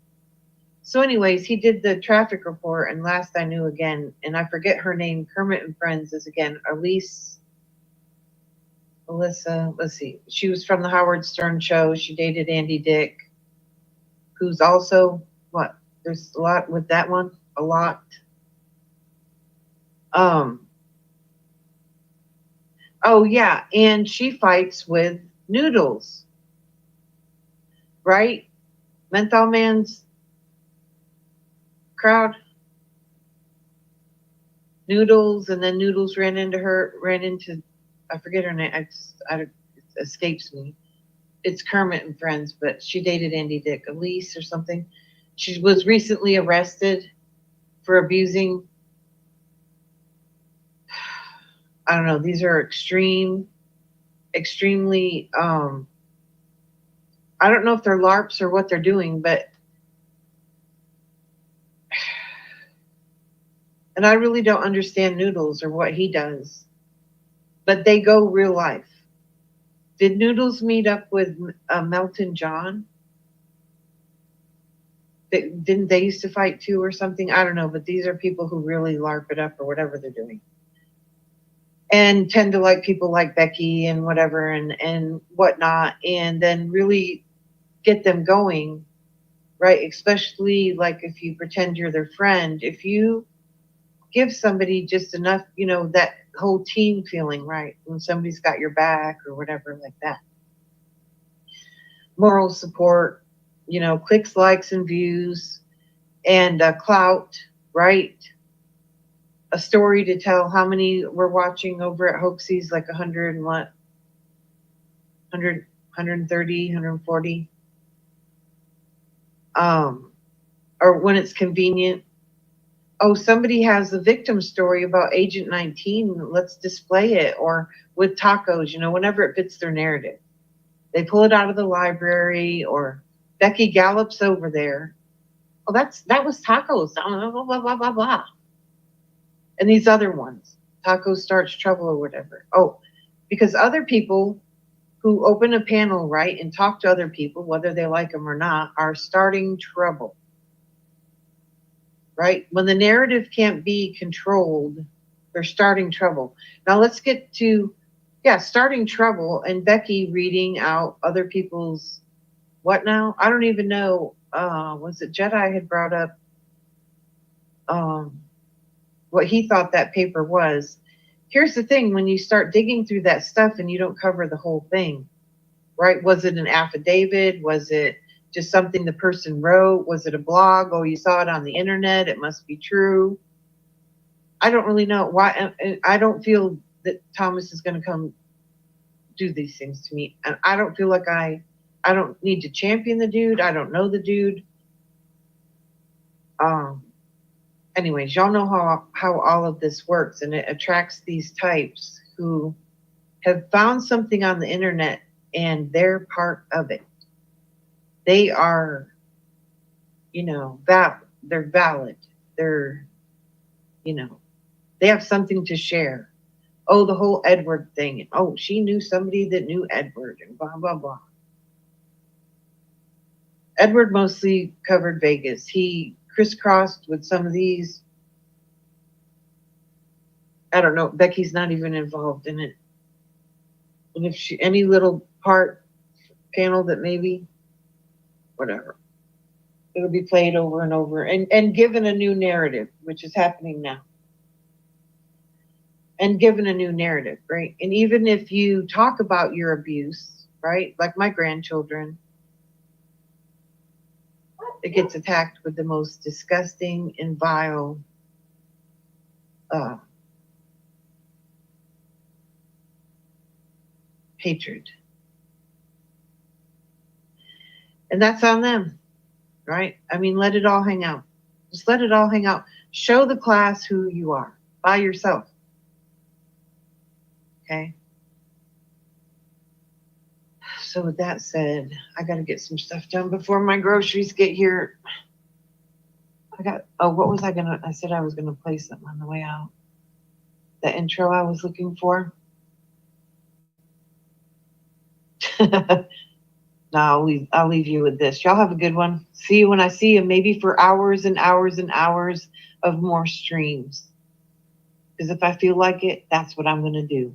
So anyways, he did the traffic report, and last I knew again, and I forget her name, Kermit and Friends is again Alyssa, let's see. She was from the Howard Stern show. She dated Andy Dick, who's also, what? There's a lot with that one. A lot. Oh yeah, and she fights with Noodles, right? Menthol Man's crowd. Noodles, and then Noodles ran into, I forget her name. It escapes me. It's Kermit and Friends, but she dated Andy Dick, Elise or something. She was recently arrested for abusing. I don't know. These are extremely, I don't know if they're LARPs or what they're doing, but, and I really don't understand Noodles or what he does, but they go real life. Did Noodles meet up with Melton John? Didn't they used to fight too or something? I don't know, but these are people who really LARP it up or whatever they're doing. And tend to like people like Becky and whatever and whatnot, and then really get them going, right? Especially like if you pretend you're their friend, if you give somebody just enough, you know, that whole team feeling, right? When somebody's got your back or whatever like that. Moral support, you know, clicks, likes, and views, and clout, right? A story to tell. How many we're watching over at Hoaxie's, like 100 and what? 100, 130, 140. Or when it's convenient. Oh, somebody has a victim story about Agent 19. Let's display it. Or with tacos, you know, whenever it fits their narrative. They pull it out of the library, or Becky gallops over there. Oh, that was tacos. Blah, blah, blah, blah, blah. And these other ones, tacos starts trouble or whatever. Oh, because other people who open a panel, right, and talk to other people, whether they like them or not, are starting trouble. Right? When the narrative can't be controlled, they're starting trouble. Now let's get to, starting trouble and Becky reading out other people's, what now? I don't even know. Was it Jedi had brought up what he thought that paper was. Here's the thing, when you start digging through that stuff and you don't cover the whole thing, right? Was it an affidavit? Was it just something the person wrote? Was it a blog? Oh, you saw it on the internet. It must be true. I don't really know why. I don't feel that Thomas is going to come do these things to me. And I don't feel like I don't need to champion the dude. I don't know the dude. Anyways, y'all know how all of this works, and it attracts these types who have found something on the internet and they're part of it. They are, you know, they're valid. They're, you know, they have something to share. Oh, the whole Edward thing. Oh, she knew somebody that knew Edward and blah, blah, blah. Edward mostly covered Vegas. He crisscrossed with some of these. I don't know. Becky's not even involved in it. And if she, any little panel that maybe, whatever, it'll be played over and over and given a new narrative, which is happening now. And given a new narrative, right? And even if you talk about your abuse, right? Like my grandchildren, it gets attacked with the most disgusting and vile hatred. And that's on them, right? I mean, let it all hang out. Just let it all hang out. Show the class who you are by yourself. Okay? So with that said, I got to get some stuff done before my groceries get here. What was I said I was going to play something on the way out. The intro I was looking for. No, I'll leave you with this. Y'all have a good one. See you when I see you, maybe for hours and hours and hours of more streams. Because if I feel like it, that's what I'm going to do.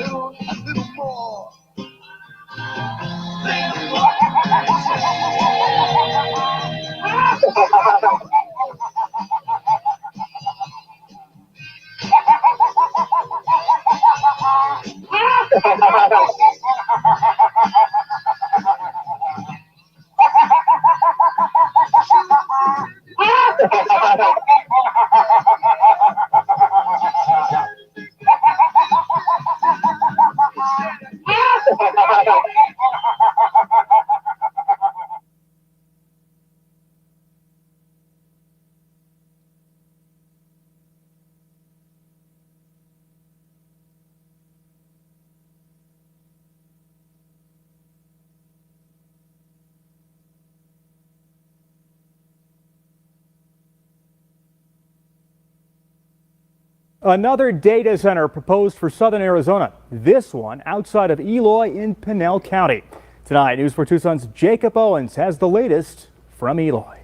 a little more. Another data center proposed for southern Arizona, this one outside of Eloy in Pinell County. Tonight, News 4 Tucson's Jacob Owens has the latest from Eloy.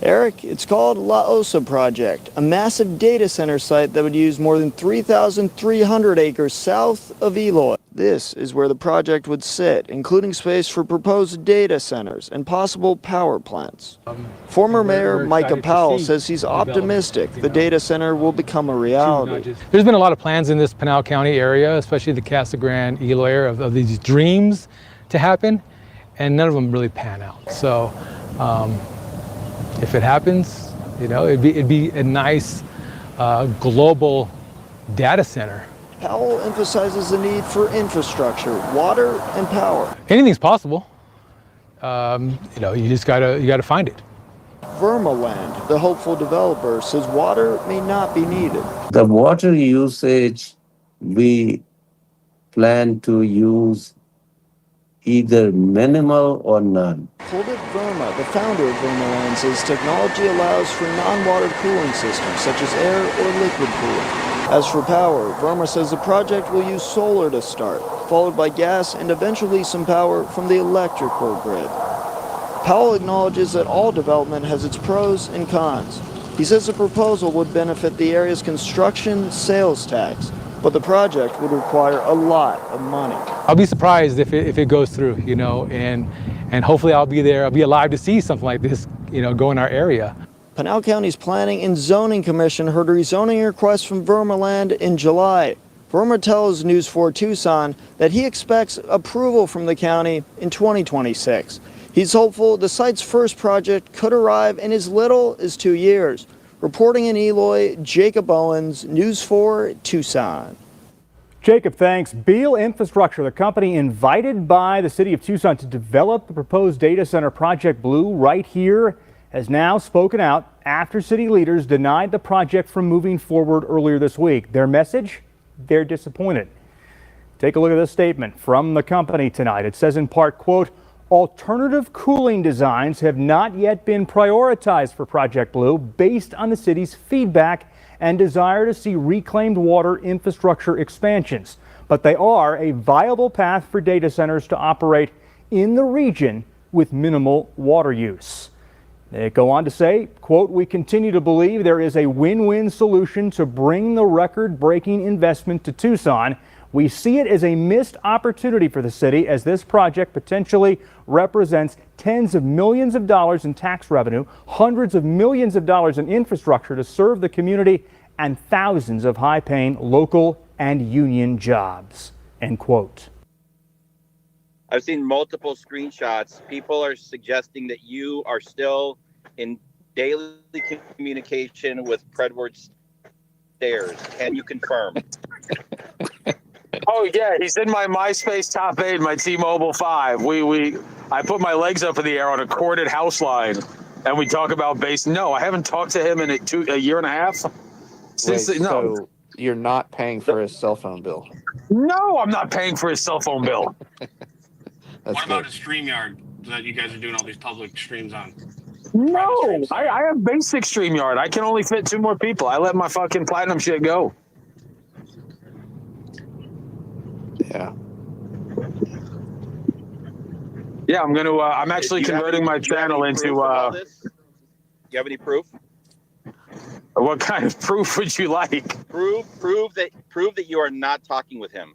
Eric, it's called La Osa Project, a massive data center site that would use more than 3,300 acres south of Eloy. This is where the project would sit, including space for proposed data centers and possible power plants. Former Mayor Micah Powell says he's optimistic the data center will become a reality. There's been a lot of plans in this Pinell County area, especially the Casa Grande, Eloy area, of these dreams to happen, and none of them really pan out. So if it happens, you know, it'd be a nice global data center. Powell emphasizes the need for infrastructure, water, and power. Anything's possible. You know, you gotta find it. Vermaland, the hopeful developer, says water may not be needed. The water usage, we plan to use either minimal or none. Kuldip Verma, the founder of Vermaland, says technology allows for non-water cooling systems such as air or liquid cooling. As for power, Verma says the project will use solar to start, followed by gas and eventually some power from the electrical grid. Powell acknowledges that all development has its pros and cons. He says the proposal would benefit the area's construction sales tax, but the project would require a lot of money. I'll be surprised if it goes through, you know, and hopefully I'll be there, I'll be alive to see something like this, you know, go in our area. Pinell County's Planning and Zoning Commission heard a rezoning request from Vermaland in July. Verma tells News 4 Tucson that he expects approval from the county in 2026. He's hopeful the site's first project could arrive in as little as 2 years. Reporting in Eloy, Jacob Owens, News 4 Tucson. Jacob, thanks. Beal Infrastructure, the company invited by the city of Tucson to develop the proposed data center Project Blue right here, has now spoken out after city leaders denied the project from moving forward earlier this week. Their message? They're disappointed. Take a look at this statement from the company tonight. It says in part, quote, alternative cooling designs have not yet been prioritized for Project Blue based on the city's feedback and desire to see reclaimed water infrastructure expansions. But they are a viable path for data centers to operate in the region with minimal water use. They go on to say, quote, we continue to believe there is a win-win solution to bring the record-breaking investment to Tucson. We see it as a missed opportunity for the city as this project potentially represents tens of millions of dollars in tax revenue, hundreds of millions of dollars in infrastructure to serve the community, and thousands of high-paying local and union jobs, end quote. I've seen multiple screenshots. People are suggesting that you are still in daily communication with Predward Stairs. Can you confirm? Oh yeah, he's in my MySpace top 8, my T-Mobile 5. I put my legs up in the air on a corded house line, and we talk about base. No, I haven't talked to him in a year and a half. Since Wait, no, so you're not paying for his cell phone bill? no, I'm not paying for his cell phone bill. That's What about a StreamYard that you guys are doing all these public streams on? No, I have basic StreamYard. I can only fit 2 more people. I let my fucking platinum shit go. Yeah. Yeah, I'm gonna. I'm actually converting my channel into. Do you have any proof? What kind of proof would you like? Prove that you are not talking with him.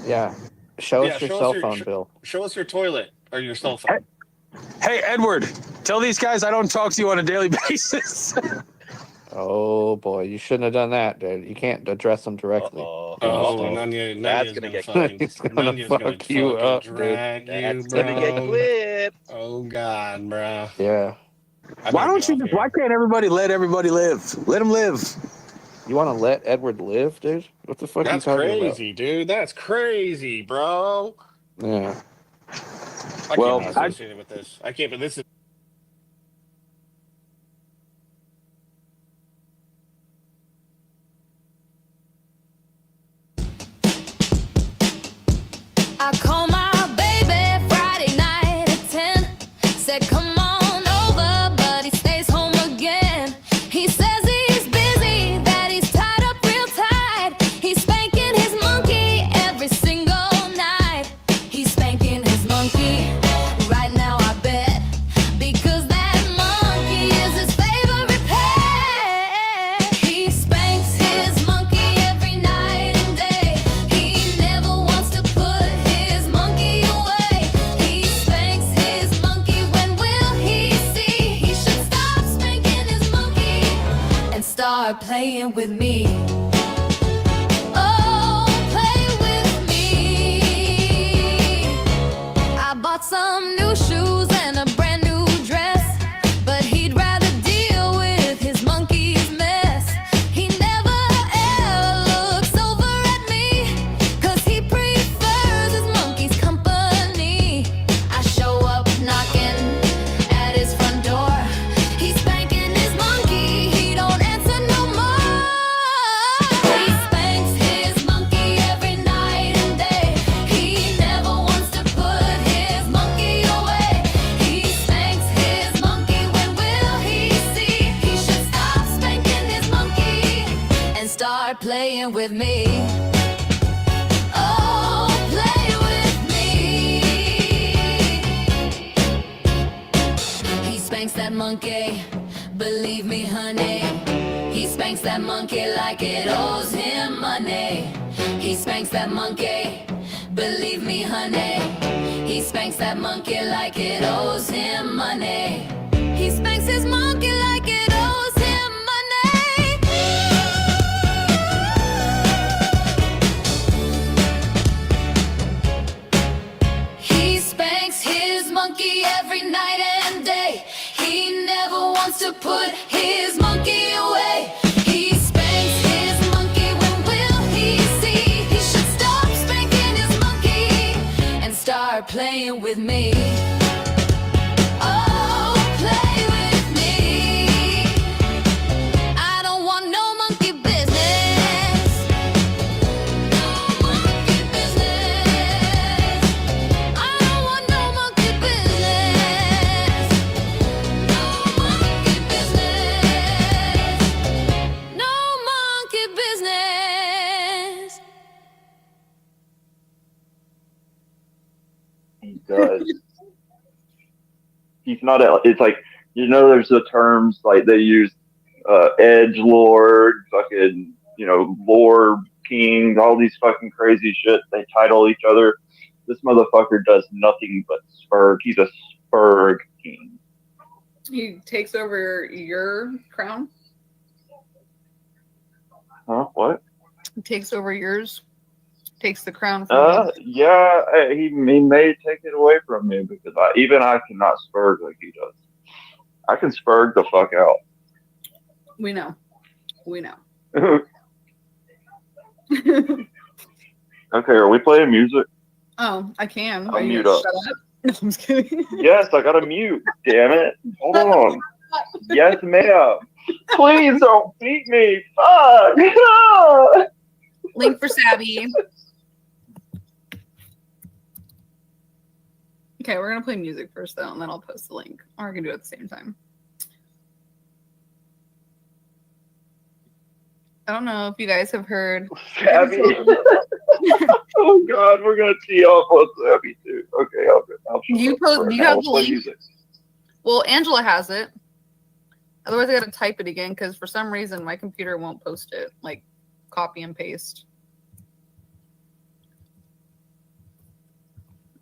Yeah. Show us your cell phone bill. Show us your toilet or your cell phone. Hey, Edward, tell these guys I don't talk to you on a daily basis. Oh boy, you shouldn't have done that, dude. You can't address them directly. Oh, That's gonna get clipped. He's gonna fuck you up, dude. That's gonna get clipped. Oh God, bro. Yeah. Why can't everybody let everybody live? Let them live. You want to let Edward live, dude? What the fuck That's are you talking crazy, dude. That's crazy, bro. about? Yeah. I can't be associated with this. I can't. But this is. I call my baby Friday night at 10. Said, come on over, but he stays home again. He says he's busy, that he's tied up real tight. He's spanking his monkey every single night. He's spanking his monkey right now, I bet. Because that monkey is his favorite pet. He spanks his monkey every night and day. He never wants to put his monkey away. He spanks his monkey, when will he see? He should stop spanking his monkey and start playing with me. Oh, play with me. I bought some new shoes and a brand new dress, but he'd rather deal with his monkey's mess. He never ever looks over at me, 'cause he prefers his monkey's company. I show up knocking at his front door. He's spanking his monkey, he don't answer no more. He spanks his monkey every night and day. He never wants to put his monkey away. He spanks his monkey, when will he see? He should stop spanking his monkey and start playing with me. Oh, play with me. He spanks that monkey, believe me, honey. He spanks that monkey like it owes him money. He spanks that monkey, believe me, honey. He spanks that monkey like it owes him money. He spanks his monkey like it owes him money. He spanks his monkey every night and day. He never wants to put his monkey away. He spanks his monkey, when will he see? He should stop spanking his monkey and start playing with me. Oh, play with me. I don't want no monkey business. No monkey business. I don't want no monkey business. No monkey business. No monkey business. He does. He's not. It's like, you know, there's the terms like they use, edge lord, fucking, you know, lord king, all these fucking crazy shit. They title each other. This motherfucker does nothing but spurg. He's a spurg king. He takes over your crown. Huh? What? He takes over yours. Takes the crown from you. Yeah, he may take it away from me because I cannot spurg like he does. I can spurg the fuck out. We know. We know. Okay, are we playing music? Oh, I can. I'll Are you mute gonna up. shut up? No, I'm just kidding. Yes, I gotta mute. Damn it! Hold on. Yes, ma'am. Please don't beat me. Fuck. Link for Sabby. Okay, we're gonna play music first though, and then I'll post the link. Or we can do it at the same time. I don't know if you guys have heard. Sabby. Oh God, we're gonna tee off on Sabby too. Okay, I'll You post. You have the link. Well, Angela has it. Otherwise, I gotta type it again because for some reason my computer won't post it. Like copy and paste.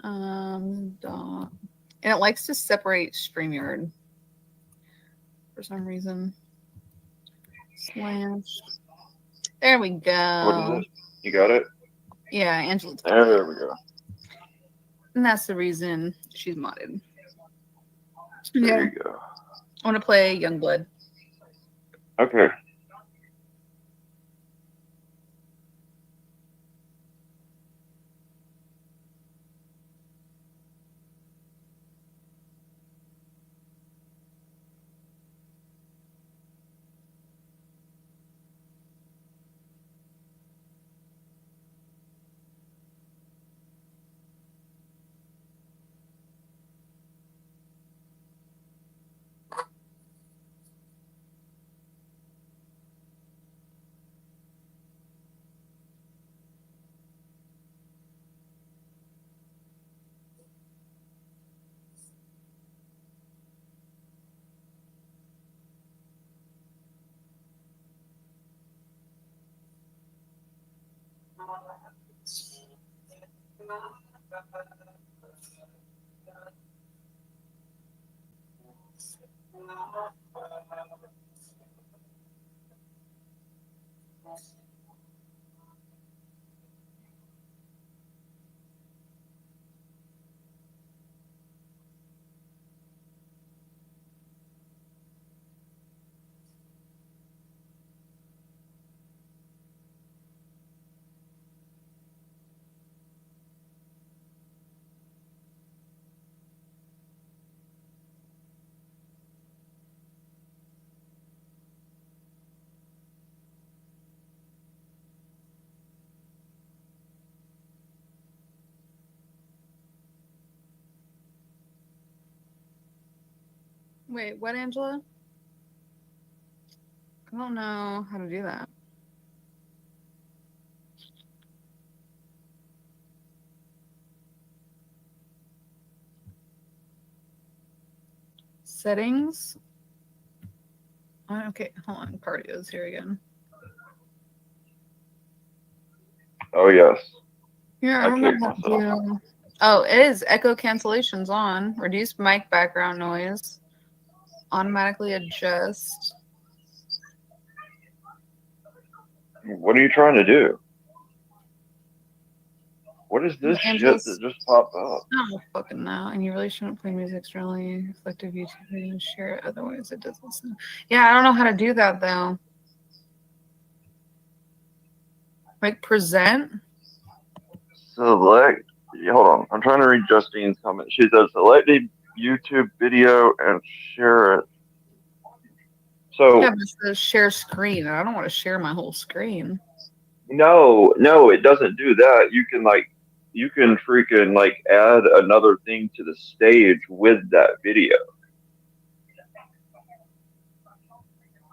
And it likes to separate StreamYard for some reason. Slash. There we What go. is it? You got it? Yeah, Angela. There we go. And that's the reason she's modded. There you go. I want to play Youngblood. Okay. Wait, what, Angela? I don't know how to do that. Settings. Oh, okay, hold on. Cardio's here again. Oh, yes. Yeah, I don't know how to do. Oh, it is echo cancellations on. Reduce mic background noise. Automatically adjust. What are you trying to do? What is this shit that just popped up? I don't fucking know. And you really shouldn't play music externally. Reflective YouTube video, share it. Otherwise, it doesn't sound. Yeah, I don't know how to do that though. Like present. Select. Hold on. I'm trying to read Justine's comment. She says select a YouTube video and share it. So Yeah, but it says share screen. I don't want to share my whole screen. no, it doesn't do that. You can freaking add another thing to the stage with that video.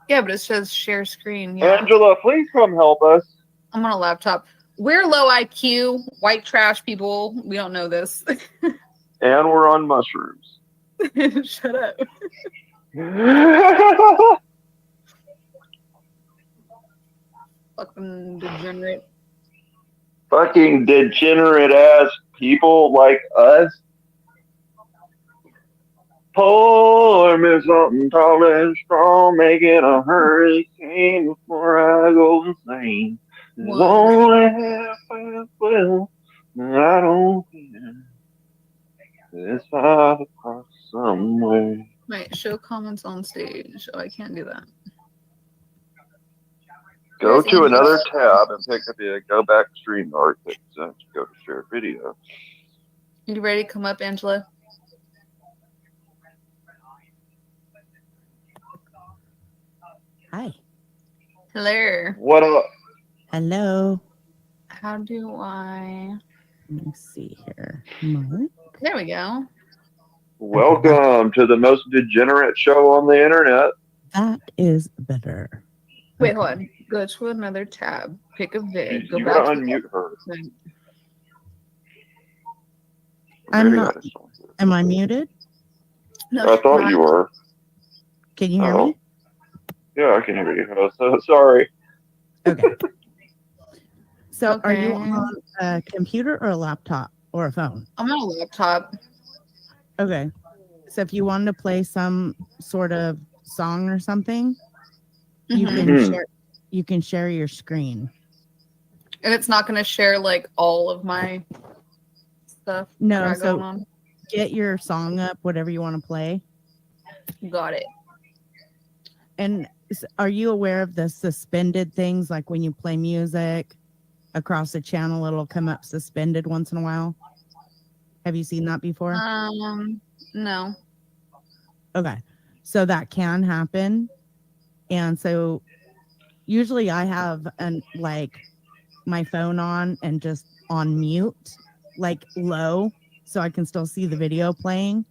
Yeah, but it says share screen. Yeah. Angela, please come help us. I'm on a laptop. We're low IQ, white trash people. We don't know this. And we're on mushrooms. Shut up. Fucking degenerate. Fucking degenerate ass people like us. Pour me something tall and strong, make it a hurricane before I go insane. It only happens well, I don't care. It's 5 o'clock somewhere. Wait, show comments on stage. Oh, I can't do that. Go to another tab and pick up the go back StreamYard. Go to share video. You ready to come up, Angela? Hi. Hello. What up? Hello. How do I? Let me see here. Mark. There we go. Welcome to the most degenerate show on the internet. That is better. Wait, hold on. Go to another tab. Pick a vid. Go You back gotta to unmute her. I'm not. Am I muted? No, I thought you were. Can you hear me? Yeah, I can hear you. So sorry. Okay. So are you on a computer or a laptop? or a phone? I'm on a laptop. Okay. So if you wanted to play some sort of song or something, you can share. You can share your screen. And it's not going to share like all of my stuff. No, going so on. get your song up, whatever you want to play. Got it. And are you aware of the suspended things, like when you play music across the channel, it'll come up suspended once in a while? Have you seen that before? No. Okay. So that can happen. And so usually I have my phone on and just on mute, like low, so I can still see the video playing,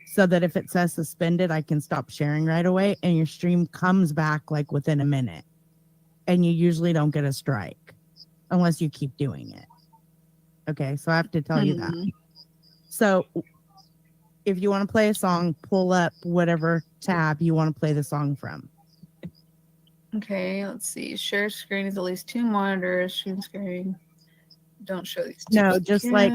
so that if it says suspended, I can stop sharing right away and your stream comes back like within a minute. And you usually don't get a strike unless you keep doing it. Okay, so I have to tell you that. So if you want to play a song, pull up whatever tab you want to play the song from. Okay, let's see. Share screen is at least 2 monitors. Stream screen. Don't show these. No, just like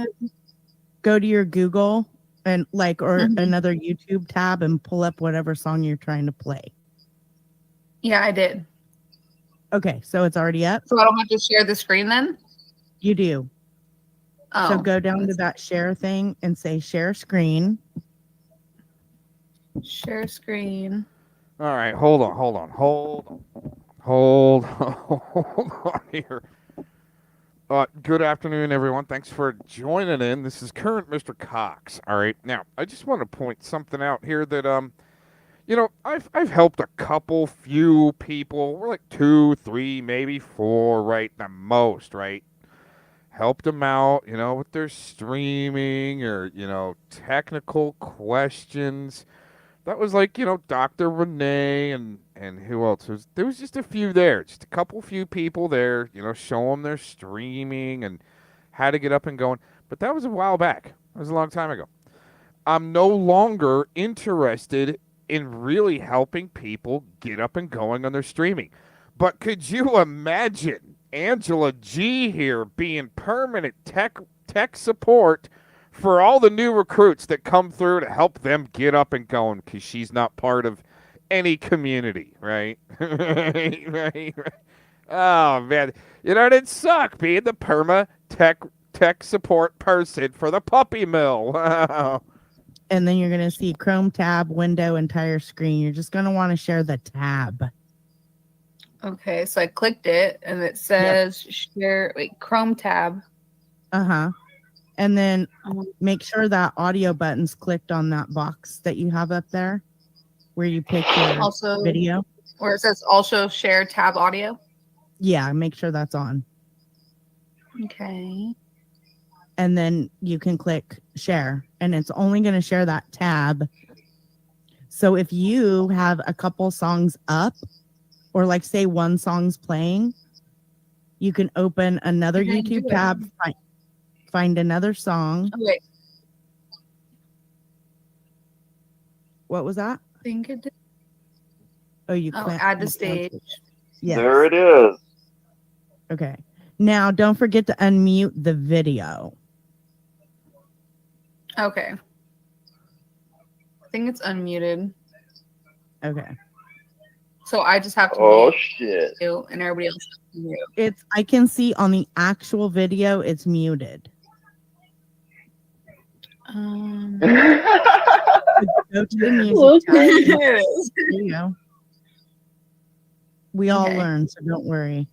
go to your Google and another YouTube tab and pull up whatever song you're trying to play. Yeah, I did. Okay, so it's already up. So I don't have to share the screen then? You do. Oh, so go down to that share thing and say share screen. Share screen. All right, hold on here. Good afternoon, everyone. Thanks for joining in. This is current Mr. Cox. All right, now I just want to point something out here that I've helped a few people. We're like 2, 3, maybe 4, right? The most, right? Helped them out, with their streaming or technical questions. That was like, Dr. Renee and who else? There was just a few there, just a few people there, show them their streaming and how to get up and going. But that was a while back. That was a long time ago. I'm no longer interested in really helping people get up and going on their streaming. But could you imagine Angela G here being permanent tech support for all the new recruits that come through to help them get up and going, because she's not part of any community, right? right. Oh, man. It'd suck being the perma tech support person for the puppy mill. Wow. And then you're going to see Chrome tab, window, entire screen. You're just going to want to share the tab. Okay, so I clicked it and it says share, Chrome tab. Uh-huh. And then make sure that audio button's clicked on that box that you have up there where you pick your video. Where it says also share tab audio. Yeah, make sure that's on. Okay. And then you can click share and it's only going to share that tab. So if you have a couple songs up or like say one song's playing, you can open another YouTube tab, find another song. Oh, wait. What was that? I think it did. Oh, you add to stage. Yes. There it is. Okay. Now, don't forget to unmute the video. Okay. I think it's unmuted. Okay. So I just have to Oh, mute shit. you and everybody else has to mute. I can see on the actual video it's muted. Go to the music tab. There you go. We all learn, so don't worry.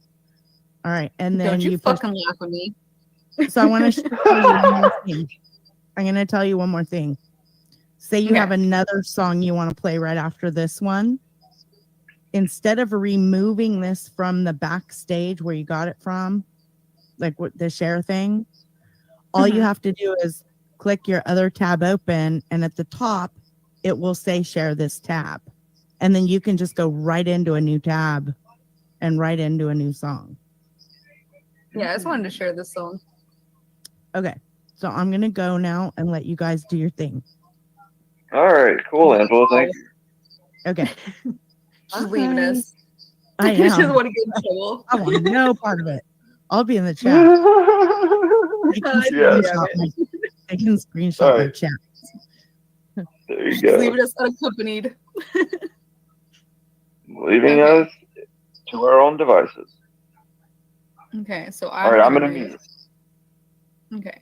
All right, and then don't you fucking laugh at me. So I want to show you one more thing. I'm going to tell you one more thing. Say you have another song you want to play right after this one. Instead of removing this from the backstage where you got it from, like with the share thing, all you have to do is click your other tab open, and at the top, it will say share this tab. And then you can just go right into a new tab and right into a new song. Yeah, I just wanted to share this song. Okay, so I'm going to go now and let you guys do your thing. All right, cool, Angela. Thank you. Okay. She's leaving us. I She am. doesn't want to get in trouble. I want no part of it. I'll be in the chat. They can screenshot my chat. There you Just go. leaving us unaccompanied. Leaving us to our own devices. Okay, so All right, I'm gonna mute. Okay.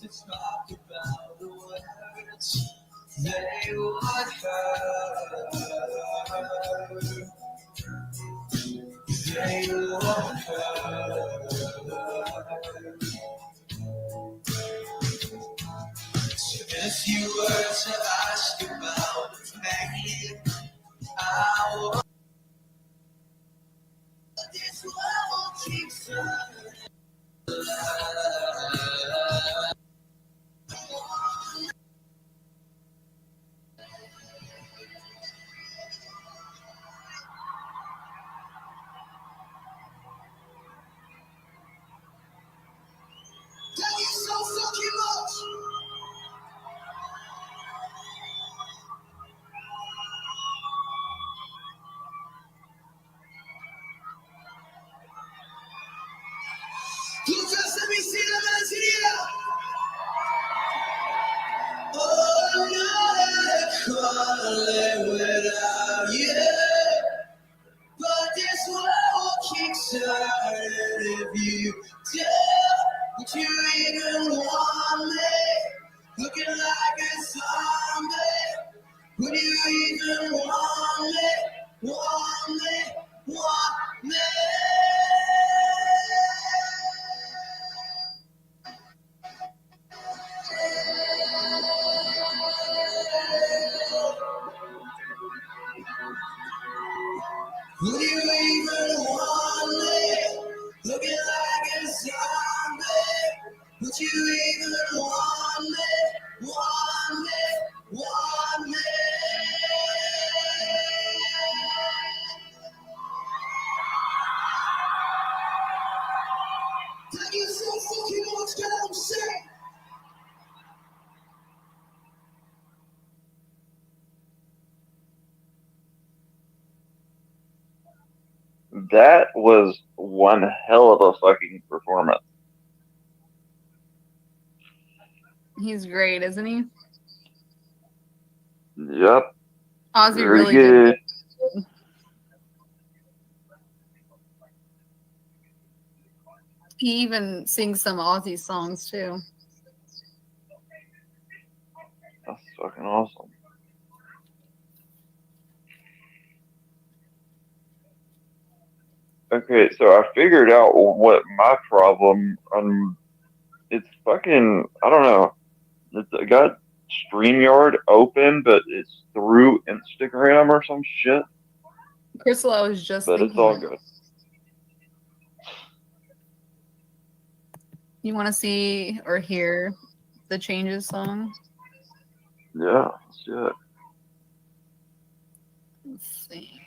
To talk about the words they would hurt. They would hurt. So if you were to ask about the pain, I would. This world keeps hurting. Thank you so fucking much. You just let me see the man's here. Oh, no, calling without you. But this world keeps hurting if you do. Would you even want me? Looking like a zombie. Would you even want me? Want me? Want me? Would you even want me? Looking like a zombie. Would you even want me? Want me? Want me? Thank you so fucking much, God, I'm sick. That was one hell of a fucking performance. He's great, isn't he? Yep. Ozzy Very really good. did. He even sings some Ozzy songs too. That's fucking awesome. Okay, so I figured out what my problem. It's fucking. I don't know. I got StreamYard open, but it's through Instagram or some shit. Crystal, I was just But thinking it's all that. good. You want to see or hear the Changes song? Yeah, let's do it. Let's see.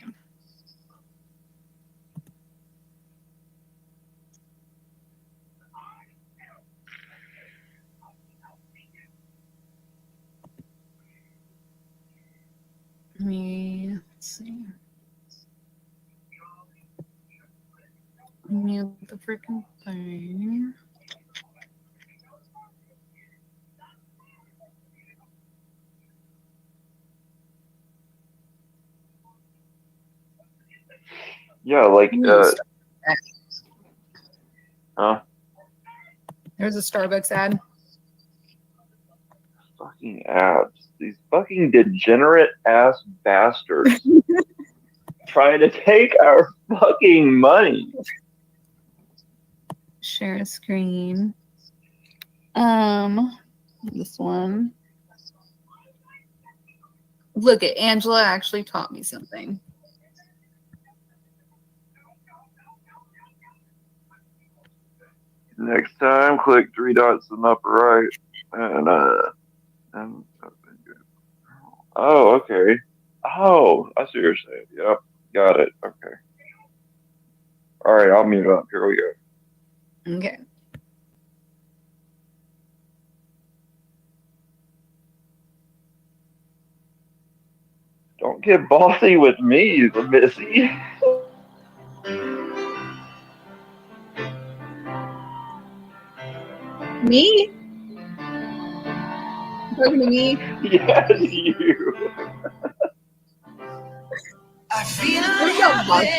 Let's see. Mute the freaking thing. Yeah, like huh? There's a Starbucks ad. Fucking ads. These fucking degenerate ass bastards trying to take our fucking money. Share a screen. This one. Look at Angela actually taught me something. Next time, click 3 dots in the upper right, and oh, okay. Oh, I see what you're saying. Yep, got it. Okay. All right, I'll mute up. Here we go. Okay. Don't get bossy with me, Missy. Me? Talking to me? Yes, you. I feel unhappy.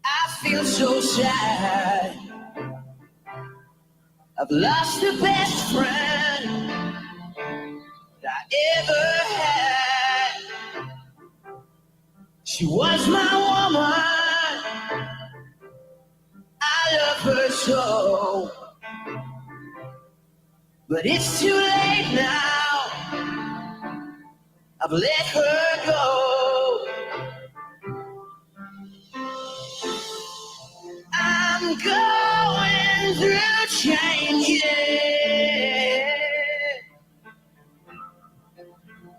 I feel so sad. I've lost the best friend I ever had. She was my woman. I love her so. But it's too late now. I've let her go. I'm going through changes.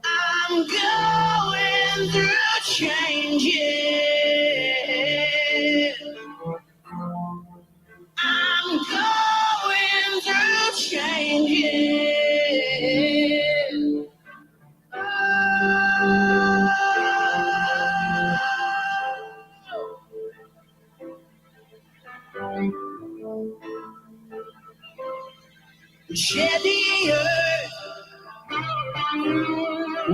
I'm going through changes. I'm going through changes. We share the earth,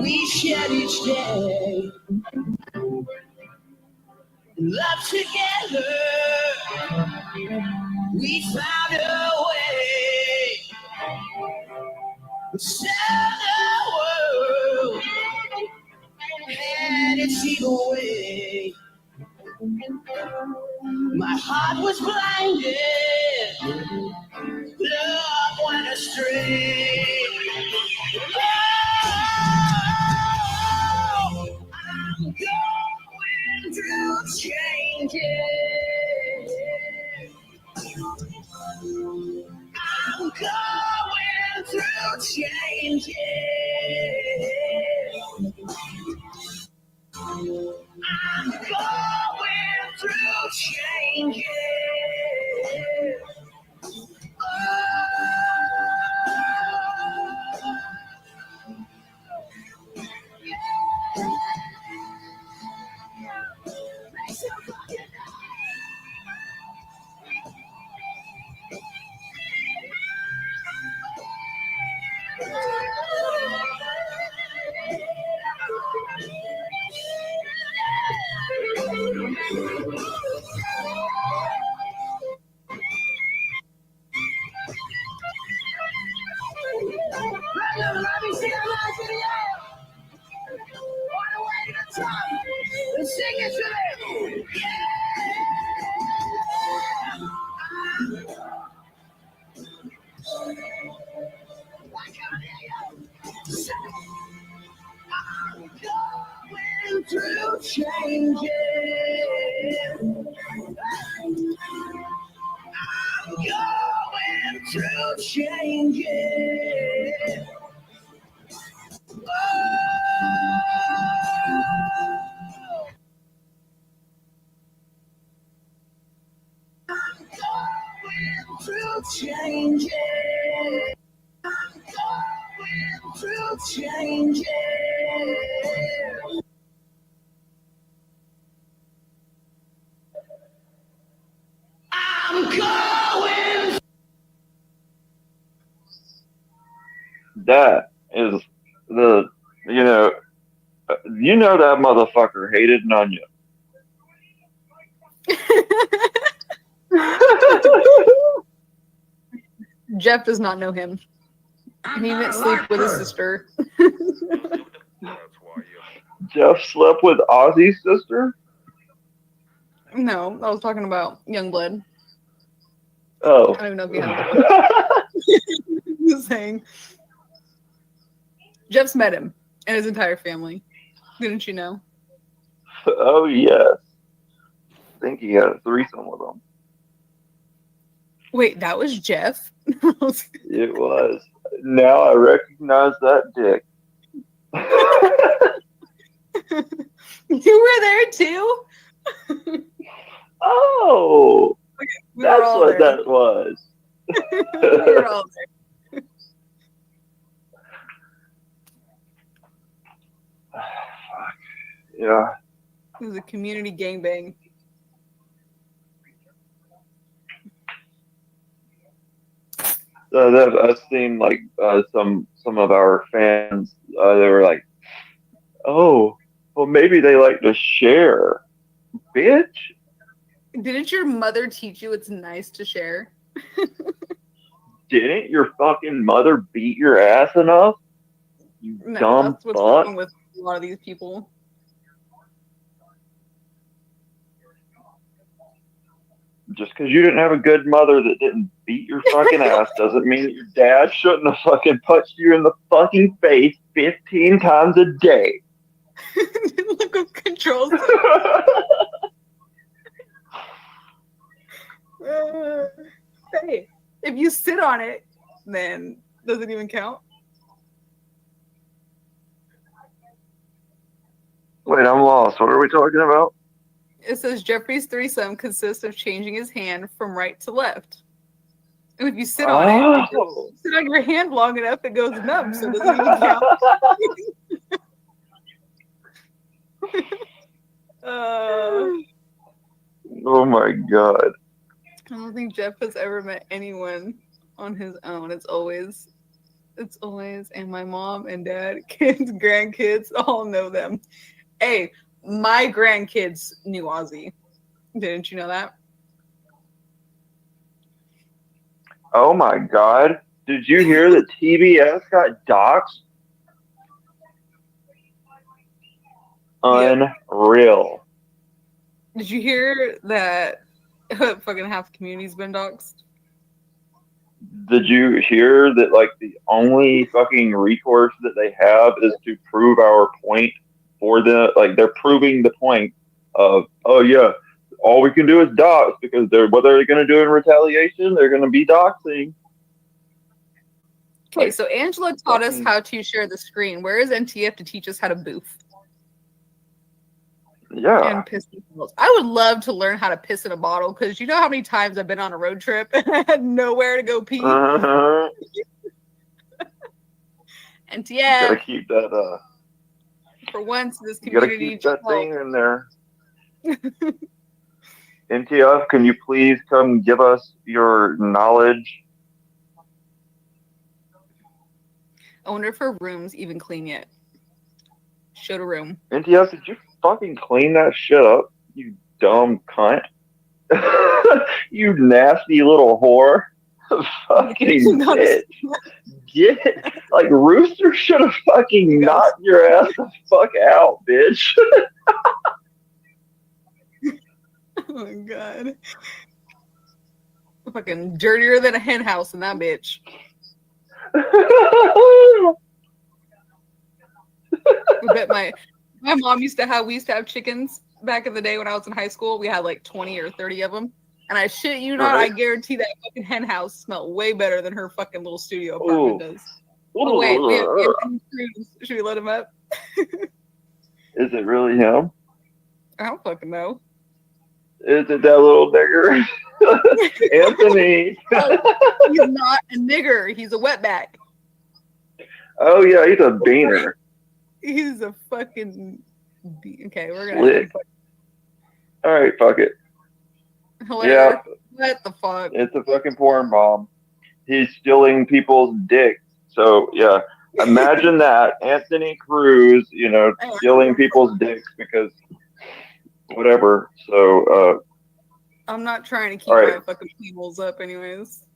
we share each day. Love together, we found a way. We sell the world, and it's either way. My heart was blinded, love went astray. Oh, I'm going through changes. I'm going through changes. I'm going through changes. Sing it to me. I'm going through changes. I'm going through changes. Through changes. I'm going through changes. I'm going. That is the, you know that motherfucker hated an onion. Jeff does not know him. He didn't sleep with his sister. Jeff slept with Ozzy's sister? No, I was talking about Youngblood. Oh. I don't even know if you have that. Just saying. Jeff's met him and his entire family. Didn't you know? Oh yes. I think he had a threesome with them. Wait, that was Jeff? It was. Now I recognize that dick. You were there too? Oh, we were that's all what there. that was. We were all there. Yeah. It was a community gangbang. I've seen like some of our fans. They were like, "Oh, well, maybe they like to share." Bitch, Didn't your mother teach you it's nice to share? didn't your fucking mother beat your ass enough? You No, dumb that's what's fuck. wrong with a lot of these people. Just because you didn't have a good mother that didn't beat your fucking ass doesn't mean that your dad shouldn't have fucking punched you in the fucking face 15 times a day. Look who controls hey, if you sit on it, then does it even count? Wait, I'm lost. What are we talking about? It says Jeffrey's threesome consists of changing his hand from right to left. And if you sit on it, if you sit on your hand long enough, it goes numb, so does it even count? Oh my god. I don't think Jeff has ever met anyone on his own. It's always, and my mom and dad, kids, grandkids, all know them. Hey, my grandkids knew Ozzy. Didn't you know that? Oh my god. Did you hear that TBS got doxxed? Unreal. Did you hear that fucking half the community's been doxxed? Did you hear that like the only fucking recourse that they have is to prove our point for the like they're proving the point of oh yeah, all we can do is dox because what are they gonna do in retaliation? They're gonna be doxing. Okay, so Angela taught us how to share the screen. Where is NTF to teach us how to boof? Yeah. And piss in bottles. I would love to learn how to piss in a bottle because you know how many times I've been on a road trip and I had nowhere to go pee. Uh-huh. NTF. Gotta keep that For once, this you gotta community. keep that thing in there. NTF, can you please come give us your knowledge? I wonder if her room's even clean yet. Show the room. NTF, did you fucking clean that shit up, you dumb cunt? You nasty little whore. Fucking bitch. Get like Rooster should have fucking knocked your ass the fuck out, bitch. Oh my god. Fucking dirtier than a hen house in that bitch. I bet my mom used to have chickens back in the day when I was in high school. We had like 20 or 30 of them. And I shit you not, I guarantee that fucking hen house smelled way better than her fucking little studio apartment does. Oh wait, we have Cruz. Should we let him up? Is it really him? I don't fucking know. Is it that little nigger? Anthony. He's not a nigger. He's a wetback. Oh yeah, he's a beaner. He's a fucking. Okay, we're gonna. Slick. All right, fuck it. Hilarious. Yeah. What the fuck? It's a fucking porn bomb. He's stealing people's dicks. So yeah, imagine that Anthony Cruz, stealing people's dicks because whatever. So I'm not trying to keep my fucking peoples up, anyways.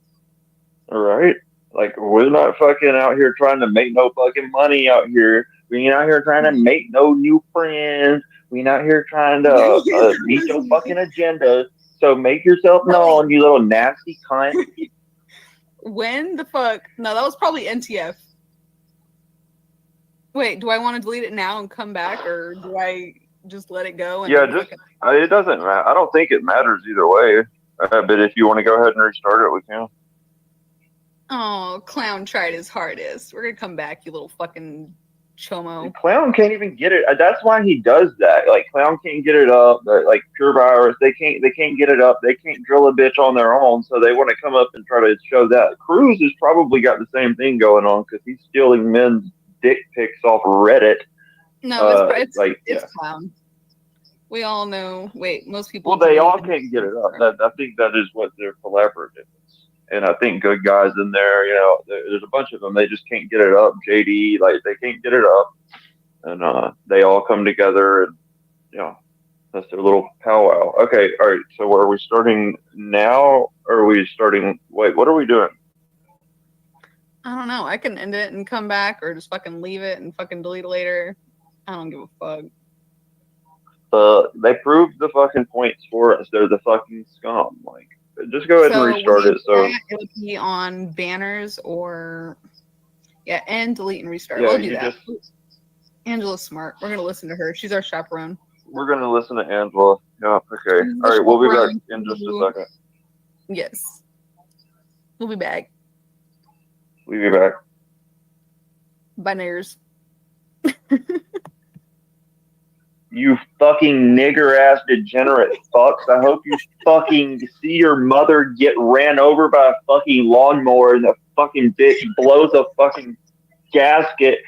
all right, like we're not fucking out here trying to make no fucking money out here. We ain't out here trying to make no new friends. We ain't out here trying to meet your fucking agenda. So make yourself known, you little nasty cunt. When the fuck? No, that was probably NTF. Wait, do I want to delete it now and come back, or do I just let it go? And Yeah, then just fucking- it doesn't matter. I don't think it matters either way. But if you want to go ahead and restart it, we can. Oh, Clown tried his hardest. We're gonna come back, you little fucking chomo. Clown can't even get it. That's why he does that. Like Clown can't get it up. Like Pure Virus, they can't get it up. They can't drill a bitch on their own. So they want to come up and try to show that. Cruz has probably got the same thing going on because he's stealing men's dick pics off Reddit. No, it's yeah. Clown. We all know. Wait, most people. Well, they all can't get it up. I think that is what their collaborative is. And I think Good Guys in there, there's a bunch of them. They just can't get it up. JD, they can't get it up. And they all come together and, that's their little powwow. Okay, all right. So are we starting now or are we starting? Wait, what are we doing? I don't know. I can end it and come back, or just fucking leave it and fucking delete it later. I don't give a fuck. They proved the fucking points for us. They're the fucking scum. Just go ahead and restart it. So it would be on banners or and delete and restart. Yeah, We'll do you that. Angela's smart. We're gonna listen to her. She's our chaperone. we're gonna listen to Angela. Yeah, okay. All right, we'll be back in just a second. Yes. We'll be back. We'll be back. Banners. You fucking nigger ass degenerate fucks. I hope you fucking see your mother get ran over by a fucking lawnmower and the fucking bitch blows a fucking gasket.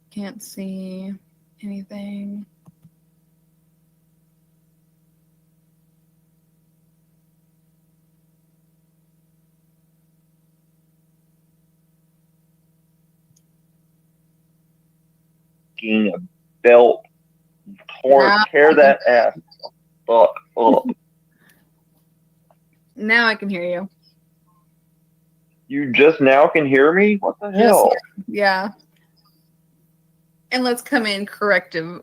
Can't see anything. Belt, tear that ass up. Now I can hear you. You just now can hear me? What the hell? Yeah. And let's come in correctly.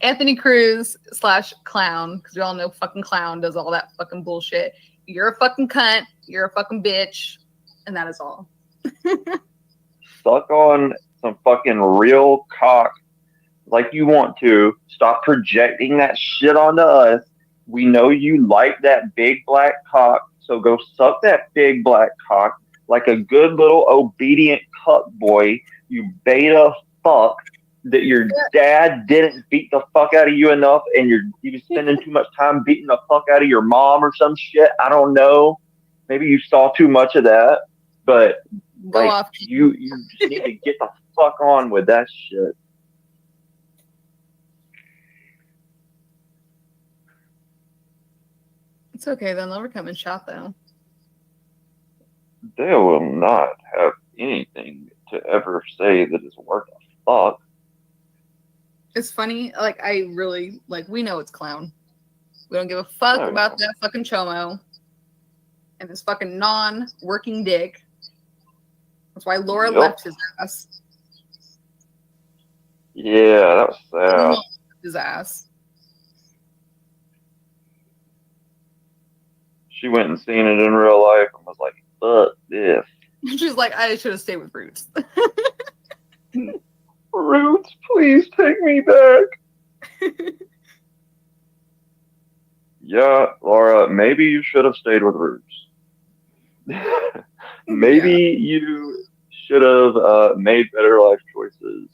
Anthony Cruz / Clown, because we all know fucking Clown does all that fucking bullshit. You're a fucking cunt. You're a fucking bitch. And that is all. Suck on some fucking real cock like you want to. Stop projecting that shit onto us. We know you like that big black cock, so go suck that big black cock like a good little obedient cuck boy, you beta fuck, that your dad didn't beat the fuck out of you enough, and you was spending too much time beating the fuck out of your mom or some shit. I don't know. Maybe you saw too much of that, but Go like off. you just need to get the fuck on with that shit. It's okay. They'll never come and shop though. They will not have anything to ever say that is worth a fuck. It's funny. Like I really like. We know it's clown. We don't give a fuck about that fucking chomo and this fucking non-working dick. That's why Laura left his ass. Yeah, that was sad. His ass. She went and seen it in real life and was like, fuck this. She's like, I should have stayed with Roots. Roots, please take me back. Yeah, Laura, maybe you should have stayed with Roots. Maybe you should have made better life choices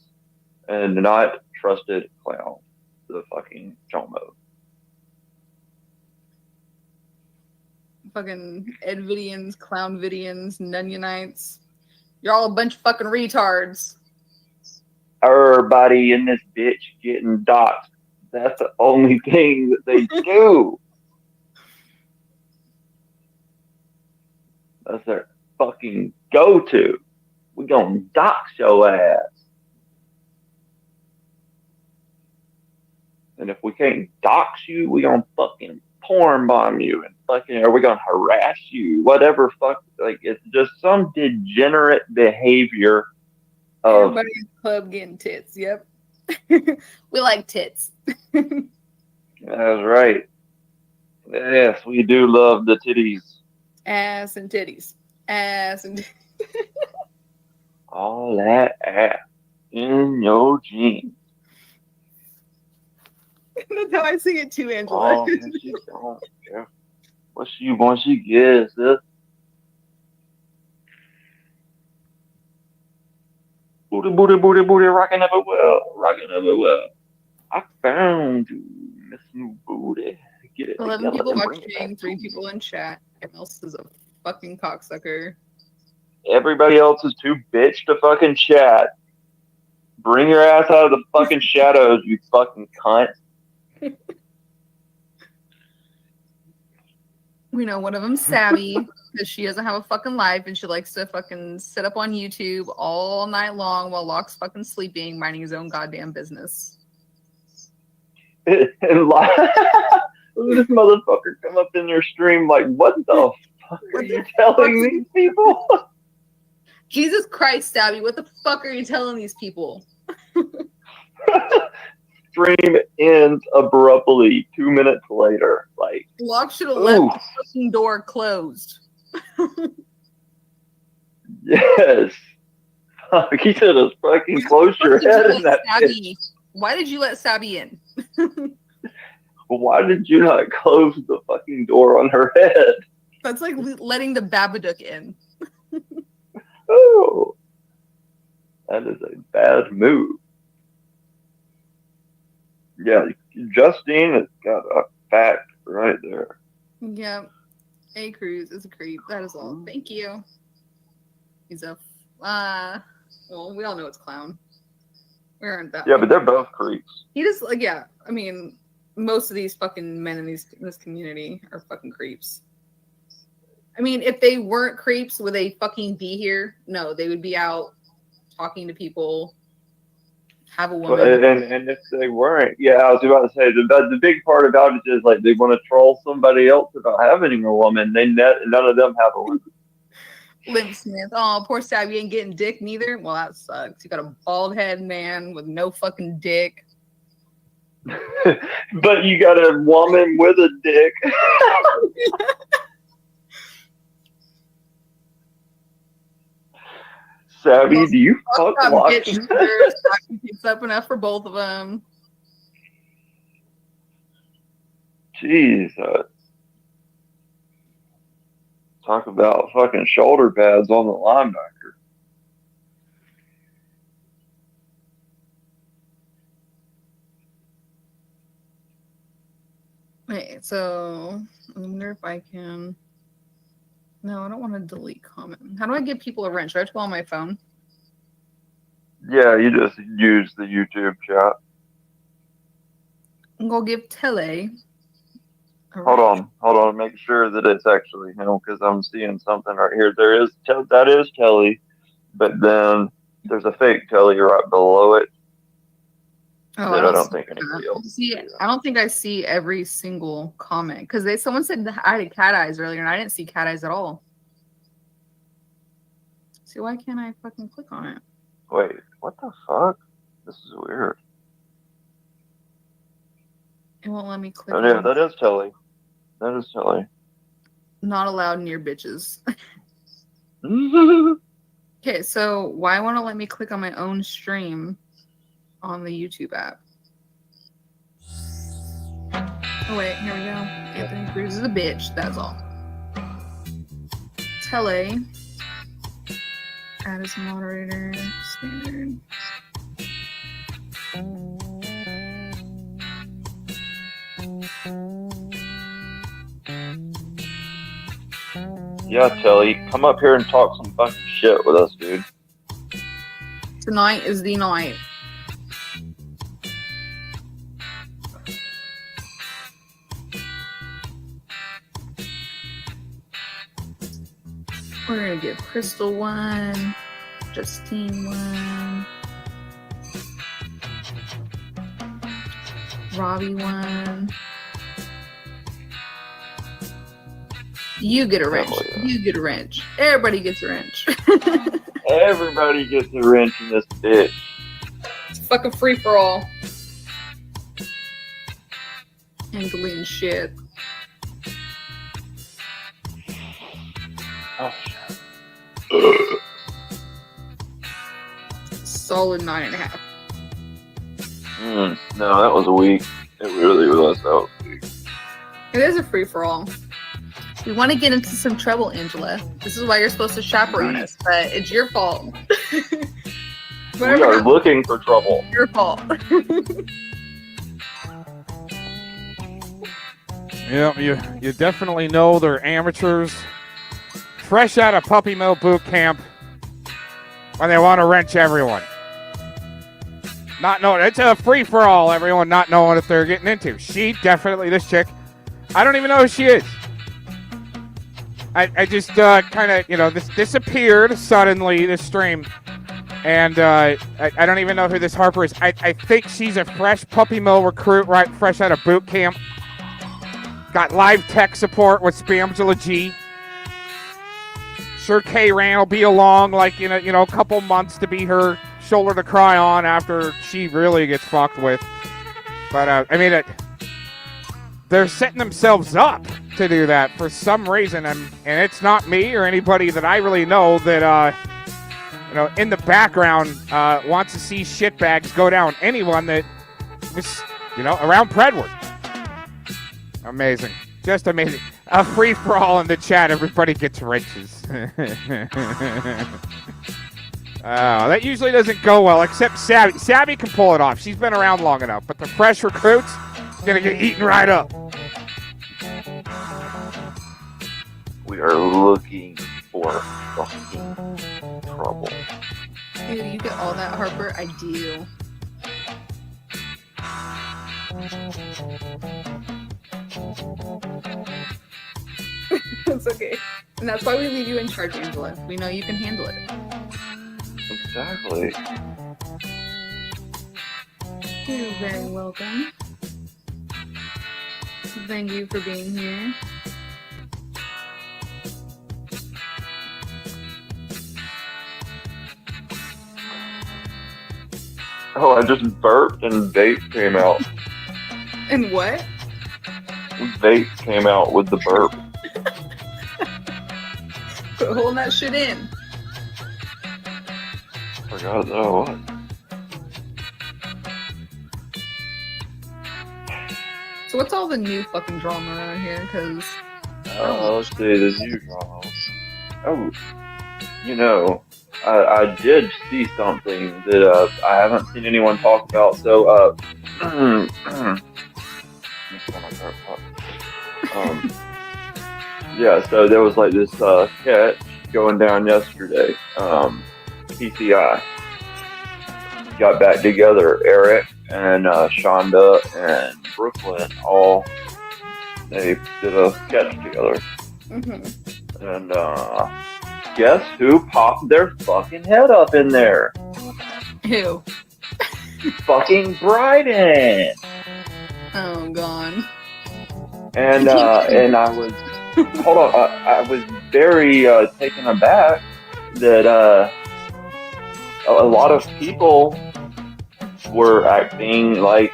and not trusted Clown, the fucking chomo. Fucking Edvidians, Clownvidians, Nunyanites. You're all a bunch of fucking retards. Everybody in this bitch getting doxxed. That's the only thing that they do. That's their fucking go-to. We gonna dox your ass. And if we can't dox you, we gonna fucking porn bomb you and fucking, or we gonna harass you, whatever fuck, like, it's just some degenerate behavior of. Everybody in the club getting tits, yep. We like tits. That's right. Yes, we do love the titties. Ass and titties. Ass and All that ass in your jeans. That's how I sing it too, Angela. Oh, she don't care what she wants, she gets this. Booty, booty, booty, booty, rocking everywhere, rocking everywhere. I found you, Miss New Booty. Get it 11 together people and bring it watching, back 3 to people in chat. Everyone else is a fucking cocksucker. everybody else is too bitch to fucking chat. Bring your ass out of the fucking shadows, you fucking cunt. We know one of them's savvy because she doesn't have a fucking life and she likes to fucking sit up on YouTube all night long while Locke's fucking sleeping, minding his own goddamn business. And like, this motherfucker come up in your stream like, what the fuck are you telling these people? Jesus Christ, Savvy, what the fuck are you telling these people? Stream ends abruptly 2 minutes later. Like, Locke should have left the fucking door closed. Yes. Fuck, he should have fucking closed your head in that bitch. Why did you let Sabby in? Why did you not close the fucking door on her head? That's like letting the Babadook in. Oh, that is a bad move. Yeah, Justine has got a fact right there. Yeah. A Cruz is a creep. That is all. Thank you. He's a well, we all know it's Clown. We aren't that. Yeah, but they're both creeps. He just like, yeah. I mean, most of these fucking men in this community are fucking creeps. I mean, if they weren't creeps, would they fucking be here? No, they would be out talking to people. Have a woman. And if they weren't, yeah, I was about to say the big part about it is like they want to troll somebody else about having a woman. None of them have a woman. Limp Smith. Oh, poor Savvy ain't getting dick neither. Well, that sucks. You got a bald head man with no fucking dick. But you got a woman with a dick. Savvy, do you fuck Locke? It's up enough for both of them. Jesus. Talk about fucking shoulder pads on the linebacker. Wait, so I wonder if I can. No, I don't want to delete comment. How do I give people a wrench? Do I have to go on my phone? Yeah, you just use the YouTube chat. I'm gonna give Tele. Hold on, make sure that it's actually him because I'm seeing something right here. That is Telly, but then there's a fake Telly right below it Oh, that I don't think anybody else. See, I don't think I see every single comment because someone said I had cat eyes earlier and I didn't see cat eyes at all. See, why can't I fucking click on it? Wait, what the fuck? This is weird. It won't let me click. Oh yeah, that is Telly. That is Telly. Not allowed near bitches. Okay, so why won't it let me click on my own stream on the YouTube app? Oh wait, here we go. Anthony Cruz is a bitch, that's all. Tele. Add as moderator. Standard. Yeah, Telly, come up here and talk some fucking shit with us, dude. Tonight is the night. We're gonna give Crystal one, Justine one, Robbie one. You get a wrench. You get a wrench. Everybody gets a wrench. Everybody gets a wrench in this bitch. It's fucking free for all. And deleting shit. Oh shit. Solid 9.5. No, that was weak. It really was. That was weak. It is a free for all. We want to get into some trouble, Angela. This is why you're supposed to chaperone us, but it's your fault. We are looking for trouble. Your fault. Yeah, you definitely know they're amateurs. Fresh out of puppy mill boot camp when they want to wrench everyone. Not knowing, it's a free-for-all, everyone not knowing what they're getting into. She definitely, this chick, I don't even know who she is. I just kind of, this disappeared suddenly, this stream. And I don't even know who this Harper is. I think she's a fresh puppy mill recruit, right, fresh out of boot camp. Got live tech support with Spamgela G. Sure, K-Ran will be along like in a couple months to be her shoulder to cry on after she really gets fucked with. But they're setting themselves up to do that for some reason, and it's not me or anybody that I really know that in the background wants to see shitbags go down. Anyone that was around Predward. Amazing. Just amazing. A free-for-all in the chat. Everybody gets wrenches. That usually doesn't go well, except Savvy. Savvy can pull it off. She's been around long enough. But the fresh recruits, going to get eaten right up. We are looking for fucking trouble. Dude, you get all that, Harper? I do. It's okay. And that's why we leave you in charge, Angela. We know you can handle it. Exactly. You're very welcome. Thank you for being here. Oh, I just burped and vape came out. And what? Vape came out with the burp. Quit holding that shit in. Forgot that I was. So what's all the new fucking drama around here? Because Let's see, the new drama. Oh, I did see something that I haven't seen anyone talk about. So, yeah, so there was like this catch going down yesterday. PCI got back together. Eric and Shonda and Brooklyn they did a sketch together. And guess who popped their fucking head up in there? Who? Fucking Bryden. Oh god. And I was I was very taken aback that a lot of people were acting like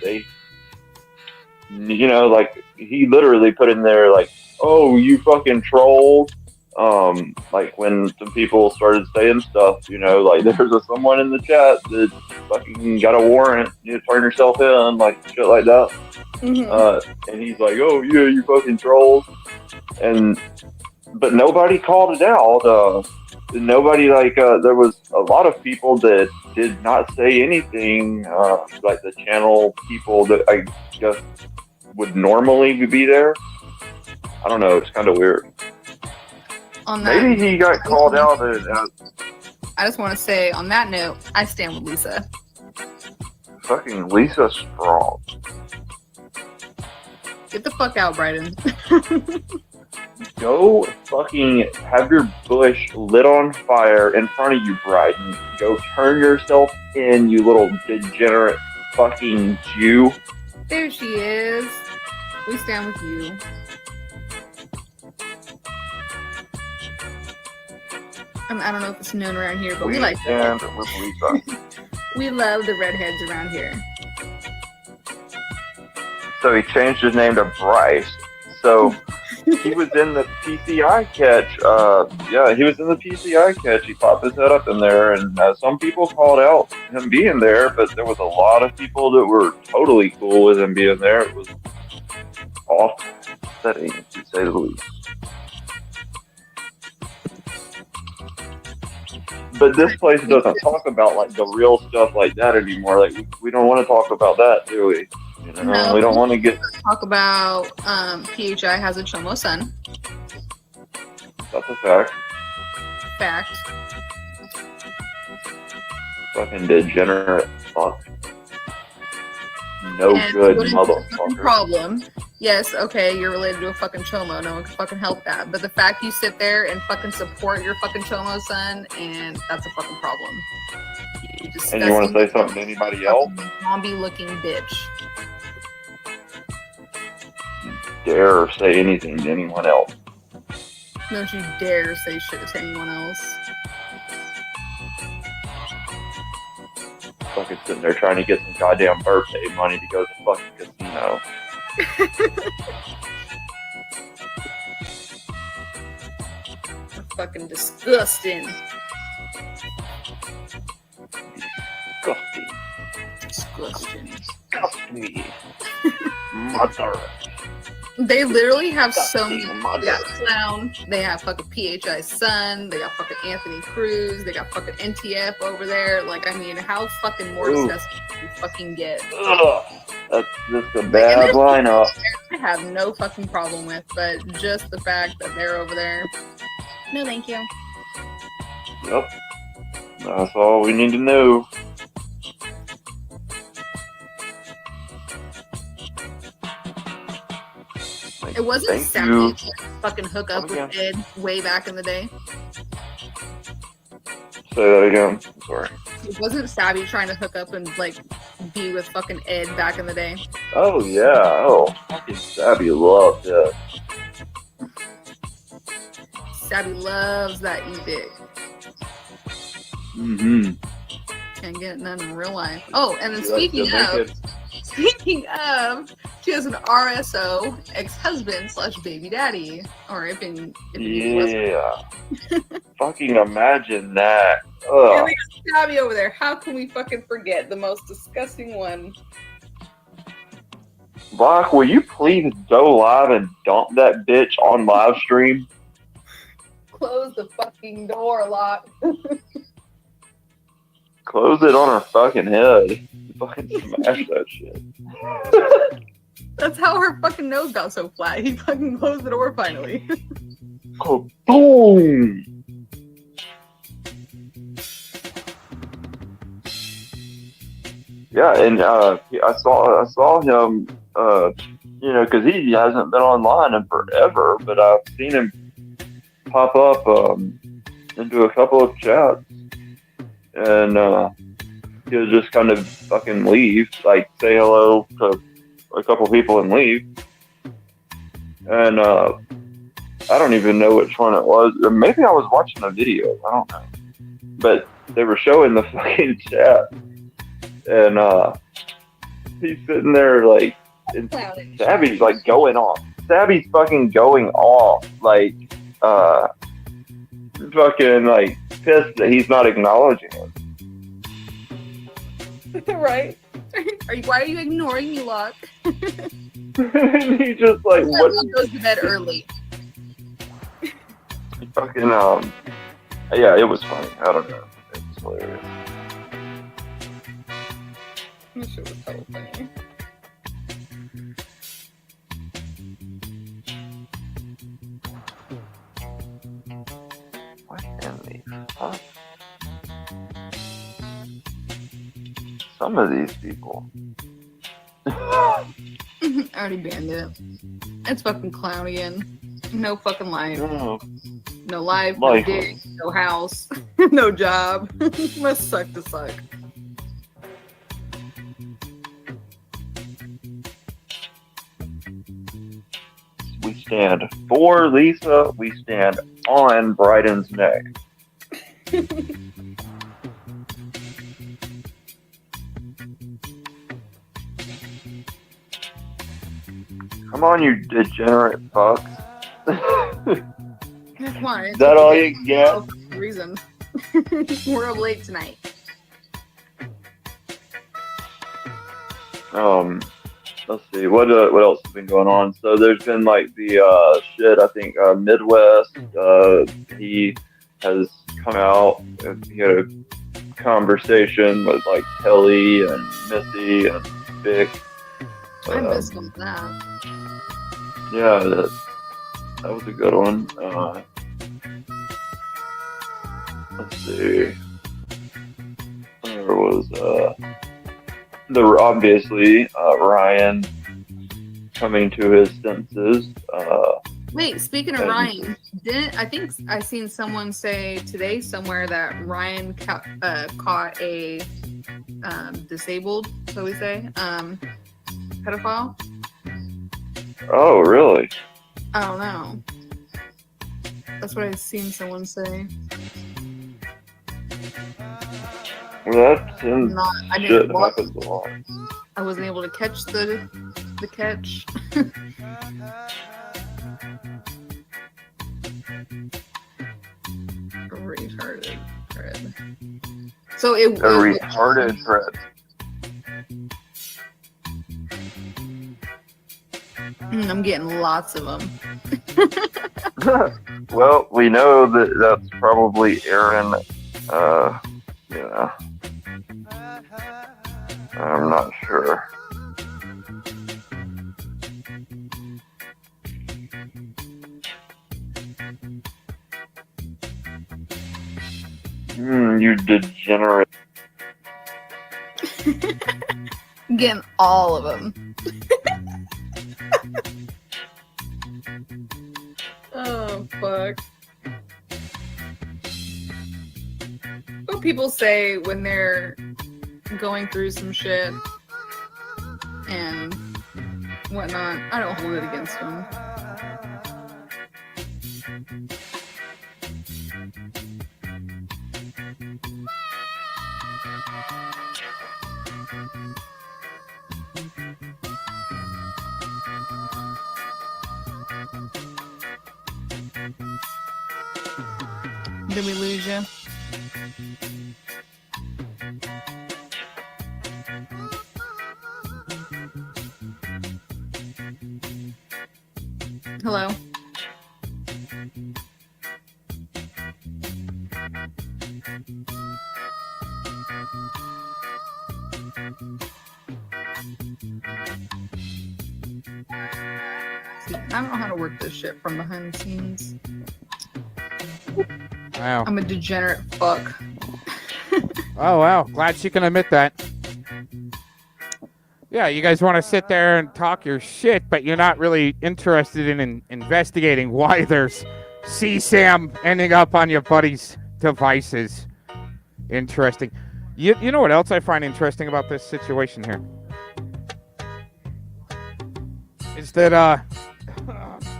they, like he literally put in there like, "Oh, you fucking troll." Like when some people started saying stuff, like there's someone in the chat that fucking got a warrant, turn yourself in, like shit like that. And he's like, "Oh yeah, you fucking trolls," but nobody called it out. Nobody there was a lot of people that did not say anything, like the channel people that I guess would normally be there. I don't know. It's kind of weird. Maybe he got called out. I just want to say, on that note, I stand with Lisa. Fucking Lisa Strong. Get the fuck out, Bryden. Go fucking have your bush lit on fire in front of you, Bryden. Go turn yourself in, you little degenerate fucking Jew. There she is. We stand with you. I don't know if it's known around here, but we like stand with Lisa. We love the redheads around here. So he changed his name to Bryce. So he was in the PCI catch. Yeah, he was in the PCI catch. He popped his head up in there, and some people called out him being there, but there was a lot of people that were totally cool with him being there. It was offsetting, to say the least. But this place doesn't talk about like the real stuff like that anymore. Like we don't want to talk about that, do we? No, we don't want to get talk about PHI has a Chomo son. That's a fact. Fact. Fucking degenerate fuck. No And good what is the motherfucker. problem? Yes, okay, you're related to a fucking Chomo. No one can fucking help that. But the fact you sit there and fucking support your fucking Chomo son, and that's a fucking problem. And you want to say something to anybody else? Zombie-looking bitch. Dare say anything to anyone else? Don't you dare say shit to anyone else. Fucking sitting there trying to get some goddamn birthday money to go to the fucking casino. Fucking disgusting. Disgusting. Disgusting. Mother. They literally have so many. They got Clown. They have fucking PHI's son. They got fucking Anthony Cruz. They got fucking NTF over there. Like, I mean, how fucking more disgusting can you fucking get? Ugh. That's just a bad lineup. I have no fucking problem with, but just the fact that they're over there. No, thank you. Yep. That's all we need to know. It wasn't Thank Savvy you. to fucking hook up with Ed way back in the day. Say that again. I'm sorry. It wasn't Savvy trying to hook up and like be with fucking Ed back in the day. Oh yeah. Oh, fucking Savvy loved it. Savvy loves that e-dick. Mm-hmm. Can't get none in real life. Oh, and then You like to speaking of, she has an RSO ex-husband / baby daddy. Or if Yeah. Fucking imagine that. And Ugh. we got Savvy over there. How can we fucking forget the most disgusting one? Block, will you please go live and dump that bitch on live stream? Close the fucking door, Lock. Close it on her fucking head. Fucking smash that shit. That's how her fucking nose got so flat. He fucking closed the door finally. Oh, boom! Yeah, and I saw him, you know, because he hasn't been online in forever, but I've seen him pop up into a couple of chats, and he'll just kind of fucking leave, like say hello to a couple people and leave, and I don't even know which one it was, or maybe I was watching a video, I don't know, but they were showing the fucking chat. And he's sitting there like, and Savvy's like going off. Savvy's fucking going off, like fucking like pissed that he's not acknowledging him. Right? Why are you ignoring me, Lock? And he's just like, what? Everyone goes to bed early. Fucking yeah, it was funny. I don't know. It was hilarious. This shit was so funny. What in the fuck? Some of these people. Already banned it. It's fucking clown again. No fucking life. No life, no dick, no house, no job. Must suck to suck. We stand for Lisa. We stand on Bryden's neck. Come on, you degenerate fuck. Come on. Is that all you get? Reason. We're up late tonight. Let's see, what else has been going on? So there's been like the shit, I think Midwest, he has come out and he had a conversation with like Kelly and Missy and Vic. I missed him that. Yeah, that was a good one. Let's see. There was obviously Ryan coming to his senses. Wait, speaking of Ryan, I think I seen someone say today somewhere that Ryan caught a disabled, so we say, pedophile. Oh, really? I don't know. That's what I've seen someone say. Well, that seems I shit didn't watch. happens a lot. I wasn't able to catch the catch. Retarded thread. So it A retarded thread. I'm getting lots of them. Well, we know that that's probably Aaron. Yeah. I'm not sure. You degenerate. I'm getting all of them. Oh, fuck. What people say when they're going through some shit and whatnot, I don't hold it against them. Did we lose you? Hello. See, I don't know how to work this shit from behind the scenes. Wow. I'm a degenerate fuck. Oh, wow. Glad she can admit that. Yeah, you guys want to sit there and talk your shit, but you're not really interested in investigating why there's CSAM ending up on your buddy's devices. Interesting. You know what else I find interesting about this situation here? Is that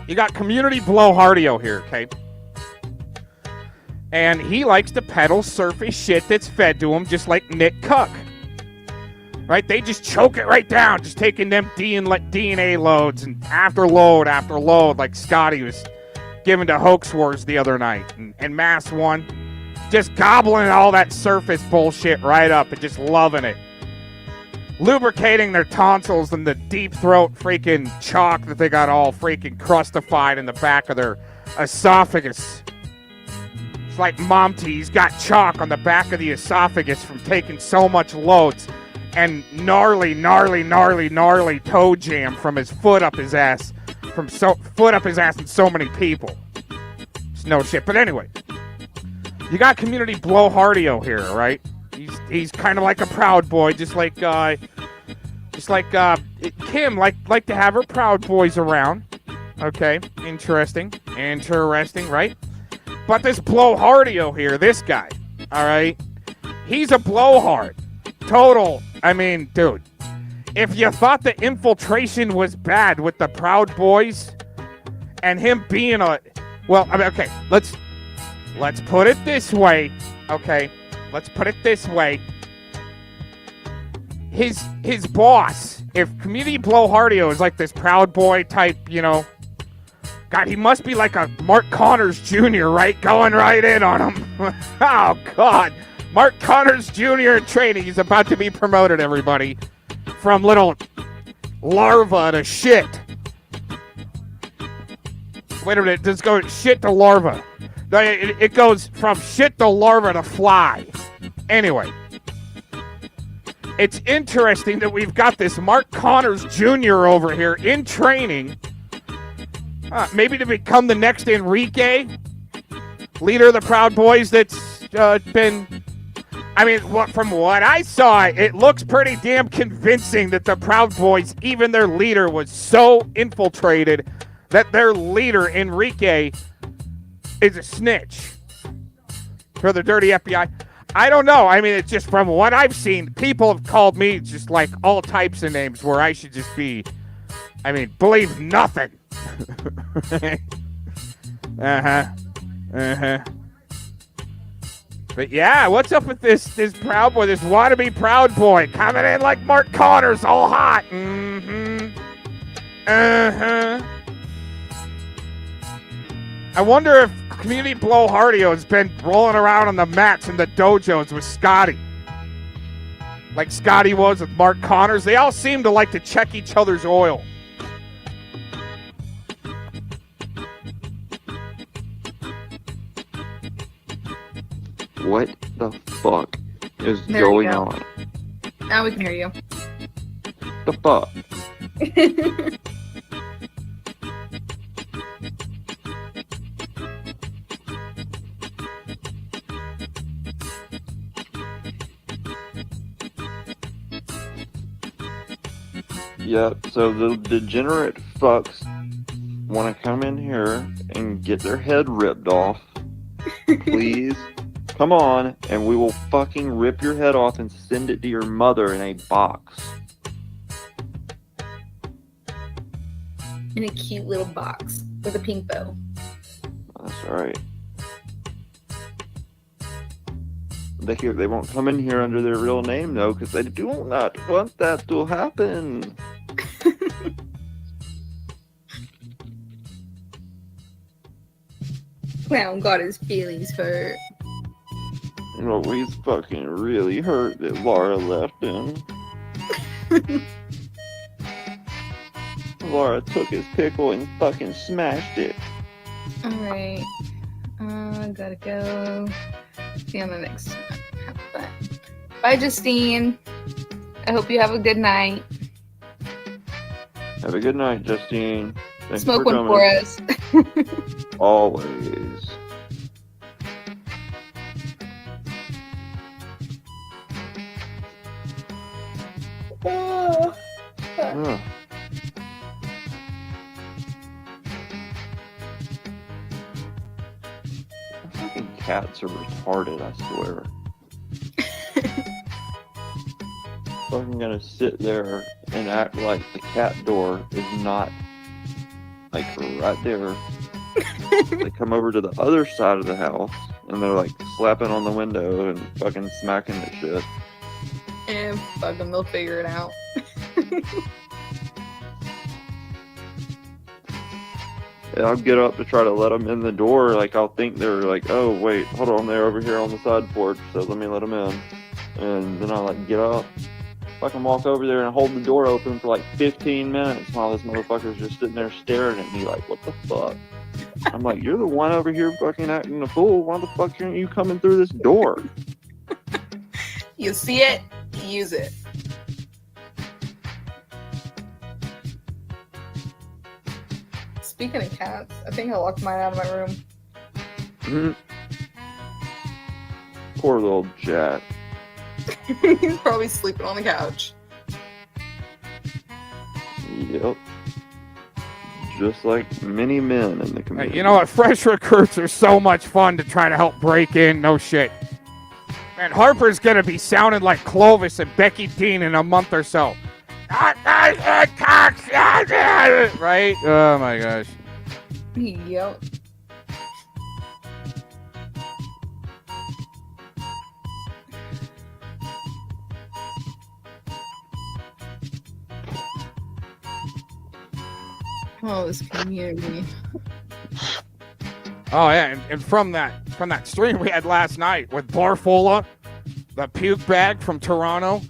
you got community blowhardio here, okay? And he likes to peddle surface shit that's fed to him, just like Nick Cuck. Right? They just choke it right down, just taking them DNA loads and after load, like Scotty was giving to Hoax Wars the other night. And Mass One, just gobbling all that surface bullshit right up and just loving it. Lubricating their tonsils and the deep throat freaking chalk that they got all freaking crustified in the back of their esophagus. It's like Monty's got chalk on the back of the esophagus from taking so much loads. And gnarly toe jam from his foot up his ass. Foot up his ass and so many people. It's no shit. But anyway, you got community blowhardio here, right? He's kind of like a Proud Boy, just like Kim like to have her Proud Boys around. Okay, interesting, right? But this blowhardio here, this guy, all right, he's a blowhard. Total. I mean, dude, if you thought the infiltration was bad with the Proud Boys and him being okay, let's put it this way, okay? Let's put it this way. His boss, if Community Blowhardio is like this Proud Boy type, God, he must be like a Mark Connors Jr., right? Going right in on him. Oh, God. Mark Connors Jr. in training. He's about to be promoted, everybody. From little larva to shit. Wait a minute. Does go shit to larva? No, it goes from shit to larva to fly. Anyway. It's interesting that we've got this Mark Connors Jr. over here in training. Maybe to become the next Enrique. Leader of the Proud Boys that's been... I mean, from what I saw, it looks pretty damn convincing that the Proud Boys, even their leader, was so infiltrated that their leader, Enrique, is a snitch for the dirty FBI. I don't know. I mean, it's just from what I've seen, people have called me just like all types of names where I should just be, believe nothing. But yeah, what's up with this Proud Boy, this wannabe Proud Boy, coming in like Mark Connors, all hot. I wonder if Community Blowhardio has been rolling around on the mats in the dojos with Scotty. Like Scotty was with Mark Connors. They all seem to like to check each other's oil. What the fuck is going on? Now we can hear you. The fuck? Yep, so the degenerate fucks want to come in here and get their head ripped off. Please. Come on, and we will fucking rip your head off and send it to your mother in a box. In a cute little box with a pink bow. That's right. They won't come in here under their real name, though, because they do not want that to happen. Clown got his feelings hurt. Well, he's fucking really hurt that Laura left him. Laura took his pickle and fucking smashed it. Alright. Gotta go. See you on the next one. Have fun. Bye, Justine. I hope you have a good night. Have a good night, Justine. Thanks Smoke for one coming. for us. Always. Ugh. Fucking cats are retarded, I swear. Fucking gonna sit there and act like the cat door is not like right there. They come over to the other side of the house and they're like slapping on the window and fucking smacking the shit. And fuck them, they'll figure it out. And I'll get up to try to let them in the door. Like, I'll think they're like, oh, wait, hold on, they're over here on the side porch, so let me let them in. And then I'll, like, get up, fucking walk over there and hold the door open for, like, 15 minutes while this motherfucker's just sitting there staring at me like, what the fuck? I'm like, you're the one over here fucking acting a fool. Why the fuck aren't you coming through this door? You see it, use it. Speaking of cats, I think I locked mine out of my room. Mm-hmm. Poor little Jack. He's probably sleeping on the couch. Yep. Just like many men in the community. You know what? Fresh recruits are so much fun to try to help break in. No shit. Man, Harper's gonna be sounding like Clovis and Becky Dean in a month or so. Right? Oh my gosh. Yep. Oh, this community. Oh yeah, and from that stream we had last night with Barfola, the puke bag from Toronto.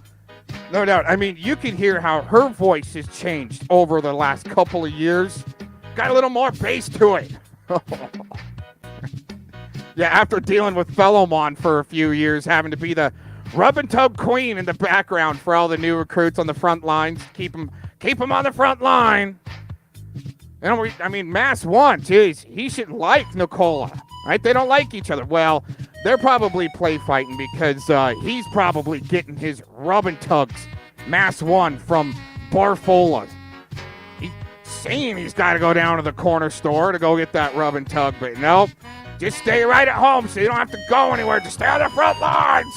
No doubt. I mean, you can hear how her voice has changed over the last couple of years. Got a little more bass to it. Yeah, after dealing with Fellowmon for a few years, having to be the rub and tub queen in the background for all the new recruits on the front lines. Keep them on the front line. And I mean, Mass 1, geez, he should like Nicola, right? They don't like each other. Well, they're probably play fighting because he's probably getting his rub and tugs, Mass 1 from Barfola. He's saying he's got to go down to the corner store to go get that rub and tug, but nope. Just stay right at home so you don't have to go anywhere. Just stay on the front lines.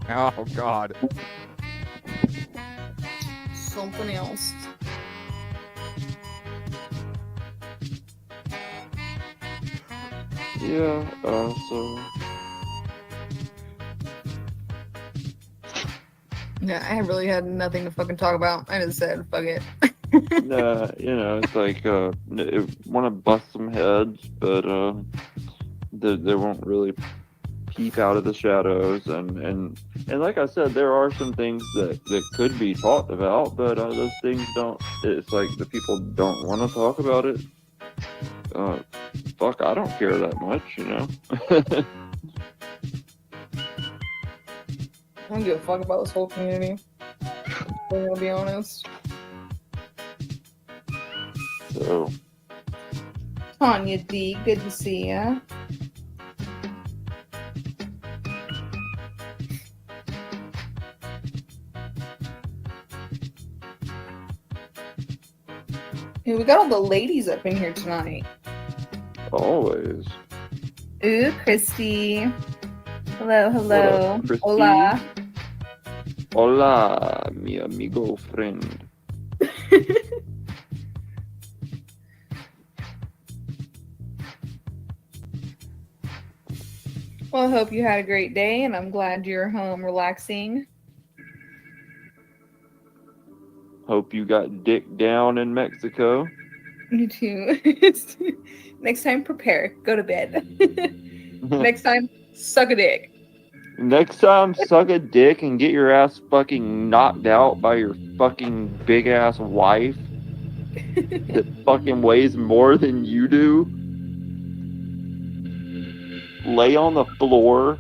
Oh, God. Something else. Yeah, so... Yeah, I really had nothing to fucking talk about. I just said, fuck it. Nah, you know, it's like, want to bust some heads, but, they won't really peek out of the shadows, and like I said, there are some things that could be talked about, but, those things don't, it's like the people don't want to talk about it. Fuck, I don't care that much, you know? I don't give a fuck about this whole community. I'm gonna be honest. So. Tanya D, good to see ya. Hey, we got all the ladies up in here tonight. Always. Ooh, Christy. Hello, hello. What up, Christy? Hola. Hola, mi amigo friend. Well, I hope you had a great day, and I'm glad you're home relaxing. Hope you got dick down in Mexico. You too. Next time, prepare. Go to bed. Next time, suck a dick. Next time, suck a dick and get your ass fucking knocked out by your fucking big ass wife. that fucking weighs more than you do lay on the floor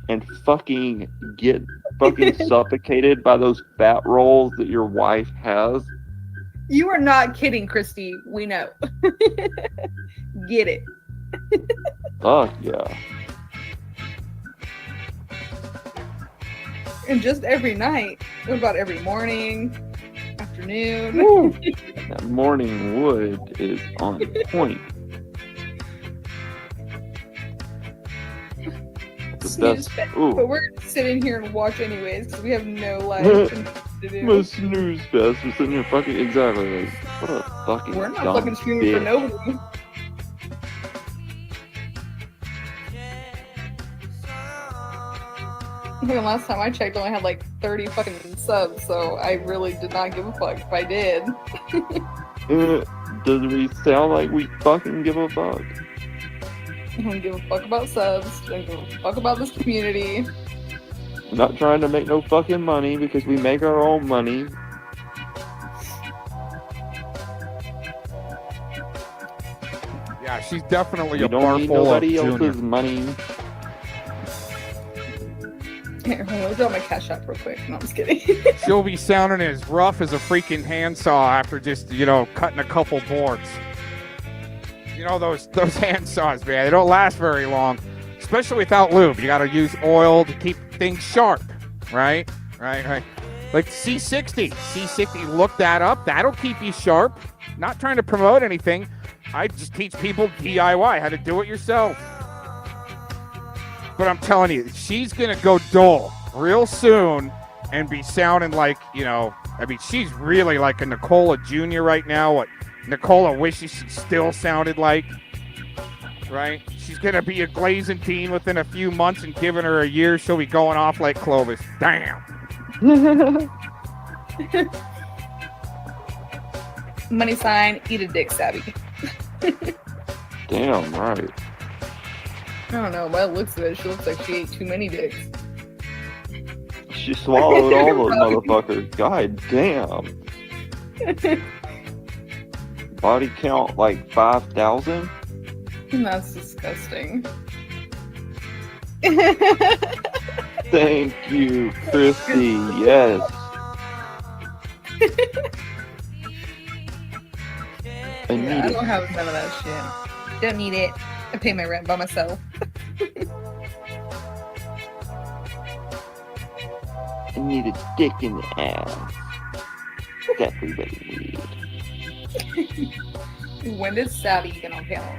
and fucking get fucking suffocated by those fat rolls that your wife has? You are not kidding, Christy. We know. Get it. Fuck yeah. And just every night. What about every morning, afternoon? Woo. That morning wood is on point. Snooze fest. But we're gonna sit in here and watch anyways because we have no life and to do. My snooze fest. We're sitting here fucking exactly like, what a fucking We're not dumb fucking streaming bitch. for nobody. I think the last time I checked, I only had like 30 fucking subs, so I really did not give a fuck if I did. Does we sound like we fucking give a fuck? I don't give a fuck about subs. I don't give a fuck about this community. Not trying to make no fucking money because we make our own money. Yeah, she's definitely We a don't need barful of nobody Junior. else's money. Here, hold on, let me drop my cash app real quick. No, I'm just kidding. She'll be sounding as rough as a freaking handsaw after just, cutting a couple boards. You know those hand saws, man, they don't last very long. Especially without lube. You gotta use oil to keep things sharp. Right? Right. Like C60. C60, look that up. That'll keep you sharp. Not trying to promote anything. I just teach people DIY, how to do it yourself. But I'm telling you, she's gonna go dull real soon and be sounding like, she's really like a Nicola Jr. right now. What Nicola wishes she still sounded like, right? She's gonna be a glazing teen within a few months, and giving her a year, she'll be going off like Clovis. Damn. Money sign, eat a dick, Savvy. Damn right. I don't know. By the looks of it, she looks like she ate too many dicks. She swallowed all those motherfuckers. God damn. Body count like 5,000? That's disgusting. Thank you, Christy. Yes. I need I it. don't have none of that shit. Don't need it. I pay my rent by myself. I need a dick in the ass. That's everybody needs. When did Savvy get on panel?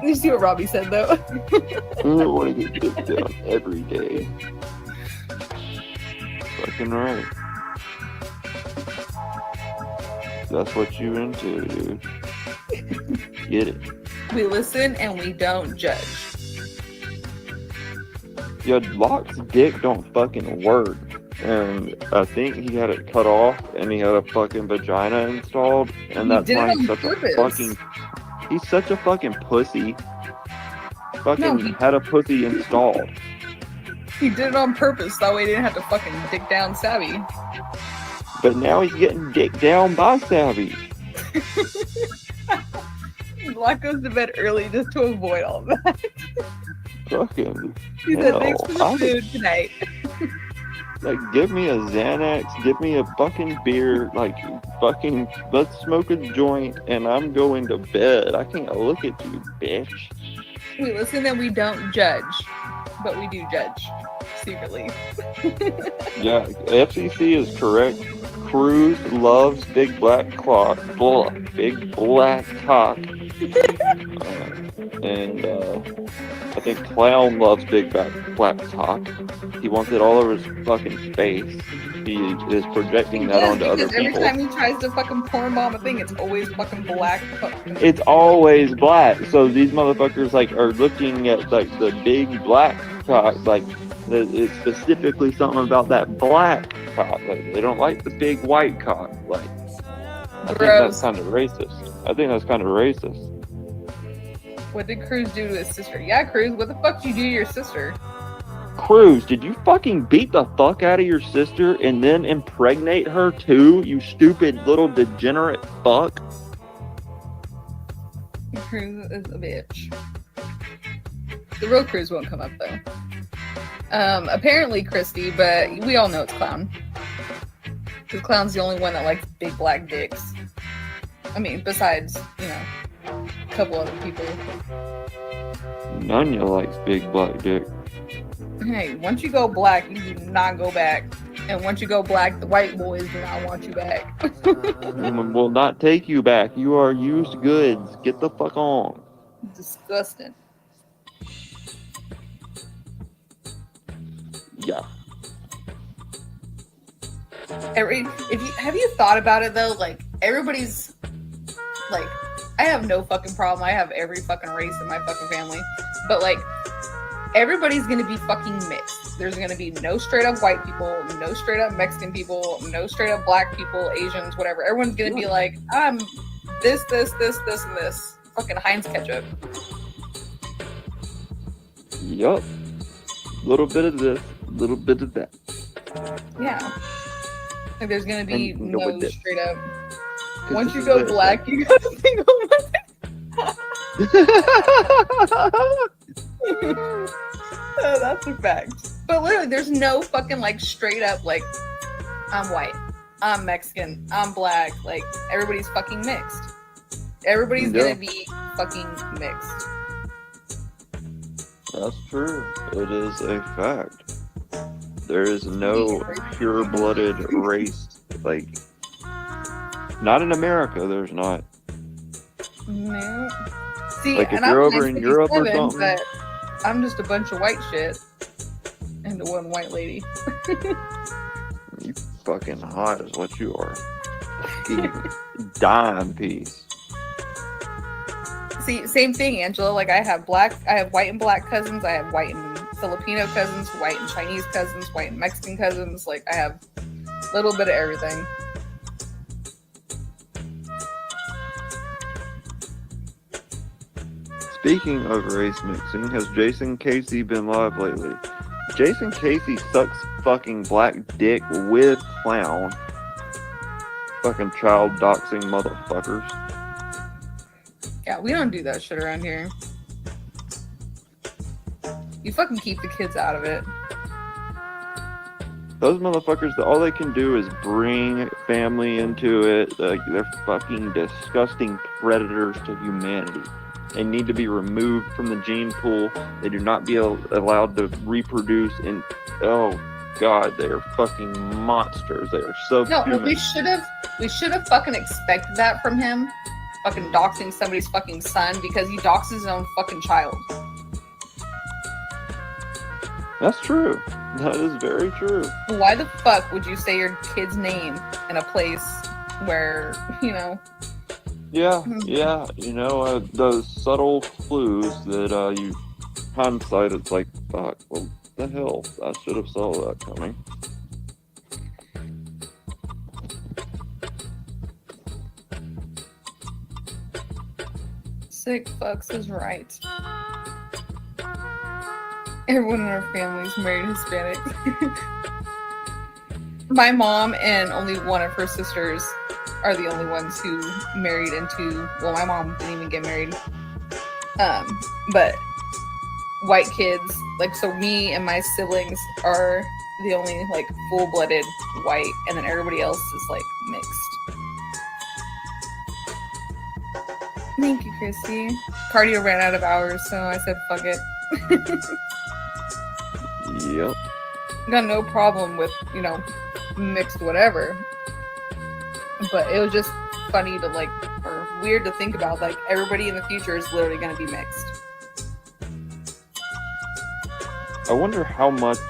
You see what Robbie said, though? I want to get dick down every day. Fucking right. That's what you into, dude. Get it. We listen and we don't judge. Yeah, Locke's dick don't fucking work. And I think he had it cut off and he had a fucking vagina installed. And that's did it why on he's such purpose. a fucking... He's such a fucking pussy. Fucking No, he- had a pussy installed. He did it on purpose. That way he didn't have to fucking dick down Savvy. But now he's getting dick down by Savvy. Block goes to bed early just to avoid all of that. Fucking He said, hell. thanks for the food tonight. Like, give me a Xanax, give me a fucking beer, like, fucking, let's smoke a joint, and I'm going to bed. I can't look at you, bitch. We listen and we don't judge. But we do judge. Secretly. Yeah, FCC is correct. Cruz loves big black cock. Big black cock. And I think Clown loves big black cock. He wants it all over his fucking face. He is projecting that onto other Because every people. time he tries to fucking porn bomb a thing, it's always fucking black. It's always black. So these motherfuckers like are looking at like the big black cock, like it's specifically something about that black cock. Like they don't like the big white cock. Like I think that's kind of racist. What did Cruz do to his sister? Yeah, Cruz, what the fuck did you do to your sister? Cruz, did you fucking beat the fuck out of your sister and then impregnate her too, you stupid little degenerate fuck? Cruz is a bitch. The real Cruz won't come up though. Apparently Christy, but we all know it's Clown. Because Clown's the only one that likes big black dicks. I mean, besides, you know, a couple other people. Nanya likes big black dick. Hey, once you go black, you do not go back. And once you go black, the white boys do not want you back. And will not take you back. You are used goods. Get the fuck on. Disgusting. Yeah. Have you thought about it though? Like, everybody's like, I have no fucking problem. I have every fucking race in my fucking family. But like, everybody's gonna be fucking mixed. There's gonna be no straight up white people, no straight up Mexican people, no straight up black people, Asians, whatever. Everyone's gonna be like, I'm this, and this. Fucking Heinz ketchup. Yup. Little bit of this, little bit of that. Yeah. Like, there's gonna be And no with it. straight up. 'Cause Once this you is go it. black, you gotta think of Oh, that's a fact. But literally, there's no fucking like straight up like, I'm white, I'm Mexican, I'm black. Like, everybody's fucking mixed. Everybody's gonna be fucking mixed. That's true. It is a fact. There is no pure-blooded race, like, not in America, there's not. No. See, Like, if and you're I'm over in Europe or 57, something. but I'm just a bunch of white shit and one white lady. You fucking hot is what you are. Fucking dime piece. See, same thing, Angela. Like, I have white and black cousins. I have white and Filipino cousins, white and Chinese cousins, white and Mexican cousins. Like, I have a little bit of everything. Speaking of race mixing, has Jason Casey been live lately? Jason Casey sucks fucking black dick with Clown. Fucking child doxing motherfuckers. Yeah, we don't do that shit around here. You fucking keep the kids out of it. Those motherfuckers, all they can do is bring family into it. Like, they're fucking disgusting predators to humanity. They need to be removed from the gene pool. They do not be allowed to reproduce. And oh god, they are fucking monsters. They are so No, human. we should have fucking expected that from him. Fucking doxing somebody's fucking son because he doxes his own fucking child. That's true. That is very true. Why the fuck would you say your kid's name in a place where, you know? Yeah, you know, those subtle clues that you hindsight, it's like, fuck, well, the hell, I should have saw that coming. Sick fucks is right. Everyone in our family's married Hispanics. My mom and only one of her sisters are the only ones who married into, well, my mom didn't even get married. But white kids, like, so me and my siblings are the only, like, full-blooded white, and then everybody else is, like, mixed. Thank you, Christy. Cardio ran out of hours, so I said, fuck it. Yep. Got no problem with, you know, mixed whatever. But it was just funny to, like, or weird to think about, like, everybody in the future is literally going to be mixed. I wonder how much,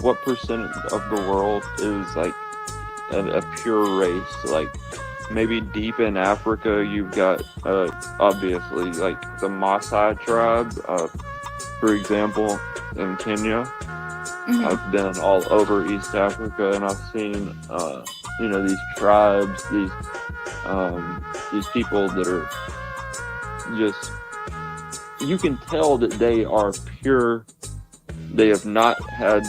what percent of the world is, like, a pure race. Like, maybe deep in Africa, you've got, obviously, like, the Maasai tribe, for example, in Kenya. Mm-hmm. I've been all over East Africa, and I've seen, you know, these tribes, these people that are just, you can tell that they are pure They have not had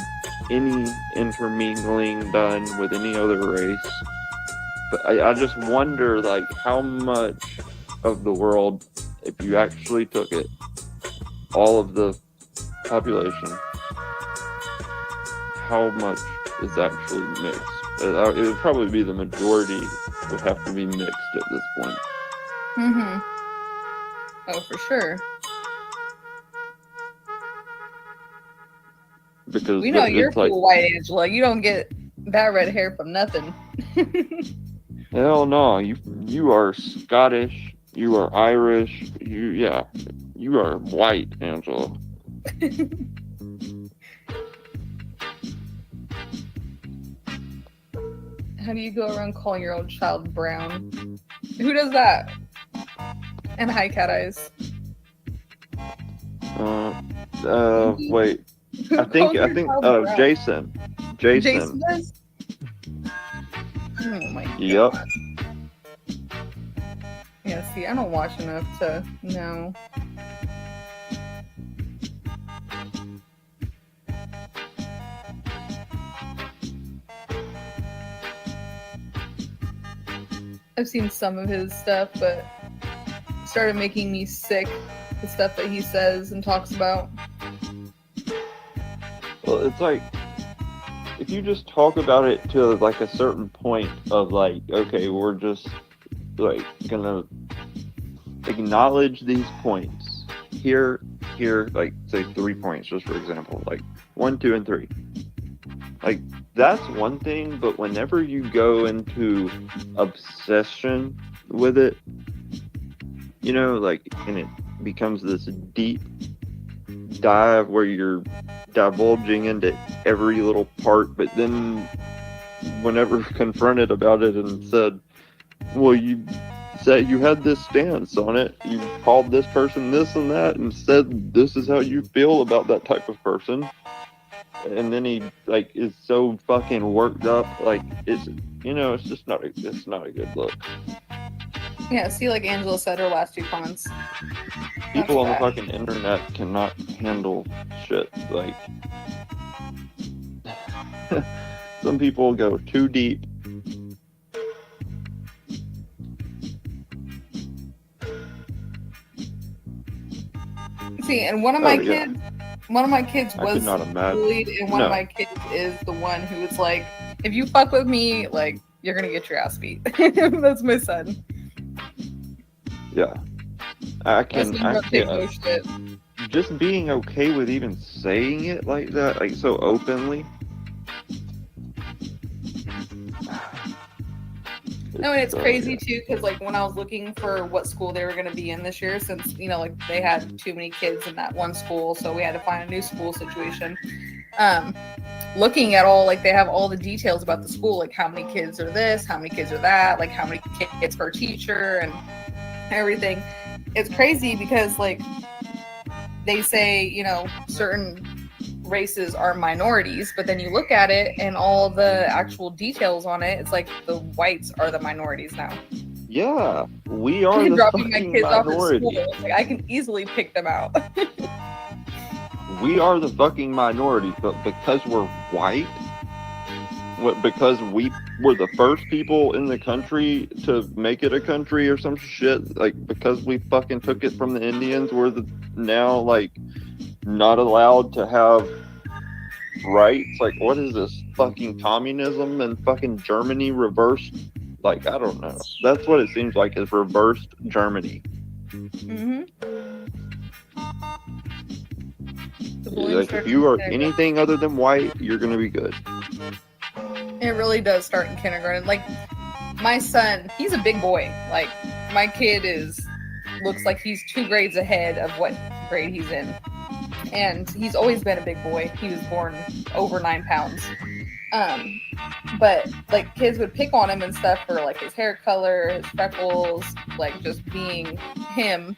any intermingling done with any other race. But I just wonder, like, how much of the world, if you actually took it, all of the population, how much is actually mixed? It would probably be the majority would have to be mixed at this point. Mm-hmm. Oh, for sure. Because We know you're it's like, full white, Angela. You don't get that red hair from nothing. hell no, you are Scottish, you are Irish, you are white, Angela. How do you go around calling your own child brown? Who does that? And hi, cat eyes. Wait. I think Jason. Jason does? Oh my god. Yep. Yeah, see, I don't watch enough to know. I've seen some of his stuff, but it started making me sick, the stuff that he says and talks about. Well, it's like, if you just talk about it to like a certain point of like, okay, we're just like gonna acknowledge these points here, like say 3 points, just for example, like 1, 2, and 3. Like, that's one thing, but whenever you go into obsession with it, you know, like, and it becomes this deep dive where you're divulging into every little part, but then whenever confronted about it and said, well, you said you had this stance on it, you called this person this and that and said this is how you feel about that type of person, and then he like is so fucking worked up, like, it's, you know, it's just not a good look. Yeah, see, like Angela said, her last 2 comments. People on the fucking internet cannot handle shit. Like, some people go too deep. See, and one of my kids I could was not imagine. bullied, and one of my kids is the one who's like, if you fuck with me, like, you're gonna get your ass beat. That's my son. Yeah. I can't. Just being okay with even saying it like that, like so openly. No, and it's crazy too, because like when I was looking for what school they were going to be in this year, since, you know, like they had too many kids in that one school, so we had to find a new school situation. Looking at all, like, they have all the details about the school, like how many kids are this, how many kids are that, like how many kids per teacher and everything. It's crazy because like they say, you know, certain races are minorities, but then you look at it and all the actual details on it, it's like the whites are the minorities now. Yeah, we are the dropping my fucking kids off at minority. school, like, I can easily pick them out. We are the fucking minority, but because we're white, because we were the first people in the country to make it a country or some shit, like, because we fucking took it from the Indians, we're now like not allowed to have rights. Like, what is this, fucking communism and fucking Germany reversed? Like, I don't know. That's what it seems like, is reversed Germany. Mm-hmm. Like, if you are anything other than white, you're gonna be good. It really does start in kindergarten. Like, my son, he's a big boy. Like, my kid looks like he's 2 grades ahead of what grade he's in. And he's always been a big boy. He was born over 9 pounds. But like, kids would pick on him and stuff for like his hair color, his freckles, like just being him.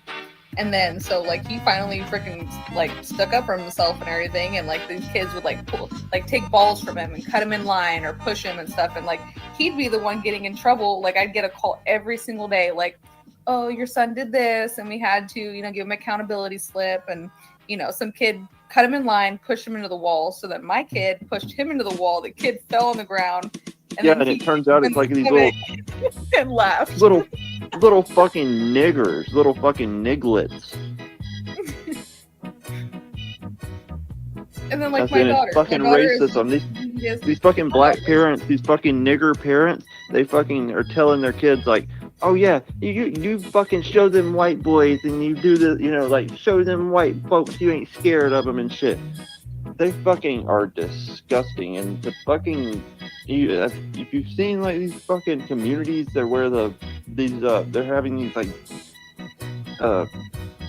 And then so like he finally freaking like stuck up for himself and everything, and like these kids would like take balls from him and cut him in line or push him and stuff, and like he'd be the one getting in trouble. Like, I'd get a call every single day, like, oh, your son did this, and we had to, you know, give him accountability slip, and, you know, some kid cut him in line, pushed him into the wall, so that my kid pushed him into the wall. The kid fell on the ground. And it turns out it's like these little and laughed. little fucking niggers, little fucking nigglets. And then like my daughter, fucking racism. These fucking black parents, these fucking nigger parents, they fucking are telling their kids like, oh yeah, you fucking show them white boys and you do the, like show them white folks you ain't scared of them and shit. They fucking are disgusting. And the fucking, if you've seen like these fucking communities, they're where they're having these like,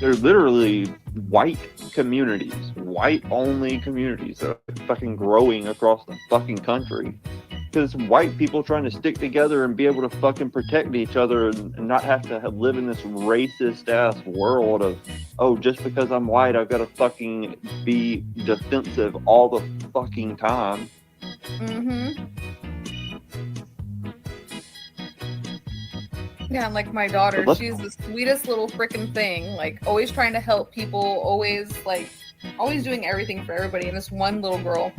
they're literally white communities, white only communities that are fucking growing across the fucking country. Because white people trying to stick together and be able to fucking protect each other and not have to live in this racist ass world of, oh, just because I'm white, I've got to fucking be defensive all the fucking time. Mm-hmm. Yeah, like my daughter, she's the sweetest little freaking thing. Like, always trying to help people, always doing everything for everybody. And this one little girl,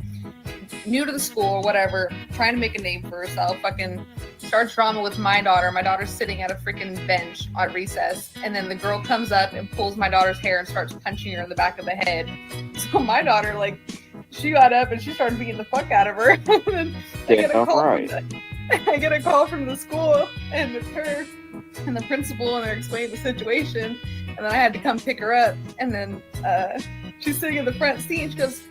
new to the school or whatever, trying to make a name for herself, fucking starts drama with my daughter. My daughter's sitting at a freaking bench at recess, and then the girl comes up and pulls my daughter's hair and starts punching her in the back of the head. So my daughter, like, she got up and she started beating the fuck out of her. And then I get a call from the school, and it's her and the principal, and they're explaining the situation. And then I had to come pick her up, and then she's sitting in the front seat, and she goes,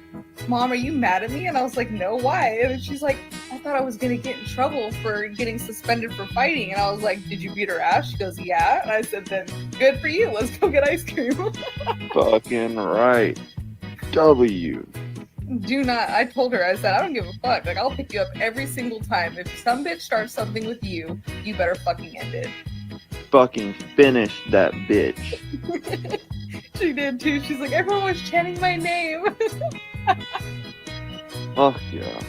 Mom, are you mad at me? And I was like, no, why? And she's like, I thought I was going to get in trouble for getting suspended for fighting. And I was like, did you beat her ass? She goes, yeah. And I said, then good for you. Let's go get ice cream. Fucking right. W. Do not. I told her, I said, I don't give a fuck. Like, I'll pick you up every single time. If some bitch starts something with you, you better fucking end it. Fucking finish that bitch. She did too. She's like, everyone was chanting my name. Fuck yeah.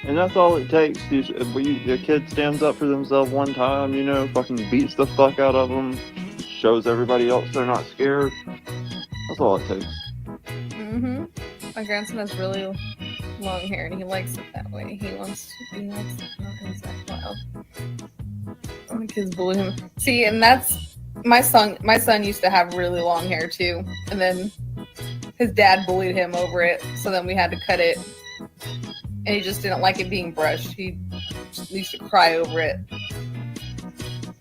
And that's all it takes. The kid stands up for themselves one time, fucking beats the fuck out of them, shows everybody else they're not scared. That's all it takes. Mm-hmm. My grandson has really long hair, and he likes it that way. He likes it not exact wild. My kids bully him. See, and that's my son. My son used to have really long hair too, and then his dad bullied him over it. So then we had to cut it, and he just didn't like it being brushed. He used to cry over it.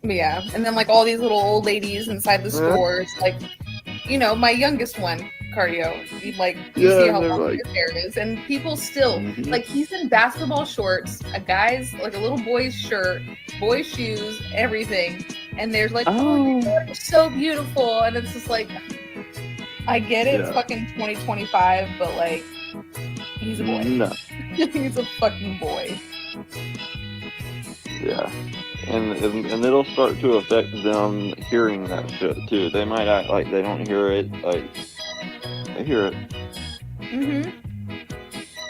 But yeah, and then like all these little old ladies inside the stores, like my youngest one, Cardio. You see how long his hair is, and people still like he's in basketball shorts, a guy's like a little boy's shirt, boy's shoes, everything, and there's like, oh, you're so beautiful, and it's just like, I get it, it's fucking 2025, but like, he's a boy. No. He's a fucking boy. Yeah. And it'll start to affect them hearing that shit too. They might act like they don't hear it, like they hear it. Mm-hmm.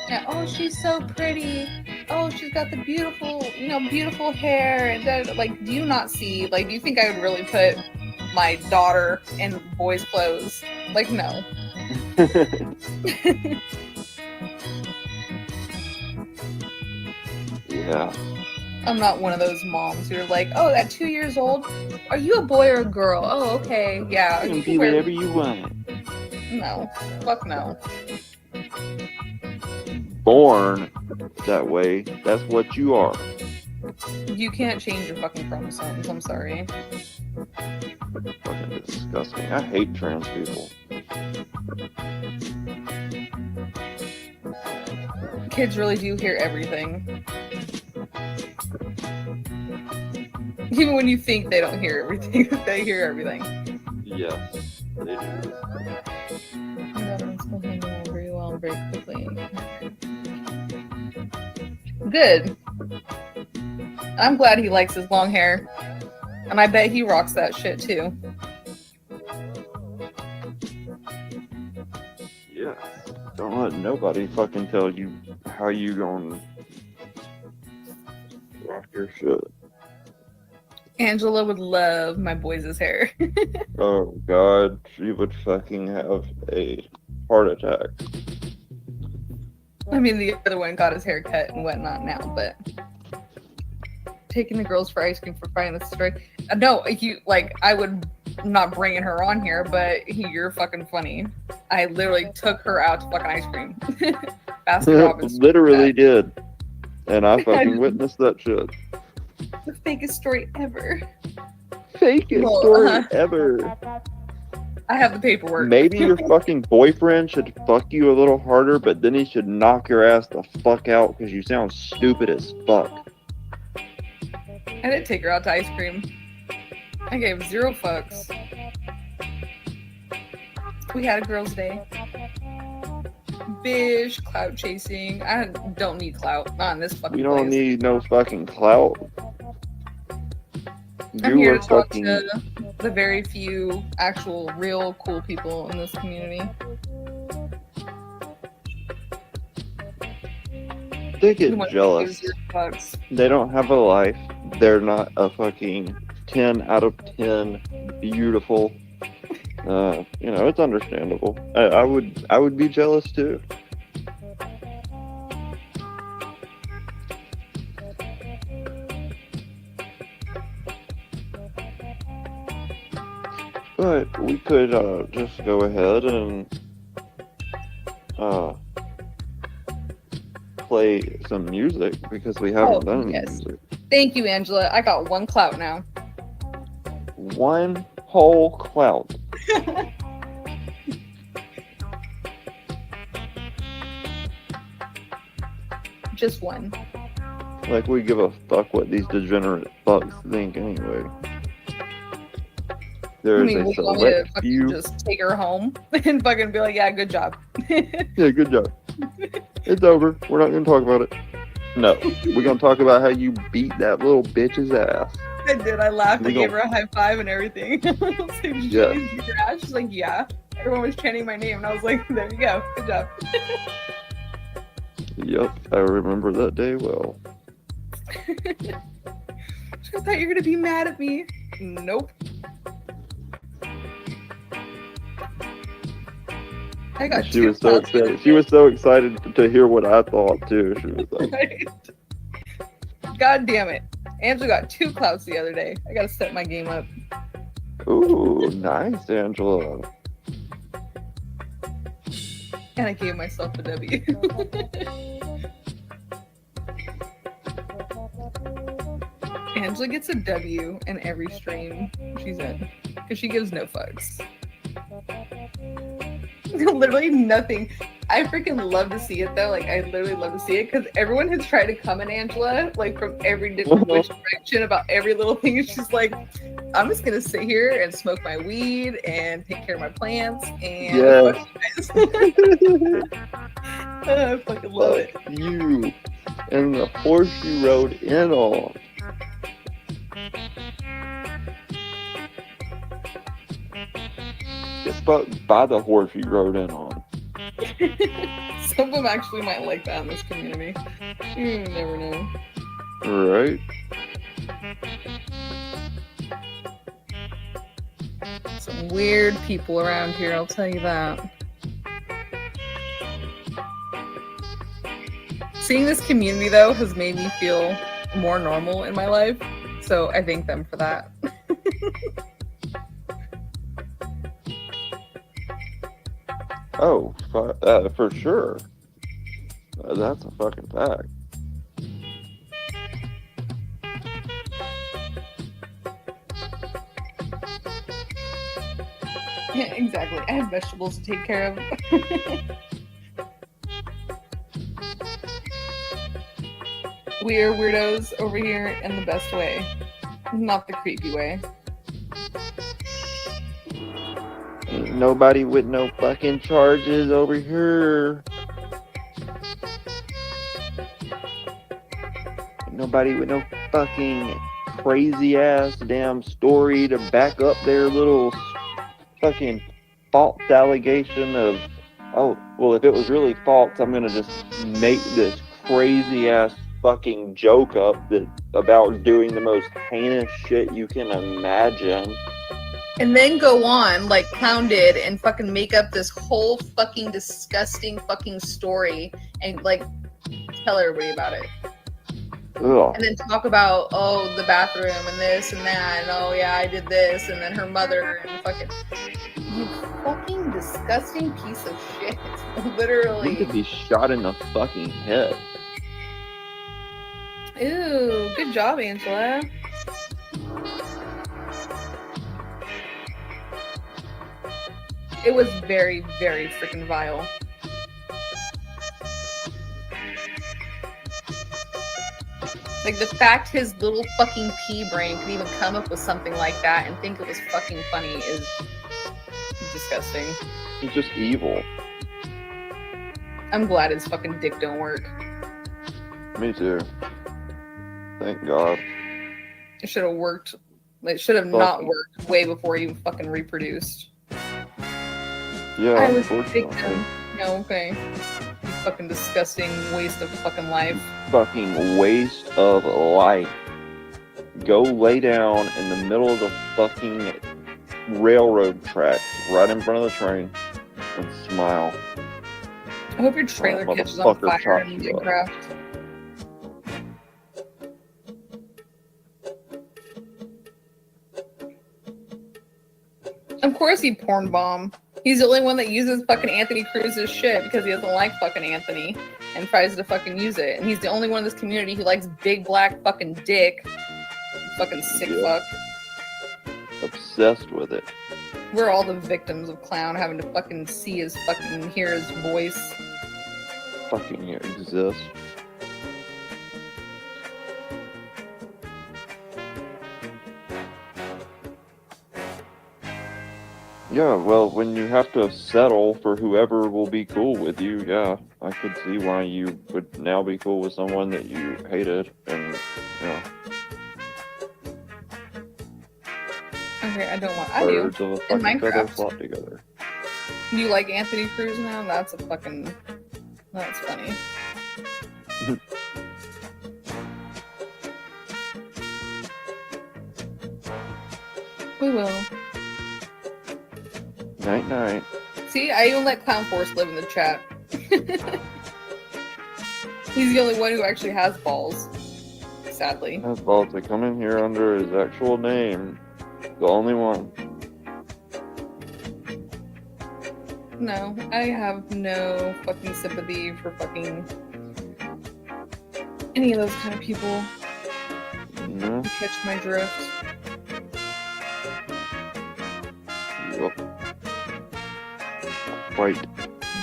Yeah, oh, she's so pretty. Oh, she's got the beautiful, beautiful hair. And then, like, do you not see, like, do you think I would really put my daughter in boys' clothes? Like, no. Yeah. I'm not one of those moms who are like, oh, at 2 years old, are you a boy or a girl? Oh, okay, yeah. You can be whatever you want. No, fuck no. Born that way, that's what you are. You can't change your fucking chromosomes, I'm sorry. Fucking disgusting. I hate trans people. Kids really do hear everything. Even when you think they don't hear everything, they hear everything. Yes, they do. Very well, very quickly. Good. I'm glad he likes his long hair. And I bet he rocks that shit too. Yeah. Don't let nobody fucking tell you how you gonna rock your shit. Angela would love my boys' hair. Oh God, she would fucking have a heart attack. I mean, the other one got his hair cut and whatnot now, but taking the girls for ice cream for finding this story. No, I'm not bringing her on here, but you're fucking funny. I literally took her out to fucking ice cream. Baskin Robbins. Literally did. And I fucking witnessed that shit. The fakest story ever. Fakest story ever. I have the paperwork. Maybe your fucking boyfriend should fuck you a little harder, but then he should knock your ass the fuck out because you sound stupid as fuck. I didn't take her out to ice cream. I gave 0 fucks. We had a girls' day. Bish, clout chasing. I don't need clout. Not in this fucking You don't place. need no fucking clout. I'm You here are to talk fucking. to the very few actual real cool people in this community. They Who get want to jealous. give 0 fucks. They don't have a life. They're not a fucking 10 out of 10 beautiful. It's understandable. I would be jealous too. But we could just go ahead and play some music because we haven't done any yes. music. Thank you, Angela. I got 1 clout now. One whole clout. Just 1. Like we give a fuck what these degenerate fucks think anyway. There I is mean, a we want me to select fucking few. just take her home and fucking be like, yeah, good job. Yeah, good job. It's over. We're not gonna talk about it. No, we're gonna talk about how you beat that little bitch's ass. I did. I laughed. I We gave gon- her a high five and everything. I was like, "Did Yeah. you beat your ass?" She's like, yeah. Everyone was chanting my name, and I was like, there you go. Good job. Yep, I remember that day well. I thought you were gonna be mad at me. Nope. I got She 2 was so clouts. excited. She was so excited to hear what I thought too. She was like, Right? God damn it. Angela got 2 clouts the other day. I gotta set my game up. "Ooh, nice, Angela." And I gave myself a W. Angela gets a W in every stream she's in. Because she gives no fucks. Literally nothing. I freaking love to see it though. Like I literally love to see it because everyone has tried to come at Angela like from every different which direction about every little thing. And she's like, I'm just gonna sit here and smoke my weed and take care of my plants and Yes. I fucking love it. Fuck you and the horse you rode in on. Just by the horse you rode in on. Some of them actually might like that in this community. You never know. Right? Some weird people around here, I'll tell you that. Seeing this community, though, has made me feel more normal in my life. So I thank them for that. Oh, for sure. That's a fucking fact. Yeah, exactly. I have vegetables to take care of. We are weirdos over here in the best way, not the creepy way. Ain't nobody with no fucking charges over here. Ain't nobody with no fucking crazy ass damn story to back up their little fucking false allegation of, oh, well, if it was really false, I'm gonna just make this crazy ass fucking joke up that about doing the most heinous shit you can imagine. And then go on, like Clown did, and fucking make up this whole fucking disgusting fucking story and like tell everybody about it. Ugh. And then talk about, oh, the bathroom and this and that, and oh yeah, I did this, and then her mother and fucking, you fucking disgusting piece of shit. You Literally. could be shot in the fucking head. Ooh, good job, Angela. It was very, very freaking vile. Like, the fact his little fucking pea brain could even come up with something like that and think it was fucking funny is disgusting. He's just evil. I'm glad his fucking dick don't work. Me too. Thank God. It should have worked. It should have not worked way before he fucking reproduced. Yeah, I was a unfortunately. victim. No, okay. You fucking disgusting waste of fucking life. Fucking waste of life. Go lay down in the middle of the fucking railroad tracks right in front of the train and smile. I hope your trailer That catches on motherfucker fire chops in you up. Minecraft. Of course he porn bomb. He's the only one that uses fucking Anthony Cruz's shit because he doesn't like fucking Anthony and tries to fucking use it. And he's the only one in this community who likes big black fucking dick. Fucking sick fuck. Obsessed with it. We're all the victims of Clown having to fucking see his fucking hear his voice. Fucking exist. Yeah, well, when you have to settle for whoever will be cool with you, yeah, I could see why you would now be cool with someone that you hated, and, yeah. Okay, I don't want. I do. Birds of a In fucking feather Minecraft. flock together. You like Anthony Cruz now? That's a fucking. That's funny. We will. Night night. See, I even let Clown Force live in the chat. He's the only one who actually has balls. Sadly. Has balls to come in here under his actual name. The only one. No, I have no fucking sympathy for fucking any of those kind of people. No. You catch my drift. Yup. Quite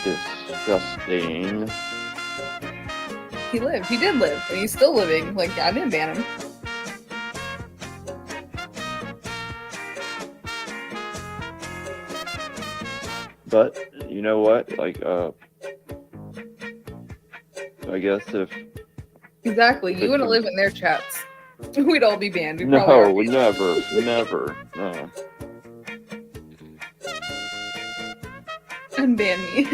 disgusting. He lived. He did live. And he's still living. Like, I didn't ban him. But you know what? Like, I guess if Exactly. You wouldn't live in their chats. We'd all be banned. We'd no, probably never, never, no. unban me.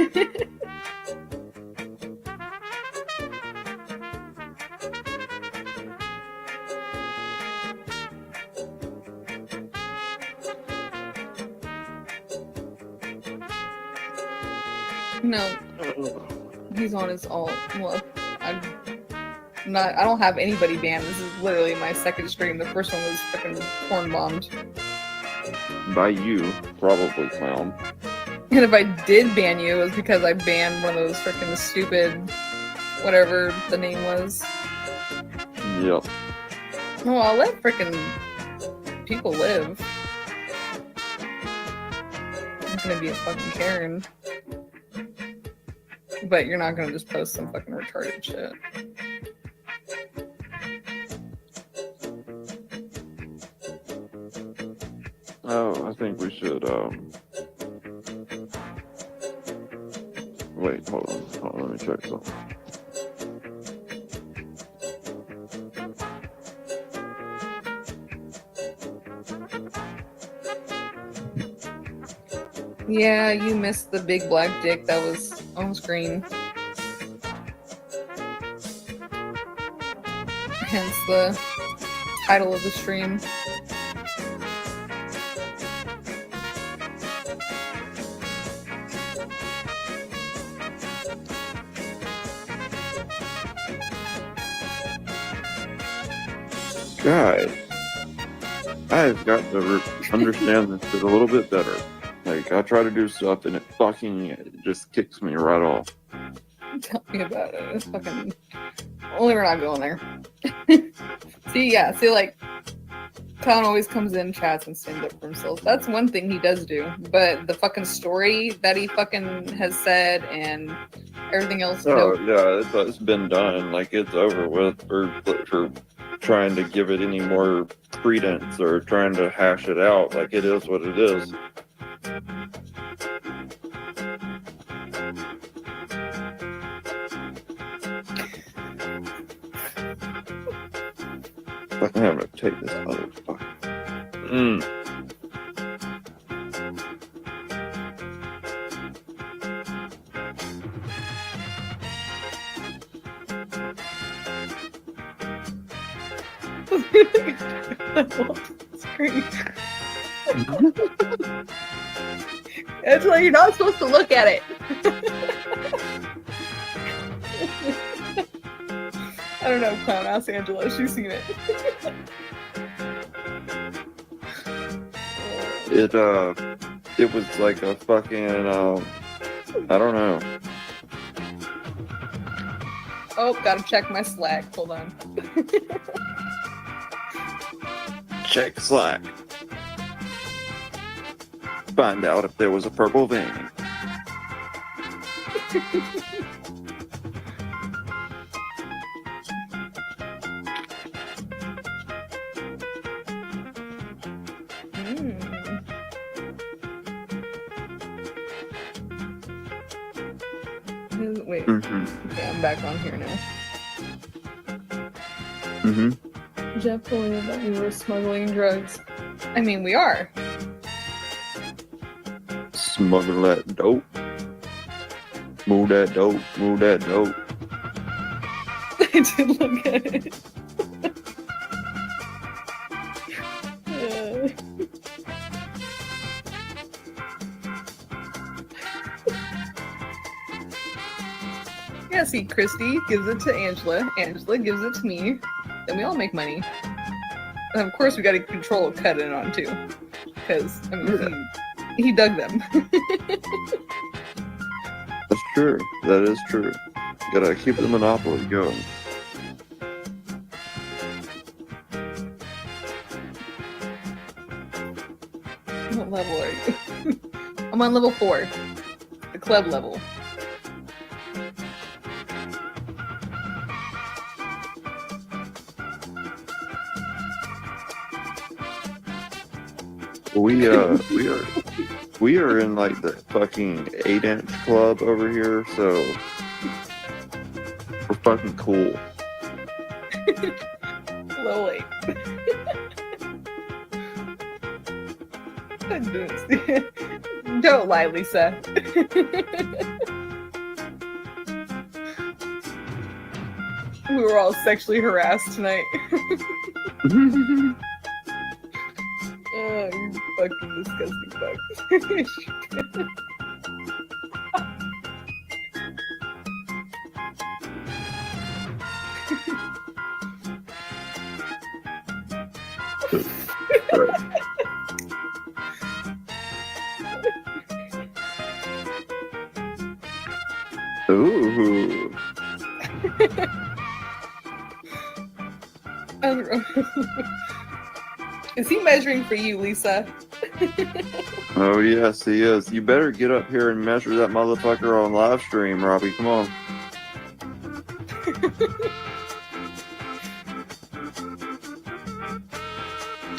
No, he's on his alt. Well, I don't have anybody banned. This is literally my second stream. The first one was freaking porn bombed. By you, probably, Clown. And if I did ban you, it was because I banned one of those freaking stupid, whatever the name was. Yep. Well, I'll let freaking people live. I'm gonna be a fucking Karen. But you're not gonna just post some fucking retarded shit. Oh, I think we should, wait, hold on, let me check something. Yeah, you missed the big black dick that was on screen. Hence the title of the stream. Guys, I've got to understand this shit a little bit better. Like, I try to do stuff and it just kicks me right off. Tell me about it. It's fucking. Only we're not going there. See, like, Clown always comes in, chats, and stands up for himself. That's one thing he does do. But the fucking story that he fucking has said and everything else. Oh, nope. yeah, it's been done. Like, it's over with for trying to give it any more credence or trying to hash it out. Like, it is what it is. Fuck, I'm gonna take this other fuck. It's like you're not supposed to look at it. I don't know, Clown. Ask Angela. She's seen it. It was like a fucking, I don't know. Oh, gotta check my Slack. Hold on. Check Slack. Find out if there was a purple vein. Wait. Okay, I'm back on here now. Jeff told me that we were smuggling drugs. I mean, we are. Smuggle that dope. Move that dope. Move that dope. I did look at it. Yeah, see, Christy gives it to Angela. Angela gives it to me. Then we all make money. And of course, we got to control what cut it on too, because I mean, he dug them. That's true. That is true. Gotta keep the monopoly going. What level are you? I'm on level 4, the club level. We are in like the fucking 8-inch club over here, so we're fucking cool. Level 8. Don't lie, Lisa. We were all sexually harassed tonight. Oh, you fucking disgusting fuck. Ooh. Is he measuring for you, Lisa? Oh yes, he is. You better get up here and measure that motherfucker on live stream, Robbie. Come on.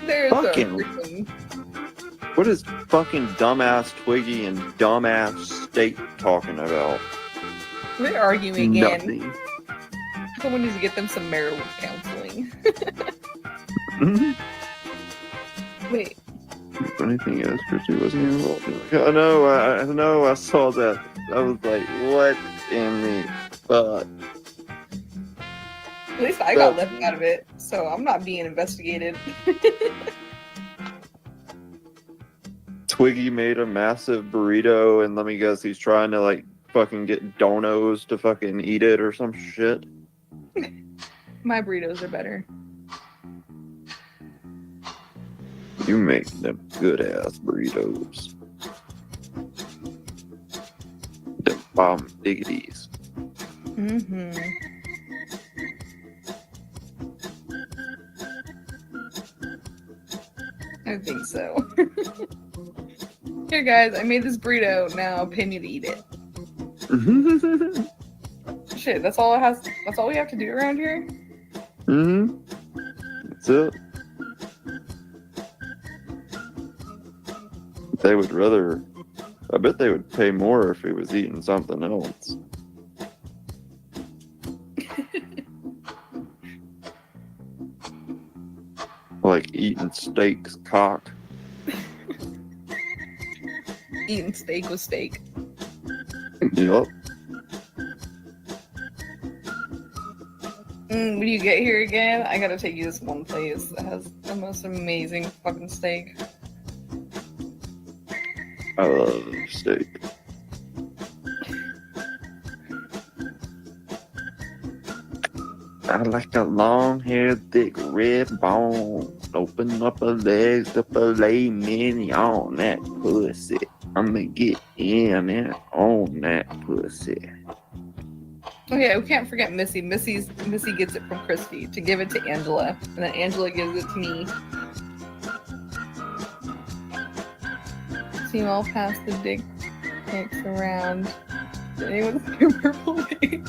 There's fucking. What is fucking dumbass Twiggy and dumbass State talking about? They're arguing again. Nothing. Someone needs to get them some marital counseling. Wait. The funny thing is, Christy wasn't involved. I know, I saw that. I was like, what in the fuck? At least I got left out of it, so I'm not being investigated. Twiggy made a massive burrito, and let me guess, he's trying to like fucking get donos to fucking eat it or some shit. My burritos are better. You make them good ass burritos. The bomb diggities. Mm-hmm. I think so. Here, guys, I made this burrito. Now pay me to eat it. Shit, that's all it has. That's all we have to do around here. That's it. They would rather. I bet they would pay more if he was eating something else. Like eating steak's cock. Eating steak with steak. Yup. When you get here again, I gotta take you to this one place that has the most amazing fucking steak. I love steak. I like a long-haired, thick, red bone. Open up her legs to filet mignon that pussy. I'ma get in and on that pussy. Oh yeah, we can't forget Missy. Missy gets it from Christy to give it to Angela, and then Angela gives it to me. See, I'll pass the dick pics around. Did anyone see a purple vein?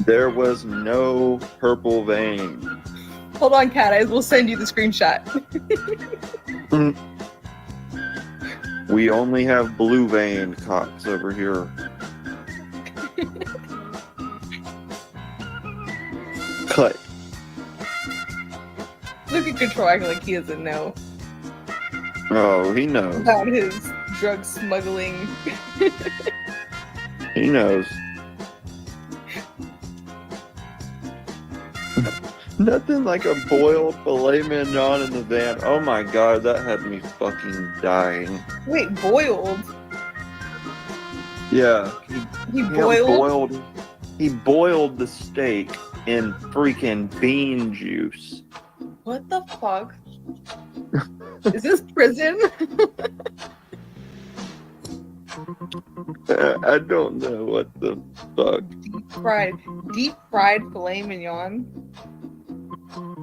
There was no purple vein. Hold on, Cat Eyes. We'll send you the screenshot. We only have blue vein cocks over here. Cut. Look at Control acting like he doesn't know Oh, he knows. about his drug smuggling. He knows. Nothing like a boiled filet mignon in the van. Oh my god, that had me fucking dying. Wait, boiled? Yeah. He boiled? He boiled the steak in freaking bean juice. What the fuck? Is this prison? I don't know what the fuck. Deep fried filet mignon.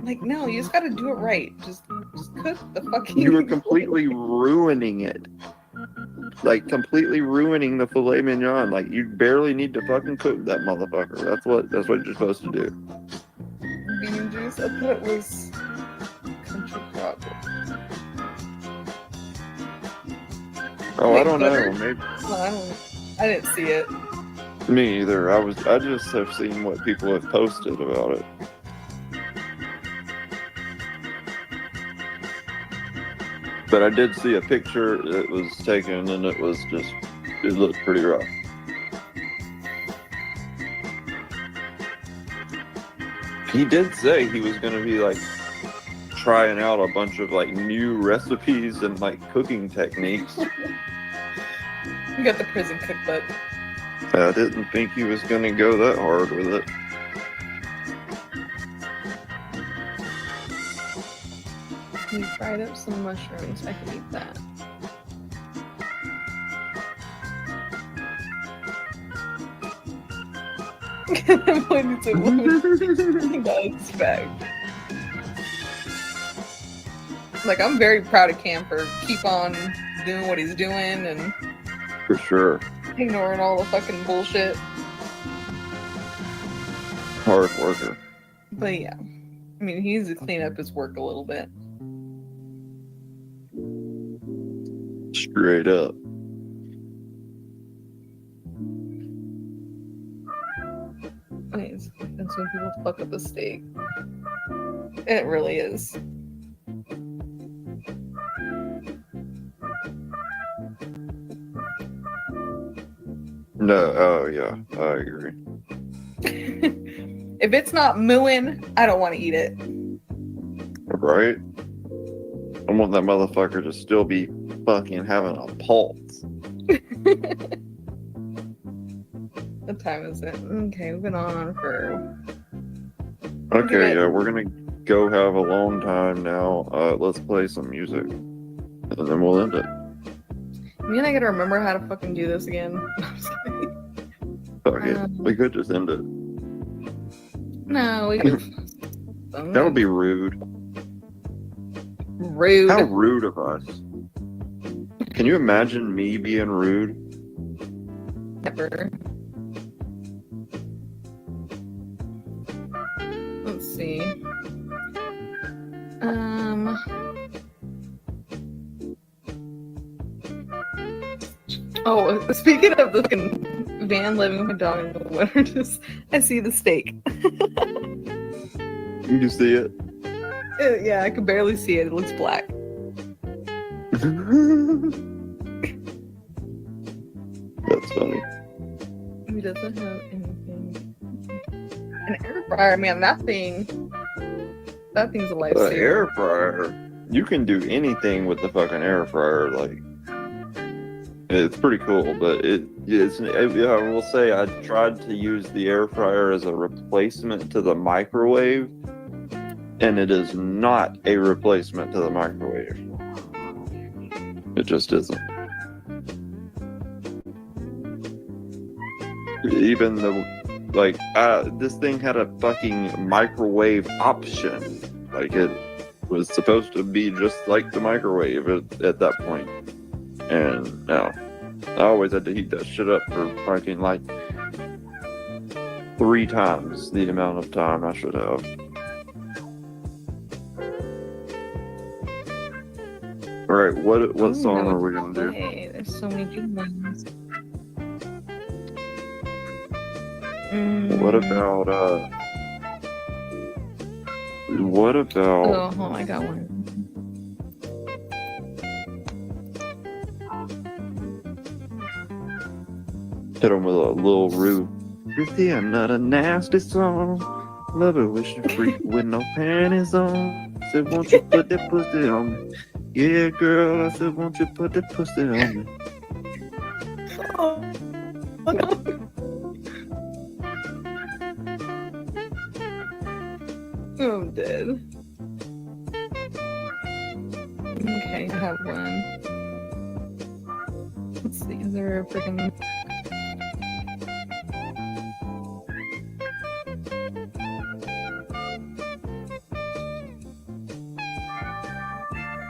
Like, no, you just gotta do it right. Just cook the fucking. You were completely ruining it. Like, completely ruining the filet mignon. Like, you barely need to fucking cook that motherfucker. That's what you're supposed to do. Bean juice. I thought it was country crock. Oh, Wait, I don't butter? know. Maybe. No, I didn't see it. Me either. I just have seen what people have posted about it. But I did see a picture that was taken, and it looked pretty rough. He did say he was going to be like trying out a bunch of like new recipes and like cooking techniques. You got the prison cookbook. I didn't think he was going to go that hard with it. He fried up some mushrooms. I can eat that. I'm pointing to one. That's fact. Like, I'm very proud of Cam for keep on doing what he's doing and For sure. ignoring all the fucking bullshit. Hard worker. But yeah, I mean, he needs to clean up his work a little bit. Straight up. Wait, that's when people fuck up a steak. It really is. No, oh yeah, I agree. If it's not mooing, I don't want to eat it. Right? I want that motherfucker to still be fucking having a pulse. What time is it? Okay, we've been on for... Okay, yeah, we're go have a long time now. Let's play some music, and then we'll end it. Me and I gotta remember how to fucking do this again. Fuck it. We could just end it. No, we could. That would be rude. Rude. How rude of us. Can you imagine me being rude? Never. Let's see. Oh, speaking of the fucking van living with my dog in the winter, just I see the steak. You can see it. Yeah, I can barely see it. It looks black. That's funny. He doesn't have anything. An air fryer, man. That thing's a lifesaver. Air fryer. You can do anything with the fucking air fryer. Like, it's pretty cool, but I will say I tried to use the air fryer as a replacement to the microwave, and it is not a replacement to the microwave. It just isn't. Even though, like, this thing had a fucking microwave option. Like, it was supposed to be just like the microwave at that point. And no, I always had to heat that shit up for fucking like 3 times the amount of time I should have. Alright, what song are we gonna do? Hey, there's so many good ones. What about Oh, hold on, I got one. hit him with a little rude. Is there another nasty song? Love it with you freak with no panties on. Said, won't you put that pussy on me? Yeah, girl, I said, won't you put that pussy on me? I'm dead. Okay, I have one. Let's see, is there a freaking...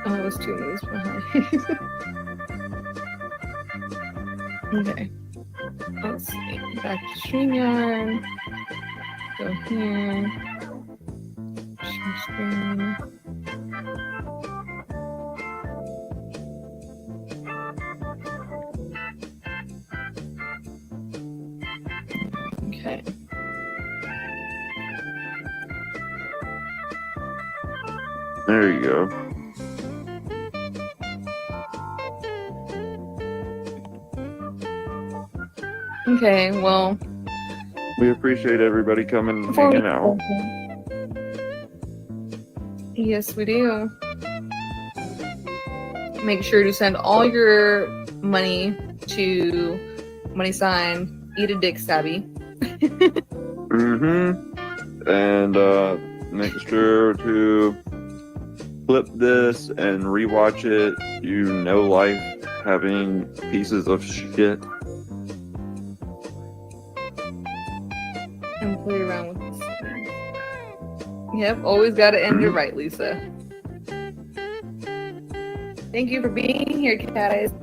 Oh, it was 2 moves behind. Okay. Let's see. Back to StreamYard. Go here. Share screen. Okay. There you go. Okay, well, We appreciate everybody coming and hanging out. yes, we do. Make sure to send all your money to money sign eat a dick stabby. And make sure to flip this and rewatch it. You know life having pieces of shit. And play around with this. Yep, always got to end it right, Lisa. Thank you for being here, guys.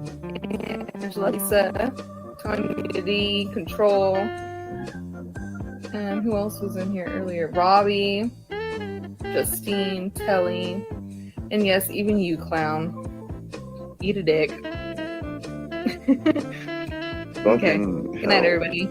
Angela, Lisa, Community Control. And who else was in here earlier? Robbie, Justine, Telly, and yes, even you, clown. Eat a dick. Okay. Good night, everybody.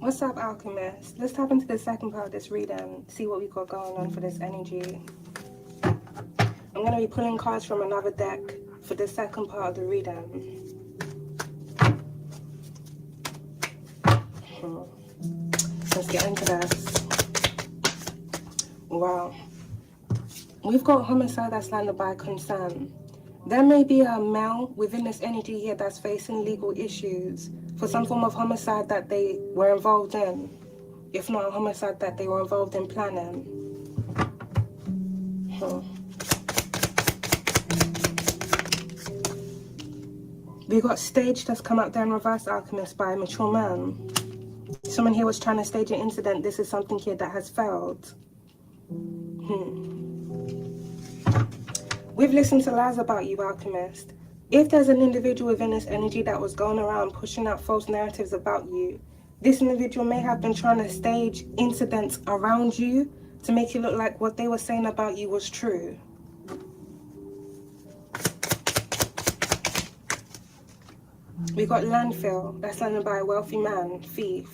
What's up, Alchemist? Let's tap into the second part of this reading, see what we got going on for this energy. I'm going to be pulling cards from another deck for the second part of the reading. Let's get into this. Wow. We've got homicide that's landed by consent. There may be a male within this energy here that's facing legal issues for some form of homicide that they were involved in, if not a homicide that they were involved in planning. We got staged that's come out there in reverse, Alchemist, by a mature man. Someone here was trying to stage an incident. This is something here that has failed. We've listened to lies about you, Alchemist. If there's an individual within this energy that was going around pushing out false narratives about you, this individual may have been trying to stage incidents around you to make it look like what they were saying about you was true. We got landfill, that's landed by a wealthy man, thief.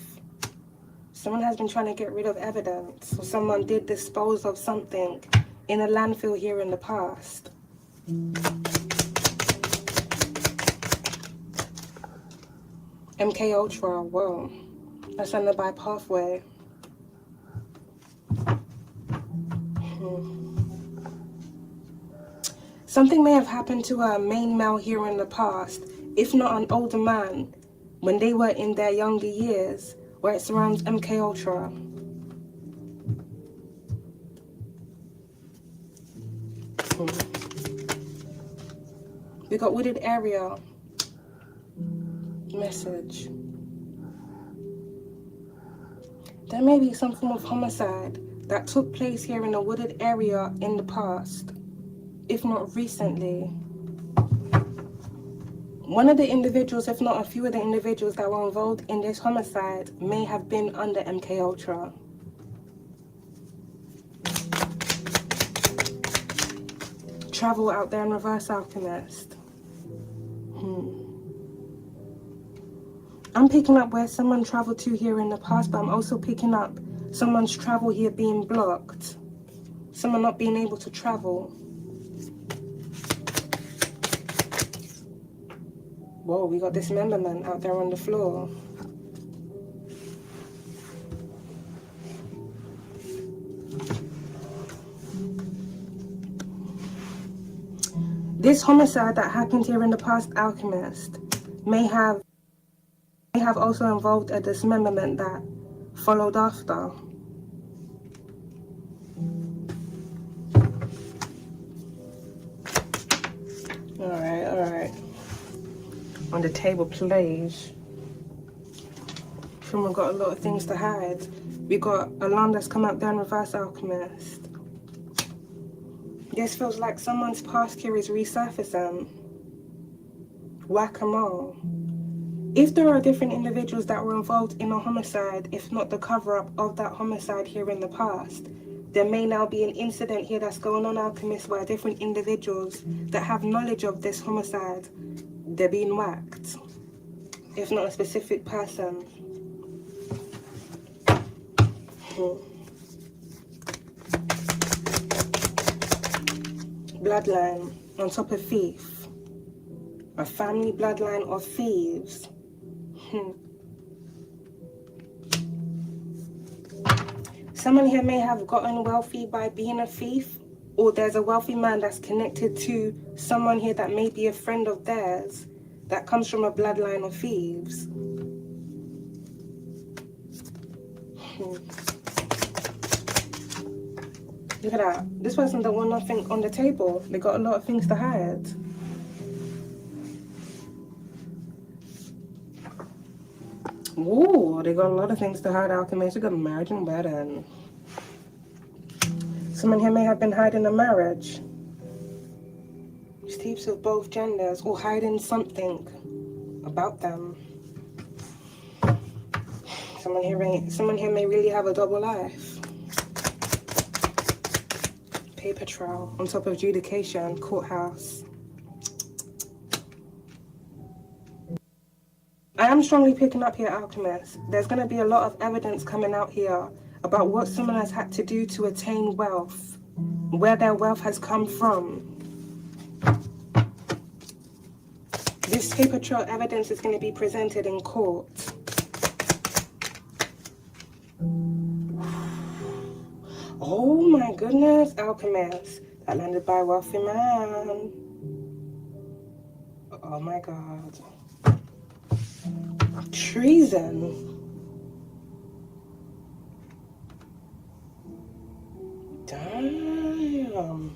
Someone has been trying to get rid of evidence, or someone did dispose of something in a landfill here in the past. MK Ultra, whoa. That's landed by pathway. Something may have happened to a main male here in the past, if not an older man, when they were in their younger years, where it surrounds MK Ultra. We got wooded area. Message. There may be some form of homicide that took place here in a wooded area in the past, if not recently. One of the individuals, if not a few of the individuals that were involved in this homicide, may have been under MK Ultra. Travel out there in reverse, Alchemist. I'm picking up where someone traveled to here in the past, but I'm also picking up someone's travel here being blocked. Someone not being able to travel. Whoa, we got dismemberment out there on the floor. This homicide that happened here in the past, Alchemist, may have also involved a dismemberment that followed after. Alright. On the table, please. Someone got a lot of things to hide. We got alarm that's come out there in reverse, Alchemist. This feels like someone's past here is resurfacing. Whack-a-mole. If there are different individuals that were involved in a homicide, if not the cover-up of that homicide here in the past, there may now be an incident here that's going on, Alchemist, where different individuals that have knowledge of this homicide, they're being whacked. If not a specific person. Bloodline on top of thief. A family bloodline of thieves. Someone here may have gotten wealthy by being a thief, or there's a wealthy man that's connected to someone here that may be a friend of theirs that comes from a bloodline of thieves. Look at that. This person don't want nothing on the table. They got a lot of things to hide. Ooh, they got a lot of things to hide, Alchemist. You got a marriage and wedding. Someone here may have been hiding a marriage. Thieves of both genders, or hiding something about them. Someone here may really have a double life. Paper trail on top of adjudication, courthouse. I am strongly picking up here, Alchemist. There's going to be a lot of evidence coming out here about what someone has had to do to attain wealth, where their wealth has come from. This paper trail evidence is going to be presented in court. Oh my goodness, Alchemist. That landed by a wealthy man. Oh my God. Treason. Damn.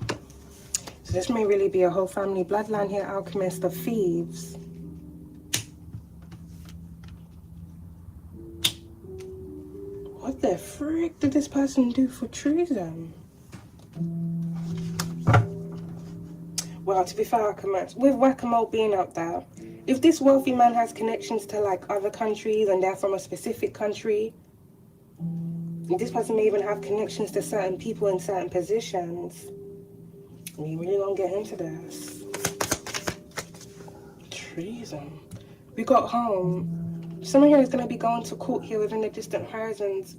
So this may really be a whole family bloodline here, Alchemist, of thieves. What the frick did this person do for treason? Well, to be fair, Alchemist, with whack-a-mole being out there, if this wealthy man has connections to like other countries and they're from a specific country, this person may even have connections to certain people in certain positions. We really won't get into this. Treason. We got home. Someone here is going to be going to court here within the distant horizons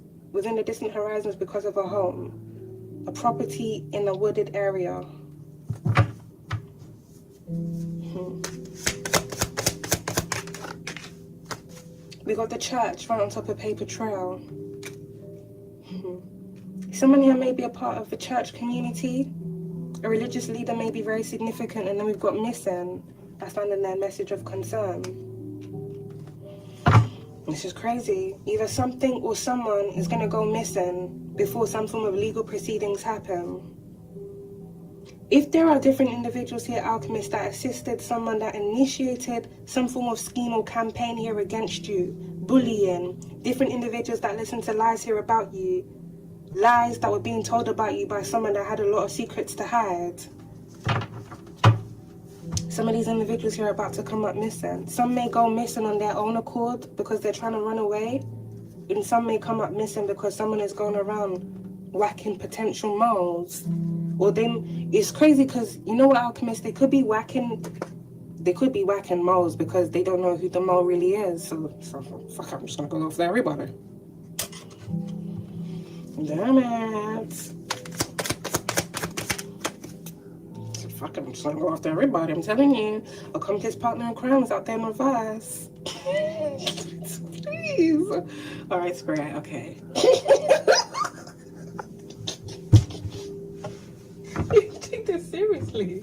because of a home. A property in a wooded area. We got the church right on top of paper trail. Someone here may be a part of the church community. A religious leader may be very significant, and then we've got missing. That's under their message of concern. This is crazy. Either something or someone is going to go missing before some form of legal proceedings happen. If there are different individuals here, Alchemist, that assisted someone that initiated some form of scheme or campaign here against you, bullying, different individuals that listen to lies here about you, lies that were being told about you by someone that had a lot of secrets to hide. Some of these individuals here are about to come up missing. Some may go missing on their own accord because they're trying to run away. And some may come up missing because someone is going around whacking potential moles. Or it's crazy because, you know what, Alchemist, they could be whacking moles because they don't know who the mole really is. So fuck, I'm just going to go after everybody. Damn it. So fuck it, I'm just gonna go after everybody. I'm telling you, accomplice partner in crime is out there in reverse. Please. Alright, screw it, okay. Take this seriously.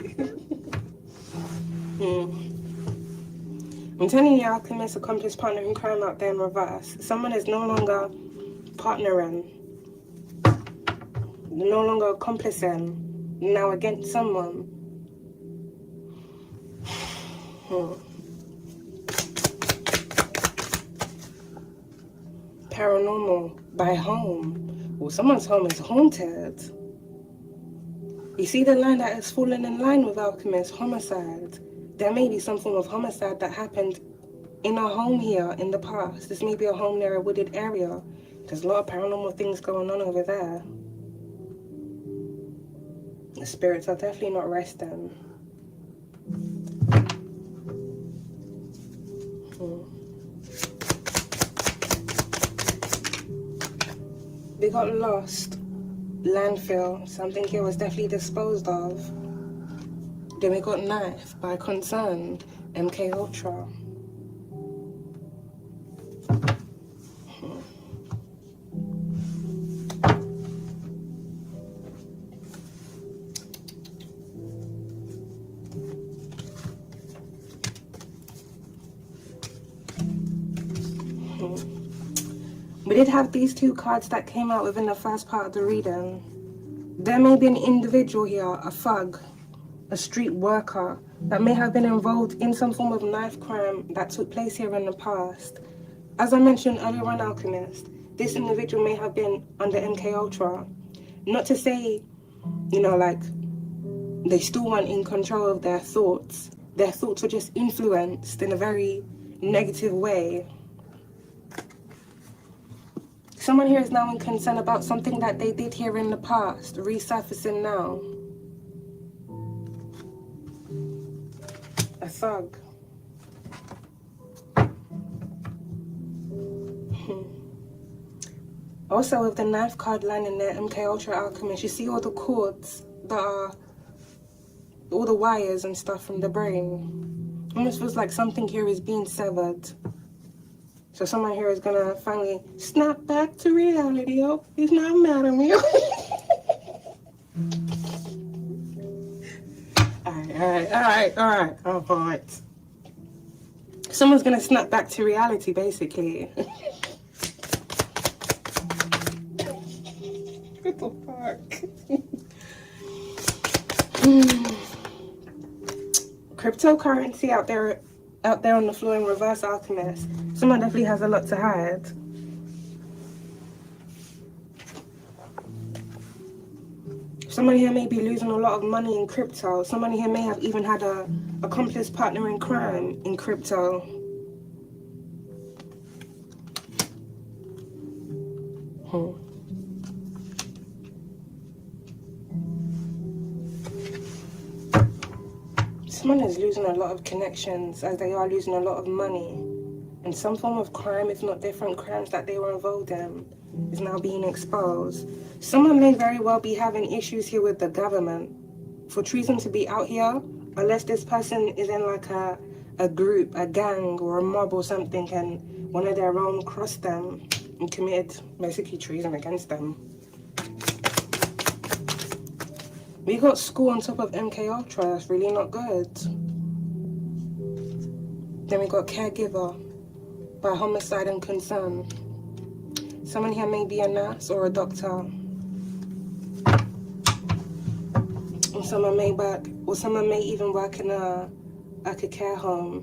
I'm telling you, Alchemist, accomplice partner in crime out there in reverse. Someone is no longer partnering. No longer accomplice now against someone. Paranormal by home. Well, someone's home is haunted. You see the line that has fallen in line with Alchemist, homicide. There may be some form of homicide that happened in a home here in the past. This may be a home near a wooded area. There's a lot of paranormal things going on over there. The spirits are definitely not resting. We got lost. Landfill. Something here was definitely disposed of. Then we got knife by concerned MK Ultra. We did have these two cards that came out within the first part of the reading. There may be an individual here, a thug, a street worker, that may have been involved in some form of knife crime that took place here in the past. As I mentioned earlier on, Alchemist, this individual may have been under MK Ultra. Not to say, you know, like, they still weren't in control of their thoughts. Their thoughts were just influenced in a very negative way. Someone here is now in concern about something that they did here in the past, resurfacing now. A thug. Also, with the knife card line in there, MK Ultra Alchemist, you see all the cords that are, all the wires and stuff from the brain. Almost feels like something here is being severed. So someone here is gonna finally snap back to reality. Oh, he's not mad at me. Alright. Someone's gonna snap back to reality, basically. What the fuck? Cryptocurrency out there on the floor in reverse alchemist. Someone definitely has a lot to hide. Someone here may be losing a lot of money in crypto. Someone here may have even had a accomplice partner in crime in crypto. Someone is losing a lot of connections as they are losing a lot of money. And some form of crime, if not different crimes that they were involved in, is now being exposed. Someone may very well be having issues here with the government. For treason to be out here, unless this person is in like a group, a gang, or a mob or something, and one of their own crossed them and committed basically treason against them. We got school on top of MK Ultra, that's really not good. Then we got caregiver by homicide and concern. Someone here may be a nurse or a doctor. Or someone may even work in a care home.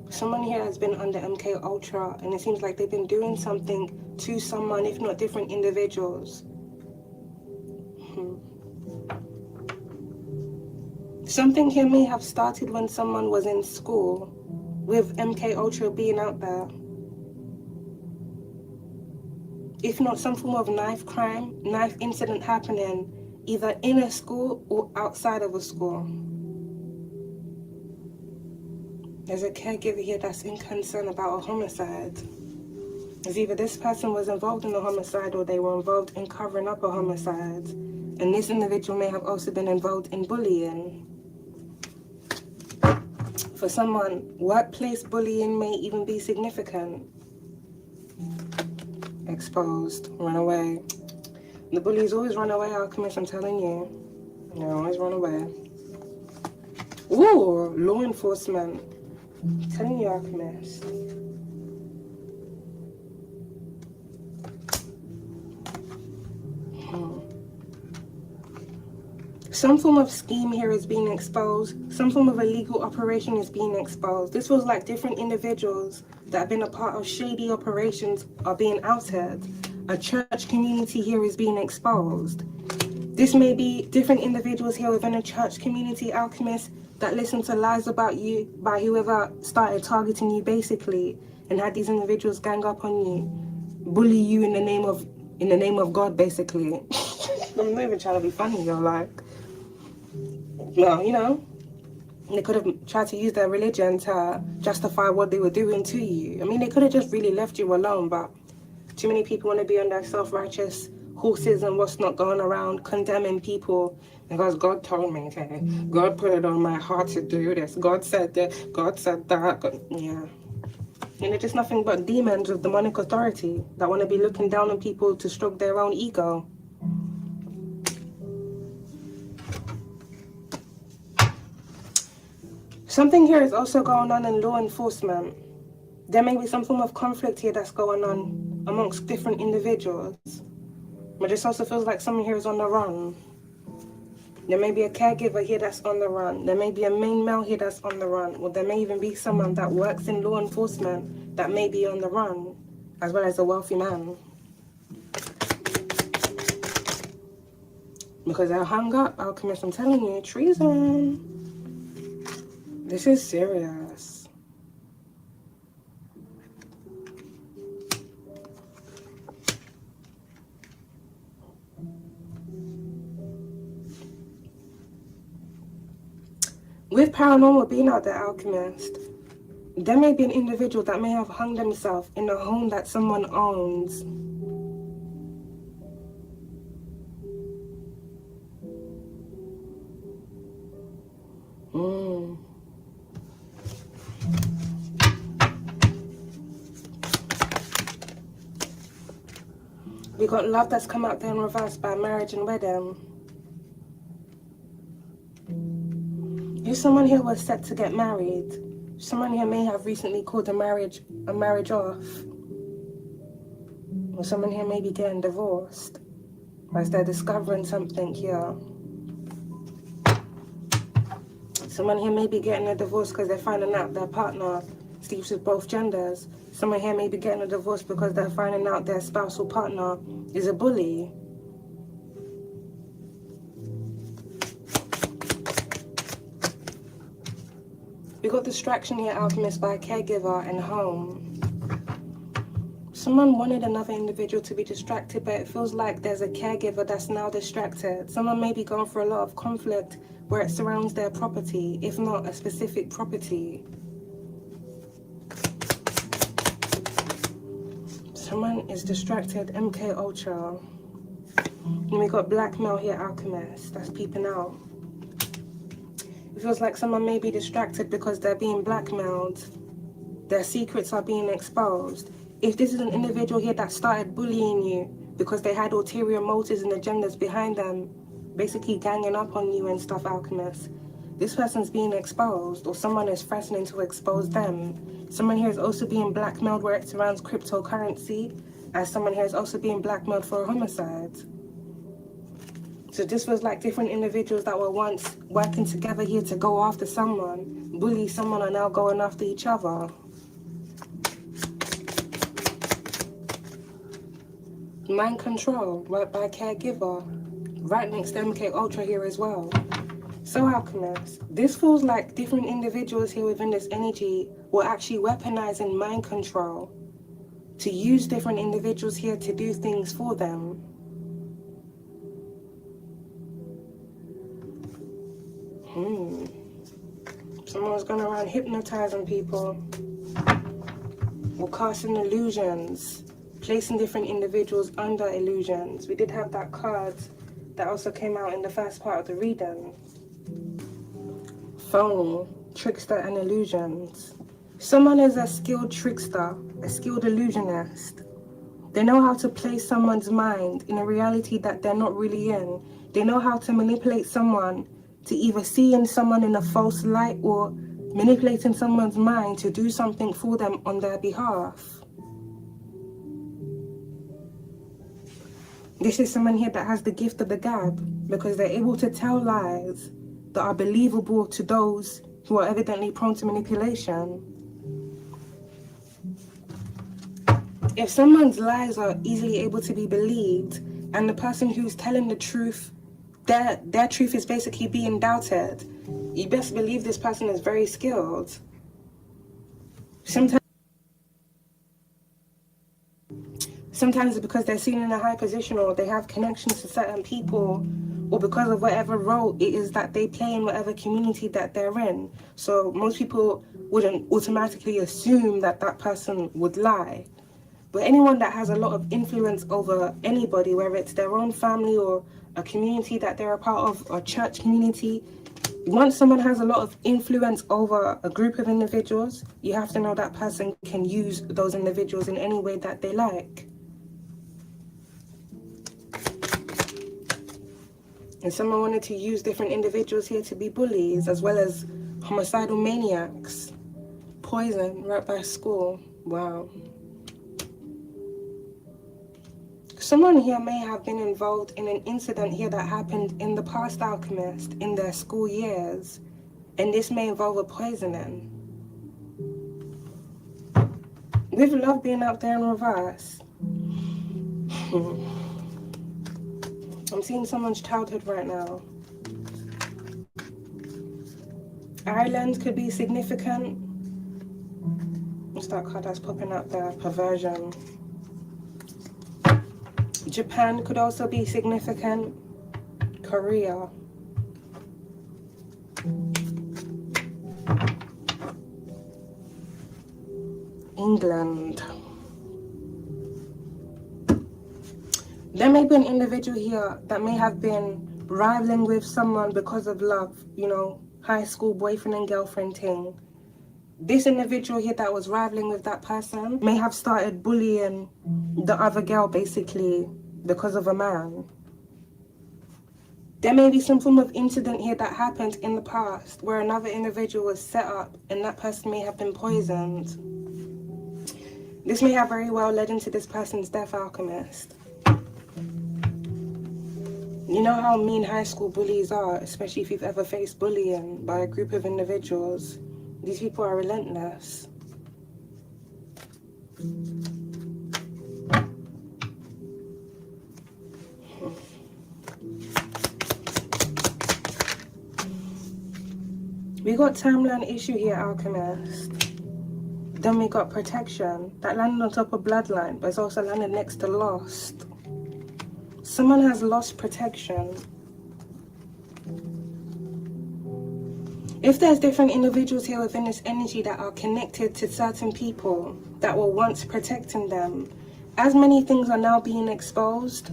Someone here has been under MK Ultra, and it seems like they've been doing something to someone, if not different individuals. Something here may have started when someone was in school, with MK Ultra being out there. If not some form of knife crime, knife incident happening, either in a school or outside of a school. There's a caregiver here that's in concern about a homicide. It's either this person was involved in a homicide or they were involved in covering up a homicide. And this individual may have also been involved in bullying. For someone, workplace bullying may even be significant. Exposed, run away. The bullies always run away, Alchemist, I'm telling you. They always run away. Ooh, law enforcement. I'm telling you, Alchemist. Some form of scheme here is being exposed. Some form of illegal operation is being exposed. This feels like different individuals that have been a part of shady operations are being outed. A church community here is being exposed. This may be different individuals here within a church community, Alchemist, that listen to lies about you by whoever started targeting you basically, and had these individuals gang up on you, bully you in the name of God basically. I'm not even trying to be funny, yo, like. Well, you know, they could have tried to use their religion to justify what they were doing to you. I mean, they could have just really left you alone, but too many people want to be on their self-righteous horses and what's not going around condemning people because God told me to. God put it on my heart to do this. God said that. God said that. God, yeah. And they're just nothing but demons with demonic authority that want to be looking down on people to stroke their own ego. Something here is also going on in law enforcement. There may be some form of conflict here that's going on amongst different individuals. But this also feels like someone here is on the run. There may be a caregiver here that's on the run. There may be a main male here that's on the run. Or there may even be someone that works in law enforcement that may be on the run, as well as a wealthy man. Because they're hung up, Alchemist, I'm telling you, treason. This is serious. With paranormal being out there, Alchemist, There may be an individual that may have hung themselves in a home that someone owns. We got love that's come out there in reverse by marriage and wedding. If someone here was set to get married, someone here may have recently called a marriage off. Or someone here may be getting divorced as they're discovering something here. Someone here may be getting a divorce because they're finding out their partner sleeps with both genders. Someone here may be getting a divorce because they're finding out their spousal partner is a bully. We got distraction here, Alchemist, by a caregiver and home. Someone wanted another individual to be distracted, but it feels like there's a caregiver that's now distracted. Someone may be going through a lot of conflict where it surrounds their property, if not a specific property. Someone is distracted, MK Ultra. And we got blackmail here, Alchemist, that's peeping out. It feels like someone may be distracted because they're being blackmailed. Their secrets are being exposed. If this is an individual here that started bullying you because they had ulterior motives and agendas behind them, basically ganging up on you and stuff, Alchemist, this person's being exposed, or someone is threatening to expose them. Someone here is also being blackmailed where it surrounds cryptocurrency, as someone here is also being blackmailed for a homicide. So this was like different individuals that were once working together here to go after someone, bully someone, are now going after each other. Mind control, right by caregiver, right next to MK Ultra here as well. So Alchemist, this feels like different individuals here within this energy were actually weaponizing mind control to use different individuals here to do things for them. Someone's going around hypnotizing people or casting illusions, placing different individuals under illusions. We did have that card that also came out in the first part of the reading. Phony, trickster and illusions. Someone is a skilled trickster, a skilled illusionist. They know how to place someone's mind in a reality that they're not really in. They know how to manipulate someone to either see in someone in a false light or manipulating someone's mind to do something for them on their behalf. This is someone here that has the gift of the gab because they're able to tell lies that are believable to those who are evidently prone to manipulation. If someone's lies are easily able to be believed and the person who's telling the truth, their truth is basically being doubted, you best believe this person is very skilled. Sometimes it's because they're seen in a high position or they have connections to certain people or because of whatever role it is that they play in whatever community that they're in. So most people wouldn't automatically assume that that person would lie. But anyone that has a lot of influence over anybody, whether it's their own family or a community that they're a part of, or church community, once someone has a lot of influence over a group of individuals, you have to know that person can use those individuals in any way that they like. And someone wanted to use different individuals here to be bullies, as well as homicidal maniacs. Poison right by school. Wow. Someone here may have been involved in an incident here that happened in the past, Alchemist, in their school years. And this may involve a poisoning. With love being out there in reverse. I'm seeing someone's childhood right now. Ireland could be significant. What's that card that's popping up there? Perversion. Japan could also be significant. Korea. England. There may be an individual here that may have been rivaling with someone because of love, you know, high school boyfriend and girlfriend thing. This individual here that was rivaling with that person may have started bullying the other girl basically because of a man. There may be some form of incident here that happened in the past where another individual was set up and that person may have been poisoned. This may have very well led into this person's death, Alchemist. You know how mean high school bullies are, especially if you've ever faced bullying by a group of individuals. These people are relentless. We got timeline issue here, Alchemist. Then we got protection. That landed on top of bloodline, but it's also landed next to lost. Someone has lost protection. If there's different individuals here within this energy that are connected to certain people that were once protecting them, as many things are now being exposed,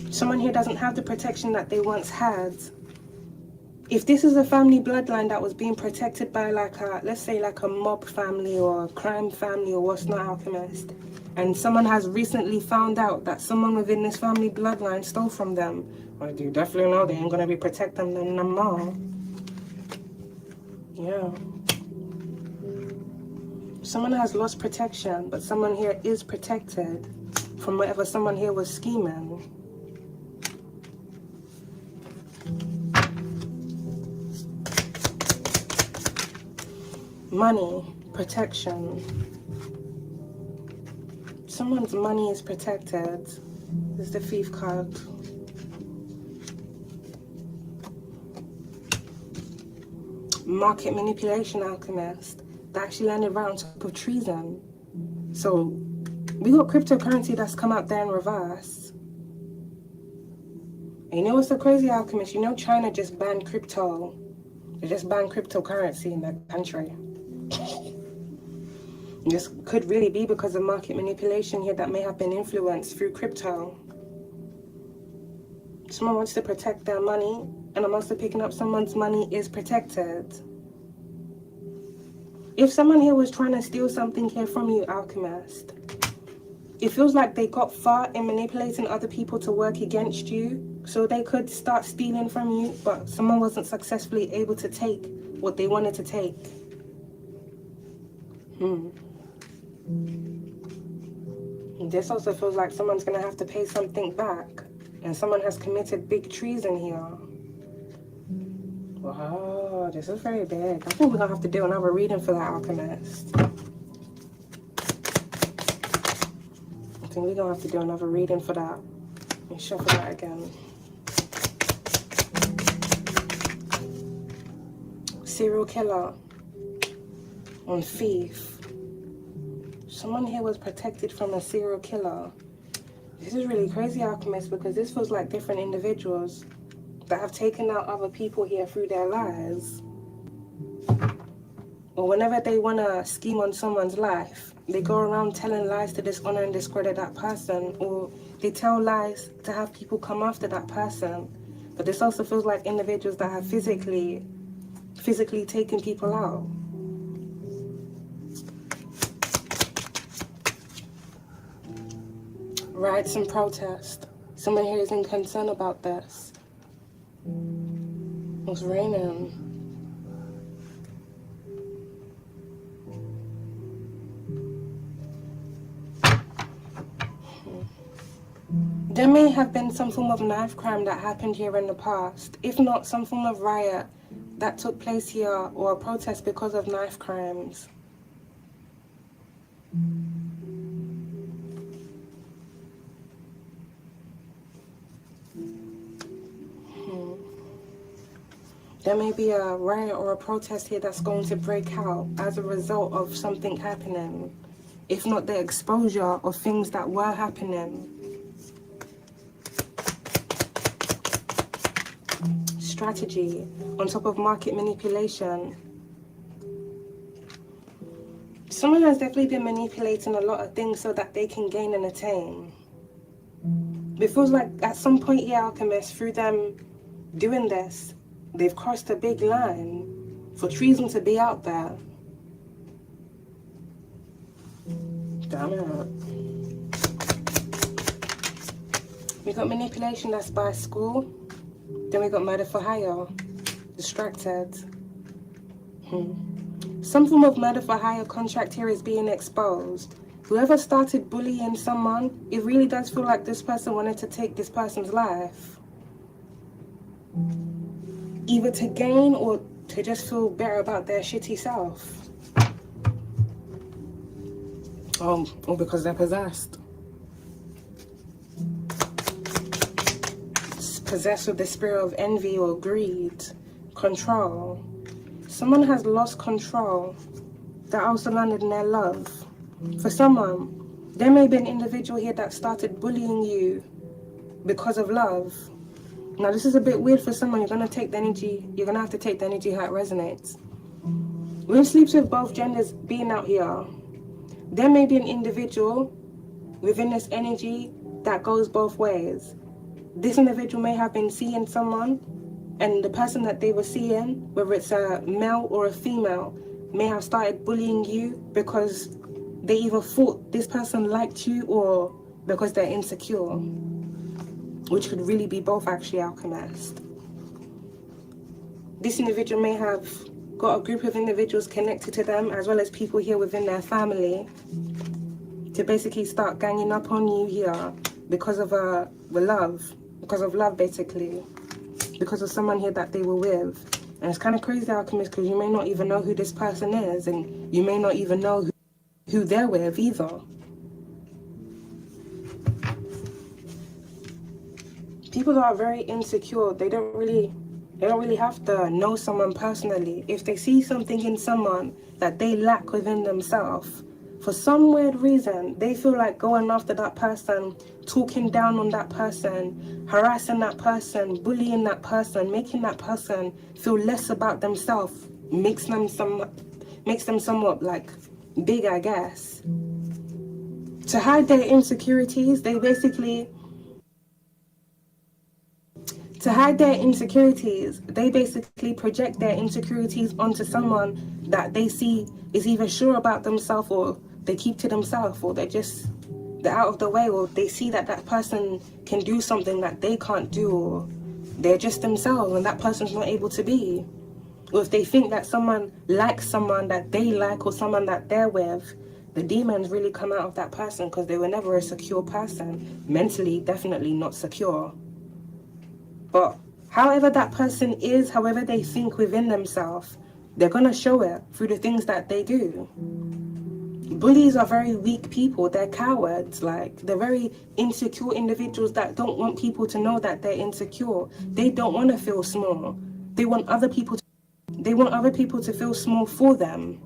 someone here doesn't have the protection that they once had. If this is a family bloodline that was being protected by like a, let's say like a mob family or a crime family or what's not, Alchemist, and someone has recently found out that someone within this family bloodline stole from them, well, you definitely know they ain't gonna be protecting them no more. Yeah. Someone has lost protection, but someone here is protected from whatever someone here was scheming. Money, protection. Someone's money is protected. This is the thief card. Market manipulation, Alchemist. That actually landed right on top of treason. So we got cryptocurrency that's come out there in reverse. And you know what's so crazy, Alchemist? You know China just banned crypto. They just banned cryptocurrency in their country. This could really be because of market manipulation here that may have been influenced through crypto. Someone wants to protect their money, and I'm also picking up someone's money is protected. If someone here was trying to steal something here from you, Alchemist, it feels like they got far in manipulating other people to work against you, so they could start stealing from you, but someone wasn't successfully able to take what they wanted to take. This also feels like someone's gonna have to pay something back, and someone has committed big treason here. Wow, this is very big. I think we're gonna have to do another reading for that, Alchemist. I think we're gonna have to do another reading for that. Let me shuffle that again. Serial killer on thief. Someone here was protected from a serial killer. This is really crazy, Alchemist, because this feels like different individuals that have taken out other people here through their lies. Or whenever they want to scheme on someone's life, they go around telling lies to dishonor and discredit that person, or they tell lies to have people come after that person. But this also feels like individuals that have physically taken people out. Riots and protest. Someone here is in concern about this. It's raining. There may have been some form of knife crime that happened here in the past. If not, some form of riot that took place here, or a protest because of knife crimes. There may be a riot or a protest here that's going to break out as a result of something happening, if not the exposure of things that were happening. Strategy on top of market manipulation. Someone has definitely been manipulating a lot of things so that they can gain and attain. It feels like at some point here, Alchemist, through them doing this, they've crossed a big line for treason to be out there. Damn it. We got manipulation that's by school. Then we got murder for hire. Distracted. Some form of murder for hire contract here is being exposed. Whoever started bullying someone, it really does feel like this person wanted to take this person's life. Either to gain or to just feel better about their shitty self. Or because they're possessed. Possessed with the spirit of envy or greed, control. Someone has lost control that also landed in their love. For someone, there may be an individual here that started bullying you because of love. Now this is a bit weird for someone. You're gonna have to take the energy how it resonates. When sleeps with both genders being out here, there may be an individual within this energy that goes both ways. This individual may have been seeing someone, and the person that they were seeing, whether it's a male or a female, may have started bullying you because they either thought this person liked you or because they're insecure, which could really be both actually, Alchemist. This individual may have got a group of individuals connected to them, as well as people here within their family, to basically start ganging up on you here because of love, basically, because of someone here that they were with. And it's kind of crazy, Alchemist, because you may not even know who this person is, and you may not even know who they're with either. People are very insecure. They don't really have to know someone personally. If they see something in someone that they lack within themselves, for some weird reason, they feel like going after that person, talking down on that person, harassing that person, bullying that person, making that person feel less about themselves, makes them somewhat like big, I guess. To hide their insecurities, they basically project their insecurities onto someone that they see is either sure about themselves, or they keep to themselves, or they're out of the way, or they see that that person can do something that they can't do, or they're just themselves and that person's not able to be. Or if they think that someone likes someone that they like or someone that they're with, the demons really come out of that person because they were never a secure person. Mentally, definitely not secure. But however that person is, however they think within themselves, they're going to show it through the things that they do. Bullies are very weak people. They're cowards. Like, they're very insecure individuals that don't want people to know that they're insecure. They don't want to feel small. They want other people to feel small for them.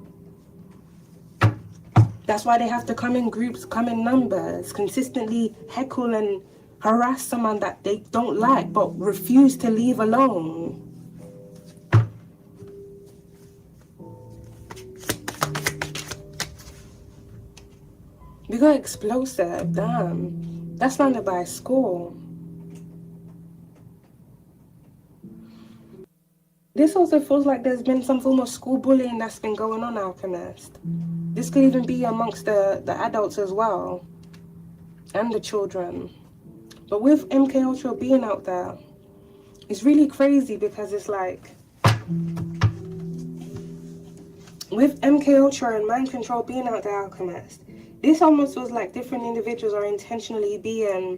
That's why they have to come in groups, come in numbers, consistently heckle and harass someone that they don't like but refuse to leave alone. We got explosive, damn. That's landed by a school. This also feels like there's been some form of school bullying that's been going on, Alchemist. This could even be amongst the adults as well, and the children. But with MK Ultra being out there, it's really crazy because it's like, with MK Ultra and mind control being out there, Alchemist, this almost feels like different individuals are intentionally being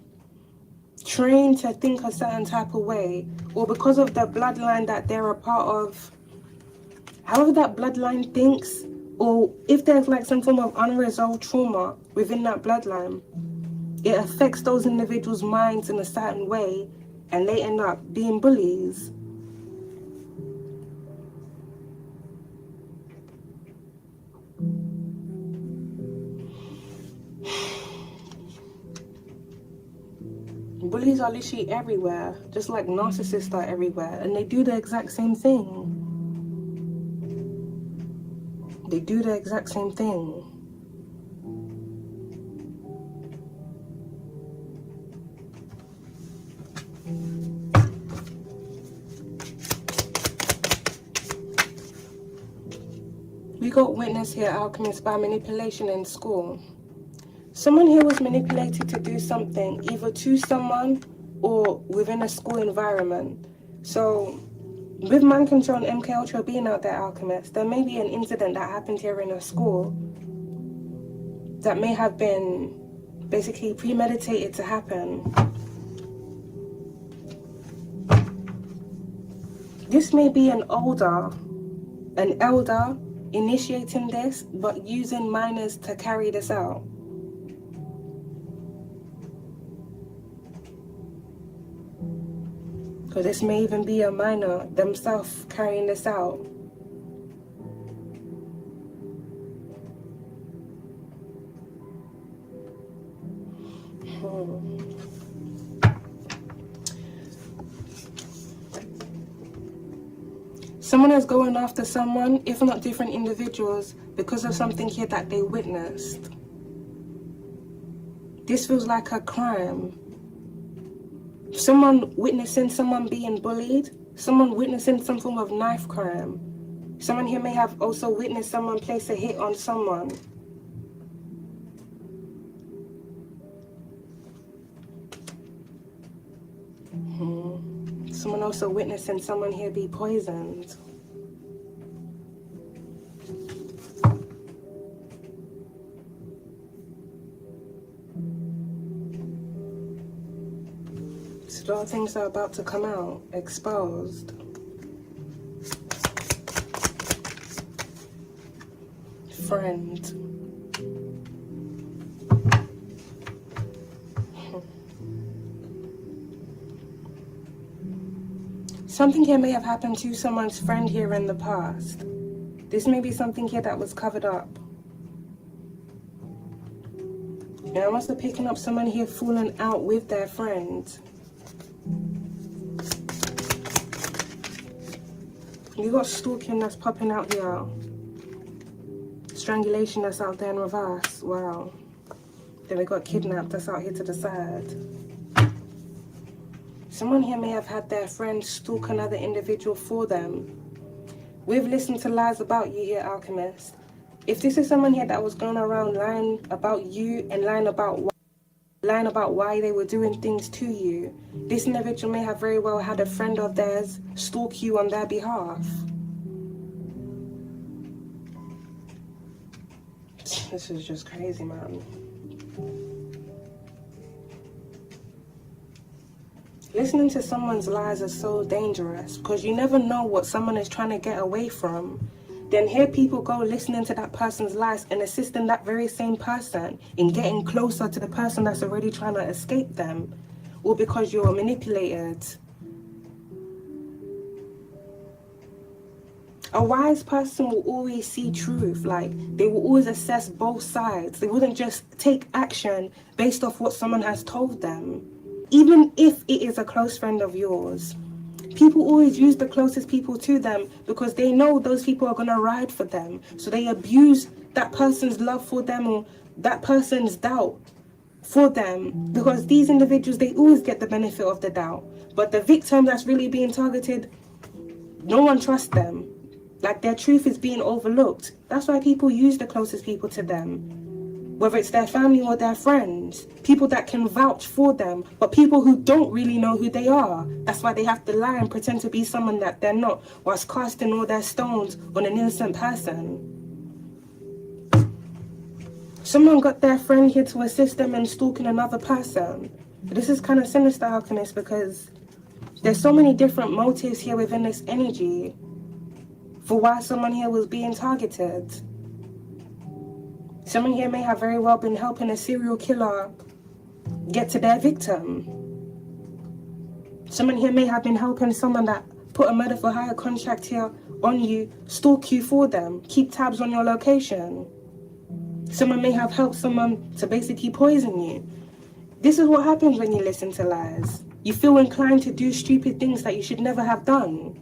trained to think a certain type of way, or because of the bloodline that they're a part of, however that bloodline thinks, or if there's like some form of unresolved trauma within that bloodline, it affects those individuals' minds in a certain way, and they end up being bullies. Bullies are literally everywhere, just like narcissists are everywhere, and they do the exact same thing. They do the exact same thing. We got witness here, alchemist, by manipulation in school. Someone here was manipulated to do something, either to someone or within a school environment. So, with mind control and MK Ultra being out there, alchemist, there may be an incident that happened here in a school that may have been basically premeditated to happen. This may be an elder initiating this, but using minors to carry this out. Because this may even be a minor themselves carrying this out. Someone is going after someone, if not different individuals, because of something here that they witnessed. This feels like a crime. Someone witnessing someone being bullied, someone witnessing some form of knife crime. Someone here may have also witnessed someone place a hit on someone. Someone also witnessing someone here be poisoned. So a lot of things are about to come out, exposed. Friend. Something here may have happened to someone's friend here in the past. This may be something here that was covered up. And I'm also picking up someone here falling out with their friend. You got stalking that's popping out here. Strangulation that's out there in reverse. Wow. Then we got kidnapped that's out here to the side. Someone here may have had their friend stalk another individual for them. We've listened to lies about you here, alchemist. If this is someone here that was going around lying about you and lying about why they were doing things to you, this individual may have very well had a friend of theirs stalk you on their behalf. This is just crazy, man. Listening to someone's lies is so dangerous because you never know what someone is trying to get away from. Then here people go listening to that person's lies and assisting that very same person in getting closer to the person that's already trying to escape them, all because you're manipulated. A wise person will always see truth, like they will always assess both sides. They wouldn't just take action based off what someone has told them. Even if it is a close friend of yours, people always use the closest people to them because they know those people are going to ride for them. So they abuse that person's love for them or that person's doubt for them because these individuals, they always get the benefit of the doubt. But the victim that's really being targeted, no one trusts them. Like their truth is being overlooked. That's why people use the closest people to them. Whether it's their family or their friends, people that can vouch for them, but people who don't really know who they are. That's why they have to lie and pretend to be someone that they're not, whilst casting all their stones on an innocent person. Someone got their friend here to assist them in stalking another person. This is kind of sinister, alchemist, because there's so many different motives here within this energy for why someone here was being targeted. Someone here may have very well been helping a serial killer get to their victim. Someone here may have been helping someone that put a murder for hire contract here on you, stalk you for them, keep tabs on your location. Someone may have helped someone to basically poison you. This is what happens when you listen to lies. You feel inclined to do stupid things that you should never have done.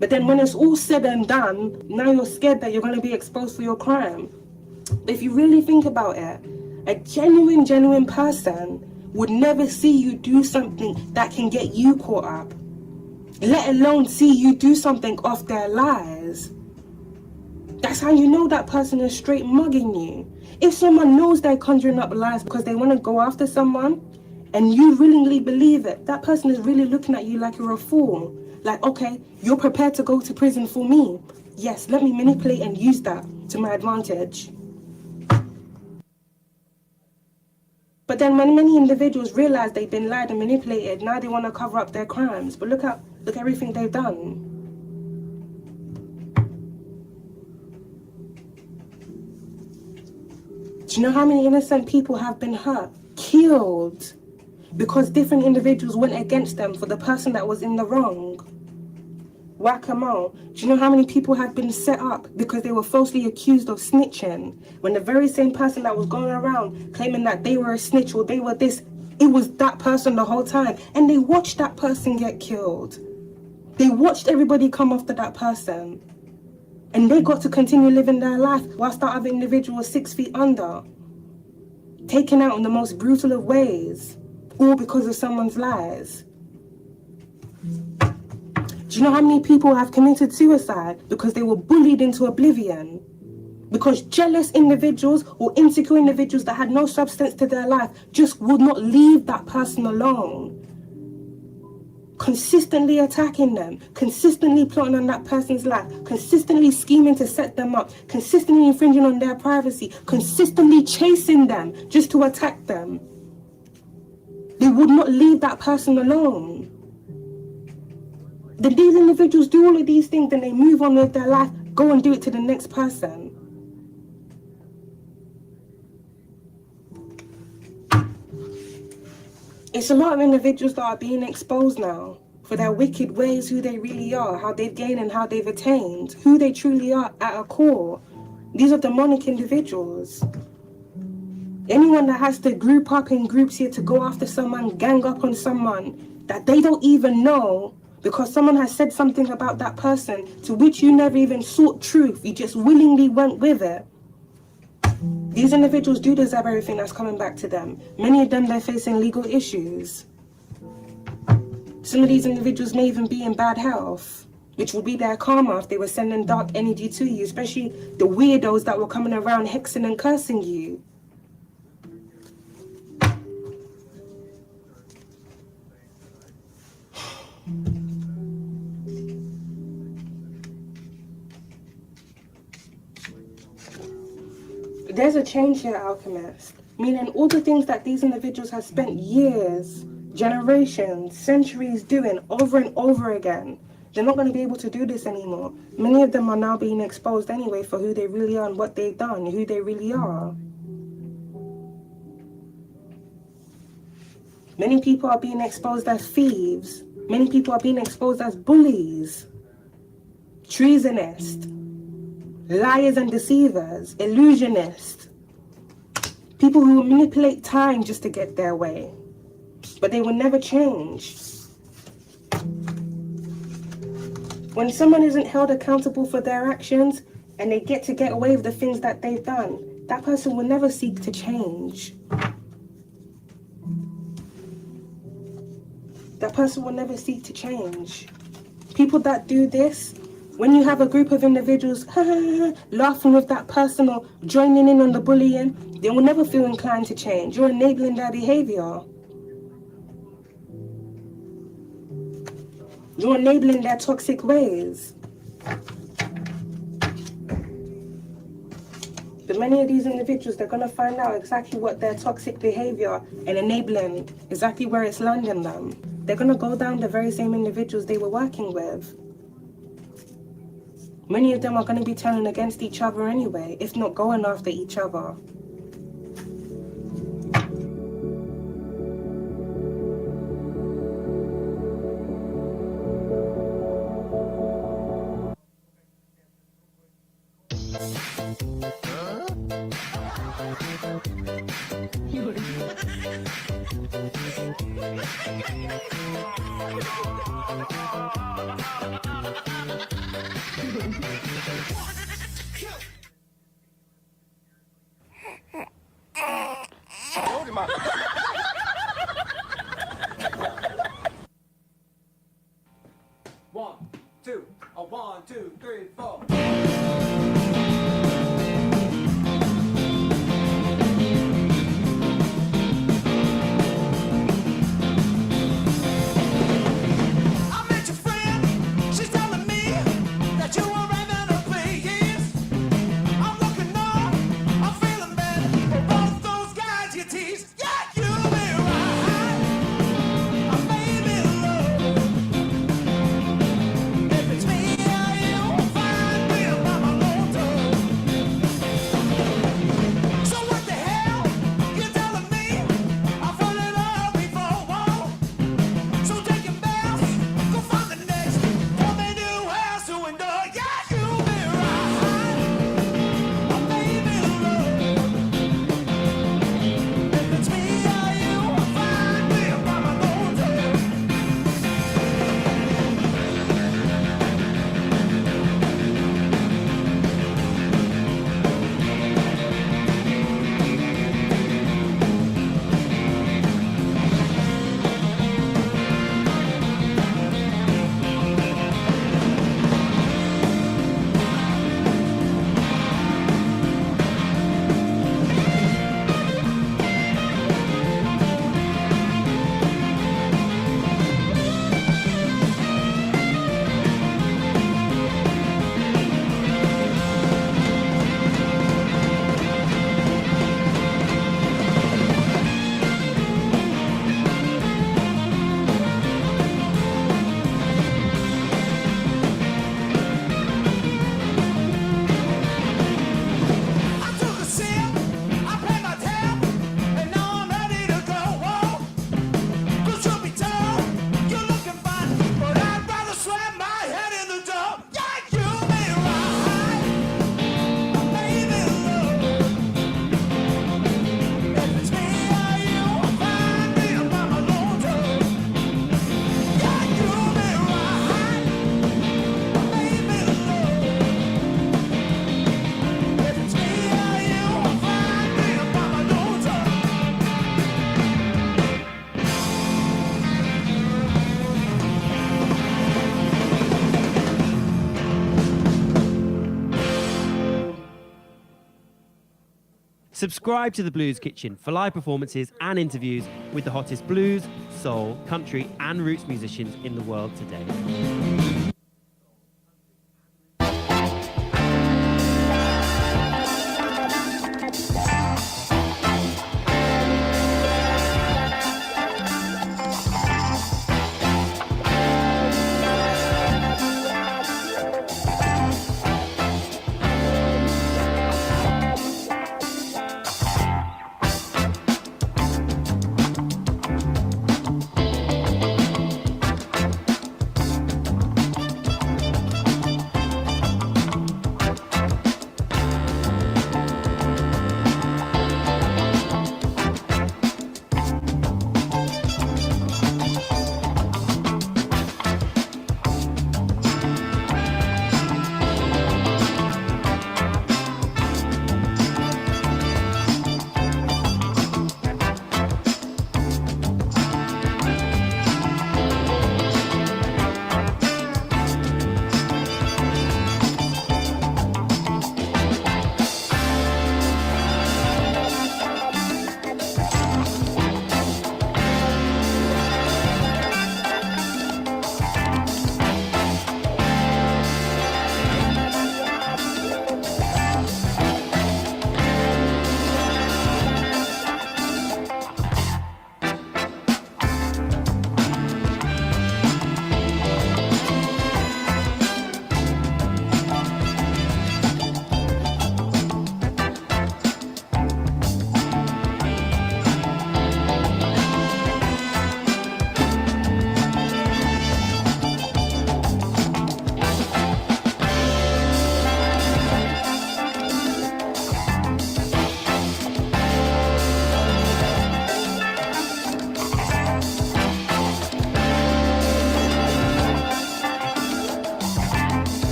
But then when it's all said and done, now you're scared that you're going to be exposed for your crime. But if you really think about it, a genuine person would never see you do something that can get you caught up, let alone see you do something off their lies. That's how you know that person is straight mugging you. If someone knows they're conjuring up lies because they want to go after someone, and you willingly believe it, that person is really looking at you like you're a fool. Like, okay, you're prepared to go to prison for me. Yes, let me manipulate and use that to my advantage. But then when many individuals realize they've been lied and manipulated, now they want to cover up their crimes. But look everything they've done. Do you know how many innocent people have been hurt, killed, because different individuals went against them for the person that was in the wrong? Whack-a-mole. Do you know how many people have been set up because they were falsely accused of snitching, when the very same person that was going around claiming that they were a snitch or they were this, it was that person the whole time, and they watched that person get killed. They watched everybody come after that person, and they got to continue living their life whilst that other individual was 6 feet under, taken out in the most brutal of ways, all because of someone's lies. Do you know how many people have committed suicide because they were bullied into oblivion? Because jealous individuals or insecure individuals that had no substance to their life just would not leave that person alone. Consistently attacking them, consistently plotting on that person's life, consistently scheming to set them up, consistently infringing on their privacy, consistently chasing them just to attack them. They would not leave that person alone. Then these individuals do all of these things, then they move on with their life, go and do it to the next person. It's a lot of individuals that are being exposed now for their wicked ways, who they really are, how they've gained and how they've attained, who they truly are at a core. These are demonic individuals. Anyone that has to group up in groups here to go after someone, gang up on someone that they don't even know, because someone has said something about that person to which you never even sought truth, you just willingly went with it. These individuals do deserve everything that's coming back to them. Many of them, they're facing legal issues. Some of these individuals may even be in bad health, which will be their karma if they were sending dark energy to you, especially the weirdos that were coming around hexing and cursing you. There's a change here, Alchemist, meaning all the things that these individuals have spent years, generations, centuries doing over and over again, they're not going to be able to do this anymore. Many of them are now being exposed anyway for who they really are and what they've done, who they really are. Many people are being exposed as thieves. Many people are being exposed as bullies, treasonists, liars and deceivers, illusionists, people who manipulate time just to get their way, but they will never change. When someone isn't held accountable for their actions and they get away with the things that they've done, that person will never seek to change. That person will never seek to change. People that do this, when you have a group of individuals laughing with that person or joining in on the bullying, they will never feel inclined to change. You're enabling their behavior. You're enabling their toxic ways. But many of these individuals, they're going to find out exactly what their toxic behavior and enabling, exactly where it's landing them. They're going to go down the very same individuals they were working with. Many of them are going to be turning against each other anyway, if not going after each other. talking about? One, two, 1, 2, 3, 4. I met your friend. She's telling me that you were having a phase. I'm looking up. I'm feeling bad for both those guys you tease. Yeah, you be right. I'm maybe in love. If it's me or you, I'll find me by my own tongue. So what the hell you telling me? I've heard it all before. Whoa. So take your bath, go find the next for me new house to endure. Yeah, you be right. I'm maybe in love. If it's me or you, I'll find me by my own tongue. I took a sip, I paid my tab, and now I'm ready to go. Whoa. 'Cause you'll be told, you're looking fine, but I'd rather slam my head in the door. Yeah, you be right. I'm maybe in love. If it's me or you, I'll find me by my own tongue. Yeah, you be right. I'm maybe in love. If it's me or you, I'll find me by my own tongue. Subscribe to the Blues Kitchen for live performances and interviews with the hottest blues, soul, country, and roots musicians in the world today.